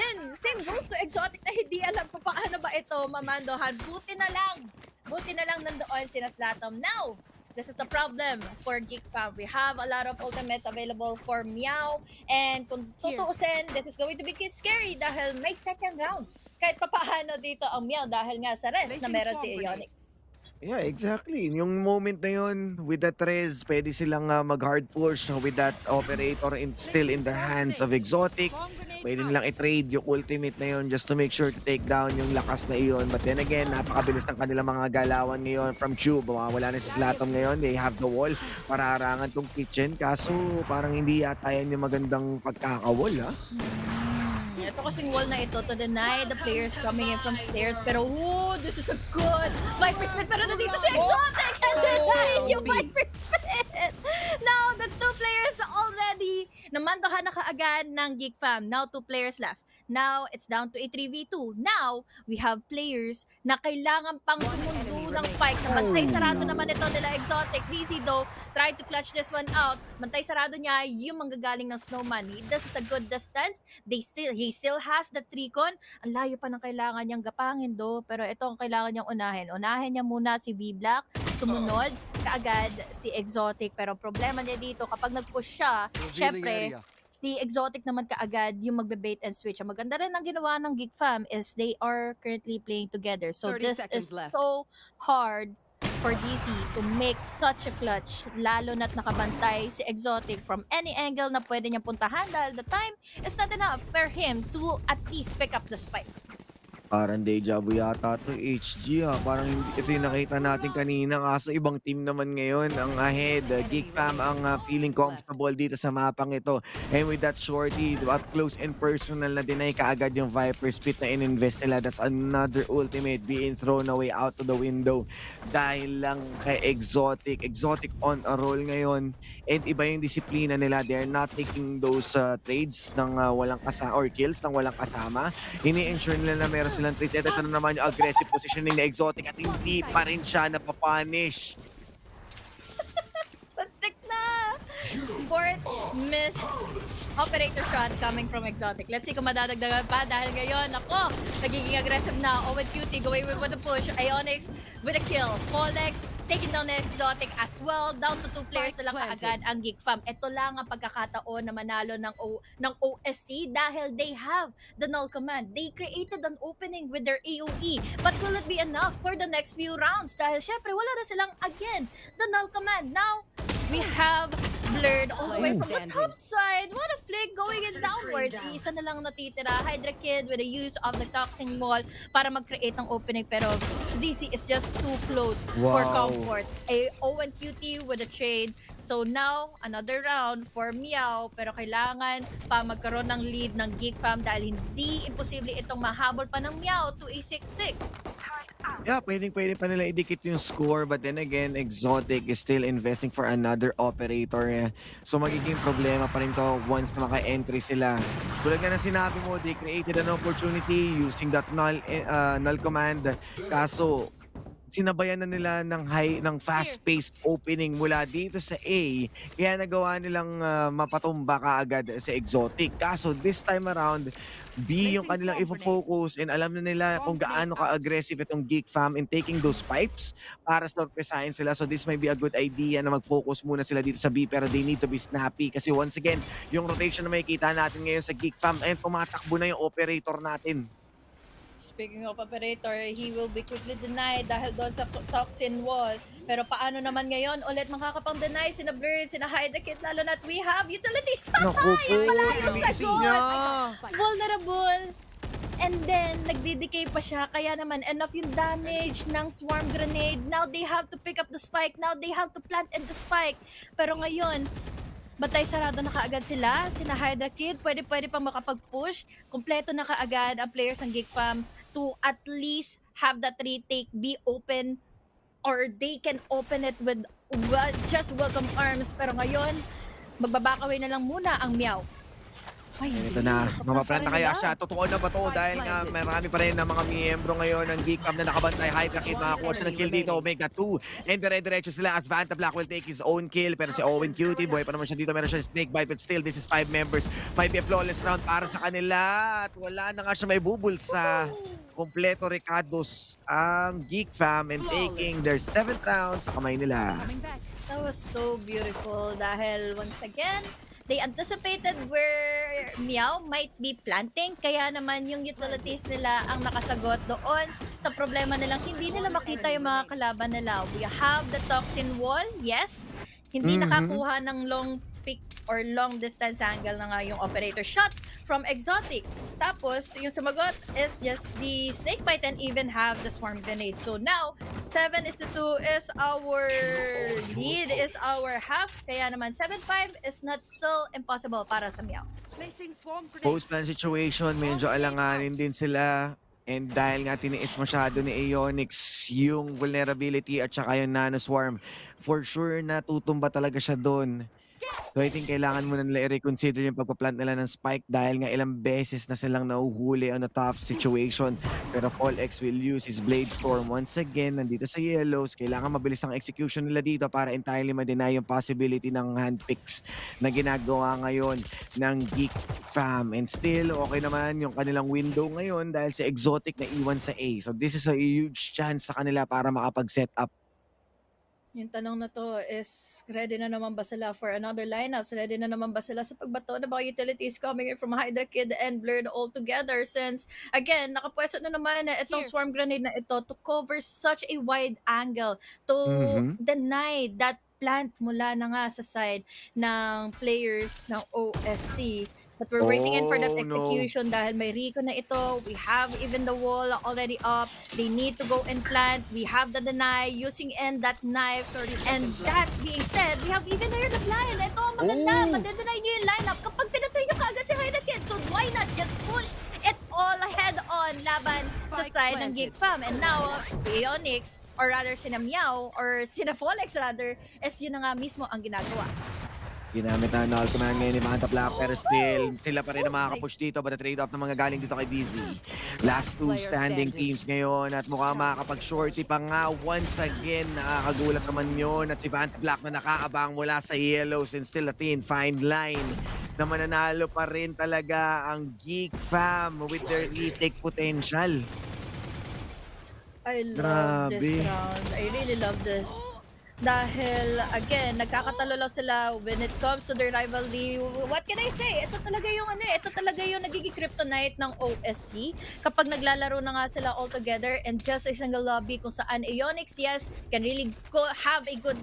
goes to Exotic na hindi alam kung paano ba ito mamandohan. Buti na lang nandoon sina Slatom. Now, this is the problem for GEEK Fam. We have a lot of ultimates available for MEOW. And kung tutuusin, this is going to be scary dahil may second round. Kahit papaano dito ang MEOW dahil nga sa rest na meron si Ionix. Yeah, exactly. Yung moment na yun, with that res, pwede silang mag-hard push with that operator still in the hands of Exotic. Pwede nilang i-trade yung ultimate na yun just to make sure to take down yung lakas na iyon. But then again, napakabilis ng kanilang mga galawan ngayon from Tube. Wala na si Slatom ngayon. They have the wall para harangan tong Kitchen. Kaso parang hindi yata yan yung magandang pagkakawall, ha? Ito kasing wall na ito to deny the players coming in from stairs. Pero, this is a good Viper Spit. Pero nandito si Exotic and denied yung Viper Spit. Now, that's 2 players already. Namandohan na kaagad ng GEEK Fam. Now, 2 players left. Now, it's down to a 3v2. Now, we have players na kailangan pang sumundo ng spike. Mantay sarado naman ito nila Exotic. DC though, try to clutch this one out. Mantay sarado niya yung manggagaling ng Snowman. This is a good distance. He still has the Tricon. Ang layo pa ng kailangan niyang gapangin do. Pero ito ang kailangan niyang unahin. Unahin niya muna si V-Black. Sumunod kaagad si Exotic. Pero problema niya dito, kapag nag-push siya, syempre, si Exotic naman kaagad yung magbe-bait and switch. Ang maganda rin ang ginawa ng GEEK Fam is they are currently playing together. So this is so hard for DC to make such a clutch, lalo na't nakabantay si Exotic from any angle na pwede niyang puntahan dahil the time is not enough for him to at least pick up the spike. Parang deja vu yata to HG ha. Parang ito yung nakita natin kanina. Kaso ibang team naman ngayon ang ahead. GEEK Fam ang feeling comfortable dito sa mapang ito. And with that shorty, up close and personal na dinay kaagad yung Viper Spit na in-invest nila. That's another ultimate being thrown away out to the window. Dahil lang kay Exotic. Exotic on a roll ngayon. And iba yung disiplina nila. They're not taking those trades ng walang kasama or kills ng walang kasama. Ini-ensure nila na meron silang trades. Ito na naman yung aggressive positioning na Exotic at hindi pa rin siya napapunish. Pantik na! Fourth missed operator shot coming from Exotic. Let's see kung madadagdagan pa dahil ngayon, ako, nagiging aggressive na. Owen QT going with the push. Ionix with a kill. Polex taking down the Exotic as well. Down to 2 players na lang kaagad ang GEEK Fam. Ito lang ang pagkakataon na manalo ng OSC dahil they have the null command. They created an opening with their AoE. But will it be enough for the next few rounds? Dahil syempre wala na silang again the null command. Now, we have Blurred all the way Player from the standing. top side. What a flick going in downwards. Isa na lang natitira. Hydra Kid with the use of the toxin wall para mag-create ng opening. Pero DC is just too close for Wow. comfort. A Owen QT with a trade. So now, another round for MEOW. Pero kailangan pa magkaroon ng lead ng Geek Fam dahil hindi imposible itong mahabol pa ng MEOW to a 6-6. Yeah, pwede pa nila idikit yung score, but then again, Exotic is still investing for another operator. So magiging problema pa rin to once na maka-entry sila. Tulad nga na sinabi mo, they created an opportunity using that null command. Kaso, sinabayan na nila ng fast-paced opening mula dito sa A, kaya nagawa nilang mapatumba kaagad sa Exotic. Kaso this time around, B yung kanilang ifo-focus and alam na nila kung gaano ka-aggressive itong Geek Fam in taking those pipes para sorpresahin sila. So this might be a good idea na mag-focus muna sila dito sa B, pero they need to be snappy kasi once again, yung rotation na makikita natin ngayon sa Geek Fam ay tumatakbo na yung operator natin. Speaking of operator, he will be quickly denied dahil doon sa toxin wall. Pero paano naman ngayon ulit makakapang-deny sina Blurred, sina Hydra Kid, lalo na't we have utilities. Naku po, Yan pala yung nabisi sagot. niya. Vulnerable. And then, nagdi-decay pa siya. Kaya naman, enough yung damage ng swarm grenade. Now they have to pick up the spike. Now they have to plant in the spike. Pero ngayon, batay sarado na kaagad sila. Sina Hydra Kid, pwede pang makapag-push. Kompleto na kaagad ang players ng Geek Fam to at least have that retake be open, or they can open it with just welcome arms. Pero ngayon, magbabakaway na lang muna ang MEOW. Ay, Ito na, mapaplanta kaya siya. Totoo na ba to? Dahil nga marami pa rin ng mga miyembro ngayon ng Geek Fam na nakabantay. Hydra Kid makakuha siya ng kill dito. Omega 2. And dire-diretso sila as Vanta Black will take his own kill. Pero si Owen Cutie, boy pa naman siya dito. Meron siya snake bite, but still, this is 5 members. Might be a flawless round para sa kanila. At wala na nga siya may bubulsa. Kompleto Ricardos ang Geek Fam and taking their 7th round sa kamay nila. That was so beautiful dahil once again, they anticipated where MEOW might be planting, kaya naman yung utilities nila ang nakasagot doon sa problema nilang hindi nila makita yung mga kalaban nila. We have the toxin wall, yes. Hindi nakakuha ng long pick or long distance angle na nga yung operator shot from Exotic. Tapos, yung sumagot is just the snake bite and even have the swarm grenade. So now, 7-2 is our lead, is our half. Kaya naman, 7-5 is not still impossible para sa MEOW. Post-plan situation, medyo alanganin din sila. And dahil nga tiniis masyado ni Aeonix yung vulnerability at saka yung Nano Swarm, for sure na tutumba talaga siya doon. So I think kailangan muna nila i-reconsider yung pagpa-plant nila ng spike dahil nga ilang beses na silang nahuhuli on a tough situation. Pero X will use his Blade Storm once again. Nandito sa Yellows, kailangan mabilis ang execution nila dito para entirely ma-deny yung possibility ng handpicks na ginagawa ngayon ng Geek Fam. And still, okay naman yung kanilang window ngayon dahil si Exotic na iwan sa A. So this is a huge chance sa kanila para makapag-set up. Yung tanong na to is, ready na naman ba sila for another lineups? Ready na naman ba sila sa pagbato ng mga utilities coming in from Hydra Kid and Blurred all together? Since, again, nakapwesto na naman na itong swarm grenade na ito to cover such a wide angle to deny that plant mula na nga sa side ng players ng OSC. But we're waiting in for that execution dahil may Rico na ito. We have even the wall already up. They need to go and plant. We have the deny using in that knife. And that being said, we have even here the blind. Ito ang maganda. Madedenay nyo yung lineup kapag pinatay nyo kaagad si Hydra Kid. So why not just push it all head on laban sa side ng Geek Fam? And now, Aeonix, or rather sina MEOW, or sina Folex rather, is yun na nga mismo ang ginagawa. Ginamit na null command ngayon ni Manta Black, pero still, sila pa rin ang makakapush dito, but the trade-off ng mga galing dito kay DZ. Last 2 standing teams ngayon at mukhang makakapag-shorty pa nga once again. Nakakagulat naman yun at si Manta Black na nakaabang mula sa Yellows and still a thin fine line na mananalo pa rin talaga ang Geek Fam with their retake potential. I love this Grabe. round. I really love this. Dahil, again, nagkakatalo lang sila when it comes to their rivalry. What can I say? Ito talaga yung ito talaga yung nagiging kryptonite ng OSC. Kapag naglalaro na nga sila all together and just a single lobby kung saan Aeonix, yes, can really have a good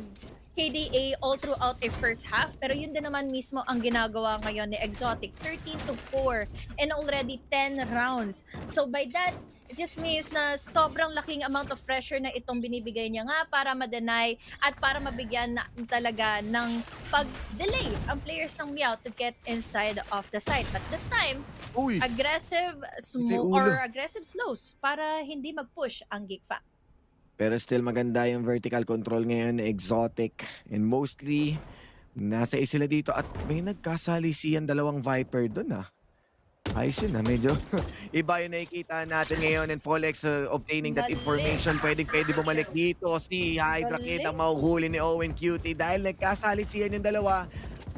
KDA all throughout a first half. Pero yun din naman mismo ang ginagawa ngayon ni Exotic. 13-4 and already 10 rounds. So by that, it just means na sobrang laking amount of pressure na itong binibigay niya nga para ma-deny at para mabigyan na talaga ng pag-delay ang players ng MEOW to get inside of the site. But this time, Uy! aggressive aggressive slows para hindi mag-push ang GEEK fam. Pero still maganda yung vertical control ngayon ni Exotic. And mostly, nasa sila dito at may nagkasalisiyan dalawang Viper dun Ayos yun medyo iba yung nakikita natin ngayon and Polex obtaining that information. Pwede bumalik dito si Hydra Kid ang mahuhuli ni Owen Cutie dahil nagkasalisiyan yung dalawa.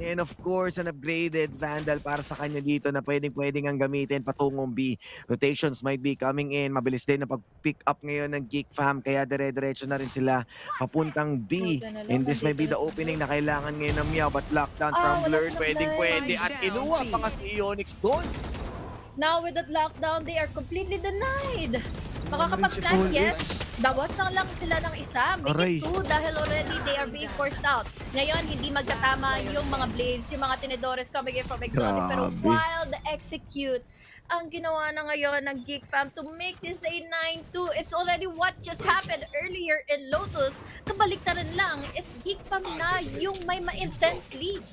And of course, an upgraded Vandal para sa kanya dito na pwedeng ang gamitin patungong B. Rotations might be coming in. Mabilis din na pag-pick up ngayon ng GEEK fam. Kaya dire-diretso na rin sila papuntang B. And this may be the opening na kailangan ngayon ng MEOW. But lockdown from Blurred, pwede. At kinuha pa nga si Ionix doon. Now with that lockdown, they are completely denied. Makakapag-plan, yes. Bawasan lang sila ng isa. Make it 2 dahil already they are being forced out. Ngayon, hindi magkatama yung mga Blaze, yung mga Tinidores coming in from Exotic. Pero wild execute ang ginawa na ngayon ng GEEK fam to make this a 9-2. It's already what just happened earlier in Lotus. Kabaliktaran lang is GEEK fam na yung may ma-intense lead.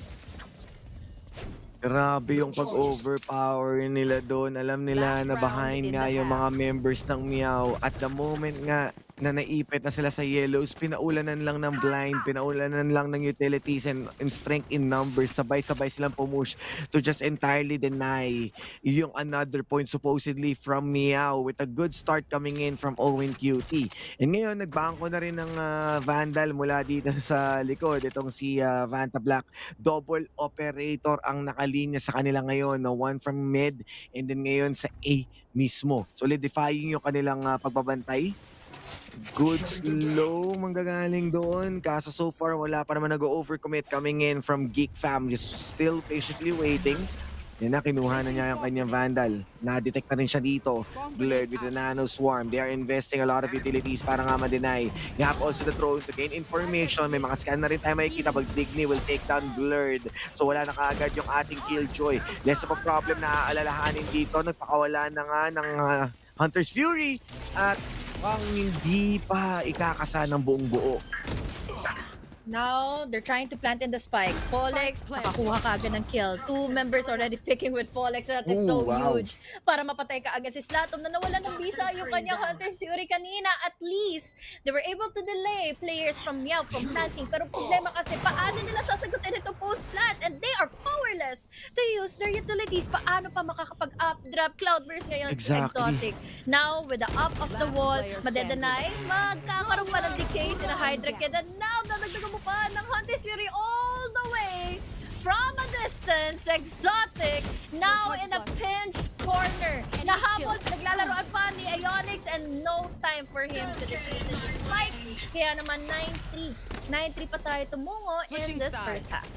Grabe yung pag-overpower nila doon. Alam nila na behind nga yung mga members ng MEOW. At the moment nga na naipit na sila sa yellows, pinaulanan lang ng blind, pinaulanan lang ng utilities and strength in numbers. Sabay-sabay silang pumush to just entirely deny yung another point supposedly from MEOW with a good start coming in from Owen QT. And ngayon, nagbangko na rin ng Vandal mula dito sa likod. Itong si Vanta Black. Double operator ang nakalinya sa kanila ngayon. One from mid and then ngayon sa A mismo. Solidifying yung kanilang pagbabantay. Good slow manggagaling doon. Kaso so far wala pa naman nag-overcommit coming in from GEEK fam. Just still patiently waiting. Yan na, kinuha na niya yung kanyang Vandal. Na-detect na rin siya dito. Blurred with the Nano Swarm. They are investing a lot of utilities para nga ma-deny. You have also the drone to gain information. May mga scan na rin tayo makikita. Pag Digny will take down Blurred. So wala na kaagad yung ating Killjoy. Less of a problem na aalalahanin dito. Nagpakawala na nga ng Hunter's Fury. At ang hindi pa ikakasa ng buong buo. Now, they're trying to plant in the spike. Folex, nakakuha ka agad ng kill. 2 members already picking with Folex. That is so huge. Para mapatay ka agad si Slatom na nawala ng visa yung kanyang Hunter's Fury kanina. At least, they were able to delay players from MEOW from planting. Pero problema kasi, paano nila sasagutin ito post-plant? And they are powerless to use their utilities. Paano pa makakapag-up-drop Cloudburst ngayon si Exotic? Now, with the up of the wall, madedenay, magkakaroon pa ng decay sila Hydra Kid. And now, dadagdagan mo pa ng Hunter's Fury all the way from a distance. Exotic now in a pinch corner. Nahabol, naglalaroan pa ni Ionix and no time for him to defeat the spike. Kaya naman 9-3. 9-3 pa tayo tumungo in this first half.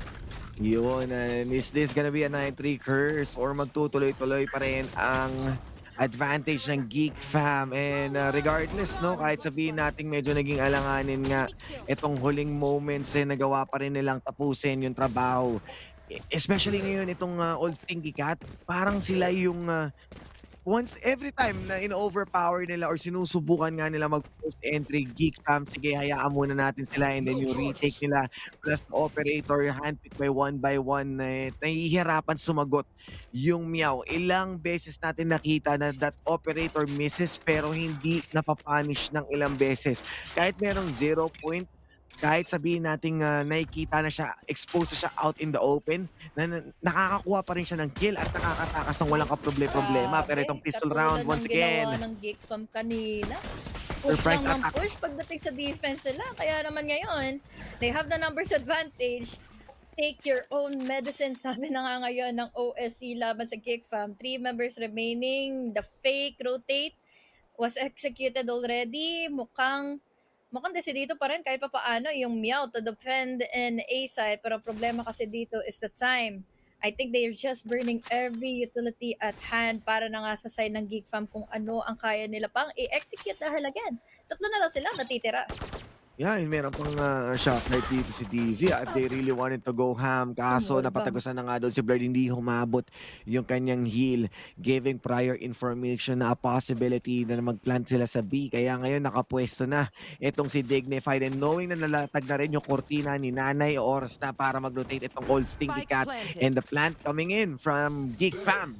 Yun, is this gonna be a 9-3 curse or magtutuloy-tuloy pa rin ang advantage ng GEEK fam? And regardless, no, kahit sabihin natin medyo naging alanganin nga itong huling moments nagawa pa rin nilang tapusin yung trabaho. Especially ngayon itong Old Stinky Cat, parang sila yung once every time na in-overpower nila or sinusubukan nga nila mag-post entry, GEEK fam, sige hayaan muna natin sila and then yung retake nila plus operator, handpick by one, nahihirapan sumagot yung MEOW. Ilang beses natin nakita na that operator misses pero hindi napapunish ng ilang beses. Kahit merong 0 point, kahit sabihin nating nakikita na siya, exposed na siya out in the open, nakakakuha pa rin siya ng kill at nakakatakas ng walang problema. Pero itong pistol round, once again, ginawa ng GEEK fam kanina. Surprise push lang ng attack. push pagdating sa defense nila. Kaya naman ngayon, they have the numbers advantage. Take your own medicine, sabi na nga ngayon ng OSC laban sa GEEK fam. 3 members remaining. The fake rotate was executed already. Mukhang desidito pa rin kahit pa paano yung MEOW to defend in A side. Pero problema kasi dito is the time. I think they're just burning every utility at hand para na nga sa side ng GEEK fam kung ano ang kaya nila pang i-execute dahil again. 3 na lang sila natitira. Yeah, meron pang shot right dito si DZ. If they really wanted to go ham, kaso Tumor ba? napatagusan na nga doon si Blurred, hindi humabot yung kanyang heal, giving prior information na a possibility na mag-plant sila sa B. Kaya ngayon nakapwesto na itong si Dignified, and knowing na nalatag na rin yung kortina ni Nanay, oras na para mag-rotate itong Old Stinky Spike Cat, planted. and the plant coming in from Geek Fam.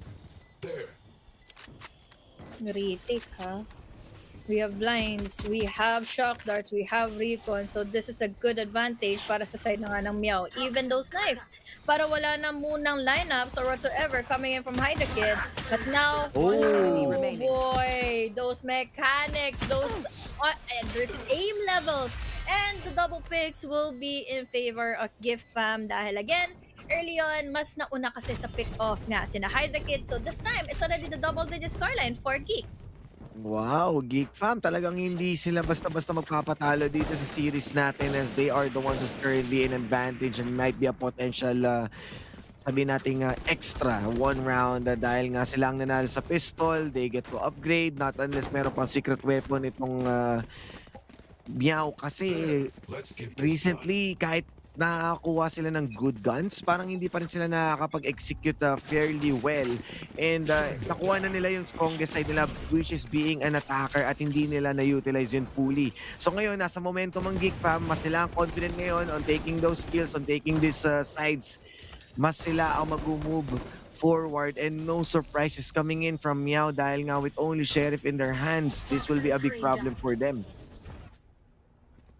Retake, ha? We have blinds, we have shock darts, we have recon. So this is a good advantage para sa side na nga ng Meow. Even those knife. Para wala na munang lineups or whatsoever coming in from Hydra Kid. But now, oh boy, those mechanics, those there's aim levels. And the double picks will be in favor of Gift Fam dahil again, early on, mas nauna kasi sa pick-off nga sina Hydra Kid. So this time, it's already the double-digit scoreline for Geek. Wow, Geek Fam, talagang hindi sila basta-basta magpapatalo dito sa series natin, as they are the ones who's currently in advantage and might be a potential sabihin natin extra one round dahil nga silang nanalo sa pistol. They get to upgrade, not unless meron pang secret weapon itong Meow, kasi recently kahit nakakuha sila ng good guns, parang hindi pa rin sila nakakapag-execute fairly well. And nakuha na nila yung strongest side nila, which is being an attacker, at hindi nila na-utilize yun fully. So ngayon, nasa momentum ang Geek Fam, mas sila ang confident ngayon on taking those kills, on taking these sides. Mas sila ang mag-move forward, and no surprises coming in from Meow dahil nga with only Sheriff in their hands, this will be a big problem for them.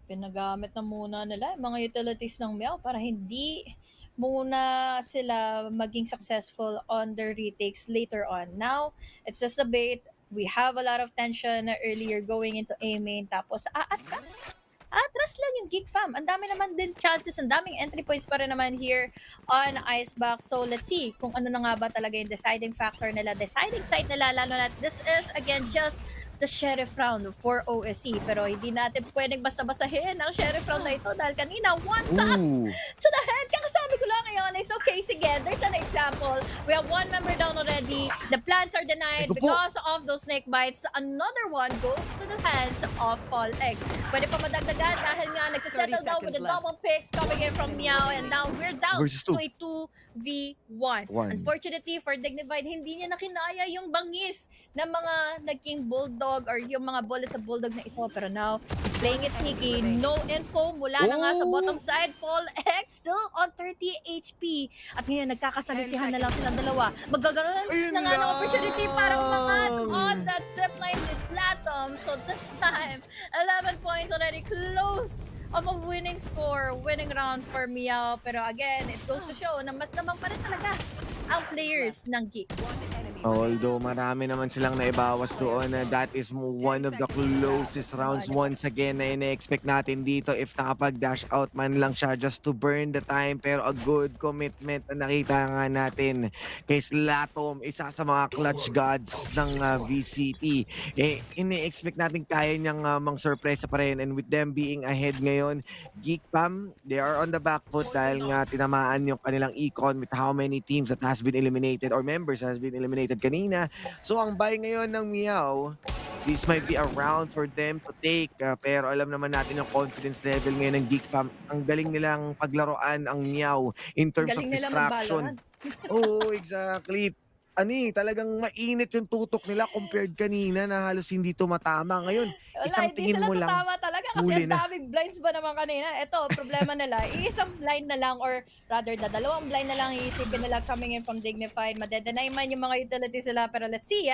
Pinagamit na muna nila yung mga utilities ng Meow para hindi muna sila maging successful on their retakes later on. Now, it's just a bait. We have a lot of tension earlier going into A main. Tapos, atras lang yung Geek Fam. Ang dami naman din chances, ang daming entry points pa rin naman here on Icebox. So, let's see kung ano na nga ba talaga yung deciding factor nila, deciding side nila, lalo na this is, again, just the Sheriff round for OSC. Pero hindi natin pwedeng basta-basahin ang Sheriff round na ito dahil kanina, one-taps to the head. Kakasabi ko lang ngayon, it's okay, sige, there's an example. We have one member down already. The plans are denied because of those snake bites. Another one goes to the hands of Paul X. Pwede pa madagdagan dahil nga nagsasettle down with the double picks coming in from Meow, and now we're down to a 2v1. Unfortunately for Dignified, hindi niya nakinaya yung bangis ng mga naging bulldog or yung mga bullets sa bulldog na ito. Pero now, playing it sneaky, no info mula na nga sa bottom side. Paul X still on 30 HP. At ngayon, nagkakasalisihan na lang silang dalawa. Magkakaroon na nga ng opportunity para umangat on that zipline is Latom. So this time, 11 points already close of a winning score, winning round for Meow. Pero again, it goes to show na mas naman pa rin talaga ang players ng Geek. Although marami naman silang naibawas doon, that is one of the closest rounds once again na ina-expect natin dito if nakapag-dash out man lang siya just to burn the time. Pero a good commitment na nakita nga natin kay Slatom, isa sa mga clutch gods ng VCT. Ina-expect natin kaya niyang mang-surpresa pa rin, and with them being ahead ngayon, Geek Fam, they are on the back foot dahil nga tinamaan yung kanilang econ with how many teams that has been eliminated or members has been eliminated kanina. So ang buy ngayon ng Meow, this might be a round for them to take, pero alam naman natin yung confidence level ngayon ng Geek Fam. Ang galing nilang paglaruan ang Meow in terms Galing of distraction. Oo, exactly. Talagang mainit yung tutok nila compared kanina na halos hindi tumatama. Ngayon, isang tingin mo lang, Tama talaga kasi huli ang na. daming blinds ba naman kanina. Ito, problema nila, iisang blind na lang or rather dalawang blind na lang iisipin nila coming in from Dignified. Madedenay man yung mga utilities nila, pero let's see,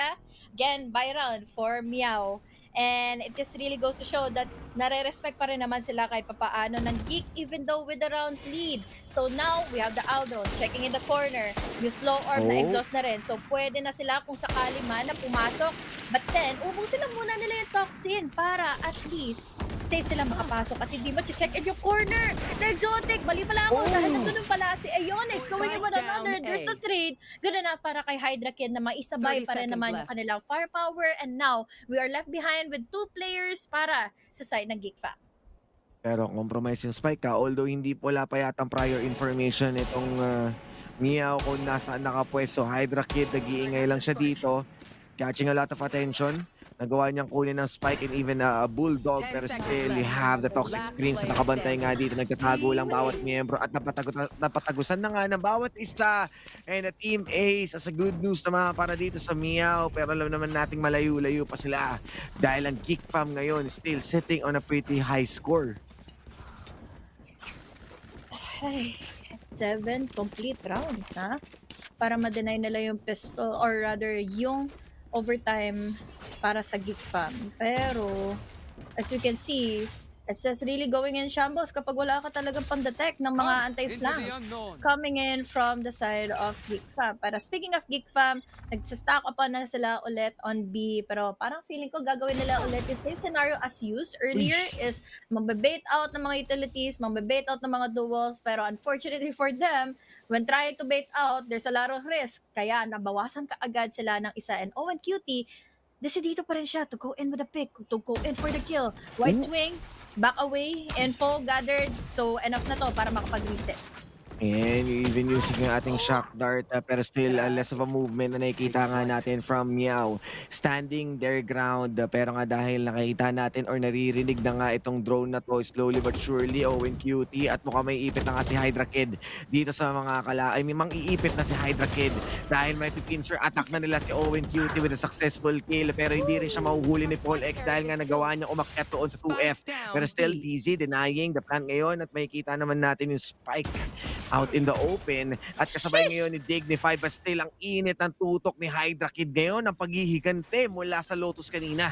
again, buy round for Meow. And it just really goes to show that nare-respect pa rin naman sila kahit papaano ng Geek even though with the rounds lead. So now, we have the Aldron checking in the corner. Yung slow orb na exhaust na rin. So pwede na sila kung sakali man na pumasok. But then, ubusin lang muna nila yung toxin para at least safe sila makapasok at hindi ma-check in yung corner na exotic. Mali pala ako dahil nandun pala si Ionix going in with another. There's a trade. Good enough para kay Hydra Kid na maisabay pa rin naman yung kanilang firepower, and now we are left behind with 2 players para sa side ng Geek Fam. Pero compromise yung spike although hindi wala pa yatang prior information itong Meow kung nasaan nakapwesto. Hydra Kid, nag-iingay lang siya dito, catching a lot of attention. Nagawa niyang kunin ng Spike and even a Bulldog, pero still you have the toxic screens na nakabantay nga dito. Nagtatago lang bawat miyembro at napatagusan na nga ng bawat isa. And the Team Ace as a good news naman para dito sa MEOW, pero alam naman nating malayo-layo pa sila dahil ang Geek Fam ngayon still sitting on a pretty high score. Ay, 7 complete rounds, ha? Para ma-deny nila yung pistol or rather yung overtime para sa Geek Fam. Pero, as you can see, it's just really going in shambles kapag wala ka talagang pang-detect ng mga anti-flanks coming in from the side of Geek Fam. Para speaking of Geek Fam, nagsastack up na sila ulit on B. Pero parang feeling ko gagawin nila ulit yung same scenario as used earlier is mababait out ng mga utilities, mababait out ng mga duels. Pero unfortunately for them, when trying to bait out, there's a lot of risk. Kaya nabawasan ka agad sila ng isa. And Owen Cutie, desidito pa rin siya to go in with a pick, to go in for the kill. White swing, back away, info gathered. So enough na to para makapag-reset. And even using yung ating shock dart, pero still less of a movement na nakikita nga natin from MEOW. Standing their ground, pero nga dahil nakikita natin or naririnig na nga itong drone na to, slowly but surely, Owen Cutie, at mukhang may ipit na nga si Hydra Kid dito sa mga mang-iipit na si Hydra Kid dahil may pincer attack na nila si Owen Cutie with a successful kill, pero hindi rin siya mahuhuli ni Paul X dahil nga nagawa niya umakyat doon sa 2F. Pero still, Dizzy denying the plan ngayon at makikita naman natin yung Spike out in the open at kasabay ngayon ni Dignify, but still ang init ng tutok ni Hydra Kid ngayon ang paghihigante mula sa Lotus kanina.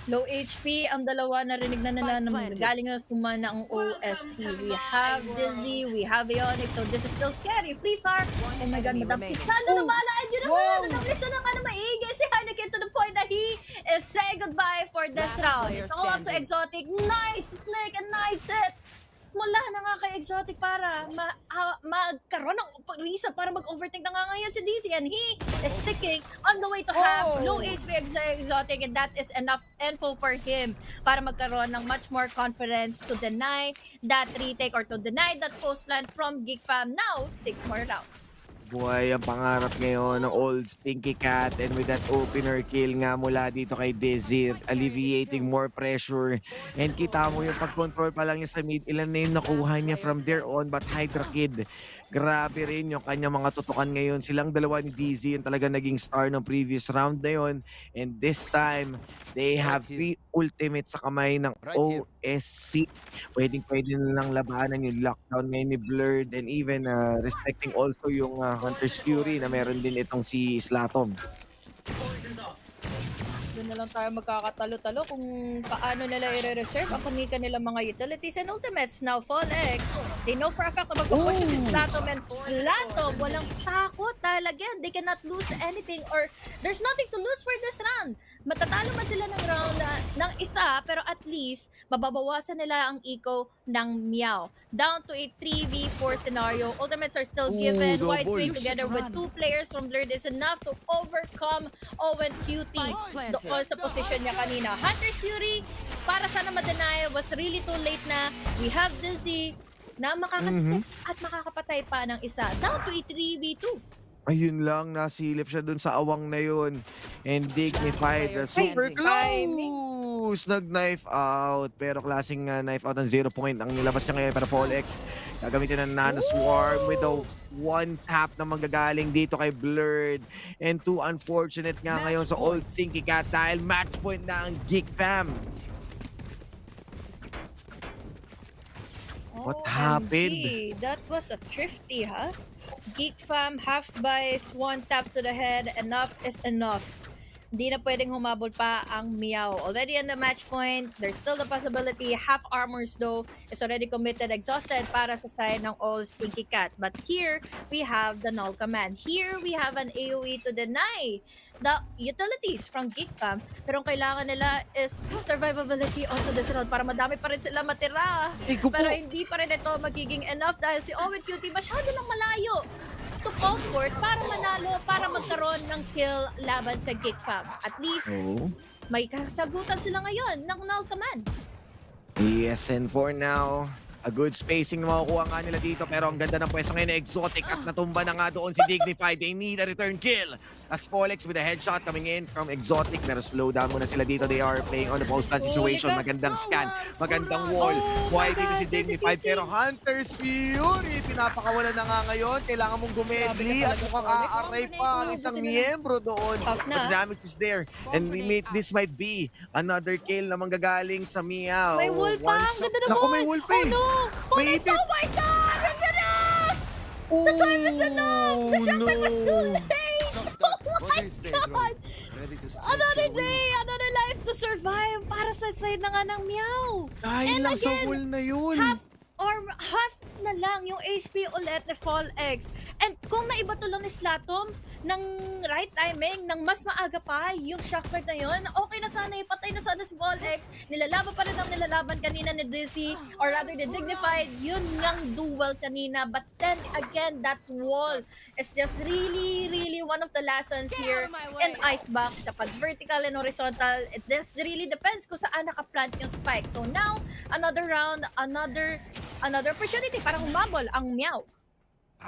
Low HP, ang dalawa narinig na nila na galing na sumana ang OSC. We have Dizzy, we have Ionic, so this is still scary. Free fire, oh my god, Madam Sisano na bala, and yun naman, nag-listen na nga na maigay si Heineken to the point that he is saying goodbye for this round. It's all up to Exotic, nice flick and nice hit. Mula na nga kay Exotic para magkaroon ng reason para mag-overtake na nga ngayon si DC, and he is sticking on the way to have low HP Exotic, and that is enough info for him para magkaroon ng much more confidence to deny that retake or to deny that post plant from Geek Fam. Now, 6 more rounds. Buhay ang pangarap ngayon ng old Stinky Cat, and with that opener kill nga mula dito kay Dizzy, alleviating more pressure. And kita mo yung pag-control pa lang niya sa mid, ilan na yung nakuha niya from there on, but Hydra Kid, grabe rin yung kanyang mga tutukan ngayon. Silang dalawa ni Dizzy yung talaga naging star ng previous round na yun. And this time, they have 3 ultimates sa kamay ng OSC. Pwede nilang labanan yung lockdown ngayon ni Blurred, and even respecting also yung Hunter's Fury na meron din itong si Slatom. Doon na lang tayo magkakatalo-talo kung paano nila i-reserve ang kamika nila mga utilities and ultimates. Now, Fall X, they know for a fact na mag-push si Slatom, and Slatom, walang takot dahil again, they cannot lose anything or there's nothing to lose for this round. Matatalo man sila ng round ng isa, pero at least, mababawasan nila ang eco ng MEOW. Down to a 3v4 scenario. Ultimates are still given. White swing together with 2 players from Blurred is enough to overcome Owen Cutie doon sa position niya kanina. Hunter's Fury, para sana ma-deny, was really too late na. We have Dizzy na makakatip at makakapatay pa ng isa. Down to a 3v2. Ayun lang, nasilip siya dun sa awang na yun. And Dignified, super close! Nag-knife out. Pero klaseng knife out ng 0 point ang nilabas niya ngayon para Paul X. Gagamitin ng Nano Swarm with a 1 tap na manggagaling dito kay Blurred. And 2 unfortunate nga ngayon sa Old Stinky Cat dahil match point na ang Geek Fam. What happened? That was a thrifty, huh? Geek Fam, half buys, 1 taps to the head, enough is enough. Hindi na pwedeng humabol pa ang MEOW. Already on the match point, there's still the possibility. Half armors though is already committed, exhausted para sa side ng All Stinky Cat. But here, we have the null command. Here, we have an AoE to deny the utilities from Geek Fam. Pero ang kailangan nila is survivability onto this round para madami pa rin sila matira. Pero hindi pa rin ito magiging enough dahil si Owen Cutie masyado nang malayo to comfort para manalo, para magkaroon ng kill laban sa Geek Fam. At least, may kasagutan sila ngayon ng null command. Yes, and for now, A good spacing na makukuha nga nila dito, pero ang ganda ng pwesto ngayon na Exotic at natumba na nga doon si Dignified. They need a return kill. As Polex with a headshot coming in from Exotic, pero slow down muna sila dito. They are playing on the post-plant situation. Magandang scan, magandang wall. Buhay dito si Dignified, pero Hunter's Fury, pinapakawalan na nga ngayon. Kailangan mong gumedli at mukhang aaray pa ang isang miyembro doon. But the damage is there. And this might be another kill na manggagaling sa MEOW. May wall pa! Ang ganda na Naku, wall! may wall pa eh! Oh no! May Polex, oh my God! Ang ganda! The time is enough! The shotgun was too late! Oh my God! Another day! Another life to survive para sa side na nga ng MEOW! Dahil lang sa wall na yun! Half na lang yung HP ulit ni Fall X. And kung naiba to lang ni Slatom ng right timing, ng mas maaga pa yung shockwave na yun, okay na sana, ipatay na sana si Fall X. Nilalaban pa rin ang nilalaban kanina ni Dizzy, or rather the Dignified, yun ngang duel kanina. But then again, that wall is just really one of the lessons here in Icebox. Kapag vertical and horizontal, it just really depends kung saan nakaplant yung spike. So now, another round, another opportunity para humabol ang MEOW.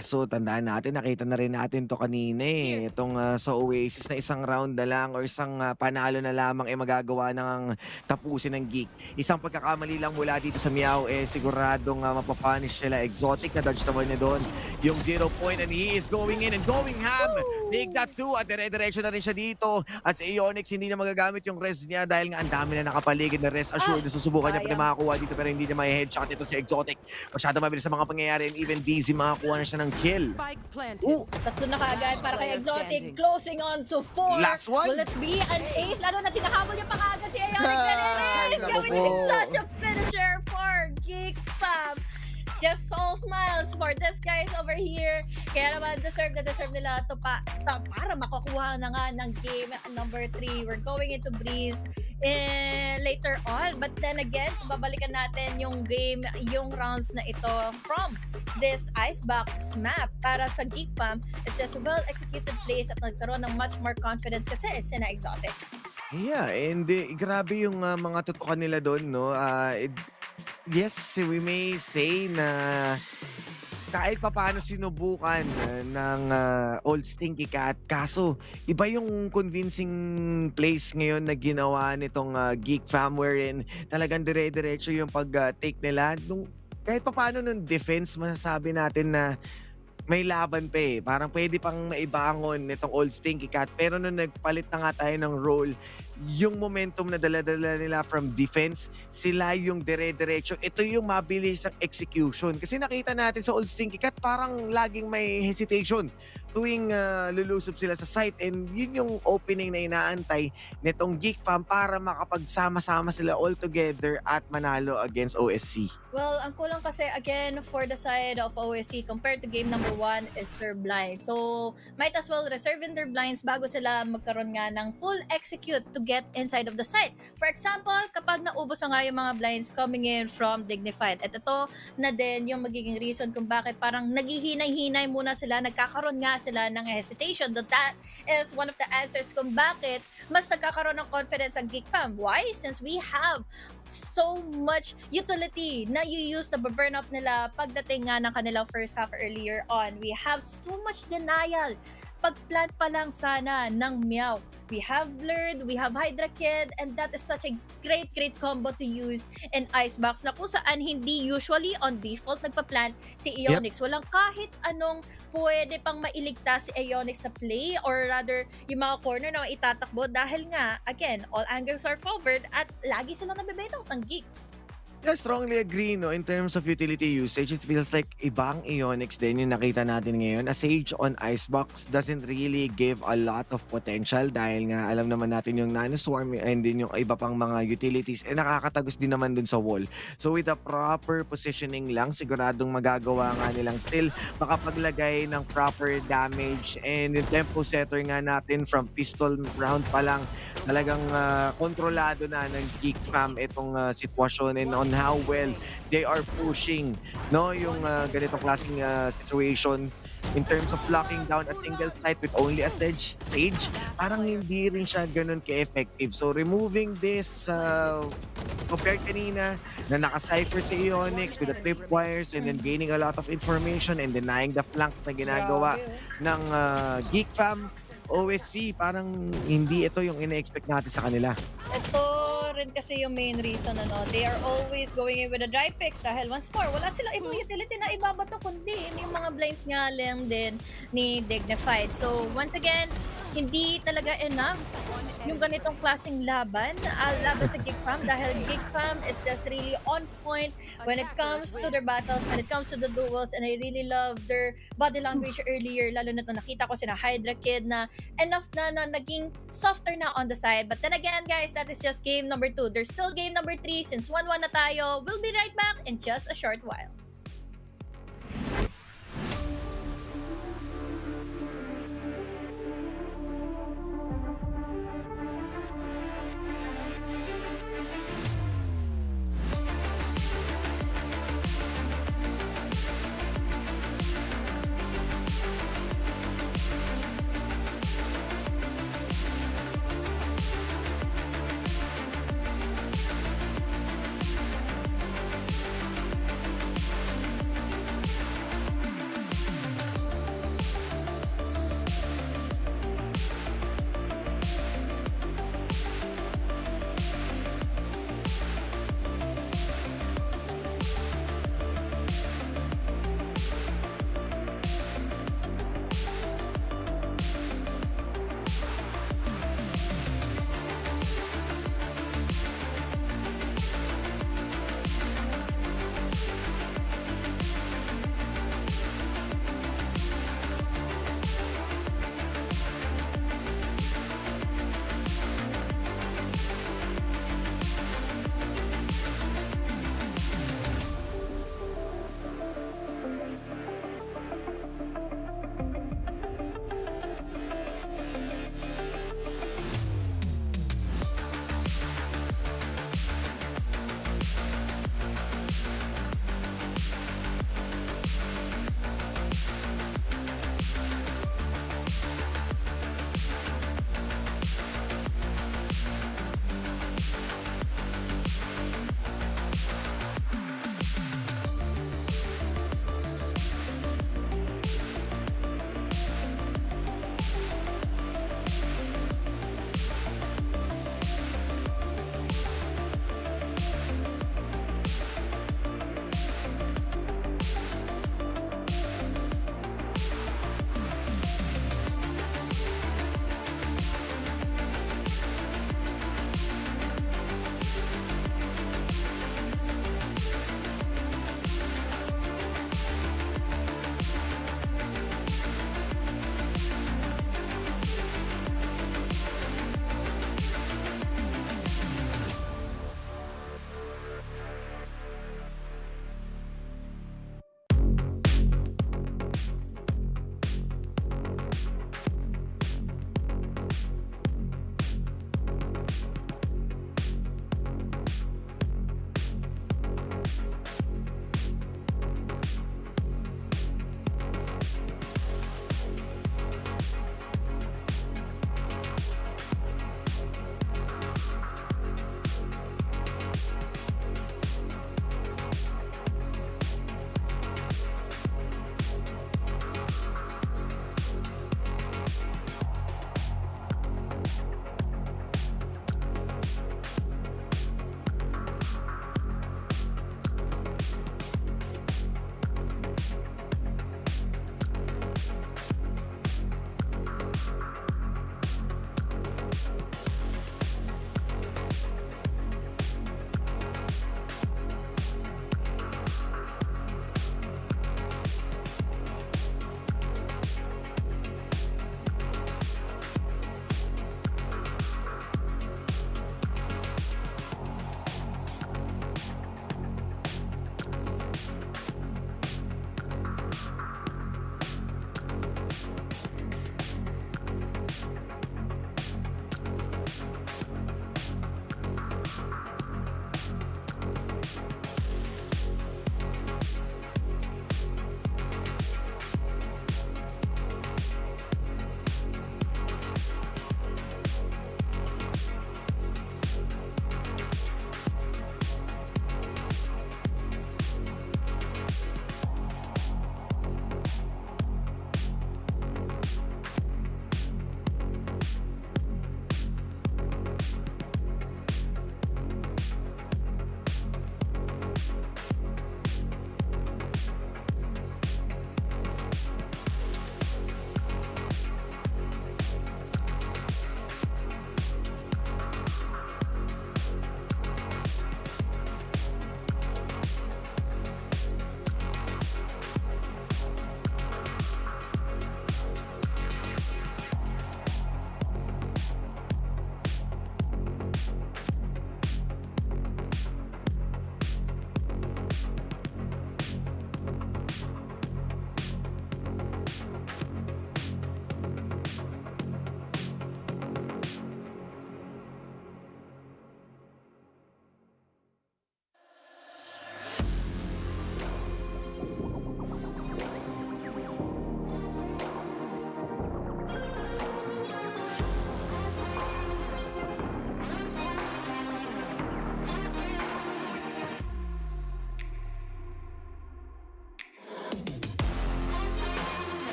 So, tandaan natin, nakita na rin natin to kanina eh. Itong sa Oasis na isang round na lang or isang panalo na lamang magagawa ng tapusin ng GEEK. Isang pagkakamali lang mula dito sa MEOW siguradong mapapunish sila. Exotic na dodge naman niya doon. Yung 0 point and he is going in and going ham. Take that too at dire-diretso na rin siya dito. At si Onyx hindi na magagamit yung res niya dahil nga ang dami na nakapaligid na res assured na susubukan niya pa rin makakuha dito pero hindi niya may headshot ito si Exotic. Masyado mabilis sa mga pangyayari and even Dizzy makakuha na siya ng kill. Tatlo na kaagad para kay Exotic. Closing on to 4. Last one. Will it be an ace? Lalo na tinahabol niya pa kaagad si Ionic. And it is going to be such a finisher for GEEK fam. Just all smiles for this guys over here. Kaya naman, deserve nila ito para makakuha na nga ng game number 3. We're going into Breeze later on. But then again, kung babalikan natin yung game, yung rounds na ito from this Icebox map para sa GEEK fam, it's just a well-executed plays at nagkaroon ng much more confidence kasi it's in Exotic. Yeah, and grabe yung mga tutukan nila doon, no? Yes, we may say na kahit papaano sinubukan ng Old Stinky Cat. Kaso, iba yung convincing plays ngayon na ginawa nitong GEEK fam wherein talagang dire-diretso yung pag-take nila. Kahit papaano nung defense, masasabi natin na may laban pa eh. Parang pwede pang maibangon nitong Old Stinky Cat. Pero nung nagpalit na nga tayo ng role, yung momentum na dala-dala nila from defense, sila yung dire-diretso. Ito yung mabilis ang execution. Kasi nakita natin sa Old Stinky Cat, parang laging may hesitation tuwing lulusob sila sa site. And yun yung opening na inaantay nitong GEEK fam para makapagsama-sama sila all together at manalo against OSC. Well, ang kulang kasi again for the side of OSC compared to game number 1 is their blinds. So, might as well reserve in their blinds bago sila magkaroon nga ng full execute to get inside of the site. For example, kapag naubos na nga yung mga blinds coming in from Dignified. At ito na din yung magiging reason kung bakit parang naghihinay-hinay muna sila, nagkakaroon nga sila ng hesitation. That is one of the answers kung bakit mas nagkakaroon ng confidence ang GEEK fam. Why? Since we have so much utility na you-use na burn up nila pagdating nga ng kanilang first half earlier on. We have so much denial pag-plant pa lang sana ng MEOW. We have Blurred, we have Hydra Kid, and that is such a great combo to use in Icebox na kung saan hindi usually on default nagpa-plant si Ionix. Walang kahit anong pwede pang mailigtas si Ionix sa play or rather yung mga corner na itatakbo dahil nga, again, all angles are covered at lagi silang nabibitaw ng GEEK. I strongly agree, no, in terms of utility usage. It feels like ibang Ionix din yung nakita natin ngayon. A Sage on Icebox doesn't really give a lot of potential dahil nga alam naman natin yung Nanoswarm and din yung iba pang mga utilities nakakatagos din naman dun sa wall. So with the proper positioning lang, siguradong magagawa nga nilang still makapaglagay ng proper damage and yung tempo setter nga natin from pistol round pa lang talagang kontrolado na ng GEEK fam itong sitwasyon and on how well they are pushing, no, yung ganitong klaseng situation in terms of locking down a single site with only a sage, parang hindi rin siya ganun ka-effective. So removing this, compared kanina, na naka-cypher si Ionix with the tripwires and then gaining a lot of information and denying the flanks na ginagawa ng GEEK fam, OSC, parang hindi ito yung ina-expect natin sa kanila. Ito rin kasi yung main reason, ano, they are always going in with a dry picks dahil once more, wala silang ibang utility na ibabato kundi yung mga blinds nga lang din ni Dignified. So, once again, hindi talaga enough yung ganitong klaseng laban sa Geek Fam dahil Geek Fam is just really on point when it comes to their battles, when it comes to the duels, and I really love their body language earlier, lalo na ito nakita ko sina Hydra Kid na enough na naging softer na on the side. But then again, guys, that is just game number 2. There's still game number 3 since 1-1 na tayo. We'll be right back in just a short while.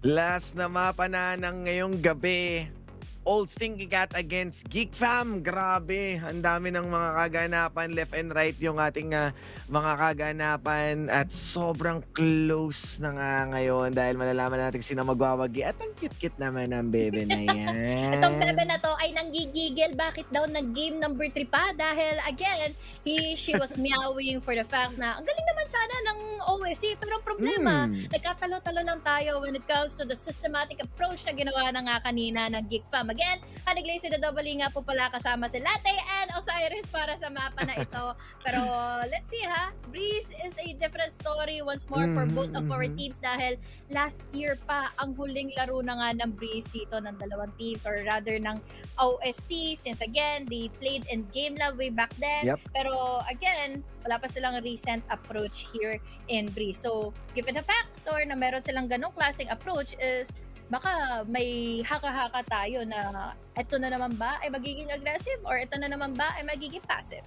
Last na mapa na ng ngayong gabi. Old Stinky Cat against Geek Fam. Grabe, ang dami ng mga kaganapan left and right yung ating mga kaganapan at sobrang close na nga ngayon dahil malalaman natin sino magwawagi at ang cute-cute naman ng bebe na yan. Itong bebe na to ay nanggigigil. Bakit daw nag-game number 3 pa? Dahil again, she was meowing for the fact na ang galing naman sana ng OSC. Pero ang problema, nagkatalo-talo lang tayo when it comes to the systematic approach na ginawa na nga kanina ng Geek Fam. Again, Haniglay si Dodobali nga po pala kasama si Latte and Osiris para sa mapa na ito. Pero let's see ha, Breeze is a different story once more for both of our teams dahil last year pa ang huling laro na nga ng Breeze dito ng dalawang teams or rather ng OSC since again, they played in Game Lab way back then. Yep. Pero again, wala pa silang recent approach here in Breeze. So, given the factor na meron silang ganong klaseng approach is baka may haka-haka tayo na ito na naman ba ay magiging aggressive or ito na naman ba ay magiging passive.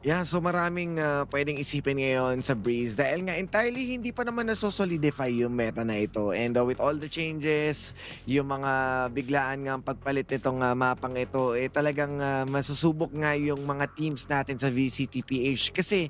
Yeah, so maraming pwedeng isipin ngayon sa Breeze dahil nga entirely hindi pa naman nasosolidify yung meta na ito. And with all the changes, yung mga biglaan nga pagpalit nitong mapang ito, talagang masusubok nga yung mga teams natin sa VCTPH. Kasi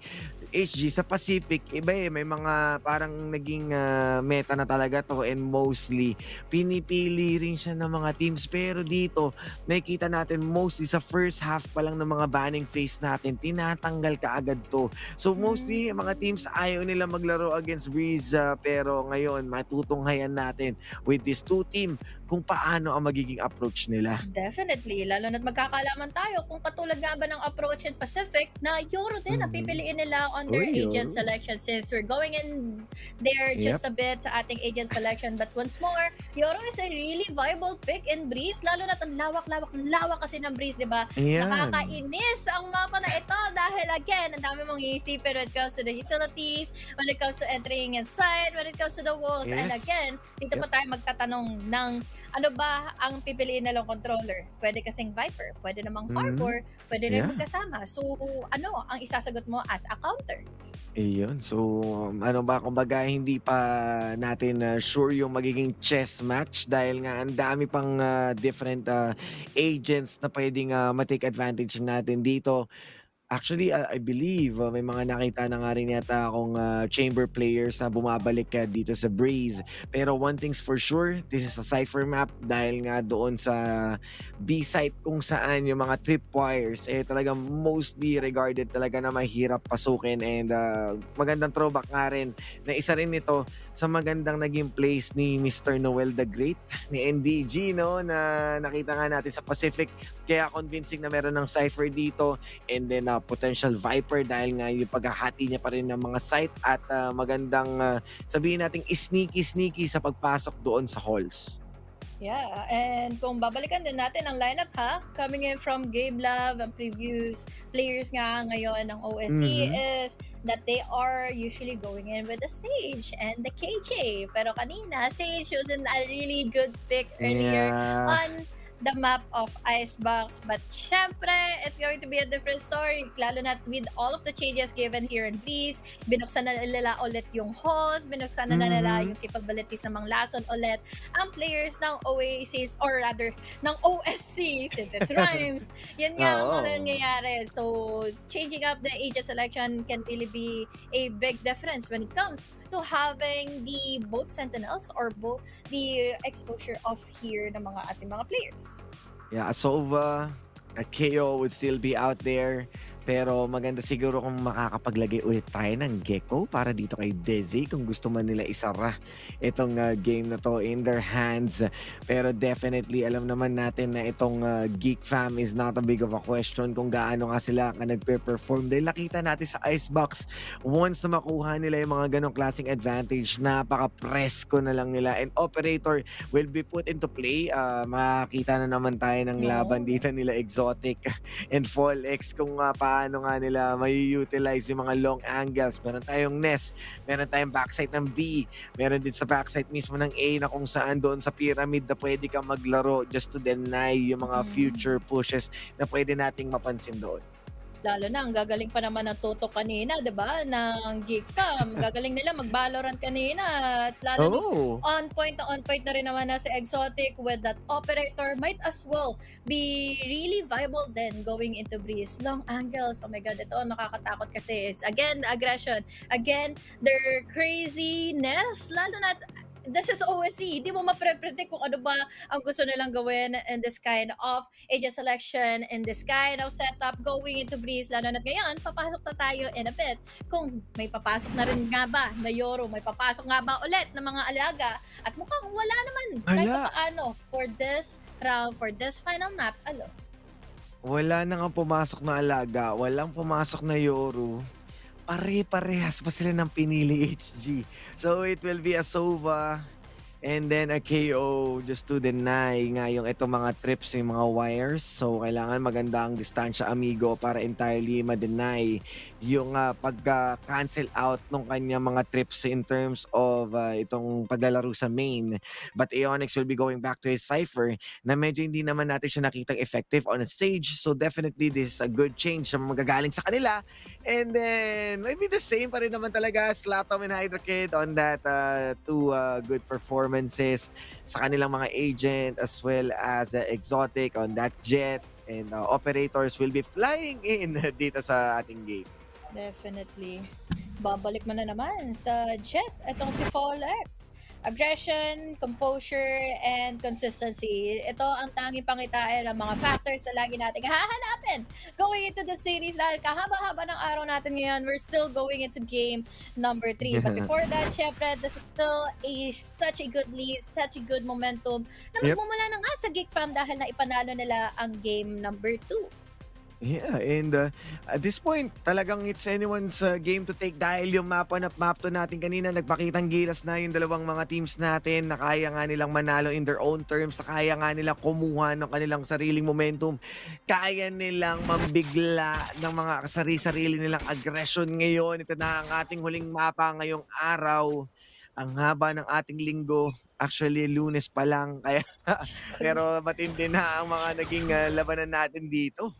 HG sa Pacific, iba may mga parang naging meta na talaga to and mostly pinipili rin siya ng mga teams. Pero dito, nakikita natin mostly sa first half pa lang ng mga banning phase natin, tinatanggal ka agad to. So mostly, mga teams ayaw nila maglaro against Breeze pero ngayon, matutunghayan natin with this two team kung paano ang magiging approach nila. Definitely, lalo na't magkakalaman tayo kung katulad nga ba ng approach in Pacific na Euro din ang pipiliin nila on their agent selection since we're going in there just a bit sa ating agent selection. But once more, Euro is a really viable pick in Breeze, lalo na't ang lawak kasi ng Breeze, di ba? Nakakainis ang mapa na ito dahil again, ang dami mong iisipin when it comes to the utilities, when it comes to entering inside, when it comes to the walls, and again, dito pa tayo magtatanong ng ano ba ang pipiliin nilang controller? Pwede kasing Viper, pwede namang Harbor, pwede rin magkasama. So, ano ang isasagot mo as a counter? Ayun. So, ano ba, kumbaga hindi pa natin sure yung magiging chess match dahil nga ang dami pang different agents na pwedeng matake advantage natin dito. Actually, I believe may mga nakita na nga rin yata akong chamber players na bumabalik dito sa Breeze. Pero one thing's for sure, this is a cipher map dahil nga doon sa B-site kung saan yung mga tripwires talagang mostly regarded talaga na mahirap pasukin and magandang throwback nga rin na isa rin nito sa magandang naging place ni Mr. Noel the Great, ni NDG, no, na nakita nga natin sa Pacific. Kaya convincing na meron ng cipher dito and then potential Viper dahil nga yung paghahati niya pa rin ng mga site at magandang sabihin nating sneaky sa pagpasok doon sa halls. Yeah, and kung babalikan din natin ang lineup ha, coming in from Game Lab, ang previous players nga ngayon ng OSC is that they are usually going in with the Sage and the KJ. Pero kanina, Sage was a really good pick earlier on the map of Icebox. But syempre, it's going to be a different story. Lalo na with all of the changes given here in Breeze, binuksan na nila ulit yung host, binuksan na nila yung capabilities ng mga lason ulit. Ang players ng Oasis, or rather, ng OSC, since it's rhymes, yun nga ang nangyayari. So, changing up the agent selection can really be a big difference when it comes to having the both sentinels or both the exposure of here ng mga ating mga players. Yeah, Sova, KO would still be out there. Pero maganda siguro kung makakapaglagay ulit tayo ng Gecko para dito kay Desi kung gusto man nila isara itong game na to in their hands. Pero definitely alam naman natin na itong Geek Fam is not a big of a question kung gaano nga sila nagpe-perform. Dahil nakita natin sa Icebox, once na makuha nila yung mga ganong klaseng advantage, napaka-presko na lang nila. And Operator will be put into play. Makakita na naman tayo ng laban dito nila Exotic and Fall X kung paano nga nila may-utilize yung mga long angles. Meron tayong Nest, meron tayong backside ng B, meron din sa backside mismo ng A na kung saan doon sa pyramid na pwede kang maglaro just to deny yung mga future pushes na pwede nating mapansin doon. Lalo na, ang gagaling pa naman ng tutok kanina, 'di ba, ng Geek Fam. Gagaling nila mag-Valorant kanina at lalo na Oh. on point na rin naman na si Exotic with that operator. Might as well be really viable then going into Breeze. Long angles, oh my god, ito nakakatakot kasi is again, aggression. Again, their craziness, lalo na this is OSC. Hindi mo mapre-predict kung ano ba ang gusto nilang gawin in this kind of agent selection, in this kind of setup going into Breeze. Lalo na ngayon, papasok na tayo in a bit. Kung may papasok na rin nga ba na Yoro, may papasok nga ba ulit ng mga alaga, at mukhang wala naman kahit Wala. paano for this round, for this final map. Wala na nga pumasok na alaga, walang pumasok na Yoru. Pare-parehas pa sila ng pinili HG. So it will be a Sova and then a KO just to deny nga yung itong mga trips, yung mga wires. So kailangan maganda ang distansya amigo para entirely ma-deny yung pagka-cancel out ng kanyang mga trips in terms of itong paglalaro sa main. But Aeonix will be going back to his Cypher na medyo hindi naman natin siya nakitang effective on a stage. So definitely this is a good change na magagaling sa kanila. And then maybe the same pa rin naman talaga as Latom and Hydra Kid on that two good performances sa kanilang mga agent as well as Exotic on that jet. And operators will be flying in dito sa ating game. Definitely. Babalik mo na naman sa Jet. Itong si Folex. Aggression, composure, and consistency. Ito ang tanging pangitain ng mga factors na lagi nating hahanapin going into the series. Dahil kahaba-haba ng araw natin ngayon, we're still going into game number 3. But before that, syempre, this is still such a good lead, such a good momentum na magmumula na nga sa Geek Fam dahil na ipanalo nila ang game number 2. Yeah, and at this point, talagang it's anyone's game to take dahil yung map to natin kanina, nagpakitang gilas na yung dalawang mga teams natin na kaya nga nilang manalo in their own terms, na kaya nga nilang kumuha ng kanilang sariling momentum, kaya nilang mambigla ng mga sarili nilang aggression ngayon. Ito na ang ating huling mapa ngayong araw. Ang haba ng ating linggo. Actually, Lunes pa lang. Kaya, pero matindi na ang mga naging labanan natin dito.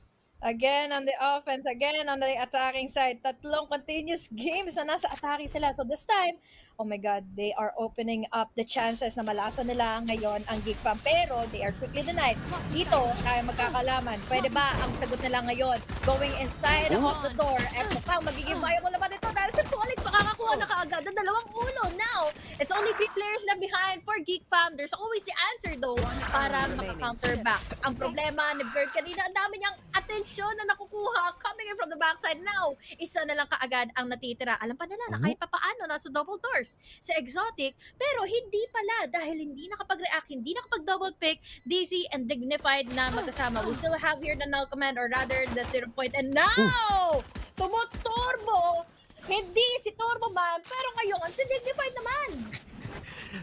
Again on the offense, again on the attacking side. Tatlong continuous games na nasa attacking sila. So this time, oh my god, they are opening up the chances na malasa nila ngayon ang Geek Fam. Pero they are quickly denied. Dito, kaya magkakalaman. Pwede ba ang sagot nila ngayon? Going inside of the door. At mukhang magiging viable naman ito dahil si Folex makakakuha na kaagad ng 2-1. Now, it's only 3 players left behind for Geek Fam. There's always the answer though para maka-counter back. Ang problema ni Bird kanina, ang dami niyang atensyon na nakukuha coming in from the backside. Now, isa na lang kaagad ang natitira. Alam pa nila na kahit papaano nasa double doors sa Exotic, pero hindi pala dahil hindi nakapag-react, hindi nakapag-double pick, Dizzy and Dignified na magkasama. We still have here the null command or rather the 0 point. And now, tumuturbo, hindi si Turbo Man, pero ngayon si Dignified naman.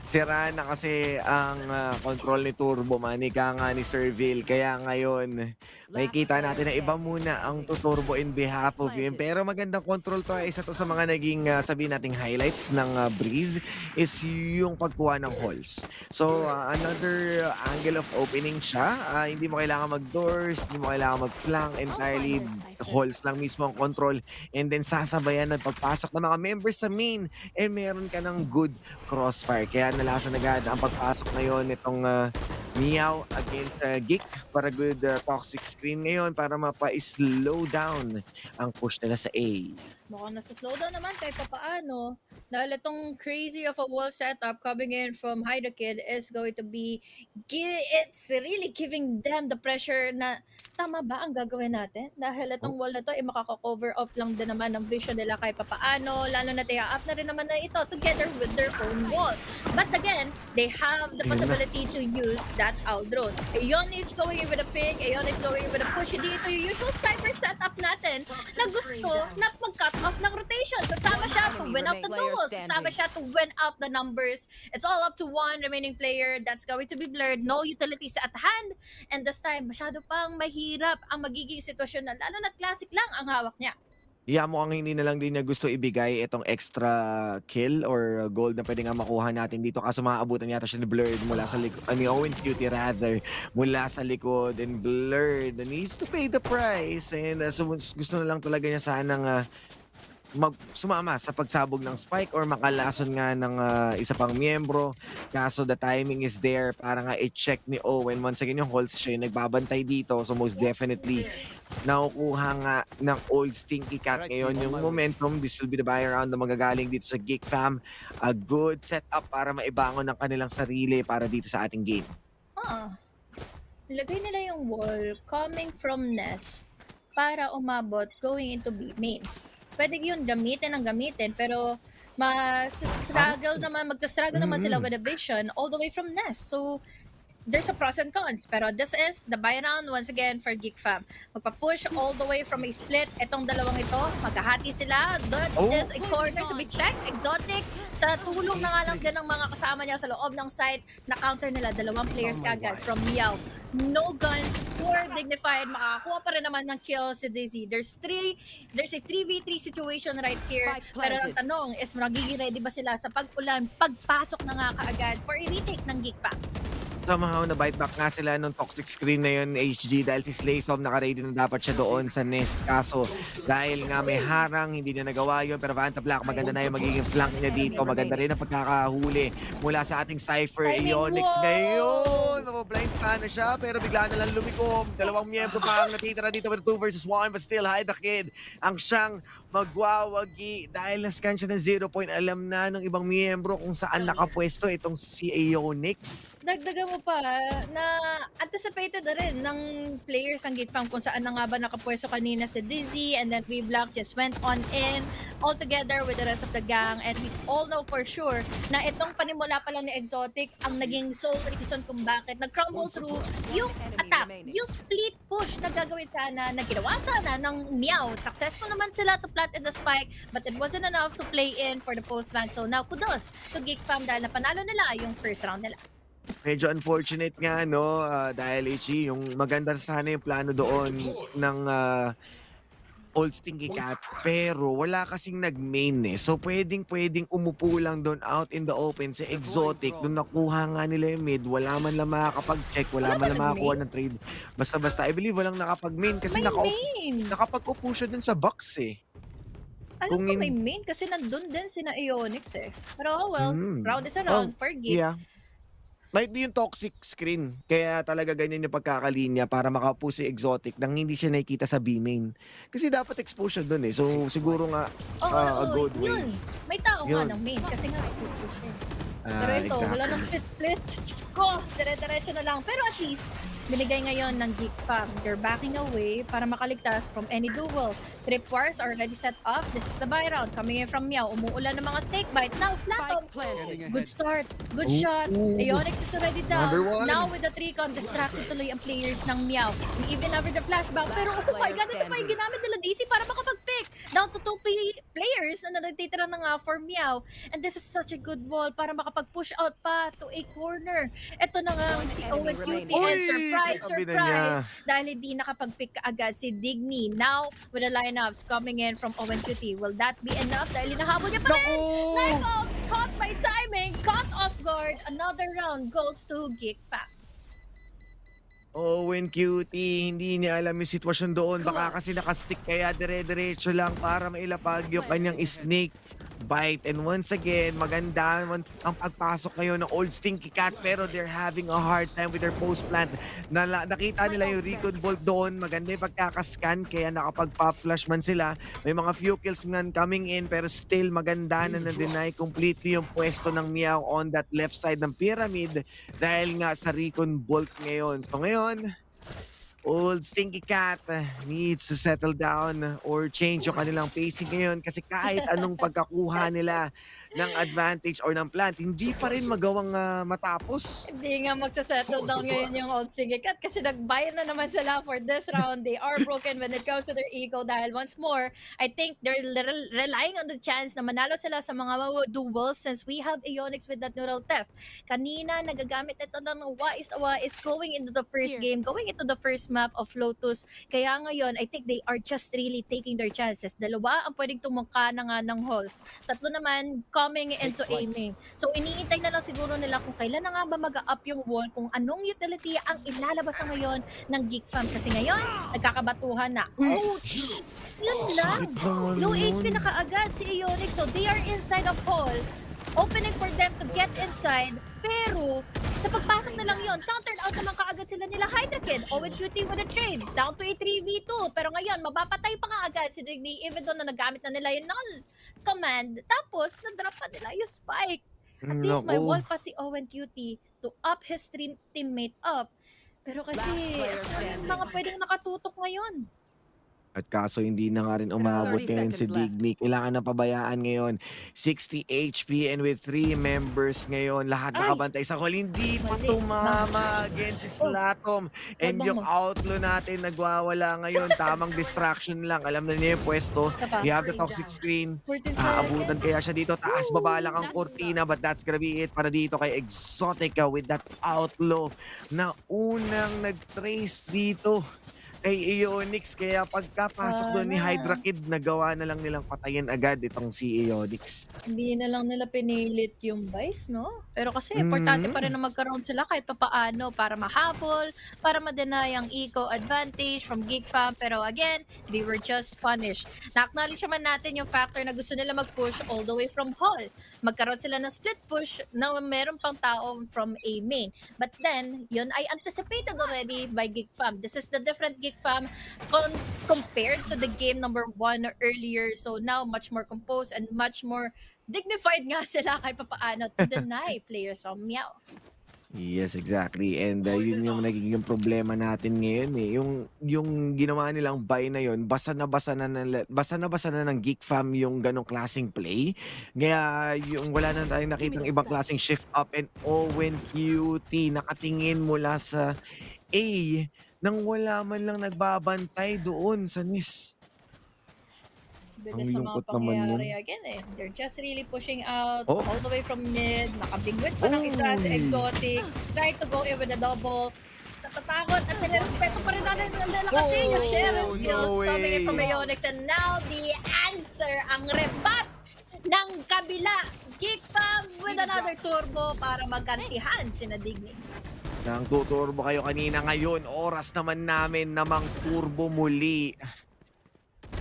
Sira na kasi ang control ni Turbo Man, ika nga ni Servil. Kaya ngayon, may kita natin na iba muna ang tuturbo in behalf of him. Pero magandang control to. Isa to sa mga naging sabihin nating highlights ng Breeze is yung pagkuha ng halls. So, another angle of opening siya. Hindi mo kailangan mag-doors, hindi mo kailangan mag-flank. Entirely halls lang mismo ang control. And then sasabayan ng pagpasok ng mga members sa main. Meron ka ng good crossfire. Kaya nalasan agad ang pagpasok ngayon nitong MEOW against GEEK para good toxic screen ngayon para mapa-slow down ang push nila sa A. Mukhang nasa slowdown naman kahit papaano. Dahil itong crazy of a wall setup coming in from Hydra Kid is going to be, it's really giving them the pressure na tama ba ang gagawin natin? Dahil itong wall na to, makaka-cover up lang din naman ang vision nila kahit papaano. Lalo na up na rin naman na ito together with their own wall. But again, they have the possibility to use that Aldrone. Aeonix going in with a pick, Aeonix going in with a push. Hindi ito yung usual cyber setup natin na gusto na mag-cut off ng rotation. Kasama siya to win out the duels. Kasama siya to win out the numbers. It's all up to one remaining player that's going to be blurred. No utilities at hand. And this time, masyado pang mahirap ang magiging sitwasyon na lalo na't classic lang ang hawak niya. Yeah, mukhang hindi na lang din niya gusto ibigay itong extra kill or gold na pwede nga makuha natin dito kaso maaabutan yata siya ni Blurred mula sa likod, I mean Owen Cutie rather, mula sa likod, and Blurred needs to pay the price, and so gusto na lang talaga niya sanang sumama sa pagsabog ng spike or makalason nga ng isa pang miyembro. Kaso the timing is there para nga i-check ni Owen. Once again, yung Holz siya yung nagbabantay dito. So most definitely, nakukuha nga ng old Stinky Cat ngayon yung momentum. This will be the buy round na magagaling dito sa GEEK fam. A good setup para maibangon ng kanilang sarili para dito sa ating game. Ilagay nila yung wall coming from nest para umabot going into B main. Pwede yun gamitin pero magsastruggle naman sila with a vision all the way from nest. So there's a pros and cons, pero this is the buy round once again for GEEK fam. Magpa-push all the way from a split. Etong dalawang ito, maghahati sila. That is a corner to be checked. Exotic, sa tulong na nga lang din ng mga kasama niya sa loob ng site, na-counter nila dalawang players kagad from MEOW. No guns, poor dignified, makakakuha pa rin naman ng kill si Dizzy. There's a 3v3 situation right here. Pero ang tanong is, magiging ready ba sila sa pag-ulan, pagpasok na nga kaagad for a retake ng GEEK fam? Somehow na-bite back nga sila nung toxic screen na yun, HG, dahil si Slaysom naka-ready na dapat siya doon sa nest. Kaso dahil nga may harang, hindi na nagawa yun. Pero Vanta Black, maganda na yung magiging flank niya dito. Maganda rin ang pagkakahuli mula sa ating Cypher. Ionix ngayon, mabablind sana siya, pero bigla na lang lumikom. Dalawang miyembro pa ang natitira dito with 2 versus 1, but still Hide the Kid ang siyang magwawagi dahil nascan siya ng 0 point. Alam na ng ibang miyembro kung saan nakapwesto itong si Ionix. Dagdagan mo pa na anticipated na rin ng players ang GEEK fam kung saan na nga ba nakapwesto kanina si Dizzy, and then V-Block just went on in all together with the rest of the gang, and we all know for sure na itong panimula pa lang ni Exotic ang naging sole reason kung bakit nag-crumble through yung attack, yung split push na gagawin sana, na ginawa sana ng MEOW. Successful naman sila to plant in the spike, but it wasn't enough to play in for the postman. So now kudos to GEEK fam dahil napanalo nila yung first round nila. Medyo unfortunate nga, no, dahil HG, yung maganda sana yung plano doon ng Old Stinky Cat, pero wala kasing nag-main eh. So pwedeng umupo lang doon out in the open sa Exotic. Doon nakuha nga nila yung mid, wala man lang makakapag-check, wala man lang makakuha ng trade. Basta-basta, I believe walang nakapag-main kasi nakapag-upo siya doon sa box eh. Alam ko may main kasi nandun din sina Ionix eh. Pero well, round is a round for GEEK. Yeah. Might be yung toxic screen. Kaya talaga ganyan yung pagkakalinya para makaupo si Exotic nang hindi siya nakikita sa B-main. Kasi dapat exposure dun eh. So siguro nga a good way. Yun. May tao nga ng main kasi nga split push eh. Pero ito, wala nang split. Diyos ko, dire-diretso na lang. Pero at least, binigay ngayon ng GEEK fam. They're backing away para makaligtas from any duel. Tripwires are already set up. This is the buy round coming in from MEOW. Umuulan ng mga snake bite. Now, Slatom. Good start. Good shot. Ionix is already down. Now with the 3-con, distracted tuloy ang players ng MEOW. We even have the flashback. Pero oh my God, ito pa yung ginamit nila DC para makapag-pick. Down to 2 players na nagtitira na nga for MEOW. And this is such a good wall para makapag-push out pa to a corner. Ito na nga si Owen Cutie and surprise! Dahil hindi nakapag-pick agad si Digny. Now, with the lineups coming in from Owen Cutie, will that be enough? Dahil hinahabol niya pa rin! Live caught by timing, caught off guard. Another round goes to GEEK fam. Owen Cutie, hindi niya alam yung sitwasyon doon. Baka kasi nakastick kaya dire-diretso lang para mailapag yung kanyang snake bite. And once again, maganda ang pagpasok ngayon ng Old Stinky Cat, pero they're having a hard time with their post plant. Nakita nila yung recon bolt doon, maganda yung pagkakascan, kaya nakapag-pop flash man sila. May mga few kills man coming in, pero still maganda na na-deny completely yung pwesto ng MEOW on that left side ng pyramid dahil nga sa recon bolt ngayon. So ngayon, Old Stinky Cat needs to settle down or change yung kanilang pacing ngayon kasi kahit anong pagkakuha nila ng advantage or ng plant, hindi pa rin magawang matapos. Hindi nga magsasettle down ngayon yung old Sigikat kasi nagbayad na naman sila for this round. They are broken when it comes to their ego dahil once more, I think they're relying on the chance na manalo sila sa mga duels since we have Aeonix with that neural theft. Kanina, nagagamit ito ng Wais going into the first game, going into the first map of Lotus. Kaya ngayon, I think they are just really taking their chances. Dalawa ang pwedeng tumungka na nga ng halls. Tatlo naman coming into A main. So iniintay na lang siguro nila kung kailan na nga ba mag-up yung wall, kung anong utility ang ilalabas na ngayon ng Geek Fam. Kasi ngayon, nagkakabatuhan na. Ouch! Yun lang. Low HP na kaagad si Aeonix. So they are inside of hall. Opening for them to get inside. Pero, sa pagpasok na lang yun, countered out naman kaagad sila nila Hydra Kid. OWT with a trade. Down to a 3v2. Pero ngayon, mapapatay pa kaagad si Digny even though na nagamit na nila yung null command. Tapos, na-drop pa nila yung spike. At least may wall pa si Owen Cutie to up his teammate up. Pero kasi, mga pwedeng nakatutok ngayon. At kaso hindi na nga rin umabot ngayon si Digny. Kailangan na pabayaan ngayon. 60 HP and with 3 members ngayon. Lahat nakabantay sa call. Hindi pa tumama against si Slatom. And yung outlaw natin nagwawala ngayon. Tamang distraction lang. Alam na niya yung pwesto. We have the toxic screen. Aabutan kaya siya dito. Taas baba lang ang cortina. But that's gonna be it para dito kay Exotica with that outlaw na unang nag-trace dito kay Aeonix. Kaya pagkapasok doon ni Hydra Kid, nagawa na lang nilang patayin agad itong si Aeonix. Hindi na lang nila pinilit yung Vice, no? Pero kasi importante pa rin na magkaroon sila kahit papaano para mahabol, para ma-deny ang eco advantage from Geek Fam. Pero again, they were just punished. Na-acknowledge naman natin yung factor na gusto nila mag-push all the way from hall. Magkaroon sila ng split push na meron pang tao from A main. But then, yun ay anticipated already by Geek Fam. This is the different Geek Fam compared to the game number 1 earlier. So now, much more composed and much more dignified nga sila kahit papaano to deny players from MEOW. Yes, exactly. And yun yung nagiging problema natin ngayon eh. Yung ginawa nilang buy na yun, basa na basa na ng Geek Fam yung ganong klaseng play. Kaya yung wala na tayong nakitang ibang klaseng shift up and Owen QT nakatingin mula sa A nang wala man lang nagbabantay doon sa NIS. Bilis sa mga pangyayari again eh. They're just really pushing out all the way from mid. Nakabigwit pa ng isa si Exotic. Try to go in with a double. Natatakot at nirespeto pa rin natin nila kasi yung share of kills coming in from Aeonix. And now the answer, ang rebat ng kabila. Geek Fam with another turbo para magkantihan si Digny. Nang tuturbo kayo kanina, ngayon oras naman namin namang turbo muli.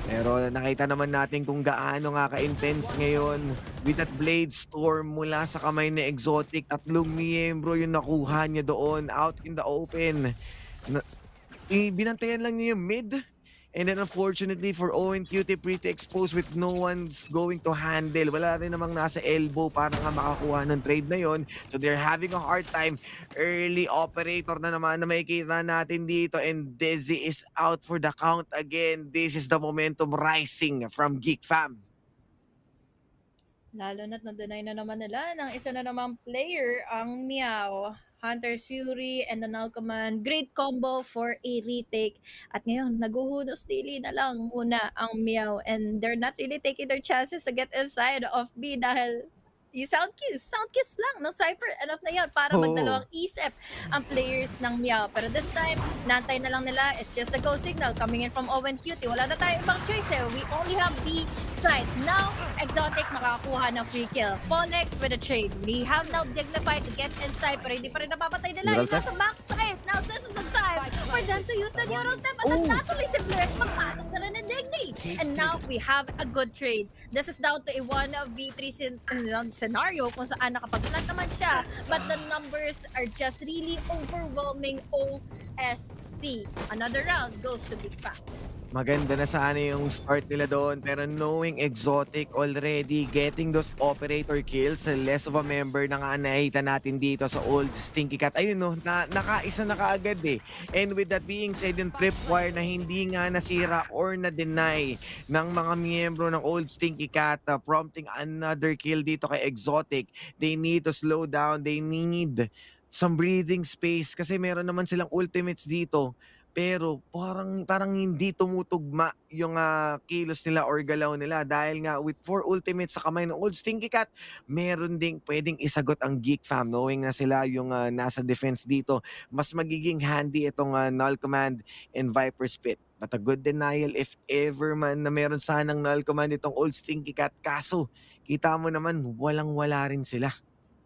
Pero nakita naman natin kung gaano nga ka-intense ngayon with that blade storm mula sa kamay ni Exotic. 3 miyembro yung nakuha niya doon out in the open. Binantayan lang niya yung mid. And then unfortunately for Owen QT, pretty exposed with no one's going to handle. Wala rin namang nasa elbow para nga makakuha ng trade na yon. So they're having a hard time. Early operator na naman na makikita natin dito. And Dizzy is out for the count again. This is the momentum rising from Geek Fam. Lalo na't na-deny na naman nila ng isa na namang player ang MEOW. Hunter's Fury and the Null Command. Great combo for a retake. At ngayon, naguhunos dili na lang muna ang MEOW. And they're not really taking their chances to get inside of B dahil yung sound kiss lang ng Cypher. Enough na yun para magdalawang isip ang players ng MEOW. Pero this time, nantay na lang nila. It's just a go signal coming in from Owen Cutie. Wala na tayo ibang choice eh. We only have B side. Now, Exotic makakakuha ng free kill. Polex with a trade. We have now dignified to get inside pero hindi pa rin napapatay nila. Yung nasa backside. Now, this is the time for them to use the neural tap. At ang natuloy si Blair, magpasok na rin ng Digny. And now, we have a good trade. This is down to a 1v3 scenario kung saan nakapag-plant naman siya. But the numbers are just really overwhelming OSC. see. Another round goes to Big Fam. Maganda na sana yung start nila doon, pero knowing Exotic already getting those operator kills, less of a member na nga nakita natin dito sa old Stinky Cat. Ayun no, nakaisa na kaagad eh. And with that being said, yung tripwire na hindi nga nasira or na-deny ng mga miyembro ng old Stinky Cat, prompting another kill dito kay Exotic. They need to slow down, they need some breathing space kasi meron naman silang ultimates dito. Pero parang hindi tumutugma yung kilos nila or galaw nila dahil nga with 4 ultimates sa kamay ng old Stinky Cat, meron ding pwedeng isagot ang Geek Fam knowing na sila yung nasa defense dito. Mas magiging handy itong Null Command and Viper Spit. But a good denial if ever man na meron sanang Null Command itong old Stinky Cat. Kaso, kita mo naman walang-wala rin sila.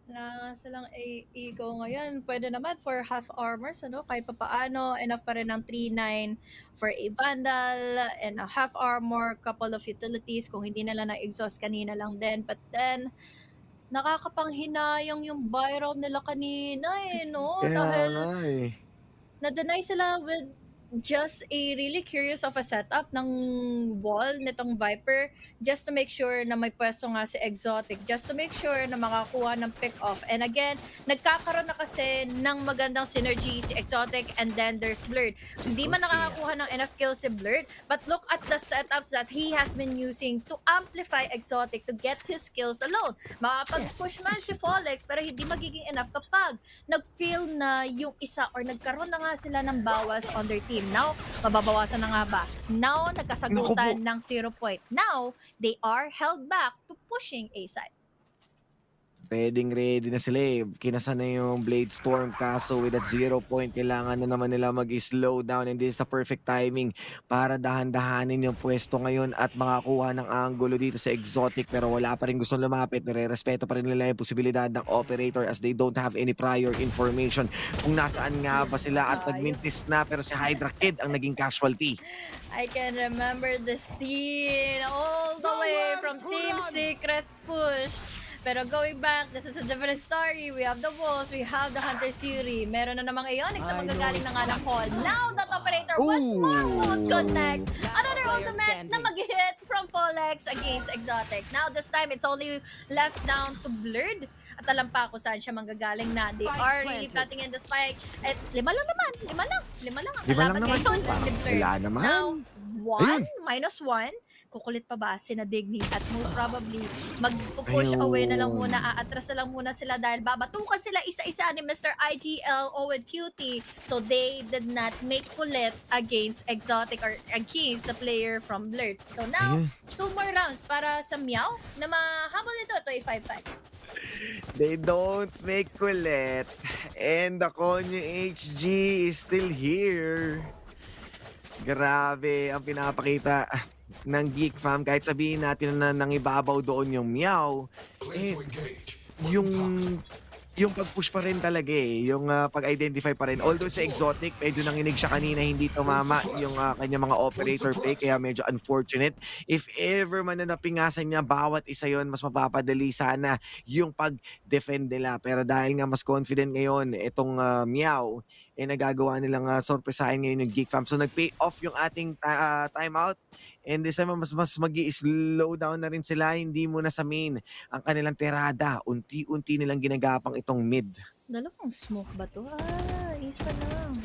Na silang ego ngayon. Pwede naman for half armors, ano? Kahit papaano, enough pa rin ng 3-9 for a Vandal and a half armor, couple of utilities. Kung hindi nila na-exhaust kanina lang din. But then, nakakapanghinayang yung buy round nila kanina no? Kaya Dahil nga eh. na-deny sila with just a really curious of a setup ng wall nitong Viper just to make sure na may pwesto nga si Exotic, just to make sure na makakuha ng pick-off. And again, nagkakaroon na kasi ng magandang synergy si Exotic and then there's Blurred. Hindi man nakakakuha ng enough kills si Blurred, but look at the setups that he has been using to amplify Exotic to get his kills alone. Makapag-push man si Folex pero hindi magiging enough kapag nag-feel na yung isa or nagkaroon na nga sila ng bawas on their team. Now, mababawasan na nga ba? Now, nagkasagutan ng 0 point. Now, they are held back to pushing A side. Ready na sila eh. Kinasa na yung Blade Storm kaso with that 0 point, kailangan na naman nila mag-slow down and this is a perfect timing para dahan-dahanin yung pwesto ngayon at makakuha ng angulo dito sa Exotic pero wala pa rin gustong lumapit. Nire-respeto pa rin nila yung posibilidad ng operator as they don't have any prior information kung nasaan nga ba sila at nagmintis na pero si Hydra Kid ang naging casualty. I can remember the scene all the way from Team Secret's push. Pero going back, this is a different story. We have the walls, we have the Hunter Fury. Meron na namang Ionics na magagaling na nga ng call. Now that operator once more won't connect. Another ultimate na mag-hit from Folex against Exotic. Now this time, it's only left down to Blurred. At alam pa ako saan siya manggagaling na. They are really planting in the spike. At lima lang naman. Lima lang ang kalaban ngayon. Wala naman. Now, 1 minus 1. Kukulit pa ba si Digni at most probably mag-push away na lang muna, aatras na lang muna sila dahil babatukan sila isa-isa ni Mr. IGL, Owen QT. So they did not make kulit against Exotic or against the player from Blurred. So now, 2 more rounds para sa MEOW na mahabol ito a 5-5. They don't make kulit and the Konyo HG is still here. Grabe ang pinapakita ng Geek Fam kahit sabihin natin na nangibabaw doon yung MEOW yung pag-push pa rin talaga yung pag-identify pa rin. Although sa Exotic, medyo nanginig siya kanina, hindi tumama yung kanya mga operator play, kaya medyo unfortunate. If ever man na napingasan niya, bawat isa yon mas mapapadali sana yung pag-defend nila. Pero dahil nga mas confident ngayon, itong MEOW, nagagawa nilang sorpresahin ngayon yung Geek Fam. So nag-pay off yung ating timeout. And this time, mas mag-i-slow down na rin sila. Hindi muna sa main ang kanilang tirada. Unti-unti nilang ginagapang itong mid. Dalawang smoke ba to? Isa lang.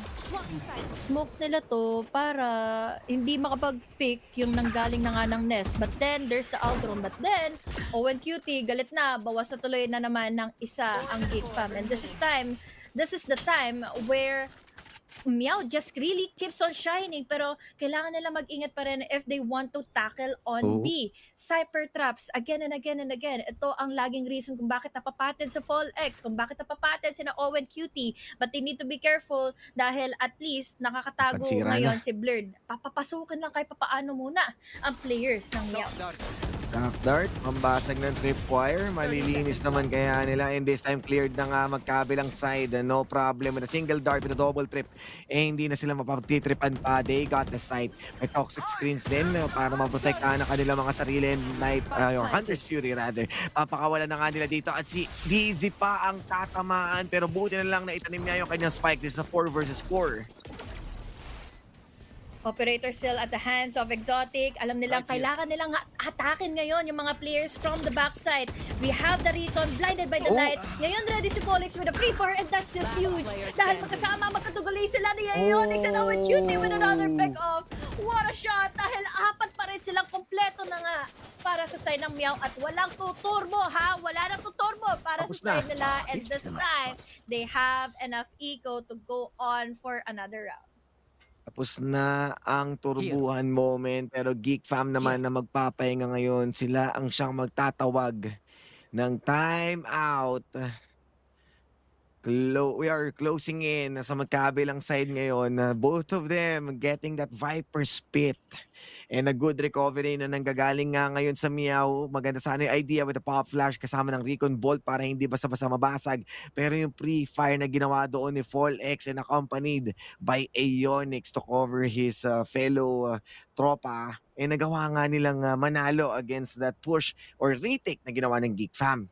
Smoke nila to para hindi makapag-pick yung nanggaling na nga ng nest. But then, there's the outrun. But then, Owen QT, galit na. Bawas na tuloy na naman ng isa ang Geek Fam. And this is the time where MEOW just really keeps on shining pero kailangan nila mag-ingat pa rin if they want to tackle on B. Cypher traps again and again and again. Ito ang laging reason kung bakit napapatin sa Fall X, kung bakit napapatin sina Owen QT. But they need to be careful dahil at least nakakatago ngayon si Blurred. Papapasukin lang kahit papaano muna ang players ng MEOW. Dark Dart, mambasag ng tripwire. Malilinis naman kaya nila. And this time cleared na nga magkabilang side. No problem. With a single dart with a double trip. Hindi na sila mapagtitripan pa. They got the site. May toxic screens din para maprotektahan ang kanilang mga sarili. Hunter's Fury rather. Papakawalan na nga nila dito. At si Dizzy pa ang tatamaan. Pero buti na lang na itanim niya yung kanyang spike. This is a 4 versus 4. Operator still at the hands of Exotic. Alam nilang kailangan nilang atakin ngayon yung mga players from the backside. We have the recon blinded by the light. Ngayon ready si Polix with a pre-fire and that's just huge. Dahil magkasama, magkatugulay sila ni Ionix and OWD with another pick off. What a shot! Dahil apat pa rin silang kompleto na nga para sa side ng MEOW at walang tuturbo ha. Wala na tuturbo para sa side nila. And this time, they have enough eco to go on for another round. Tapos na ang turbuhan moment, pero Geek Fam naman na magpapahinga ngayon, sila ang siyang magtatawag ng time out. We are closing in sa magkabilang side ngayon. Both of them getting that Viper spit and a good recovery na nanggagaling nga ngayon sa MEOW. Maganda sana yung idea with the pop flash kasama ng Recon Bolt para hindi basta-basta mabasag. Pero yung pre-fire na ginawa doon ni FallX and accompanied by Ionix to cover his fellow tropa, nagawa nga nilang manalo against that push or retake na ginawa ng Geek Fam.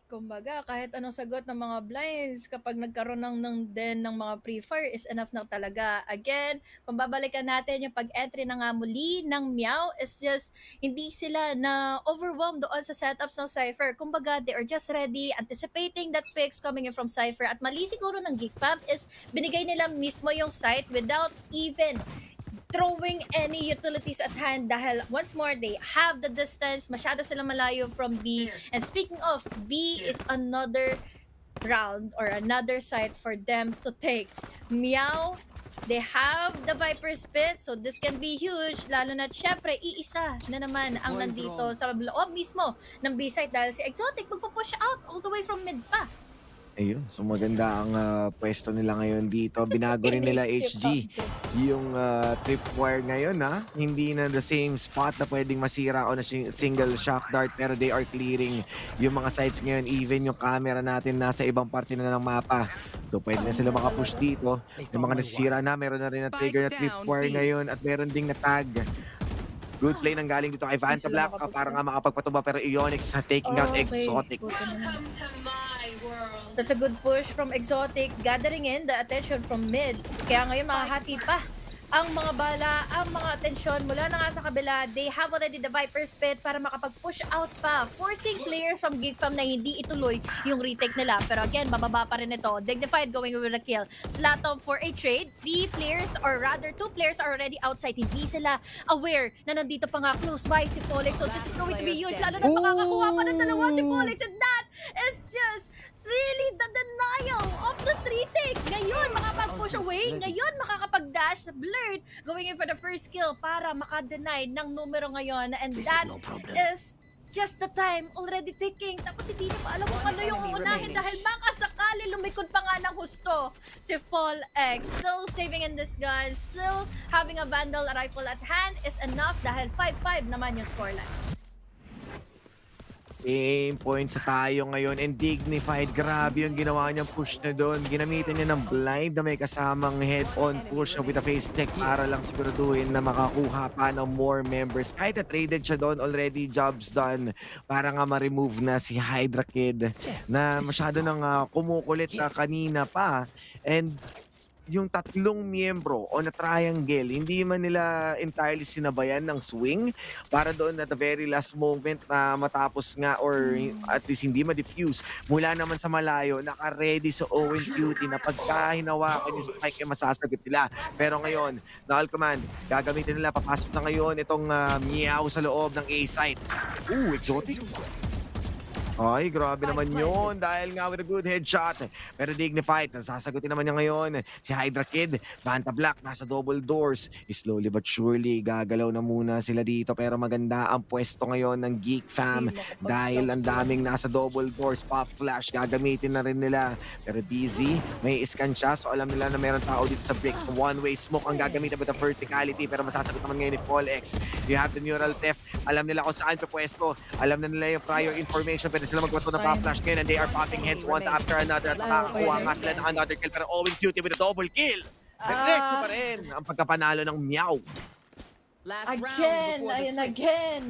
Kumbaga, kahit anong sagot ng mga blinds kapag nagkaroon ng mga pre-fire is enough na talaga. Again, kung babalikan natin yung pag-entry na nga muli ng MEOW is just hindi sila na overwhelmed doon sa setups ng Cypher. Kumbaga, they are just ready, anticipating that picks coming in from Cypher. At mali siguro ng Geek Fam is binigay nila mismo yung site without even throwing any utilities at hand dahil once more they have the distance, masyado sila malayo from B. And speaking of, B is another round or another site for them to take. MEOW, they have the Viper spit, so this can be huge, lalo na syempre iisa na naman ang nandito sa loob mismo ng B site dahil si Exotic magpo-push out all the way from mid pa. Ayun, so maganda ang pwesto nila ngayon dito. Binago rin nila HG yung tripwire ngayon ha. Hindi na the same spot na pwedeng masira on a single shock dart, pero they are clearing yung mga sites ngayon. Even yung camera natin nasa ibang parte na ng mapa. So pwede na sila makapush dito. Yung mga nasisira na, meron na rin na trigger na tripwire ngayon at meron ding na tag. Good play nang galing dito kay Vanta Black para nga makapagpatuba, pero Ionix taking out Exotic. That's a good push from Exotic, gathering in the attention from mid. Kaya ngayon makahati pa ang mga bala, ang mga atensyon mula na nga sa kabila. They have already the Viper spit para makapag-push out pa, forcing players from Geek Fam na hindi ituloy yung retake nila. Pero again, bababa pa rin ito. Dignified going with a kill. Slatom for a trade. 3 players or rather 2 players are already outside. Hindi sila aware na nandito pa nga close by si Polix. So this is going to be huge. Lalo na makakakuha pa ng dalawa si Polix. And that is just really the denial of the retake. Ngayon, makapag-push away. Ngayon, makakapag-dash. Blurred going in for the first kill para maka-deny ng numero ngayon. And that is just the time already ticking. Tapos hindi na pa alam kung ano yung uunahin dahil makasakali lumikod pa nga ng husto si FallX. Still saving in this gun. Still having a Vandal rifle at hand is enough dahil 5-5 naman yung scoreline. Aim points sa tayo ngayon and dignified. Grabe yung ginawa niyang push na doon. Ginamitan niya ng blind na may kasamang head-on push with a face check para lang siguraduhin na makakuha pa ng more members. Kahit na traded siya doon, already jobs done para nga ma-remove na si Hydra Kid na masyado nang kumukulit na kanina pa. And yung tatlong miyembro on a triangle, hindi man nila entirely sinabayan ng swing para doon at the very last moment na matapos nga or at least hindi ma-diffuse mula naman sa malayo, naka-ready sa Owen Cutie na pagka hinawakan yung spike ay masasagot nila. Pero ngayon, na all command, gagamitin nila, papasok na ngayon itong MEOW sa loob ng A-site. Exotic. Ay, grabe naman yun dahil nga with a good headshot. Pero dignified, nasasagutin naman niya ngayon si Hydra Kid. Vanta Black, nasa double doors. Slowly but surely, gagalaw na muna sila dito. Pero maganda ang pwesto ngayon ng Geek Fam dahil ang daming nasa double doors. Pop flash, gagamitin na rin nila. Pero busy, may iscan siya. So alam nila na meron tao dito sa bricks. One-way smoke ang gagamitin with the verticality. Pero masasagot naman ngayon ni FallX. You have the neural theft. Alam nila kung saan pa pwesto. Alam na nila yung prior information. Pero sila magbato ng pop flash ngayon and they are popping heads one after another at makakakuha nga sila ng another kill, pero Owen Cutie with a double kill. Diretso pa rin ang pagkapanalo ng MEOW. Again, ayun again.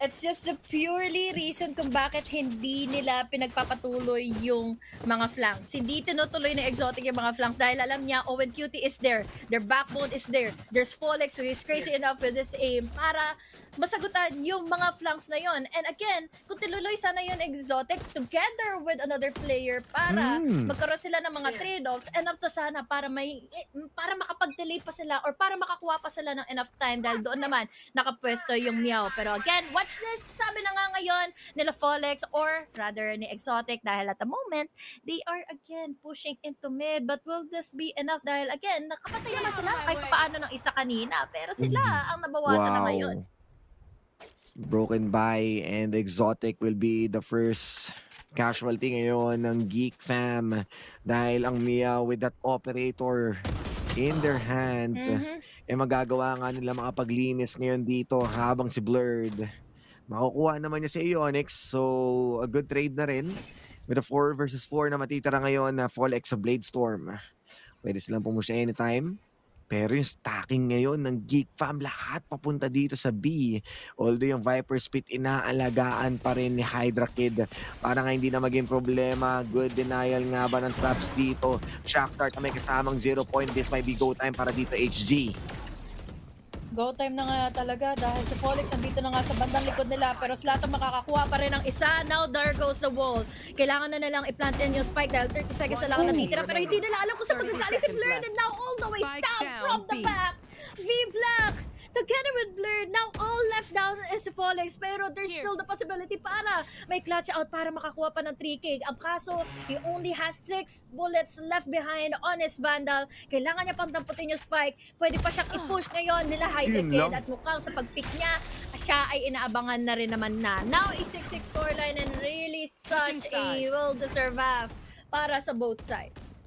It's just a purely reason kung bakit hindi nila pinagpapatuloy yung mga flanks. Hindi tinutuloy na Exotic yung mga flanks dahil alam niya Owen Cutie is there. Their backbone is there. There's Folex who is crazy enough with his aim para masagutan yung mga flanks na yon. And again, kung tinuloy sana yun Exotic together with another player para magkaroon sila ng mga trade-offs, enough to sana para makapag-delay pa sila or para makakuha pa sila ng enough time dahil doon naman nakapwesto yung MEOW. Pero again, watch this! Sabi na nga ngayon nila Folex or rather ni Exotic dahil at the moment, they are again pushing into mid. But will this be enough? Dahil again, nakapatay naman sila kahit paano ng isa kanina. Pero sila ang nabawasan na ngayon. Broken by and Exotic will be the first casualty ngayon ng Geek fam dahil ang MEOW with that operator in their hands magagawa nga nila makapaglinis ngayon dito habang si Blurred makukuha naman niya si Ionix, so a good trade na rin with a 4 versus 4 na matitira ngayon na Folex sa Bladestorm. Pwede silang pumusha anytime. Pero yung stacking ngayon ng Geek fam, lahat papunta dito sa B. Although yung Viper Spit inaalagaan pa rin ni Hydra Kid para nga hindi na maging problema. Good denial nga ba ng traps dito. Shock Dart na may kasamang 0 point. This might be go time para dito HG. Go time na nga talaga dahil si Folex nandito na nga sa bandang likod nila pero sila itong makakakuha pa rin ng isa. Now there goes the wall. Kailangan na nilang i-plant in yung spike dahil 30 seconds na lang natitira pero hindi nila alam kung saan magagaling si Blurred and now all the way stabbed from the back. V-Black together with Blurred. Now all left down is si Folex pero there's still the possibility para may clutch out para makakuha pa ng 3K. Ang kaso, he only has 6 bullets left behind on his Vandal. Kailangan niya pang damputin yung spike. Pwede pa siyang i-push ngayon nila Hydra Kid at mukhang sa pag-pick niya, siya ay inaabangan na rin naman na. Now a 6-6 scoreline and really such a well-deserved half para sa both sides.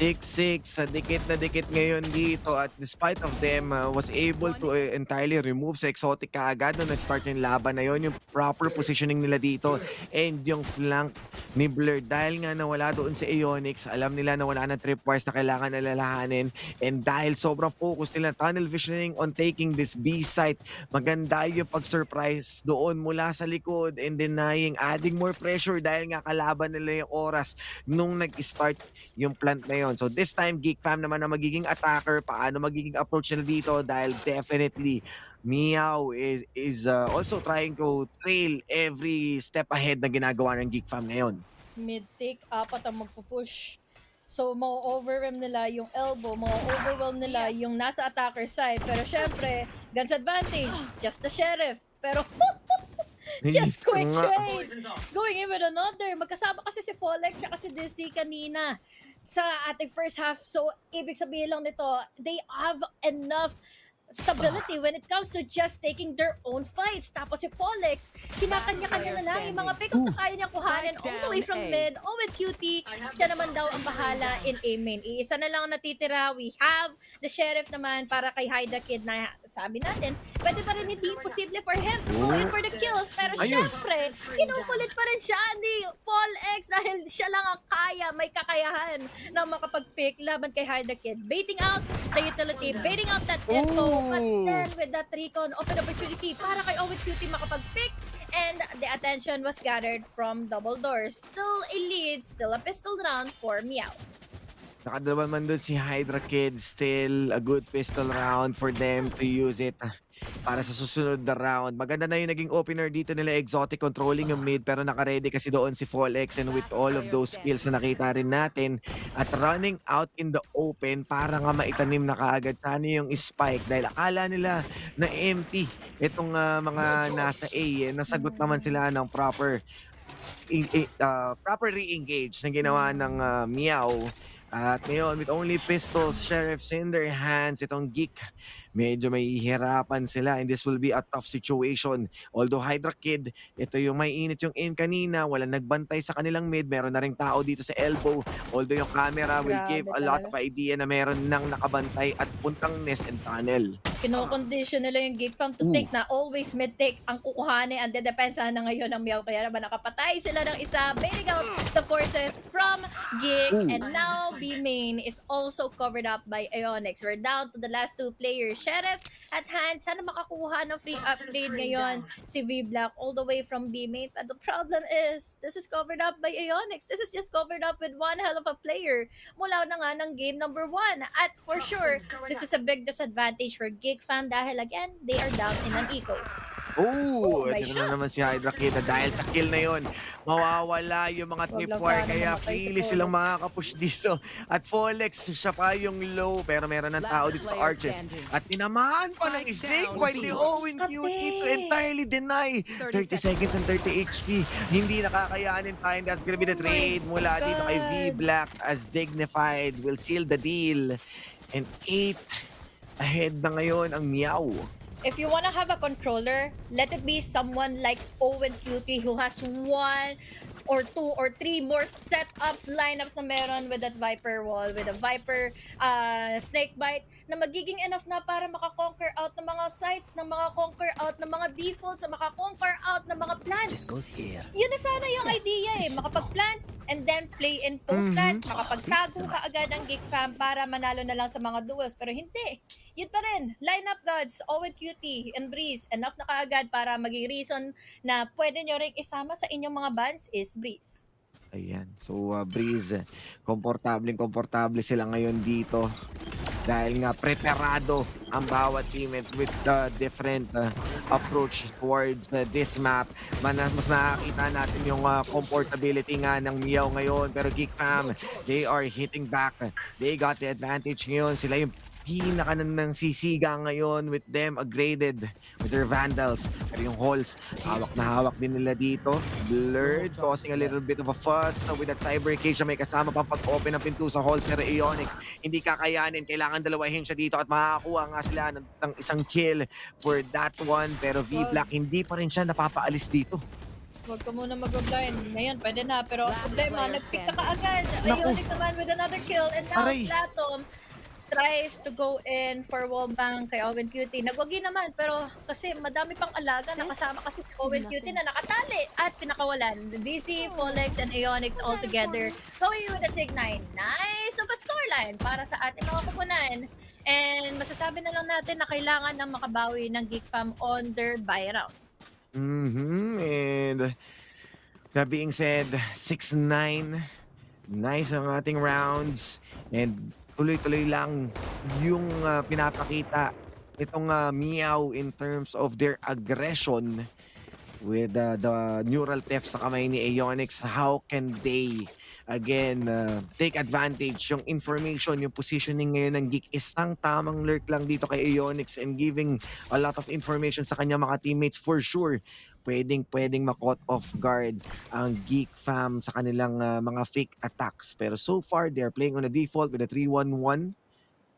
6-6 sa dikit na dikit ngayon dito at despite of them was able to entirely remove sa Exotic kaagad nung nag-start yung laban na yon, yung proper positioning nila dito and yung flank ni Blurred dahil nga nawala doon si Ionix, alam nila na wala ng tripwires na kailangan nalalahanin and dahil sobrang focus nila tunnel visioning on taking this B site, maganda yung pag-surprise doon mula sa likod and denying, adding more pressure dahil nga kalaban nila yung oras nung nag-start yung plant na yun. So this time, Geek fam naman na magiging attacker. Paano magiging approach nila dito? Dahil definitely, MEOW is also trying to trail every step ahead na ginagawa ng Geek fam ngayon. Mid-take, apat ang magpupush. So, mo-overwhelm nila yung elbow, mo-overwhelm nila yung nasa attacker side. Pero syempre, guns advantage, just the sheriff. Pero just quick trade. Going in with another. Magkasama kasi si Folex at si DC kanina sa ating first half. So, ibig sabihin lang nito, they have enough stability when it comes to just taking their own fights. Tapos si Folex, kinakanya-kanya na lang yung mga pick kung kaya niya kuhanin all the way from mid. With QT, siya naman daw ang bahala in A main. Iisa na lang natitira. We have the sheriff naman para kay Hydra Kid na sabi natin, pwede pa rin hindi imposible for him to go in for the kills. Pero syempre, kinukulit pa rin siya ni Folex dahil siya lang ang kaya, may kakayahan na makapag-pick laban kay Hydra Kid. Baiting out the utility, baiting out that info. But then with that recon, open opportunity para kay Owen Cutie makapag-pick and the attention was gathered from double doors. Still a lead, still a pistol round for MEOW. Nakadalawa man doon si Hydra Kid, still a good pistol round for them to use it para sa susunod na round. Maganda na yung naging opener dito nila Exotic controlling yung mid pero nakaredy kasi doon si Folex and with all of those skills na nakita rin natin at running out in the open para nga maitanim na kaagad sana yung spike dahil akala nila na empty itong mga nasa A nasagot naman sila ng proper re-engage na ginawa ng MEOW. At ngayon, with only pistols, sheriffs in their hands, itong Geek, medyo may hihirapan sila and this will be a tough situation. Although Hydra Kid, ito yung may init yung aim kanina, walang nagbantay sa kanilang mid, meron na ring tao dito sa elbow. Although yung camera will give a lot of idea na meron nang nakabantay at puntang nest and tunnel. Kino-condition nila yung Geek Pump to take na always mid-take ang kukuhanin and dedepensa na ngayon ng MEOW. Kaya naman nakapatay sila ng isa, baiting out the forces from Geek. And now B main is also covered up by Ionix. We're down to the last two players. Sheriff at hand. Sana makakuha ng free upgrade ngayon si V-Black all the way from B-Main. But the problem is, this is covered up by Aeonix. This is just covered up with one hell of a player mula na nga ng game number 1. At for sure, this is a big disadvantage for GEEK fam dahil again, they are down in an eco. Oh, may ito na shot. naman si Hydra Kid dahil sa kill na yon. Mawawala yung mga Wag lang tripwire sana kaya mamatay si freely silang Folex. makakapush dito. At Folex, siya pa yung low pero meron ng tao dito sa Arches. At tinamaan pa ng Snake while the Owen QT to entirely deny 30 seconds and 30 HP. Hindi nakakayanin pa and that's gonna be the trade mula dito kay V-Black as Dignified will seal the deal. And 8 ahead na ngayon ang MEOW. If you wanna have a controller, let it be someone like Owen Cutie who has 1 or 2 or 3 more setups, lineups na meron with that Viper wall, with a Viper snake bite na magiging enough na para makakonquer out ng mga sites, na makakonquer out ng mga defaults, na makakonquer out ng mga plants. Yun na sana yung idea eh, makapag-plant and then play in post-plant, makapagtago ka agad ang GEEK fam para manalo na lang sa mga duels. Pero hindi, yun pa rin, lineup gods, Owen Cutie and Breeze, enough na kaagad para maging reason na pwede nyo rin isama sa inyong mga bans is Breeze. Ayan. So, Breeze, komportable sila ngayon dito. Dahil nga, preparado ang bawat team with different approach towards this map. Mas nakakita natin yung comfortability nga ng MEOW ngayon. Pero GEEK fam, they are hitting back. They got the advantage ngayon. Sila yung pinaka ng sisiga ngayon with them upgraded with their Vandals. Pero yung Halls, hawak na hawak din nila dito. Blurred, causing a little bit of a fuss. So with that Cyber Cage, may kasama pang pag-open ng pinto sa Halls. Pero Aeonix, hindi kakayanin. Kailangan dalawahin siya dito at makakakuha nga sila ng isang kill for that one. Pero V-Black, hindi pa rin siya napapaalis dito. Huwag ka muna mag-blind. Ngayon, pwede na. Pero ang problema, nag-pick ka kaagad. Aeonix naman with another kill. And now, Platom tries to go in for wallbang kay Owen Cutie. Nagwagi naman, pero kasi madami pang alaga. Nakasama kasi si Owen Cutie na nakatali at pinakawalan. DC, Folex, and Aeonix all together. Going with a Sig-9. Nice of a scoreline para sa ating mga kupunan. And masasabi na lang natin na kailangan ng makabawi ng GEEK fam on their buy round. And that being said, 6-9. Nice ang ating rounds. And tuloy-tuloy lang yung pinapakita itong MEOW in terms of their aggression with the neural theft sa kamay ni Aeonix. How can they again take advantage yung information, yung positioning ngayon ng GEEK? Isang tamang lurk lang dito kay Aeonix and giving a lot of information sa kanyang mga teammates. For sure, pwedeng ma-caught off guard ang GEEK fam sa kanilang mga fake attacks. Pero so far, they are playing on a default with a 3-1-1.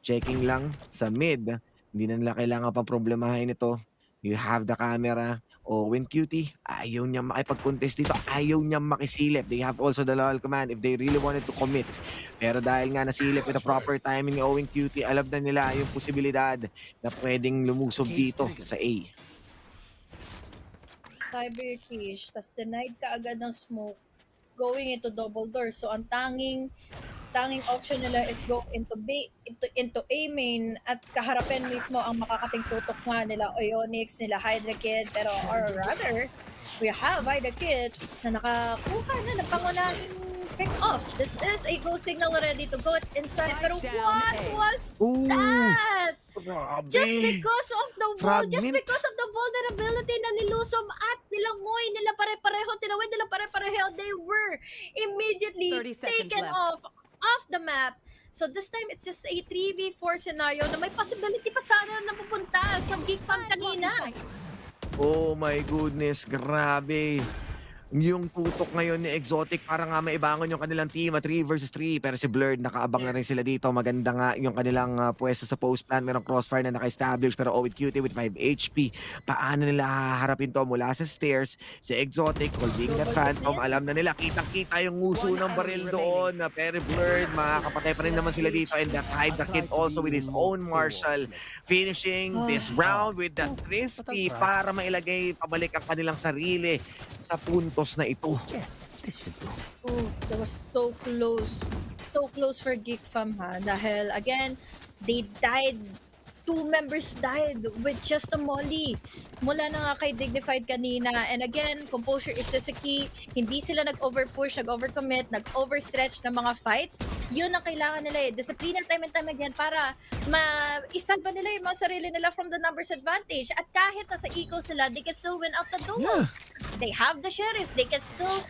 Checking lang sa mid. Hindi na nila kailangan pang problemahin ito. You have the camera. Owen Cutie, ayaw niya makipag-contest dito. Ayaw niya makisilip. They have also the LOL command if they really wanted to commit. Pero dahil nga nasilip with the proper timing ni Owen Cutie, alam na nila yung posibilidad na pwedeng lumusob dito sa A. Cyber Cage, tas denied ka agad ng smoke going into double door. So ang tanging option nila is go into A main at kaharapin mismo ang makakating tutok nga nila Aeonix, nila Hydra Kid, pero or rather we have Hydra Kid na nakakuha na ng pangunahing pick off. This is a go signal ready to go inside, pero what was that? Grabe. Just because of the wall, just Fragment. because of the vulnerability na nilusob at nilangoy nila pare-pareho, tinawid nila pare-pareho, they were immediately 30 seconds taken left. off the map. So this time, it's just a 3v4 scenario na may possibility pa sana na pupunta sa GEEK fam kanina. Oh my goodness, grabe. Yung tutok ngayon ni Exotic para nga maibangon yung kanilang team at 3 versus 3. Pero si Blurred, nakaabang na rin sila dito. Maganda nga yung kanilang pwesto sa post plan. Merong crossfire na naka-establish pero Owen Cutie with 5 HP. Paano nila haharapin to mula sa stairs? Si Exotic holding that Phantom. Alam na nila, kitang-kita yung nguso ng baril doon. Pero Blurred, makakapatay pa rin naman sila dito. And that's Hydra Kid also with his own Marshall. Finishing this round with that Thrifty para mailagay pabalik ang kanilang sarili sa puntos na ito. Oh, that was so close. So close for GEEK fam ha. Dahil again, they died 2 members died with just a molly. Mula na nga kay Dignified kanina. And again, composure is just a key. Hindi sila nag-overpush, nag-overcommit, nag-overstretch ng mga fights. Yun ang kailangan nila eh. Discipline time and time again para isalba nila yung mga sarili nila from the numbers advantage. At kahit nasa eco sila, they can still win out the duels. They have the sheriffs. They can still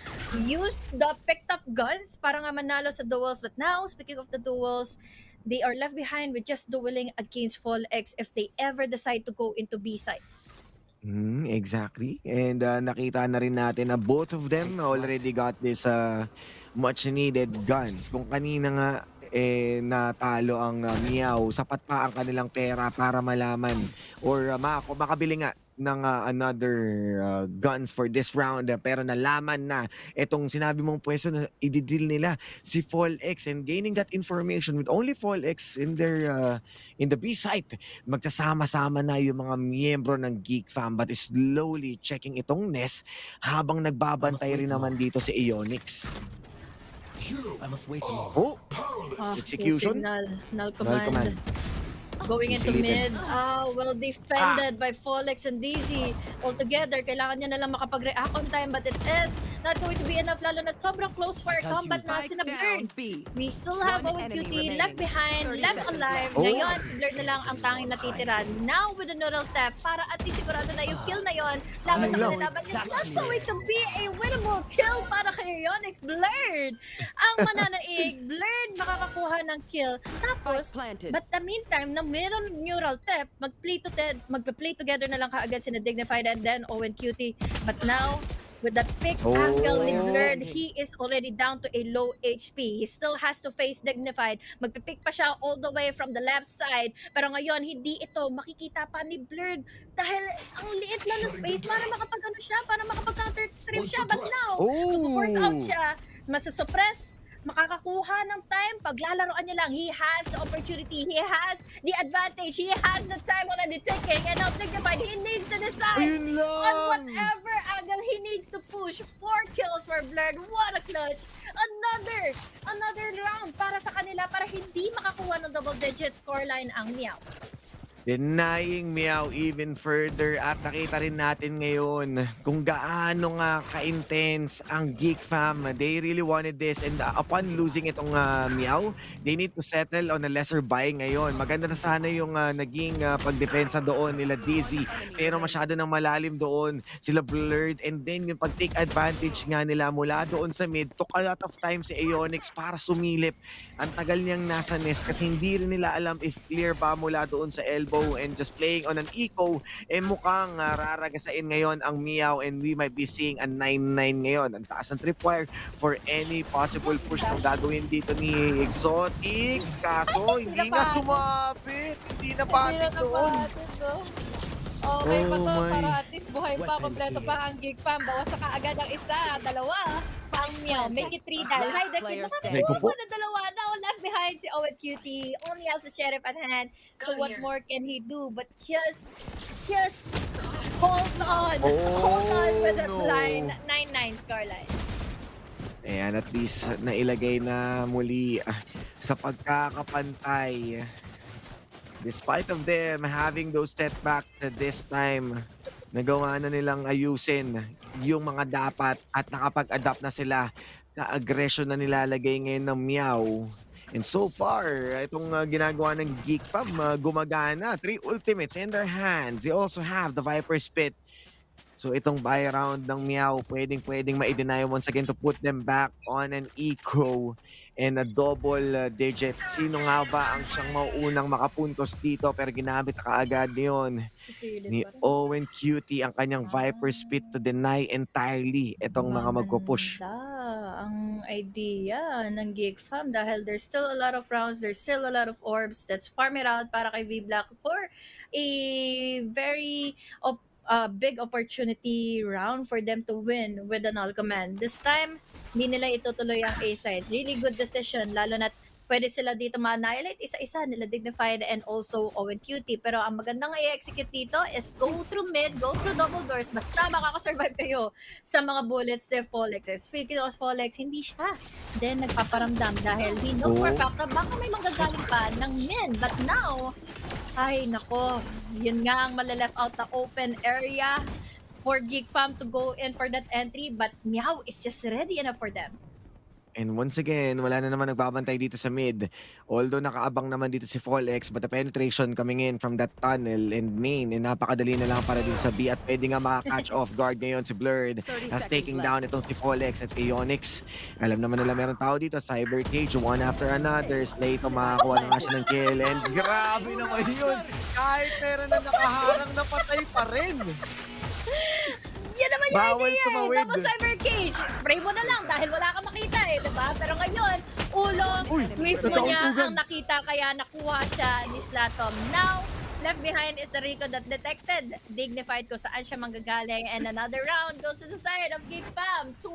use the picked up guns para nga manalo sa duels. But now, speaking of the duels, they are left behind with just dueling against Fall X if they ever decide to go into B side. Exactly. And nakita na rin natin na both of them already got this much needed guns. Kung kanina nga natalo ang MEOW, sapat pa ang kanilang pera para malaman or makabili nga ng another guns for this round, pero nalaman na itong sinabi mong pwesto na i-deal nila si Fall X, and gaining that information with only Fall X in their in the B site, magsasama-sama na yung mga miyembro ng GEEK fam, but is slowly checking itong nest habang nagbabantay rin naman dito si Ionix. Execution. Null command. Going into mid. Well defended by Folex and DZ. Altogether, kailangan niya na lang makapag-react on time, but it is not going to be enough, lalo na sobrang close fire combat na sina Blurred. We still have OWD left behind, left alive. Ngayon, si Blurred na lang ang tanging natitira. Now with the noodle step, para at least sigurado na yung kill na yon laban sa kanila. But it's not going to be a winnable kill para kay Ionix. Blurred ang mananaig. Blurred makakakuha ng kill. Tapos, but the meantime, na meron neural tap, magpa-play together na lang kaagad sina Dignified and then Owen Cutie. But now, with that pick angle ni Blurred, he is already down to a low HP. He still has to face Dignified. Magpipick pa siya all the way from the left side. Pero ngayon, hindi ito makikita pa ni Blurred dahil ang liit na ng space para makapag-ano siya, para makapag-counter stream siya. But now, mag-force out siya, masasuppress, makakakuha ng time, paglalaroan niya lang, he has the opportunity, he has the advantage, he has the time already ticking, and now Dignified, he needs to decide on whatever angle he needs to push. 4 kills for Blurred, what a clutch! Another round para sa kanila, para hindi makakuha ng double-digit scoreline ang MEOW. Denying MEOW even further, at nakita rin natin ngayon kung gaano nga ka-intense ang GEEK fam. They really wanted this, and upon losing itong MEOW, they need to settle on a lesser buy ngayon. Maganda na sana yung naging pagdepensa doon nila Dizzy, pero masyado nang malalim doon sila Blurred, and then yung pag-take advantage nga nila mula doon sa mid, took a lot of time si Ionix para sumilip. Ang tagal niyang nasa nest kasi hindi rin nila alam if clear ba mula doon sa elbow, and just playing on an eco, mukhang raragasain ngayon ang MEOW, and we might be seeing a 9-9 ngayon. Ang taas ng tripwire for any possible push na gagawin dito ni Exotic. Kaso hindi nga sumabit, hindi napatid doon. Okay pa to, para at least buhay pa, kompleto pa ang GEEK fam. Bawas sa kaagad ang isa, dalawa. Ang MEOW, make it 3 dahil high deck din. Nakakakuha na dalawa. Now left behind si Owen Cutie. Only has the sheriff at hand. So what more can he do? But just hold on. Hold on with that line. 9-9 scoreline. Ayan, at least nailagay na muli sa pagkakapantay. Despite of them having those setbacks this time, nagawa na nilang ayusin yung mga dapat at nakapag-adapt na sila sa aggression na nilalagay ngayon ng MEOW. And so far, itong ginagawa ng GEEK fam, gumagana. 3 ultimates in their hands. They also have the Viper Spit. So itong buy round ng MEOW, pwedeng ma-deny once again to put them back on an eco and a double digit. Sino nga ba ang siyang mauunang makapuntos dito, pero ginamit kaagad yun ni Owen Cutie ang kanyang Viper Spit to deny entirely itong mga magpupush. Ang idea ng GEEK fam dahil there's still a lot of rounds, there's still a lot of orbs. Let's farm it out para kay V-Black for a very big opportunity round for them to win with the null command. This time, hindi nila itutuloy ang A-side. Really good decision, lalo na pwede sila dito ma-annihilate isa-isa nila Dignified and also Owen Cutie. Pero ang magandang i-execute dito is go through mid, go through double doors. Basta makakasurvive kayo sa mga bullets si Folex. Speaking of Folex, hindi siya then nagpaparamdam dahil he knows for a fact na baka may manggagaling pa ng min. But now, Ay, nako. Yun nga ang malaleft out na open area for Geek Fam to go in for that entry, but MEOW is just ready enough for them. And once again, wala na naman nagbabantay dito sa mid. Although nakaabang naman dito si Folex, but the penetration coming in from that tunnel and main, napakadali na lang para dito sa B at pwede nga maka-catch off guard ngayon si Blurred. 30 That's seconds taking left. down itong si Folex at Aeonix. Alam naman nila meron tao dito, Cyber Cage, one after another. Slayto makakuha na nga siya ng kill and grabe naman yun! Kahit meron na nakaharang, napatay pa rin! Yan naman yung Bawal idea tumawid. Double Cyber Cage. Spray mo na lang dahil wala kang makita diba? Pero ngayon, ulo, mismo niya nagkauntugan. ang nakita kaya nakuha siya ni Slatom. Now, left behind is the Rico that detected. Dignified kung saan siya manggagaling. And another round goes to the side of Geek Fam. 10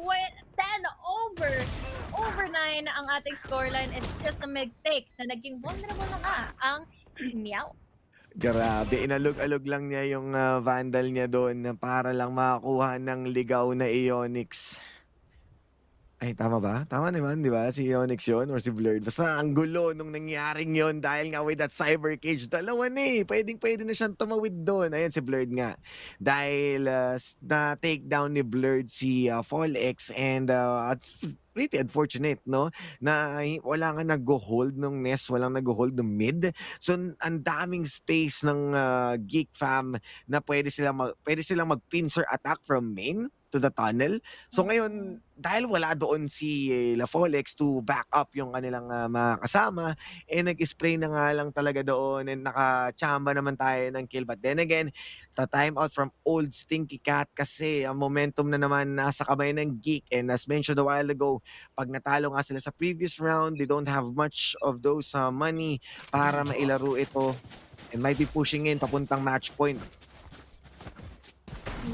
over 9 ang ating scoreline. It's just a mistake na naging vulnerable na nga ang MEOW. Grabe, inalog-alog lang niya yung Vandal niya doon para lang makakuha ng ligaw na Aeonix. Ay, tama ba? Tama naman, di ba? Si Aeonix yun or si Blurred. Basta ang gulo nung nangyaring yun dahil nga with that Cyber Cage. Dalawa na eh. Pwede na siyang tumawid doon. Ayun, si Blurred nga. Dahil na-take down ni Blurred si Folex and pretty unfortunate, no? Na wala nga nag-hold ng nest, walang nag-hold ng mid. So, ang daming space ng Geek Fam na pwede silang mag-pincer attack from main to the tunnel. So ngayon, dahil wala doon si Folex to back up yung kanilang mga kasama, nag-spray na nga lang talaga doon and nakachamba naman tayo ng kill. But then again, the timeout from old Stinky Cat kasi ang momentum na naman nasa kamay ng Geek. And as mentioned a while ago, pag natalo nga sila sa previous round, they don't have much of those money para mailaro ito and might be pushing in papuntang match point.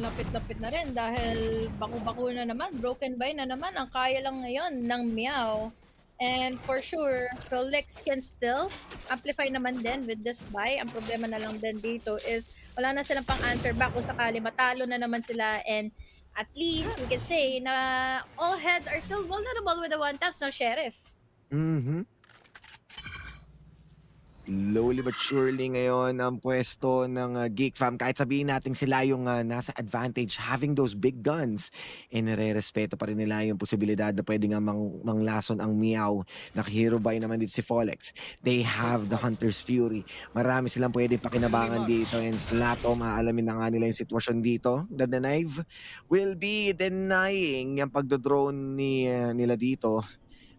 Lapit-lapit na rin dahil baku-baku na naman, broken by na naman ang kaya lang ngayon ng MEOW. And for sure, Rolex can still amplify naman din with this buy. Ang problema na lang din dito is wala na silang pang answer back kung sakali matalo na naman sila, and at least we can say na all heads are still vulnerable with the one taps ng Sheriff. Slowly but surely ngayon ang pwesto ng Geek Fam. Kahit sabihin natin sila yung nasa advantage, having those big guns, nire-respeto pa rin nila yung posibilidad na pwede nga manglason ang MEOW. Naka-hero buy naman dito si Folex. They have the Hunter's Fury. Marami silang pwedeng pakinabangan dito, and Slatom, aalamin na nga nila yung sitwasyon dito. The Knife will be denying yung pagdodrone nila dito.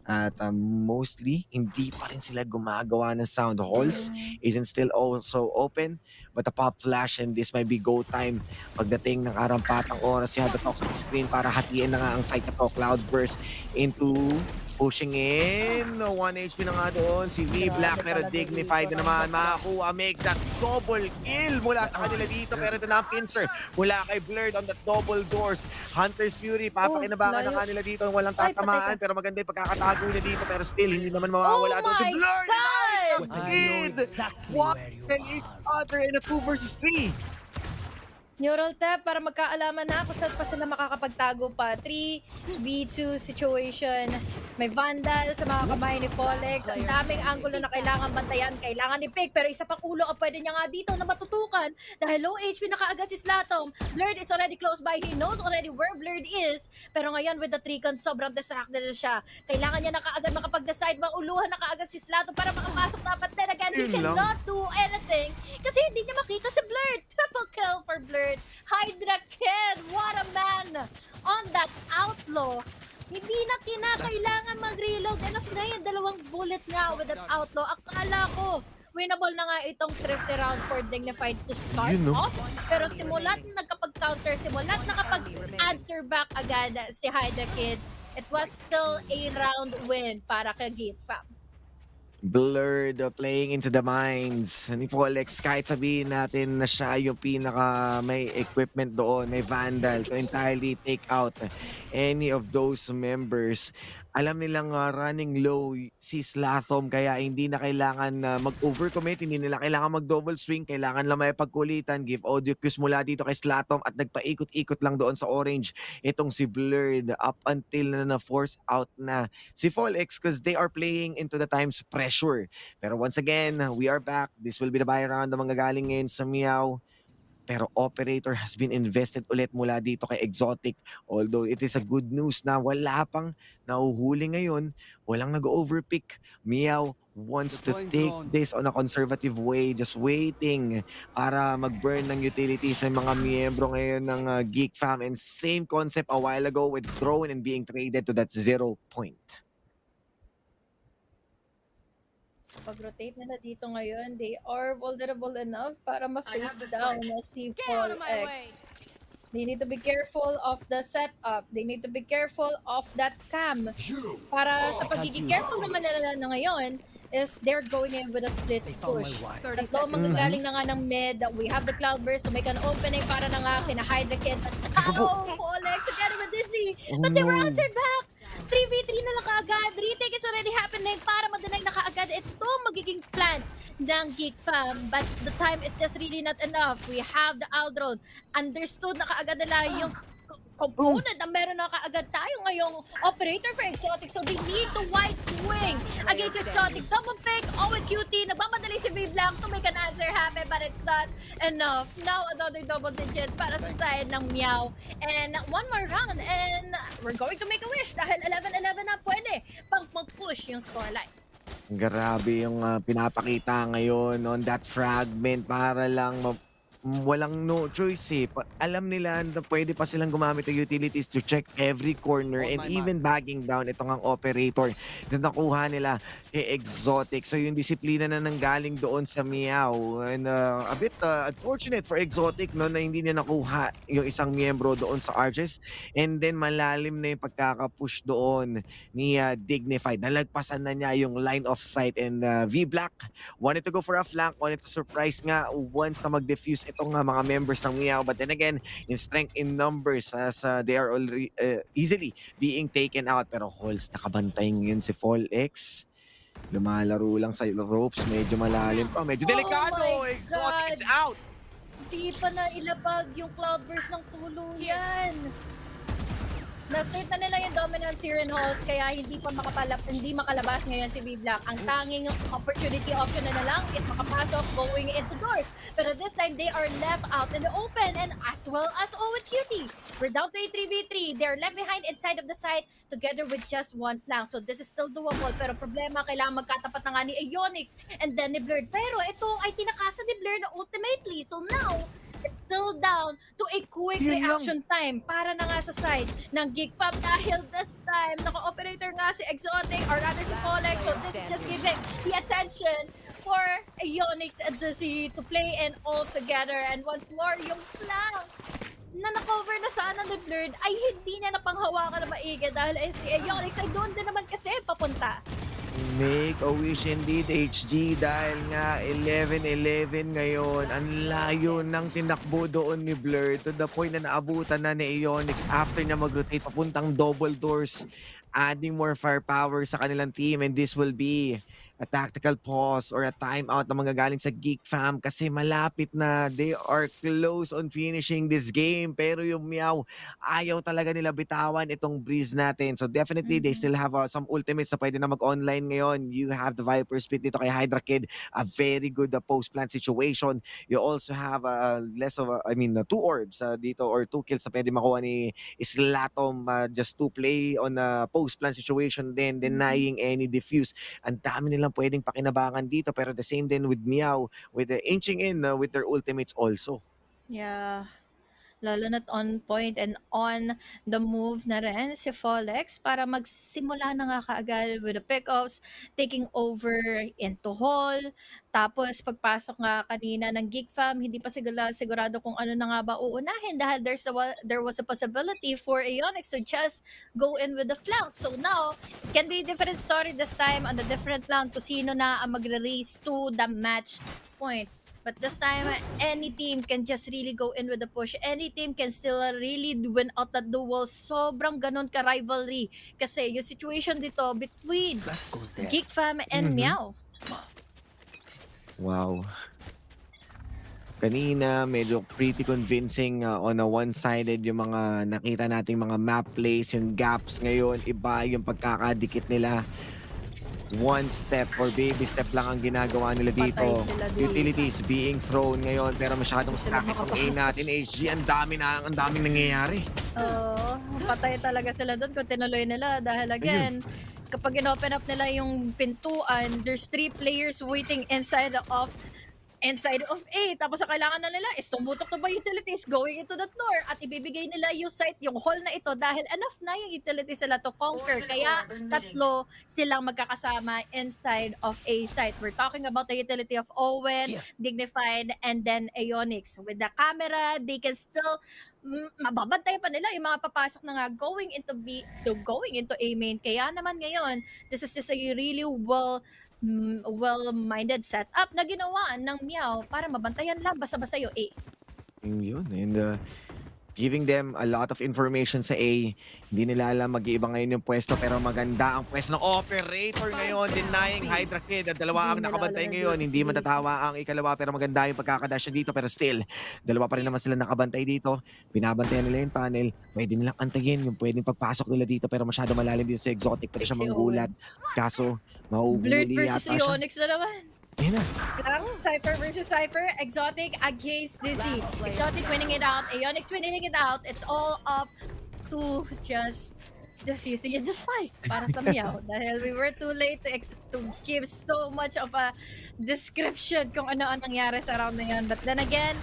At mostly, hindi pa rin sila gumagawa ng sound. Halls isn't still also open, but the pop flash, and this might be go time. Pagdating ng arampatang oras, you have the toxic screen para hatiin na nga ang site na to. Cloudburst into pushing in. 1 HP na nga doon si V-Black, pero dignified na naman. Makakuha, make that double kill mula sa kanila dito. Pero ito na ang pincer mula kay Blurred on the double doors. Hunter's Fury, papakinabangan na nga nila dito. Walang tatamaan, pero maganda yung pagkakatago niya dito. Pero still, hindi naman mawawala doon si Blurred. One and each other in a 2 versus 3. Neural tap para magkaalaman na kung saan pa sila makakapagtago pa. 3v2 situation. May Vandal sa mga kamay ni Folex. Ang daming angulo na kailangan bantayan. Kailangan ni Pick. Pero isa pang ulo ang pwede niya nga dito na matutukan. Dahil low HP na kaagad si Slatom. Blurred is already close by. He knows already where Blurred is. Pero ngayon with the Tricon, sobrang distracted na siya. Kailangan niya na kaagad makapag-decide. Mauluhan na kaagad si Slatom para makapasok dapat. Then again, he cannot do anything. Kasi hindi niya makita si Blurred. Triple kill for Blurred. Hydra Kid, what a man on that outlaw. Hindi na kinakailangan mag-reload. Enough na yun, 2 bullets nga with that outlaw. Akala ko, winnable na nga itong thrifty round for Dignified to start off. Pero simulat na nagkapag-counter, simulat na kapag-answer back agad si Hydra Kid, it was still a round win para kay Geek Fam. Blurred playing into the mines ni Folex. Kahit sabihin natin na siya yung pinaka may equipment doon, may Vandal to entirely take out any of those members, alam nilang running low si Slathom kaya hindi na kailangan mag-overcommit, hindi nila kailangan mag-double swing, kailangan lang may pagkulitan, give audio cues mula dito kay Slathom at nagpaikot-ikot lang doon sa orange itong si Blurred up until na-force out na si Folex because they are playing into the time's pressure. Pero once again, we are back. This will be the buy round na manggagaling ngayon sa MEOW. Pero operator has been invested ulit mula dito kay Exotic. Although it is a good news na wala pang nahuhuli ngayon, walang nag-overpick. MEOW wants to take this on a conservative way, just waiting para mag-burn ng utilities sa mga miyembro ngayon ng GEEK fam. And same concept a while ago with drone and being traded to that 0 point. So pag-rotate nila dito ngayon, they are vulnerable enough para ma-face down na si Paul X. They need to be careful of the setup. They need to be careful of that cam. Para sa pagiging careful naman nila na ngayon, is they're going in with a split push. Tatlo manggagaling na nga ng mid. We have the Cloudburst to make an opening para na nga kinahide the kid. But Paul X again with Dizzy. But they were answered back. 3v3 na lang kaagad. Retake is already happening para madenay na kaagad. Ito magiging plan ng GEEK fam. But the time is just really not enough. We have the Aldron. Understood na kaagad nila yung component na meron na kaagad tayo ngayong operator for Exotic. So they need to wide swing against Exotic. Double pick, Owen QT. Nagmamadali si Blanc to make an answer happen, but it's not enough. Now another double digit para sa side ng MEOW. And one more round and we're going to make a wish dahil 11-11 na pwede pang mag-push yung scoreline. Grabe yung pinapakita ngayon on that fragment para lang walang no choice eh. Alam nila na pwede pa silang gumamit ng utilities to check every corner and even bagging down itong ang operator na nakuha nila kay Exotic. So yung disiplina na nanggaling doon sa MEOW and a bit unfortunate for Exotic no, na hindi niya nakuha yung isang miyembro doon sa Arches and then malalim na yung pagkakapush doon ni Dignified. Nalagpasan na niya yung line of sight and V-Black wanted to go for a flank, wanted to surprise nga once na mag-defuse itong mga members ng MEOW, but then again in strength in numbers as they are already easily being taken out. Pero Halls nakabantay ngayon si Folex. Lumalaro lang sa ropes, medyo malalim pa, medyo delikado. Exotic is out. Di pa na ilabag yung Cloudburst ng tuluyan. Na-assert na nila yung dominance here in Halls kaya hindi makalabas ngayon si V-Black. Ang tanging opportunity option na lang is makapasok going into doors. Pero this time, they are left out in the open and as well as Owen Cutie. We're down to a 3v3. They're left behind inside of the site together with just one flank. So this is still doable. Pero problema, kailangan magkatapat na nga ni Ionix and then ni Blurred. Pero ito ay tinakasa ni Blurred ultimately. So now, it's still down to a quick reaction time para na nga sa side ng GEEK fam dahil this time naka-operator nga si Exotic or rather si Folex. So this is just giving the attention for Ionix and Dizzy to play in all together. And once more, yung flank na na-cover na sana ni Blurred ay hindi niya napanghawakan na maigi dahil si Ionix ay doon din naman kasi papunta. Make a wish indeed, HG, dahil nga 11-11 ngayon. Ang layo ng tinakbo doon ni Blur to the point na naabutan na ni Ionix after niya mag-rotate papuntang double doors, adding more firepower sa kanilang team, and this will be a tactical pause or a timeout na manggagaling sa GEEK fam kasi malapit na, they are close on finishing this game. Pero yung MEOW, ayaw talaga nila bitawan itong breeze natin. So definitely, they still have some ultimates na pwede na mag-online ngayon. You have the Viper Split dito kay Hydra Kid, a very good post-plant situation. You also have less of, 2 orbs dito or 2 kills na pwede makuha ni Slatom just to play on a post-plant situation then denying any diffuse. Ang dami nilang pwedeng pakinabangan dito pero the same din with MEOW with the inching in with their ultimates also. Yeah. Lalo na't on point and on the move na rin si Folex para magsimula na nga kaagad with the pickoffs, taking over into Hall. Tapos pagpasok nga kanina ng GEEK fam, hindi pa sigurado kung ano na nga ba uunahin dahil there was a possibility for Ionix to just go in with the flank. So now, it can be a different story this time on the different flank kung sino na ang magre-race to the match point. But this time, any team can just really go in with the push. Any team can still really win out that duel. Sobrang ganun ka-rivalry. Kasi yung situation dito between Geek Fam and Meow. Wow. Kanina, medyo pretty convincing on a one-sided yung mga nakita nating mga map plays, yung gaps ngayon, iba yung pagkakadikit nila. One step or baby step lang ang ginagawa nila dito. Patay sila dito. Utilities being thrown ngayon pero masyadong stack itong A natin. HG, ang daming nangyayari. Oo, patay talaga sila doon kung tinuloy nila dahil again, kapag in-open up nila yung pintuan, there's 3 players waiting inside of A. Tapos ang kailangan na nila is tumutok to ba utilities going into the door at ibibigay nila yung site, yung hall na ito dahil enough na yung utilities sila to conquer. Kaya tatlo silang magkakasama inside of A site. We're talking about the utility of Owen, Dignified, and then Aeonix. With the camera, they can still mababantay pa nila yung mga papasok na nga going into A main. Kaya naman ngayon, this is just a really well-minded setup na ginawa ng Meow para mabantayan lang basta-basta yung A. Yun. And giving them a lot of information sa A. Hindi nila alam mag-iiba ngayon yung pwesto pero maganda ang pwesto ng operator ngayon. Denying Hydra Kid. Dalawa ang nakabantay ngayon. Hindi matatawa ang ikalawa pero maganda yung pagkakadash dito. Pero still, dalawa pa rin naman sila nakabantay dito. Binabantayan nila yung tunnel. Pwede nilang antayin yung pwedeng pagpasok nila dito pero masyado malalim dito sa Exotic. Pwede siya manggulat. Kaso, Blurred mauhuli versus yata siya. Aeonix na naman. Yan na. Cypher versus Cypher, Exotic against Dizzy. Exotic winning it out, Aeonix winning it out. It's all up to just defusing it despite para sa Meow. Dahil we were too late to give so much of a description kung ano ang nangyari sa round na yun. But then again,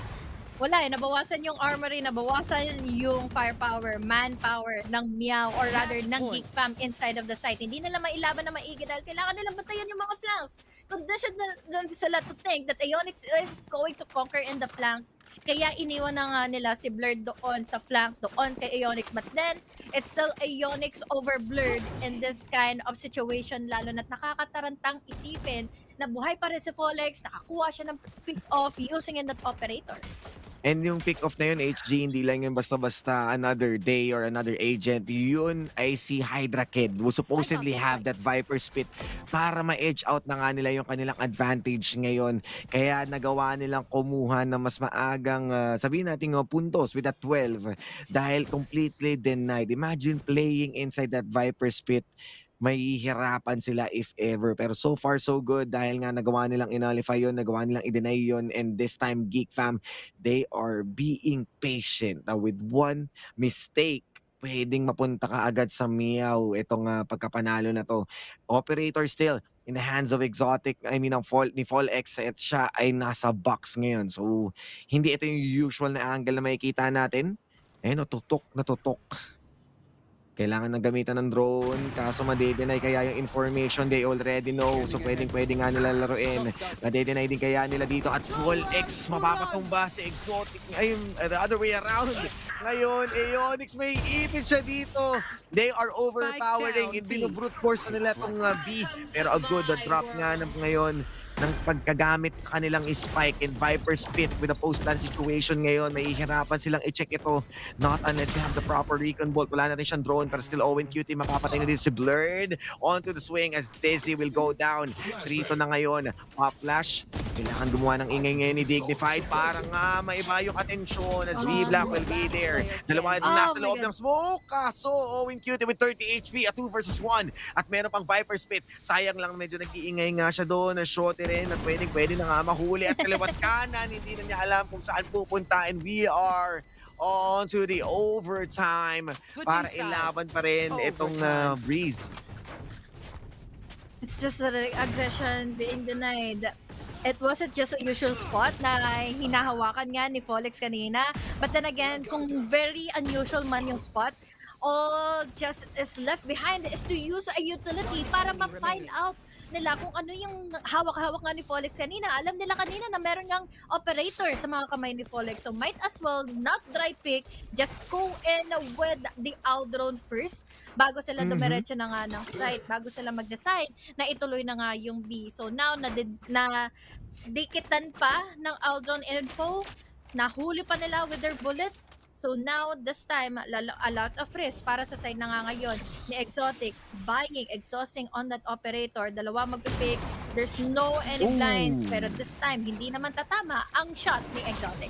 wala nabawasan yung armory, nabawasan yung firepower, manpower ng Meow or rather ng Geek Fam inside of the site. Hindi nila mailaban na maigi dahil kailangan nilang batayan yung mga flanks. Condition na sila to think that Aeonix is going to conquer in the flanks. Kaya iniwan na nga nila si Blurred doon sa flank, doon kay Aeonix. But then, it's still Aeonix over Blurred in this kind of situation, lalo na't nakakatarantang isipin na buhay pa rin si Folex, nakakuha siya ng pick-off using in that operator. And yung pick-off na yun, HG, hindi lang yun basta-basta another day or another agent. Yun ay si Hydra Kid who supposedly have that Viper Spit para ma-edge out na nga nila yung kanilang advantage ngayon. Kaya nagawa nilang kumuha ng mas maagang, sabihin natin puntos with that 12 dahil completely denied. Imagine playing inside that Viper Spit. May hihirapan sila if ever. Pero so far so good dahil nga nagawa nilang inalify yun, nagawa nilang i-deny yun, and this time Geek Fam, they are being patient. With one mistake, pwedeng mapunta ka agad sa MEOW itong pagkapanalo na to. Operator still in the hands of Exotic, ni Fall X, at siya ay nasa box ngayon. So, hindi ito yung usual na angle na makikita natin. Tutok na tutok. Kailangan na gamitan ng drone, kaso madedenay kaya yung information they already know. So pwedeng nga nila laruin. Madedenay din kaya nila dito at Full X mapapatumba si Exotic. Ayun, the other way around. Ngayon, Aeonix may ipit siya dito. They are overpowering. Binubrute force na nila itong B. Pero a good drop nga ngayon ng pagkagamit sa kanilang spike and Viper Spit with a post-plan situation ngayon. May hihirapan silang i-check ito. Not unless you have the proper recon bolt. Wala na rin siyang drone pero still Owen Cutie mapapatay na din si Blurred onto the swing as Dizzy will go down. Trito na ngayon. Pop flash. Kailangan gumawa ng ingay ngayon ni Dignified para nga maiba yung atensyon as V-Black will be there. Dalawa nasa loob ng smoke. Kaso Owen Cutie with 30 HP at 2 versus 1. At meron pang Viper Spit. Sayang lang medyo nag-iingay nga siya doon. Shot rin at pwede na nga mahuli at kaliwat kanan. Hindi na niya alam kung saan pupunta and we are on to the overtime para ilaban pa rin itong Breeze. It's just the aggression being denied. It wasn't just a usual spot na hinahawakan nga ni Folex kanina. But then again, kung very unusual man yung spot, all just is left behind is to use a utility para ma-find out nila kung ano yung hawak-hawak nga ni Folex kanina. Alam nila kanina na meron ngang operator sa mga kamay ni Folex. So might as well not dry pick, just go in with the Aldrone first bago sila dumiretso na nga ng site, bago sila mag-decide na ituloy na nga yung B. So now na dikitan pa ng Aldrone info, nahuli pa nila with their bullets. So now, this time, a lot of risk para sa side na nga ngayon ni Exotic. Buying, exhausting on that operator. Dalawa magpipick. There's no any blinds. Pero this time, hindi naman tatama ang shot ni Exotic.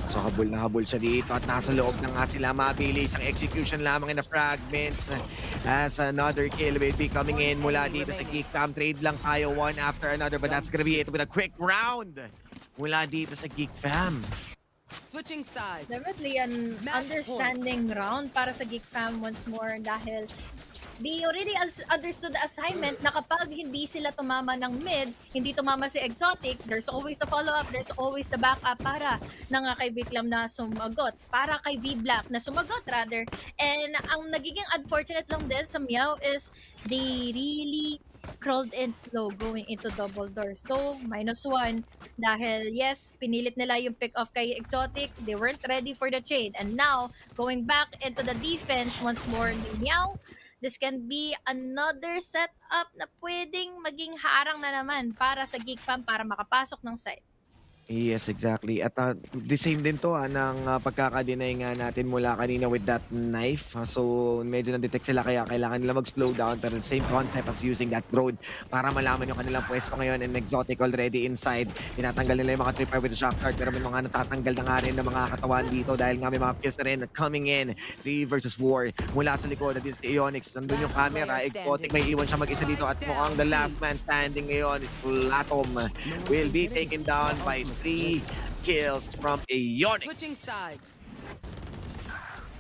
So habol na habol siya dito at nasa loob na nga sila, mabilis ang execution lamang in the fragments as another kill will be coming in mula dito sa GEEK Fam. Trade lang tayo one after another, but that's gonna be it with a quick round mula dito sa GEEK Fam. Switching sides. Definitely an understanding round para sa GEEK Fam once more dahil they already understood the assignment na kapag hindi sila tumama ng mid, hindi tumama si Exotic, there's always a follow-up, there's always the backup para na nga kay Viklam na sumagot, para kay V-Black na sumagot rather. And ang nagiging unfortunate lang din sa MEOW is they really crawled in slow going into double door. So, -1 dahil yes, pinilit nila yung pick off kay Exotic. They weren't ready for the trade. And now, going back into the defense once more ni MEOW, this can be another setup na pwedeng maging harang na naman para sa GEEK Fam para makapasok ng site. Yes, exactly. At the same din to ng pagkaka-deny nga natin mula kanina with that knife. So medyo na-detect sila kaya kailangan nila mag-slow down, pero the same concept as using that drone para malaman yung kanilang pwesto ngayon, and Exotic already inside. Tinatanggal nila yung mga tripper with the shock card, pero may mga natatanggal na nga rin ng mga katawan dito dahil nga may mga kills na rin coming in. 3 versus 4 mula sa likod. That is the Onyx. Nandun yung camera. Exotic may iwan siya mag-isa dito at mukhang the last man standing ngayon is Latom. Will be taken down by 3 kills from a Onyx. Switching sides.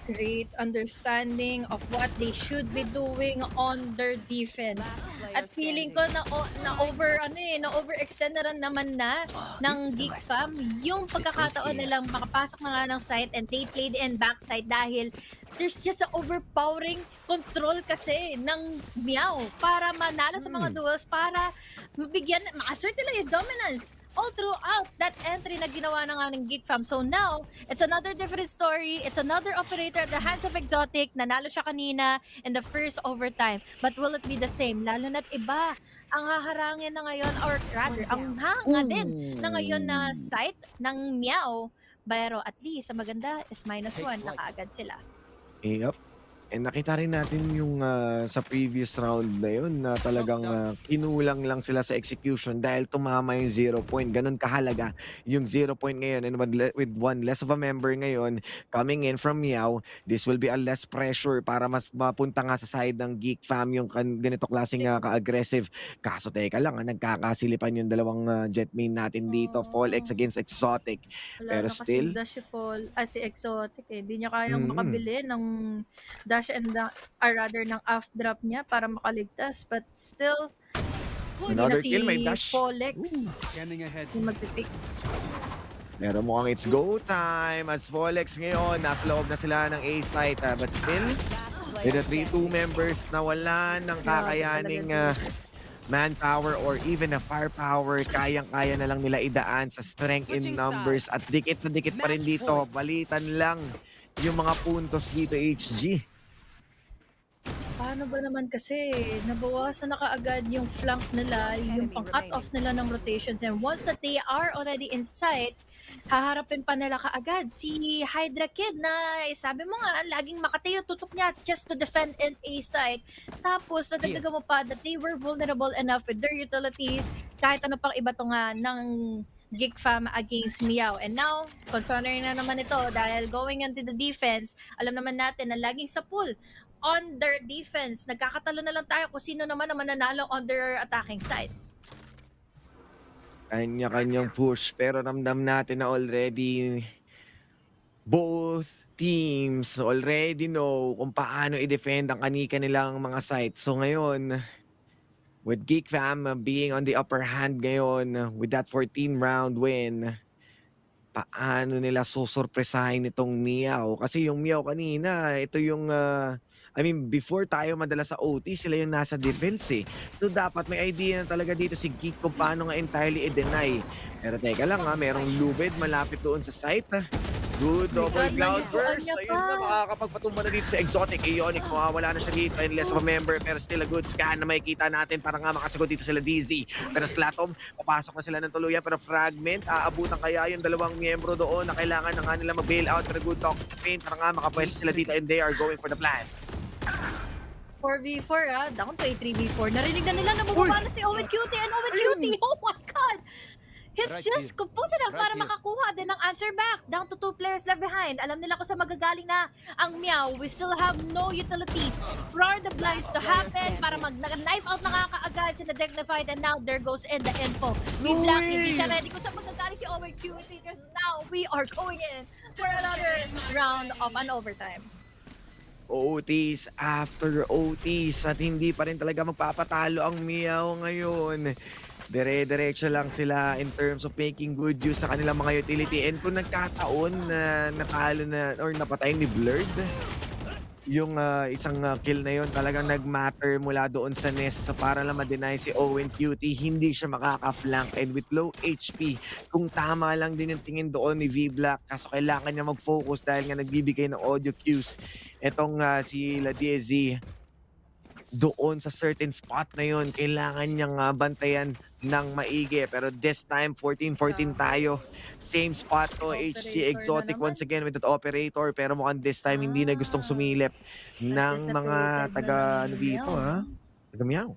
Great understanding of what they should be doing on their defense. At feeling ko na overextend na rin naman ng GEEK Fam yung pagkakataon nilang makapasok na nga ng site, and they played in backside dahil there's just a overpowering control kasi ng MEOW para manalo sa mga duels, para ma-assert nila yung dominance all throughout that entry na ginawa na nga ng GEEK Fam. So now, it's another different story. It's another operator at the hands of Exotic. Nanalo siya kanina in the first overtime. But will it be the same? Lalo na't iba ang haharangin na ngayon, or rather, ang hanga din na ngayon na site ng MEOW. Pero at least, ang maganda is -1 na kaagad sila. Yep. And nakita rin natin yung sa previous round na yun na talagang kinulang lang sila sa execution dahil tumama yung 0 point. Ganun kahalaga yung 0 point ngayon, and with one less of a member ngayon coming in from MEOW, this will be a less pressure para mas mapunta nga sa side ng GEEK Fam yung ganito klaseng ka-aggressive. Kaso teka lang, nagkakasilipan yung dalawang jet main natin dito. Folex against Exotic. Wala Pero na still, kasing dash si Exotic eh. Hindi niya kayang makabili ng dash and rather ng off drop niya para makaligtas, but still another hindi kill, na may si dash. Folex yung magpipick. Pero mukhang it's go time as Folex ngayon, nasa loob na sila ng A site, but still, with the 3-2 members na wala ng kakayaning manpower or even a firepower, kayang-kaya na lang nila idaan sa strength in numbers at dikit na dikit pa rin dito. Balitan lang yung mga puntos dito, HG. Paano ba naman kasi nabawasan na kaagad yung flank nila, yung pang-cut off nila ng rotations, and once that they are already inside, haharapin pa nila kaagad si Hydra Kid na sabi mo nga, laging makati yung tutok niya just to defend in A site. Tapos nadagdagan mo pa that they were vulnerable enough with their utilities, kahit ano pang iba to nga ng GEEK Fam against MEOW. And now, concerning na naman ito dahil going into the defense, alam naman natin na laging sa pool on their defense. Nagkakatalo na lang tayo kung sino naman ang mananalo on their attacking side. Kanya-kanyang push, pero ramdam natin na already both teams already know kung paano i-defend ang kanika nilang mga sites. So ngayon, with GEEK Fam being on the upper hand ngayon with that 14-round win, paano nila susurpresahin itong MEOW? Kasi yung MEOW kanina, ito yung I mean, before tayo madala sa OT, sila yung nasa defense eh. So dapat may idea na talaga dito si Geek kung paano nga entirely i-deny. Pero teka lang ha, merong lubid malapit doon sa site. Good double cloud burst. Ayun na, makakapagpatumba na dito sa Exotic. Ionix, mawawala na siya dito and less of a member. Pero still a good scan na makikita natin para nga makasagot dito sila DZ. Pero Slatom, papasok na sila ng tuluyan. Pero Fragment, aabutan kaya yung dalawang miyembro doon na kailangan na nga nila mag-bail out. Pero good talk sa pain para nga makapwesto sila dito and they are going for the plan. 4v4 down to a 3v4. Narinig na nila na bumaba na si Owen Cutie and Owen Cutie. Oh my God! He's just composed enough para makakuha din ng answer back. Down to 2 players left behind. Alam nila kung sa magagaling na ang MEOW. We still have no utilities for the blinds to happen para mag-knife out na kaagad sila Dignified and now there goes in the info. Black, hindi siya ready kung sa magagaling si Owen Cutie because now we are going in for another round of an overtime. OTs after OTs at hindi pa rin talaga magpapatalo ang MEOW ngayon. Dire-diretso lang sila in terms of making good use sa kanilang mga utility. And kung nagkataon na natalo na or napatay ni Blurred, yung isang kill na yun talagang nag-matter mula doon sa Nest para lang ma-deny si Owen Cutie. Hindi siya makaka-flank and with low HP, kung tama lang din yung tingin doon ni V-Black kaso kailangan niya mag-focus dahil nga nagbibigay ng audio cues. Etong si Ladiezi, doon sa certain spot na yun, kailangan niyang bantayan ng maigi. Pero this time, 14-14 tayo. Same spot to, HG Exotic once again with that operator. Pero mukhang this time, hindi na gustong sumilip ng mga taga, ano dito ha? Taga MEOW.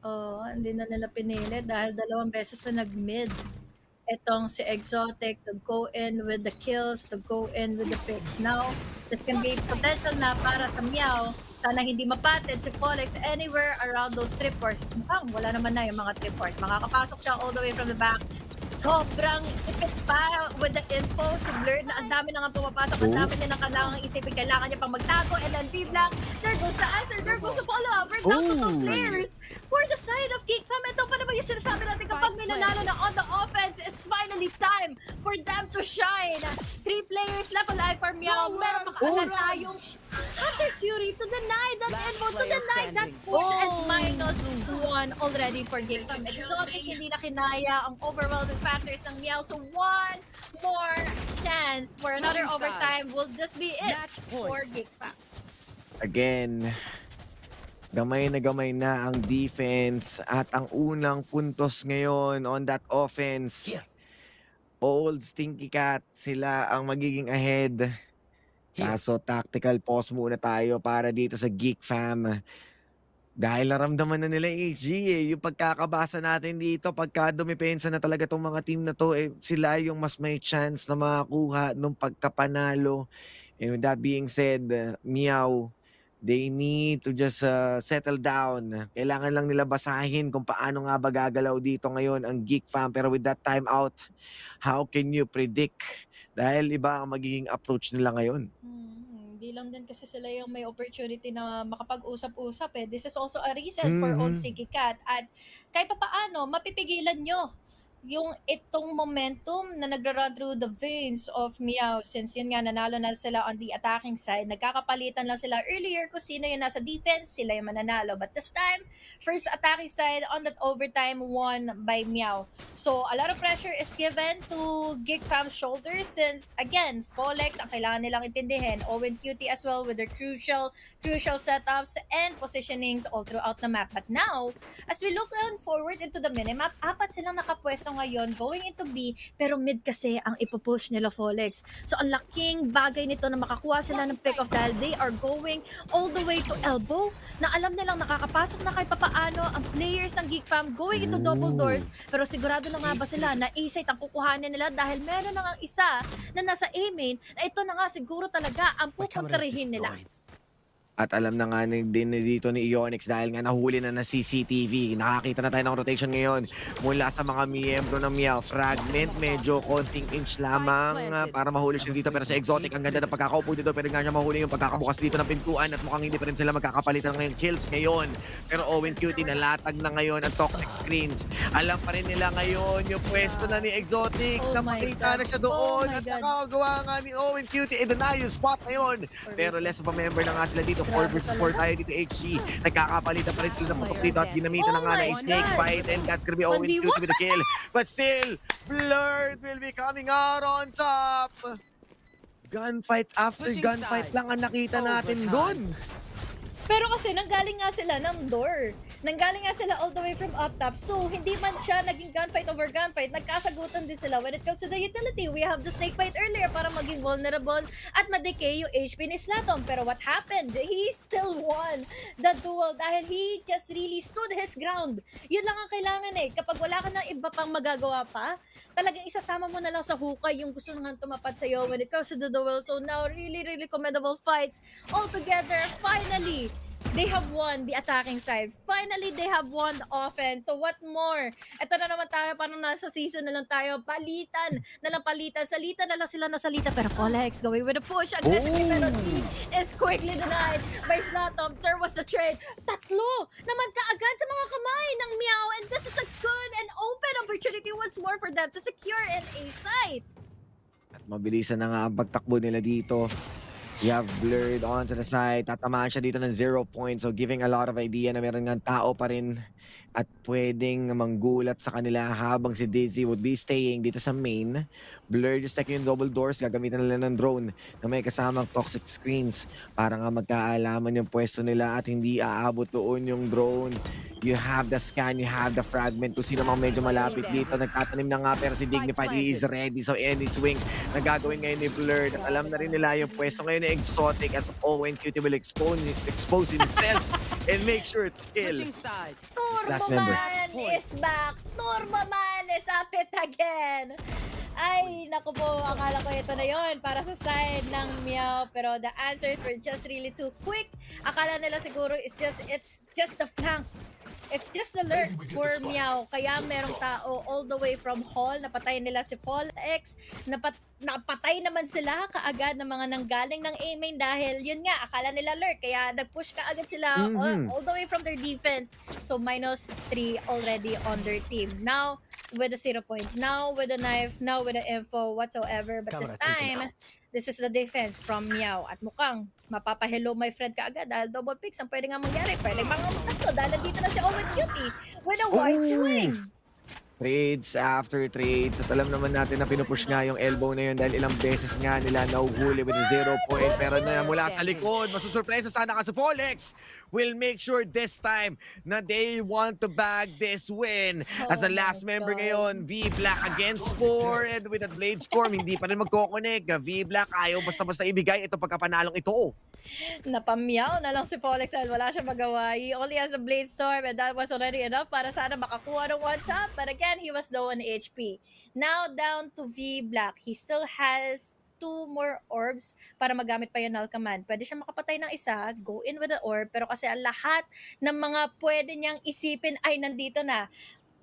Oo, hindi na nila pinili dahil 2 beses na nag-mid. Etong si Exotic to go in with the kills, to go in with the picks. Now, this can be potential na para sa MEOW. Sana hindi mapatid si Folex anywhere around those trip wars. Wala naman na yung mga trip wars. Makakapasok siya all the way from the back. Sobrang ipit pa with the info. Si Blurred na ang dami na nga pumapasok. Ang dami niya na kailangan isipin. Kailangan niya pang magtago. And then V-Black, there goes the answer. There goes the follow-up. We're down to 2 players for the side of GEEK. Ito pa naman yung sinasabi natin kapag may nanalo na on the offense, it's finally time for them to shine. 3 players left alive for MEOW. Pero makaangat tayong Hunter Fury to deny that info, to deny that push and -1 already for GEEK. Exotic, hindi na kinaya ang overwhelming factors ng MEOW. So 1 more chance for another overtime. Will this be it for GEEK? Again, gamay na ang defense at ang unang puntos ngayon on that offense. Old Stinky Cat, sila ang magiging ahead. Kaso tactical pause muna tayo para dito sa GEEK fam. Dahil naramdaman na nila HG yung pagkakabasa natin dito, pagka dumipensa na talaga tong mga team na to, sila yung mas may chance na makakuha nung pagkapanalo. And with that being said, MEOW, they need to just settle down. Kailangan lang nila basahin kung paano nga ba gagalaw dito ngayon ang GEEK fam. Pero with that timeout, how can you predict? Dahil iba ang magiging approach nila ngayon. Hindi lang din kasi sila yung may opportunity na makapag-usap-usap eh. This is also a reason for Old Sticky Cat. At kahit pa paano, mapipigilan nyo yung itong momentum na nagra-run through the veins of MEOW. Since yun nga, nanalo na sila on the attacking side. Nagkakapalitan lang sila earlier kung sino yung nasa defense, sila yung mananalo. But this time, first attacking side on that overtime won by MEOW. So, a lot of pressure is given to GEEK fam's shoulders since, again, Folex ang kailangan nilang intindihin. Owen Cutie as well with their crucial setups and positionings all throughout the map. But now, as we look forward into the minimap, 4 silang nakapwesto ngayon going into B, pero mid kasi ang ipupush nila Folex. So ang laking bagay nito na makakuha sila ng pick off dahil they are going all the way to elbow na alam nilang nakakapasok na kahit papaano ang players ng GEEK fam going into double doors, pero sigurado na nga ba sila na A-site ang kukuhanin nila dahil meron na nga isa na nasa A-main na ito na nga siguro talaga ang pupuntahin nila. At alam na nga din dito ni Ionix dahil nga nahuli na CCTV. Nakakita na tayo ng rotation ngayon mula sa mga miyembro ng MEOW. Fragment, medyo konting inch lamang para mahuli siya dito. Pero sa Exotic, ang ganda ng pagkakaupo dito. Pero nga siya mahuli yung pagkakabukas dito ng pintuan at mukhang hindi pa rin sila magkakapalitan ng kills ngayon. Pero Owen Cutie, nalatag na ngayon ang toxic screens. Alam pa rin nila ngayon yung pwesto na ni Exotic. Napakita na siya doon at nakagawa nga ni Owen Cutie. Deny yung spot ngayon. Pero less of a member na nga sila dito. 4 versus 4 tayo dito, HG. Nagkakapalitan pa rin sila ng putok dito at ginamitan na nga na snake bite, and that's gonna be Owen Cutie with the kill. But still, Blurred will be coming out on top. Gunfight after gunfight lang ang nakita natin doon. Pero kasi nanggaling nga sila ng door. Nanggaling nga sila all the way from up top. So, hindi man siya naging gunfight over gunfight. Nagkasagutan din sila when it comes to the utility. We have the snake bite earlier para maging vulnerable at ma-decay yung HP ni Slatom. Pero what happened? He still won the duel dahil he just really stood his ground. Yun lang ang kailangan eh. Kapag wala ka ng iba pang magagawa pa, talagang isasama mo na lang sa hukay yung gusto nang tumapat sa'yo when it comes to the duel. So now, really, really commendable fights all together. Finally, they have won the attacking side. Finally, they have won the offense. So what more? Ito na naman tayo, parang nasa season na lang tayo. Palitan na lang palitan. Salita na lang sila na salita. Pero Polex going with a push. Aggressive penalty is quickly denied by Slatom. There was a trade. Tatlo naman kaagad sa mga kamay ng MEOW. And this is a good and open opportunity once more for them to secure an A site. At mabilisan na nga ang pagtakbo nila dito. You have Blurred onto the side. Tatamaan siya dito ng 0 points. So giving a lot of idea na meron nga tao pa rin at pwedeng manggulat sa kanila habang si Dizzy would be staying dito sa main. Blurred just taking yung double doors. Gagamitan nila ng drone na may kasamang toxic screens para nga magkaalaman yung pwesto nila at hindi aabot doon yung drone. You have the scan, you have the fragment. Kung sino mang medyo malapit dito, nagtatanim na nga pero si Dignified, he is ready. So any swing na gagawin ngayon ni Blurred. At alam na rin nila yung pwesto ngayon ni Exotic as Owen Cutie will expose himself and make sure to kill his last member. Turboman is back! Turboman is up it again! Ay, naku po, akala ko ito na yon para sa side ng MEOW. Pero the answers were just really too quick. Akala nila siguro it's just the flank. It's just a lurk for MEOW. Kaya merong tao all the way from Hall. Napatay nila si Paul X. Napatay naman sila kaagad ng mga nanggaling ng A-main dahil yun nga, akala nila lurk. Kaya nag-push kaagad sila all the way from their defense. So -3 already on their team. Now, with a 0 point. Now with a knife. Now with the info whatsoever. But this time, this is the defense from MEOW. At mukhang mapapahelo my friend kaagad dahil double picks ang pwede nga mangyari. Pwede mga tatlo dahil dito na si Owen Cutie with a wide swing. Trades after trades. At alam naman natin na pinupush nga yung elbow na yun dahil ilang beses nga nila nahuhuli with a 0 point. Pero na mula sa likod, masusurpresa sana ka sa Polex. Will make sure this time na they want to bag this win. As the last member ngayon, V-Black against 4 and with a Blade Storm, hindi pa rin magkoconnect. V-Black ayaw basta-basta ibigay ito pagkapanalong ito. Napamyaw na lang si Polex dahil wala siya magawa. He only has a Blade Storm and that was already enough para sana makakuha ng one-shot. But again, he was low on HP. Now down to V-Black. He still has 2 more orbs para magamit pa yung null command. Pwede siya makapatay ng isa, go in with the orb, pero kasi ang lahat ng mga pwede niyang isipin ay nandito na.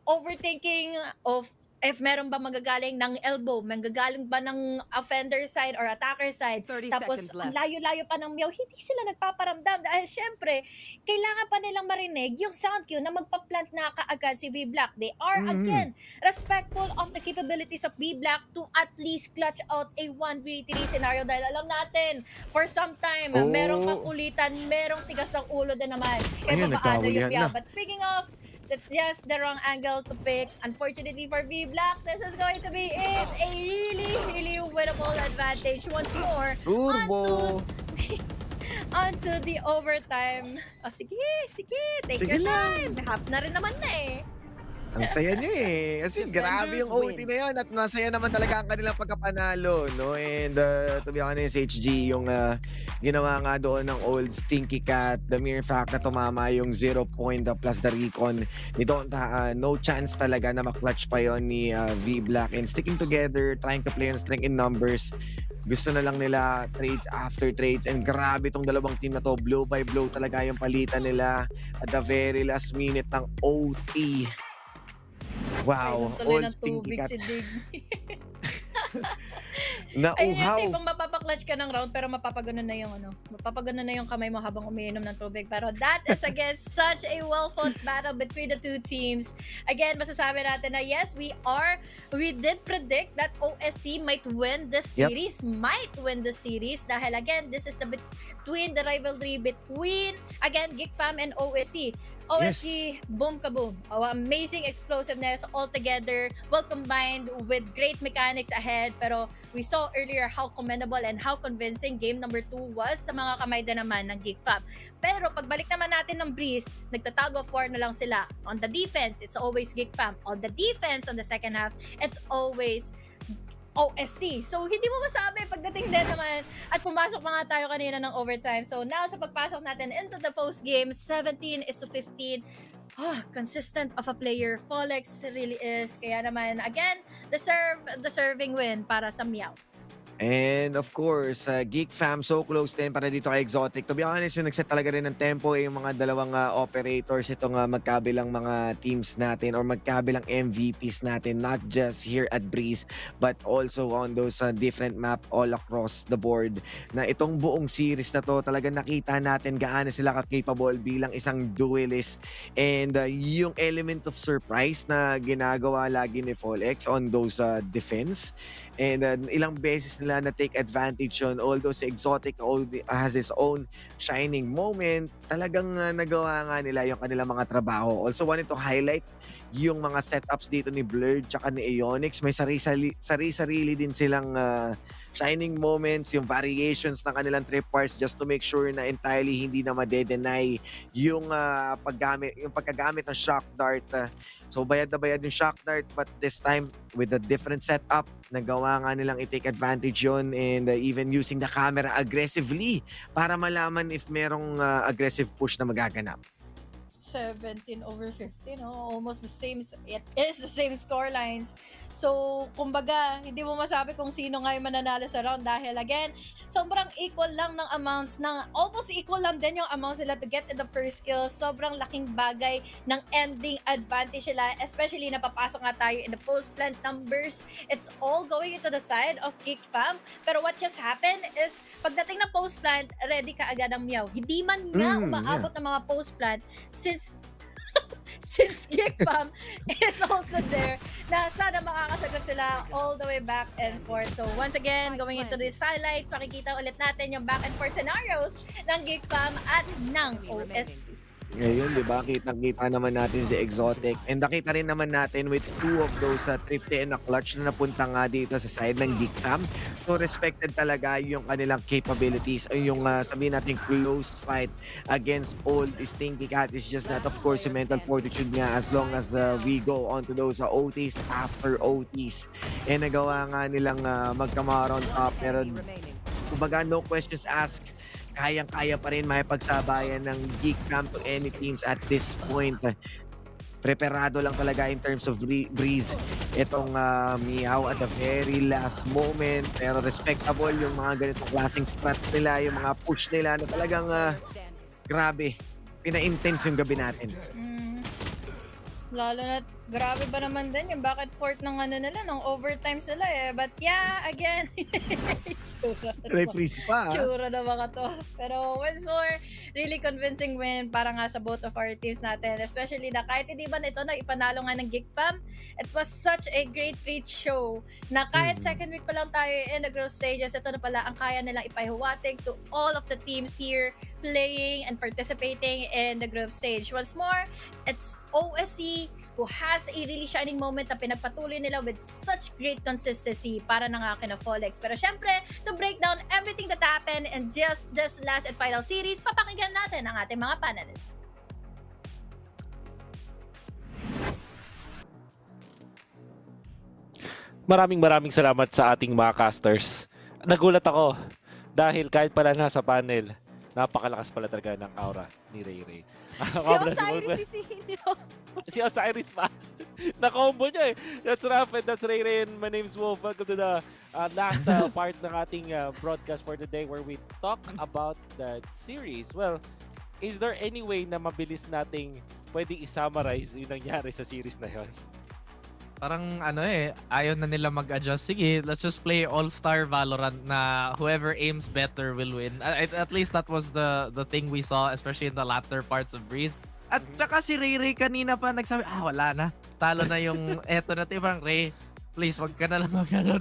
Overthinking of if meron ba magagaling ng elbow, magagaling ba ng offender side or attacker side. Tapos ang layo-layo pa ng MEOW, hindi sila nagpaparamdam dahil syempre, kailangan pa nilang marinig yung sound cue na magpa-plant na kaagad si V-Black. They are again respectful of the capabilities of V-Black to at least clutch out a 1v3 scenario dahil alam natin, for some time, merong kakulitan, merong tigas ng ulo din naman. Kaya paano yung MEOW. But speaking of, that's just the wrong angle to pick. Unfortunately for V-Black, this is going to be it. A really, really winnable advantage once more. Turbo! Onto the overtime. Oh, sige. Take your time. Half na rin naman na eh. Ang saya niya eh. Kasi grabe yung OT na yan at masaya naman talaga ang kanilang pagkapanalo, no? And to be honest, HG, yung ginawa nga doon ng old Stinky Cat, the mere fact na tumama yung 0 point plus the recon, they don't, no chance talaga na maklatch pa yon ni V-Black. And sticking together, trying to play on strength in numbers, gusto na lang nila trades after trades. And grabe tong dalawang team na to, blow by blow talaga yung palitan nila at the very last minute ng OT. Wow, all Stinky Cat. Ayun yung tipong magkaka-clutch ka ng round pero mapapagano na yung mapapagano na yung kamay mo habang umiinom ng tubig. Pero that is again such a well-fought battle between the two teams. Again, masasabi natin na yes, we did predict that OSC might win this series, dahil again, this is the rivalry between again GEEK Fam and OSC. OSC, boom kaboom. Amazing explosiveness all together, well combined with great mechanics ahead. Pero we saw earlier how commendable and how convincing game number 2 was sa mga kamay din naman ng GEEK Fam. Pero pagbalik naman natin ng Breeze, nagtatag of war na lang sila. On the defense, it's always GEEK Fam. On the defense, on the second half, it's always OSC. So, hindi mo masabi pagdating din naman at pumasok pa nga tayo kanina ng overtime. So, now sa pagpasok natin into the post-game, 17-15. Consistent of a player. Folex really is. Kaya naman, again, deserving win para sa MEOW. And of course, GEEK Fam so close din para dito kay Exotic. To be honest, yung nagset talaga rin ng tempo yung mga dalawang operators, itong magkabilang mga teams natin or magkabilang MVPs natin, not just here at Breeze but also on those different map all across the board. Na itong buong series na to, talaga nakita natin gaano sila ka-capable bilang isang duelist, and yung element of surprise na ginagawa lagi ni Folex on those defense. And ilang beses nila na take advantage yun. Although si Exotic has his own shining moment, talagang nagawa nga nila yung kanilang mga trabaho. Also wanted to highlight yung mga setups dito ni Blurred tsaka ni Aeonix. May sarili din silang shining moments, yung variations ng kanilang tripwires just to make sure na entirely hindi na ma-deny yung pagkagamit ng shock dart. So bayad na bayad yung shock dart, but this time with a different setup, nagawa nga nilang i-take advantage yun, and even using the camera aggressively para malaman if merong aggressive push na magaganap. 17-15, almost the same. It is the same score lines. So, kumbaga, hindi mo masabi kung sino nga yung mananalo sa round dahil again, sobrang equal lang ng amounts, almost equal lang din yung amounts nila to get in the first kill. Sobrang laking bagay ng ending advantage nila, especially napapasok nga tayo in the post-plant numbers. It's all going into the side of GEEK Fam. Pero what just happened is, pagdating ng post-plant, ready ka agad ang MEOW. Hindi man nga umaabot ng mga post-plant since GEEK Fam is also there, na sana makakasagot sila all the way back and forth. So once again, going into these highlights, makikita ulit natin yung back and forth scenarios ng GEEK Fam at ng OSC. Ngayon, di ba, kitang-kita naman natin si Exotic, and nakita rin naman natin with two of those thrifty and a clutch na napunta nga dito sa side ng GEEK Fam. So respected talaga yung kanilang capabilities, yung sabihin natin close fight against old Stinky Cat. Is just that of course yung mental fortitude nga as long as we go on to those OTs after OTs. And nagawa nga nilang magkamara on top, pero kumbaga no questions asked, kayang-kaya pa rin makipagsabayan ng GEEK Fam to any teams at this point. Preparado lang talaga in terms of Breeze itong MEOW at the very last moment. Pero respectable yung mga ganitong klaseng strats nila, yung mga push nila na talagang grabe, pina-intense yung gabi natin. Lalo na, grabe ba naman din yung back and forth ng nila, ng overtime sila eh. But yeah, again, Reprise pa. Tsura na mga to. Pero once more, really convincing win para nga sa both of our teams natin. Especially na kahit hindi ba ito na ipanalo nga ng GEEK Fam, it was such a great show na kahit second week pa lang tayo in the group stages, ito na pala ang kaya nilang ipahiwatig to all of the teams here playing and participating in the group stage. Once more, it's OSC who has a really shining moment na pinagpatuloy nila with such great consistency para na nga kina Folex. Pero syempre, to break down everything that happened in just this last and final series, papakinggan natin ang ating mga panelists. Maraming salamat sa ating mga casters. Nagulat ako dahil kahit pala nasa panel, napakalakas pala talaga ng aura ni Ray Ray. Si Osiris, si Sino. Si Osiris pa. Na-combo niya eh. That's Raph and that's Ray Ray, and my name's Wolf. Welcome to the last part ng ating broadcast for today where we talk about that series. Well, is there any way na mabilis nating pwedeng i-summarize yung nangyari sa series na yun? Parang ano ayaw na nila mag-adjust. Sige, let's just play all-star Valorant na whoever aims better will win. At least that was the thing we saw, especially in the latter parts of Breeze. At tsaka si Ray Ray kanina pa nagsabi, wala na. Talo na yung eto na parang Ray, please, wag ka na lang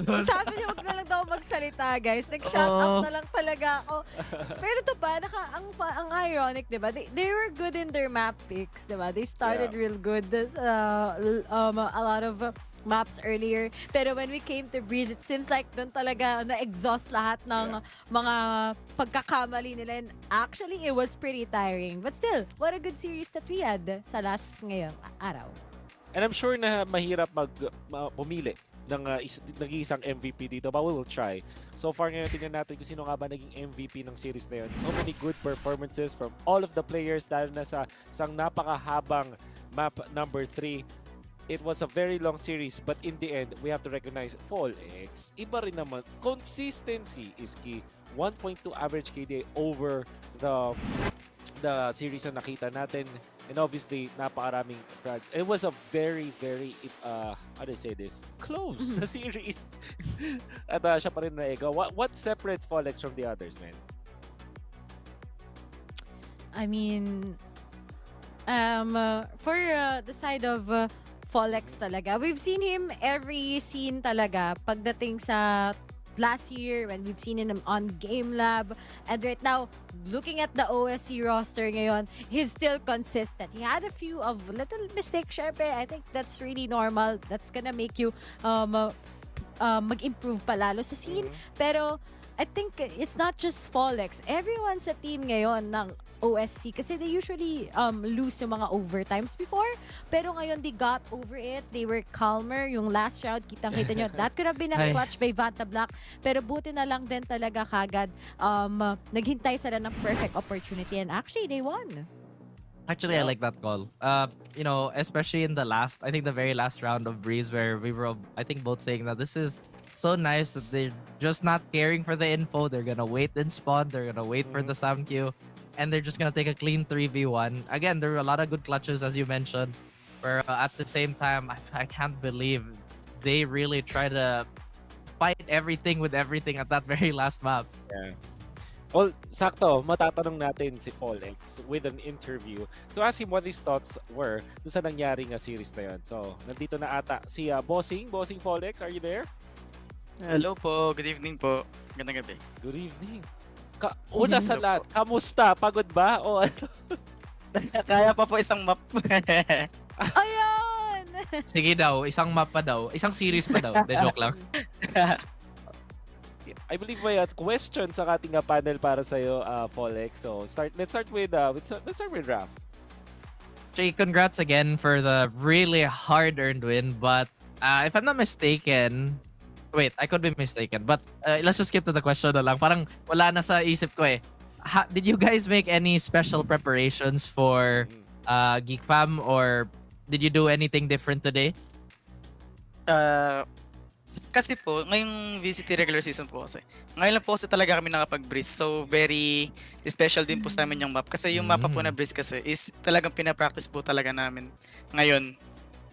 doon. Sabi niya, wag na lang daw magsalita, guys. Nag-shout out na lang talaga ako. Pero ito pa, ang ironic, di ba? They were good in their map picks, di ba? They started real good. A lot of maps earlier. Pero when we came to Breeze, it seems like doon talaga na-exhaust lahat ng mga pagkakamali nila. And actually, it was pretty tiring. But still, what a good series that we had sa last ngayong araw. And I'm sure na mahirap pumili ng isang MVP dito, but we will try. So far ngayon, tingnan natin kung sino nga ba naging MVP ng series na yun. So many good performances from all of the players, dahil na sa isang napakahabang map number 3. It was a very long series, but in the end, we have to recognize FallX. Iba rin naman, consistency is key. 1.2 average KDA over the series na nakita natin. And obviously, napakaraming frags. It was a very, very, how do I say this? Close na series. At siya pa rin na-ego. What separates FallX from the others, man? I mean, for the side of FallX talaga, we've seen him every scene talaga pagdating sa last year when we've seen him on Game Lab, and right now looking at the OSC roster ngayon, he's still consistent. He had a few of little mistakes, syempre. I think that's really normal. That's gonna make you mag-improve palalo sa scene. Pero I think it's not just FallX. Everyone sa team ngayon ng OSC, kasi they usually lose yung mga overtimes before, pero ngayon they got over it. They were calmer. Yung last round, kitang-kita nyo, that could have been a clutch by Vanta Black, pero buti na lang din talaga kagad naghintay sila ng perfect opportunity, and actually they won. Actually, I like that call. You know, especially in the last, I think the very last round of Breeze, where we were, I think, both saying that this is so nice that they're just not caring for the info. They're gonna wait in spawn. They're gonna wait for the sound queue, and they're just gonna take a clean 3v1. Again, there were a lot of good clutches, as you mentioned, where at the same time, I can't believe they really try to fight everything with everything at that very last map. Yeah. Well, sakto, matatanong natin si FallX with an interview to ask him what his thoughts were dun sa nangyari nga series na yun. So, nandito na ata si Bossing FallX, are you there? Hello po, good evening po. Gandang gabi. Good evening. Una sa lahat, kamusta? Pagod ba? O ano? Kaya pa po isang map. Ayun! Sige daw, isang map pa daw. Isang series pa daw. De joke lang. I believe may question sa ating panel para sa iyo, FallX. So, let's start with Raph. Jay, congrats again for the really hard-earned win, but if I'm not mistaken, wait, I could be mistaken, but let's just skip to the question na lang. Parang wala na sa isip ko eh. Did you guys make any special preparations for Geek Fam, or did you do anything different today? Kasi po, ngayong VCT regular season po kasi. Ngayon lang po kasi talaga kami nakapag-breeze. So, very special din po sa amin yung map. Kasi yung mapa po na breeze kasi is talagang pinapractice po talaga namin ngayon.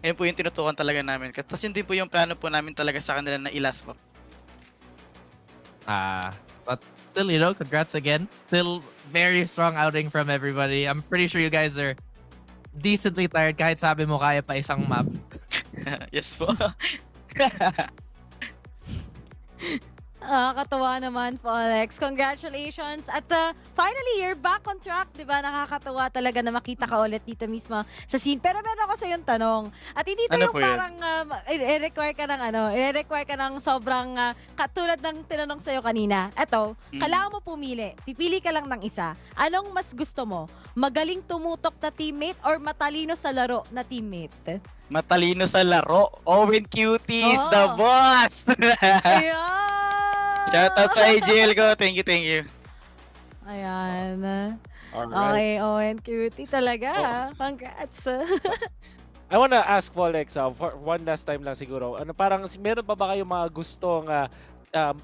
Ngayon po yung tinutukan talaga namin. Tapos yun din po yung plano po namin talaga sa kanila na i-last map. But still, you know, congrats again. Still very strong outing from everybody. I'm pretty sure you guys are decently tired kahit sabi mo kaya pa isang map. Yes po. Katuwa naman, FallX. Congratulations. At finally, you're back on track, di ba? Nakakatuwa talaga na makita ka ulit dito mismo sa scene. Pero meron ako sa yung tanong. At hindi to yung parang i-require ka ng sobrang katulad ng tinanong sa'yo kanina. Eto, kailangan mo pumili. Pipili ka lang ng isa. Anong mas gusto mo? Magaling tumutok na teammate or matalino sa laro na teammate? Matalino sa laro. Owen Cuties, the boss! Ayan! Shoutout sa AGL ko. Thank you. Ayan. Alright. Okay, Owen, cutie talaga. Congrats. I wanna ask FallX, for one last time lang siguro. Ano, parang meron pa ba kayong mga gustong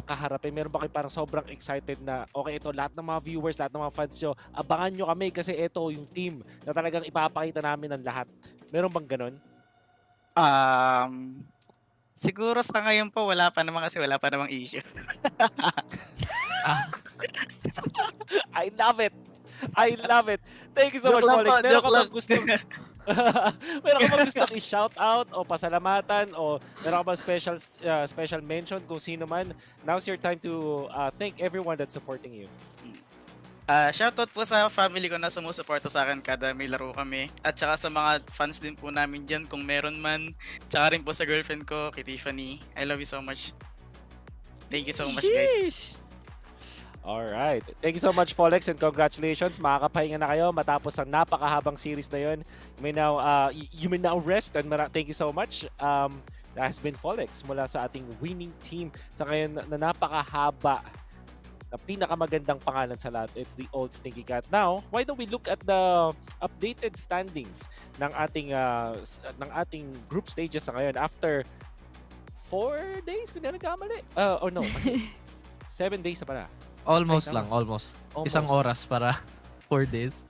kaharapin? Meron ba kayong parang sobrang excited na okay, ito lahat ng mga viewers, lahat ng mga fans nyo, abangan nyo kami kasi ito yung team na talagang ipapakita namin ng lahat. Meron bang ganon? Siguro sa ngayon po wala pa naman kasi wala pa namang issue. I love it. I love it. Thank you so Joke much, lang Folex. po, Meron joke ka bang lang. gustong meron ka bang gustong i-shout out o pasalamatan o meron ka bang special mention kung sino man? Now's your time to thank everyone that's supporting you. Shoutout po sa family ko na sumusuporta sa akin kada may laro kami. At saka sa mga fans din po namin dyan kung meron man. Tsaka rin po sa girlfriend ko, kay Tiffany. I love you so much. Thank you so much, guys. Alright. Thank you so much, Folex, and congratulations. Makakapahinga na kayo matapos ang napakahabang series na yun. You may now rest and thank you so much. That has been Folex mula sa ating winning team sa ngayon na napakahaba na pinakamagandang pangalan sa lahat. It's the Old Stinky Cat. Now, why don't we look at the updated standings ng ating group stages sa ngayon after 4 days? Kung di na nagkamali. Oh no. 7 days na pala. Almost lang, almost. Isang oras para 4 days.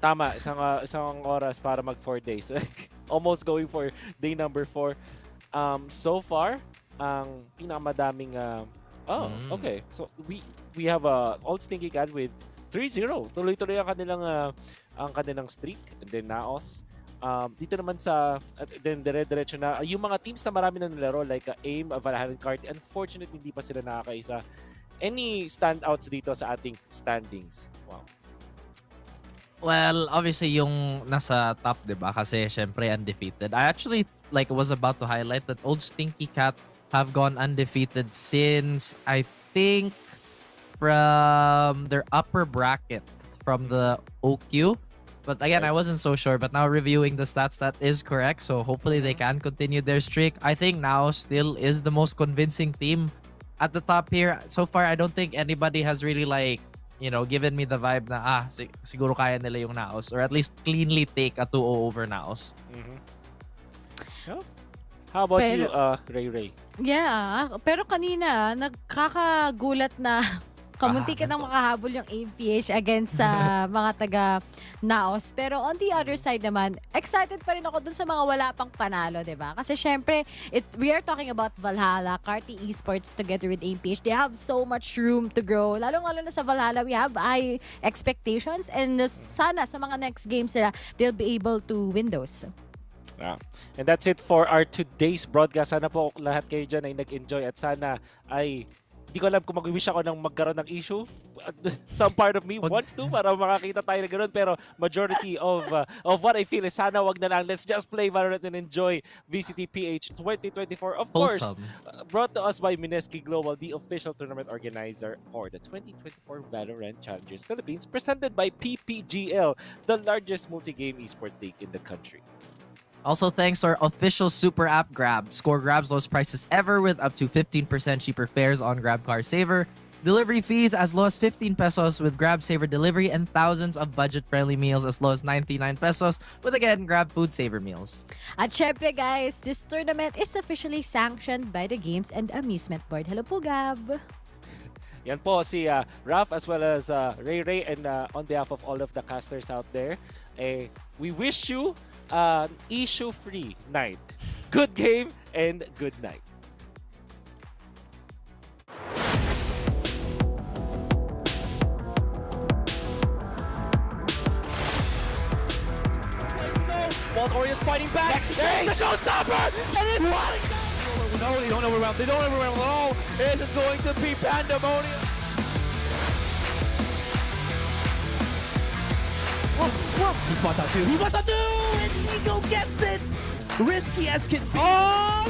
Tama, isang oras para mag 4 days. Almost going for day number 4. So far, ang pinakamadaming okay. So we have Old Stinky Cat with 3-0. Tuloy-tuloy ang kanilang streak. And then Naos. Dito naman then dire-diretso na yung mga teams na marami na nilaro like AIM, Valorant Card, unfortunately hindi pa sila nakakaisa. Any standouts dito sa ating standings? Wow. Well, obviously yung nasa top, 'di ba? Kasi syempre undefeated. I actually was about to highlight that Old Stinky Cat have gone undefeated since I think from their upper bracket from the OQ. But again, I wasn't so sure. But now reviewing the stats, that is correct. So hopefully they can continue their streak. I think now still is the most convincing team at the top here. So far, I don't think anybody has really given me the vibe na siguro kaya nila yung Naos, or at least cleanly take a 2-0 over Naos. Oh. How about you, Ray? Yeah, pero kanina nagkakagulat na kamunti ka nang makahabol yung APH against sa mga taga Naos. Pero on the other side naman, excited pa rin ako dun sa mga wala pang panalo, di ba? Kasi syempre, we are talking about Valhalla, Carti Esports together with APH. They have so much room to grow. Lalo-lalo na sa Valhalla, we have high expectations, and sana sa mga next games nila, they'll be able to win those. Yeah. And that's it for our today's broadcast. Sana po lahat kayo dyan ay nag-enjoy at sana ay hindi ko alam kung mag-wish ako ng magkaroon ng issue. Some part of me wants to para makakita tayo na ganoon, pero majority of what I feel is sana wag na lang. Let's just play Valorant and enjoy VCT PH 2024. Of course, brought to us by Mineski Global, the official tournament organizer for the 2024 VALORANT Challengers Philippines, presented by PPGL, the largest multi-game esports league in the country. Also, thanks to our official super app Grab. Score Grab's lowest prices ever with up to 15% cheaper fares on Grab Car Saver. Delivery fees as low as 15 pesos with Grab Saver delivery, and thousands of budget-friendly meals as low as 99 pesos with, again, Grab Food Saver meals. At syempre guys, this tournament is officially sanctioned by the Games and Amusement Board. Hello po, Gab! Yan po si Raf as well as Ray, and on behalf of all of the casters out there, we wish you an issue-free night. Good game and good night. Warriors fighting back. There's the showstopper. And it's No, they don't overwhelm. They don't overwhelm at all. This is going to be pandemonium. He spots out two. He spots out two. And Nico gets it. Risky as can be. Oh!